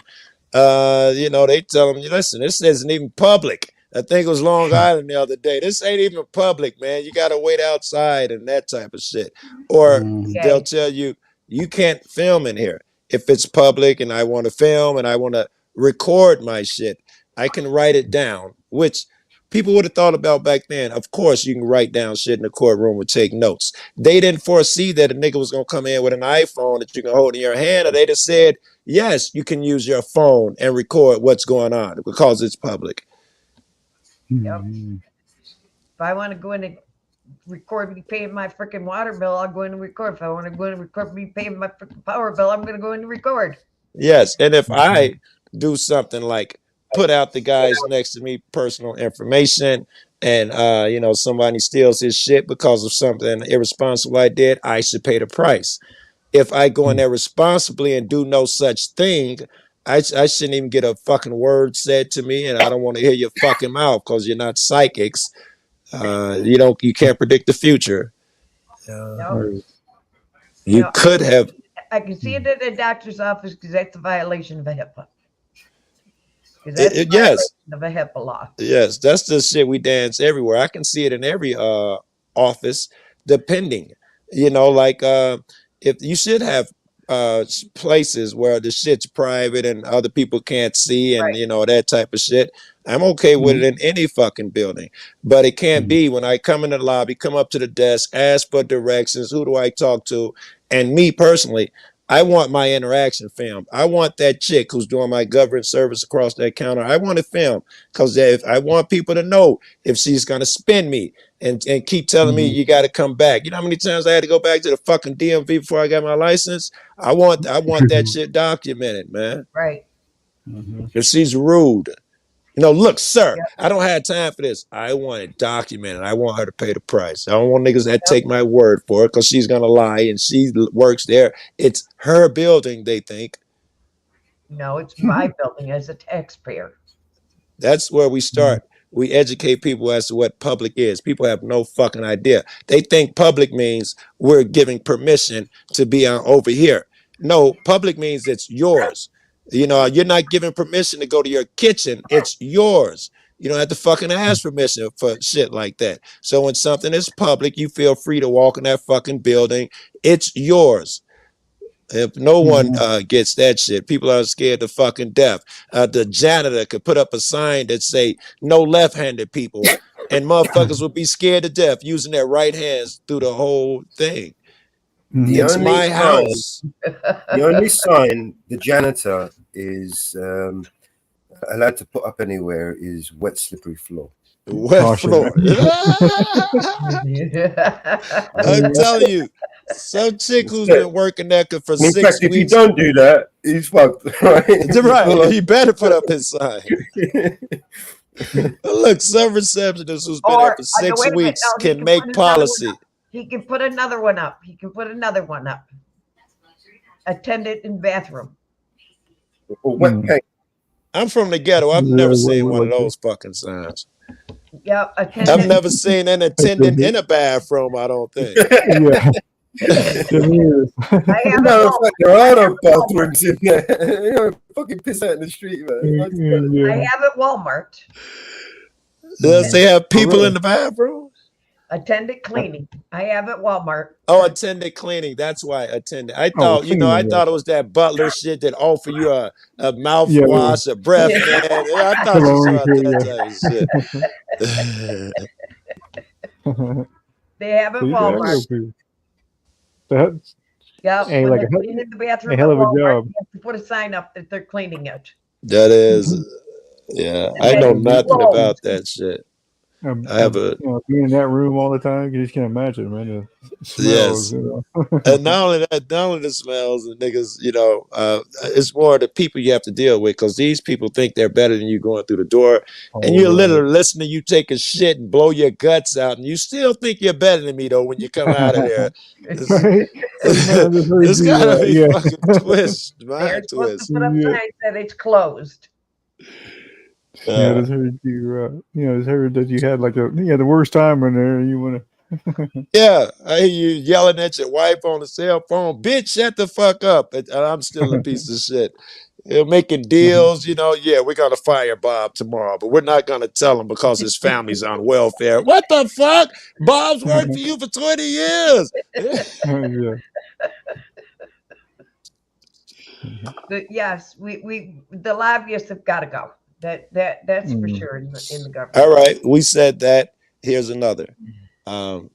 [SPEAKER 4] they tell him, listen, this isn't even public. I think it was Long Island the other day. This ain't even public, man. You got to wait outside and that type of shit. Or they'll tell you, you can't film in here. If it's public and I want to film and I want to record my shit, I can write it down, which people would have thought about back then. Of course, you can write down shit in the courtroom and take notes. They didn't foresee that a nigga was going to come in with an iPhone that you can hold in your hand, or they just said, yes, you can use your phone and record what's going on because it's public.
[SPEAKER 2] Yep. If I want to go in and record me paying my freaking water bill, I'll go in and record. If I want to go in and record me paying my freaking power bill, I'm going to go in and record.
[SPEAKER 4] Yes, and if I do something like put out the guys next to me personal information, and somebody steals his shit because of something irresponsible I did, I should pay the price. If I go in there responsibly and do no such thing, I shouldn't even get a fucking word said to me, and I don't want to hear your fucking mouth because you're not psychics. You can't predict the future.
[SPEAKER 2] No.
[SPEAKER 4] You could have.
[SPEAKER 2] I can see it at a doctor's office because that's a violation of a HIPAA.
[SPEAKER 4] Yes.
[SPEAKER 2] Of a HIPAA law.
[SPEAKER 4] Yes, that's the shit we dance everywhere. I can see it in every office, depending. If you should have places where the shit's private and other people can't see, and that type of shit. I'm okay with it in any fucking building, but it can't be when I come in the lobby, come up to the desk, ask for directions. Who do I talk to? And me personally, I want my interaction filmed. I want that chick who's doing my government service across that counter. I want it filmed because if I want people to know if she's gonna spin me and keep telling me you got to come back. You know how many times I had to go back to the fucking DMV before I got my license? I want that shit documented, man.
[SPEAKER 2] Right.
[SPEAKER 4] If she's rude, look, sir, I don't have time for this. I want it documented. I want her to pay the price. I don't want niggas that take my word for it because she's gonna lie and she works there. It's her building, they think.
[SPEAKER 2] No, it's my building as a taxpayer.
[SPEAKER 4] That's where we start. We educate people as to what public is. People have no fucking idea. They think public means we're giving permission to be over here. No, public means it's yours. You're not giving permission to go to your kitchen. It's yours. You don't have to fucking ask permission for shit like that. So when something is public, you feel free to walk in that fucking building. It's yours. If no one gets that shit, people are scared to fucking death. The janitor could put up a sign that say no left-handed people, and motherfuckers would be scared to death using their right hands through the whole thing. It's my house.
[SPEAKER 1] The only sign the janitor is allowed to put up anywhere is wet, slippery floor.
[SPEAKER 4] Wet floor. I'm telling you, some chick who's been working there for 6 weeks.
[SPEAKER 1] If you don't do that, he's fucked. Right?
[SPEAKER 4] Right. He better put up his sign. Look, some receptionists who's been there for 6
[SPEAKER 2] wait a minute.
[SPEAKER 4] weeks
[SPEAKER 2] No, he
[SPEAKER 4] can
[SPEAKER 2] can
[SPEAKER 4] make
[SPEAKER 2] put another one
[SPEAKER 4] policy.
[SPEAKER 2] up. He can put another one up. He can put another one up. Attendant in bathroom.
[SPEAKER 4] I'm from the ghetto. I've never seen one of those fucking signs.
[SPEAKER 2] Yep.
[SPEAKER 4] I've never seen an attendant in a bathroom, I don't think.
[SPEAKER 15] Yeah.
[SPEAKER 1] No, in fact, there are no bathrooms in there. You know, fucking piss out in the street, man.
[SPEAKER 2] I have at Walmart.
[SPEAKER 4] Does they have people in the bathroom?
[SPEAKER 2] Attendant cleaning. I have at Walmart.
[SPEAKER 4] Oh, attendant cleaning. That's why attendant. I thought, I thought it was that butler shit that offer you a mouthwash, a breath, man. I thought you saw that type of shit.
[SPEAKER 2] They have at Walmart.
[SPEAKER 15] That's
[SPEAKER 2] Yeah,
[SPEAKER 15] hey,
[SPEAKER 2] when
[SPEAKER 15] like
[SPEAKER 2] they're cleaning the bathroom
[SPEAKER 15] a hell of
[SPEAKER 2] at
[SPEAKER 15] a
[SPEAKER 2] Walmart,
[SPEAKER 15] job.
[SPEAKER 2] you have to put a sign up that they're cleaning it.
[SPEAKER 4] That is, yeah. I know nothing about that shit. I have a
[SPEAKER 15] being in that room all the time, you just can't imagine, man. The smells,
[SPEAKER 4] yes. And not only that, not only the smells and niggas, it's more the people you have to deal with because these people think they're better than you going through the door, and you're literally listening to you take a shit and blow your guts out, and you still think you're better than me though when you come out of there. It's gotta be fucking twist,
[SPEAKER 2] They're
[SPEAKER 4] mind
[SPEAKER 2] supposed
[SPEAKER 4] twist.
[SPEAKER 2] to put up signs that it's closed.
[SPEAKER 15] Yeah, just heard you. Just heard that you had like the worst time in there. And you want to.
[SPEAKER 4] Yeah, I hear you yelling at your wife on the cell phone. Bitch, shut the fuck up. And I'm still a piece of shit. They're making deals, yeah, we're going to fire Bob tomorrow, but we're not going to tell him because his family's on welfare. What the fuck? Bob's worked for you for 20 years.
[SPEAKER 15] Yeah.
[SPEAKER 2] But yes, the lobbyists have got to go. That's for sure in the government.
[SPEAKER 4] All right, we said that. Here's another. All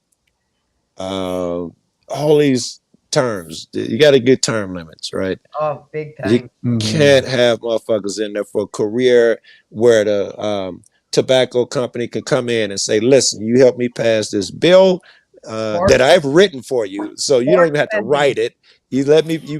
[SPEAKER 4] these terms, you got to get term limits, right?
[SPEAKER 2] Oh, big time.
[SPEAKER 4] You can't have motherfuckers in there for a career where the tobacco company can come in and say, listen, you help me pass this bill that I've written for you. So you don't even have to write it. You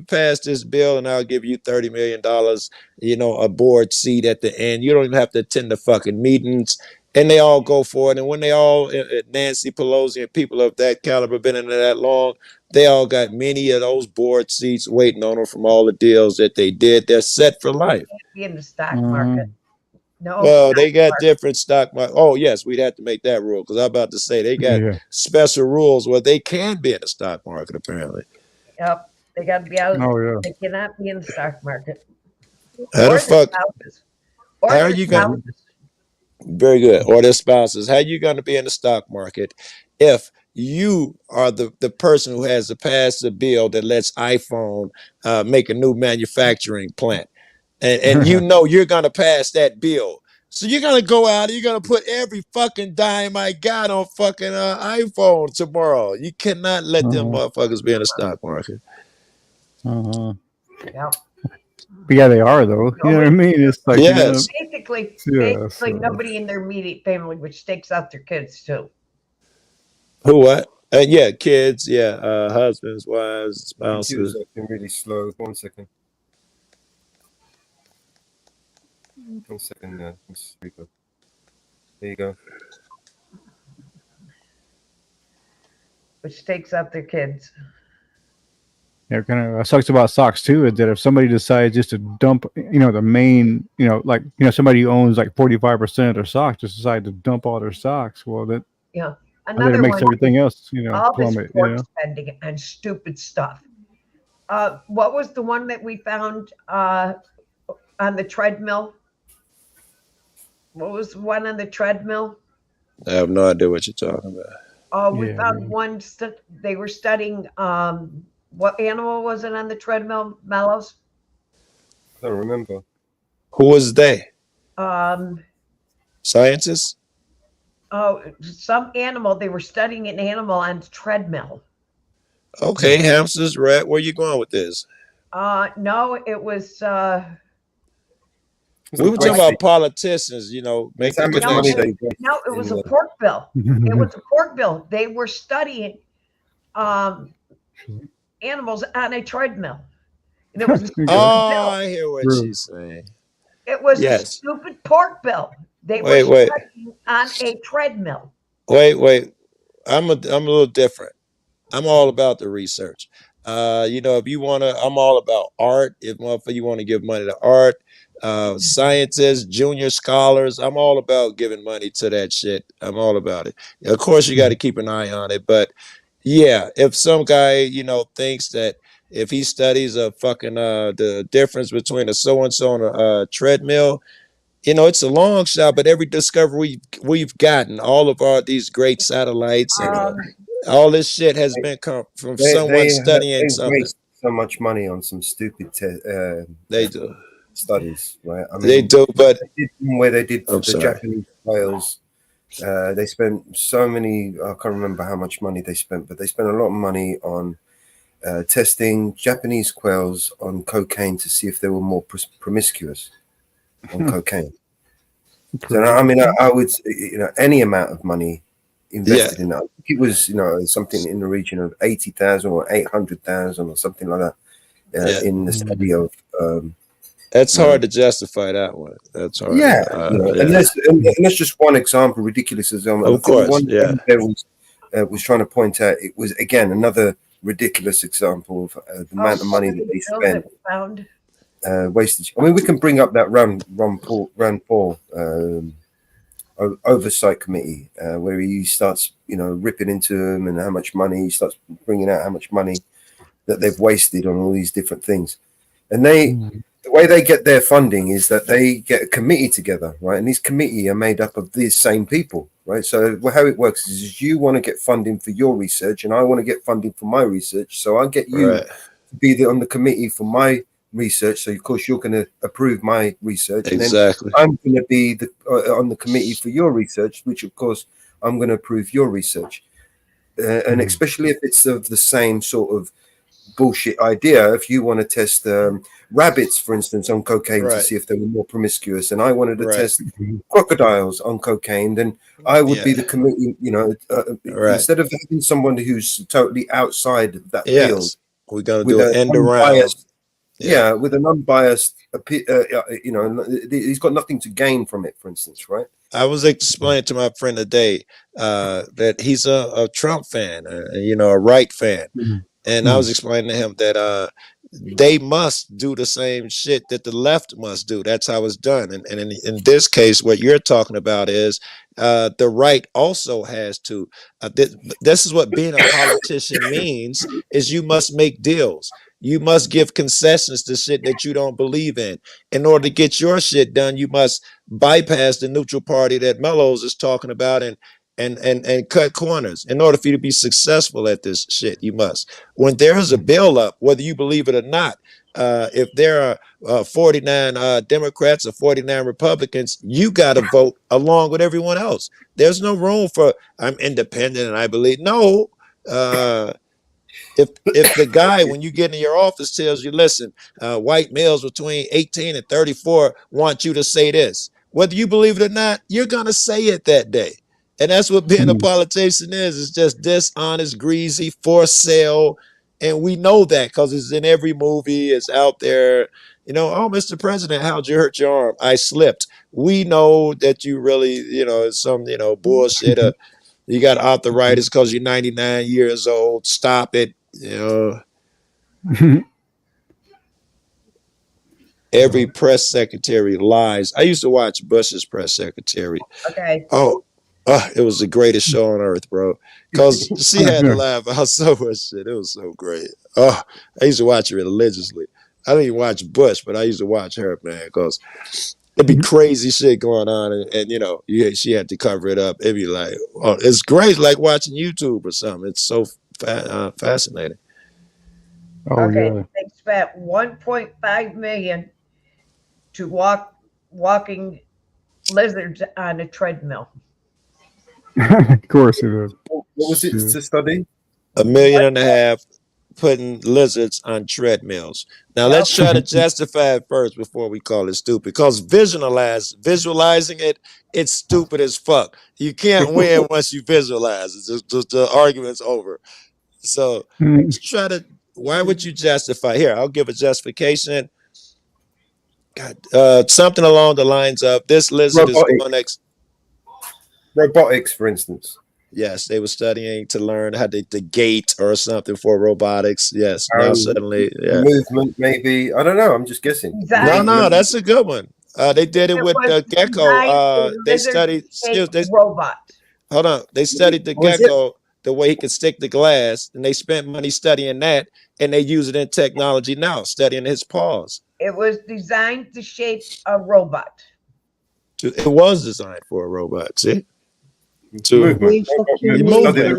[SPEAKER 4] pass this bill and I'll give you $30 million, a board seat at the end. You don't even have to attend the fucking meetings. And they all go for it. And when they all, Nancy Pelosi and people of that caliber been in there that long, they all got many of those board seats waiting on them from all the deals that they did. They're set for life.
[SPEAKER 2] Be in the stock market. No.
[SPEAKER 4] Well, they got different stock market. Oh, yes, we'd have to make that rule because I'm about to say they got special rules where they can be in the stock market, apparently.
[SPEAKER 2] Yep. They got to be out.
[SPEAKER 15] Oh, yeah.
[SPEAKER 2] They cannot be in the stock market.
[SPEAKER 4] How the fuck? How are you going to? Very good. Or their spouses. How you going to be in the stock market if you are the person who has to pass the bill that lets iPhone make a new manufacturing plant? And you're going to pass that bill. So you're going to go out and you're going to put every fucking dime I got on fucking iPhone tomorrow. You cannot let them motherfuckers be in the stock market.
[SPEAKER 2] Yep.
[SPEAKER 15] But yeah, they are though. You know what I mean? It's like
[SPEAKER 2] basically nobody in their immediate family which takes out their kids too.
[SPEAKER 4] Who what? Yeah, kids. Yeah, husbands, wives, spouses.
[SPEAKER 1] Acting really slow. 1 second. 1 second now. There you go.
[SPEAKER 2] Which takes out their kids.
[SPEAKER 15] Yeah, kind of sucks about stocks too. Is that if somebody decides just to dump, the main, somebody who owns like 45% of their stocks just decide to dump all their stocks. Well, that
[SPEAKER 2] another
[SPEAKER 15] it makes
[SPEAKER 2] one,
[SPEAKER 15] everything else,
[SPEAKER 2] all
[SPEAKER 15] plummet.
[SPEAKER 2] this spending and stupid stuff. What was the one that we found on the treadmill? What was the one on the treadmill?
[SPEAKER 4] I have no idea what you're talking about.
[SPEAKER 2] Oh, we found one. They were studying. What animal was it on the treadmill, Mellows?
[SPEAKER 1] I don't remember.
[SPEAKER 4] Who was they? Scientists?
[SPEAKER 2] Oh, some animal. They were studying an animal on the treadmill.
[SPEAKER 4] Okay, hamsters, rat. Where you going with this?
[SPEAKER 2] No, it was.
[SPEAKER 4] We were talking about politicians, make the connection.
[SPEAKER 2] No, it was a pork bill. It was a pork bill. They were studying animals on a treadmill. And it was a stupid bill.
[SPEAKER 4] I hear what she's saying.
[SPEAKER 2] It was a stupid pork bill. They
[SPEAKER 4] Wait,
[SPEAKER 2] were
[SPEAKER 4] wait,
[SPEAKER 2] studying on a treadmill.
[SPEAKER 4] wait. I'm a little different. I'm all about the research. If you wanna, I'm all about art. If motherfucker you want to give money to art, scientists, junior scholars, I'm all about giving money to that shit. I'm all about it. Of course, you got to keep an eye on it, but yeah, if some guy thinks that if he studies a fucking the difference between a so and so and a treadmill, it's a long shot. But every discovery we've gotten, all of these great satellites and all this shit has been come from someone studying
[SPEAKER 1] they
[SPEAKER 4] something.
[SPEAKER 1] waste so much money on some stupid
[SPEAKER 4] They do.
[SPEAKER 1] studies, right? I mean,
[SPEAKER 4] They do, but
[SPEAKER 1] they did one where they did
[SPEAKER 4] I'm
[SPEAKER 1] the
[SPEAKER 4] sorry.
[SPEAKER 1] Japanese whales. They spent so many, I can't remember how much money they spent, but they spent a lot of money on testing Japanese quails on cocaine to see if they were more promiscuous on cocaine. So, I mean, I would, any amount of money invested in that. I think it was, something in the region of 80,000 or 800,000 or something like that in the study of.
[SPEAKER 4] That's hard to justify that one. That's hard.
[SPEAKER 1] Yeah, and that's just one example, ridiculous example.
[SPEAKER 4] Of
[SPEAKER 1] I think
[SPEAKER 4] course,
[SPEAKER 1] the one there was trying to point out, it was again another ridiculous example of the amount of money that they spent.
[SPEAKER 2] Found.
[SPEAKER 1] Wastage. I mean, we can bring up that Rand Paul oversight committee where he starts, ripping into them and how much money he starts bringing out, how much money that they've wasted on all these different things, and the way they get their funding is that they get a committee together, right? And this committee are made up of these same people, right? So how it works is you want to get funding for your research, and I want to get funding for my research. So I get you to be on the committee for my research. So of course you're going to approve my research,
[SPEAKER 4] exactly.
[SPEAKER 1] And then I'm going to be on the committee for your research, which of course I'm going to approve your research, and especially if it's of the same sort of bullshit idea. If you want to test rabbits, for instance, on cocaine to see if they were more promiscuous, and I wanted to test crocodiles on cocaine, then I would be the committee. Instead of having someone who's totally outside of that field,
[SPEAKER 4] we're gonna do an end around.
[SPEAKER 1] With an unbiased, he's got nothing to gain from it. For instance, right?
[SPEAKER 4] I was explaining to my friend today that he's a Trump fan, a right fan. And I was explaining to him that they must do the same shit that the left must do. That's how it's done. And in this case, what you're talking about is the right also has to. This is what being a politician means: is you must make deals. You must give concessions to shit that you don't believe in. In order to get your shit done, you must bypass the neutral party that Mellows is talking about and cut corners. In order for you to be successful at this shit, you must. When there's a bill up, whether you believe it or not, if there are 49 Democrats or 49 Republicans, you got to vote along with everyone else. There's no room for I'm independent and I believe. No. If the guy, when you get in your office, tells you, listen, white males between 18 and 34 want you to say this, whether you believe it or not, you're going to say it that day. And that's what being a politician is. It's just dishonest, greasy, for sale. And we know that because it's in every movie. It's out there. Oh, Mr. President, how'd you hurt your arm? I slipped. We know that you really, it's some, bullshit. You got arthritis because you're 99 years old. Stop it. Every press secretary lies. I used to watch Bush's press secretary.
[SPEAKER 2] Okay.
[SPEAKER 4] It was the greatest show on earth, bro. Because she had to laugh about so much shit. It was so great. I used to watch her religiously. I didn't even watch Bush, but I used to watch her, man, because it'd be crazy shit going on, and she had to cover it up. It'd be like, it's great, like watching YouTube or something. It's so fascinating.
[SPEAKER 2] They spent $1.5 million to walking lizards on a treadmill.
[SPEAKER 15] Of course it is.
[SPEAKER 1] What was it to study?
[SPEAKER 4] $1.5 million putting lizards on treadmills. Now let's try to justify it first before we call it stupid. Because visualizing it, it's stupid as fuck. You can't win once you visualize. It's just the argument's over. So let's try to. Why would you justify? Here, I'll give a justification. something along the lines of this lizard is going next.
[SPEAKER 1] Robotics, for instance.
[SPEAKER 4] Yes, they were studying to learn how to gate or something for robotics. Yes, now suddenly, yeah.
[SPEAKER 1] Movement, maybe. I don't know. I'm just guessing.
[SPEAKER 4] No, that's a good one. They did it with the gecko. They studied.
[SPEAKER 2] Robot.
[SPEAKER 4] Hold on. They studied the gecko, the way he could stick the glass, and they spent money studying that, and they use it in technology now, studying his paws.
[SPEAKER 2] It was designed to shape a robot.
[SPEAKER 4] It was designed for a robot. See.
[SPEAKER 1] Movement.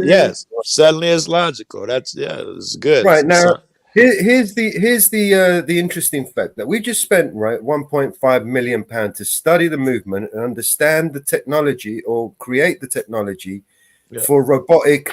[SPEAKER 4] Yes, suddenly it's logical. It's good.
[SPEAKER 1] Right now, here's the interesting fact that we just spent 1.5 million pounds to study the movement and understand the technology or create the technology for robotic.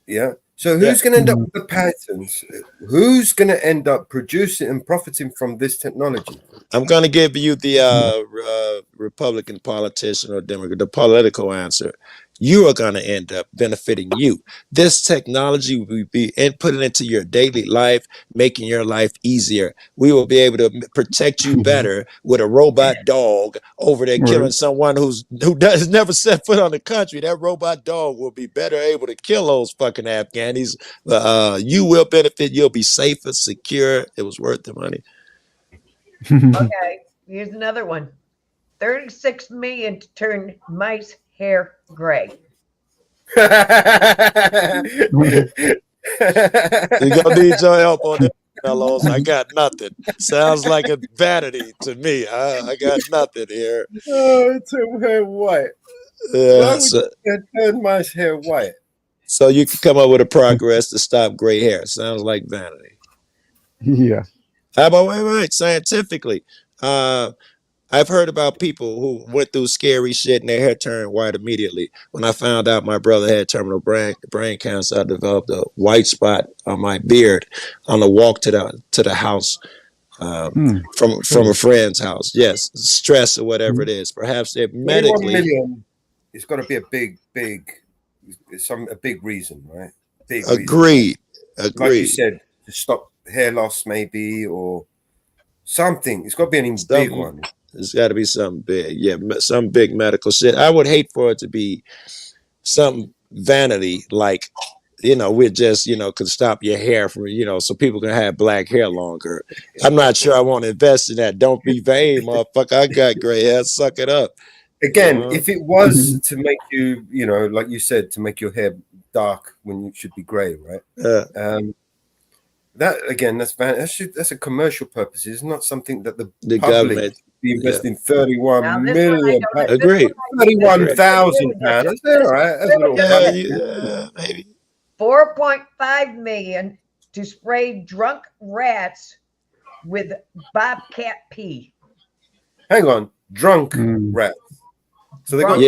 [SPEAKER 1] Yeah. So who's going to end up with the patents? Who's going to end up producing and profiting from this technology?
[SPEAKER 4] I'm going to give you the Republican politician or Democrat, the political answer. You are going to end up benefiting you. This technology will be inputted into your daily life, making your life easier. We will be able to protect you better with a robot dog over there killing someone who has never set foot on the country. That robot dog will be better able to kill those fucking Afghanis. You will benefit. You'll be safer, secure. It was worth the money.
[SPEAKER 2] Okay, here's another one. 36 million to turn mice hair gray.
[SPEAKER 4] You're gonna need your help on this, fellows. I got nothing. Sounds like a vanity to me. I got nothing here.
[SPEAKER 1] Oh, turn hair white.
[SPEAKER 4] Yeah,
[SPEAKER 1] turn mice hair white.
[SPEAKER 4] So you can come up with a progress to stop gray hair. Sounds like vanity.
[SPEAKER 15] Yeah.
[SPEAKER 4] How about wait, scientifically? I've heard about people who went through scary shit and their hair turned white immediately. When I found out my brother had terminal brain cancer, I developed a white spot on my beard on the walk to the house from a friend's house. Yes, stress or whatever it is. Perhaps they're medically.
[SPEAKER 1] 21 million, it's got to be a big reason, right? Big
[SPEAKER 4] Agreed.
[SPEAKER 1] Reason. Like you said, to stop hair loss, maybe, or something. It's got to be a big one.
[SPEAKER 4] It's got to be something big. Yeah, some big medical shit. I would hate for it to be some vanity like, we're just, could stop your hair from, so people can have black hair longer. I'm not sure I want to invest in that. Don't be vain, motherfucker. I got gray hair. Suck it up.
[SPEAKER 1] Again, if it was to make you, like you said, to make your hair dark when you should be gray, right? That again, that's a commercial purpose. It's not something that the public
[SPEAKER 4] government
[SPEAKER 1] be investing 31 million.
[SPEAKER 4] Agree.
[SPEAKER 1] 31,000 pounds. That's all right. That's a little
[SPEAKER 4] maybe.
[SPEAKER 2] 4.5 million to spray drunk rats with bobcat pee.
[SPEAKER 1] Hang on, drunk rats. So they got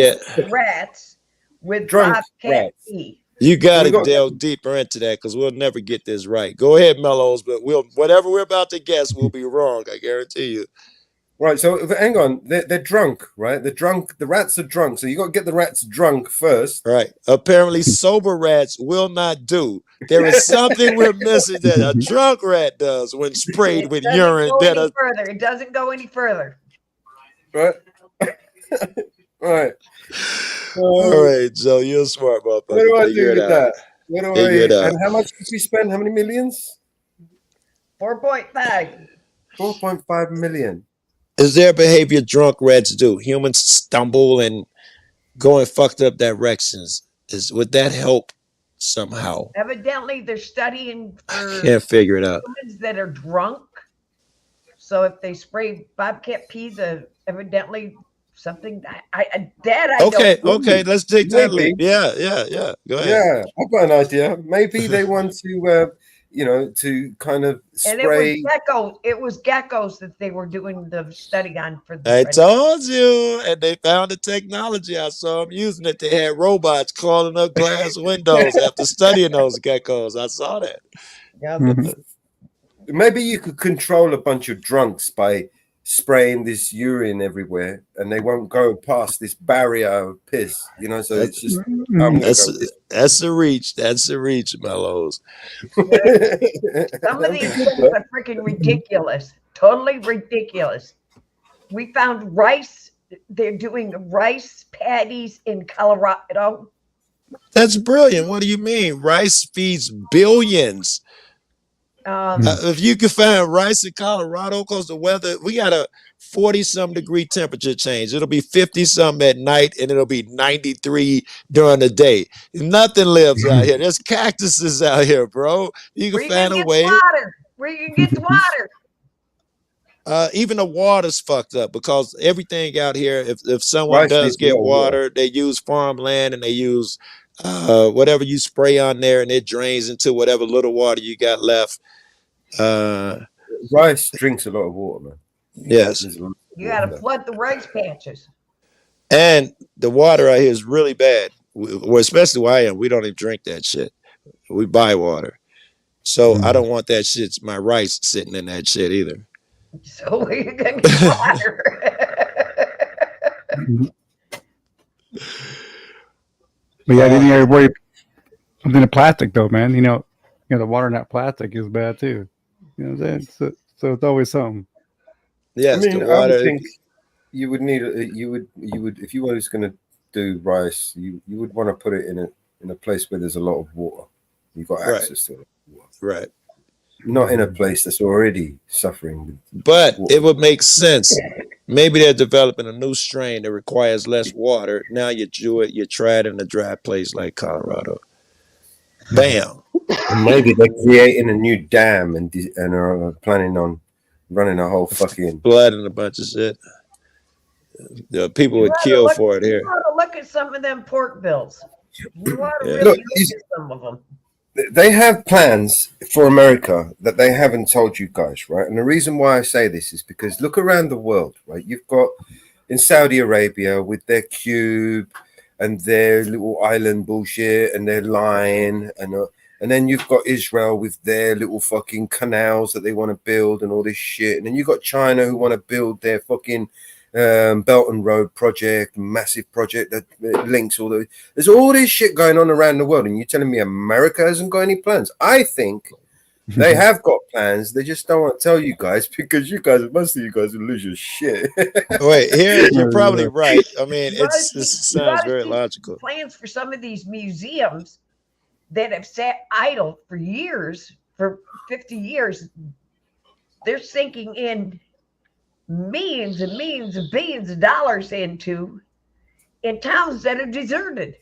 [SPEAKER 2] rats with
[SPEAKER 1] drunk
[SPEAKER 2] bobcat pee.
[SPEAKER 4] You got to delve deeper into that because we'll never get this right. Go ahead, Mellows, but whatever we're about to guess will be wrong. I guarantee you.
[SPEAKER 1] Right. So hang on, they're drunk, right? They're drunk. The rats are drunk. So you got to get the rats drunk first.
[SPEAKER 4] Right. Apparently, sober rats will not do. There is something we're missing that a drunk rat does when sprayed with urine.
[SPEAKER 2] It doesn't go any further.
[SPEAKER 1] Right. Right.
[SPEAKER 4] All right, Joe, you're a smart motherfucker.
[SPEAKER 1] What do I do with that? And how much did we spend? How many millions?
[SPEAKER 2] 4.5.
[SPEAKER 1] 4.5 million.
[SPEAKER 4] Is there behavior drunk rats do? Humans stumble and go in fucked up directions. Would that help somehow?
[SPEAKER 2] Evidently, they're studying for
[SPEAKER 4] Can't figure it out.
[SPEAKER 2] humans that are drunk. So if they spray bobcat pee, evidently something I
[SPEAKER 4] okay,
[SPEAKER 2] don't know.
[SPEAKER 4] let's take that leap. Yeah. Go ahead.
[SPEAKER 1] Yeah, I've got an idea. Maybe they want to to kind of spray.
[SPEAKER 2] And it was geckos that they were doing the study on for the
[SPEAKER 4] I told you, and they found the technology. I saw them using it. They had robots crawling up glass windows after studying those geckos. I saw that.
[SPEAKER 2] Yeah.
[SPEAKER 1] Maybe you could control a bunch of drunks by spraying this urine everywhere, and they won't go past this barrier of piss. So it's just
[SPEAKER 4] that's a reach. That's a reach, Mellows.
[SPEAKER 2] Some of these things are freaking ridiculous. Totally ridiculous. We found rice. They're doing rice paddies in Colorado.
[SPEAKER 4] That's brilliant. What do you mean? Rice feeds billions. If you can find rice in Colorado, because the weather, we got a 40-some degree temperature change. It'll be 50-some at night, and it'll be 93 during the day. Nothing lives out here. There's cactuses out here, bro. You can find a way.
[SPEAKER 2] Where you can get the water.
[SPEAKER 4] Even the water's fucked up because everything out here, if someone
[SPEAKER 1] Rice
[SPEAKER 4] does
[SPEAKER 1] needs a
[SPEAKER 4] get
[SPEAKER 1] lot of water.
[SPEAKER 4] water, they use farmland and they use whatever you spray on there, and it drains into whatever little water you got left.
[SPEAKER 1] Rice drinks a lot of water, man.
[SPEAKER 4] Yes.
[SPEAKER 2] You got to flood the rice patches.
[SPEAKER 4] And the water out here is really bad. Well, especially where I am, we don't even drink that shit. We buy water. So I don't want that shit, my rice sitting in that shit either.
[SPEAKER 2] So where you going to get water?
[SPEAKER 15] But yeah, then you worry something in plastic though, man. You know, the water in that plastic is bad too. You know what I'm saying? So it's always something.
[SPEAKER 4] Yes,
[SPEAKER 1] I mean,
[SPEAKER 4] the water.
[SPEAKER 1] I would think you would need you would if you were just going to do rice, you would want to put it in a place where there's a lot of water. You've got access to it.
[SPEAKER 4] Right.
[SPEAKER 1] Not in a place that's already suffering.
[SPEAKER 4] But it would make sense. Maybe they're developing a new strain that requires less water. Now you try it in a dry place like Colorado. Bam.
[SPEAKER 1] And maybe they're creating a new dam and are planning on running a whole fucking
[SPEAKER 4] blood and a bunch of shit. The people would kill for it here.
[SPEAKER 2] You want to look at some of them pork bills. You want to really
[SPEAKER 1] Look,
[SPEAKER 2] look at some of them.
[SPEAKER 1] They have plans for America that they haven't told you guys, right? And the reason why I say this is because look around the world, right? You've got in Saudi Arabia with their cube and their little island bullshit and their line, and then you've got Israel with their little fucking canals that they want to build and all this shit, and then you've got China who want to build their fucking Belt and Road project, massive project that links all the. There's all this shit going on around the world, and you're telling me America hasn't got any plans? I think they have got plans. They just don't want to tell you guys because most of you guys will lose your shit.
[SPEAKER 4] Wait, here you're probably right. I mean, it sounds very logical.
[SPEAKER 2] Plans for some of these museums that have sat idle for years, for 50 years, they're sinking in millions and millions and billions of dollars in towns that are deserted.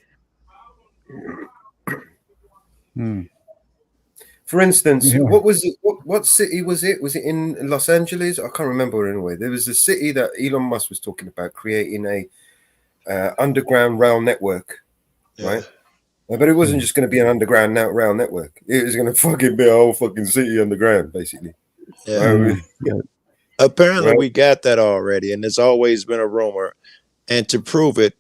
[SPEAKER 1] For instance, what was it? What city was it? Was it in Los Angeles? I can't remember anyway. There was a city that Elon Musk was talking about creating a underground rail network, right? But it wasn't just going to be an underground rail network. It was going to fucking be a whole fucking city underground, basically.
[SPEAKER 4] Yeah. Apparently, we got that already, and there's always been a rumor. And to prove it,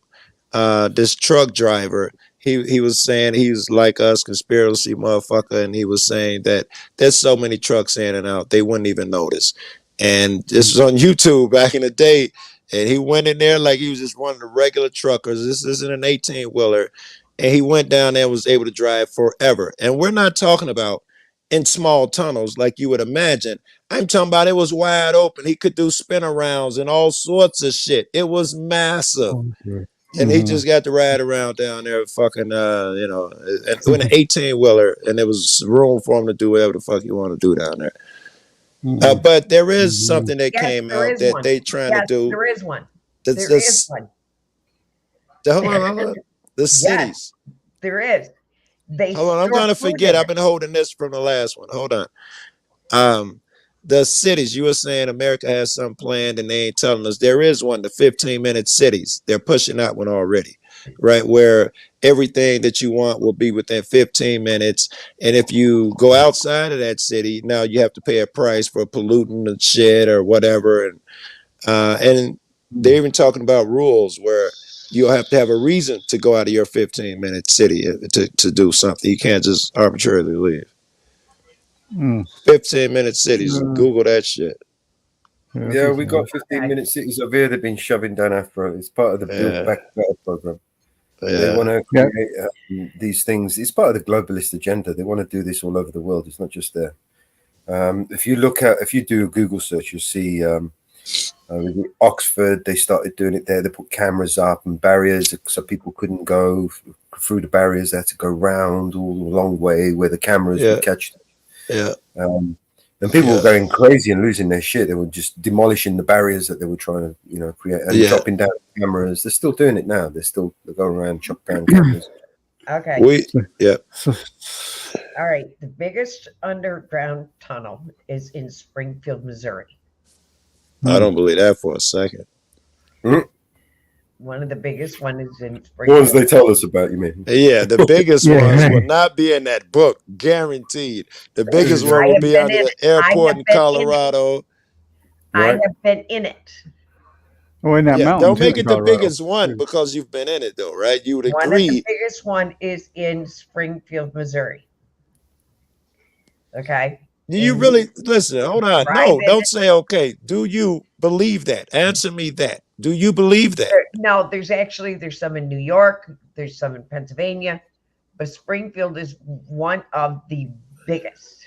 [SPEAKER 4] this truck driver, he was saying he's like us, conspiracy motherfucker, and he was saying that there's so many trucks in and out, they wouldn't even notice. And this was on YouTube back in the day, and he went in there like he was just one of the regular truckers. This isn't an 18-wheeler. And he went down there and was able to drive forever. And we're not talking about in small tunnels like you would imagine. I'm talking about it was wide open. He could do spin arounds and all sorts of shit. It was massive. And he just got to ride around down there fucking, in an 18-wheeler, and there was room for him to do whatever the fuck you want to do down there. But there is something that came out that they trying to do.
[SPEAKER 2] There is one.
[SPEAKER 4] There is one. Hold on. The cities.
[SPEAKER 2] There is.
[SPEAKER 4] Hold on, I'm going to forget. I've been holding this from the last one. Hold on. The cities, you were saying America has something planned and they ain't telling us. There is one, the 15-minute cities. They're pushing out one already, right? Where everything that you want will be within 15 minutes. And if you go outside of that city, now you have to pay a price for polluting the shit or whatever. And they're even talking about rules where you'll have to have a reason to go out of your 15-minute city to do something. You can't just arbitrarily leave. 15-minute cities. Google that shit.
[SPEAKER 1] Yeah, we got 15-minute cities over here. They've been shoving down Afro. It's part of the Build Back Better program. They want to create these things. It's part of the globalist agenda. They want to do this all over the world. It's not just there. If you do a Google search, you'll see Oxford. They started doing it there. They put cameras up and barriers so people couldn't go through the barriers. They had to go round all the long way where the cameras would catch them.
[SPEAKER 4] Yeah.
[SPEAKER 1] And people were going crazy and losing their shit. They were just demolishing the barriers that they were trying to, create and chopping down cameras. They're still doing it now. They're going around chopping down cameras.
[SPEAKER 2] Okay. All right. The biggest underground tunnel is in Springfield, Missouri.
[SPEAKER 4] I don't believe that for a second.
[SPEAKER 2] One of the biggest ones is in
[SPEAKER 1] The ones
[SPEAKER 2] Springfield.
[SPEAKER 1] they tell us about, you mean?
[SPEAKER 4] Yeah, the biggest ones will not be in that book, guaranteed. The biggest one will be under the airport in Colorado.
[SPEAKER 2] I have been in it.
[SPEAKER 15] Oh, in that mountain.
[SPEAKER 4] Don't make
[SPEAKER 15] too,
[SPEAKER 4] it the
[SPEAKER 15] Colorado.
[SPEAKER 4] biggest one because you've been in it, though, right? You would
[SPEAKER 2] One of
[SPEAKER 4] agree.
[SPEAKER 2] the biggest one is in Springfield, Missouri. Okay.
[SPEAKER 4] Do you really listen? Hold on. No, don't say okay. Do you believe that? Answer me that. Do you believe that?
[SPEAKER 2] No, there's some in New York, there's some in Pennsylvania, but Springfield is one of the biggest.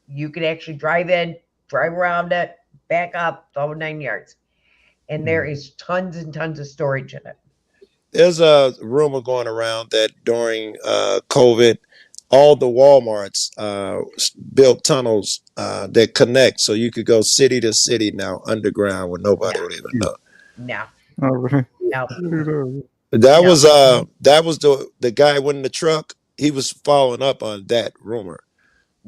[SPEAKER 2] You can actually drive in, drive around it, back up, the whole 9 yards. And there is tons and tons of storage in it.
[SPEAKER 4] There's a rumor going around that during COVID, all the Walmarts built tunnels that connect, so you could go city to city now underground where nobody would even know.
[SPEAKER 2] No.
[SPEAKER 15] Oh, really?
[SPEAKER 2] No.
[SPEAKER 4] That was the guy winning the truck. He was following up on that rumor.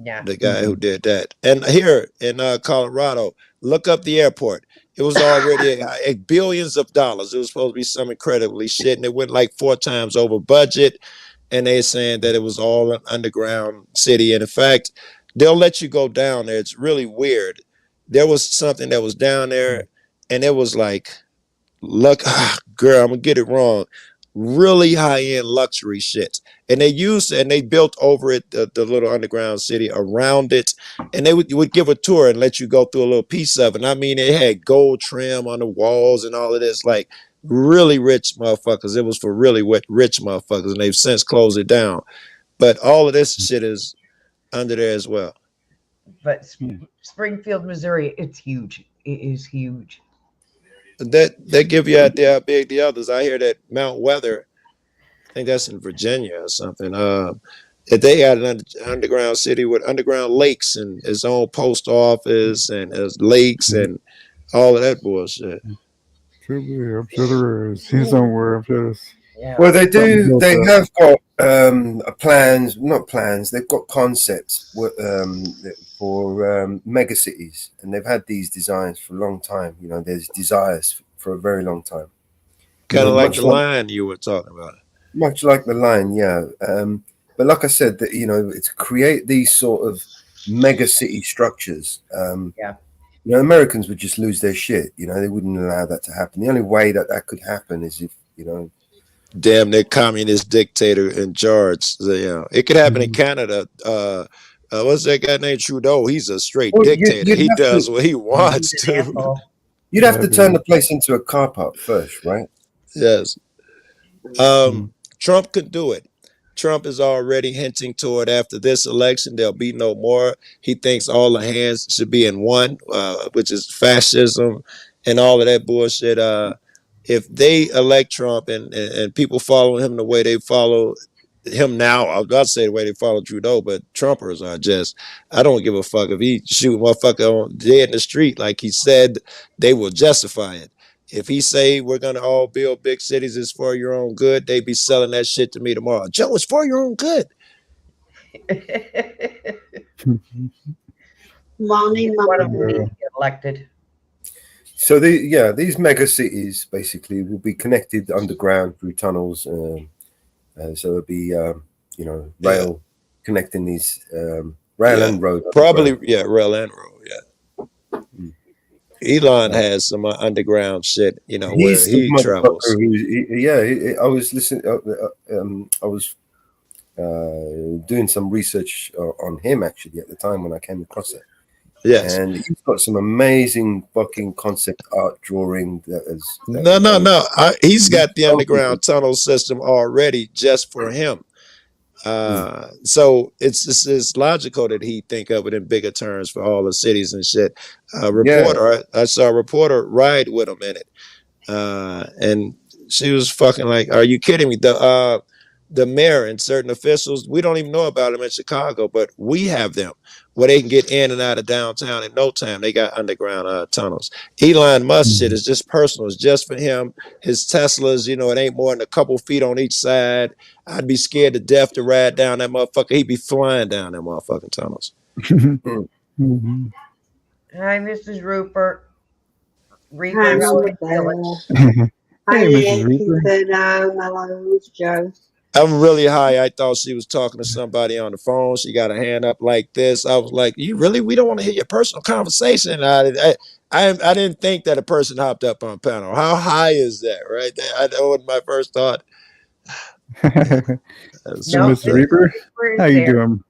[SPEAKER 2] Yeah.
[SPEAKER 4] The guy who did that. And here in Colorado, look up the airport. It was already billions of dollars. It was supposed to be some incredibly shit, and it went like 4 times over budget. And they're saying that it was all an underground city. And in fact, they'll let you go down there. It's really weird. There was something that was down there, and it was like, girl, I'm gonna get it wrong. Really high-end luxury shit. And they built over it the little underground city around it. And they would give a tour and let you go through a little piece of it. And I mean, it had gold trim on the walls and all of this, like really rich motherfuckers. It was for really rich motherfuckers, and they've since closed it down. But all of this shit is under there as well.
[SPEAKER 2] But Springfield, Missouri, it's huge. It is huge.
[SPEAKER 4] That give you an idea how big the others. I hear that Mount Weather, I think that's in Virginia or something. They got an underground city with underground lakes and its own post office and there's lakes and all of that bullshit.
[SPEAKER 15] I'm sure there is. He's somewhere. I'm sure there's.
[SPEAKER 1] Well, they do. They have got plans, not plans. They've got concepts for mega cities, and they've had these designs for a long time. There's desires for a very long time.
[SPEAKER 4] Kind of like the line you were talking about.
[SPEAKER 1] Much like the line, yeah. But like I said, that it's create these sort of mega city structures. Americans would just lose their shit. They wouldn't allow that to happen. The only way that could happen is if
[SPEAKER 4] damn near communist dictator in charge. It could happen in Canada. What's that guy named Trudeau? He's a straight dictator. He does what he wants to.
[SPEAKER 1] You'd have to turn the place into a car park first, right?
[SPEAKER 4] Yes. Trump could do it. Trump is already hinting toward after this election, there'll be no more. He thinks all the hands should be in one, which is fascism and all of that bullshit. If they elect Trump and people follow him the way they follow him now, I'll not say the way they follow Trudeau, but Trumpers are just, I don't give a fuck if he shoot a motherfucker dead in the street like he said, they will justify it. If he say we're gonna all build big cities, it's for your own good, they be selling that shit to me tomorrow. Joe, it's for your own good.
[SPEAKER 2] Elected.
[SPEAKER 1] So these mega cities basically will be connected underground through tunnels. So it'll be rail connecting these rail and road.
[SPEAKER 4] Probably rail and road. Yeah. Elon has some underground shit, where he travels.
[SPEAKER 1] I was listening. I was doing some research on him actually at the time when I came across it.
[SPEAKER 4] Yes,
[SPEAKER 1] and he's got some amazing fucking concept art drawing.
[SPEAKER 4] No. He's got the underground tunnel system already just for him. So it's logical that he think of it in bigger terms for all the cities and shit.
[SPEAKER 1] Yeah.
[SPEAKER 4] Reporter, I saw a reporter ride with him in it, and she was fucking like, "Are you kidding me?" The mayor and certain officials, we don't even know about them in Chicago, but we have them where they can get in and out of downtown in no time. They got underground tunnels. Elon Musk shit is just personal. It's just for him. His Teslas, you know, it ain't more than a couple feet on each side. I'd be scared to death to ride down that motherfucker. He'd be flying down them motherfucking tunnels.
[SPEAKER 15] Mm-hmm.
[SPEAKER 2] Hi, Mrs. Rupert.
[SPEAKER 20] Hi,
[SPEAKER 2] Reaper, how
[SPEAKER 20] Mama
[SPEAKER 2] are you feeling?
[SPEAKER 20] Bear. Hi,
[SPEAKER 15] Hey, Mrs. Reaper.
[SPEAKER 20] Hello, it's Joe.
[SPEAKER 4] I'm really high. I thought she was talking to somebody on the phone. She got her hand up like this. I was like, "You really? We don't want to hear your personal conversation." I didn't think that a person hopped up on a panel. How high is that? Right there. That was my first thought.
[SPEAKER 15] So,
[SPEAKER 2] No,
[SPEAKER 15] Mrs. Reaper,
[SPEAKER 2] Reaper
[SPEAKER 15] how
[SPEAKER 2] is
[SPEAKER 15] you
[SPEAKER 2] there.
[SPEAKER 15] doing?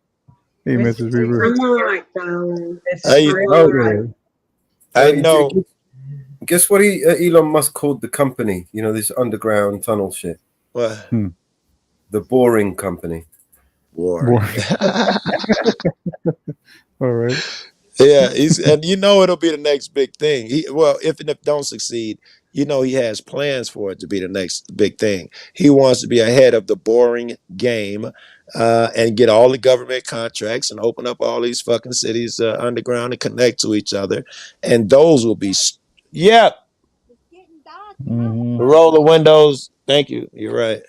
[SPEAKER 15] Hey, Mrs. Reaper.
[SPEAKER 20] I'm alright, darling.
[SPEAKER 4] How you?
[SPEAKER 20] I'm alright.
[SPEAKER 4] I know.
[SPEAKER 1] Guess what Elon Musk called the company? You know, this underground tunnel shit.
[SPEAKER 4] What?
[SPEAKER 1] The Boring Company.
[SPEAKER 4] Boring.
[SPEAKER 15] All right.
[SPEAKER 4] Yeah, and you know it'll be the next big thing. If it don't succeed, you know he has plans for it to be the next big thing. He wants to be ahead of the boring game, and get all the government contracts and open up all these fucking cities underground and connect to each other, and those will be, roll the windows. Thank you. You're right.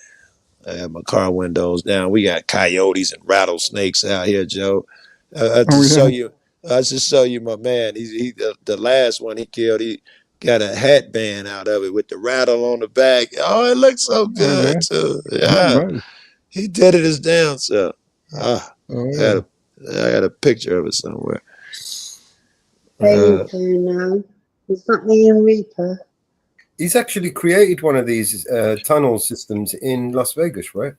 [SPEAKER 4] I have my car windows down. We got coyotes and rattlesnakes out here, Joe. I just show you my man. The last one he killed. He got a hat band out of it with the rattle on the back. Oh, it looks so good too. Yeah, he did it his damn self. I got a picture of it somewhere.
[SPEAKER 20] Hey, now. Is that me and Reaper?
[SPEAKER 1] He's actually created one of these tunnel systems in Las Vegas, right?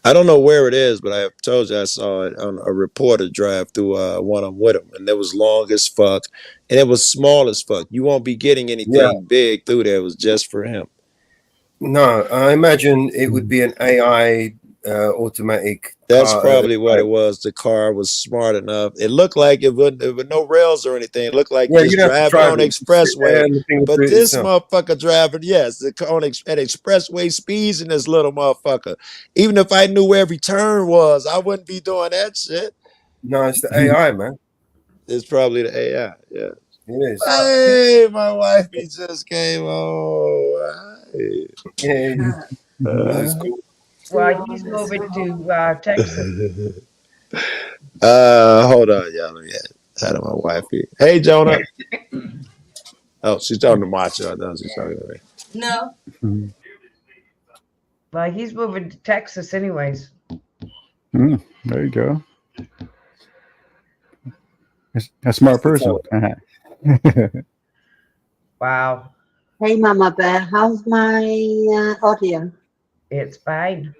[SPEAKER 4] I don't know where it is, but I have told you I saw it on a reporter drive through one of them with him, and it was long as fuck, and it was small as fuck. You won't be getting anything big through there. It was just for him.
[SPEAKER 1] No, I imagine it would be an AI automatic.
[SPEAKER 4] That's probably what it was. The car was smart enough. It looked like it with no rails or anything. It looked like just driving on expressway. But this motherfucker driving, on at expressway speeds in this little motherfucker. Even if I knew where every turn was, I wouldn't be doing that shit.
[SPEAKER 1] No, it's the AI, man.
[SPEAKER 4] It's probably the AI. Yeah.
[SPEAKER 1] It is.
[SPEAKER 4] Hey, my wife just came home.
[SPEAKER 1] Yeah, that's cool.
[SPEAKER 2] Well, he's moving to Texas.
[SPEAKER 4] Hold on, y'all. Let me add my wife here. Hey, Jonah. Oh, she's talking to Macho. I know she's talking to me.
[SPEAKER 2] No. Well, he's moving to Texas anyways.
[SPEAKER 15] There you go. A smart person.
[SPEAKER 2] Wow.
[SPEAKER 20] Hey, Mama Bear. How's my audio?
[SPEAKER 2] It's fine.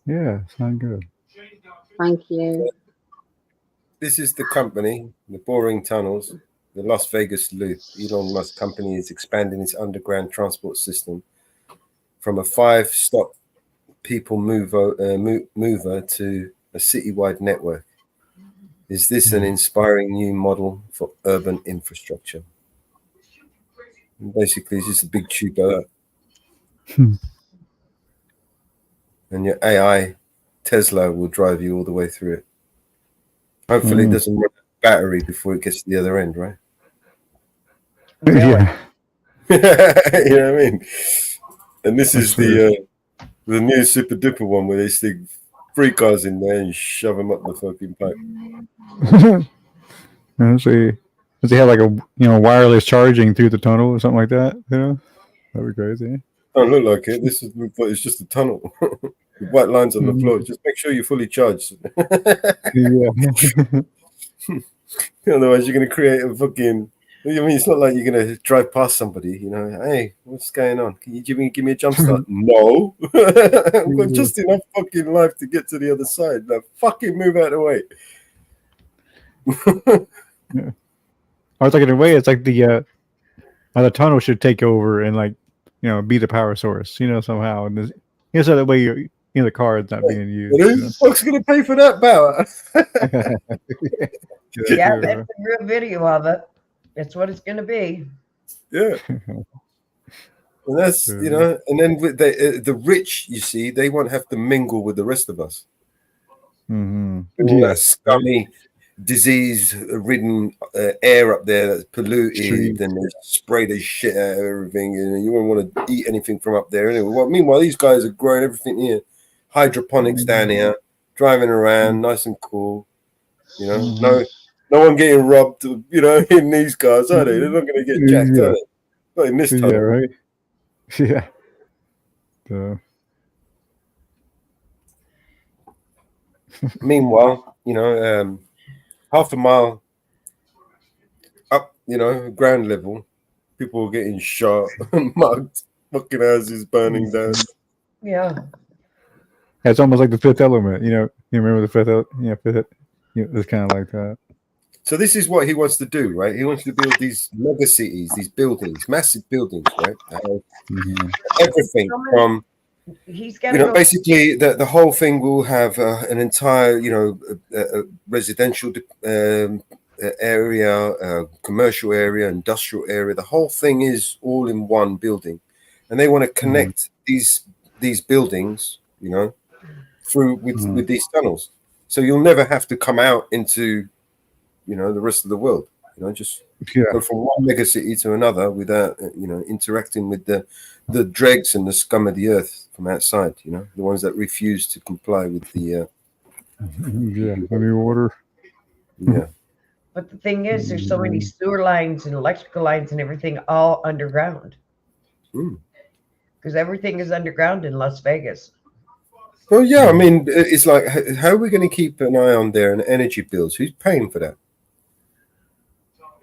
[SPEAKER 15] Yeah, sound good.
[SPEAKER 20] Thank you.
[SPEAKER 1] This is the company, the Boring Tunnels, the Las Vegas Loop. Elon Musk company is expanding its underground transport system from a 5-stop people mover to a citywide network. Is this an inspiring new model for urban infrastructure? And basically, it's just a big tube of that. And your AI Tesla will drive you all the way through it. Hopefully, it doesn't run out of battery before it gets to the other end, right?
[SPEAKER 15] Yeah.
[SPEAKER 1] You know what I mean? And this is the new super duper one where they stick 3 cars in there and shove them up the fucking pipe.
[SPEAKER 15] Does he have like a wireless charging through the tunnel or something like that? You know, that'd be crazy.
[SPEAKER 1] Don't look like it. It's just a tunnel. The white lines on the floor. Just make sure you're fully charged. Otherwise, you're going to create a fucking. I mean, it's not like you're going to drive past somebody. You know, hey, what's going on? Can you give me a jump start? No, I've got just enough fucking life to get to the other side. Like, fucking move out of the way.
[SPEAKER 15] Yeah. I was like, in a way, it's like the tunnel should take over and be the power source, somehow. And so that way the card's not being used.
[SPEAKER 1] Who the fuck's going to pay for that ballot?
[SPEAKER 2] Yeah, that's a real video of it. That's what it's going to be.
[SPEAKER 1] Yeah. And that's, you know, and then with the rich, you see, they won't have to mingle with the rest of us. All that scummy, disease-ridden air up there that's polluted, and they spray the shit out of everything, and you won't want to eat anything from up there anyway. Well, meanwhile, these guys are growing everything here, hydroponics down here, driving around, nice and cool. You know, no one getting robbed, you know, in these cars, are they? They're not going to get jacked, are they? Not in this tunnel.
[SPEAKER 15] Yeah, right. Yeah.
[SPEAKER 1] Meanwhile, you know, half a mile up, you know, ground level, people are getting shot, mugged, fucking houses burning down.
[SPEAKER 2] Yeah.
[SPEAKER 15] It's almost like the Fifth Element. You know, you remember the Fifth Element? Yeah, it's kind of like that.
[SPEAKER 1] So this is what he wants to do, right? He wants to build these mega cities, these buildings, massive buildings, right? Everything from,
[SPEAKER 2] he's got
[SPEAKER 1] you know, basically the whole thing will have an entire, you know, residential area, commercial area, industrial area. The whole thing is all in one building, and they want to connect these buildings, you know, through with these tunnels. So you'll never have to come out into, you know, the rest of the world. You know, just go from one mega city to another without, you know, interacting with the dregs and the scum of the earth from outside. You know, the ones that refuse to comply with the
[SPEAKER 15] honey water.
[SPEAKER 1] Yeah.
[SPEAKER 2] But the thing is, there's so many sewer lines and electrical lines and everything all underground. Because everything is underground in Las Vegas.
[SPEAKER 1] Well, yeah, I mean, it's like, how are we going to keep an eye on their energy bills? Who's paying for that?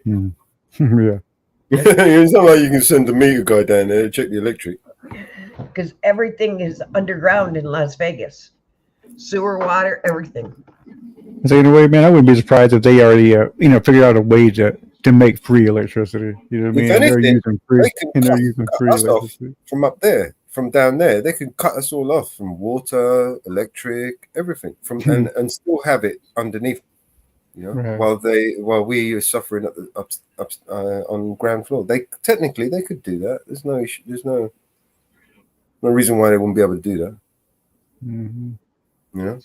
[SPEAKER 15] Yeah.
[SPEAKER 1] It's not like you can send a meter guy down there to check the electric.
[SPEAKER 2] Because everything is underground in Las Vegas. Sewer, water, everything.
[SPEAKER 15] So in a way, man, I wouldn't be surprised if they already, you know, figured out a way to make free electricity. You know what I mean?
[SPEAKER 1] If anything,
[SPEAKER 15] They're using free
[SPEAKER 1] us off
[SPEAKER 15] electricity
[SPEAKER 1] from up there, from down there. They can cut us all off from water, electric, everything, from and still have it underneath. You know, while we are suffering at the up on ground floor. They technically could do that. There's no issue. There's no reason why they wouldn't be able to do that. You know,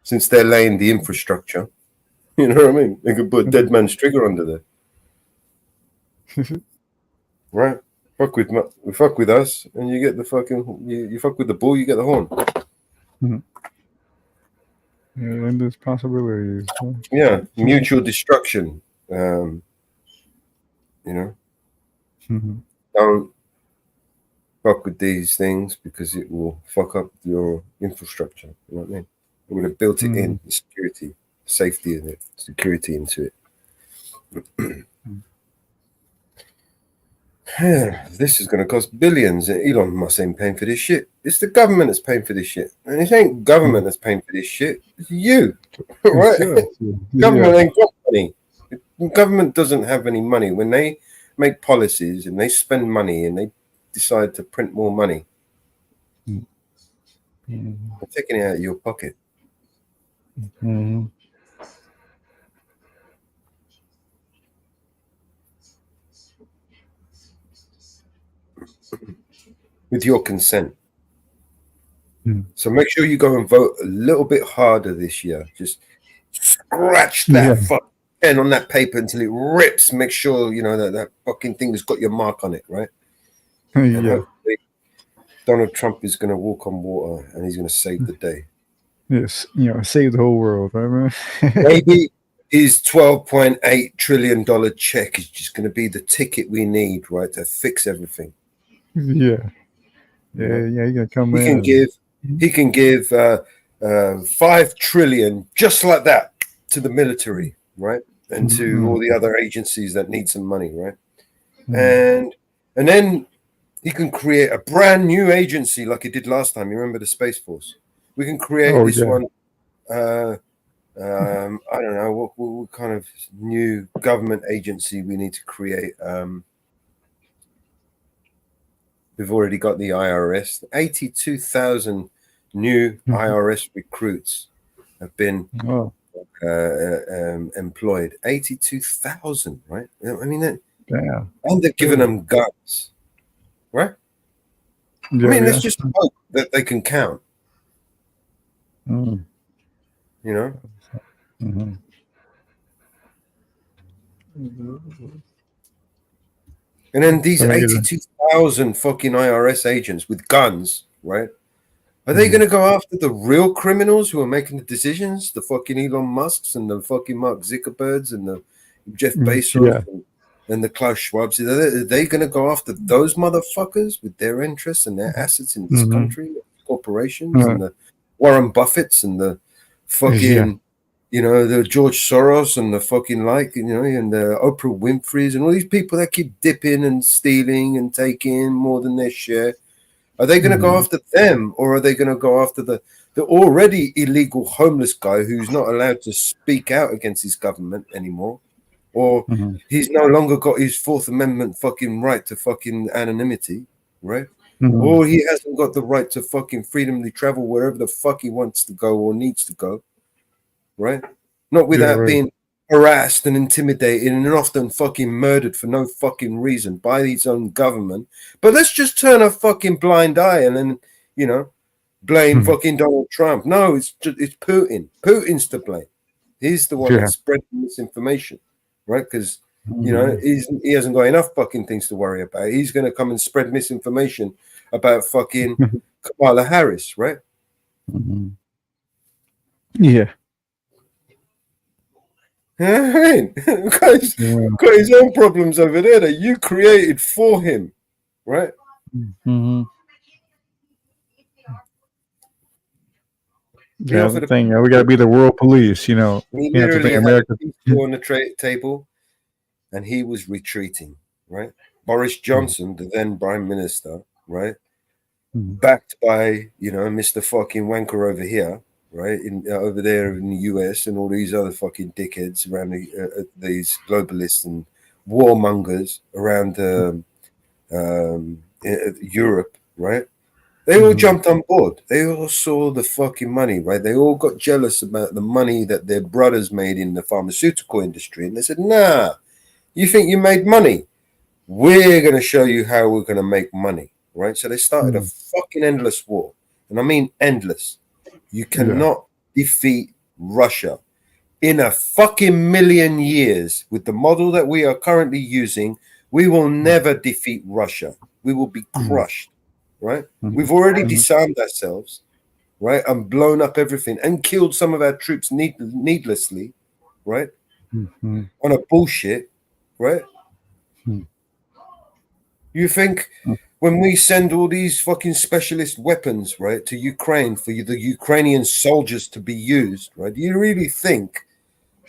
[SPEAKER 1] since they're laying the infrastructure. You know what I mean? They could put Dead Man's Trigger under there. Right? Fuck with us, and you get the fucking you fuck with the bull, you get the horn.
[SPEAKER 15] Yeah, and there's possibilities.
[SPEAKER 1] Yeah, mutual destruction. You know, don't fuck with these things because it will fuck up your infrastructure. You know what I mean? We would have built it in the security, safety in it, security into it. This is going to cost billions. Elon Musk ain't paying for this shit. It's the government that's paying for this shit. And it ain't government that's paying for this shit. It's you. Right? Government ain't got money. Government doesn't have any money. When they make policies and they spend money and they decide to print more money, they're taking it out of your pocket. With your consent. So make sure you go and vote a little bit harder this year. Just scratch that fucking pen on that paper until it rips. Make sure you know that fucking thing has got your mark on it, right? And hopefully Donald Trump is going to walk on water and he's going to save the day.
[SPEAKER 15] Yes, you know, save the whole world, right, man?
[SPEAKER 1] Maybe his $12.8 trillion check is just going to be the ticket we need, right, to fix everything.
[SPEAKER 15] Yeah, you gotta come in.
[SPEAKER 1] He can give 5 trillion just like that to the military, right, and to all the other agencies that need some money, right, and then he can create a brand new agency like he did last time. You remember the Space Force? We can create this one. I don't know what kind of new government agency we need to create. We've already got the IRS, 82,000 new IRS recruits have been
[SPEAKER 15] Oh,
[SPEAKER 1] employed. 82,000, right? I mean,
[SPEAKER 15] damn.
[SPEAKER 1] and they're giving them guns, right? I
[SPEAKER 15] Yeah,
[SPEAKER 1] mean,
[SPEAKER 15] yeah.
[SPEAKER 1] let's just hope that they can count,
[SPEAKER 15] Mm.
[SPEAKER 1] you know?
[SPEAKER 15] Mhm.
[SPEAKER 1] And then these
[SPEAKER 15] So maybe
[SPEAKER 1] 82,000 fucking IRS agents with guns, right? Are they going to go after the real criminals who are making the decisions? The fucking Elon Musks and the fucking Mark Zuckerbergs and the Jeff Bezos
[SPEAKER 15] yeah.
[SPEAKER 1] and the Klaus Schwabs? Are they going to go after those motherfuckers with their interests and their assets in this
[SPEAKER 15] Mhm.
[SPEAKER 1] country, corporations and the Warren Buffetts and the
[SPEAKER 15] Yeah.
[SPEAKER 1] fucking, you know, the George Soros and the fucking like, you know, and the Oprah Winfrey's and all these people that keep dipping and stealing and taking more than their share? Are they going to go after them, or are they going to go after the already illegal homeless guy who's not allowed to speak out against his government anymore, or he's no longer got his Fourth Amendment fucking right to fucking anonymity, right? Or he hasn't got the right to fucking freely travel wherever the fuck he wants to go or needs to go, right? Not without
[SPEAKER 15] right.
[SPEAKER 1] being harassed and intimidated and often fucking murdered for no fucking reason by his own government. But let's just turn a fucking blind eye and then, you know, blame fucking Donald Trump. No, it's Putin. Putin's to blame. He's the one
[SPEAKER 15] Yeah.
[SPEAKER 1] that's spreading misinformation, right? Because, you know, he hasn't got enough fucking things to worry about. He's going to come and spread misinformation about fucking Kamala Harris, right?
[SPEAKER 15] Yeah.
[SPEAKER 1] Right. got his own problems over there that you created for him, right?
[SPEAKER 15] Mm-hmm.
[SPEAKER 1] He
[SPEAKER 15] Yeah,
[SPEAKER 1] offered
[SPEAKER 15] the
[SPEAKER 1] a
[SPEAKER 15] thing. We got to be the world police, you know.
[SPEAKER 1] He
[SPEAKER 15] You have to
[SPEAKER 1] literally
[SPEAKER 15] think
[SPEAKER 1] had
[SPEAKER 15] America.
[SPEAKER 1] a peace deal on the table, and he was retreating, right? Boris Johnson, the then Prime Minister, right? Backed by, you know, Mr. fucking wanker over here, right? Over there in the US and all these other fucking dickheads around these globalists and warmongers around Europe, right? They all jumped on board. They all saw the fucking money, right? They all got jealous about the money that their brothers made in the pharmaceutical industry. And they said, nah, you think you made money? We're going to show you how we're going to make money, right? So they started a fucking endless war. And I mean endless. You cannot defeat Russia. In a fucking million years, with the model that we are currently using, we will never defeat Russia. We will be crushed. Right? We've already disarmed ourselves, right? And blown up everything and killed some of our troops needlessly, right? On a bullshit, right? You think when we send all these fucking specialist weapons, right, to Ukraine for the Ukrainian soldiers to be used, right? Do you really think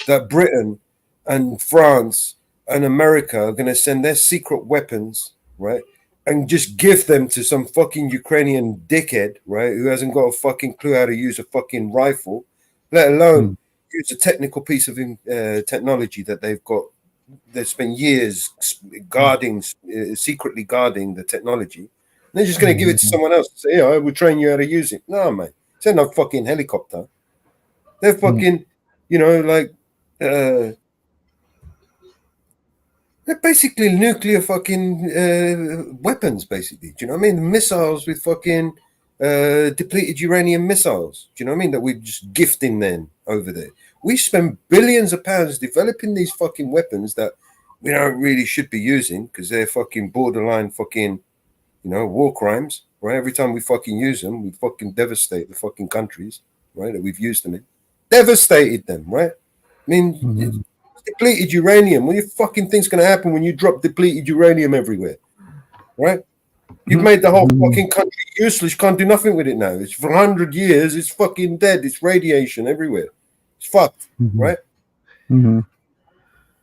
[SPEAKER 1] that Britain and France and America are going to send their secret weapons, right? And just give them to some fucking Ukrainian dickhead, right? Who hasn't got a fucking clue how to use a fucking rifle, let alone use a technical piece of technology that they've got. They've spent years guarding, secretly guarding the technology. And they're just going to give it to someone else. Say, yeah, we'll train you how to use it. No, mate. It's not no fucking helicopter. They're fucking, you know, like, they're basically nuclear fucking weapons, basically. Do you know what I mean? Missiles with fucking depleted uranium missiles. Do you know what I mean? That we're just gifting them over there. We spend billions of pounds developing these fucking weapons that we don't really should be using because they're fucking borderline fucking, you know, war crimes, right? Every time we fucking use them, we fucking devastate the fucking countries, right? That we've used them in. Devastated them, right? I mean, depleted uranium. What do you fucking think's going to happen when you drop depleted uranium everywhere, right? You've made the whole fucking country useless. You can't do nothing with it now. It's for 100 years. It's fucking dead. It's radiation everywhere. It's fucked, right? And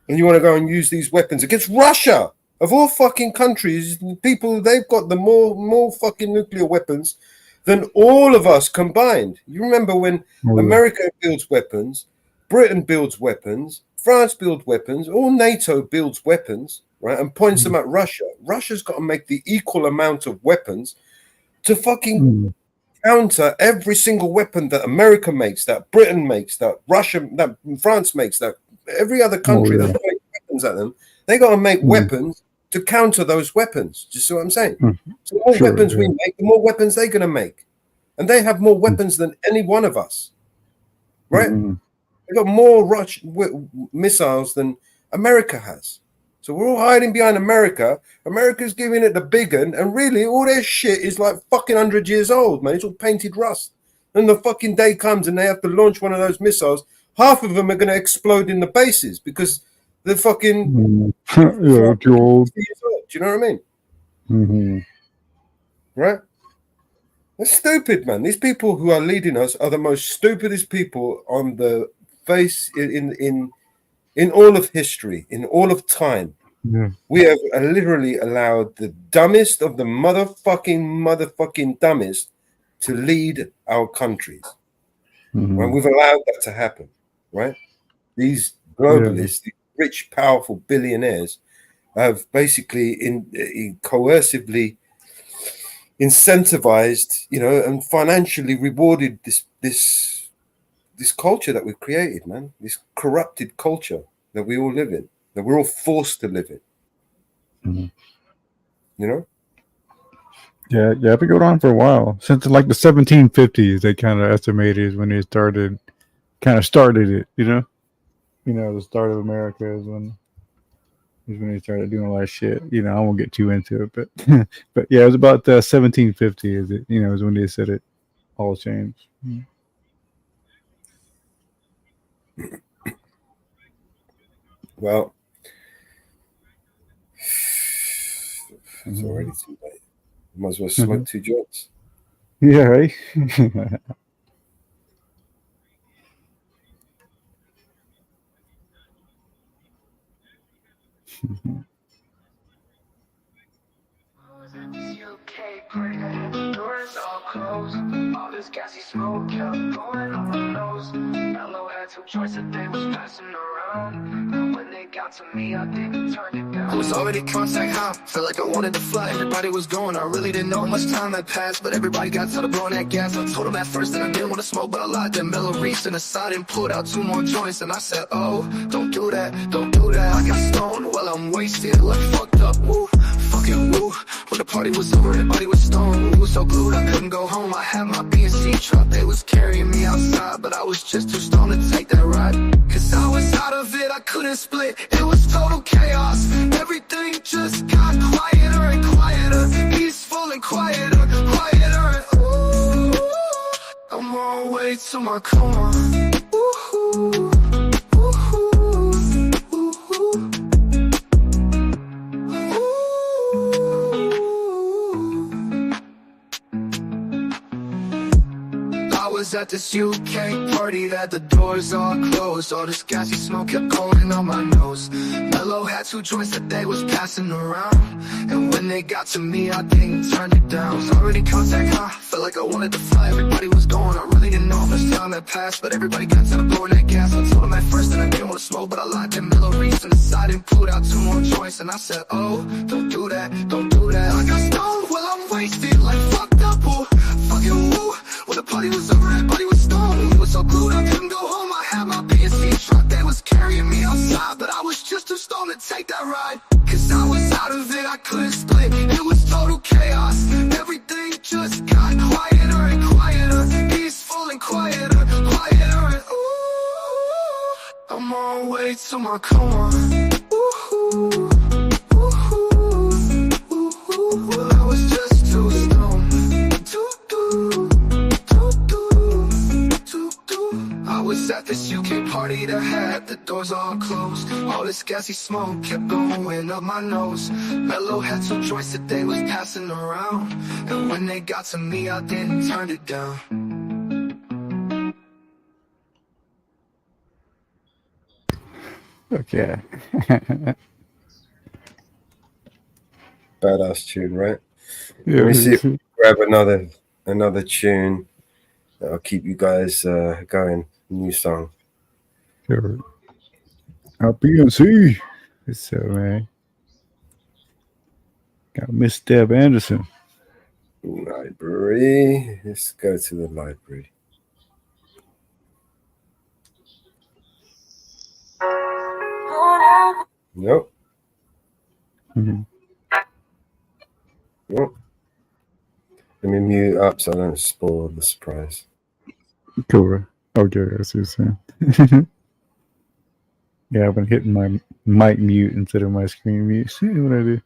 [SPEAKER 1] you want to go and use these weapons against Russia, of all fucking countries. People, they've got the more fucking nuclear weapons than all of us combined. You remember when America builds weapons, Britain builds weapons, France builds weapons, all NATO builds weapons, right? And points them at Russia. Russia's got to make the equal amount of weapons to fucking counter every single weapon that America makes, that Britain makes, that Russia, that France makes, that every other country that's making weapons at them, they got to make weapons to counter those weapons. Do you see what I'm saying? So the more weapons we make, the more weapons they're going to make. And they have more weapons than any one of us, right? They've got more missiles than America has. So we're all hiding behind America. America's giving it the big one, and really all their shit is like fucking 100 years old, man. It's all painted rust. And the fucking day comes and they have to launch one of those missiles. Half of them are going to explode in the bases because they're fucking
[SPEAKER 15] too old.
[SPEAKER 1] Do you know what I mean? Right? That's stupid, man. These people who are leading us are the most stupidest people on the face in all of history, in all of time. We have literally allowed the dumbest of the motherfucking dumbest to lead our countries. Right? We've allowed that to happen, right? These globalists, these rich, powerful billionaires have basically coercively incentivized, and financially rewarded this culture that we've created, man. This corrupted culture that we all live in, that we're all forced to live in.
[SPEAKER 15] Yeah, it's been going on for a while. Since like the 1750s, they kind of estimated when they started it, the start of America is when they started doing a lot of shit. I won't get too into it, but yeah, it was about 1750 is when they said it all changed.
[SPEAKER 1] Well, it's already too late. Might as well smoke 2 joints.
[SPEAKER 15] Yeah, right?
[SPEAKER 13] Doors all closed. All this gassy smoke kept going on my nose. Mellow had some choice that they was passing around. And when they got to me, I didn't turn it down. I was already contact high. Felt like I wanted to fly. Everybody was going. I really didn't know much time had passed. But everybody got tired of blowing that gas. I told them at first that I didn't want to smoke, but I lied. Then Mellow reached in the side and pulled out 2 more joints. And I said, oh, don't do that, don't do that. I got stoned while I'm wasted, like fucked up. Woo, fucking woo. When the party was over, everybody was stoned. We was so glued, I couldn't go home. I had my B&C truck, they was carrying me outside. But I was just too stoned to take that ride. Cause I was out of it, I couldn't split. It was total chaos. Everything just got quieter and quieter. Peaceful and quieter, quieter. And ooh, I'm on my way to my car. Ooh, at this UK party that the doors all closed. All this gassy smoke kept going on my nose. Mellow had 2 joints that they was passing around. And when they got to me, I didn't turn it down. Was already contact high, felt like I wanted to fly. Everybody was going, I really didn't know how much time had passed. But everybody got tired of blowing that gas. I told them at first that I didn't want to smoke, but I lied. Then Mellow reached in the side and pulled out 2 more joints. And I said, oh, don't do that, don't do that. I got stoned while I'm wasted, like fucked up, oh, fucking woo. When the party was over, everybody was stoned. We was so glued, I couldn't go home. I had my B&C truck, they was carrying me outside. But I was just too stoned to take that ride. Cause I was out of it, I couldn't split. It was total chaos. Everything just got quieter and quieter. Peaceful and quieter, quieter. And ooh, I'm on my way to my car. Ooh, well, I was just too stoned I was at this UK party that had the doors all closed. All this gassy smoke kept going up my nose. Mellow had 2 joints that they was passing around. And when they got to me, I didn't turn it down.
[SPEAKER 15] Okay.
[SPEAKER 1] Badass tune, right?
[SPEAKER 15] Yeah,
[SPEAKER 1] Let me see if we can grab another tune that'll keep you guys going. New song.
[SPEAKER 15] Sure. PNC. So, man. Got Miss Deb Anderson.
[SPEAKER 1] Library. Let's go to the library. Nope.
[SPEAKER 15] Mhm.
[SPEAKER 1] Nope. Let me mute up so I don't spoil the surprise.
[SPEAKER 15] Cool. Okay, that's what you're saying. Yeah, I've been hitting my mic mute instead of my screen mute. See what I do?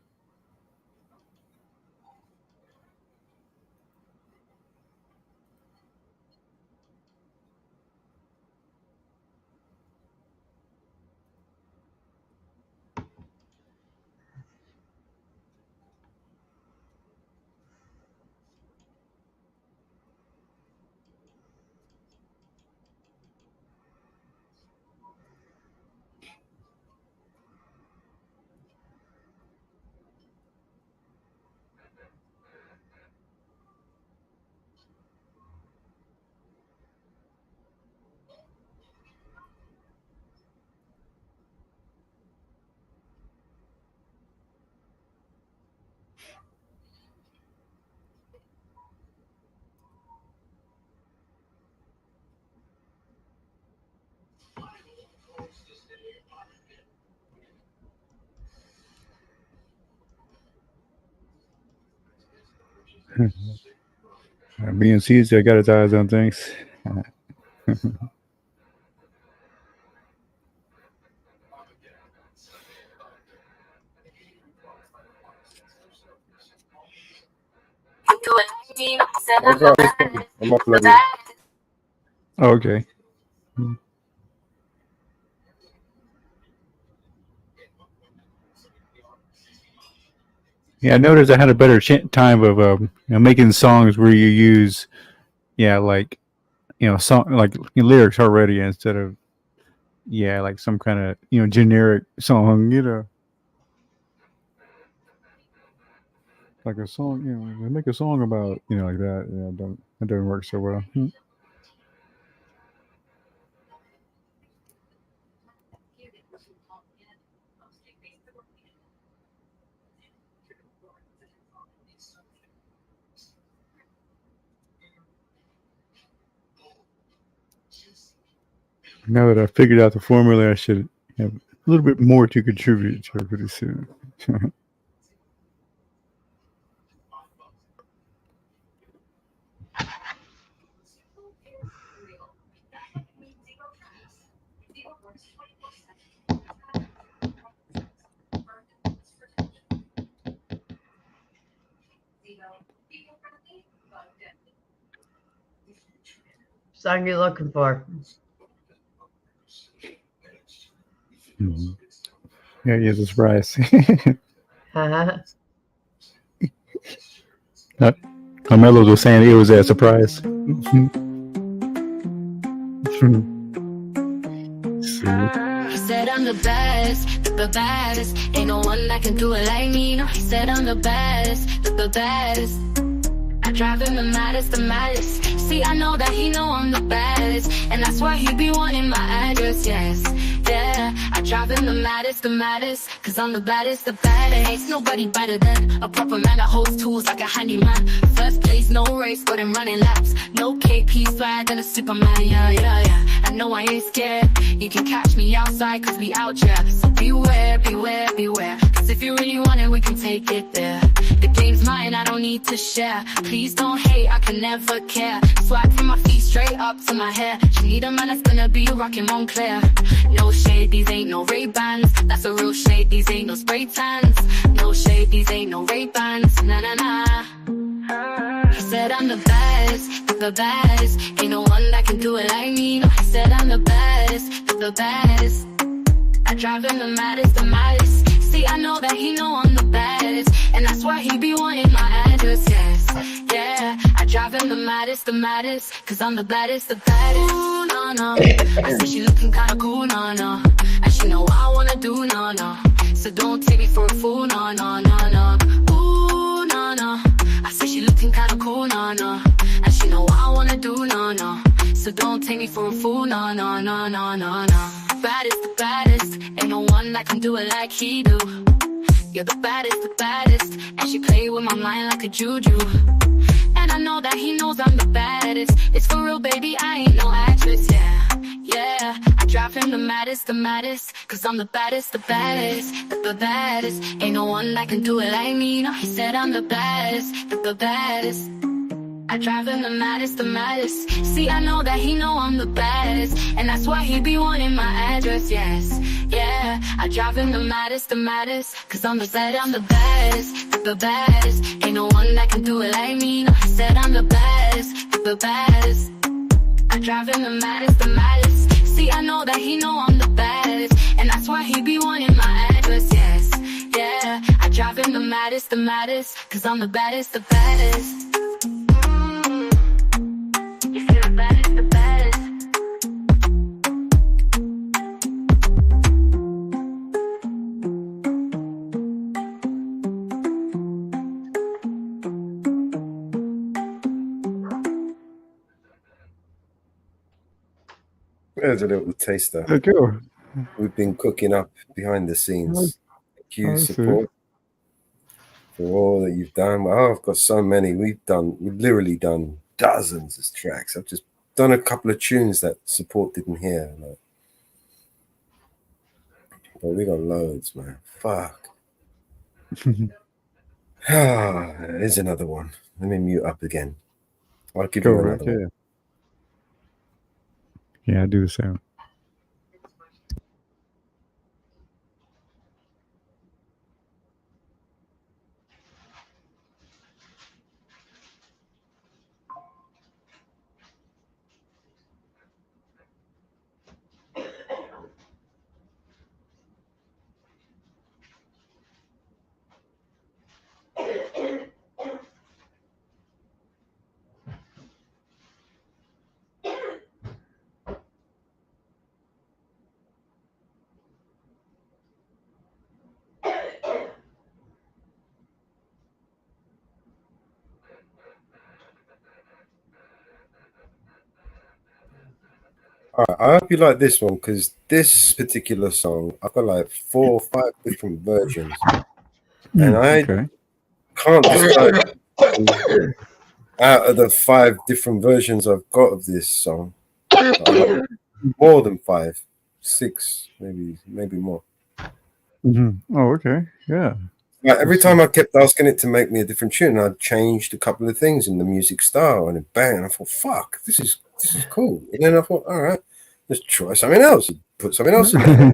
[SPEAKER 15] Being Caesar, I got his eyes on things.
[SPEAKER 1] I'm uploading.
[SPEAKER 15] Okay. Yeah, I noticed I had a better time of making songs where you use, like, song like lyrics already instead of, like some kind of generic song, like a song, make a song about like that. Yeah, that doesn't work so well. Now that I figured out the formula, I should have a little bit more to contribute to pretty soon.
[SPEAKER 2] Song you're looking for?
[SPEAKER 15] Mm-hmm. Yeah, he is a surprise. Carmelo was saying it was a surprise.
[SPEAKER 12] He said I'm the best, ain't no one that can do it like me. No, he said I'm the best. I drive him the maddest. See, I know that he know I'm the best, and that's why he be wanting my address, yes. Yeah, I drive him the maddest, cause I'm the baddest. Ain't nobody better than a proper man that holds tools like a handyman. First place, no race, but I'm running laps. No KP swag than a Superman, yeah. I know I ain't scared, you can catch me outside cause we out here. So beware, cause if you really want it, we can take it there. The game's mine, I don't need to share. Please don't hate, I can never care. Swag from my feet straight up to my hair. She need a man that's gonna be rocking Montclair. No shade, these ain't no Ray-Bans. That's a real shade, these ain't no spray tans. No shade, these ain't no Ray-Bans. Nah. He said I'm the best. Ain't no one that can do it like me. No, he said I'm the best. I drive him the maddest. See, I know that he know I'm the best, and that's why he be wanting my address, yes. Yeah, I drive him the maddest, cause I'm the baddest. Ooh, no. I see she looking kinda cool, no. And she know what I wanna do, no. So don't take me for a fool, no. Ooh, no. I see she looking kinda cool, no. And she know what I wanna do, no. So don't take me for a fool, no. The baddest, ain't no one that can do it like he do. You're the baddest, and she play with my mind like a juju. and I know that he knows I'm the baddest. It's for real, baby, I ain't no actress, yeah. I drive him the maddest, cause I'm the baddest, the baddest. Ain't no one that can do it like me, no, he said I'm the baddest, the baddest. I drive him the maddest. See, I know that he know I'm the baddest, and that's why he be wanting my address, yes, yeah. I drive him the maddest, cause I'm the baddest, the baddest. Ain't no one that can do it like me, no, he said I'm the baddest, the baddest. I drive him the maddest. See, I know that he know I'm the baddest, and that's why he be wanting my address, yes, yeah. I drive him the maddest, cause I'm the baddest, the baddest. You see the baddest, the baddest.
[SPEAKER 1] There's a little taster.
[SPEAKER 15] Okay.
[SPEAKER 1] We've been cooking up behind the scenes. Thank you,
[SPEAKER 15] I see.
[SPEAKER 1] support, for all that you've done. Oh, I've got so many. We've literally done dozens of tracks. I've just done a couple of tunes that support didn't hear. Like, but we got loads, man. Fuck. Here's another one. Let me mute up again. I'll give you another one.
[SPEAKER 15] Yeah, I do the same.
[SPEAKER 1] All right, I hope you like this one, because this particular song, I've got like 4 or 5 different versions, and I can't decide out of the 5 different versions I've got of this song. More than 5, 6, maybe more.
[SPEAKER 15] Mm-hmm. Oh, okay, yeah.
[SPEAKER 1] Like every time I kept asking it to make me a different tune, I'd changed a couple of things in the music style, and then bang, and I thought, fuck, this is cool. And then I thought, all right, let's try something else. Put something else in there.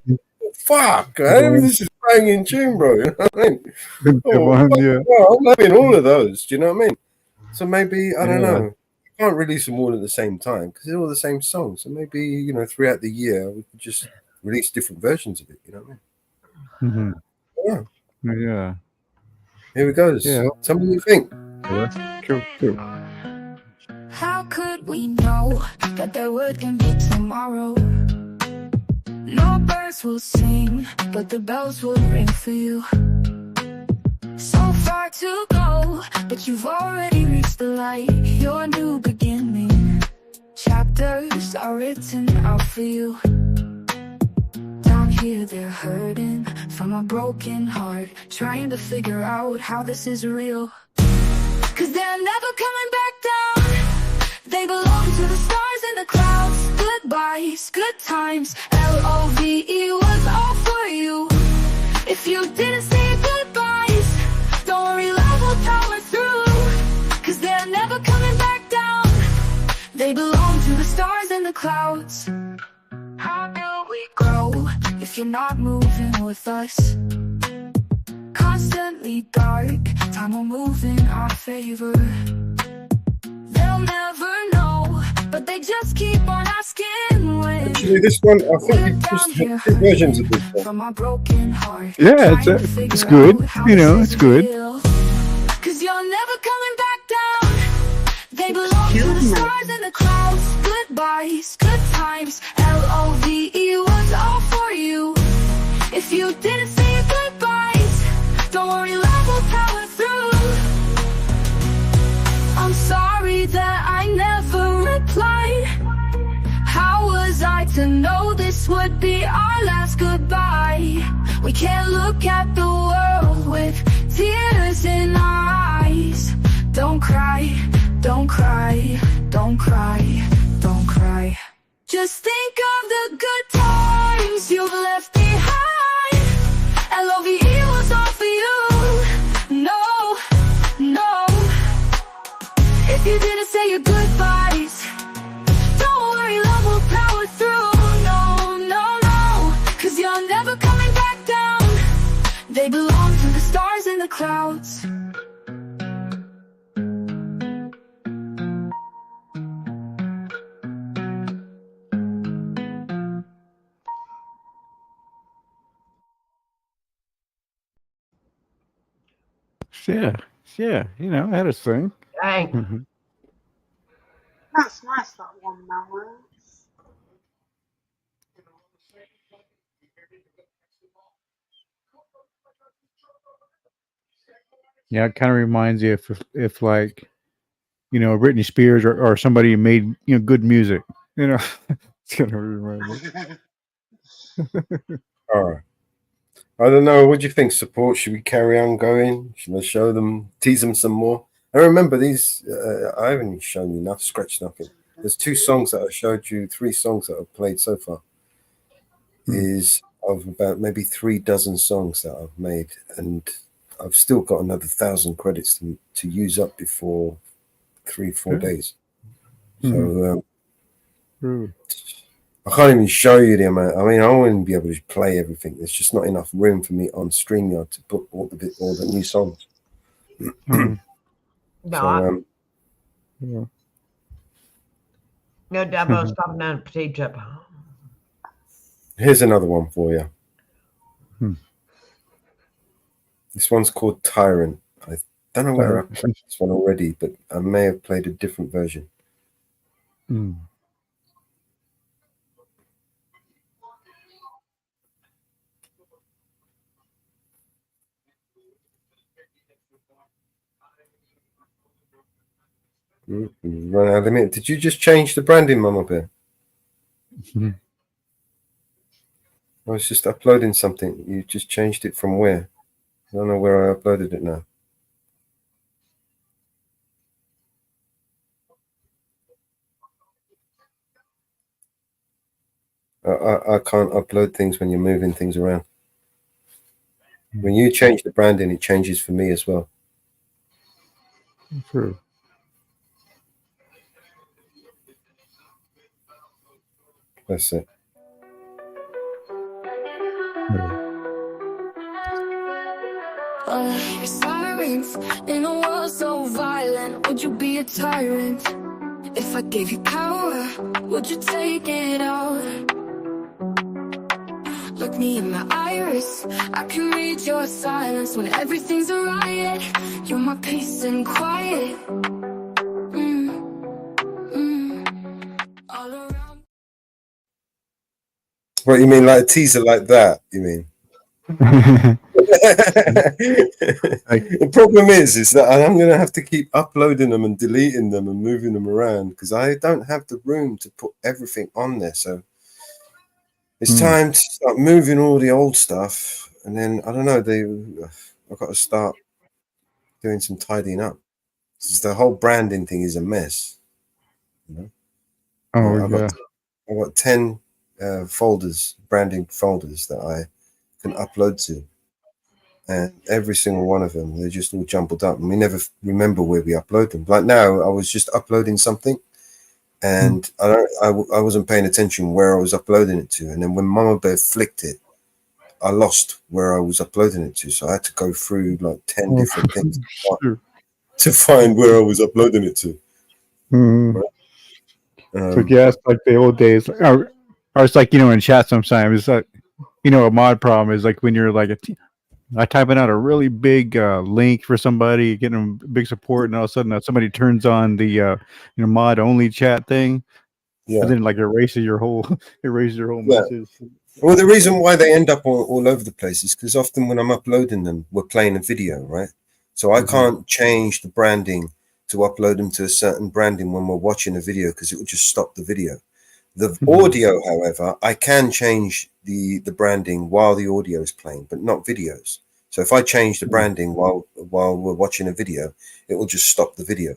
[SPEAKER 1] Fuck, this is banging tune, bro. You know what I mean? I'm loving all of those. Do you know what I mean? So maybe, I don't know. I can't release them all at the same time because they're all the same song. So maybe, throughout the year, we could just release different versions of it. You know what I mean?
[SPEAKER 15] Mm-hmm. Yeah.
[SPEAKER 1] Here it goes.
[SPEAKER 15] Yeah.
[SPEAKER 1] Tell me what you think.
[SPEAKER 15] Cool.
[SPEAKER 12] How could we know that there wouldn't be tomorrow? No birds will sing, but the bells will ring for you. So far to go, but you've already reached the light. Your new beginning, chapters are written out for you. Down here they're hurting from a broken heart, trying to figure out how this is real. 'Cause they're never coming back down. They belong to the stars and the clouds. Goodbyes, good times, LOVE was all for you. If you didn't say goodbyes, don't worry, love will power through. 'Cause they're never coming back down. They belong to the stars and the clouds. How do we grow if you're not moving with us? Constantly dark, time will move in our favor. They'll never know, but they just keep on asking when.
[SPEAKER 1] Actually, this one, I think we just have 2 versions of this one.
[SPEAKER 12] From a broken heart,
[SPEAKER 15] Yeah, it's good. It's good.
[SPEAKER 12] 'Cause you're never coming back down. They belong to the stars and the clouds. Goodbyes, good times, LOVE was all for you. If you didn't say your goodbyes, don't worry, love will power through. I'm sorry that I never replied. How was I to know this would be our last goodbye? We can't look at the world with tears in our eyes. Don't cry, cry, don't cry, don't cry. Just think of the good times you've left behind. LOVE was all for you. No, no. If you didn't say your goodbyes, don't worry, love will power through. No, no, no, 'cause you're never coming back down. They belong to the stars and the clouds.
[SPEAKER 15] Yeah, yeah, you know, I had a thing.
[SPEAKER 2] Dang.
[SPEAKER 20] That's nice, that one, Melrose.
[SPEAKER 15] Yeah, it kind of reminds you if like, you know, Britney Spears or somebody made, you know, good music, you know. It's kind of remind me.
[SPEAKER 1] All right. I don't know. What do you think, support? Should we carry on going? Should I show them, tease them some more? And remember, these, I haven't shown you enough, scratch nothing. There's 2 songs that I showed you, 3 songs that I've played so far. Is of about maybe 3 dozen songs that I've made. And I've still got another 1,000 credits to use up before 3-4 days. So I can't even show you the amount. I mean, I wouldn't be able to play everything. There's just not enough room for me on StreamYard to put all the new songs.
[SPEAKER 2] No,
[SPEAKER 1] So,
[SPEAKER 2] no, Dabo, stop down the potato chip.
[SPEAKER 1] here's another one for you. This one's called Tyrant. I don't know where I played this one already, but I may have played a different version. Run out of a minute. Did you just change the branding, Mama Bear? I was just uploading something. You just changed it from where? I don't know where I uploaded it now. I can't upload things when you're moving things around. When you change the branding, it changes for me as well.
[SPEAKER 15] True.
[SPEAKER 1] That's it.
[SPEAKER 12] Your sirens in a world so violent. Would you be a tyrant? If I gave you power, would you take it all? Look me in my iris, I can read your silence. When everything's a riot, you're my peace and quiet. All around.
[SPEAKER 1] What you mean, like a teaser like that? You mean? The problem is that I'm going to have to keep uploading them and deleting them and moving them around because I don't have the room to put everything on there. So it's time to start moving all the old stuff, and then I don't know. I've got to start doing some tidying up. The whole branding thing is a mess. You know? I've got 10 folders, branding folders that I can upload to, and every single one of them, they're just all jumbled up, and we never remember where we upload them. Like now, I was just uploading something, and I wasn't paying attention where I was uploading it to, and then when Mama Bear flicked it, I lost where I was uploading it to, so I had to go through like 10 different things to find where I was uploading it to.
[SPEAKER 15] So yeah, it's like the old days, or it's like, you know, in chat sometimes it's like, you know, a mod problem is like when you're like I typing out a really big link for somebody, getting them big support, and all of a sudden somebody turns on the you know, mod only chat thing, and then like erases your whole message.
[SPEAKER 1] Well, the reason why they end up all over the place is because often when I'm uploading them, we're playing a video, right? So I can't change the branding to upload them to a certain branding when we're watching a video because it will just stop the video. The audio, however, I can change the branding while the audio is playing, but not videos. So if I change the branding while we're watching a video, it will just stop the video.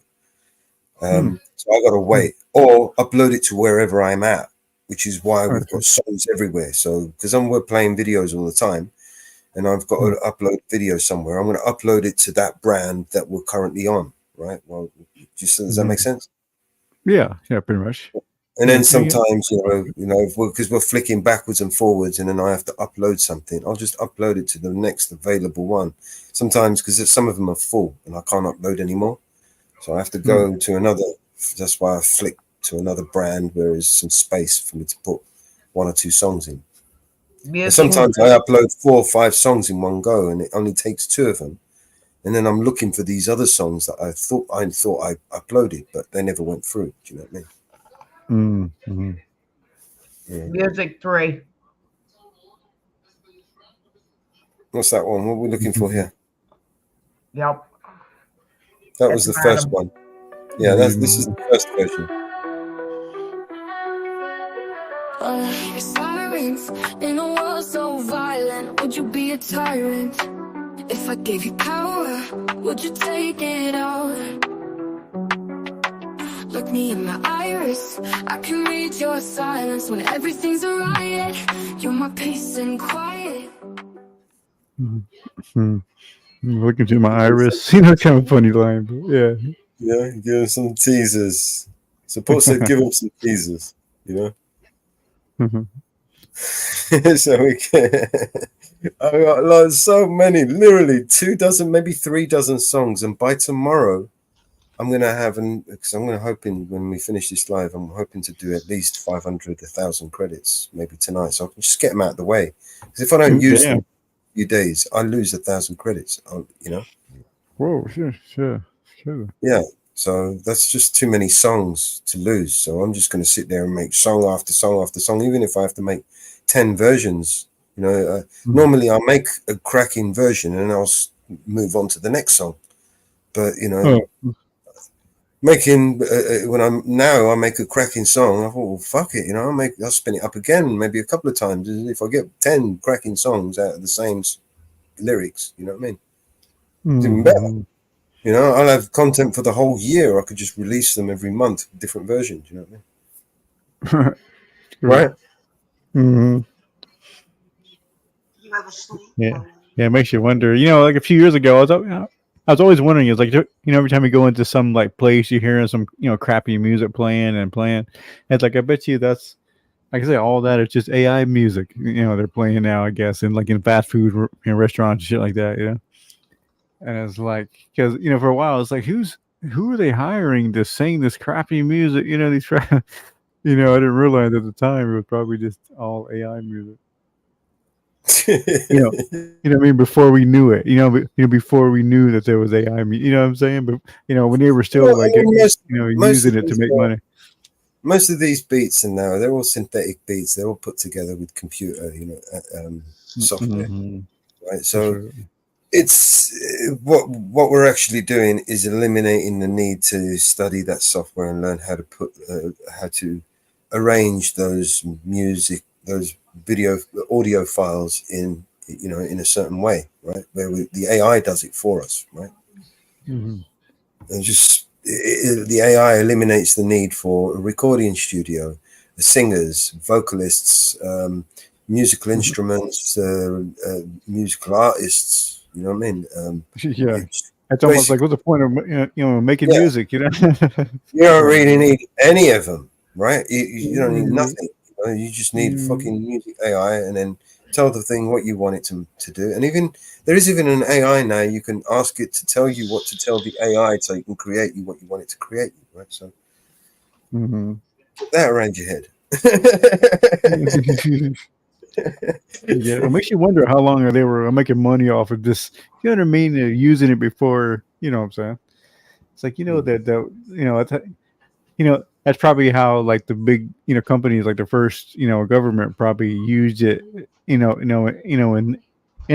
[SPEAKER 1] So I got to wait or upload it to wherever I'm at, which is why we've got songs everywhere. So because we're playing videos all the time, and I've got to upload video somewhere, I'm going to upload it to that brand that we're currently on, right? Well, does that make sense?
[SPEAKER 15] Yeah, pretty much.
[SPEAKER 1] And then sometimes, because we're flicking backwards and forwards, and then I have to upload something, I'll just upload it to the next available one. Sometimes, because some of them are full and I can't upload anymore. So I have to go to another. That's why I flick to another brand where there's some space for me to put 1 or 2 songs in. And sometimes I upload 4 or 5 songs in one go, and it only takes 2 of them. And then I'm looking for these other songs that I thought I uploaded, but they never went through. Do you know what I mean? Yeah.
[SPEAKER 2] Music 3.
[SPEAKER 1] What's that one? What are we looking for here?
[SPEAKER 2] Yep.
[SPEAKER 1] That was the first one. Yeah, this is the first version.
[SPEAKER 12] Sirens in a world so violent, would you be a tyrant? If I gave you power, would you take it all? Look me in my iris, I can read your silence when everything's a riot. You're my peace and quiet.
[SPEAKER 15] Look into my iris. Kind of a funny line, but yeah.
[SPEAKER 1] Yeah, give him some teasers. Suppose said give him some teasers, So we can. I got so many, literally 2 dozen, maybe 3 dozen songs, and by tomorrow, I'm gonna have because I'm hoping when we finish this live, I'm hoping to do at least 500, 1,000 credits, maybe tonight, so I can just get them out of the way. Because if I don't use them in a few days, I lose 1,000 credits.
[SPEAKER 15] Whoa, sure.
[SPEAKER 1] Yeah. So that's just too many songs to lose. So I'm just going to sit there and make song after song after song, even if I have to make 10 versions. Normally I'll make a cracking version and I'll move on to the next song. But making when I make a cracking song, I thought, well, fuck it, I'll spin it up again, maybe a couple of times. If I get 10 cracking songs out of the same lyrics, you know what I mean? It's even better. I'll have content for the whole year. I could just release them every month, different versions. You know what I mean? Right?
[SPEAKER 15] Yeah, it makes you wonder. Like a few years ago, I was always wondering. It's like every time you go into some like place, you're hearing some crappy music playing. It's like I bet you that's like I say, all that is just AI music. They're playing now, I guess, in fast food restaurants and shit like that. And it's like, because for a while it's like, who are they hiring to sing this crappy music? These I didn't realize at the time it was probably just all AI music. I mean, before we knew it, before we knew that there was AI, you know what I'm saying? But when they were still using it to make money.
[SPEAKER 1] Most of these beats they're all synthetic beats. They're all put together with computer, software, right? So it's what we're actually doing is eliminating the need to study that software and learn how to how to arrange those audio files in a certain way, right? Where the AI does it for us, right? And just the AI eliminates the need for a recording studio, singers, vocalists, musical instruments, musical artists. You know what I mean?
[SPEAKER 15] Yeah, it's almost like what's the point of making music? You
[SPEAKER 1] don't really need any of them, right? You don't need nothing. You just need fucking music AI, and then tell the thing what you want it to do. And there is even an AI now. You can ask it to tell you what to tell the AI, so you can create you what you want it to create you, right? So put that around your head.
[SPEAKER 15] Yeah, it makes you wonder how long they were making money off of this. You know what I mean? They're using it before. You know what I'm saying? It's like that's probably how like the big companies like the first government probably used it. In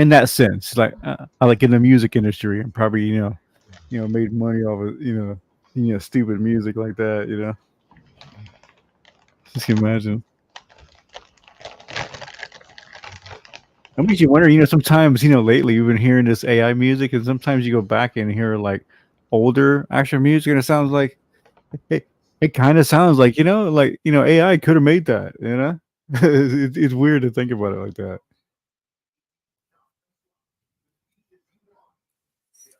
[SPEAKER 15] that sense, like in the music industry, and probably made money off of stupid music like that. Just imagine. It makes you wonder, sometimes, lately you've been hearing this AI music, and sometimes you go back and hear like older actual music, and it sounds like It kind of sounds like, AI could have made that, it's weird to think about it like that.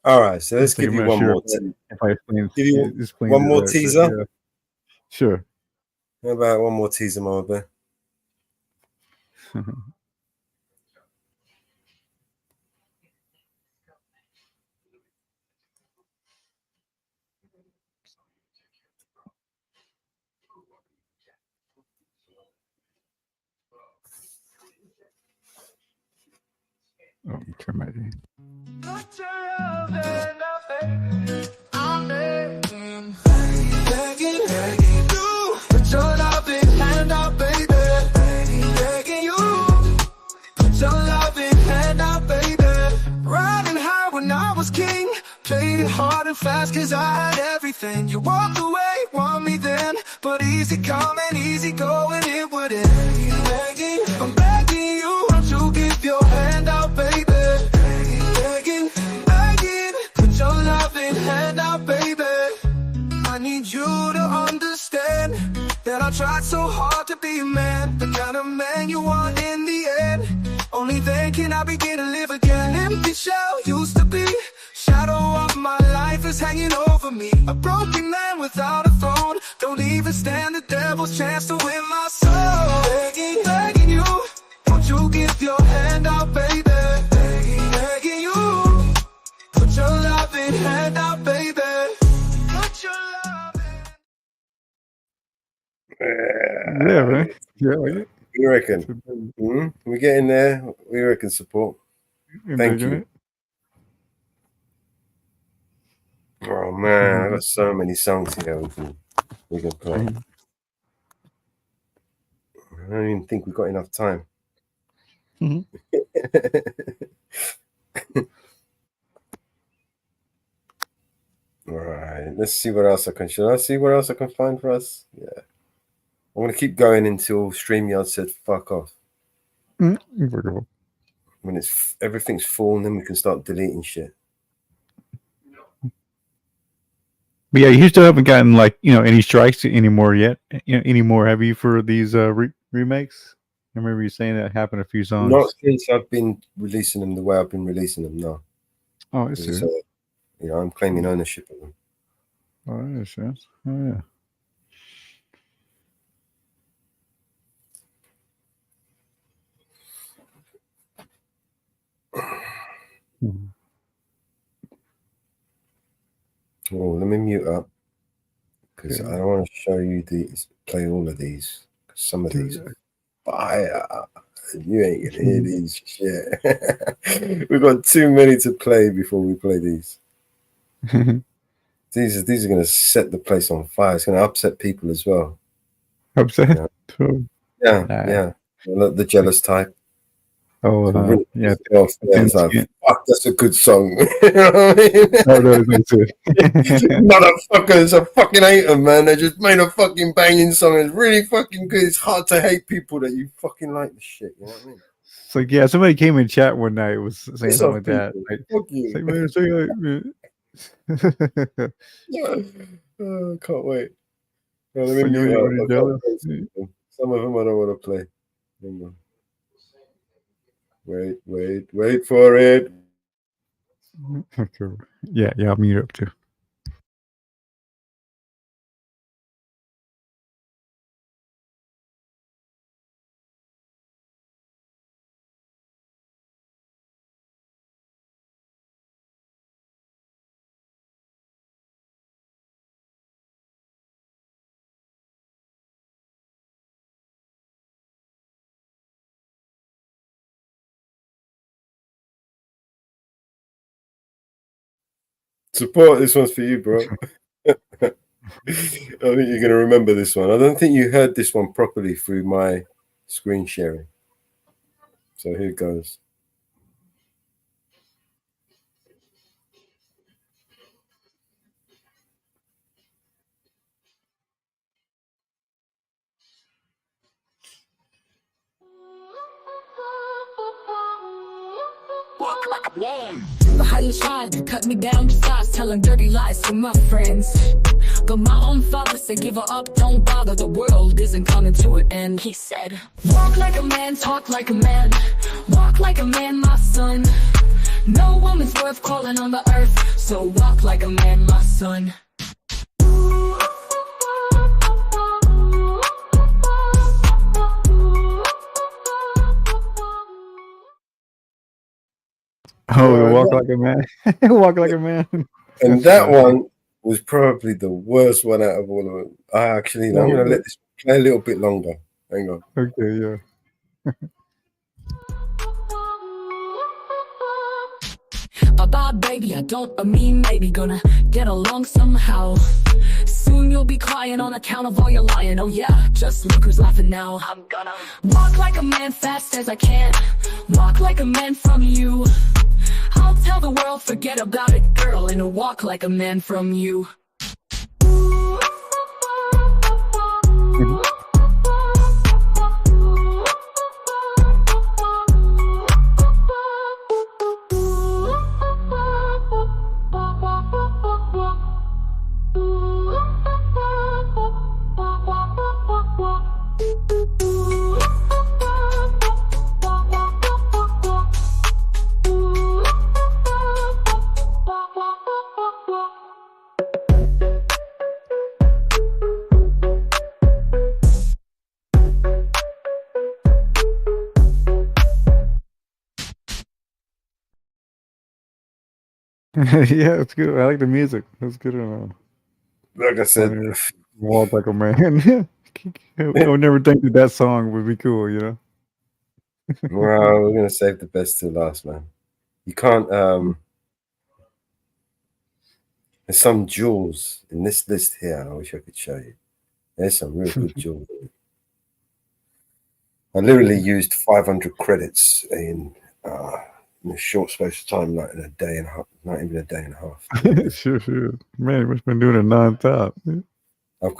[SPEAKER 1] All right, so let's
[SPEAKER 15] It's like,
[SPEAKER 1] give
[SPEAKER 15] I'm
[SPEAKER 1] you
[SPEAKER 15] not
[SPEAKER 1] one
[SPEAKER 15] sure
[SPEAKER 1] more.
[SPEAKER 15] if I explain
[SPEAKER 1] One
[SPEAKER 15] it
[SPEAKER 1] more
[SPEAKER 15] right, but
[SPEAKER 1] teaser.
[SPEAKER 15] yeah. Sure.
[SPEAKER 1] How about one more teaser, Marvin?
[SPEAKER 15] Oh, turn my
[SPEAKER 14] Put your loving hand out, baby. Begging you. Put your loving hand out, baby. Riding high when I was king. Played it hard and fast cause I had everything. You walked away, want me then. But easy coming, easy going, it wouldn't. I'm begging you, won't you give your hand out, baby. Begging. Put your loving hand out, baby. I need you to understand that I tried so hard to be a man, the kind of man you want in the end. Only then can I begin to live again. Empty shell used to be, shadow of my life is hanging over me. A broken man without a throne, don't even stand the devil's chance to win my soul. Begging you, won't you give your hand out, baby. Begging you, put your loving hand out, baby. Put your
[SPEAKER 15] Yeah, right. Yeah, like it.
[SPEAKER 1] You reckon? We getting there. We reckon support. Thank you. Oh man, I got so many songs here we can play. I don't even think we've got enough time. All right, let's see what else I can. Should I see what else I can find for us? Yeah, I want to keep going until StreamYard said fuck off. When everything's full, and then we can start deleting shit.
[SPEAKER 15] But yeah, you still haven't gotten any strikes anymore yet. Anymore have you for these remakes? I remember you saying that happened a few songs.
[SPEAKER 1] Not since I've been releasing them the way I've been releasing them. No.
[SPEAKER 15] Oh, I see.
[SPEAKER 1] I'm claiming ownership of them.
[SPEAKER 15] Oh, that makes sense. Oh, yeah.
[SPEAKER 1] Oh, let me mute up because I don't want to show you these. Play all of these. Some of these are fire. You ain't gonna hear these shit. We've got too many to play before we play these. These are gonna set the place on fire. It's gonna upset people as well.
[SPEAKER 15] Upset?
[SPEAKER 1] Yeah. The jealous type.
[SPEAKER 15] Oh,
[SPEAKER 1] really
[SPEAKER 15] yeah.
[SPEAKER 1] It's like, fuck, that's a good song. You know what I mean? Motherfuckers, I fucking hate them, man. They just made a fucking banging song. It's really fucking good. It's hard to hate people that you fucking like the shit. You know what I mean?
[SPEAKER 15] It's like, yeah, somebody came in chat one night was saying something like that. Like,
[SPEAKER 1] fuck you. Oh, can't wait. Well, let me mute up. Some of them I don't want to play. Hang on. Wait for it.
[SPEAKER 15] Okay. Yeah, I'll mute up too.
[SPEAKER 1] Support, this one's for you, bro. I think you're going to remember this one. I don't think you heard this one properly through my screen sharing. So here goes.
[SPEAKER 12] The how you try to cut me down to size, telling dirty lies to my friends. But my own father said, give her up, don't bother. The world isn't coming to an end. He said, walk like a man, talk like a man. Walk like a man, my son. No woman's worth calling on the earth, so walk like a man, my son.
[SPEAKER 15] Oh, walk like a man. Walk like a man.
[SPEAKER 1] And that one was probably the worst one out of all of them. I'm going to let this play a little bit longer. Hang on.
[SPEAKER 15] Okay, yeah.
[SPEAKER 12] Bye-bye, baby, I don't mean maybe gonna get along somehow. Soon you'll be crying on account of all your lying. Oh yeah, just look who's laughing now. I'm gonna walk like a man fast as I can. Walk like a man from you. I'll tell the world, forget about it, girl, and walk like a man from you.
[SPEAKER 15] Yeah, it's good. I like the music. It's good.
[SPEAKER 1] Like I said,
[SPEAKER 15] walk like a man. I would never think that song would be cool, you know?
[SPEAKER 1] Well, we're going to save the best to last, man. You can't... There's some jewels in this list here. I wish I could show you. There's some real good jewels. I literally used 500 credits in a short space of time, like in a day and a half, not even a day and a half.
[SPEAKER 15] Sure. Man, you must have been doing it non-stop.
[SPEAKER 1] I've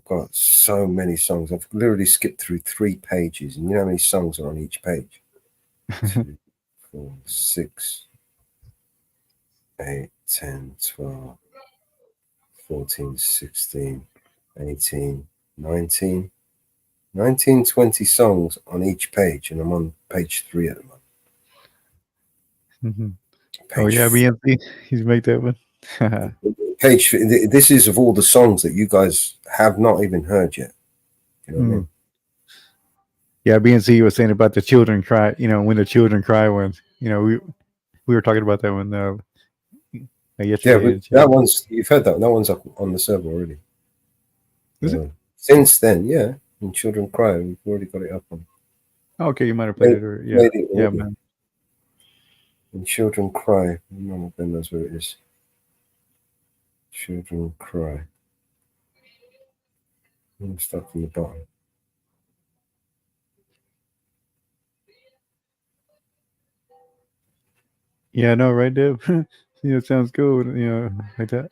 [SPEAKER 1] got so many songs. I've literally skipped through 3 pages, and you know how many songs are on each page? 2, 4, 6, 8, 10, 12, 14, 16, 18, 19, 20 songs on each page, and I'm on page 3 at the moment.
[SPEAKER 15] Mm-hmm. Oh yeah, BNC. He's make that one.
[SPEAKER 1] Page. This is of all the songs that you guys have not even heard yet. You know what I mean?
[SPEAKER 15] Yeah, BNC was saying about the children cry. You know, when the children cry, when we were talking about that one yesterday.
[SPEAKER 1] Yeah, that one's, you've heard that. That one's up on the server already.
[SPEAKER 15] Is it?
[SPEAKER 1] Since then, yeah. When children cry, we've already got it up on.
[SPEAKER 15] Okay, you might have played it. Yeah, man.
[SPEAKER 1] When children cry, none of them knows where it is. Children cry. I'm stuck from the bottom.
[SPEAKER 15] Yeah, I know, right, Deb? It sounds good, like that.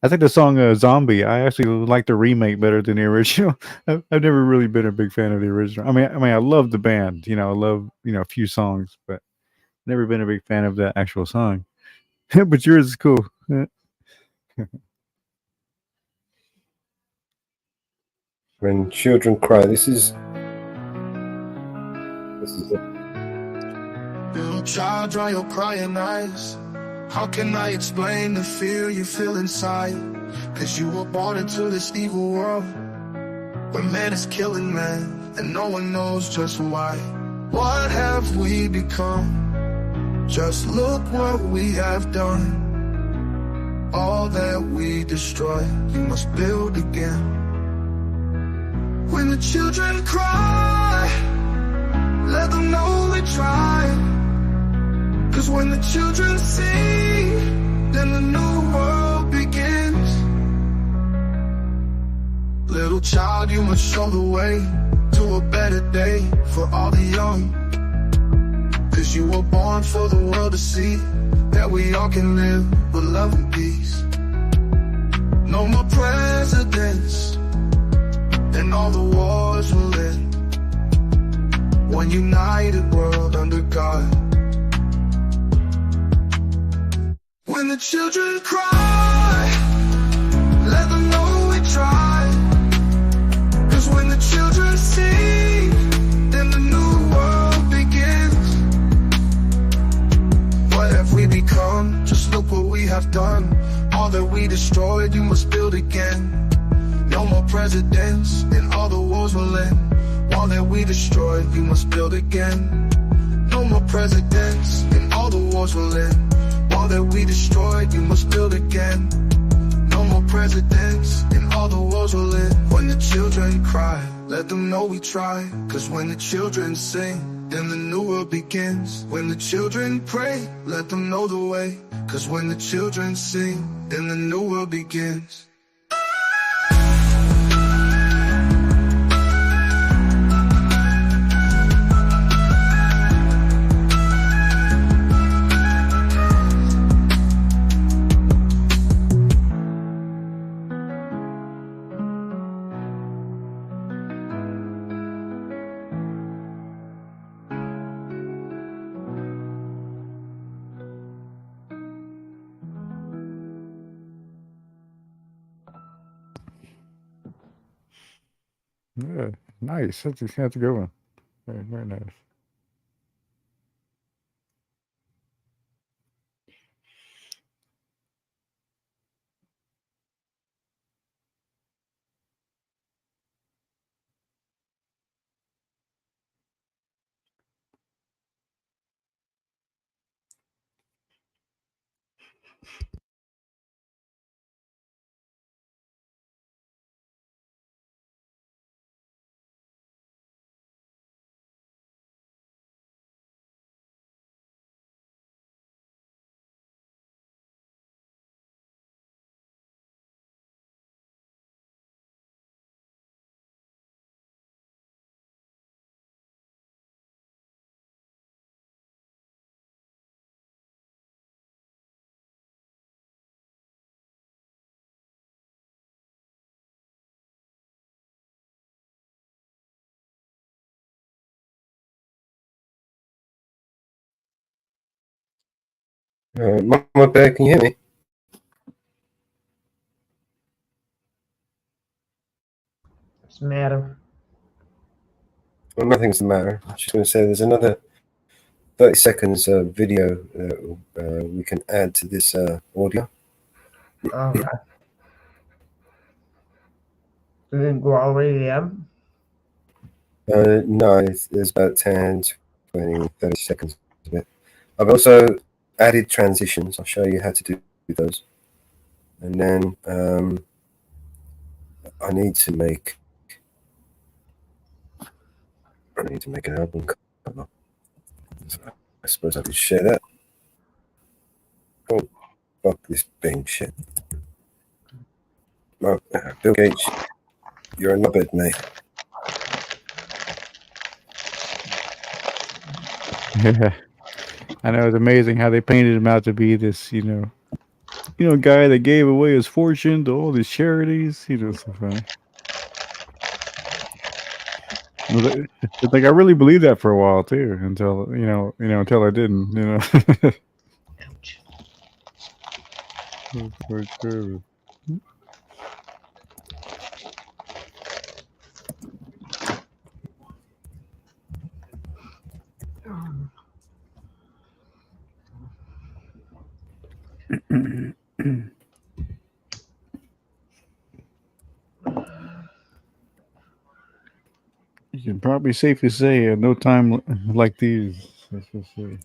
[SPEAKER 15] I think the song "Zombie." I actually like the remake better than the original. I've never really been a big fan of the original. I mean, I love the band. I love a few songs, but never been a big fan of that actual song. But yours is cool.
[SPEAKER 1] When children cry, this is it.
[SPEAKER 13] Little child, dry your crying eyes. How can I explain the fear you feel inside? Cause you were born into this evil world where man is killing man, and no one knows just why. What have we become? Just look what we have done. All that we destroy, we must build again. When the children cry, let them know they tried. Cause when the children sing, then the new world begins. Little child, you must show the way to a better day for all the young. Cause you were born for the world to see that we all can live with love and peace. No more presidents, and all the wars will end. One united world under God. When the children cry, No more presidents, and all the wars will end. All that we destroyed, we must build again. No more presidents, and all the wars will end. All that we destroyed, you must build again. No more presidents, and all the wars will end. When the children cry, let them know we try. Cause when the children sing, then the new world begins. When the children pray, let them know the way. Cause when the children sing, then the new world begins.
[SPEAKER 15] Yeah, nice. That's a good one. Very, very nice.
[SPEAKER 1] Mama Bear, can you hear me?
[SPEAKER 2] What's the matter?
[SPEAKER 1] Well, nothing's the matter. I was just going to say there's another 30 seconds video that we can add to this audio.
[SPEAKER 2] Okay. You didn't go all the way to the end?
[SPEAKER 1] No, there's about 10, 20, 30 seconds of it. I've also added transitions. I'll show you how to do those. And then I need to make an album cover. So I suppose I could share that. Oh, fuck this Bing shit. Oh, Bill Gates, you're a knobhead, mate.
[SPEAKER 15] Yeah, I know it's amazing how they painted him out to be this, guy that gave away his fortune to all these charities. So funny. It's like I really believed that for a while too, until until I didn't.
[SPEAKER 2] Ouch.
[SPEAKER 15] For sure. You can probably safely say at no time like these. Let's just say.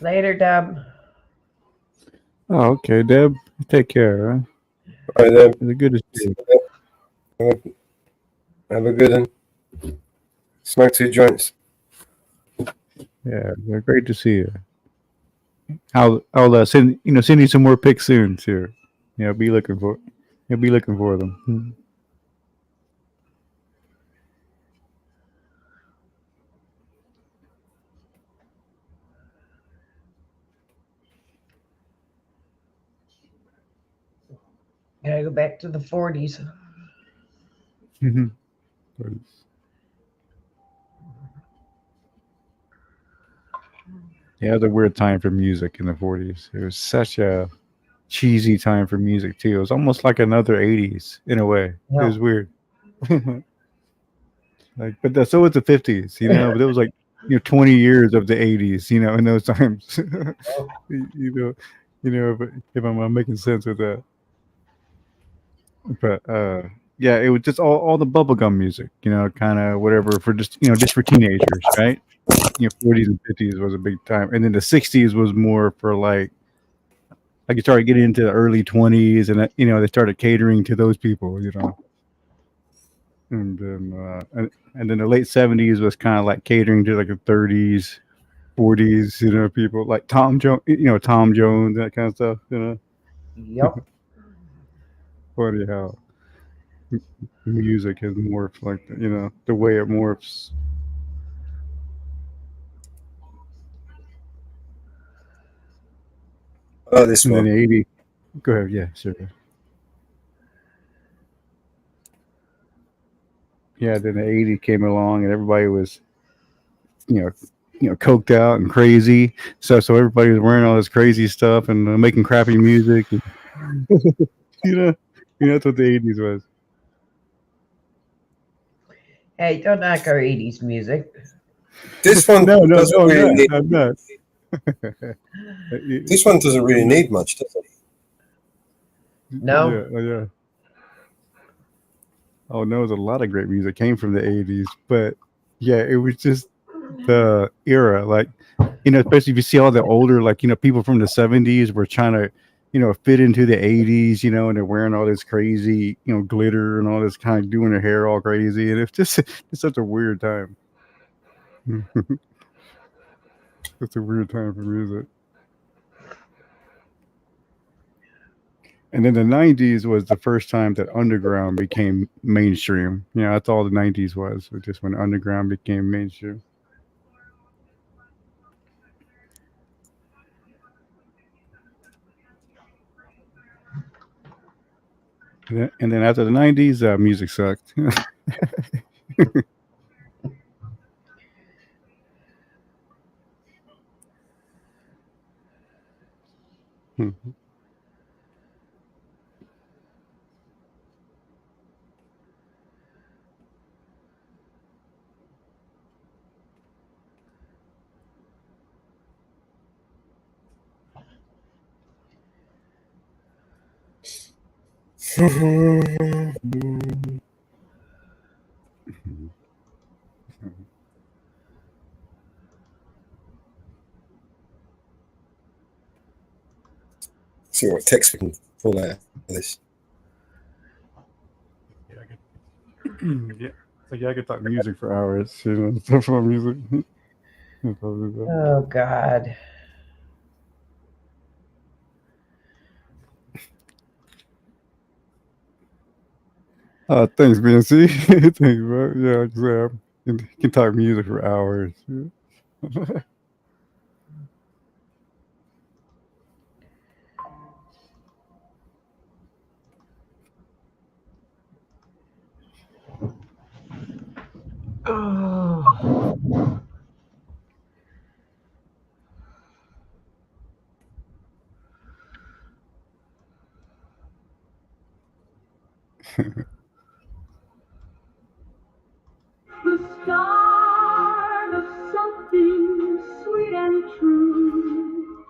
[SPEAKER 2] Later, Deb.
[SPEAKER 15] Oh, okay, Deb. Take care. Huh?
[SPEAKER 1] All right, Deb.
[SPEAKER 15] It's good to see you.
[SPEAKER 1] Have a good one. Smoke 2 joints.
[SPEAKER 15] Yeah, great to see you. I'll send you some more pics soon too. Yeah, be looking for them.
[SPEAKER 2] Gotta go back to the 40s.
[SPEAKER 15] Yeah, it was a weird time for music in the 40s. It was such a cheesy time for music too. It was almost like another 80s in a way.
[SPEAKER 2] Yeah.
[SPEAKER 15] It was weird. So was the 50s, but it was like 20 years of the 80s, in those times. If I'm making sense with that. But yeah, it was just all the bubblegum music, kind of whatever for just for teenagers, right? 40s and 50s was a big time, and then the 60s was more for like you started getting into the early 20s, and they started catering to those people, and then and then the late 70s was kind of like catering to like the 30s, 40s, people like Tom Jones, Tom Jones, that kind of stuff,
[SPEAKER 2] Yep.
[SPEAKER 15] Funny how music has morphed, like the way it morphs.
[SPEAKER 1] Oh, this
[SPEAKER 15] And then
[SPEAKER 1] one.
[SPEAKER 15] the 80s. Go ahead, yeah, sure. Yeah, then the 80s came along, and everybody was, coked out and crazy. So everybody was wearing all this crazy stuff and making crappy music. And, you know, that's what the 80s was.
[SPEAKER 2] Hey, don't knock our 80s music.
[SPEAKER 1] This one
[SPEAKER 15] No,
[SPEAKER 1] doesn't really need.
[SPEAKER 15] I'm not.
[SPEAKER 1] This one doesn't really need much, does it?
[SPEAKER 2] No.
[SPEAKER 15] Yeah. Oh no, there's a lot of great music came from the 80s, but yeah, it was just the era, like especially if you see all the older, like people from the 70s were trying to fit into the 80s, and they're wearing all this crazy glitter and all this, kind of doing their hair all crazy, and it's such a weird time. It's a weird time for music. And then the 90s was the first time that underground became mainstream. That's all the 90s was just when underground became mainstream. And then after the 90s, music sucked.
[SPEAKER 1] See what text we can pull out of this.
[SPEAKER 15] Yeah, I could talk music for hours. Stuff about music.
[SPEAKER 2] Oh God.
[SPEAKER 15] Thanks, BNC. Thanks, bro. Yeah, exactly. You can talk music for hours.
[SPEAKER 2] Oh.
[SPEAKER 12] The start of something sweet and true.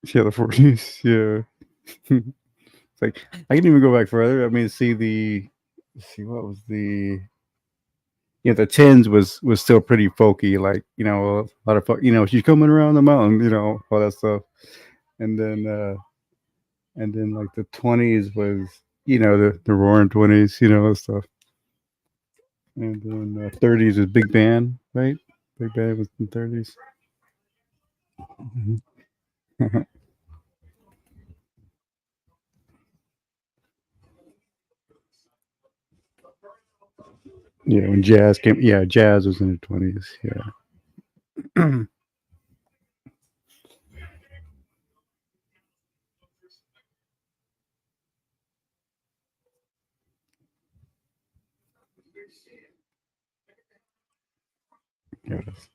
[SPEAKER 15] Yeah, the 40s. Yeah. It's like I can even go back further. I mean, see what was the the 10s was still pretty folky, like a lot of folk, she's coming around the mountain, all that stuff, and then like the 20s was the roaring 20s, and stuff, and then 30s is big band, right? Big band was in 30s. Yeah, when jazz came, yeah, jazz was in the 20s. Yeah. Yes.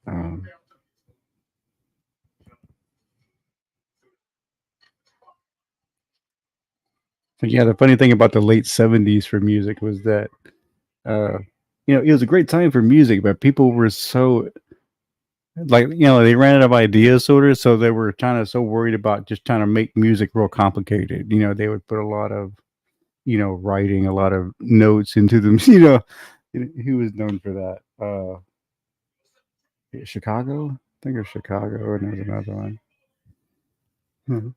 [SPEAKER 15] But yeah, the funny thing about the late 70s for music was that, it was a great time for music, but people were so, like, they ran out of ideas, sort of, so they were kind of so worried about just trying to make music real complicated. They would put a lot of, writing a lot of notes into them. He was known for that. Chicago? I think of Chicago, and there's another one. Mhm.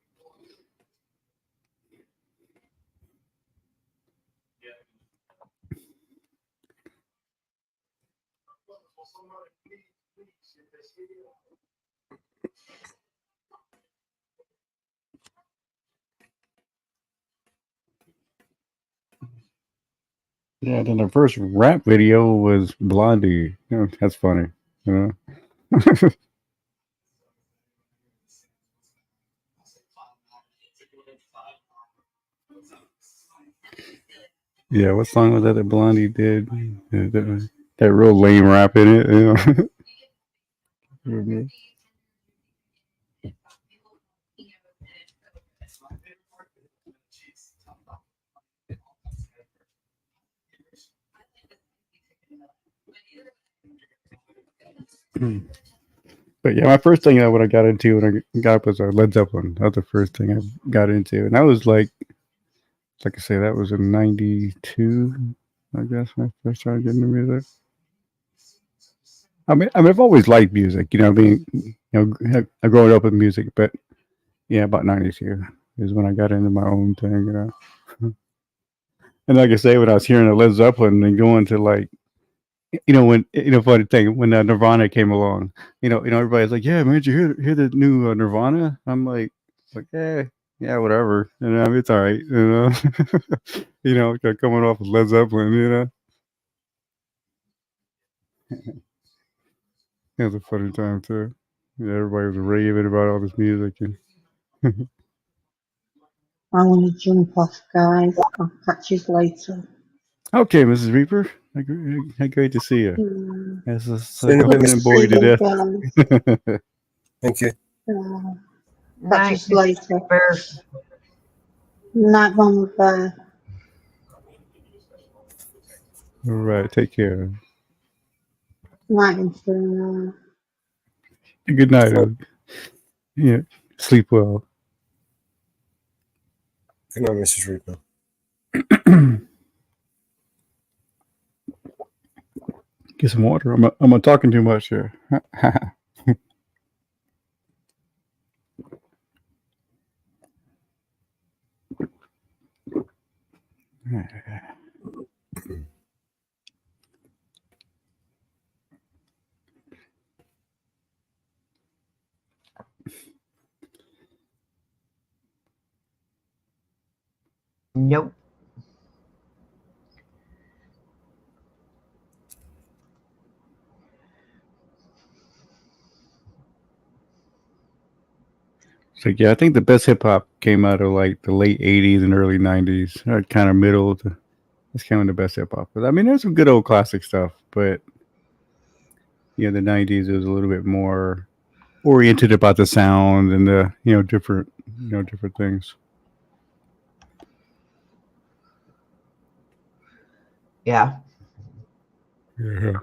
[SPEAKER 15] Yeah, then the first rap video was Blondie. That's funny. You know? Yeah, what song was that Blondie did? That real lame rap in it. Mhm. But yeah, my first thing what I got into when I got up was Led Zeppelin. That was the first thing I got into, and that was like I say, that was in '92. I guess when I first started getting into music. I've always liked music. I growing up with music, but yeah, about '92 is when I got into my own thing. And like I say, when I was hearing the Led Zeppelin and going to like, when funny thing when Nirvana came along, everybody's like, yeah, man, did you hear the new Nirvana? I'm like, yeah, whatever. It's all right. Coming off of Led Zeppelin. It was a funny time too. Yeah, everybody was raving about all this music and.
[SPEAKER 20] I want to jump off, guys. I'll catch you later.
[SPEAKER 15] Okay, Mrs. Reaper. How great to see you. Yes, it's like a
[SPEAKER 20] Good to
[SPEAKER 15] feminine boy
[SPEAKER 20] see
[SPEAKER 15] to
[SPEAKER 20] you
[SPEAKER 15] death.
[SPEAKER 20] guys.
[SPEAKER 1] Thank you.
[SPEAKER 20] Catch you
[SPEAKER 2] Night,
[SPEAKER 20] later.
[SPEAKER 2] Bear.
[SPEAKER 20] Night, Mama Bear.
[SPEAKER 15] All right, take care.
[SPEAKER 20] Night, Inferno.
[SPEAKER 15] Good night. Yeah, sleep well.
[SPEAKER 1] Good night, Mrs. Reaper.
[SPEAKER 15] Get some water. I'm talking too much here.
[SPEAKER 2] Nope.
[SPEAKER 15] So yeah, I think the best hip hop came out of like the late '80s and early '90s. Kind of middle. That's kind of the best hip hop. But I mean, there's some good old classic stuff, but the '90s was a little bit more oriented about the sound and the different things.
[SPEAKER 2] Yeah.
[SPEAKER 15] Yeah.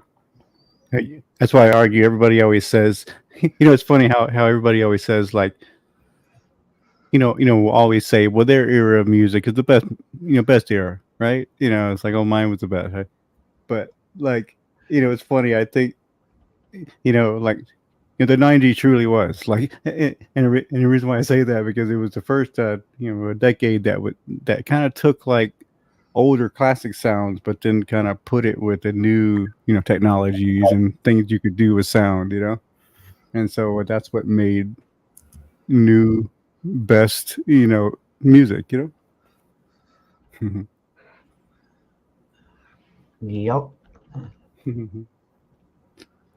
[SPEAKER 15] That's why I argue. Everybody always says, it's funny how everybody always says like, will always say, well, their era of music is the best, best era, right? It's like, oh, mine was the best, right? But like, it's funny. I think, like, the '90s truly was like, and the reason why I say that because it was the first, a decade that kind of took like older classic sounds, but then kind of put it with the new, technologies and things you could do with sound, and so that's what made new best, music,
[SPEAKER 2] Yep.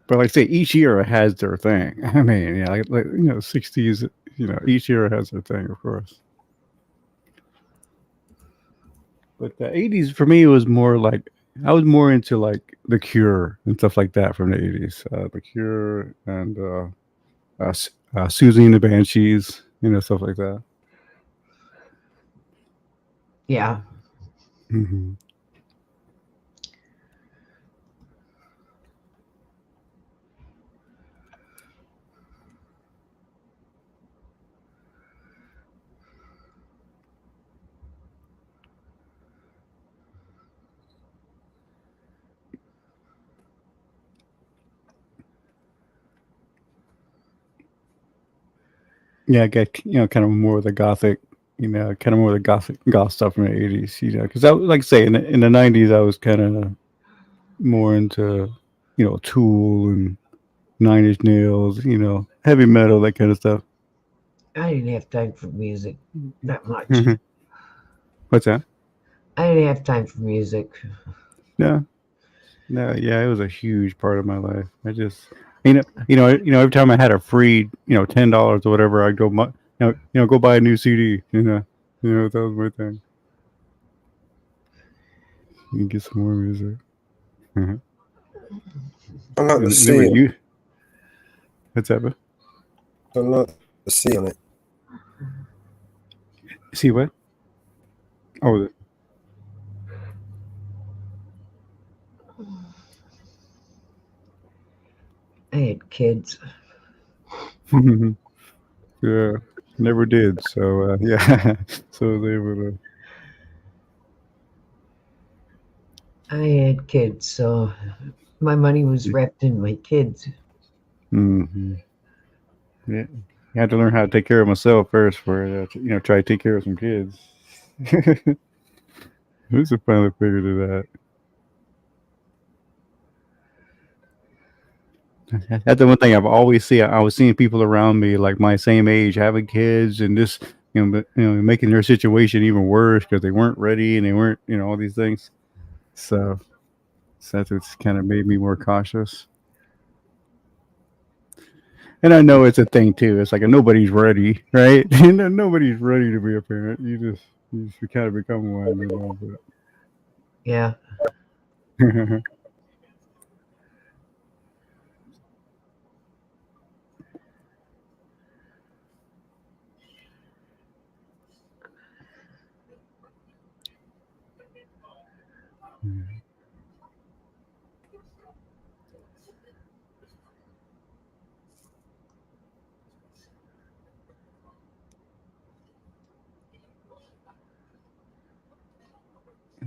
[SPEAKER 15] But like I say, each era has their thing. I mean, yeah, like '60s, each era has their thing, of course. But the '80s for me was more like I was more into like The Cure and stuff like that from the '80s. The Cure and Susie and the Banshees, stuff like that.
[SPEAKER 2] Yeah.
[SPEAKER 15] Mm-hmm. Yeah, I get kind of more of the gothic, kind of more of the goth stuff from the '80s, because I like I say in the '90s I was kind of more into Tool and Nine Inch Nails, heavy metal, that kind of stuff.
[SPEAKER 2] I didn't have time for music that much.
[SPEAKER 15] What's that?
[SPEAKER 2] I didn't have time for music.
[SPEAKER 15] No, yeah, it was a huge part of my life. I just, every time I had a free, $10 or whatever, I'd go, go buy a new CD. That was my thing. You can get some more music.
[SPEAKER 1] I like the
[SPEAKER 15] And
[SPEAKER 1] C.
[SPEAKER 15] then you, what's that?
[SPEAKER 1] I like the C on it.
[SPEAKER 15] See what? Oh,
[SPEAKER 2] I had kids.
[SPEAKER 15] yeah, never did. So yeah, so I was able to.
[SPEAKER 2] I had kids, so my money was wrapped in my kids.
[SPEAKER 15] Mm-hmm. Yeah, I had to learn how to take care of myself first for try to take care of some kids. Who's finally figured it out? That's the one thing I've always seen. I was seeing people around me like my same age having kids and this, making their situation even worse because they weren't ready and they weren't, all these things. So that's what's kind of made me more cautious. And I know it's a thing too. It's like nobody's ready, right? Nobody's ready to be a parent. You just kind of become one. But...
[SPEAKER 2] Yeah.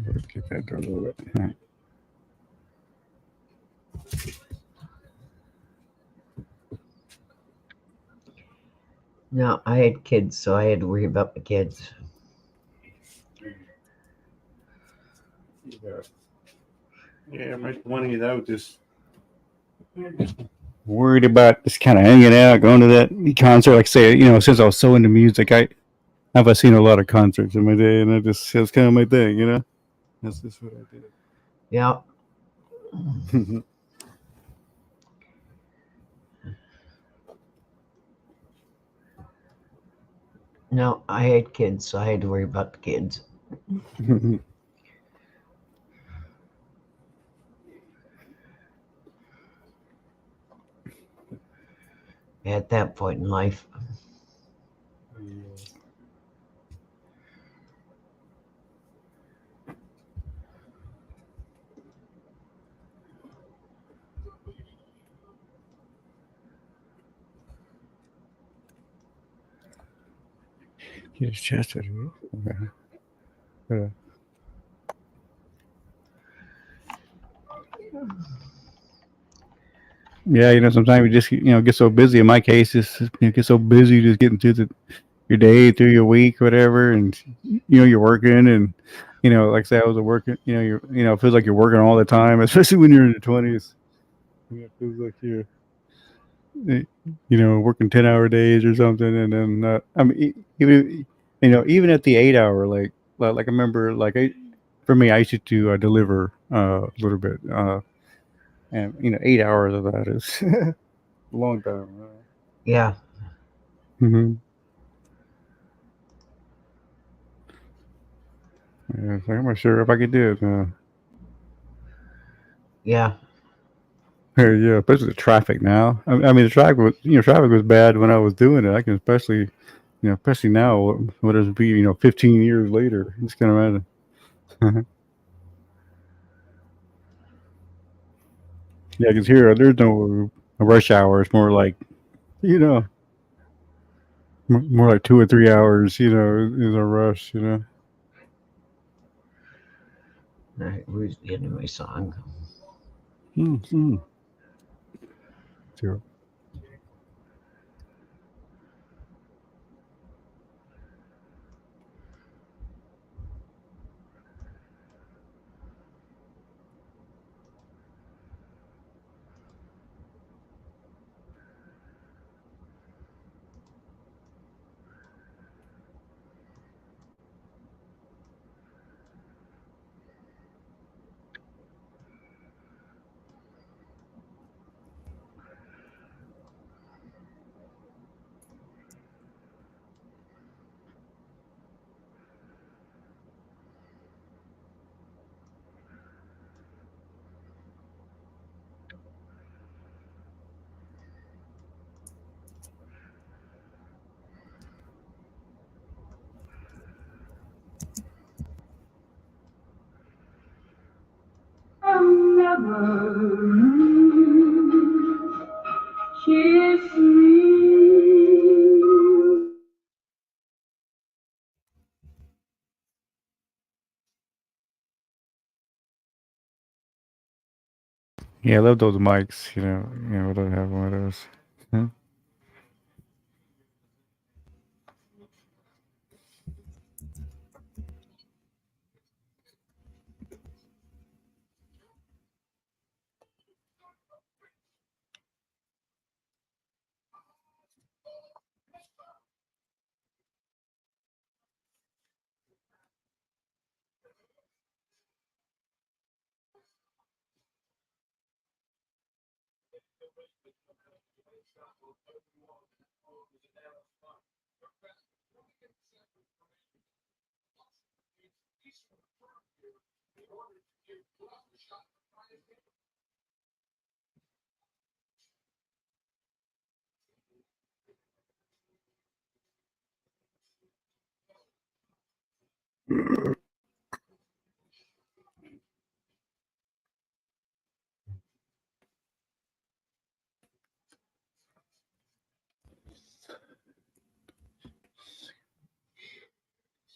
[SPEAKER 15] Let's get that done a little bit. All right.
[SPEAKER 2] No, I had kids, so I had to worry about my kids.
[SPEAKER 15] Yeah, my 20s, I was just worried about just kind of hanging out, going to that concert. Like say, since I was so into music, I've seen a lot of concerts in my day, and that's kind of my thing, That's just what I did.
[SPEAKER 2] Yeah. No, I had kids, so I had to worry about the kids. At that point in life.
[SPEAKER 15] Here's Chester. Okay. Yeah, sometimes you just get so busy. In my case, you get so busy just getting through your day, through your week, whatever, and you're working, and like I say, I was working. It feels like you're working all the time, especially when you're in your 20s. It feels like you're working 10-hour days or something, and then I mean, even at the 8-hour, like I remember, for me, I used to deliver a little bit. And 8 hours of that is a long time. Right?
[SPEAKER 2] Yeah.
[SPEAKER 15] Mm-hmm. Yeah, so I'm not sure if I could do it.
[SPEAKER 2] Yeah.
[SPEAKER 15] Yeah, especially the traffic now. I mean, the traffic was bad when I was doing it. I can especially especially now, what does it be, 15 years later? It's kind of mad. Yeah, because here there's no rush hour. It's more like, you know, more like 2 or 3 hours. Is a rush.
[SPEAKER 2] All right, where's the end of my song?
[SPEAKER 15] Mm-hmm. Sure.
[SPEAKER 12] Kiss me.
[SPEAKER 15] Yeah, I love those mics. I don't have one of those. Hmm.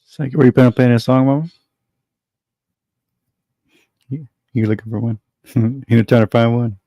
[SPEAKER 15] It's like, were you playing a song, Mama? You looking for one? You trying to find one?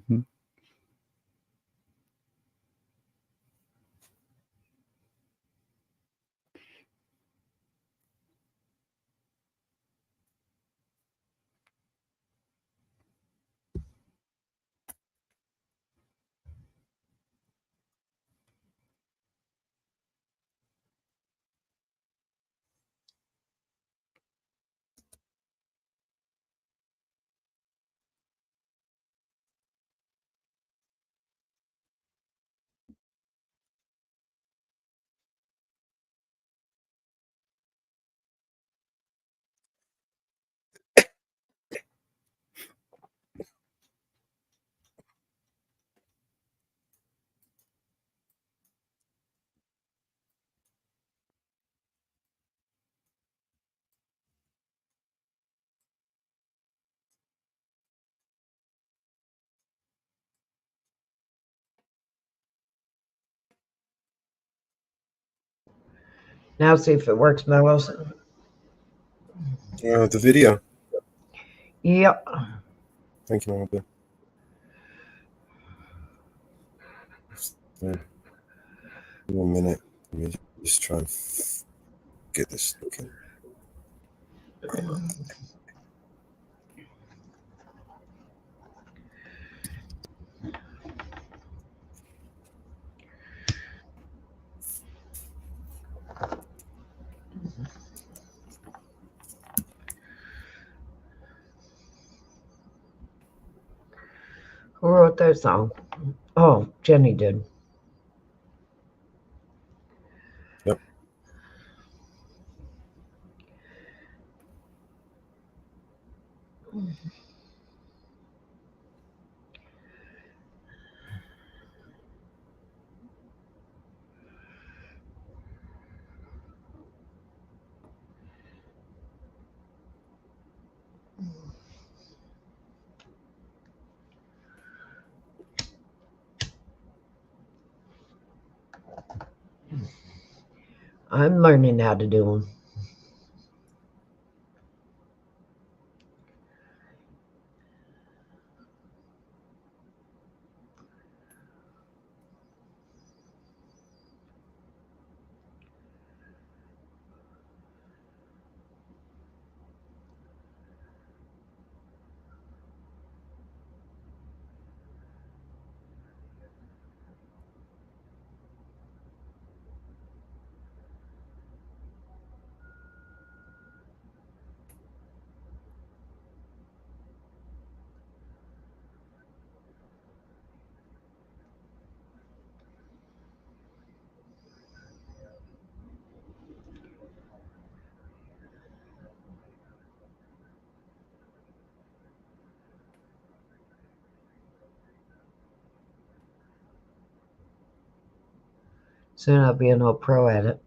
[SPEAKER 2] Now see if it works, Mellows.
[SPEAKER 1] The video.
[SPEAKER 2] Yep.
[SPEAKER 1] Thank you, Mama. So, 1 minute. Let me just try and get this looking.
[SPEAKER 2] Who wrote that song? Oh, Jenny did.
[SPEAKER 1] Yep.
[SPEAKER 2] I'm learning how to do them. Soon I'll be an old pro at it.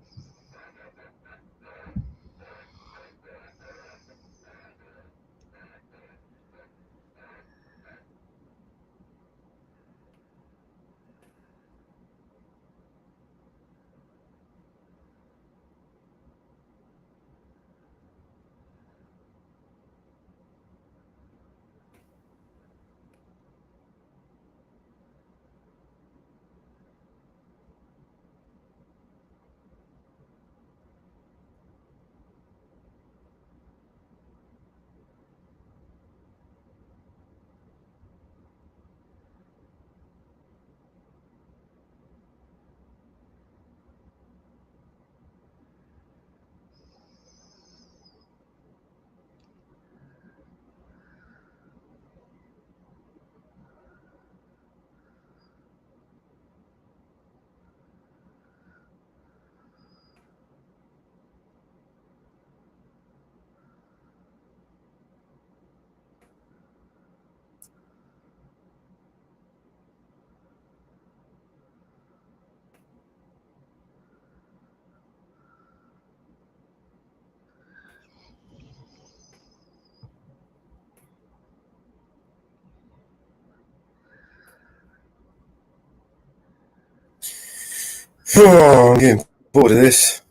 [SPEAKER 1] Oh, I'm getting bored of this.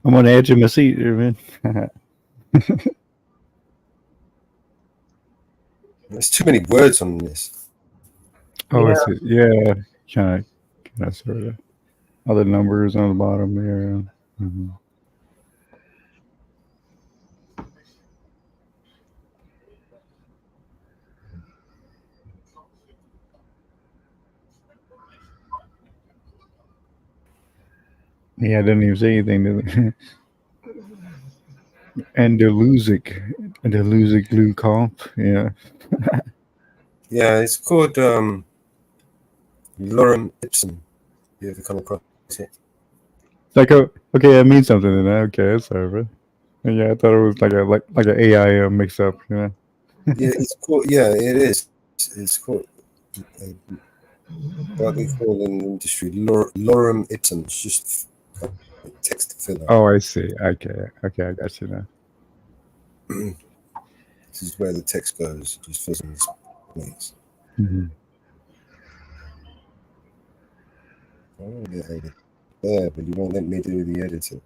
[SPEAKER 15] I'm on the edge of my seat there, man.
[SPEAKER 1] There's too many words on this.
[SPEAKER 15] Oh,
[SPEAKER 2] Yeah.
[SPEAKER 15] I see. Yeah, kind of, sort of. Other numbers on the bottom there. Mhm. Yeah, I didn't even say anything. Andalusic glue comp. Yeah.
[SPEAKER 1] Yeah, it's called lorem ipsum. You ever come across it?
[SPEAKER 15] Like, okay, it means something. Then okay, that's over. Yeah, I thought it was like an AI mix up. Yeah.
[SPEAKER 1] Yeah, it's called. Yeah, it is. It's called. What they call in the industry lorem ipsum. It's just text filler.
[SPEAKER 15] Oh, I see. Okay, I got you now.
[SPEAKER 1] This is where the text goes. It just fills in this place.
[SPEAKER 15] Mm-hmm.
[SPEAKER 1] I want to get edited there, but you won't let me do the editing.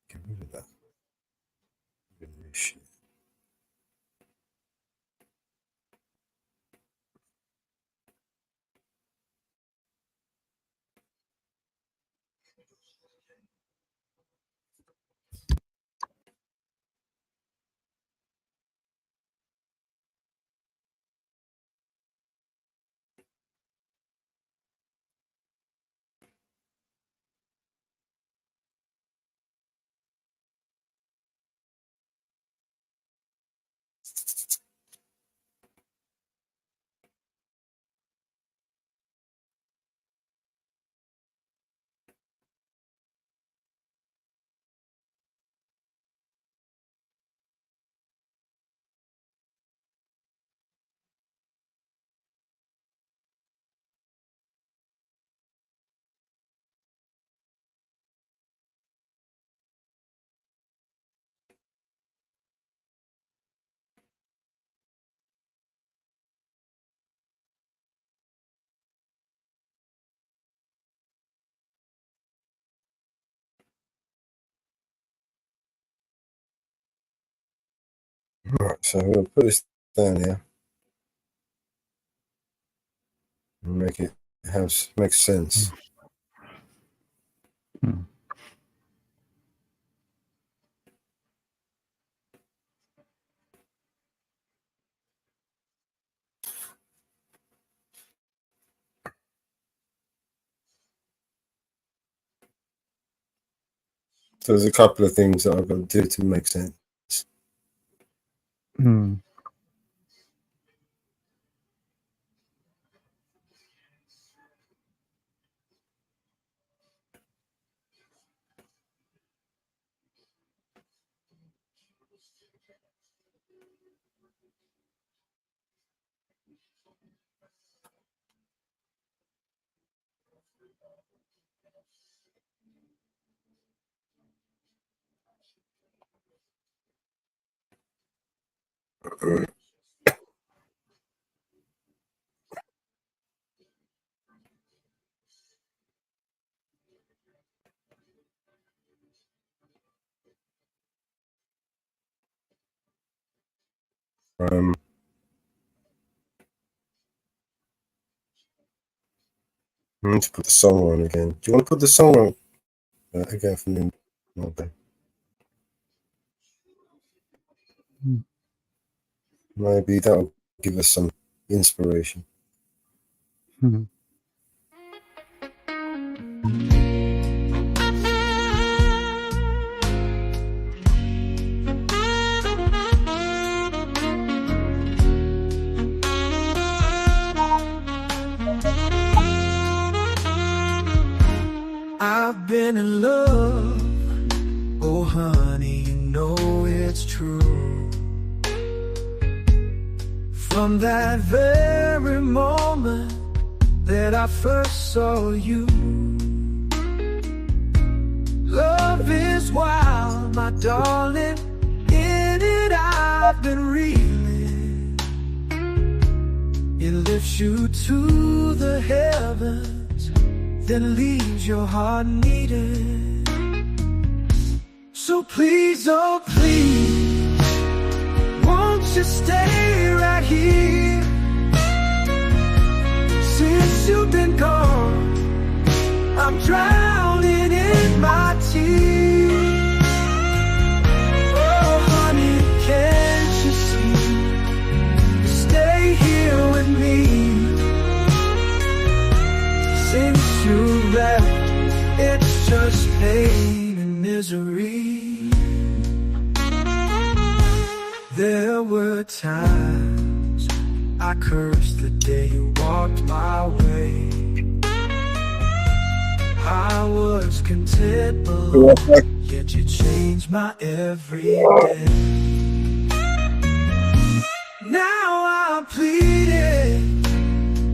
[SPEAKER 1] Get rid of that. Get rid of this shit. Right, so we'll put this down here and make it make sense. So there's a couple of things that I've got to do to make sense. I need to put the song on again. Do you want to put the song on again for me? Okay. Maybe that'll give us some inspiration.
[SPEAKER 14] I've been in love, oh honey, you know it's true. From that very moment that I first saw you. Love is wild, my darling, in it I've been reeling. It lifts you to the heavens, then leaves your heart needing. So please, oh please, won't you stay right here? Since you've been gone, I'm drowning in my tears. Oh honey, can't you see? Stay here with me. Since you left, it's just pain and misery. There were times I cursed the day you walked my way. I was content below, yet you changed my every day. Now I'm pleading,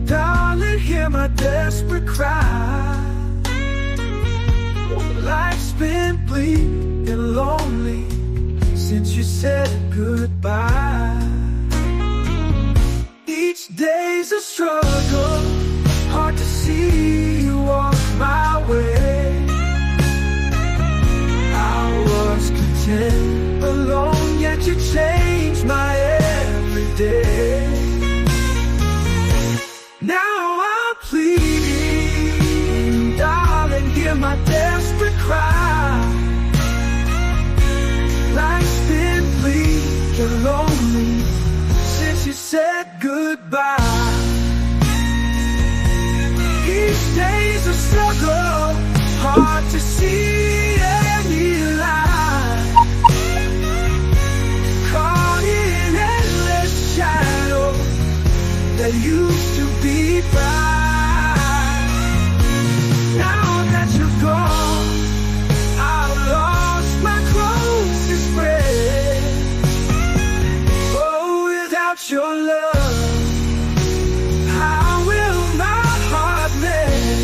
[SPEAKER 14] darling, hear my desperate cry. Life's been bleak and lonely since you said goodbye. Each day's a struggle, hard to see you walk my way. I was content alone, yet you changed my every day. Now I'm pleading, darling, hear my desperate cry. Life's been bleak and lonely since you said goodbye. Each day's a struggle, hard to see any light. Caught in endless shadow that used to be bright. Now that you're gone, I've lost my closest friend. Oh, without your love, how will my heart mend?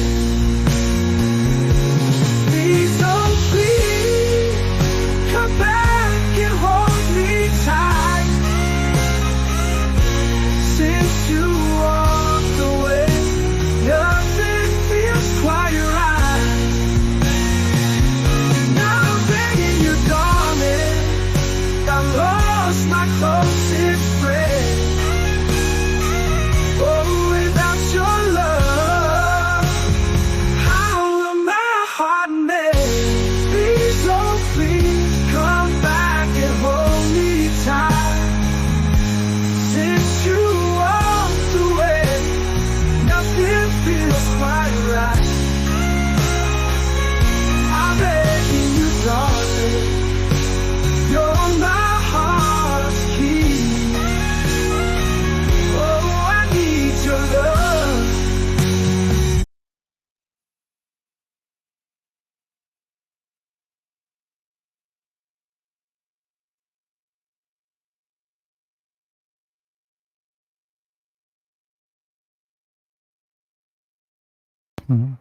[SPEAKER 15] Mhm.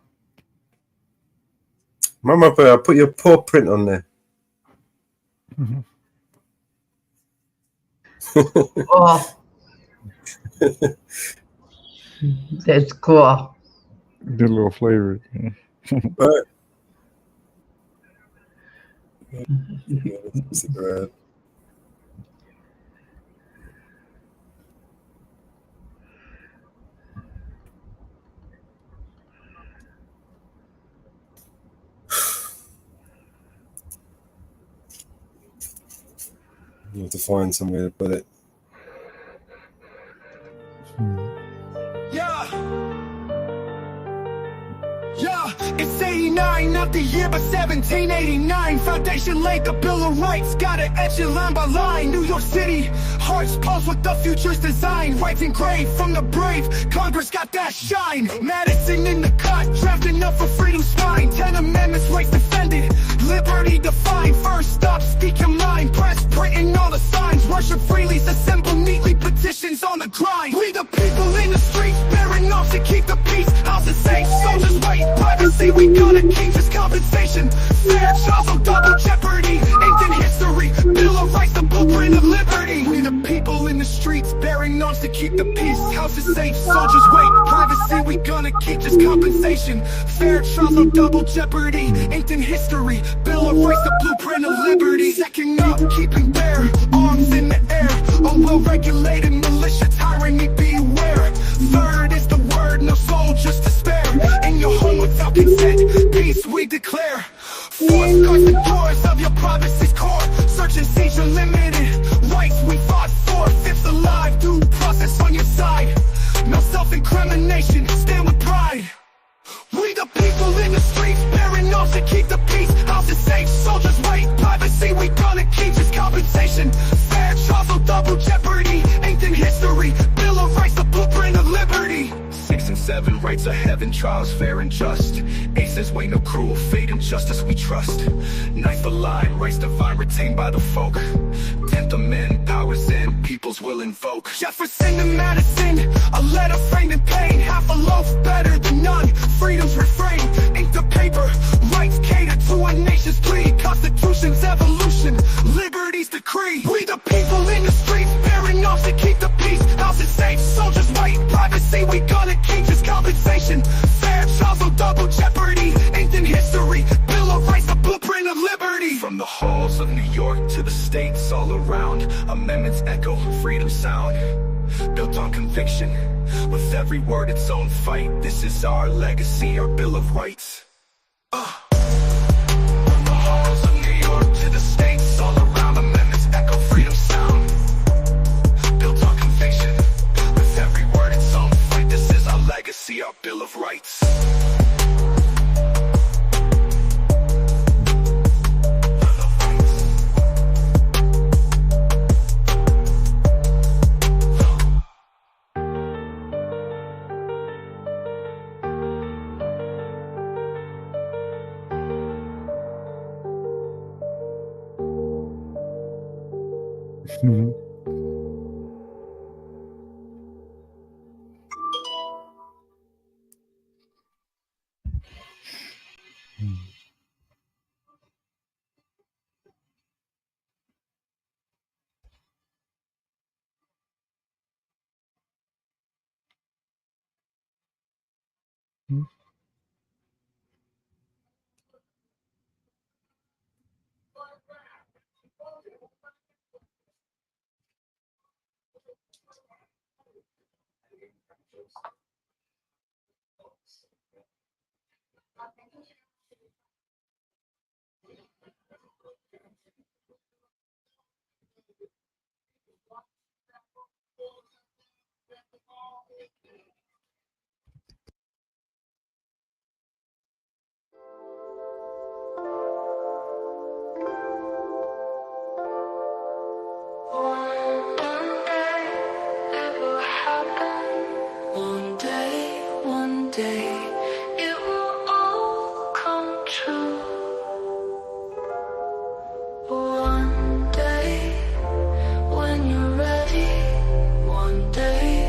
[SPEAKER 1] Mama, I'll put your paw print on there.
[SPEAKER 15] Mhm.
[SPEAKER 2] Oh, that's cool.
[SPEAKER 15] Did a little flavor.
[SPEAKER 1] Right. You have to find somewhere to put it.
[SPEAKER 14] Yeah. Yeah, it's 89, not the year, but 1789. Foundation laid, the Bill of Rights, got it etched line by line. New York City, hearts pulse with the future's design. Rights engraved from the brave, Congress got that shine. Madison in the cut, drafting up for freedom's spine. 10 amendments, rights defended, liberty defined. First stop, speak your mind, press, printing all the signs. Worship freely, assemble neatly, petitions on the grind. We the people in the streets, bearing arms to keep the peace. Houses safe, soldiers wait, privacy, we gotta keep this compensation. Fair trial, double jeopardy, ancient history, Bill of Rights, the blueprint of liberty. We the people in the streets, bearing arms to keep the peace. Houses safe, soldiers wait, privacy, we gonna keep this compensation. Fair trial, double jeopardy, ancient history, Bill of Rights, the blueprint of liberty. Second up, keeping bare, arms in the air, a well-regulated militia, tyranny beware. Third is the word, no soldiers to spare. In your home without consent, peace we declare. Fourth guards the doors of your privacy's core. Search and seizure limited, rights we fought for. Fifth alive, due process on your side. No self-incrimination, stand with pride. We the people in the streets, bearing arms to keep the peace. Houses safe, soldiers wait, privacy we gonna keep this compensation. Fair trial, double jeopardy, ancient history, Bill of Rights, the blueprint of liberty. 6 and 7, rights of heaven, trials fair and just. Aces wait, no cruel fate, and justice we trust. Ninth line, rights divine, retained by the folk. 10th amendment, powers in, peoples will invoke. Jefferson to Madison, a letter framed in pain. Half a loaf better than none, freedom's refrain. Ink the paper, rights cater to our nation's plea. Constitution's evolution, liberty's decree. We the people in the streets, bearing arms to keep the peace. Houses safe, soldiers wait, privacy we gonna keep this compensation. Fair trial, double jeopardy, ancient history, Bill of Rights, the blueprint of liberty. From the halls of New York to the states all around, amendments echo, freedom sound. Built on conviction, with every word its own fight. This is our legacy, our Bill of Rights. From the halls of New York to the states all around, amendments echo, freedom sound. Built on conviction, with every word its own fight. This is our legacy, our Bill of Rights.
[SPEAKER 15] Mhm.
[SPEAKER 12] One day, it will all come true. One day, when you're ready. One day,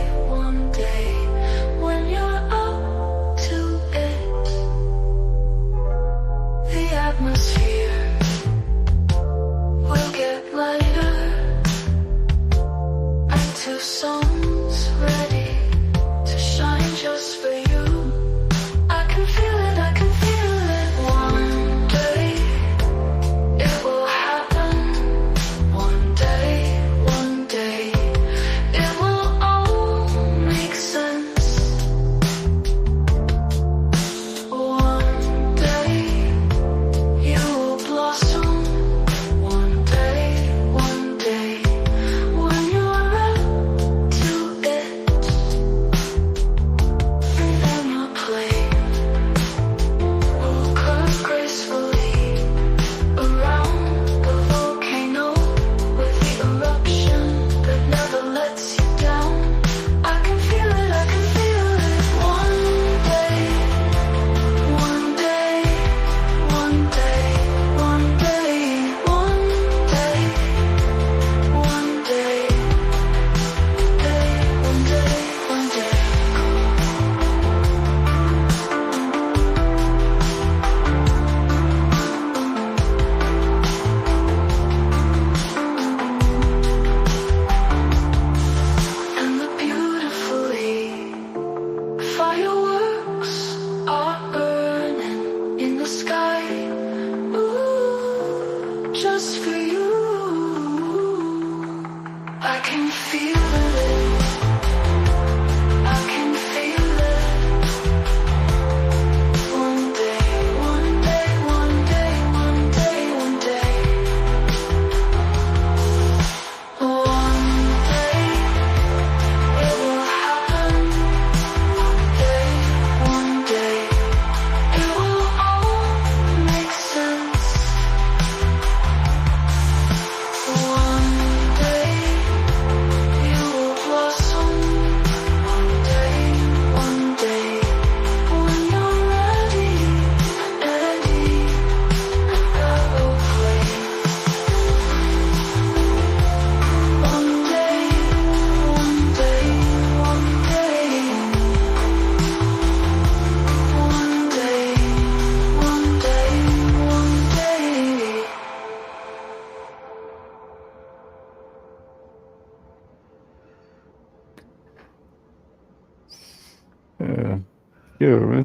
[SPEAKER 15] Yeah, man,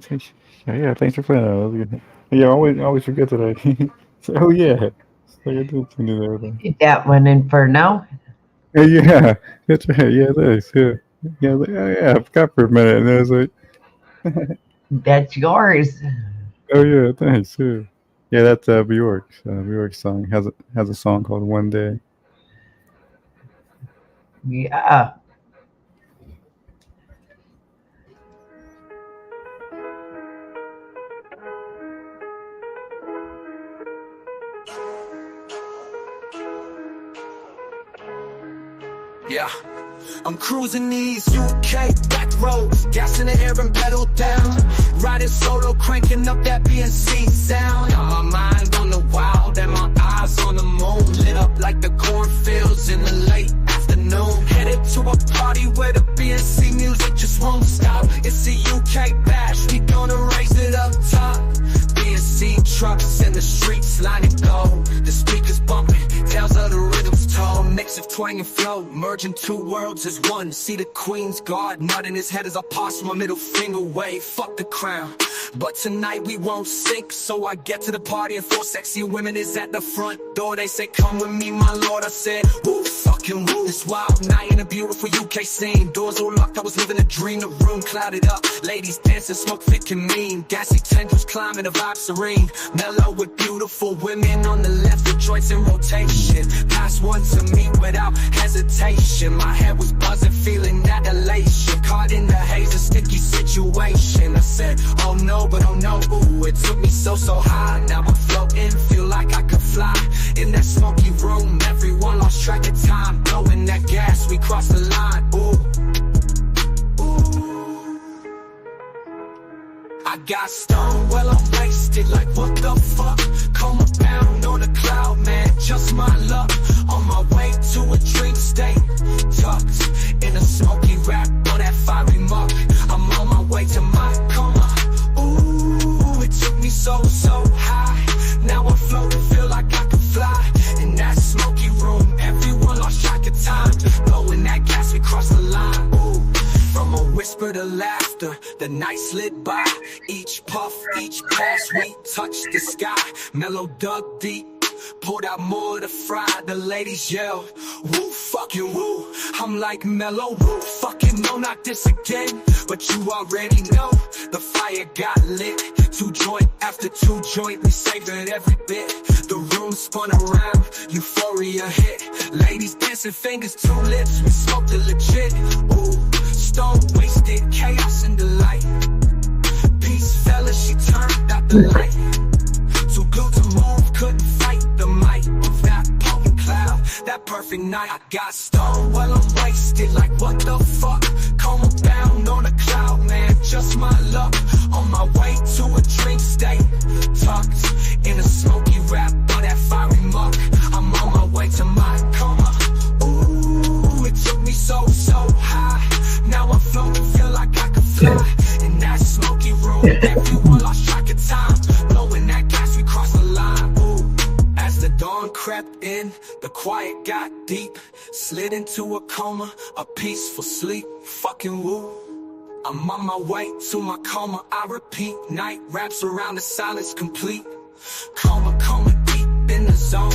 [SPEAKER 15] yeah, thanks for playing that. That was good. Yeah, I always forget that. So, oh yeah, so I do everything.
[SPEAKER 2] Did that one, Inferno?
[SPEAKER 15] Yeah, that's right. Yeah, thanks. Yeah, yeah, yeah. I forgot for a minute, and I was like,
[SPEAKER 2] That's yours.
[SPEAKER 15] oh yeah, thanks. Yeah, yeah, that's Bjork's song has a song called One Day.
[SPEAKER 2] Yeah.
[SPEAKER 14] Yeah. I'm cruising these UK back roads, gas in the air and pedal down. Riding solo, cranking up that BNC sound. My mind on the wild and my eyes on the moon. Lit up like the cornfields in the late afternoon. Headed to a party where the BNC music just won't stop. It's a UK bash, we gonna raise it up top. BNC trucks in the streets lining gold. The speakers bumping, tales of the rhythms told. Mix of twang and flow, merging two worlds as one. See the Queen's Guard, nut in his head as I pass my middle finger wave. Fuck the crown, but tonight we won't sink. So I get to the party and 4 sexy women is at the front door. They say come with me my lord, I said woo, fucking woo. This wild night in a beautiful UK scene. Doors all locked, I was living a dream. The room clouded up, ladies dancing, smoke thick and mean. Gassy tendrils climbing, the vibe serene. Mellow with beautiful women on the left, the joints in rotation. Pass one to me without hesitation. My head was buzzing, feeling that elation. Caught in the haze, a sticky situation. I said, oh no, but oh no, ooh. It took me so high, now I'm floating. Feel like I could fly in that smoky room. Everyone lost track of time. Blowing that gas, we crossed the line, ooh. I got stoned, well I'm wasted, like what the fuck? Coma bound on a cloud, man, just my luck. On my way to a dream state, tucked in a smoky rap on that fiery muck. I'm on my way to my coma. Ooh, it took me so high. Now I'm floating, feel like I could fly. In that smoky room, everyone lost track of time. Blowing that gas, we crossed the line, ooh. From a whisper to laughter, the night slid by. Each puff, each pass, we touched the sky. Mellow dug deep, pulled out more to fry. The ladies yell, woo, fucking woo. I'm like Mellow, woo, fucking no, not this again. But you already know, the fire got lit. 2 joint after 2 joint, we savored every bit. The room spun around, euphoria hit. Ladies dancing, fingers to lips, we smoked it legit. Ooh, stone wasted, chaos and delight. Peace fella, she turned out the light. Too good to move, couldn't fight the might of that potent cloud. That perfect night, I got stoned while I'm wasted. Like what the fuck? Coma bound on a cloud, man, just my luck. On my way to a dream state, tucked in a smoky rap on that fiery muck. I'm on my way to my coma. Ooh, it took me so high. Now I'm floating, feel like I could fly. In that smoky room, everyone lost track of time. Blowing that gas, we crossed the line, ooh. As the dawn crept in, the quiet got deep. Slid into a coma, a peaceful sleep. Fucking woo. I'm on my way to my coma, I repeat. Night wraps around the silence complete. Coma deep in the zone.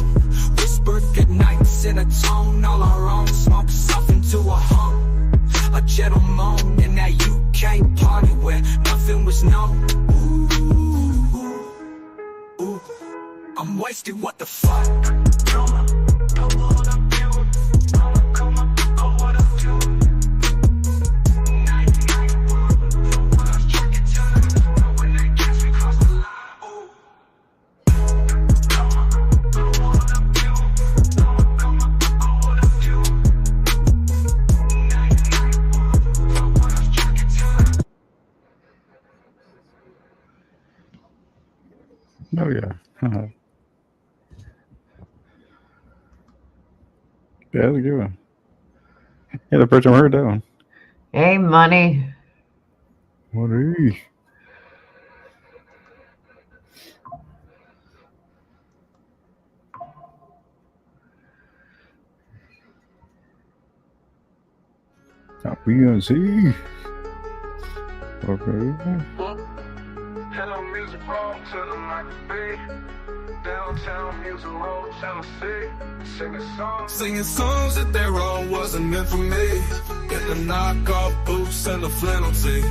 [SPEAKER 14] Whispered goodnights in a tone all our own. Smoke stuff into a hum. A gentle moan in that UK party where nothing was known. Ooh, I'm wasted, what the fuck?
[SPEAKER 15] Oh yeah. Yeah, that's a good one. Yeah, the first time I heard that one.
[SPEAKER 2] Hey, Money.
[SPEAKER 15] Money. BNC. Okay.
[SPEAKER 13] Hello, music roll, tell them I can be. Downtown music roll, Tennessee. Singing songs that they wrote wasn't meant for me. In the knockoff boots and the flannel tee.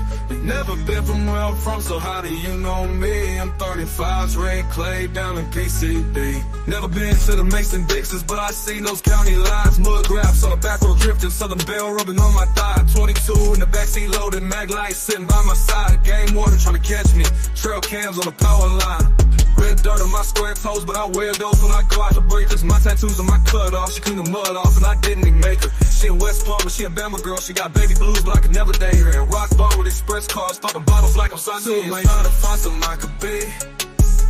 [SPEAKER 13] Never been from where I'm from, so how do you know me? I'm 35's red clay down in PCB. Never been to the Mason-Dixons, but I seen those county lines. Mud graphs on the back road drifting, Southern Belle rubbing on my thigh. 22 in the backseat loaded, mag lights sitting by my side. Game water trying to catch me, trail cams on the power line. Red dirt on my square toes, but I wear those when I go out to break this. My tattoos on my cut off, she cleaned the mud off, and I didn't even make her. She in West Palm, but she a Bama girl. She got baby blues, but I could never date her. And rock bar with express cars, popping bottles like I'm Sunday. So trying to find something I could be.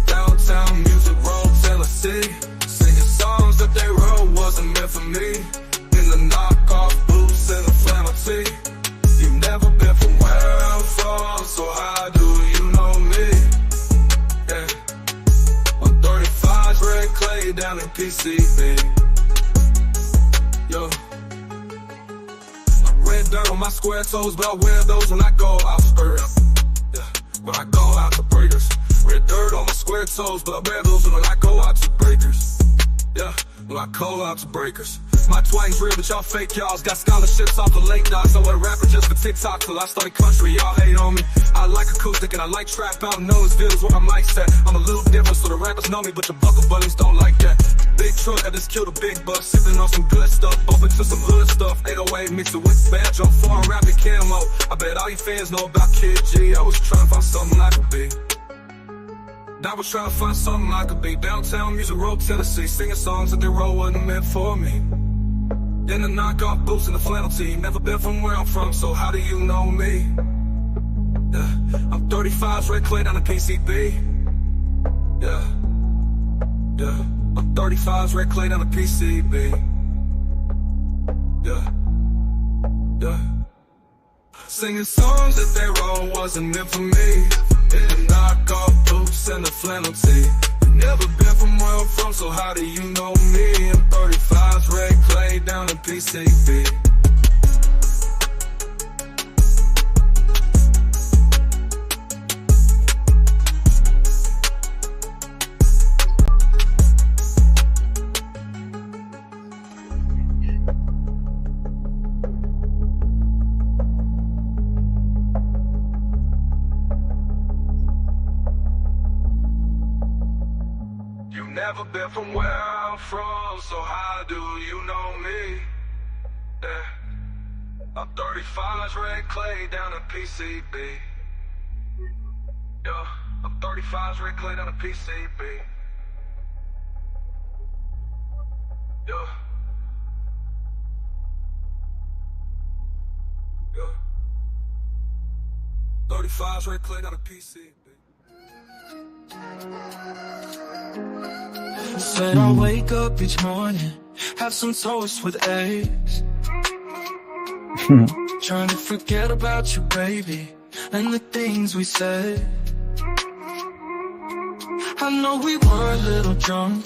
[SPEAKER 13] Downtown music roll, Tennessee. Singing songs that they wrote wasn't meant for me. In the knockoff boots and the flannel tee. You've never been from where I'm from, so how do you know me? Yeah. 35's red clay down in PCB. Yo. Red dirt on my square toes, but I wear those when I go out to birds. Yeah. When I go out to breakers. Red dirt on my square toes, but I wear those when I go out to breakers. Yeah. When I go out to breakers. My twang's real, but y'all fake y'all's got scholarships off the lake docs. I was a rapper just for TikTok till I started country. Y'all hate on me. I like acoustic and I like trap out in Nolensville is where my mic's at. I'm a little different, so the rappers know me, but your buckle buddies don't like that. Big truck, I just killed a big buck, sipping on some good stuff, open to some hood stuff. 808 mixed it with badge on foreign rapping camo. I bet all you fans know about Kid G. I was trying to find something I could be. I was trying to find something I could be. Downtown music roll, Tennessee, singing songs that they wrote wasn't meant for me. In the knockoff boots and the flannel tee. Never been from where I'm from, so how do you know me? Yeah. I'm 35's red clay down the PCB. Yeah. Yeah. I'm 35's red clay down the PCB. Yeah. Yeah. Singing songs that they wrote wasn't meant for me. In the knockoff boots and the flannel tee. Never been from where I'm from, so how do you know me? I'm 35's red clay down in PCB. Never been from where I'm from, so how do you know me? Yeah. I'm 35's red clay down in PCB. Yeah, I'm 35's red clay down in PCB. Yeah. Yeah. 35's red clay down in PCB.
[SPEAKER 14] Said I wake up each morning, have some toast with eggs. Trying to forget about you, baby, and the things we said. I know we were a little drunk,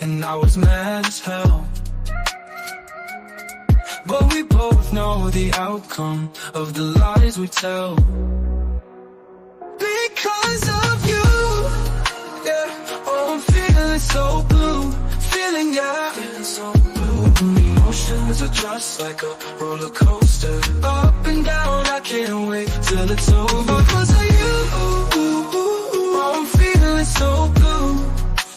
[SPEAKER 14] and I was mad as hell. But we both know the outcome of the lies we tell. Because of you, yeah, oh, I'm feeling so blue, feeling, yeah, feeling so blue. Emotions are just like a roller coaster, up and down, I can't wait till it's over. Because of you, oh, I'm feeling so blue,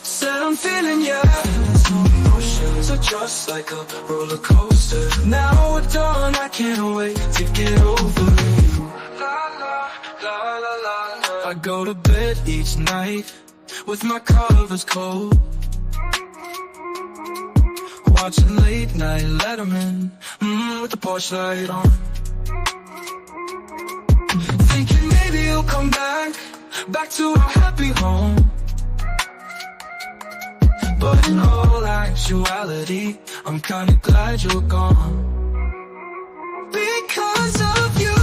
[SPEAKER 14] said I'm feeling, yeah, feeling so emotions are just like a roller coaster. Now we're done, I can't wait to get over you. La la, la la la. I go to bed each night with my covers cold, watching late night Letterman, with the porch light on, thinking maybe you'll come back to our happy home. But in all actuality, I'm kinda glad you're gone. Because of you,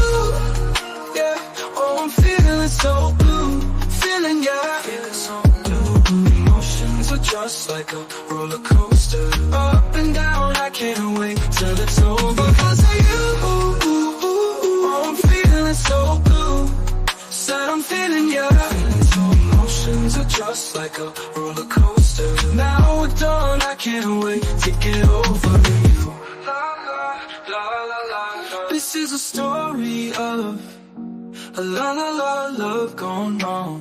[SPEAKER 14] yeah, oh, I'm feeling so blue, feeling, yeah, feeling so blue. Emotions are just like a roller coaster, up and down, I can't wait till it's over. Because of you, oh, I'm feeling so blue, said I'm feeling, yeah, feeling just like a roller coaster. Now we're done, I can't wait to get over you. La, la, la, la, la. This is a story of a la la la love gone wrong.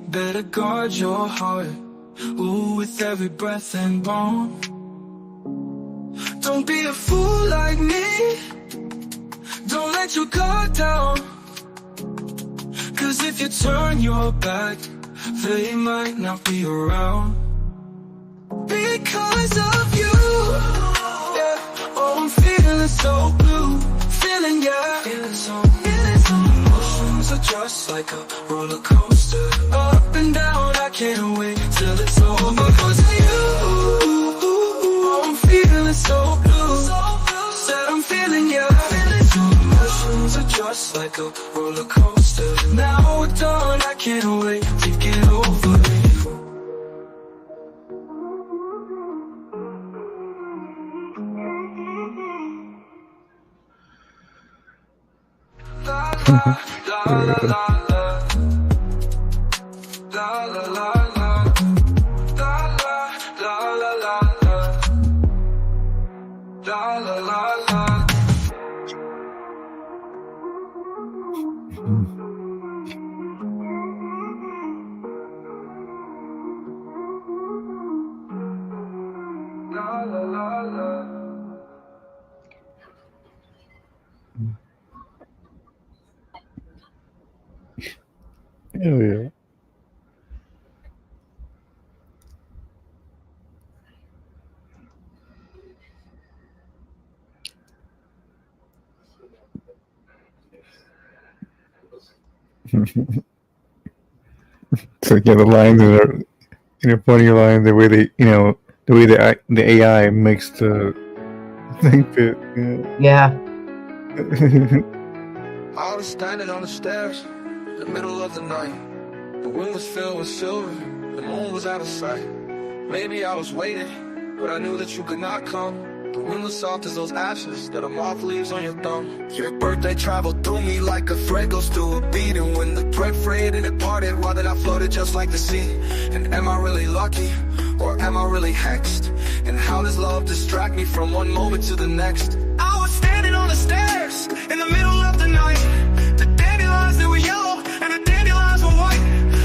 [SPEAKER 14] Better guard your heart, ooh, with every breath and bone. Don't be a fool like me, don't let your guard down. Cause if you turn your back, they might not be around. Because of you, yeah, oh, I'm feeling so blue. Feeling, yeah, feeling so emotions are just like a roller coaster. Up and down, I can't wait till it's over. Because of you, oh, I'm feeling so blue. Said I'm feeling, yeah, feeling so emotions are just like a roller coaster. Now we're done, I can't wait to get over you.
[SPEAKER 15] Hell yeah. So yeah, the lines are, funny lines, the way they, the way the AI makes the thing fit.
[SPEAKER 2] Yeah.
[SPEAKER 14] I was standing on the stairs in the middle of the night. The wind was filled with silver, the moon was out of sight. Maybe I was waiting, but I knew that you could not come. The wind was soft as those ashes that a moth leaves on your thumb. Your birthday traveled through me like a thread goes through a bead. And when the thread frayed and it parted, why did I floated just like the sea? And am I really lucky, or am I really hexed? And how does love distract me from one moment to the next? I was standing on the stairs in the middle of the night. The dandelions, they were yellow and the dandelions were white.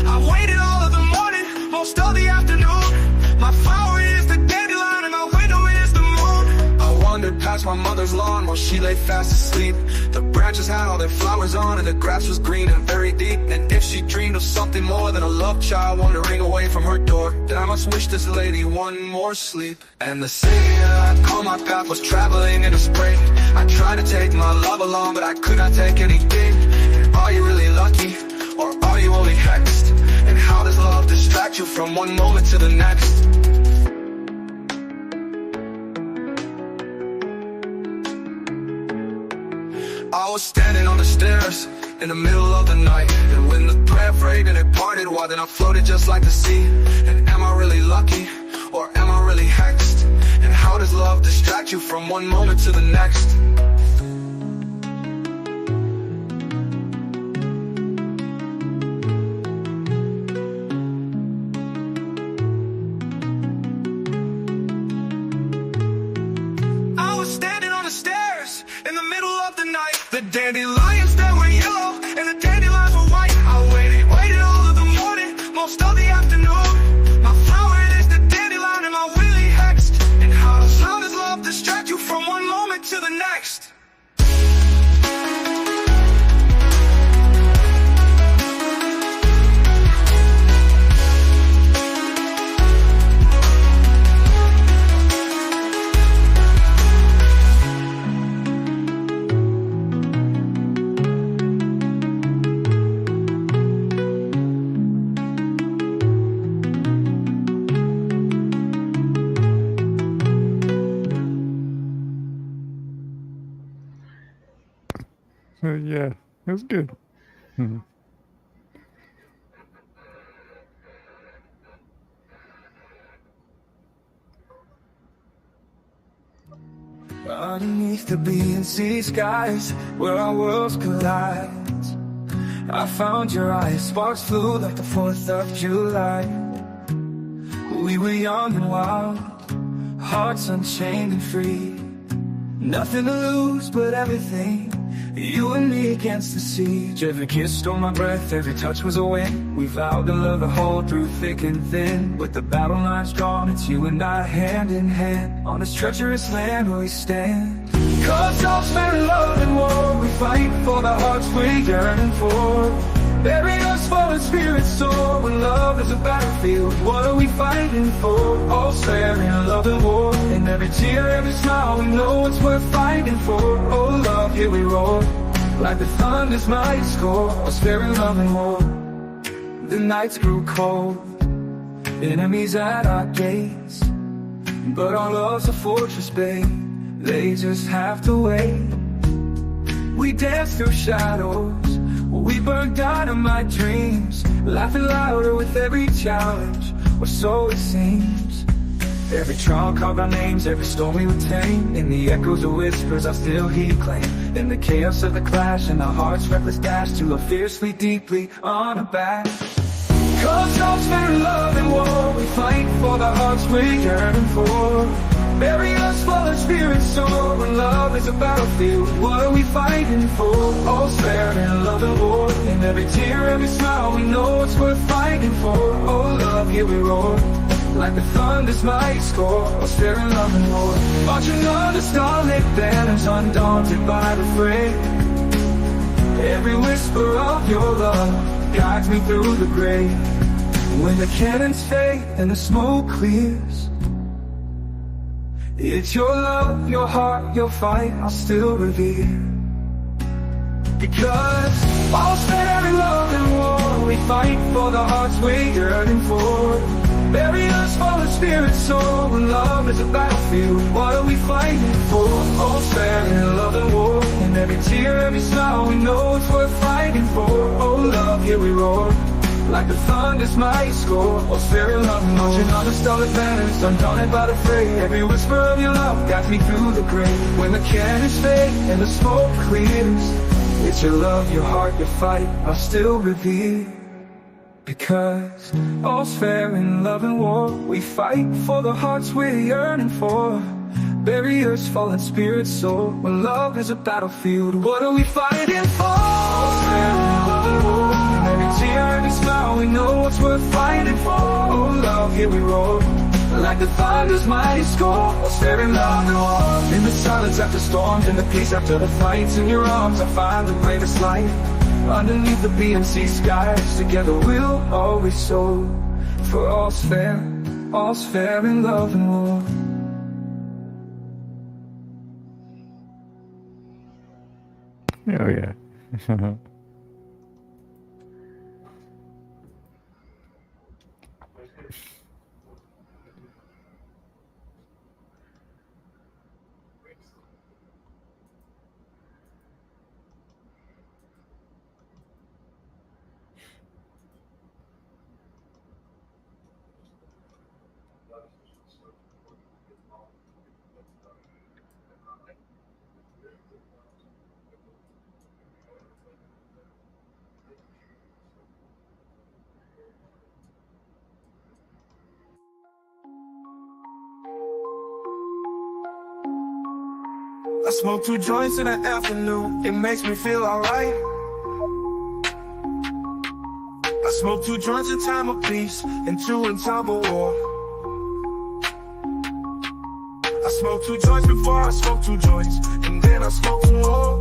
[SPEAKER 14] I waited all of the morning, most of the afternoon. My flower is the dandelion and my window is the moon. I wandered past my mother's lawn while she lay fast asleep. The branches had all their flowers on and the grass was green and very deep. And if she dreamed of something more than a love child wandering away from her door, then I must wish this lady one more sleep. And the city that I'd call my path was traveling in the spring. I tried to take my love along, but I could not take anything. And are you really lucky, or are you only hexed? And how does love distract you from one moment to the next? I was standing on the stairs in the middle of the night. And when the thread frayed and it parted, why then I floated just like the sea? And am I really lucky, or am I really hexed? And how does love distract you from one moment to the next? I was standing on the stairs in the middle of the night. The dandelions that were yellow and the dandelions were white. I waited all of the morning, most of the afternoon. My flower is the dandelion and my willy hexed. And how does love distract you from one moment to the next?
[SPEAKER 15] Yeah, it was good. Mhm.
[SPEAKER 14] Underneath the BNC skies, where our worlds collide, I found your eyes, sparks flew like the 4th of July. We were young and wild, hearts unchained and free. Nothing to lose but everything, you and me against the siege. Every kiss stole my breath, every touch was a win. We vowed to love the whole through thick and thin. With the battle lines drawn, it's you and I hand in hand. On this treacherous land where we stand. Cause all's fair in love and war, we fight for the hearts we're yearning for. Bury us fallen spirits soar, when love is a battlefield, what are we fighting for? All's fair in love and war, in every tear, every smile, we know it's worth fighting for. Oh love, here we roar, like the thunder's mighty score. All's fair in love and war. The nights grew cold, enemies at our gates, but our love's a fortress, babe, they just have to wait. We dance through shadows, we burn dynamite dreams, laughing louder with every challenge, or so it seems. Every trial carved our names, every storm we would tame. In the echoes of whispers I still hear claim. In the chaos of the clash, and our hearts' reckless dash to love fiercely, deeply, unabashed. Cause all's fair in love and war, we fight for the hearts we're yearning for. Bury us fallen spirits soar, when love is a battlefield, what are we fighting for? All's fair in love and war, in every tear, every smile, we know it's worth fighting for. Oh love, here we roar, like the thunder's mighty score. All's fair in love and war, marching under starlit banners, undaunted by the fray. Every whisper of your love guides me through the grave. When the cannons fade and the smoke clears, it's your love, your heart, your fight I'll still revere. Because all's fair in love and war, we fight for the hearts we're yearning for. Bury us fallen spirits soar, when love is a battlefield, what are we fighting for? All's fair in love and war, in every tear, every smile, we know it's worth fighting for. Oh love, here we roar, like the thunder's mighty score. All's fair in love and war, marching on the starlit banners, undaunted by the fray. Every whisper of your love guides me through the grave. When the cannons fade and the smoke clears, it's your love, your heart, your fight I'll still revere. Because all's fair in love and war, we fight for the hearts we're yearning for. Bury us fallen spirits soar, when love is a battlefield, what are we fighting for? All's fair in love and war, in every tear, every smile, we know what's worth fighting for. Oh love, here we roar, like the thunder's mighty score. All's fair in love and war, in the silence after storms, in the peace after the fights. In your arms I find the greatest light. Underneath the BMC skies, together we'll always soar. For all's fair in love and war.
[SPEAKER 15] Oh yeah.
[SPEAKER 14] I smoke 2 joints in the afternoon, it makes me feel alright. I smoke 2 joints in time of peace, and 2 in time of war. I smoke 2 joints before I smoke 2 joints, and then I smoke 2 more.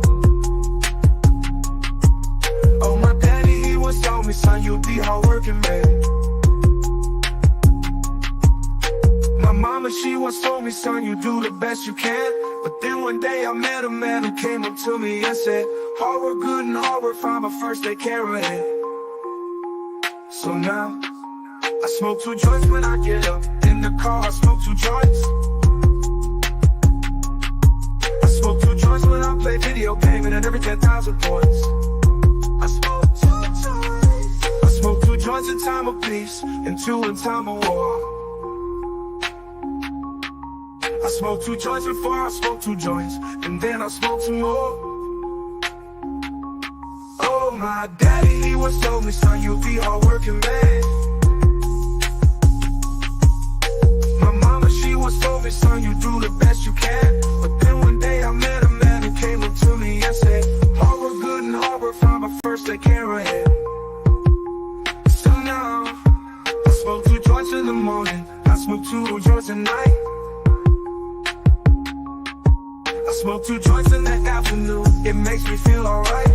[SPEAKER 14] Oh, my daddy, he once told me, son, you'll be hardworking, man. My mama, she once told me, son, you do the best you can. But then one day I met a man who came up to me and said, hard work good and hard work fine, but first take care of it. So now, I smoke 2 joints when I get up. In the car I smoke 2 joints. I smoke 2 joints when I play video gaming and every 10,000 points. I smoke 2 joints. I smoke 2 joints in time of peace, and 2 in time of war. I smoke 2 joints before I smoke 2 joints, and then I smoke 2 more. Oh, my daddy, he once told me, son, you'll be hard-working man. My mama, she once told me, son, you do the best you can. But then one day I met a man who came up to me and said, hard work good and hard work fine, but first take care of him. So now, I smoke 2 joints in the morning, I smoke 2 joints at night. I smoke 2 joints in the afternoon, it makes me feel alright.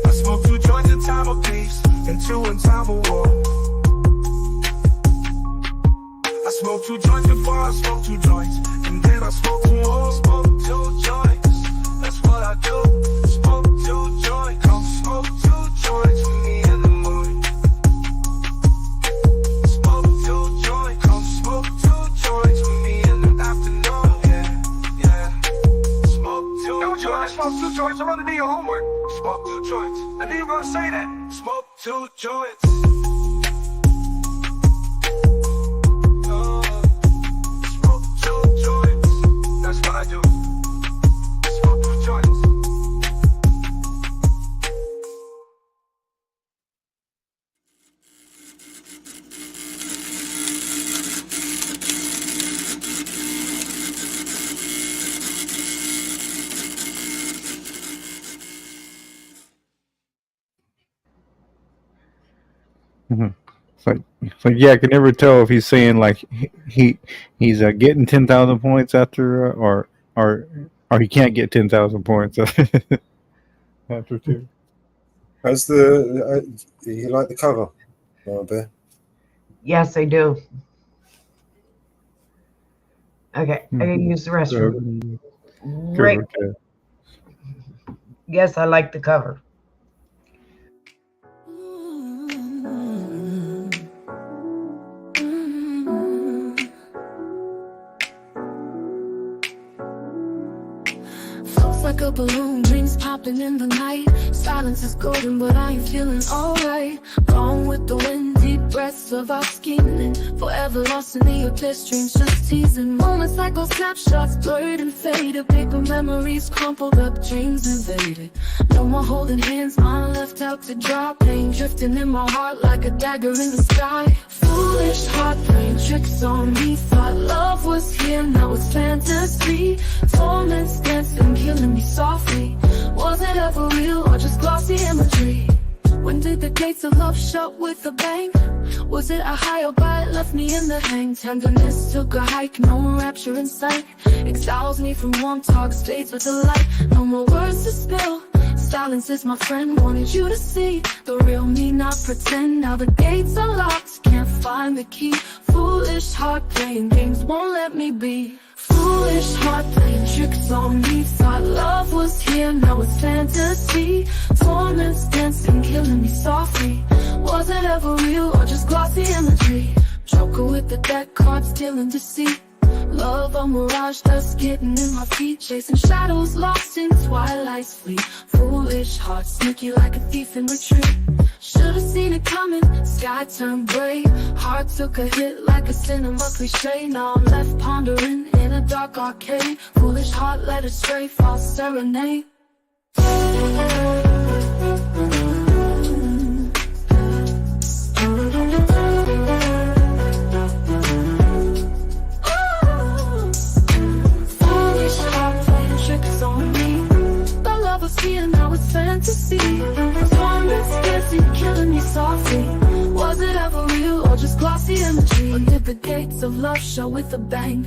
[SPEAKER 14] I smoke 2 joints in time of peace, and 2 in time of war. I smoke 2 joints before I smoke 2 joints, and then I smoke 2 more. Smoke 2 joints, that's what I do. Smoke 2 joints, come smoke 2 joints with me in the morning. Smoke 2 joints, come smoke 2 joints with me in the afternoon. Yeah. Smoke 2 joints. Smoke 2 joints. I'm gonna do your homework. Smoke 2 joints. I knew you were gonna say that. Smoke 2 joints. Smoke 2 joints. That's what I do. Smoke 2 joints.
[SPEAKER 15] It's like, yeah, I can never tell if he's saying like he's getting 10,000 points after or he can't get 10,000 points after 2.
[SPEAKER 1] How's the? You like the cover, Bear?
[SPEAKER 2] Yes, I do. Okay, I gotta use the restroom. Right.
[SPEAKER 15] Okay.
[SPEAKER 2] Yes, I like the cover.
[SPEAKER 12] Floats like a balloon, dreams popping in the night. Silence is golden, but I ain't feeling alright. Gone with the wind, deep breaths of our scheming. Forever lost in the abyss, dreams just teasing. Moments like those snapshots, blurred and faded. Paper memories crumpled up, dreams invaded. No more holding hands, mine left out to dry. Pain drifting in my heart like a dagger in the sky. Foolish heart playing tricks on me. Thought love was here, now it's fantasy. Torments dancing, killing me softly. Was it ever real or just glossy imagery? When did the gates of love shut with a bang? Was it a high or bite left me in the hang? Tenderness took a hike, no rapture in sight. Exiles me from warm talk, stays with the light. No more words to spill. Silence is my friend, wanted you to see the real me, not pretend. Now the gates are locked, can't find the key. Foolish heart playing games won't let me be. Foolish heart playing tricks on me. Thought love was here, now it's fantasy. Torments dancing, killing me softly. Was it ever real or just glossy imagery? Joker with the deck cards, stealing deceit. Love a mirage, dust getting in my feet. Chasing shadows, lost in twilight's fleet. Foolish heart, sneaky like a thief in retreat. Should've seen it coming, sky turned gray. Heart took a hit like a cinema cliche. Now I'm left pondering in a dark arcade. Foolish heart led astray, false serenade. Now it's fantasy. Torments dancing, killing me softly. Was it ever real or just glossy imagery? Or did the gates of love show with a bang?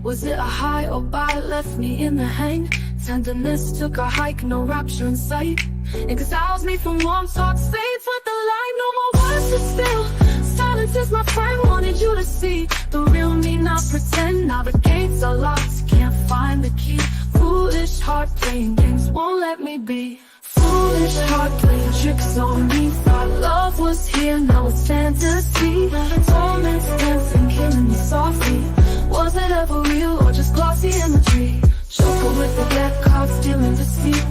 [SPEAKER 12] Was it a high or bite left me in the hang? Tenderness took a hike, no rapture in sight. Exiles me from warm talk, fades with the light. No more words to spill. Silence is my friend, wanted you to see the real me, not pretend. Now the gates are locked, can't find the key. Foolish heart playing games won't let me be. Foolish heart playing tricks on me. Thought love was here, now it's fantasy. Torments dancing, killing me softly. Was it ever real or just glossy imagery? Joker with the deck cards, stealing deceit.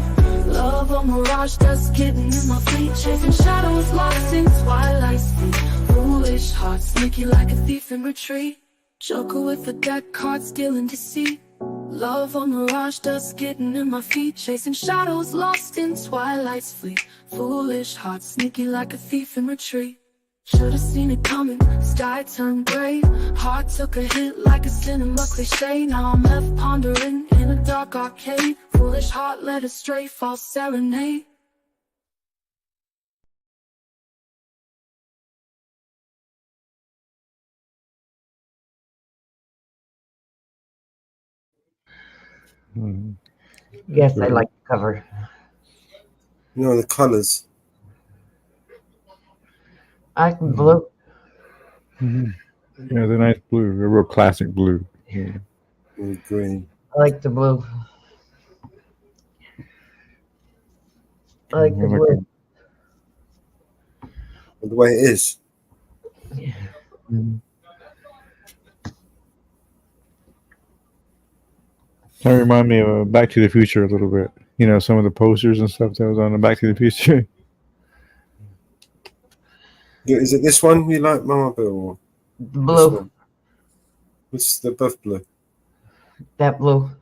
[SPEAKER 12] Love a mirage, dust getting in my feet. Chasing shadows, lost in twilight's fleet. Foolish heart, sneaky like a thief in retreat. Joker with the deck cards, stealing deceit. Love or mirage, dust getting in my feet, chasing shadows lost in twilight's fleet. Foolish heart, sneaky like a thief in retreat. Should've seen it coming, sky turned gray. Heart took a hit like a cinema cliche. Now I'm left pondering in a dark arcade. Foolish heart led astray, false serenade.
[SPEAKER 2] Yes, I like the cover.
[SPEAKER 1] You know the colours.
[SPEAKER 2] I like the blue.
[SPEAKER 15] Yeah, the nice blue, a real classic blue. Yeah.
[SPEAKER 1] Green.
[SPEAKER 2] I like the blue. I like the blue.
[SPEAKER 1] The way it is.
[SPEAKER 2] Yeah.
[SPEAKER 15] That remind me of Back to the Future a little bit. You know, some of the posters and stuff that was on the Back to the Future.
[SPEAKER 1] Is it this one you like, Mama Bill? Or
[SPEAKER 2] Blue.
[SPEAKER 1] What's the buff blue?
[SPEAKER 2] That blue.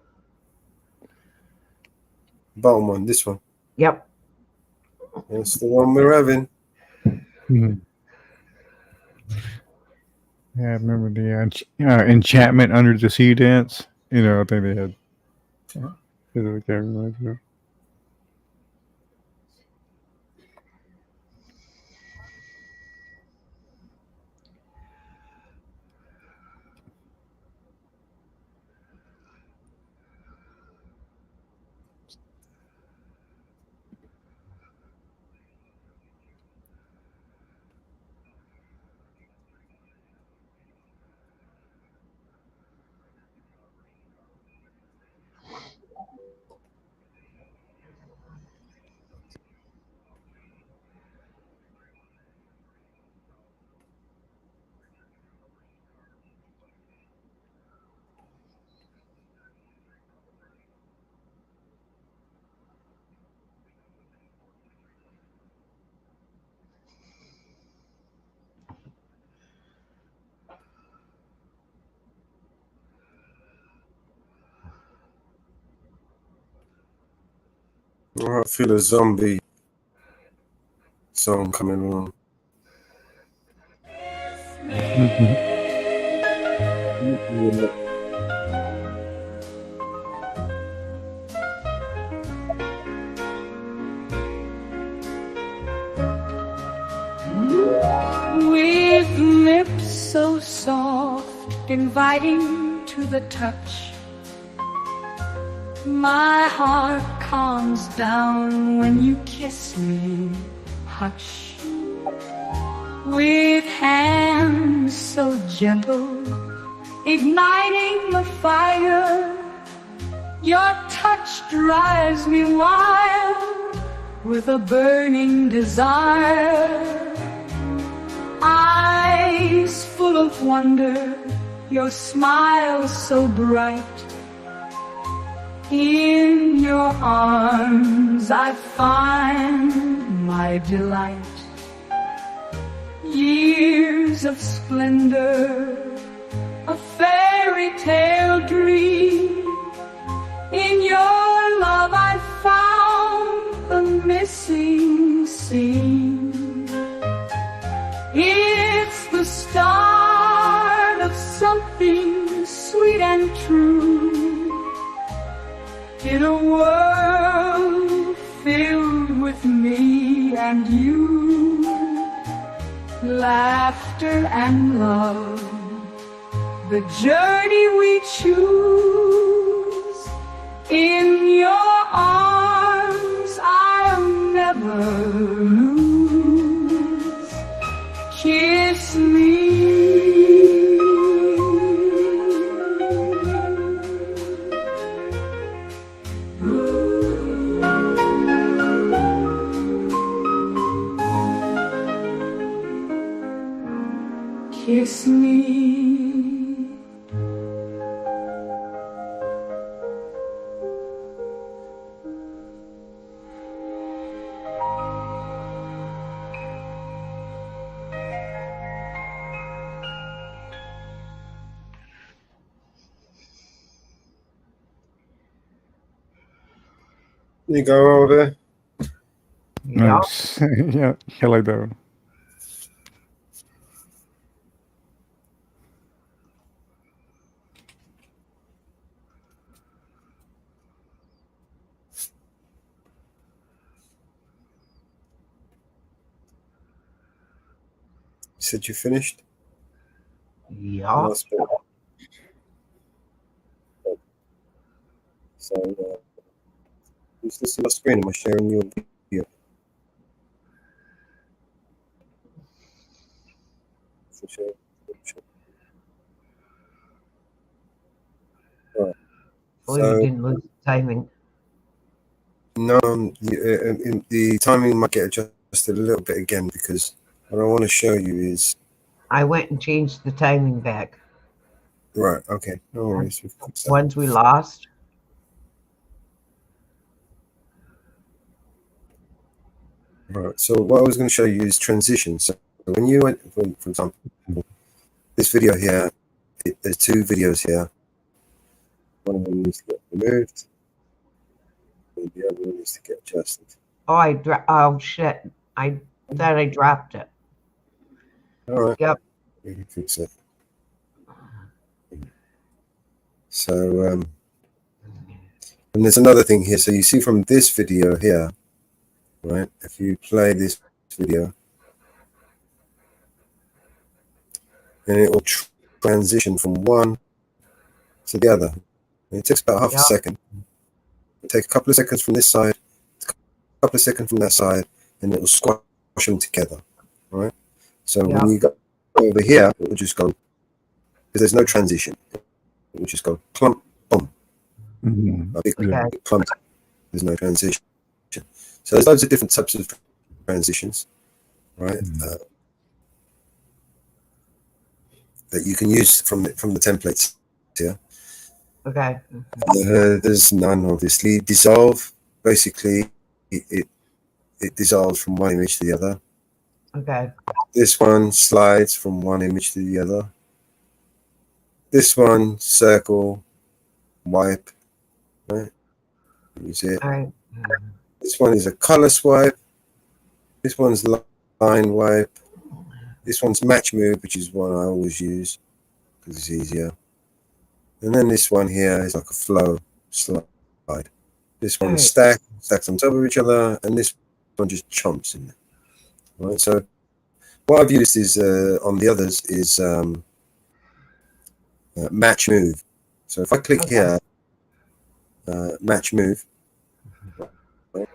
[SPEAKER 1] Bottom one, this one.
[SPEAKER 2] Yep.
[SPEAKER 1] That's the one we're having.
[SPEAKER 15] Yeah, I remember the Enchantment Under the Sea dance. You know, I think they had. Is what that reminds me of.
[SPEAKER 1] I feel a zombie song coming along.
[SPEAKER 12] With lips so soft, inviting to the touch, my heart calms down when you kiss me, hush. With hands so gentle, igniting the fire, your touch drives me wild with a burning desire. Eyes full of wonder, your smile so bright. In your arms I find my delight. Years of splendor, a fairy tale dream. In your love I found the missing scene. It's the start of something sweet and true, in a world filled with me and you. Laughter and love, the journey we choose. In your arms I'll never lose. Kiss me. Kiss me.
[SPEAKER 1] You go over there.
[SPEAKER 15] Nice. Yeah, hello there.
[SPEAKER 1] You said you finished?
[SPEAKER 2] Yeah.
[SPEAKER 1] Last bit. So, is this on my screen? Am I sharing your video? Right.
[SPEAKER 2] Oh, you
[SPEAKER 1] So,
[SPEAKER 2] didn't lose timing.
[SPEAKER 1] no, the timing might get adjusted a little bit again because what I want to show you is.
[SPEAKER 2] I went and changed the timing back.
[SPEAKER 1] Right, okay, no worries.
[SPEAKER 2] Ones we lost.
[SPEAKER 1] Right, so what I was going to show you is transitions. So when you went, for example, this video here, there's two videos here. One of them needs to get removed, and the other one needs to get adjusted.
[SPEAKER 2] Oh, oh shit! I thought I dropped it.
[SPEAKER 1] All right.
[SPEAKER 2] Yep.
[SPEAKER 1] We can fix it. So, and there's another thing here. So you see from this video here, right? If you play this video, and it will transition from one to the other. And it takes about half a second. It takes a couple of seconds from this side, a couple of seconds from that side, and it will squash them together. All right. So when you go over here, it will just go, because there's no transition. It will just go clump, boom. A big clump. There's no transition. So there's loads of different types of transitions, right? That you can use from the templates here.
[SPEAKER 2] Okay.
[SPEAKER 1] There's none, obviously. Dissolve, basically, it dissolves from one image to the other.
[SPEAKER 2] Okay.
[SPEAKER 1] This one slides from one image to the other. This one, circle, wipe, right? Use it.
[SPEAKER 2] All right.
[SPEAKER 1] This one is a color swipe. This one's line wipe. This one's match move, which is one I always use because it's easier. And then this one here is like a flow slide. This one stacks on top of each other, and this one just chomps in there. Right. So what I've used is on the others is match move. So if I click here, match move, right,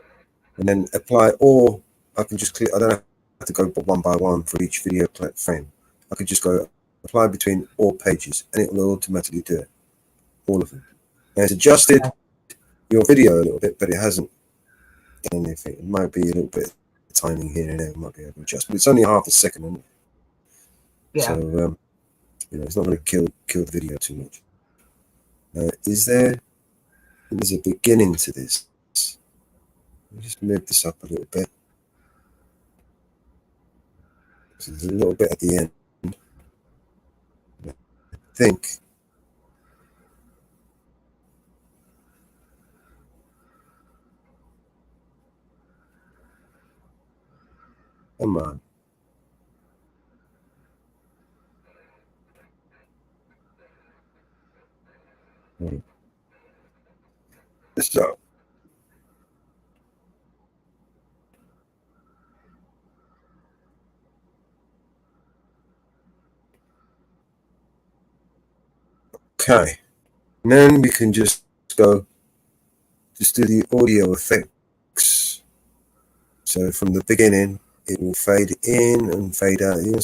[SPEAKER 1] and then apply, or I can just click. I don't have to go one by one for each video frame. I could just go apply between all pages, and it will automatically do it. All of them. And it's adjusted your video a little bit, but it hasn't done anything. It might be a little bit of timing here and there. It might be able to adjust, but it's only half a second, isn't it?
[SPEAKER 2] Yeah.
[SPEAKER 1] So it's not going to kill the video too much. There's a beginning to this. Let me just move this up a little bit. So there's a little bit at the end. I think. Come on. So. Okay. And then we can just do the audio effects. So from the beginning, it will fade in and fade out. You know,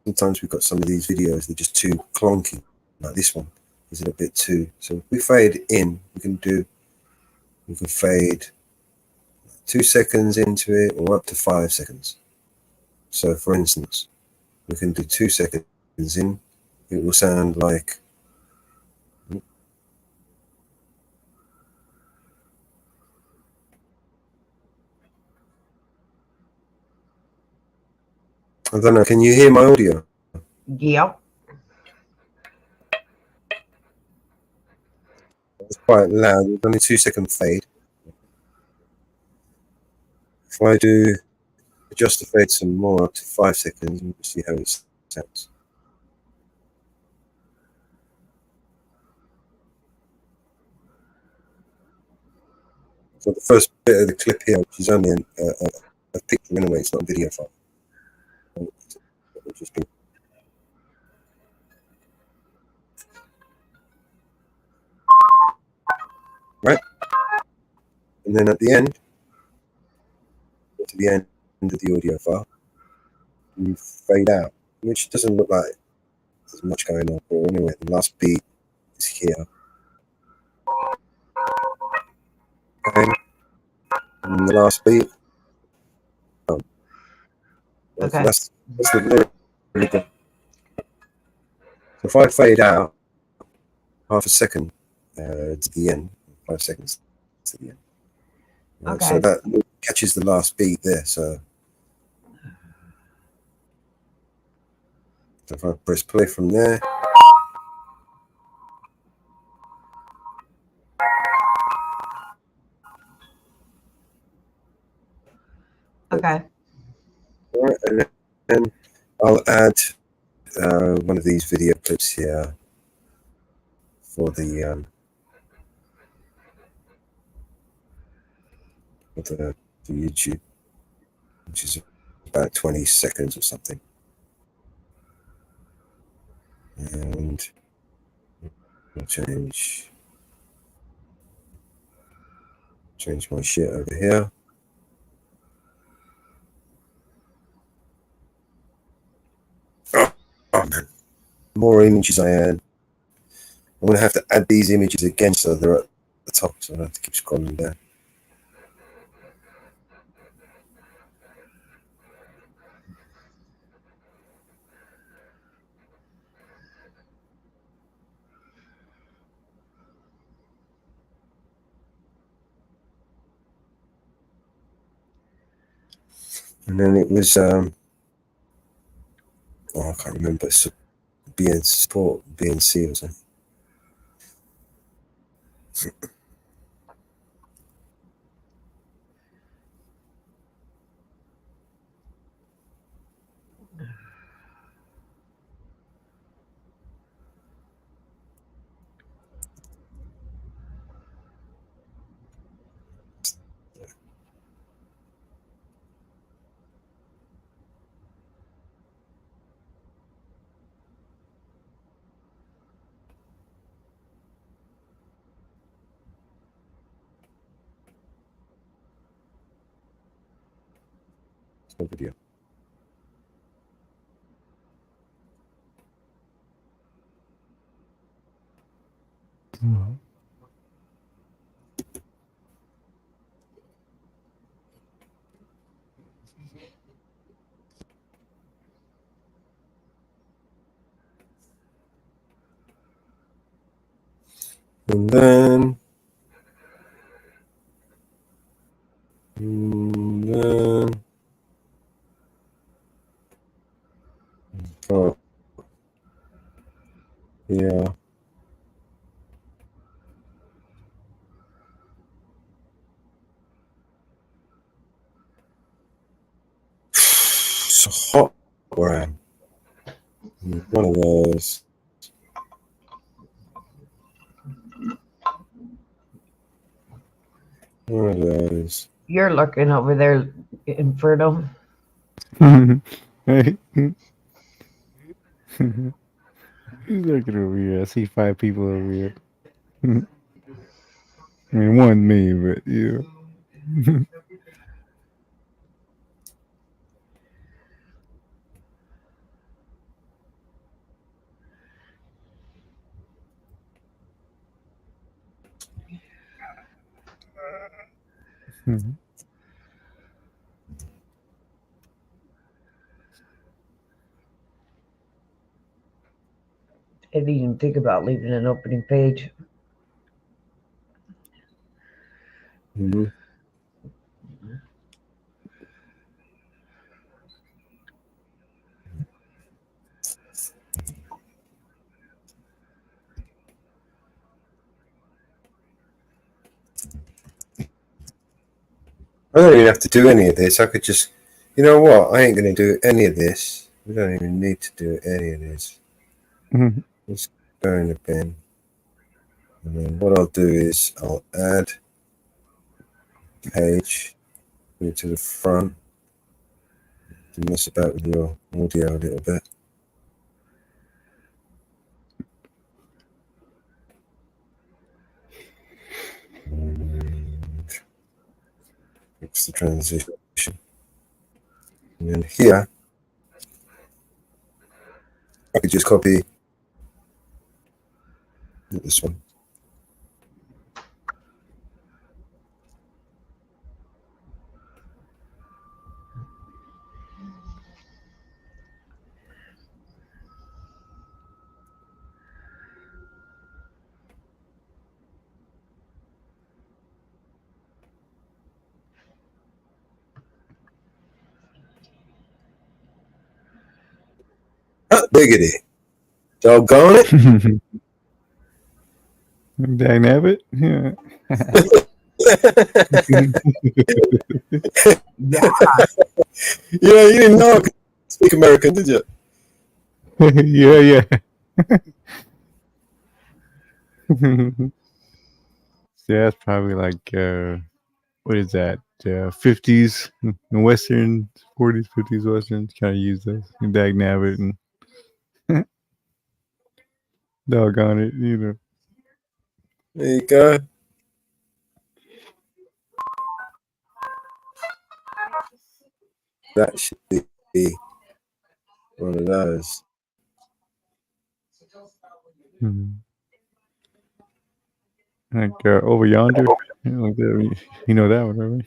[SPEAKER 1] sometimes we've got some of these videos, they're just too clunky, like this one is a bit too. So if we fade in, we can fade 2 seconds into it or up to 5 seconds. So for instance, we can do 2 seconds in, it will sound like I don't know, can you hear my audio?
[SPEAKER 2] Yep.
[SPEAKER 1] It's quite loud. It's only 2 second fade. If I do adjust the fade some more up to 5 seconds, we'll see how it sounds. So the first bit of the clip here, which is only a picture anyway, it's not a video file. Just be right, and then at the end, to the end of the audio file, you fade out, which doesn't look like there's much going on. But anyway, the last beat is here. Okay. And the last beat.
[SPEAKER 2] Okay.
[SPEAKER 1] That's the lyric. So if I fade out half a second to the end, 5 seconds to the end.
[SPEAKER 2] Okay.
[SPEAKER 1] So that catches the last beat there. So if I press play from there.
[SPEAKER 2] Okay.
[SPEAKER 1] All right, and then I'll add one of these video clips here for the YouTube, which is about 20 seconds or something. And I'll change my shit over here. Oh man, the more images I add, I'm gonna have to add these images again so they're at the top, so I have to keep scrolling down. And then it was oh, I can't remember, BNC or something. No video. And then oh yeah. So hot where I am. One of those. One of those.
[SPEAKER 2] You're looking over there, Inferno.
[SPEAKER 15] Hey. He's looking over here. I see 5 people over here. I mean, one me, but yeah.
[SPEAKER 2] I didn't even think about leaving an opening page.
[SPEAKER 1] Mm-hmm. I don't even have to do any of this. I could just, you know what? I ain't going to do any of this. We don't even need to do any of this.
[SPEAKER 15] Mhm.
[SPEAKER 1] Let's go in the bin. And then what I'll do is I'll add page to the front. To mess about with your audio a little bit. And fix the transition. And then here, I could just copy this one. Biggity. Doggone it.
[SPEAKER 15] Dang nabbit. Yeah.
[SPEAKER 1] Yeah, you didn't know I could speak American, did you?
[SPEAKER 15] Yeah. Yeah, that's probably like what is that? 50s and Western, 40s, 50s Western. Kind of use those. Dag nabbit and doggone it, you know.
[SPEAKER 1] There you go. That should be one of those.
[SPEAKER 15] Like over yonder. You know that one, right?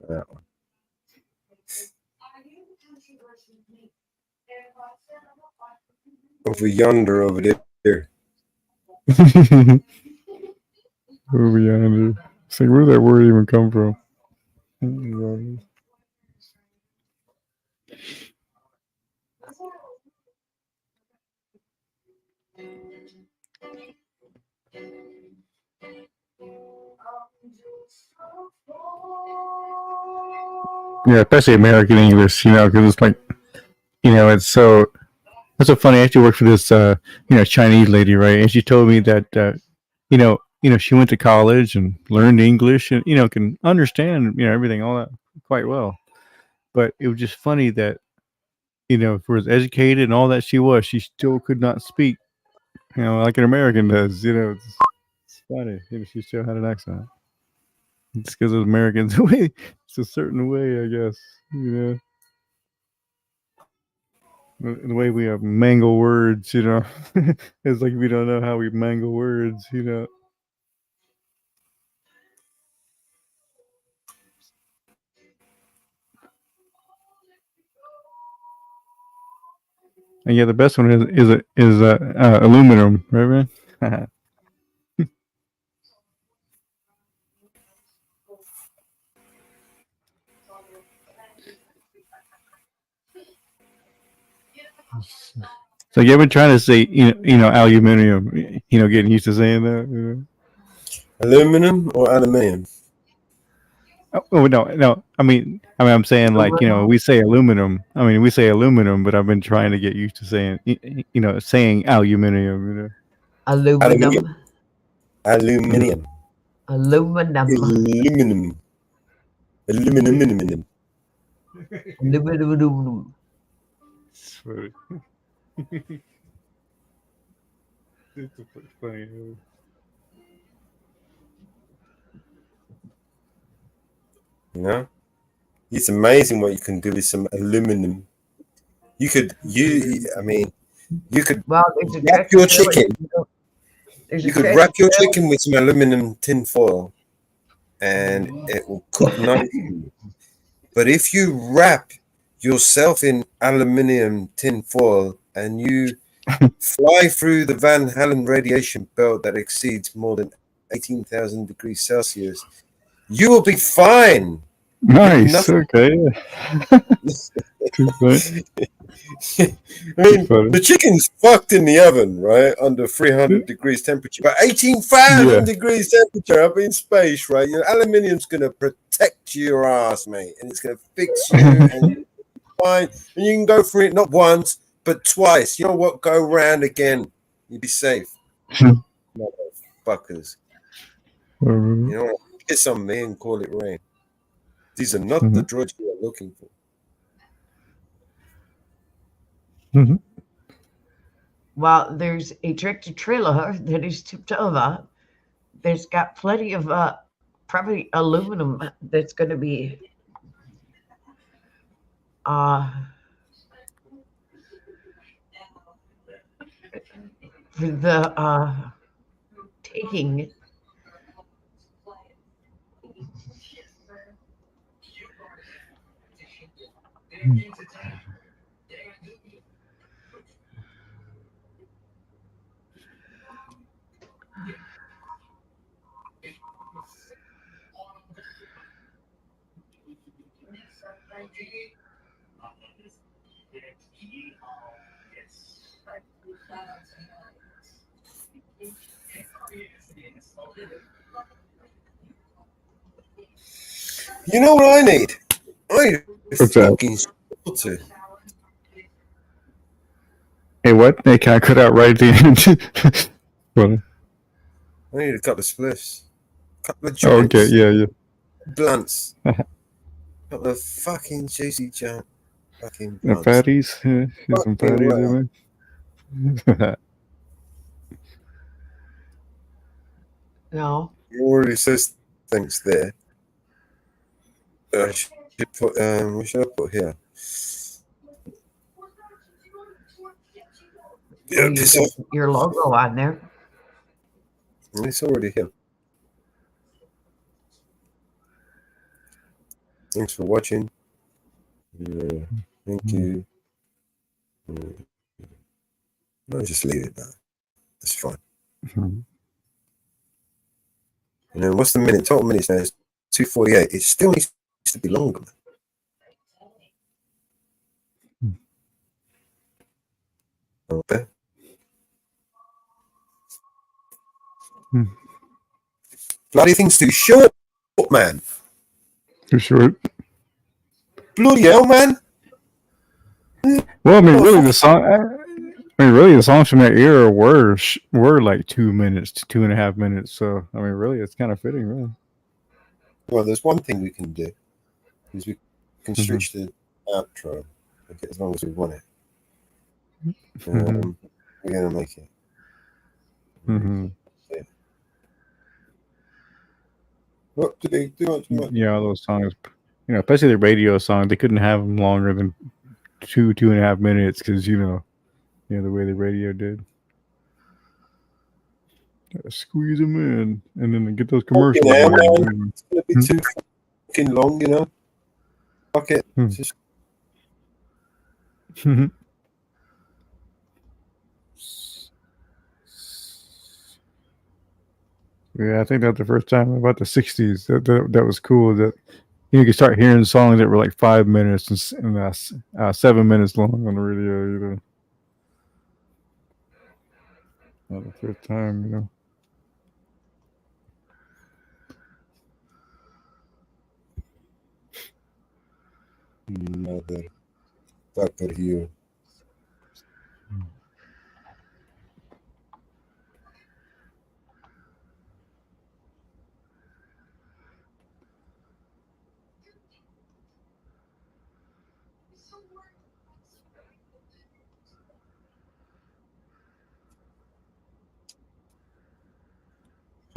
[SPEAKER 1] That one. Over yonder, over there.
[SPEAKER 15] Over yonder. It's like, where did that word even come from? Yeah, especially American English, you know, because it's like, you know, it's so. That's so funny. I actually worked for this, Chinese lady, right? And she told me that, she went to college and learned English and, can understand, everything, all that quite well. But it was just funny that, for as educated and all that she was, she still could not speak, like an American does. It's funny. She still had an accent. It's because of Americans. It's a certain way, I guess. The way we mangle words, it's like we don't know how we mangle words, And yeah, the best one is aluminum, right, man? So you ever trying to say aluminum? Getting used to saying that.
[SPEAKER 1] Aluminum or aluminium?
[SPEAKER 15] Oh no. I mean, I'm saying like we say aluminum. I mean, we say aluminum, but I've been trying to get used to saying saying aluminium.
[SPEAKER 2] Aluminum.
[SPEAKER 1] Aluminium.
[SPEAKER 2] Aluminum.
[SPEAKER 1] Aluminum.
[SPEAKER 2] Aluminum.
[SPEAKER 15] Sorry. It's funny.
[SPEAKER 1] It's amazing what you can do with some aluminum. You could wrap your chicken. You could wrap your chicken with some aluminum tin foil and it will cook nicely. But if you wrap yourself in aluminium tin foil and you fly through the Van Halen radiation belt that exceeds more than 18,000 degrees Celsius, you will be fine.
[SPEAKER 15] Nice. Okay.
[SPEAKER 1] mean, the chicken's fucked in the oven, right, under 300 degrees temperature, but 18,000 degrees temperature up in space, right? Your aluminium's gonna protect your ass, mate, and it's gonna fix you and fine. And you can go for it not once but twice. You know what? Go round again. You'll be safe. Motherfuckers. You know what? Piss on me and call it rain. These are not the droids you are looking for.
[SPEAKER 2] Well, there's a tractor trailer that is tipped over. There's got plenty of probably aluminum that's going to be for the taking.
[SPEAKER 1] You know what I need? I need a fucking to.
[SPEAKER 15] Hey, what? Hey, can I cut out right at the end? Well,
[SPEAKER 1] I need a couple of spliffs. Couple of joints.
[SPEAKER 15] okay, yeah.
[SPEAKER 1] Blunts. Couple of fucking juicy junk. Fucking
[SPEAKER 15] The
[SPEAKER 1] blunts.
[SPEAKER 15] patties? Here's some patties in there.
[SPEAKER 2] No.
[SPEAKER 1] It already says things there. I should put, what should I put here?
[SPEAKER 2] Yeah, you get your logo on there.
[SPEAKER 1] It's already here. Thanks for watching. Thank you. No, just leave it now. That's fine. And then what's the minute? Total minutes now is 2:48. It still needs to be longer. Okay. Bloody thing's too short, man.
[SPEAKER 15] Too short.
[SPEAKER 1] Bloody hell, man.
[SPEAKER 15] Well, I mean, really, the songs from that era were like 2 minutes to 2.5 minutes. So, I mean, really, it's kind of fitting, really.
[SPEAKER 1] Well, there's one thing we can do is we can stretch the outro as long as we want it. We're gonna make it. Yeah. What do they do?
[SPEAKER 15] Yeah, all those songs, especially the radio songs, they couldn't have them longer than 2.5 minutes because the way the radio did. Gotta squeeze them in, and then get those commercials.
[SPEAKER 1] Yeah, man. It's gonna be too fucking long, Fuck it. Just...
[SPEAKER 15] Yeah, I think that's the first time about the 60s that was cool. That you could start hearing songs that were like 5 minutes and 7 minutes long on the radio. Not the first time,
[SPEAKER 1] Motherfucker here.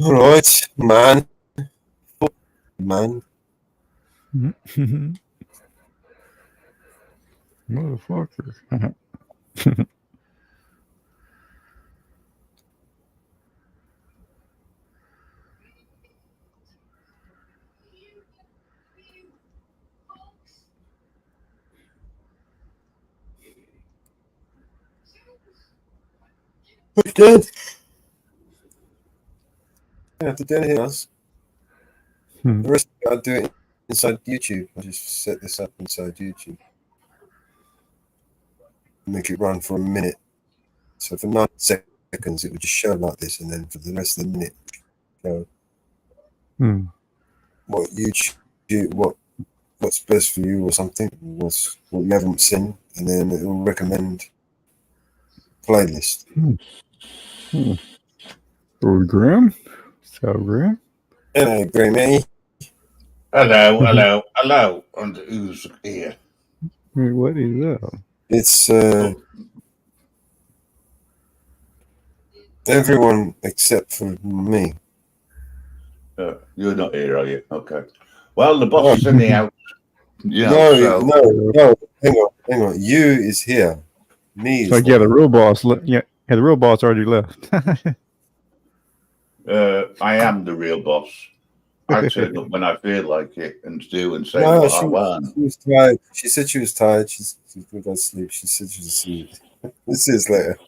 [SPEAKER 1] All right, man.
[SPEAKER 15] Motherfucker.
[SPEAKER 1] We're good. I have to do anything else. The rest of it, I'll do it inside YouTube. I'll just set this up inside YouTube. make it run for a minute. So for 9 seconds, it would just show like this, and then for the rest of the minute, show what what's best for you or something, what you haven't seen, and then it will recommend playlist.
[SPEAKER 15] Graham? So Graham?
[SPEAKER 1] Hello, Grammy.
[SPEAKER 9] Hello, and who's here?
[SPEAKER 15] What is that?
[SPEAKER 1] It's everyone except for me.
[SPEAKER 9] You're not here, are you? Okay. Well, the boss is in the house. You know,
[SPEAKER 1] No. Hang on. You is here. Me is.
[SPEAKER 15] So yeah, the real boss. The real boss already left.
[SPEAKER 9] I am the real boss. I turn up when I feel like it and do and say
[SPEAKER 1] No,
[SPEAKER 9] what
[SPEAKER 1] she
[SPEAKER 9] I want.
[SPEAKER 1] was tired. She said she was tired. She's going to sleep. She said she was asleep. We'll see this later.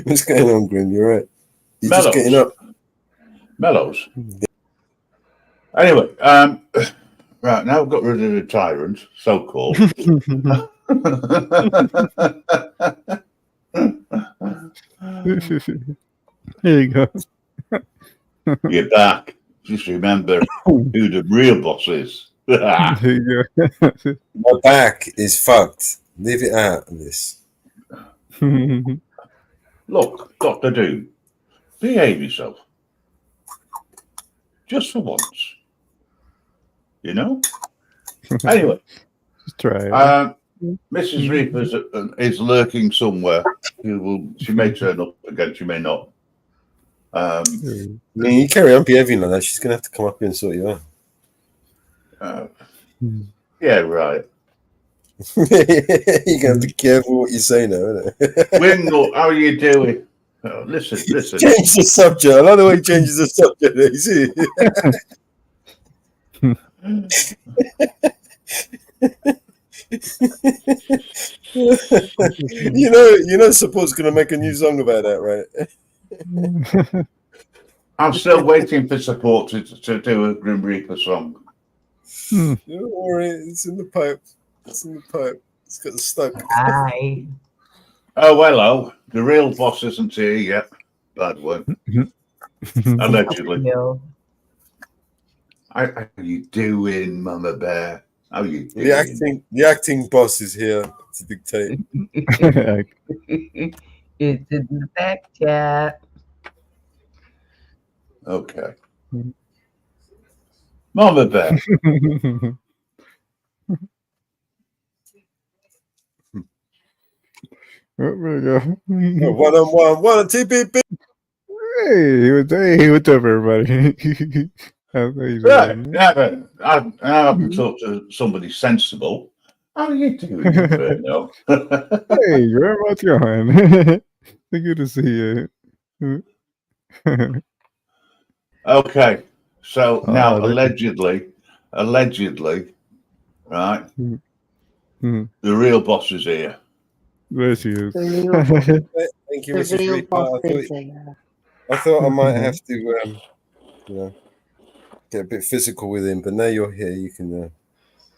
[SPEAKER 1] What's going on, Grim? You're right. You're
[SPEAKER 9] Mellows.
[SPEAKER 1] just getting up.
[SPEAKER 9] Mellows. Anyway, right now I've got rid of the tyrant, so-called.
[SPEAKER 15] There you go.
[SPEAKER 9] You're back. Just remember who the real boss is.
[SPEAKER 15] There you go.
[SPEAKER 1] My back is fucked. Leave it out of this.
[SPEAKER 9] Look, Dr. Doom, behave yourself. Just for once. You know? Anyway.
[SPEAKER 15] Just try it.
[SPEAKER 9] Mrs. Reaper is lurking somewhere. She may turn up again, she may not.
[SPEAKER 1] I mean, you carry on behaving like that, she's going to have to come up here and sort you out.
[SPEAKER 9] Yeah, right.
[SPEAKER 1] You're going to have to be careful what you say now, isn't it?
[SPEAKER 9] Wingle, how are you doing? Oh, listen.
[SPEAKER 1] Change the subject. I love the way he changes the subject. You see? you know, support's going to make a new song about that, right?
[SPEAKER 9] I'm still waiting for support to do a Grim Reaper song.
[SPEAKER 1] Don't worry, it's in the pipe. It's got stuck.
[SPEAKER 2] Hi.
[SPEAKER 9] Oh, hello. The real boss isn't here yet. Bad one. Allegedly. How are you doing, Mama Bear? How are you doing?
[SPEAKER 1] The acting boss is here to dictate.
[SPEAKER 2] It's in the back chat.
[SPEAKER 9] Okay. Mama Bear.
[SPEAKER 1] One on one, TPP.
[SPEAKER 15] Hey, what's up, everybody?
[SPEAKER 9] Right. I haven't talked to somebody sensible. How are you doing, Inferno?
[SPEAKER 15] Hey, Graham, what's going? Good to see you.
[SPEAKER 9] Okay, so now allegedly, right? The real boss is here.
[SPEAKER 15] There she is.
[SPEAKER 1] Thank you, Mrs. Reaper. I thought I might have to, get a bit physical with him, but now you're here, you can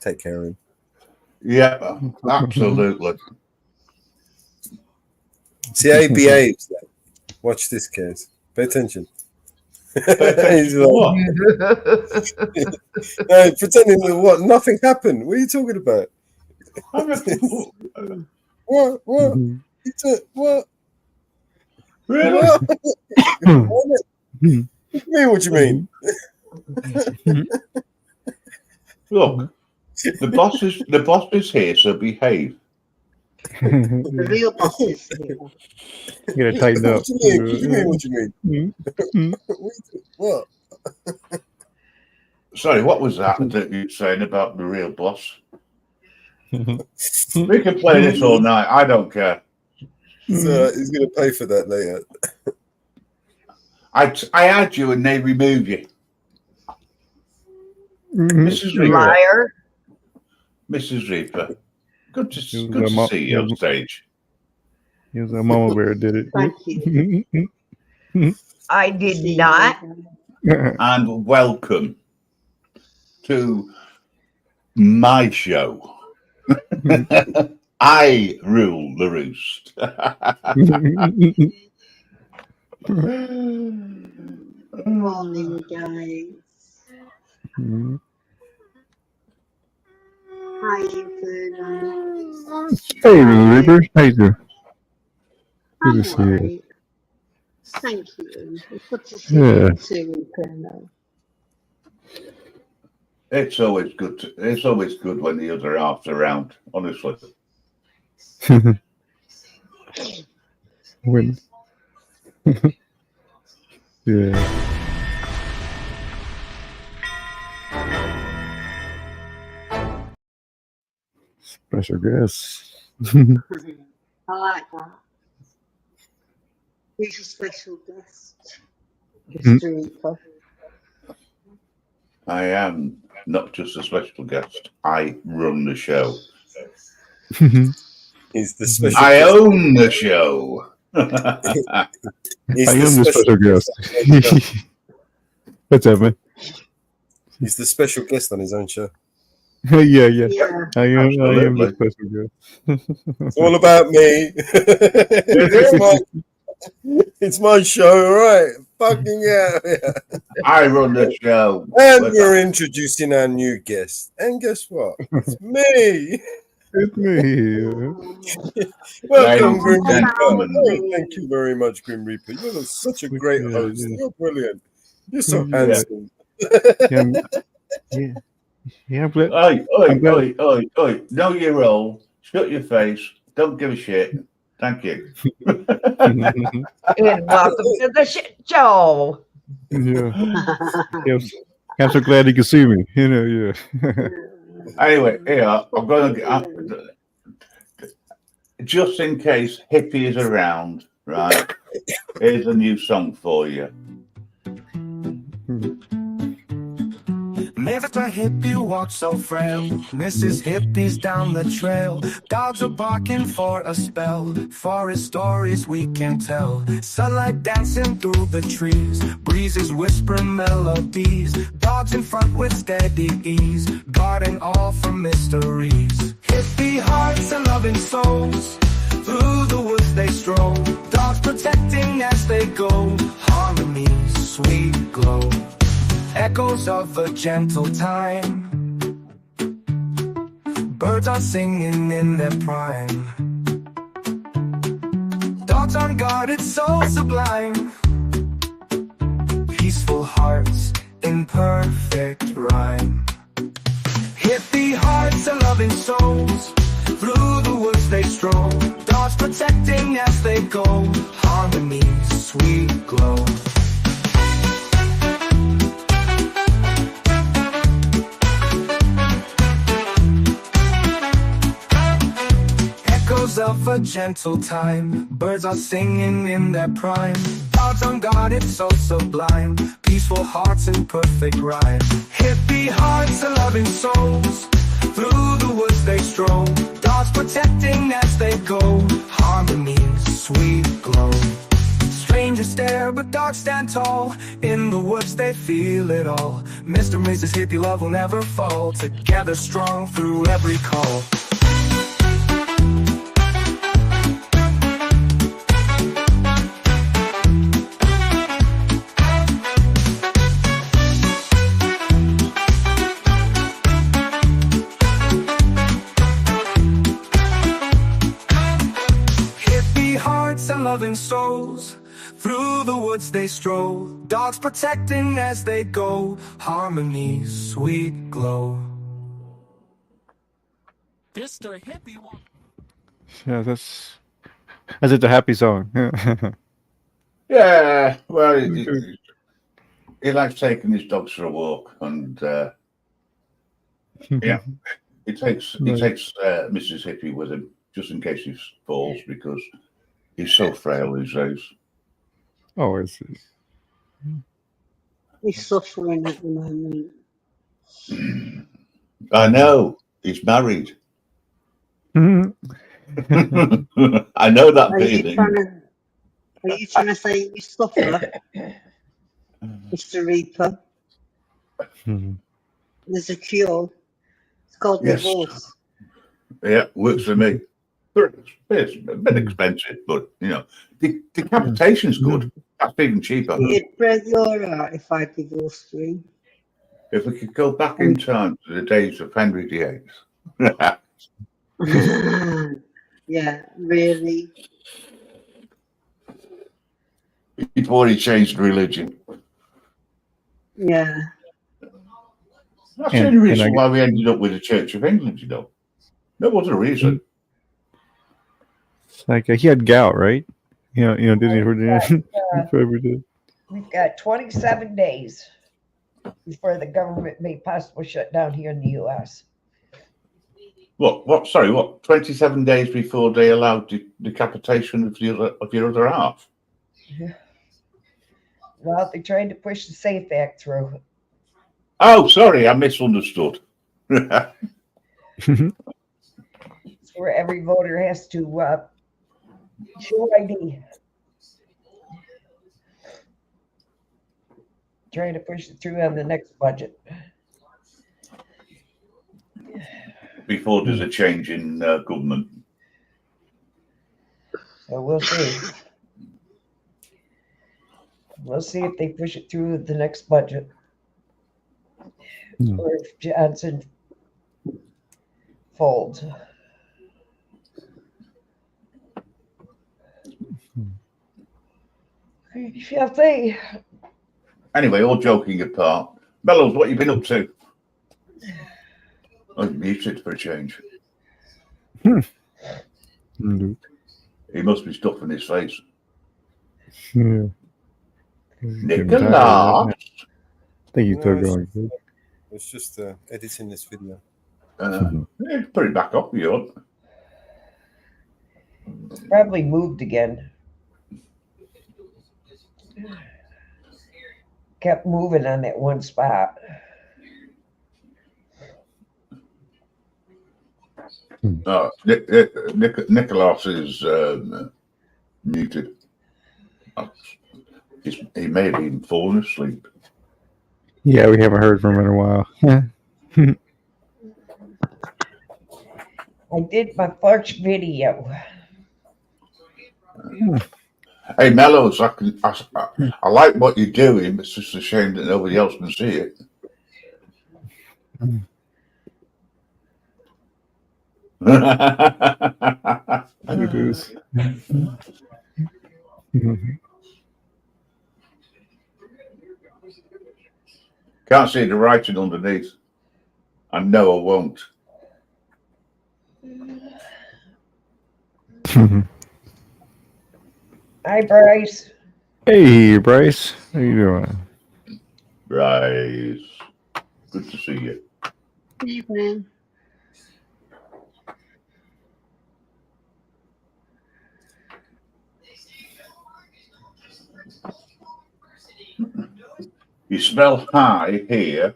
[SPEAKER 1] take care of him.
[SPEAKER 9] Yeah, absolutely.
[SPEAKER 1] See how he behaves. Watch this, case. Pay attention. He's like, no, pretending that what? Nothing happened. What are you talking about? What? What? What?
[SPEAKER 9] Really?
[SPEAKER 1] What you mean?
[SPEAKER 9] Look, the boss is here, so behave.
[SPEAKER 20] The real boss is here.
[SPEAKER 15] You gotta tighten up.
[SPEAKER 1] What you mean? What?
[SPEAKER 9] Sorry, what was that you were saying about the real boss? We can play this all night. I don't care.
[SPEAKER 1] He's going to pay for that later.
[SPEAKER 9] I had you and they remove you. Mrs. Reaper.
[SPEAKER 2] Liar.
[SPEAKER 9] Mrs. Reaper. Good to see you on stage.
[SPEAKER 15] He was a Mama Bear did it.
[SPEAKER 20] Thank you.
[SPEAKER 2] I did not.
[SPEAKER 9] And welcome
[SPEAKER 6] to my show. I rule the roost.
[SPEAKER 20] Morning, guys. How you doing?
[SPEAKER 15] Hey, Reaper. How you doing? Good
[SPEAKER 20] I'm
[SPEAKER 15] to see you.
[SPEAKER 20] alright. Thank you. It's good to see
[SPEAKER 15] Yeah.
[SPEAKER 20] you too, Colonel.
[SPEAKER 6] It's always good. It's always good when the other half's around. Honestly.
[SPEAKER 15] When? Yeah. Special guest.
[SPEAKER 20] I like that. Who's a special guest? Mr. Reaper.
[SPEAKER 6] I am not just a special guest. I run the show.
[SPEAKER 1] He's the special
[SPEAKER 6] I
[SPEAKER 1] guest.
[SPEAKER 6] own the show.
[SPEAKER 1] He's
[SPEAKER 15] I
[SPEAKER 1] the
[SPEAKER 15] am the special guest. What's up, man?
[SPEAKER 1] He's the special guest on his own show.
[SPEAKER 15] Yeah. I am
[SPEAKER 6] Absolutely.
[SPEAKER 15] the special guest.
[SPEAKER 1] It's all about me. It's my show, right? Fucking yeah.
[SPEAKER 6] I run the show.
[SPEAKER 1] And we're introducing our new guest. And guess what? It's me.
[SPEAKER 15] It's me.
[SPEAKER 1] Welcome, Grim
[SPEAKER 6] Ladies and
[SPEAKER 1] Reaper.
[SPEAKER 6] gentlemen.
[SPEAKER 1] Oh, thank you very much, Grim Reaper. You're such a great host. You're brilliant. You're so
[SPEAKER 15] Yeah.
[SPEAKER 1] handsome.
[SPEAKER 15] Yeah, I'm glad.
[SPEAKER 6] Oi. Know your role. Shut your face. Don't give a shit. Thank you.
[SPEAKER 2] And welcome to the shit show.
[SPEAKER 15] Yeah. I'm so glad you can see me. Yeah.
[SPEAKER 6] Anyway, here I'm going to just in case Hippie is around, right? Here's a new song for you.
[SPEAKER 14] Mr. Hippie walks so frail. Mrs. Hippie's down the trail. Dogs are barking for a spell. Forest stories we can tell. Sunlight dancing through the trees. Breezes whispering melodies. Dogs in front with steady ease. Guarding all from mysteries. Hippie hearts and loving souls. Through the woods they stroll. Dogs protecting as they go. Harmony, sweet glow. Echoes of a gentle time. Birds are singing in their prime. Dogs on guard, it's so sublime. Peaceful hearts in perfect rhyme. Hippie hearts and loving souls. Through the woods they stroll. Dogs protecting as they go. Harmony, sweet glow. Of a gentle time. Birds are singing in their prime. Dogs on guard, it's so sublime. Peaceful hearts in perfect rhyme. Hippie hearts and loving souls. Through the woods they stroll. Dogs protecting as they go. Harmony, sweet glow. Strangers stare, but dogs stand tall. In the woods they feel it all. Mr. and Mrs. Hippie love will never fall. Together strong through every call. Loving souls, through the woods they stroll. Dogs protecting as they go. Harmony, sweet glow.
[SPEAKER 15] Yeah, that's it. A happy song.
[SPEAKER 6] Yeah, well, he likes taking his dogs for a walk, and yeah, he takes Mrs. Hippie with him just in case he falls because he's so frail these days.
[SPEAKER 15] Oh, it's
[SPEAKER 20] He's suffering at the moment.
[SPEAKER 6] I know. He's married. I know that feeling.
[SPEAKER 20] Are you trying to say you suffer, Mr. Reaper? there's a cure. It's called
[SPEAKER 6] Yes.
[SPEAKER 20] divorce.
[SPEAKER 6] Yeah, works for me. It's a bit expensive, but you know, decapitation's good. That's even cheaper.
[SPEAKER 20] It'd break your heart if I divorced you.
[SPEAKER 6] If we could go back in time to the days of Henry VIII.
[SPEAKER 20] Yeah, really.
[SPEAKER 6] Before he changed religion.
[SPEAKER 20] Yeah.
[SPEAKER 6] That's the only reason why we ended up with the Church of England, you know. There was a reason.
[SPEAKER 15] It's like he had gout, right? Did he?
[SPEAKER 2] We've got 27 days before the government may possibly shut down here in the U.S.
[SPEAKER 6] What? Sorry, what? 27 days before they allowed decapitation of your other half.
[SPEAKER 2] Well, they tried to push the SAFE Act through.
[SPEAKER 6] Oh, sorry, I misunderstood.
[SPEAKER 2] It's where every voter has to show ID. Trying to push it through on the next budget.
[SPEAKER 6] Before there's a change in government.
[SPEAKER 2] So we'll see. We'll see if they push it through the next budget. Or if Johnson folds. We shall see.
[SPEAKER 6] Anyway, all joking apart, Bellows, what you been up to? Oh, you're muted for a change. He must be stuffing his face.
[SPEAKER 15] Yeah.
[SPEAKER 6] Nicholas.
[SPEAKER 15] I think he's still going.
[SPEAKER 1] It's just editing this video.
[SPEAKER 6] Put it back up, you.
[SPEAKER 2] It's probably moved again. Kept moving on that one spot.
[SPEAKER 6] Nicholas is muted. He may have even fallen asleep.
[SPEAKER 15] Yeah, we haven't heard from him in a while.
[SPEAKER 2] I did my first video.
[SPEAKER 6] Hey, Mellows, I like what you're doing. It's just a shame that nobody else can see it.
[SPEAKER 15] It is.
[SPEAKER 6] Can't see the writing underneath. I know I won't.
[SPEAKER 2] Hi, Bryce.
[SPEAKER 15] Hey, Bryce. How you doing?
[SPEAKER 6] Bryce. Good to see you.
[SPEAKER 20] Evening.
[SPEAKER 6] You spell high here.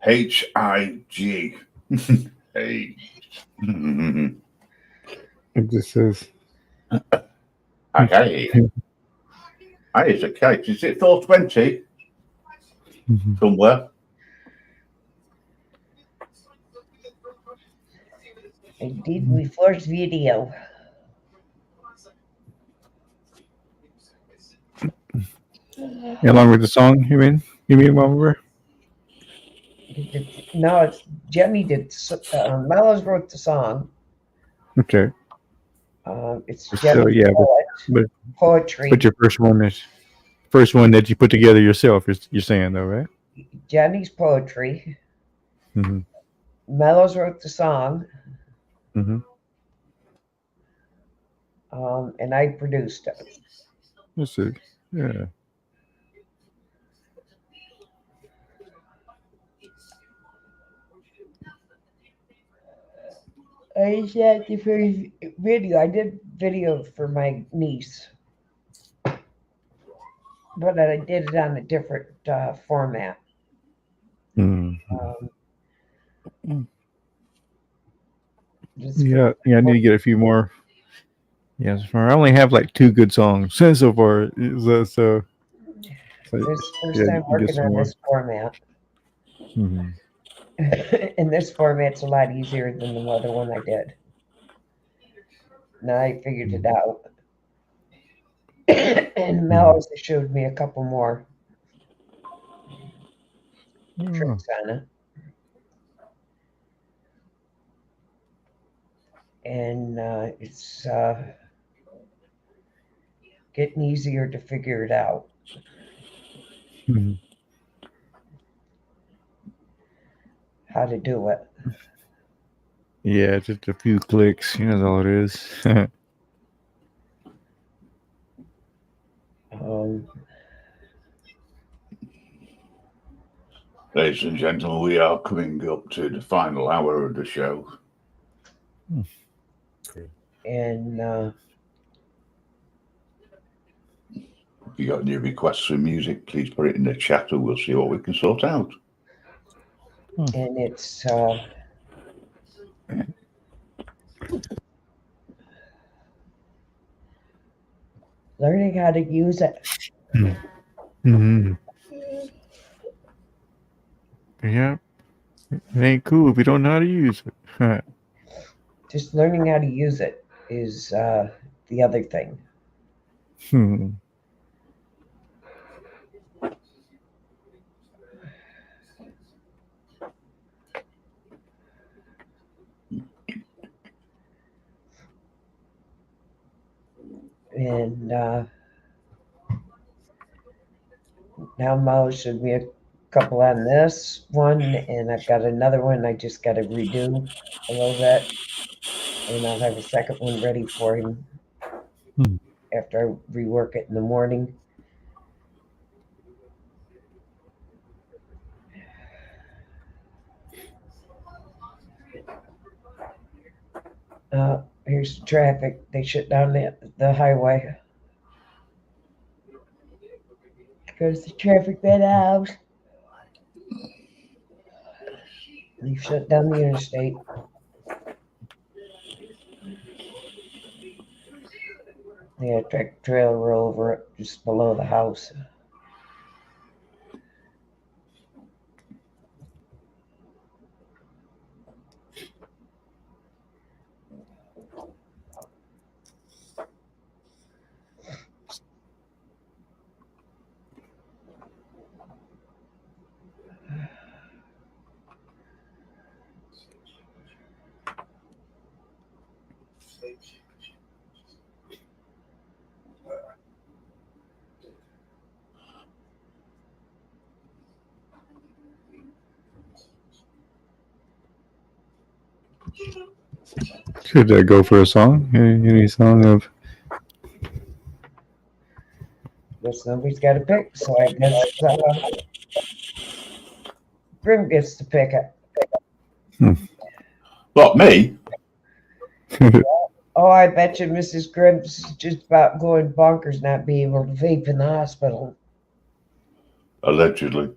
[SPEAKER 6] H-I-G. Hey.
[SPEAKER 15] It just says.
[SPEAKER 6] Okay. Hey, it's a case. Is it 420? Somewhere.
[SPEAKER 2] I did my first video.
[SPEAKER 15] Along with the song, you mean? Remember?
[SPEAKER 2] No, it's Jenny did. Mellows wrote the song.
[SPEAKER 15] Okay.
[SPEAKER 2] It's
[SPEAKER 15] So
[SPEAKER 2] Jenny's
[SPEAKER 15] yeah, but
[SPEAKER 2] poetry.
[SPEAKER 15] But your first one that you put together yourself, you're saying though, right?
[SPEAKER 2] Jenny's poetry.
[SPEAKER 15] Mm-hmm.
[SPEAKER 2] Mellows wrote the song.
[SPEAKER 15] Mm-hmm.
[SPEAKER 2] And I produced it.
[SPEAKER 15] That's it. Yeah.
[SPEAKER 2] I shot the first video. I did video for my niece, but I did it on a different format.
[SPEAKER 15] Yeah, I need to get a few more. Yeah, so far I only have like 2 good songs so far.
[SPEAKER 2] This first time working on this format.
[SPEAKER 15] Mhm.
[SPEAKER 2] In this format's a lot easier than the other one I did. Now I figured it out. And Mel also showed me a couple more tricks on it. And it's getting easier to figure it out.
[SPEAKER 15] Mhm.
[SPEAKER 2] How to do it.
[SPEAKER 15] Yeah, just a few clicks. That's all it is.
[SPEAKER 6] Ladies and gentlemen, we are coming up to the final hour of the show.
[SPEAKER 2] And
[SPEAKER 6] if you got any requests for music, please put it in the chat and we'll see what we can sort out.
[SPEAKER 2] And it's learning how to use it.
[SPEAKER 15] Mm-hmm. Yeah. It ain't cool if you don't know how to use it.
[SPEAKER 2] Just learning how to use it is the other thing. And now Mo showed me a couple on this one, and I've got another one I just got to redo a little bit, and I'll have a second one ready for him after I rework it in the morning. Here's the traffic. They shut down the highway. Goes the traffic bed out. They shut down the interstate. They had a tractor trailer roll over it just below the house.
[SPEAKER 15] Should I go for a song? Any song of?
[SPEAKER 2] Guess nobody's got to pick, so I guess Grim gets to pick it.
[SPEAKER 6] What, me?
[SPEAKER 2] Oh, I bet you Mrs. Grimm's just about going bonkers not being able to vape in the hospital.
[SPEAKER 6] Allegedly.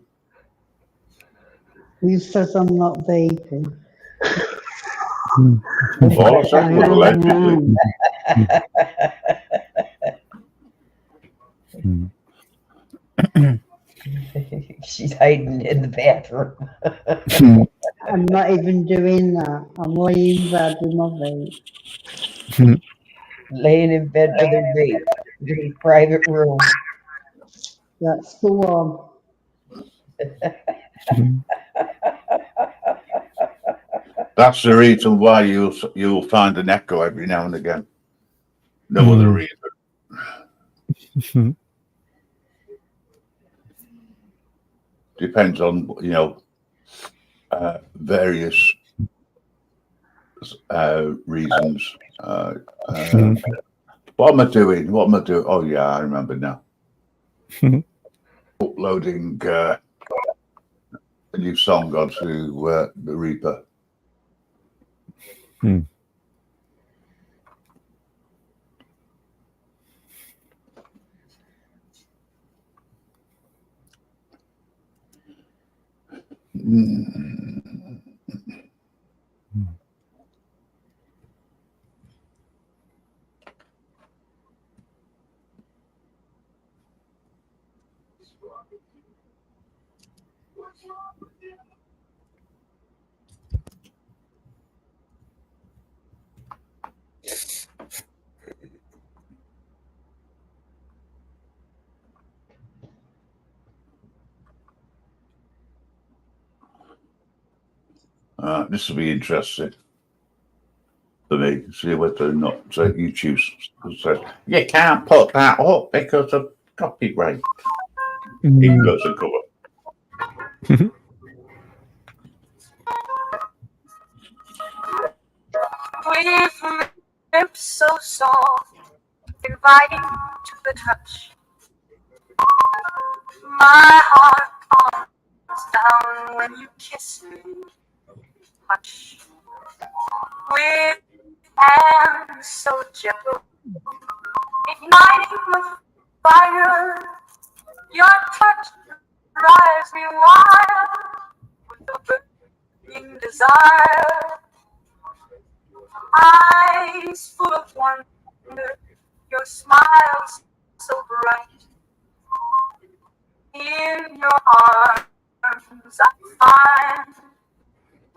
[SPEAKER 20] You said I'm not vaping.
[SPEAKER 6] All I said was allegedly.
[SPEAKER 2] She's hiding in the bathroom.
[SPEAKER 20] I'm not even doing that. I'm laying in bed with my vape.
[SPEAKER 2] Laying in bed with her vape. Her private room.
[SPEAKER 20] That's the one.
[SPEAKER 6] That's the reason why you'll find an echo every now and again. No other reason. Depends on various reasons. What am I doing? Oh yeah, I remember now. Uploading a new song onto the Reaper. This will be interesting for me to see whether or not YouTube says you can't put that up because of copyright. Even though it's a cover.
[SPEAKER 12] With lips so soft, inviting to the touch, my heart calms down when you kiss me. Hush. With hands so gentle, igniting the fire, your touch drives me wild with a burning desire. Eyes full of wonder, your smile so bright. In your arms I find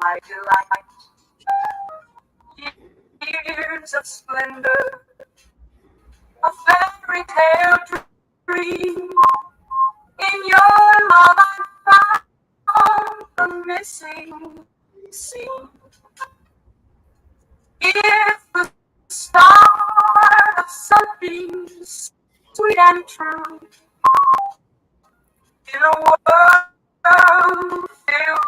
[SPEAKER 12] my delight. Years of splendor, a fairy tale dream. In your love I found the missing scene. If the star of sunbeams, sweet and true, in a world filled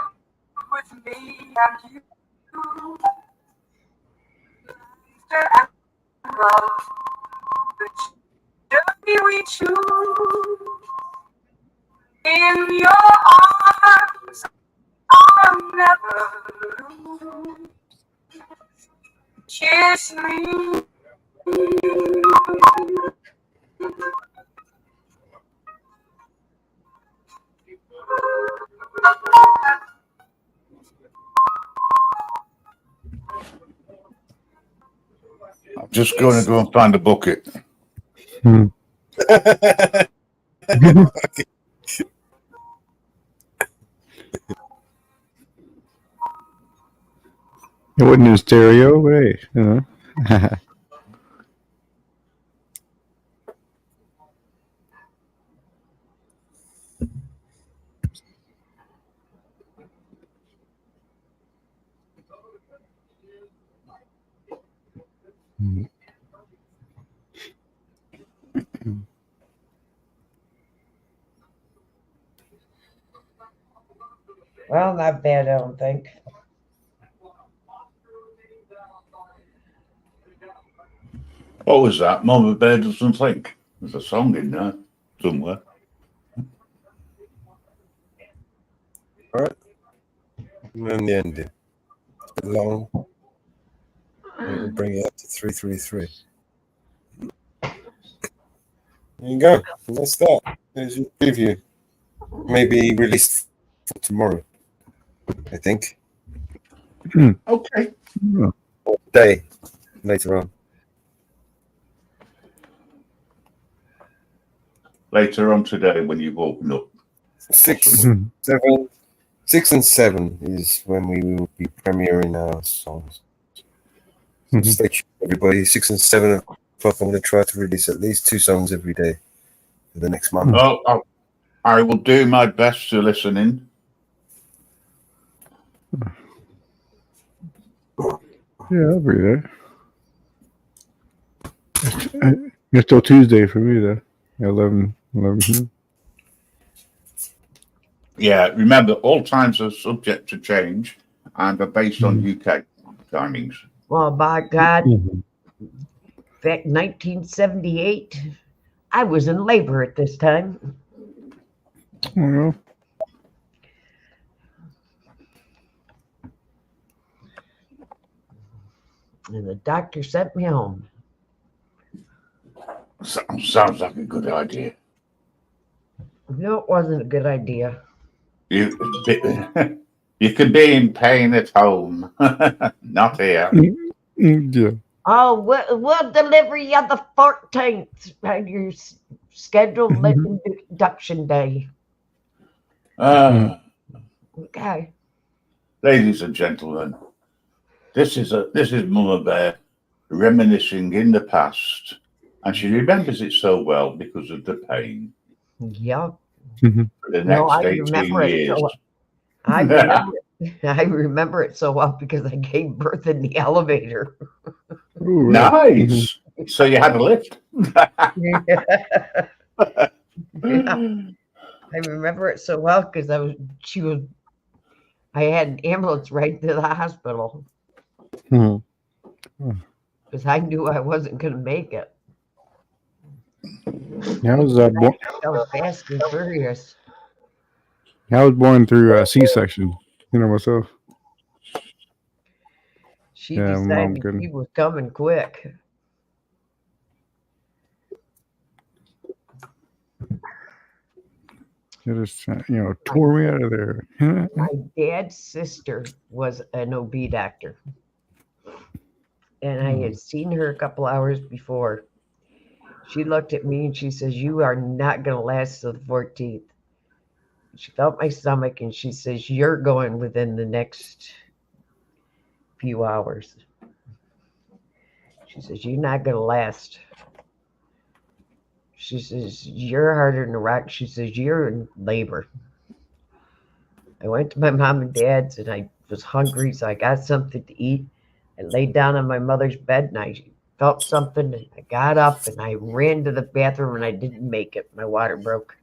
[SPEAKER 12] with me and you, laughter and love, the journey we choose. In your arms, I'll never lose. Kiss me.
[SPEAKER 6] I'm just going to go and find a bucket.
[SPEAKER 15] It wasn't in stereo, but hey, you know.
[SPEAKER 2] Well, not bad, I don't think.
[SPEAKER 6] What was that? Mama Bear Doesn't Think. There's a song in there somewhere.
[SPEAKER 1] All right. And then the ending. It's a bit long. We'll bring it up to 333. There you go. And that's that. There's your preview. Maybe released for tomorrow, I think.
[SPEAKER 6] Okay.
[SPEAKER 1] Or day later on.
[SPEAKER 6] Later on today when you've opened up.
[SPEAKER 1] 6 and 7 is when we will be premiering our songs. So stay tuned, everybody. 6 and 7 o'clock. I'm going to try to release at least 2 songs every day for the next month.
[SPEAKER 6] Oh, I will do my best to listen in.
[SPEAKER 15] Yeah, I'll be there. It's still Tuesday for me, though. 11.
[SPEAKER 6] Yeah, remember, all times are subject to change and are based on UK timings.
[SPEAKER 2] Well, by God, back 1978, I was in labor at this time.
[SPEAKER 15] Well,
[SPEAKER 2] And the doctor sent me home.
[SPEAKER 6] Sounds like a good idea.
[SPEAKER 2] No, it wasn't a good idea.
[SPEAKER 6] You could be in pain at home, not here.
[SPEAKER 15] Yeah.
[SPEAKER 2] Oh, we'll deliver you the 14th on your scheduled induction day. Okay.
[SPEAKER 6] Ladies and gentlemen, this is Mama Bear reminiscing in the past, and she remembers it so well because of the pain.
[SPEAKER 2] Yep.
[SPEAKER 6] For the next
[SPEAKER 2] I
[SPEAKER 6] 18
[SPEAKER 2] remember it
[SPEAKER 6] years.
[SPEAKER 2] so I remember it so well because I gave birth in the elevator.
[SPEAKER 6] Nice. So you had a lift.
[SPEAKER 2] Yeah. I remember it so well because I had an ambulance right to the hospital because I knew I wasn't going to make it.
[SPEAKER 15] I was
[SPEAKER 2] I
[SPEAKER 15] born.
[SPEAKER 2] fast and furious.
[SPEAKER 15] I was born through a C-section. Myself.
[SPEAKER 2] She
[SPEAKER 15] Yeah, my mom
[SPEAKER 2] decided
[SPEAKER 15] couldn't.
[SPEAKER 2] she was coming quick.
[SPEAKER 15] It just tore me out of there.
[SPEAKER 2] My dad's sister was an OB doctor, and I had seen her a couple hours before. She looked at me and she says, "You are not going to last till the 14th." She felt my stomach and she says, "You're going within the next few hours." She says, "You're not going to last." She says, "You're harder than a rock." She says, "You're in labor." I went to my mom and dad's and I was hungry, so I got something to eat. I laid down on my mother's bed and I felt something. And I got up and I ran to the bathroom and I didn't make it. My water broke.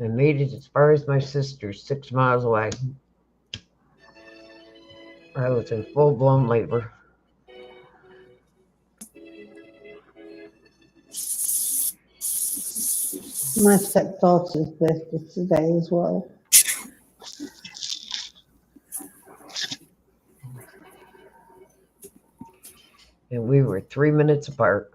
[SPEAKER 2] I made it as far as my sister's, 6 miles away. I was in full-blown labor.
[SPEAKER 20] My stepdaughter's birthday today as well.
[SPEAKER 2] And we were 3 minutes apart.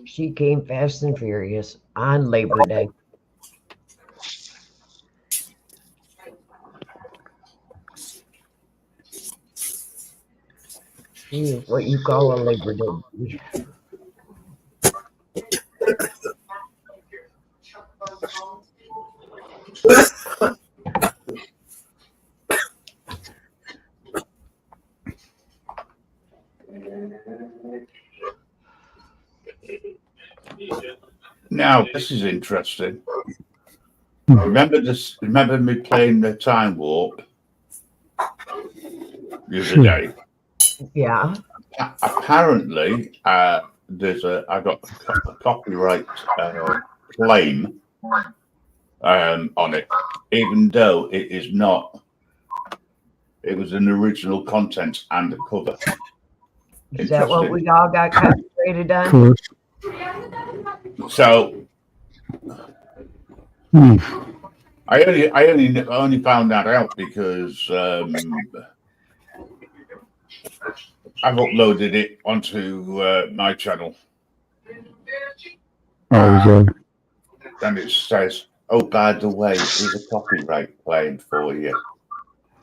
[SPEAKER 2] She came fast and furious on Labor Day. She is what you call a Labor Day.
[SPEAKER 6] Now, this is interesting. Remember me playing the time warp the other day?
[SPEAKER 2] Yeah.
[SPEAKER 6] Apparently, I got a copyright claim on it, even though it is not. It was an original content and a cover.
[SPEAKER 2] Is that what we all got copyrighted on?
[SPEAKER 15] Cool.
[SPEAKER 6] So I only found that out because I've uploaded it onto my channel. And it says, "Oh, by the way, there's a copyright claim for you."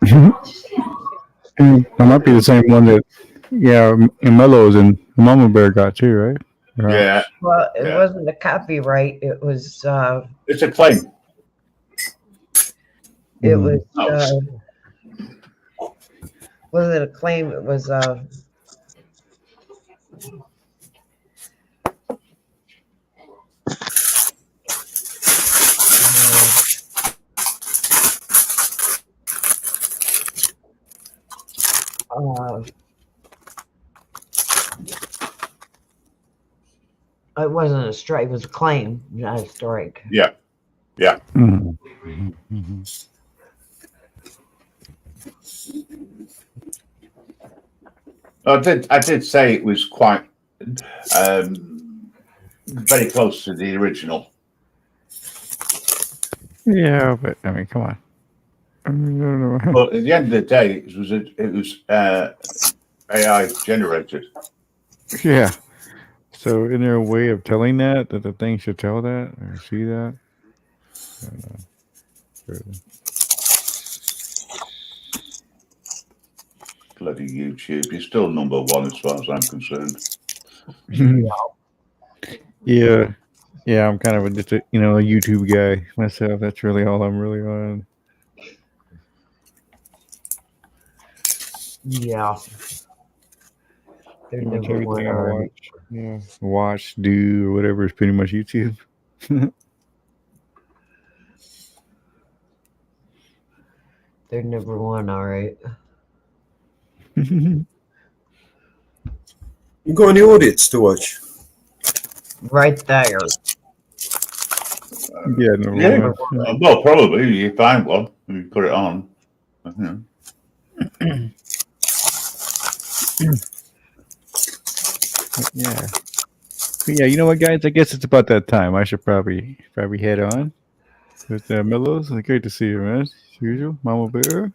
[SPEAKER 15] That might be the same one that, and Mellows and Mama Bear got too, right?
[SPEAKER 6] Yeah.
[SPEAKER 2] Well, it wasn't a copyright. It was.
[SPEAKER 6] It's a claim.
[SPEAKER 2] It was. Wasn't a claim. It was. It wasn't a strike. It was a claim, not a strike.
[SPEAKER 6] Yeah. Yeah. I did say it was quite very close to the original.
[SPEAKER 15] Yeah, but I mean, come on.
[SPEAKER 6] But at the end of the day, it was AI generated.
[SPEAKER 15] Yeah. So, is there a way of telling that the thing should tell that or see that?
[SPEAKER 6] Bloody YouTube. You're still number one as far as I'm concerned.
[SPEAKER 15] Yeah. Yeah, I'm kind of just a YouTube guy myself. That's really all I'm really on.
[SPEAKER 2] Yeah. They're
[SPEAKER 15] Pretty much
[SPEAKER 2] number one
[SPEAKER 15] everything I
[SPEAKER 2] already.
[SPEAKER 15] watch. Yeah. Watch, do, or whatever is pretty much YouTube.
[SPEAKER 2] They're number one, all right.
[SPEAKER 1] You got any audits to watch?
[SPEAKER 2] Right there.
[SPEAKER 15] Yeah,
[SPEAKER 6] Yeah. Well, probably you find one and you put it on.
[SPEAKER 15] Yeah. But yeah, you know what, guys? I guess it's about that time. I should probably head on with Mellows. Great to see you, man. As usual, Mama Bear,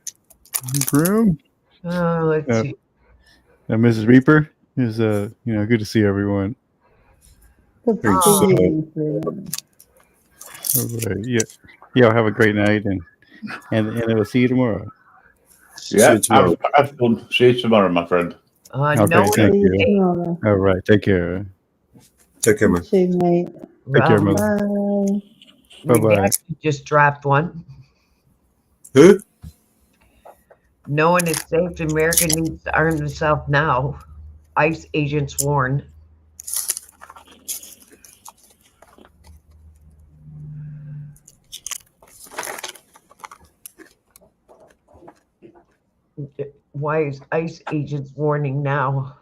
[SPEAKER 15] Grim.
[SPEAKER 2] Let's see.
[SPEAKER 15] Mrs. Reaper is good to see everyone.
[SPEAKER 20] Good
[SPEAKER 15] Very
[SPEAKER 20] to
[SPEAKER 15] so,
[SPEAKER 20] see you.
[SPEAKER 15] all right, yeah. Have a great night, and we'll see you tomorrow.
[SPEAKER 6] Yeah, have fun. See you tomorrow, my friend.
[SPEAKER 15] Okay, thank you. All right, take care.
[SPEAKER 1] Take care, man.
[SPEAKER 20] See you, mate.
[SPEAKER 15] Take care, man.
[SPEAKER 20] Bye.
[SPEAKER 15] Bye-bye.
[SPEAKER 2] Just dropped one.
[SPEAKER 1] Who?
[SPEAKER 2] No one is safe. America needs to arm themselves now. ICE agents warn. Why is ICE agents warning now?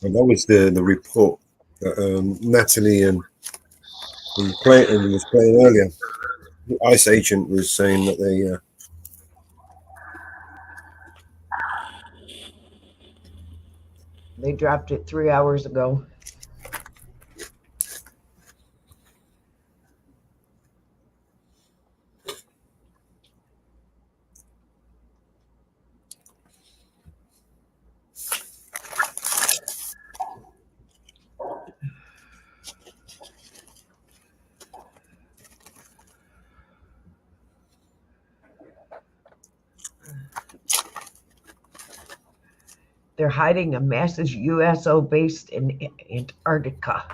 [SPEAKER 1] And that was the report that Natalie and Clayton was playing earlier. The ICE agent was saying that
[SPEAKER 2] They dropped it 3 hours ago. They're hiding a massive USO based in Antarctica.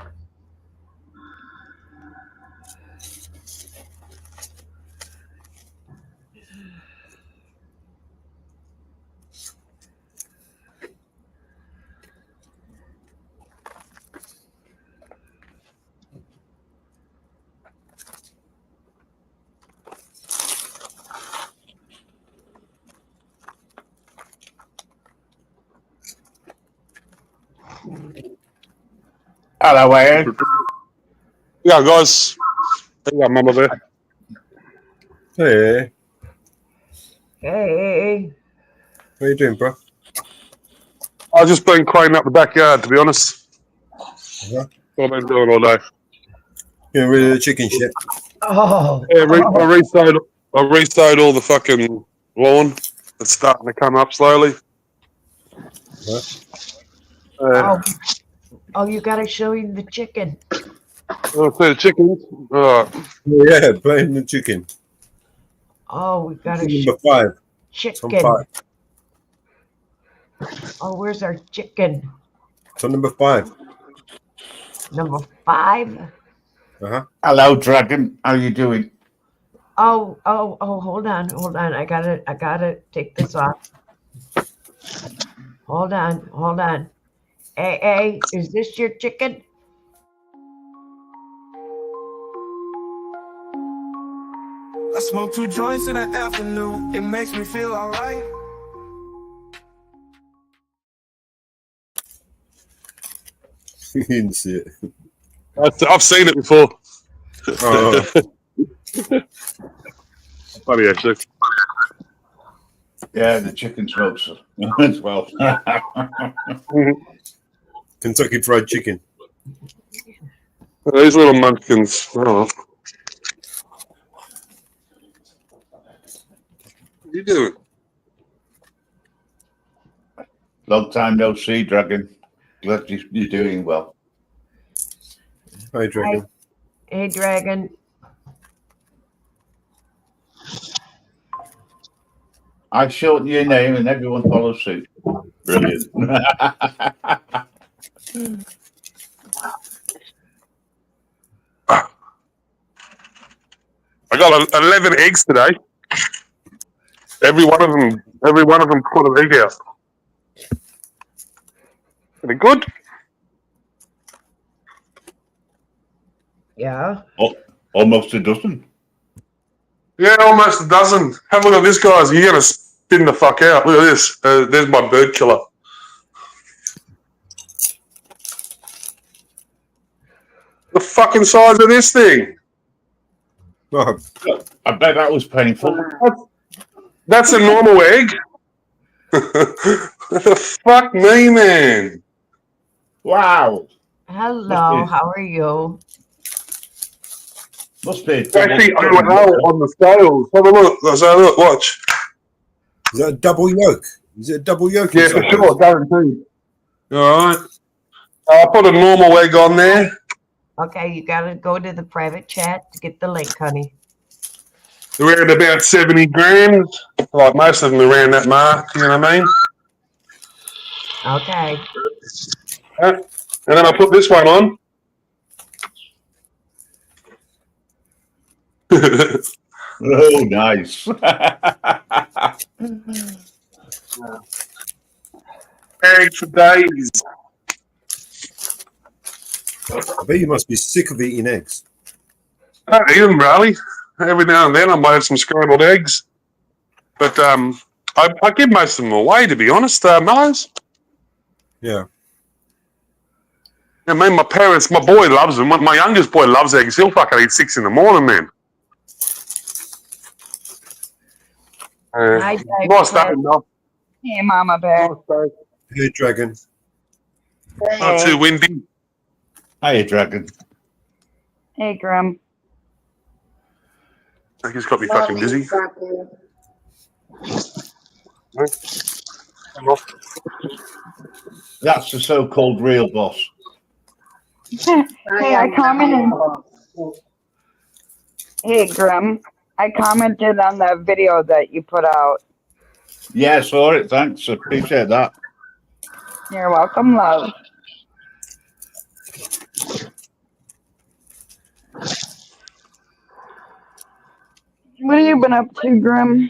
[SPEAKER 6] Hello, Ed.
[SPEAKER 7] Yeah, guys. Yeah, Mama Bear.
[SPEAKER 1] Hey.
[SPEAKER 2] Hey.
[SPEAKER 1] What are you doing, bro?
[SPEAKER 7] I've just been cleaning up the backyard, to be honest. What I've been doing all day.
[SPEAKER 1] Getting rid of the chicken shit.
[SPEAKER 2] Oh.
[SPEAKER 7] Yeah, I resowed all the fucking lawn. It's starting to come up slowly.
[SPEAKER 2] Oh, you got to show him the chicken.
[SPEAKER 7] Oh, see the chickens?
[SPEAKER 1] Yeah, playing the chicken.
[SPEAKER 2] Oh, we got to
[SPEAKER 1] Number 5.
[SPEAKER 2] chicken.
[SPEAKER 1] 5.
[SPEAKER 2] Oh, where's our chicken?
[SPEAKER 1] So number 5.
[SPEAKER 2] Number 5?
[SPEAKER 6] Hello, Dragon. How you doing?
[SPEAKER 2] Oh, hold on. I gotta take this off. Hold on. Hey, is this your chicken?
[SPEAKER 14] I smoke 2 joints in the afternoon. It makes me feel alright.
[SPEAKER 1] You didn't see it.
[SPEAKER 7] I've seen it before.
[SPEAKER 1] Oh.
[SPEAKER 7] Funny, actually.
[SPEAKER 6] Yeah, the chicken smokes as well.
[SPEAKER 1] Kentucky Fried Chicken.
[SPEAKER 7] These little munchkins. Oh. What are you doing?
[SPEAKER 6] Long time no see, Dragon. Glad you're doing well.
[SPEAKER 1] Hi, Dragon.
[SPEAKER 2] Hey, Dragon.
[SPEAKER 6] I shorten your name and everyone follows suit. Brilliant.
[SPEAKER 7] I got 11 eggs today. Every one of them put an egg out. Are they good?
[SPEAKER 2] Yeah.
[SPEAKER 6] Oh, almost a dozen.
[SPEAKER 7] Yeah, almost a dozen. Have a look at this, guys. You're gonna spin the fuck out. Look at this. There's my bird killer. The fucking size of this thing.
[SPEAKER 6] I bet that was painful.
[SPEAKER 7] That's a normal egg. Fuck me, man.
[SPEAKER 6] Wow.
[SPEAKER 2] Hello, how are you?
[SPEAKER 6] Must be.
[SPEAKER 7] Actually, I went out on the scales. Have a look. Let's have a look. Watch.
[SPEAKER 1] Is that a double yoke? Is it a double yoke?
[SPEAKER 7] Yeah, for sure. Guaranteed. All right. I'll put a normal egg on there.
[SPEAKER 2] Okay, you gotta go to the private chat to get the link, honey.
[SPEAKER 7] Around about 70 grams. Like most of them around that mark. You know what I mean?
[SPEAKER 2] Okay.
[SPEAKER 7] And then I'll put this one on.
[SPEAKER 6] Oh, nice.
[SPEAKER 7] Egg for days.
[SPEAKER 1] I bet you must be sick of eating eggs.
[SPEAKER 7] I don't eat them, really. Every now and then I might have some scrambled eggs. But I give most of them away, to be honest, Mellows.
[SPEAKER 1] Yeah.
[SPEAKER 7] I mean, my boy loves them. My youngest boy loves eggs. He'll fucking eat 6 in the morning, man. Nice day, Mel.
[SPEAKER 8] Hey, Mama Bear.
[SPEAKER 1] Hey, Dragon.
[SPEAKER 7] Not too windy.
[SPEAKER 6] Hey, Dragon.
[SPEAKER 8] Hey, Grim.
[SPEAKER 7] I think he's got me fucking busy.
[SPEAKER 6] That's the so-called real boss.
[SPEAKER 8] Hey, I commented. Hey, Grim. I commented on the video that you put out.
[SPEAKER 6] Yeah, I saw it. Thanks. Appreciate that.
[SPEAKER 8] You're welcome, love. What have you been up to, Grim?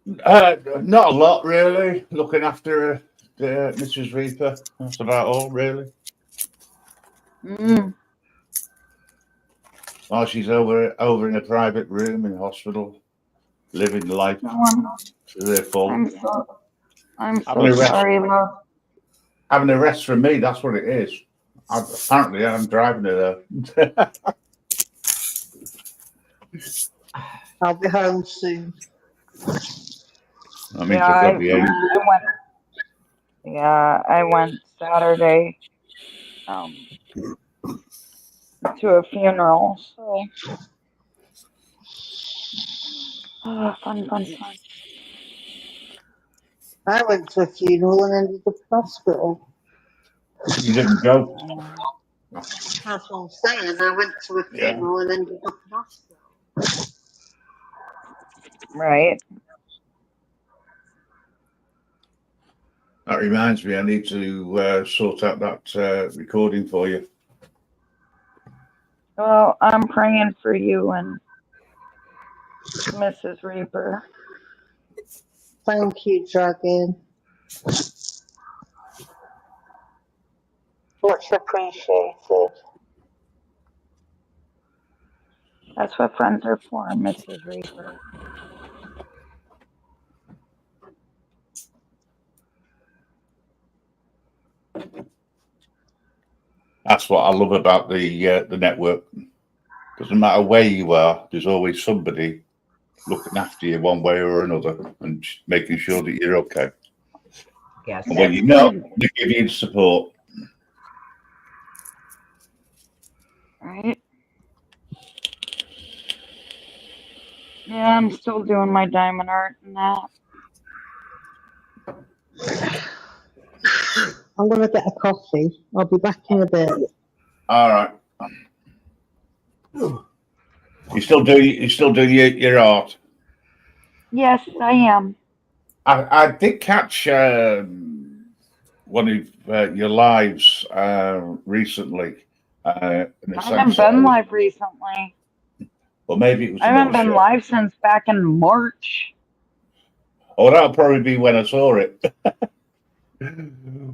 [SPEAKER 6] Not a lot, really. Looking after Mrs. Reaper. That's about all, really.
[SPEAKER 8] Mm.
[SPEAKER 6] While she's over in a private room in hospital, living life to their full.
[SPEAKER 8] I'm so sorry, love.
[SPEAKER 6] Having a rest from me, that's what it is. Apparently, I'm driving her there.
[SPEAKER 20] I'll be home soon.
[SPEAKER 6] I mean, I
[SPEAKER 8] went Saturday to a funeral. So, fun.
[SPEAKER 20] I went to a funeral and ended up in hospital.
[SPEAKER 6] You didn't go?
[SPEAKER 20] That's what I'm saying. I went to a funeral and ended up in hospital.
[SPEAKER 8] Right.
[SPEAKER 6] That reminds me, I need to sort out that recording for you.
[SPEAKER 8] Well, I'm praying for you and Mrs. Reaper.
[SPEAKER 20] Thank you, Dragon. Much appreciated.
[SPEAKER 8] That's what friends are for, Mrs. Reaper.
[SPEAKER 6] That's what I love about the network. Doesn't matter where you are, there's always somebody looking after you one way or another and making sure that you're okay.
[SPEAKER 2] Yes.
[SPEAKER 6] And when you're not, they give you support.
[SPEAKER 8] Right? Yeah, I'm still doing my diamond art and that.
[SPEAKER 20] I'm going to get a coffee. I'll be back in a bit.
[SPEAKER 6] All right. You still do your art?
[SPEAKER 8] Yes, I am.
[SPEAKER 6] I did catch one of your lives recently. And it
[SPEAKER 8] I
[SPEAKER 6] sounds
[SPEAKER 8] haven't
[SPEAKER 6] sort
[SPEAKER 8] been
[SPEAKER 6] of,
[SPEAKER 8] live recently.
[SPEAKER 6] well, maybe it was
[SPEAKER 8] I
[SPEAKER 6] a
[SPEAKER 8] haven't
[SPEAKER 6] little
[SPEAKER 8] been
[SPEAKER 6] short.
[SPEAKER 8] live since back in March.
[SPEAKER 6] Oh, that'll probably be when I saw it.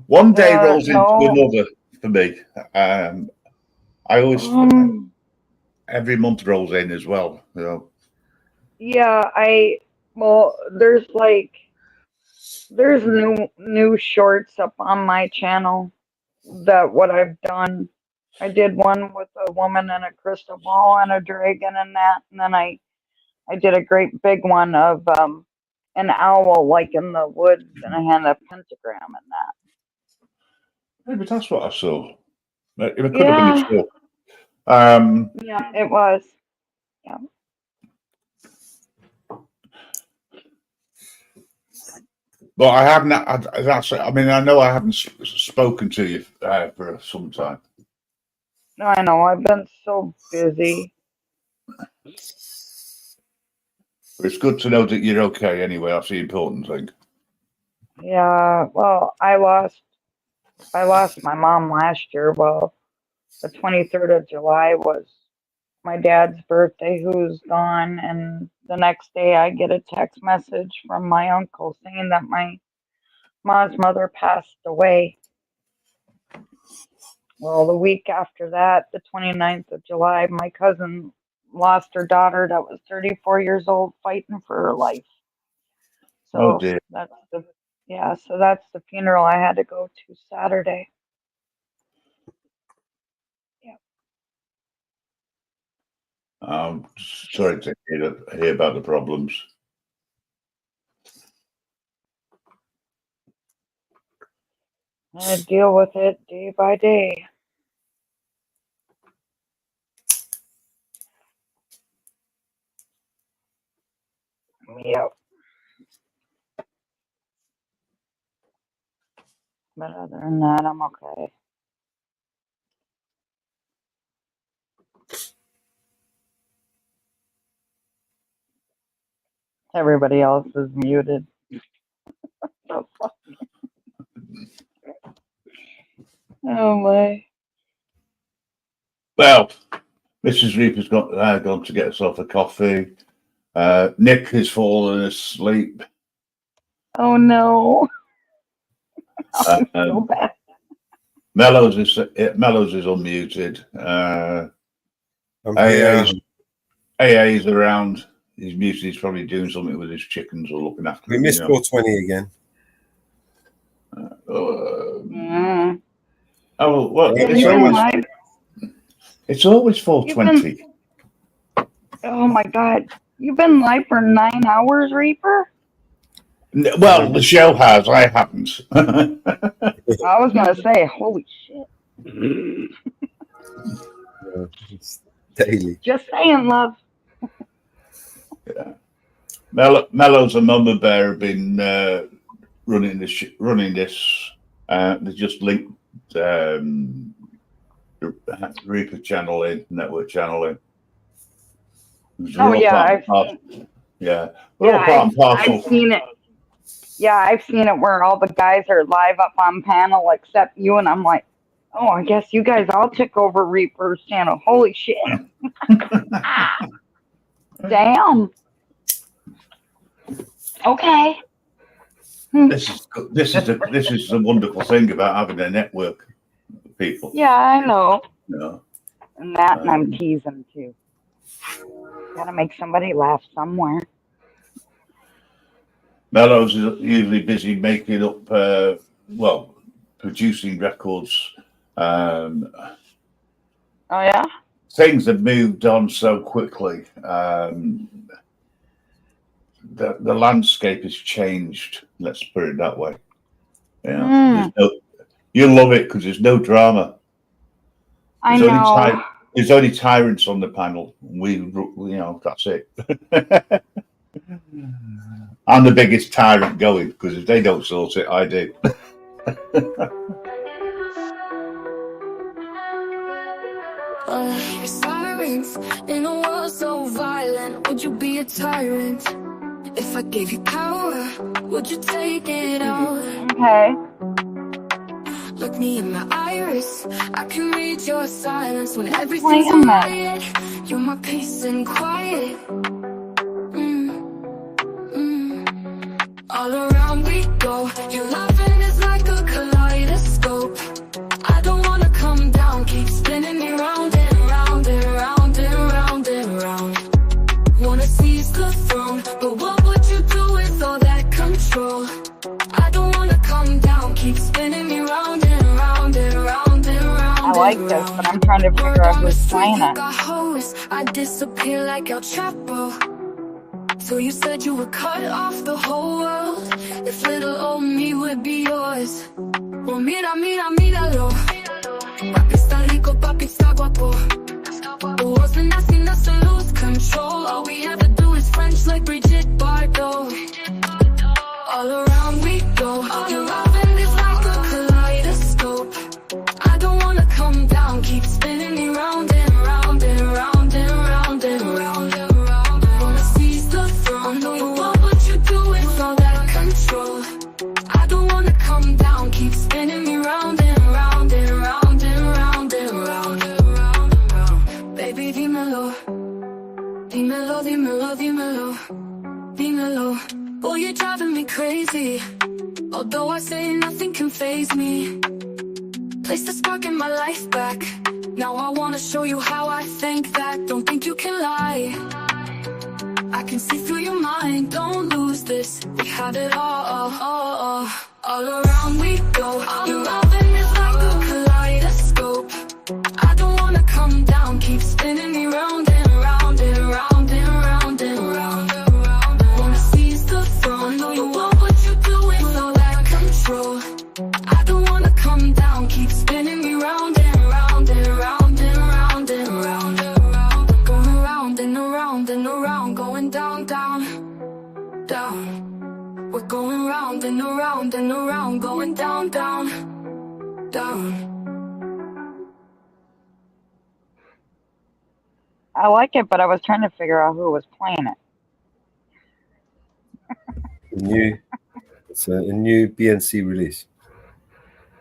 [SPEAKER 6] One day rolls into
[SPEAKER 8] No.
[SPEAKER 6] another for me. I always every month rolls in as well. You know.
[SPEAKER 8] Yeah, there's new shorts up on my channel that what I've done. I did one with a woman and a crystal ball and a dragon and that, and then I did a great big one of an owl like in the woods, and I had a pentagram and that.
[SPEAKER 6] Maybe that's what I saw. It could have been
[SPEAKER 8] Yeah.
[SPEAKER 6] a show.
[SPEAKER 8] Yeah, it was. Yeah.
[SPEAKER 6] But I haven't. I mean, I know I haven't spoken to you for some time.
[SPEAKER 8] No, I know. I've been so busy.
[SPEAKER 6] But it's good to know that you're okay. Anyway, that's the important thing.
[SPEAKER 8] Yeah. Well, I lost my mom last year. Well, the 23rd of July was my dad's birthday, who's gone, and the next day I get a text message from my uncle saying that my mom's mother passed away. Well, the week after that, the 29th of July, my cousin lost her daughter that was 34 years old fighting for her life.
[SPEAKER 6] Oh
[SPEAKER 8] So
[SPEAKER 6] dear.
[SPEAKER 8] that's the funeral I had to go to Saturday.
[SPEAKER 6] I'm sorry to hear about the problems.
[SPEAKER 8] I deal with it day by day. Yep. But other than that, I'm okay. Everybody else is muted. Oh my.
[SPEAKER 6] Well, Mrs. Reaper's gone to get herself a coffee. Nick has fallen asleep.
[SPEAKER 8] Oh no. I feel bad.
[SPEAKER 6] Mellows is unmuted. AA's around. He's muted. He's probably doing something with his chickens or looking after
[SPEAKER 1] We
[SPEAKER 6] them.
[SPEAKER 1] missed 420 again.
[SPEAKER 6] Oh well, it's always 420.
[SPEAKER 8] Oh my God. You've been live for 9 hours, Reaper?
[SPEAKER 6] Well, the show has. I haven't.
[SPEAKER 8] I was gonna say, holy shit.
[SPEAKER 1] It's daily.
[SPEAKER 8] Just saying, love.
[SPEAKER 6] Yeah. Mellows and Mama Bear have been running this. They just linked Reaper channel in, Network channel in.
[SPEAKER 8] Oh yeah, I've seen it. Yeah, I've seen it where all the guys are live up on panel except you, and I'm like, oh, I guess you guys all took over Reaper's channel. Holy shit! Damn. Okay.
[SPEAKER 6] This is the wonderful thing about having a network of people.
[SPEAKER 8] Yeah, I know.
[SPEAKER 6] No.
[SPEAKER 8] And that, and I'm teasing too. Gotta make somebody laugh somewhere.
[SPEAKER 6] Mellows is usually busy making up, producing records.
[SPEAKER 8] Oh yeah.
[SPEAKER 6] Things have moved on so quickly. The landscape has changed. Let's put it that way. Yeah. You'll love it because there's no drama. There's only tyrants on the panel. That's it. I'm the biggest tyrant going because if they don't sort it, I do.
[SPEAKER 12] Sirens in a world so violent, would you be a tyrant? If I gave you power, would you take it out?
[SPEAKER 8] Okay.
[SPEAKER 12] Look me in my iris, I can read your silence when
[SPEAKER 8] Wait
[SPEAKER 12] everything's
[SPEAKER 8] a minute.
[SPEAKER 12] quiet. You're my peace and quiet. All around we go, your loving is like a kaleidoscope. I don't wanna come down, keep spinning me round and round and round and round and round. Wanna seize the throne, but what would you do with all that control? I don't wanna come down, keep spinning me round and round and round and round.
[SPEAKER 8] I like this, but I'm trying to figure out who's playing it.
[SPEAKER 12] I disappear like El Chapo. So you said you would cut off the whole world if little old me would be yours. Well, mira, mira, míralo. Papi está rico, papi está guapo. The world's been asking us to lose control. All we ever do is French like Brigitte Bardot. All around we go. Your loving is like a kaleidoscope. I don't wanna come down, keep spinning me round and round and round and round and round. Wanna seize the throne. What would you do with all that control? I don't wanna come down, keep spinning me round and round and round and round and round. Baby, dímelo, dímelo, dímelo, dímelo, dímelo. Boy, you're driving me crazy. Although I say nothing can faze me. Place the spark in my life back. Now I wanna show you how I think that. Don't think you can lie. I can see through your mind. Don't lose this. We had it all around we go. Your loving is like a kaleidoscope. I don't wanna come down, keep spinning me round and round and round and round and round. Wanna seize the throne. What would you do with all that control? I don't wanna come down, keep spinning me round and round and round and round and round. Going around and around and around, going down, down, down. We're going round and around and around, going down, down, down.
[SPEAKER 8] I like it, but I was trying to figure out who was playing it.
[SPEAKER 1] It's a new BNC release.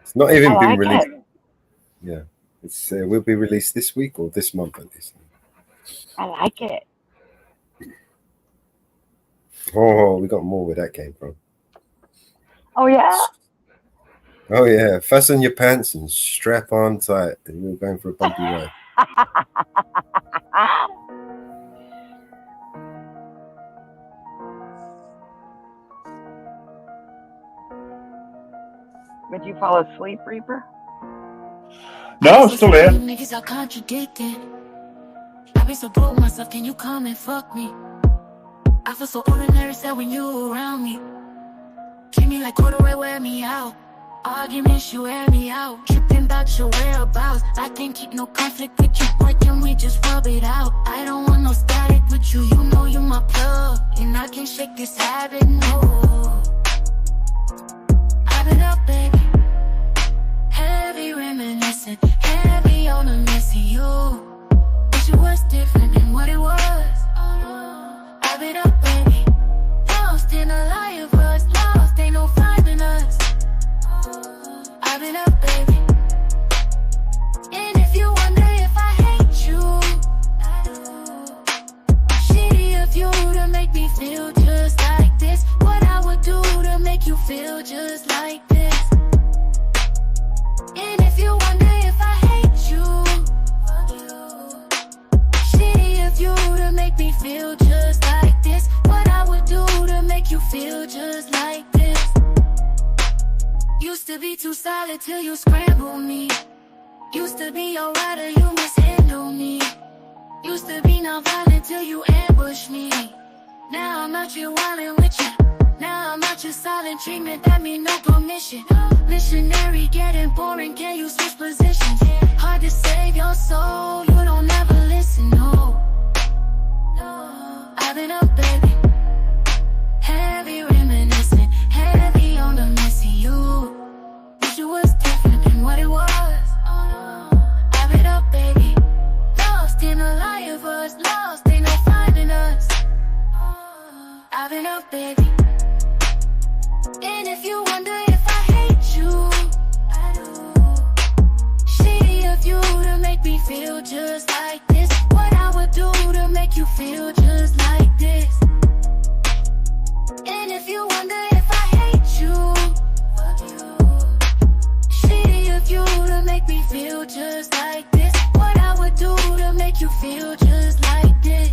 [SPEAKER 1] It's not even
[SPEAKER 8] I
[SPEAKER 1] been
[SPEAKER 8] like
[SPEAKER 1] released.
[SPEAKER 8] it.
[SPEAKER 1] Yeah, it's will be released this week or this month at least.
[SPEAKER 8] I like it.
[SPEAKER 1] Oh, we got more where that came from.
[SPEAKER 8] Oh yeah.
[SPEAKER 1] Oh yeah, fasten your pants and strap on tight, and we're going for a bumpy ride.
[SPEAKER 8] Would you fall asleep, Reaper?
[SPEAKER 9] No, I'm still here.
[SPEAKER 12] Niggas are contradicting. I be so broke myself, can you come and fuck me? I feel so ordinary, sad when you around me. Treat me like corduroy, wear me out. Arguments, you wear me out. Tripping about your whereabouts. I can't keep no conflict with you, boy, can we just rub it out? I don't want no static with you, you know you my plug. And I can't shake this habit, no. I've been up, baby. Heavy reminiscing, heavy on the missing you. Wish it was different than what it was. I've been up, baby. Lost in a lie of us, lost, ain't no finding us. I've been up, baby. And if you wonder if I hate you, I do. Shitty of you to make me feel just like this. What I would do to make you feel just like this. And if you wonder if I hate you, shitty of you to make me feel just like this. What I would do to make you feel just like this. Used to be too solid till you scramble me. Used to be alright or you mishandle me. Used to be non-violent till you ambush me. Now I'm out here wildin' with you. Now I'm out here silent treatment, that mean no permission. Missionary getting boring, can you switch positions? Hard to save your soul, you don't ever listen, no. I've been up, baby. Heavy reminiscing, heavy on the missing you. Wish it was different than what it was. I've been up, baby. Lost in a lie of us, lost, ain't no finding us. I've been up. love, baby. And if you wonder if I hate you, I do. Shitty of you to make me feel just like this. What I would do to make you feel just like this. And if you wonder if I hate you, fuck you. Shitty of you to make me feel just like this. What I would do to make you feel just like this.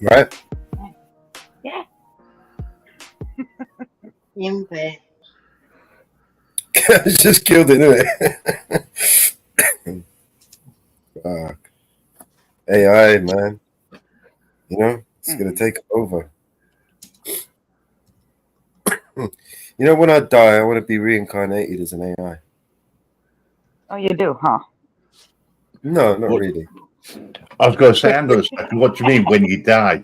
[SPEAKER 1] Right?
[SPEAKER 20] Yeah. Siempre.
[SPEAKER 1] It's just killed it, isn't it? Fuck. AI, man. You know, it's gonna take over. You know, when I die, I want to be reincarnated as an AI.
[SPEAKER 8] Oh, you do, huh?
[SPEAKER 1] No, not really.
[SPEAKER 6] I was going to say, what do you mean when you die?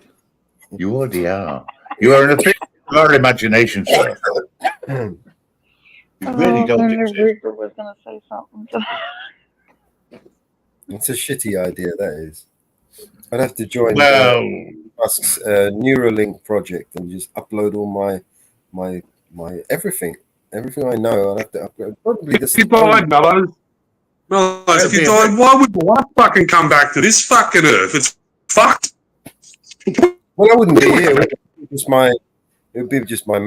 [SPEAKER 6] You already are. You are an official of our imagination, sir. You really don't exist.
[SPEAKER 8] Rupert was going to say something.
[SPEAKER 1] It's a shitty idea, that is. I'd have to join Musk's Neuralink project and just upload all my everything I know. I'd have to upload probably the.
[SPEAKER 7] If you died, Mellows, if you died, why would the life fucking come back to this fucking earth? It's fucked.
[SPEAKER 1] Well, I wouldn't be here. It would be just my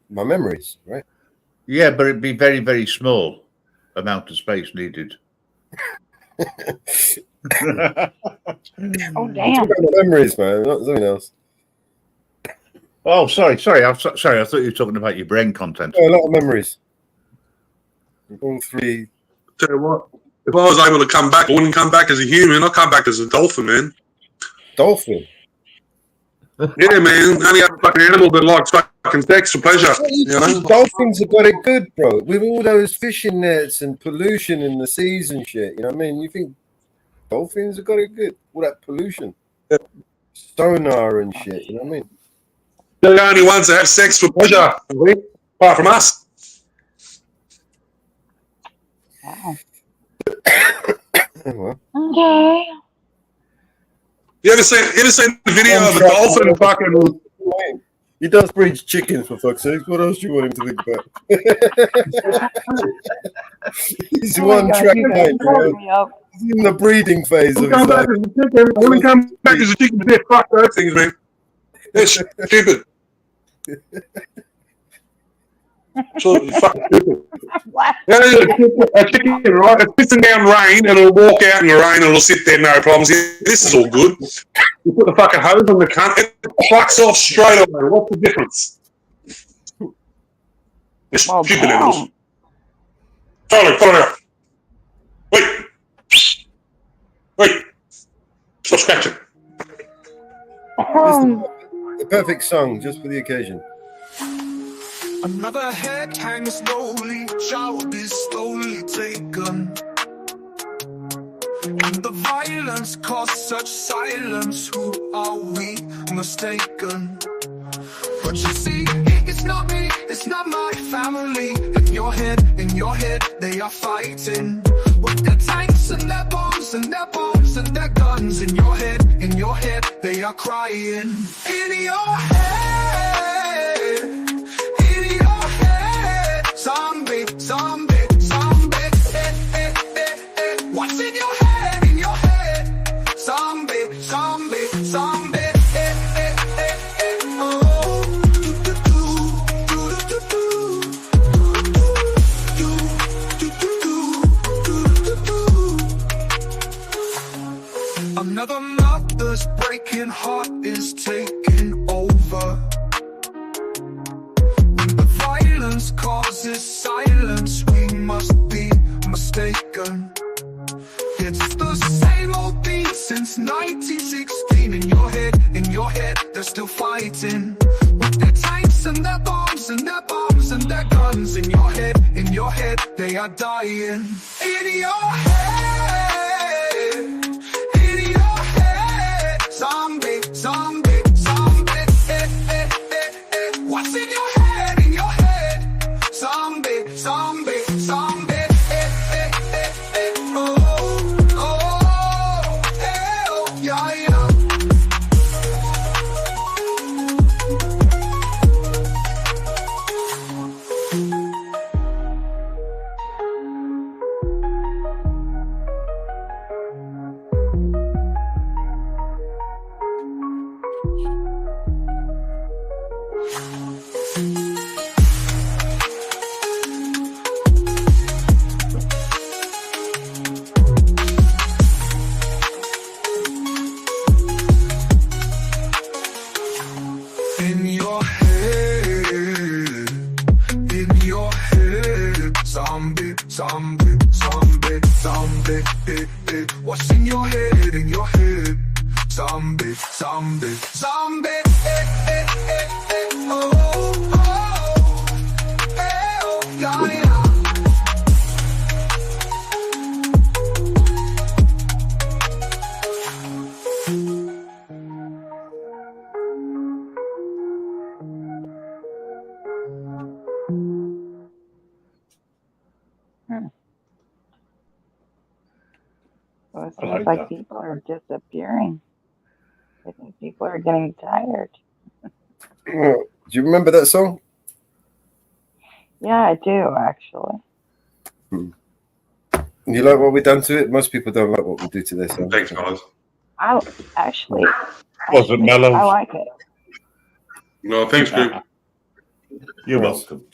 [SPEAKER 1] memories, right?
[SPEAKER 6] Yeah, but it'd be very, very small amount of space needed.
[SPEAKER 8] Oh, damn.
[SPEAKER 1] Memories, man, not something else.
[SPEAKER 6] Oh, sorry. I thought you were talking about your brain content.
[SPEAKER 1] Yeah, a lot of memories. All three.
[SPEAKER 7] Tell you what, if I was able to come back, I wouldn't come back as a human. I'd come back as a dolphin, man.
[SPEAKER 1] Dolphin?
[SPEAKER 7] Yeah, man. Only other fucking animal that likes fucking sex for pleasure. You know?
[SPEAKER 1] Dolphins have got it good, bro. With all those fishing nets and pollution in the seas and shit. You know what I mean? You think dolphins have got it good? All that pollution. Sonar and shit. You know what I mean?
[SPEAKER 7] They're the only ones that have sex for pleasure, apart from us.
[SPEAKER 8] Wow. Okay.
[SPEAKER 7] You ever seen the video of a dolphin fucking?
[SPEAKER 1] He does breed chickens, for fuck's sake. What else do you want him to think about? He's one track mind, bro. He's in the breeding phase of his life.
[SPEAKER 7] I wouldn't come back as a chicken, but fuck those things, man. They're stupid. Absolutely fucking stupid. A chicken, right? It's pissing down rain and it'll walk out in the rain and it'll sit there, no problems. This is all good. You put the fucking hose on the cunt, it fucks off straight away. What's the difference? They're stupid animals. Follow out. Wait. Stop scratching.
[SPEAKER 1] The perfect song just for the occasion.
[SPEAKER 14] Another head hangs slowly, child is slowly taken. And the violence caused such silence, who are we mistaken? But you see, it's not me, it's not my family. In your head, they are fighting. With their tanks and their bombs and their bombs and their guns. In your head, they are crying. In your head. Zombie, what's in your head, zombie, oh. Another mother's breaking heart is taking over. Violence causes silence, we must be mistaken. It's the same old
[SPEAKER 13] 1916 in your head, they're still fighting with their tanks and their bombs and their bombs and their guns. In your head, they are dying. In your head, zombie, zombie, zombie. What's in your head? In your head, zombie, zombie, zombie. Zombie, zombie, zombie, what's in your head, in your head? Zombie, zombie, zombie, oh, oh, yeah, yeah.
[SPEAKER 8] So it seems like people are disappearing. I think people are getting tired.
[SPEAKER 1] Do you remember that song?
[SPEAKER 8] Yeah, I do actually.
[SPEAKER 1] You like what we done to it? Most people don't like what we do to this song.
[SPEAKER 7] Thanks, guys.
[SPEAKER 8] I actually,
[SPEAKER 6] Was it mellow?
[SPEAKER 8] I like it.
[SPEAKER 7] No, thanks, Greg.
[SPEAKER 6] You're welcome.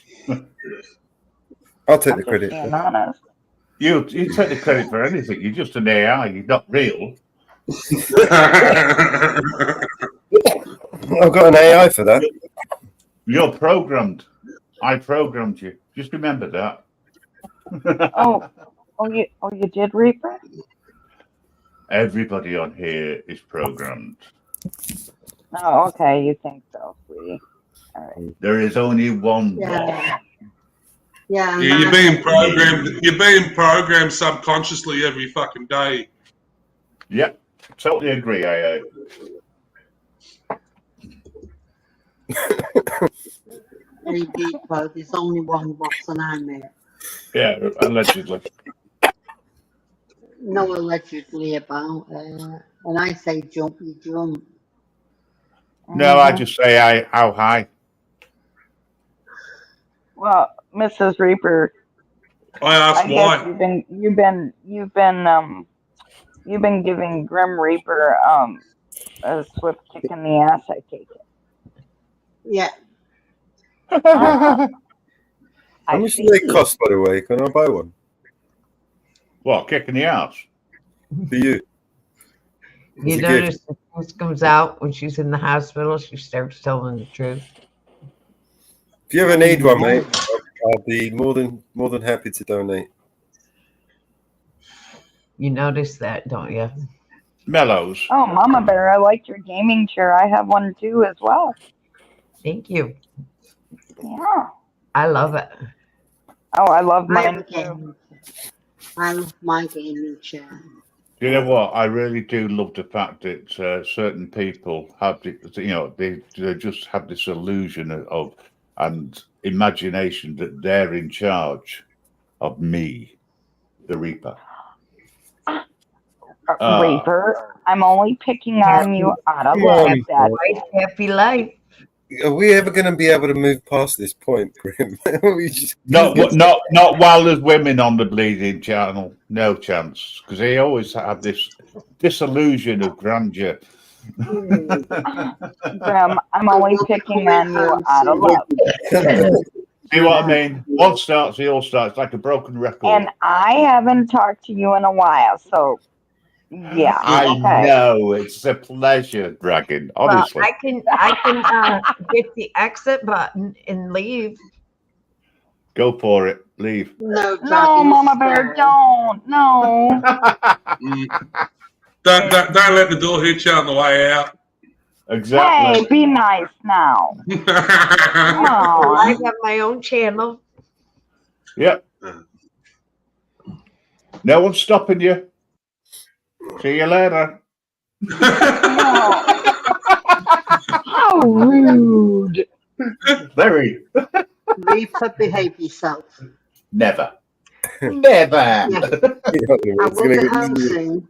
[SPEAKER 1] I'll take the credit.
[SPEAKER 8] Being honest.
[SPEAKER 6] You take the credit for anything. You're just an AI. You're not real.
[SPEAKER 1] I've got an AI for that.
[SPEAKER 6] You're programmed. I programmed you. Just remember that.
[SPEAKER 8] You did, Reaper?
[SPEAKER 6] Everybody on here is programmed.
[SPEAKER 8] Oh, okay. You think so, sweetie? All right.
[SPEAKER 6] There is only one.
[SPEAKER 20] Yeah.
[SPEAKER 7] Yeah, you're being programmed. You're being programmed subconsciously every fucking day.
[SPEAKER 6] Yep, totally agree. I.
[SPEAKER 20] Hey, people, there's only one boss and I'm it.
[SPEAKER 6] Yeah, allegedly.
[SPEAKER 20] No, allegedly about. When I say jump, you jump.
[SPEAKER 6] No, I just say how high.
[SPEAKER 8] Well, Mrs. Reaper,
[SPEAKER 7] I asked why.
[SPEAKER 8] guess you've been giving Grim Reaper a swift kick in the ass. I take it.
[SPEAKER 20] Yeah.
[SPEAKER 1] How much do they cost, by the way? Can I buy one?
[SPEAKER 6] What, kicking the ass?
[SPEAKER 1] For you.
[SPEAKER 2] You notice the truth comes out when she's in the hospital, she starts telling the truth.
[SPEAKER 1] If you ever need one, mate, I'll be more than happy to donate.
[SPEAKER 2] You notice that, don't you?
[SPEAKER 6] Mellows.
[SPEAKER 8] Oh, Mama Bear, I like your gaming chair. I have one too as well.
[SPEAKER 2] Thank you.
[SPEAKER 8] Yeah.
[SPEAKER 2] I love it.
[SPEAKER 8] Oh, I love mine
[SPEAKER 20] too. I love my gaming chair.
[SPEAKER 6] You know what? I really do love the fact that certain people have, they just have this illusion of and imagination that they're in charge of me, the Reaper.
[SPEAKER 8] Reaper, I'm only picking on you out of love.
[SPEAKER 2] Happy life.
[SPEAKER 1] Are we ever going to be able to move past this point, Grim?
[SPEAKER 6] Not while there's women on the bleeding channel. No chance, because they always have this illusion of grandeur.
[SPEAKER 8] Grim, I'm only picking on you out of love.
[SPEAKER 6] See what I mean? One starts, the all starts, like a broken record.
[SPEAKER 8] And I haven't talked to you in a while, so yeah.
[SPEAKER 6] I know, it's a pleasure, Dragon. Honestly,
[SPEAKER 2] well, I can get the exit button and leave.
[SPEAKER 6] Go for it. Leave.
[SPEAKER 20] No,
[SPEAKER 8] Mama Bear, don't. No.
[SPEAKER 7] Don't let the door hit you on the way out.
[SPEAKER 8] Hey, be nice now. Come
[SPEAKER 2] Well, I
[SPEAKER 8] on.
[SPEAKER 2] have my own channel.
[SPEAKER 6] Yep. No one's stopping you. See you later.
[SPEAKER 8] How rude.
[SPEAKER 6] Very.
[SPEAKER 20] Reaper, behave yourself.
[SPEAKER 6] Never. Never.
[SPEAKER 20] Yeah. I will be home soon.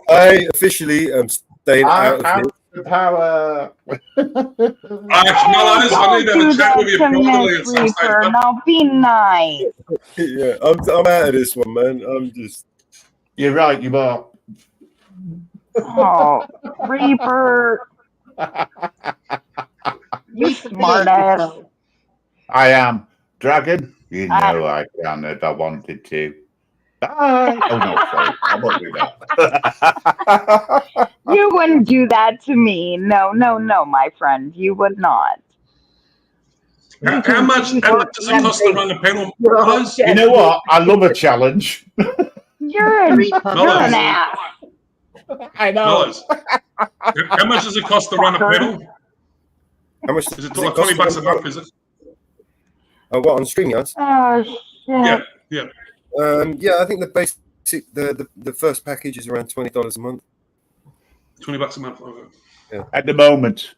[SPEAKER 1] I officially am staying out of
[SPEAKER 6] have
[SPEAKER 1] here.
[SPEAKER 6] the power.
[SPEAKER 7] Mallows, I need to have a chat with you privately at some stage.
[SPEAKER 8] Reaper. Now be nice.
[SPEAKER 1] Yeah, I'm out of this one, man. I'm just.
[SPEAKER 6] You're right, you are.
[SPEAKER 8] Oh, Reaper. You smart ass.
[SPEAKER 6] I am. Dragon, you know I can if I wanted to. Bye. Oh, no, sorry. I won't do that.
[SPEAKER 8] You wouldn't do that to me. No, my friend. You would not.
[SPEAKER 7] How much does it cost to run a panel?
[SPEAKER 6] You know what? I love a challenge.
[SPEAKER 8] You're an ass.
[SPEAKER 6] I know.
[SPEAKER 7] Mallows, how much does it cost to run a panel?
[SPEAKER 1] How much
[SPEAKER 7] is it? Like $20 a month, is it?
[SPEAKER 1] Oh, what, on StreamYards?
[SPEAKER 8] Oh, shit.
[SPEAKER 7] Yeah.
[SPEAKER 1] Yeah, I think the basic, the first package is around $20 a month.
[SPEAKER 7] $20 a month. Okay.
[SPEAKER 1] Yeah.
[SPEAKER 6] At the moment,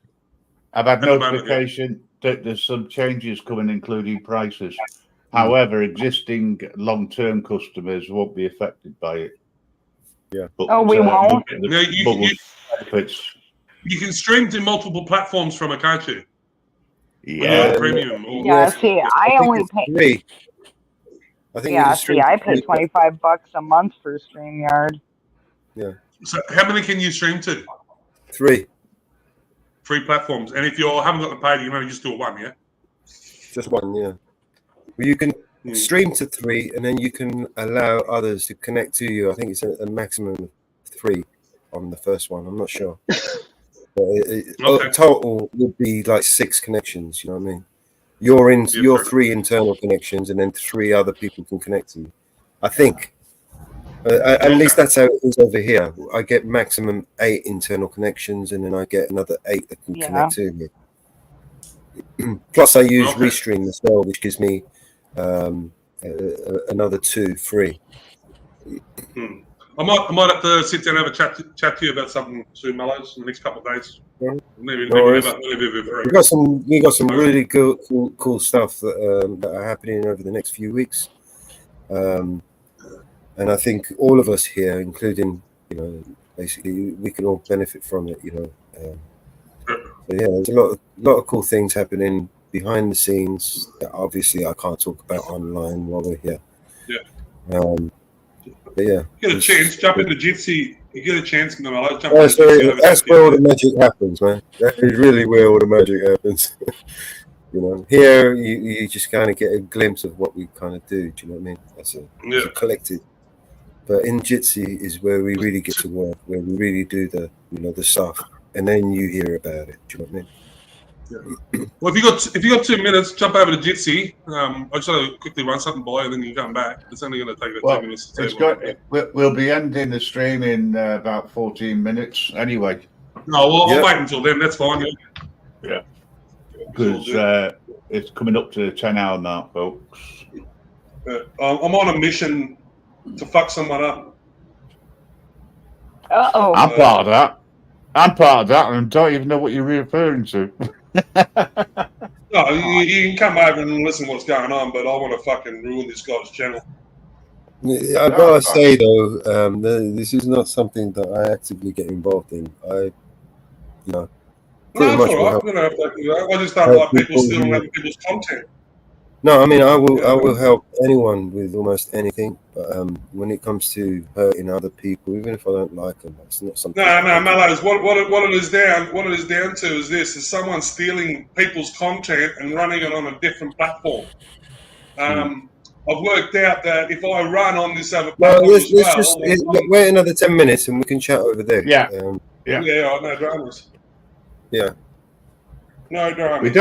[SPEAKER 6] I've had
[SPEAKER 7] At the moment,
[SPEAKER 6] notification that there's some changes coming, including prices. However, existing long-term customers won't be affected by it.
[SPEAKER 1] Yeah.
[SPEAKER 8] But, we won't.
[SPEAKER 7] No, you can stream to multiple platforms from it, can't you?
[SPEAKER 6] Yeah.
[SPEAKER 7] Premium.
[SPEAKER 8] Yeah, see, I only pay.
[SPEAKER 1] I think
[SPEAKER 8] I pay $25 a month for StreamYard.
[SPEAKER 1] Yeah.
[SPEAKER 7] So how many can you stream to?
[SPEAKER 1] 3.
[SPEAKER 7] 3 platforms. And if you haven't got the paid, you can only just do one, yeah?
[SPEAKER 1] Just one, yeah. Well, you can stream to 3, and then you can allow others to connect to you. I think it's a maximum of 3 on the first one. I'm not sure. But total would be like 6 connections. You know what I mean? Your 3 internal connections, and then 3 other people can connect to you. I think. At least that's how it is over here. I get maximum 8 internal connections, and then I get another 8 that can connect to me. Plus, I use Restream as well, which gives me another 2 free.
[SPEAKER 7] I might have to sit down and have a chat to you about something soon, Mallows, in the next couple of days. Maybe
[SPEAKER 1] we got some really cool stuff that are happening over the next few weeks, and I think all of us here, including basically we can all benefit from it. But yeah, there's a lot of cool things happening behind the scenes that obviously I can't talk about online while we're here.
[SPEAKER 7] Yeah.
[SPEAKER 1] But yeah,
[SPEAKER 7] you get a chance, jump into Jitsi. You get a chance, Mallows, jump
[SPEAKER 1] that's where all the magic happens, man. That is really where all the magic happens. Here you just kind of get a glimpse of what we kind of do. Do you know what I mean? That's a collective. But in Jitsi is where we really get to work, where we really do the stuff, and then you hear about it. Do you know what I mean?
[SPEAKER 7] Yeah. Well, if you got 2 minutes, jump over to Jitsi. I just want to quickly run something by, and then you come back. It's only going to take about 2 minutes.
[SPEAKER 6] We'll be ending the stream in about 14 minutes anyway.
[SPEAKER 7] No, I'll wait until then. That's fine.
[SPEAKER 6] Yeah. Because it's coming up to the 10-hour mark, folks.
[SPEAKER 7] I'm on a mission to fuck someone up.
[SPEAKER 8] Uh-oh.
[SPEAKER 6] I'm part of that. And I don't even know what you're referring to.
[SPEAKER 7] No, you can come over and listen to what's going on, but I want to fucking ruin this guy's channel.
[SPEAKER 1] I've got to say though, this is not something that I actively get involved in.
[SPEAKER 7] No, it's all right. I just don't like people stealing other people's content.
[SPEAKER 1] No, I mean I will help anyone with almost anything, but when it comes to hurting other people, even if I don't like them, that's not something.
[SPEAKER 7] No, Mallows. What it is down to is this: is someone stealing people's content and running it on a different platform. I've worked out that if I run on this other platform
[SPEAKER 1] wait another 10 minutes and we can chat over there.
[SPEAKER 7] Yeah, no dramas.
[SPEAKER 1] Yeah.
[SPEAKER 7] No dramas.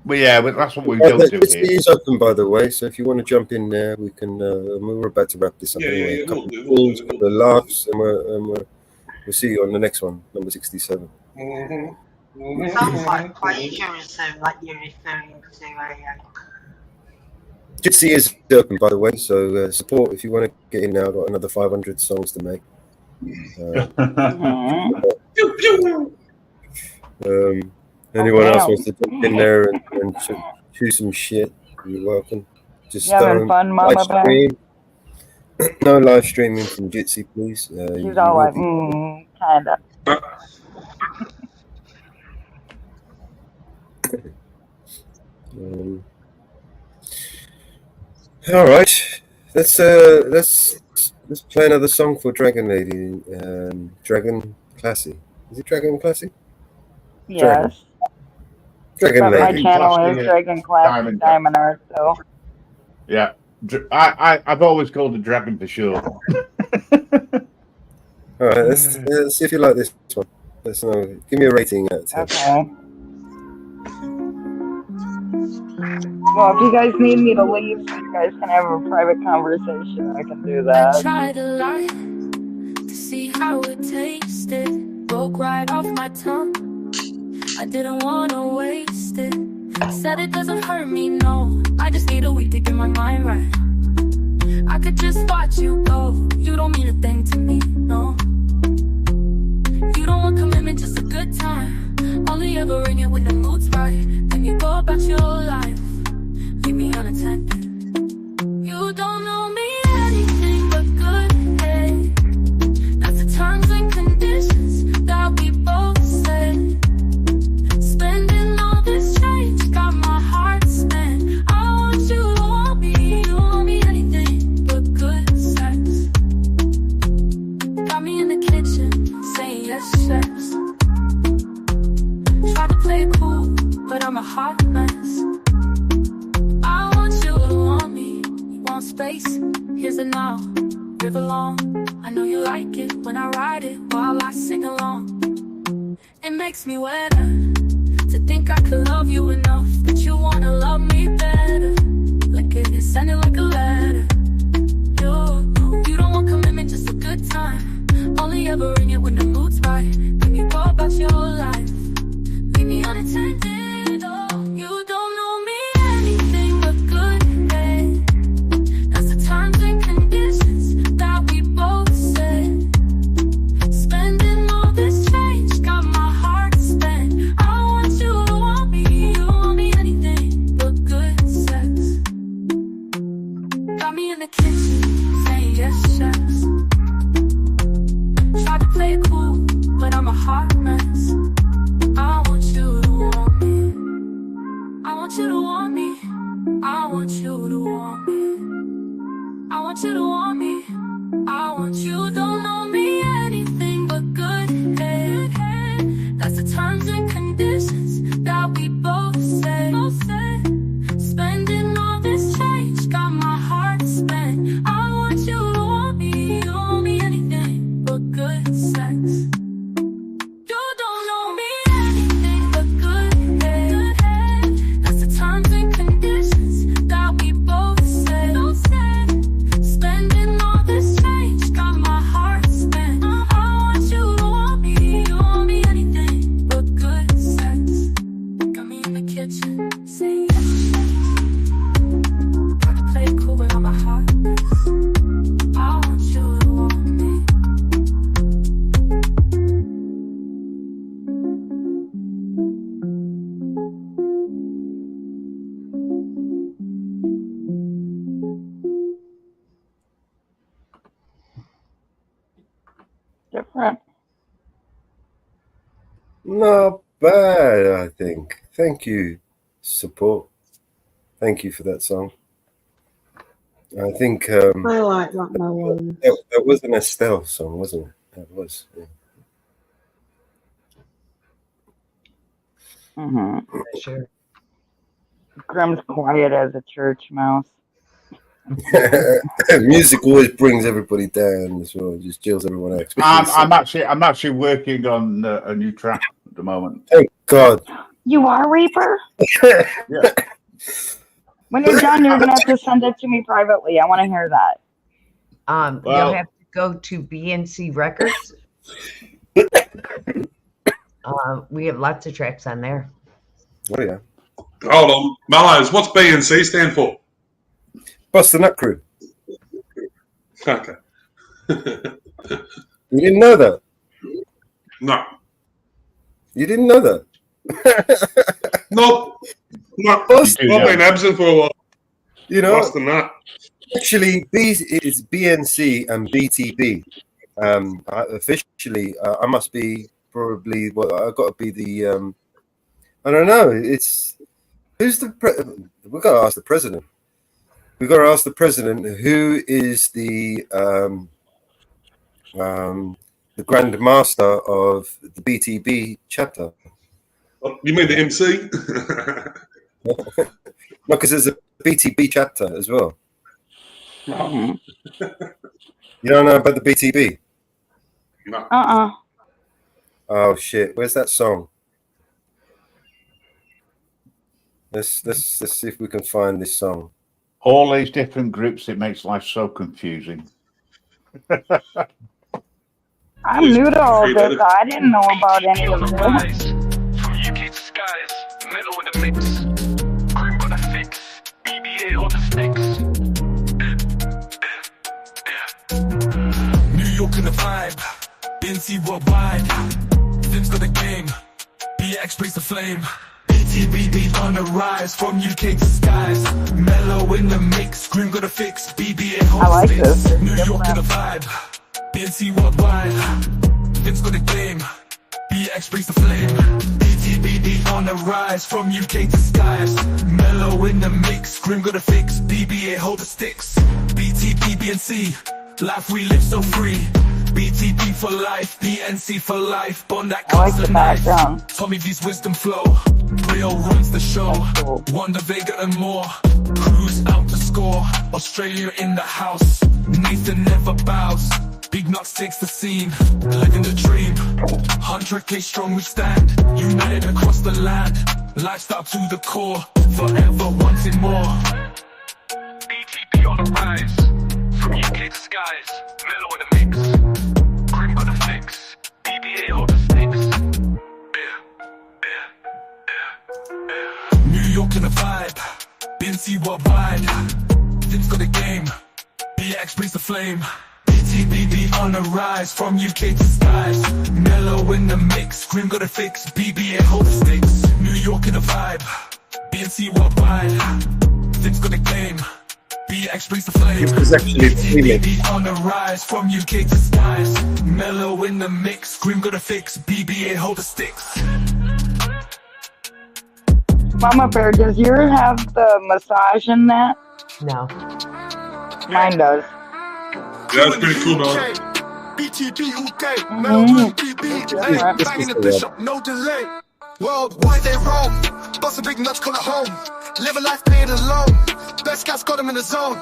[SPEAKER 6] But yeah, but that's what we
[SPEAKER 1] Oh,
[SPEAKER 6] don't do
[SPEAKER 1] this
[SPEAKER 6] here.
[SPEAKER 1] is open, by the way, so if you want to jump in there, we can. We're about to wrap this up anyway. A couple of calls, a couple of laughs, and we'll see you on the next one, number 67.
[SPEAKER 20] Sounds like plagiarism that you're referring to,
[SPEAKER 1] Jitsi is open, by the way, so support if you want to get in now. I've got another 500 songs to make. Anyone else wants to jump in there and choose some shit, you're welcome. Just
[SPEAKER 8] You having fun, Mama
[SPEAKER 1] live
[SPEAKER 8] Bear?
[SPEAKER 1] stream. No live streaming from Jitsi, please.
[SPEAKER 8] She's all like, kind of.
[SPEAKER 1] All right, let's play another song for Dragon Lady. Dragon Classy. Is it Dragon Classy?
[SPEAKER 8] Yes.
[SPEAKER 1] Dragon
[SPEAKER 8] But
[SPEAKER 1] Lady.
[SPEAKER 8] my channel is Dragon Classic Diamond Art, so.
[SPEAKER 6] Yeah, I've always called it Dragon for sure.
[SPEAKER 1] All right, let's see if you like this one. Let's know. Give me a rating out of 10.
[SPEAKER 8] Okay. Well, if you guys need me to leave so you guys can have a private conversation, I can do
[SPEAKER 12] I
[SPEAKER 8] that.
[SPEAKER 12] tried a lot to see how it tasted. Broke right off my tongue. I didn't want to waste it. Said it doesn't hurt me, no. I just need a week to get my mind right. I could just watch you go. You don't mean a thing to me, no. You don't want commitment, just a good time. Only ever ring it when the mood's right. Then you go about your life. Leave me unattended. You don't know me anything but good, hey. That's the terms and conditions that we both said. Spending all this change got my heart spent. I want you to want me. You don't want me anything but good sex. Got me in the kitchen saying yes, chefs. Tried to play it cool, but I'm a hot mess. Space, here's a now, river long. I know you like it when I ride it while I sing along. It makes me wetter to think I could love you enough that you wanna love me better. Like it sounded like a letter. You don't want commitment, just a good time. Only ever ring it when the mood's right. Then you go about your life. Leave me unattended. Oh, you don't know me anything but good. Terms and conditions that we both said. Spending all this change got my heart spent. I want you to want me. You don't want me anything but good sex. Got me in the kitchen saying yes, chefs. Tried to play it cool, but I'm a hot mess. I want you to want me. I want you to want me. I want you to want me. I want you to want me. I want you. Don't know me anything but good. Hey, hey. That's the terms and conditions that we both said. Spending all this change got my heart spent. I want you to want me. You don't want me anything but good sex. You don't know me anything but good. Hey, hey. That's the terms and conditions that we both said. Spending all this change got my heart spent. I want you to want me. You don't want me anything but good sex. Got me in the kitchen saying yes. Got to play it cool, but I'm a hot mess. I want you to want me.
[SPEAKER 8] Different.
[SPEAKER 1] Not bad, I think. Thank you, support. Thank you for that song. I think
[SPEAKER 20] I like that melody.
[SPEAKER 1] that was an Estelle song, wasn't it? That was. Yeah.
[SPEAKER 2] Sure.
[SPEAKER 8] Grim's quiet as a church mouse.
[SPEAKER 1] Music always brings everybody down as well. It just chills everyone out.
[SPEAKER 6] I'm actually working on a new track at the moment.
[SPEAKER 1] Thank God.
[SPEAKER 8] You are Reaper?
[SPEAKER 21] Yeah.
[SPEAKER 8] When you're done, you're gonna have to send it to me privately. I want to hear that.
[SPEAKER 2] You'll have to go to BNC Records. We have lots of tracks on there.
[SPEAKER 1] Oh yeah.
[SPEAKER 7] Hold on, Mallows. What's BNC stand for?
[SPEAKER 1] Bust the Nut Crew.
[SPEAKER 7] Okay.
[SPEAKER 1] You didn't know that?
[SPEAKER 7] No.
[SPEAKER 1] You didn't know that?
[SPEAKER 7] No. I've been absent for a while.
[SPEAKER 1] You know,
[SPEAKER 7] Bust the Nut.
[SPEAKER 1] Actually, it's BNC and BTB. Officially, I must be probably I've got to be the. I don't know. It's who's the. We've got to ask the president. We've got to ask the president who is the Grand Master of the BTB chapter.
[SPEAKER 7] You mean the MC?
[SPEAKER 1] No, because there's a BTB chapter as well.
[SPEAKER 7] No.
[SPEAKER 1] You don't know about the BTB?
[SPEAKER 7] No.
[SPEAKER 1] Oh shit! Where's that song? Let's see if we can find this song.
[SPEAKER 9] All these different groups, it makes life so confusing.
[SPEAKER 8] I'm new to all this. I didn't know about any of this.
[SPEAKER 14] From UK to skies, middle in the mix. Grim gonna fix, BBA on the sticks. New York in the vibe, BNC worldwide. Things got the game, BX brings the flame. BTBB on the rise, from UK to skies. Mellow in the mix, Grim got a fix, BBA on the sticks. New York in the vibe, BNC worldwide. Things got the game, BX brings the flame. BTBB on the rise, from UK to skies. Mellow in the mix, Grim got a fix, BBA hold the sticks. BTB, BNC, life we live so free. BTB for life, BNC for life. Bond that constant knife. Tommy V's wisdom flow. Rio runs the show. Wonder Vega and more. Cruise out to score. Australia in the house. Nathan never bows. Big Knox takes the scene. Living the dream. 100K strong we stand. United across the land. Lifestyle to the core. Forever wanting more. BTB on the rise. From UK to skies. Mellow in the mix. Grim got a fix. BBA hold the sticks. New York in the vibe. BNC worldwide. Things got a game. BX brings the flame. BTBB on the rise. From UK to skies. Mellow in the mix. Grim got a fix. BBA hold the sticks. New York in the vibe. BNC worldwide. Things got a game. BX brings the flame. BTBB on the rise, from UK to skies. Mellow in the mix, Grim got a fix. BBA hold the sticks.
[SPEAKER 8] Mama Bear, does yours have the massage in that?
[SPEAKER 2] No.
[SPEAKER 8] Mine does.
[SPEAKER 7] Yeah, that's pretty cool, man.
[SPEAKER 14] BTB UK, Mellow BB, banging the bishop, no delay. Worldwide they roam, bust a big nuts, call it home. Live a life paid alone, best guys got them in the zone.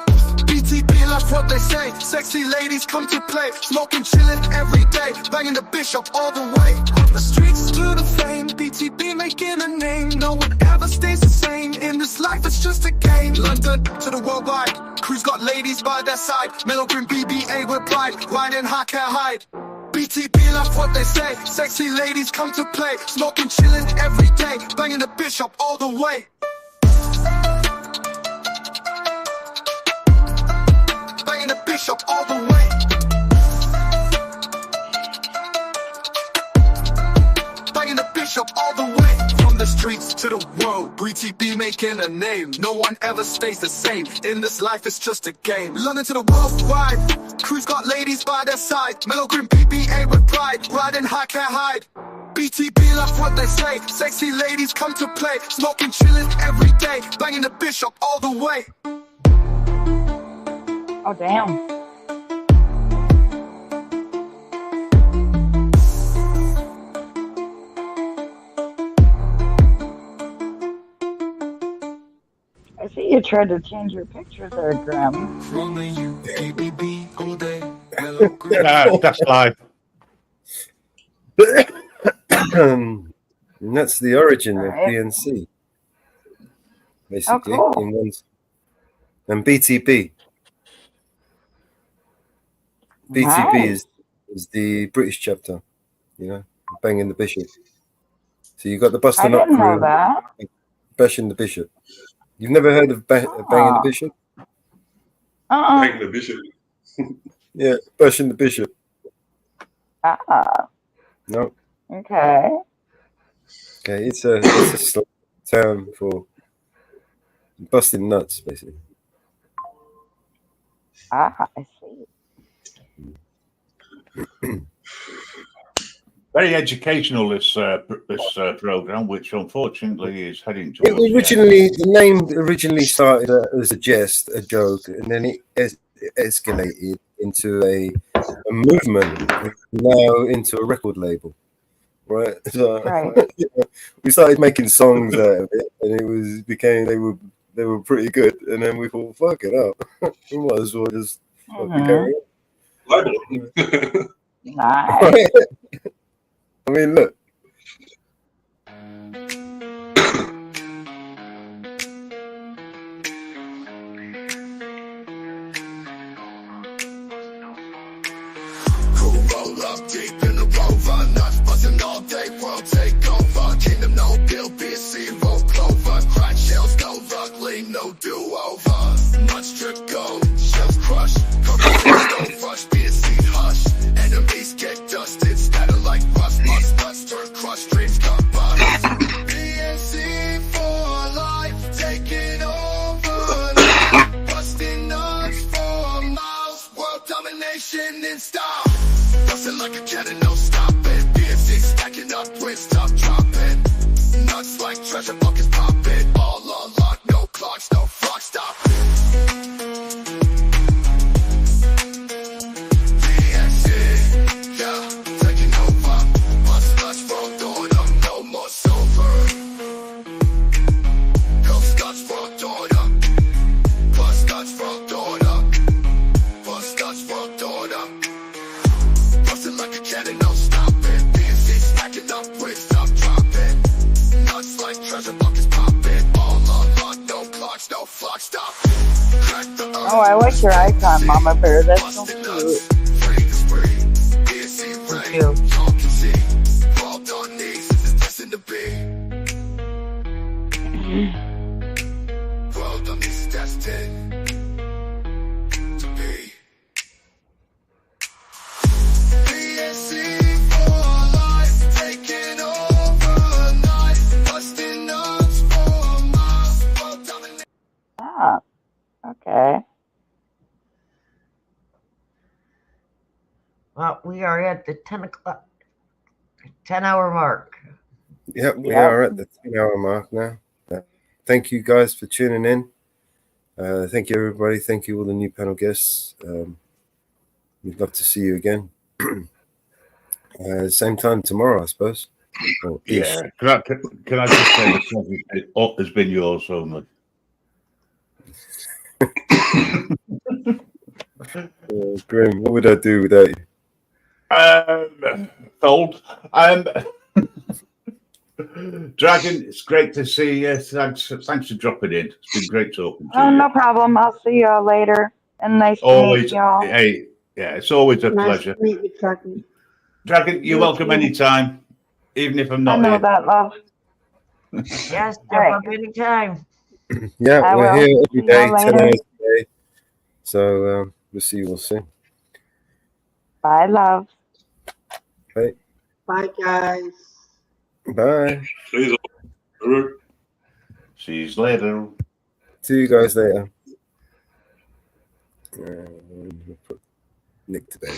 [SPEAKER 14] BTB, that's what they say, sexy ladies come to play. Smoking, chilling every day, banging the bishop all the way. The streets to the fame, BTB making a name. No one ever stays the same, in this life it's just a game. London to the worldwide, crew's got ladies by their side. Mellow Green BBA with pride, riding high, can't hide. BTB, that's what they say, sexy ladies come to play. Smoking, chilling every day, banging the bishop all the way. Banging the bishop all the way. Banging the bishop all the way. From the streets to the world, BTB making a name. No one ever stays the same, in this life it's just a game. London to the worldwide, crew's got ladies by their side. Mellow Green BBA with pride, riding high, can't hide. BTB, that's what they say, sexy ladies come to play. Smoking, chilling every day, banging the bishop all the way.
[SPEAKER 8] Oh, damn. I see you tried to change your picture there, Grim.
[SPEAKER 14] From the UKBB all day.
[SPEAKER 9] That's live.
[SPEAKER 1] And that's the origin of
[SPEAKER 8] Alright.
[SPEAKER 1] BNC, basically.
[SPEAKER 8] Oh, cool.
[SPEAKER 1] In one, and BTB. BTB
[SPEAKER 8] Nice.
[SPEAKER 1] is the British chapter, you know, banging the bishop. So you got the Busting
[SPEAKER 8] I
[SPEAKER 1] Up
[SPEAKER 8] didn't know
[SPEAKER 1] crew,
[SPEAKER 8] that.
[SPEAKER 1] bashing the bishop. You've never heard of banging the bishop?
[SPEAKER 7] Banging the bishop.
[SPEAKER 1] Yeah, bashing the bishop.
[SPEAKER 8] Ah,
[SPEAKER 1] No.
[SPEAKER 8] okay.
[SPEAKER 1] Okay, it's a slang term for busting nuts, basically.
[SPEAKER 8] Ah, I see.
[SPEAKER 6] Very educational, this program, which unfortunately is heading
[SPEAKER 1] It
[SPEAKER 6] towards
[SPEAKER 1] originally, the name originally started as a jest, a joke, and then it escalated into a movement, and now into a record label, right? So we started making songs out of it, and it became they were pretty good, and then we thought, fuck it up, we might as well just fucking carry on.
[SPEAKER 8] Nice.
[SPEAKER 1] I mean, look.
[SPEAKER 13] Roll up deep in the rover, nuts buzzing all day, world take over. Kingdom no bill, BC, roll clover. Crack shells, no luck, lean, no do-over. Nuts drip gold, shells crush. Conversations don't rush, BC hush. Enemies get dusted, scatter like rust. Must nuts turn crush, dreams come bust. BC for life, taking over. Busting nuts for miles, world domination in style. Bustin' like a cannon, no stopping. BNC stacking up, twins stop dropping. Nuts like treasure buckets popping. All unlocked, no clocks, no clock stopping. BNC, yeah, taking over. Bust nuts from dawn up, no more silver. Ghost nuts from dawn up. Bust nuts from dawn up. Bust nuts from dawn up. Bustin' like a cannon, no stopping. BNC stacking up, with stop dropping. Nuts like treasure buckets popping. All unlocked, no clocks, no flock stop. Crack the earth.
[SPEAKER 8] Oh, I like your icon, Mama Bear. That's so cute.
[SPEAKER 13] BNC rain, talk and see. Crawled on knees, it's destined to be. World on these destined to be. BNC for life, taking over night. Busting nuts for miles, world domination.
[SPEAKER 8] Ah, okay.
[SPEAKER 2] Well, we are at the 10-hour mark.
[SPEAKER 1] Yep, we are at the 10-hour mark now. Thank you guys for tuning in. Thank you, everybody. Thank you, all the new panel guests. We'd love to see you again. Same time tomorrow, I suppose. Or ish.
[SPEAKER 6] Yeah. Can I just say the pleasure has been yours only.
[SPEAKER 1] Grim, what would I do without you?
[SPEAKER 6] Fold. Dragon, it's great to see you. Thanks for dropping in. It's been great talking to
[SPEAKER 8] Oh,
[SPEAKER 6] you.
[SPEAKER 8] no problem. I'll see y'all later. And nice to meet
[SPEAKER 6] Always,
[SPEAKER 8] y'all.
[SPEAKER 6] hey, yeah, it's always a
[SPEAKER 20] Nice
[SPEAKER 6] pleasure.
[SPEAKER 20] to meet you, Dragon.
[SPEAKER 6] Dragon, you're welcome anytime, even if I'm
[SPEAKER 8] I
[SPEAKER 6] not
[SPEAKER 8] know
[SPEAKER 6] here.
[SPEAKER 8] that, love.
[SPEAKER 2] Yes,
[SPEAKER 8] All right.
[SPEAKER 2] jump up anytime.
[SPEAKER 1] Yeah,
[SPEAKER 8] I
[SPEAKER 1] we're
[SPEAKER 8] will.
[SPEAKER 1] here
[SPEAKER 8] See
[SPEAKER 1] every
[SPEAKER 8] y'all
[SPEAKER 1] day, 10
[SPEAKER 8] later.
[SPEAKER 1] hours a day. So we'll see you all soon.
[SPEAKER 8] Bye, love.
[SPEAKER 1] Bye.
[SPEAKER 20] Bye, guys.
[SPEAKER 1] Bye.
[SPEAKER 6] See you later.
[SPEAKER 1] See you guys later. Put Nick to bed.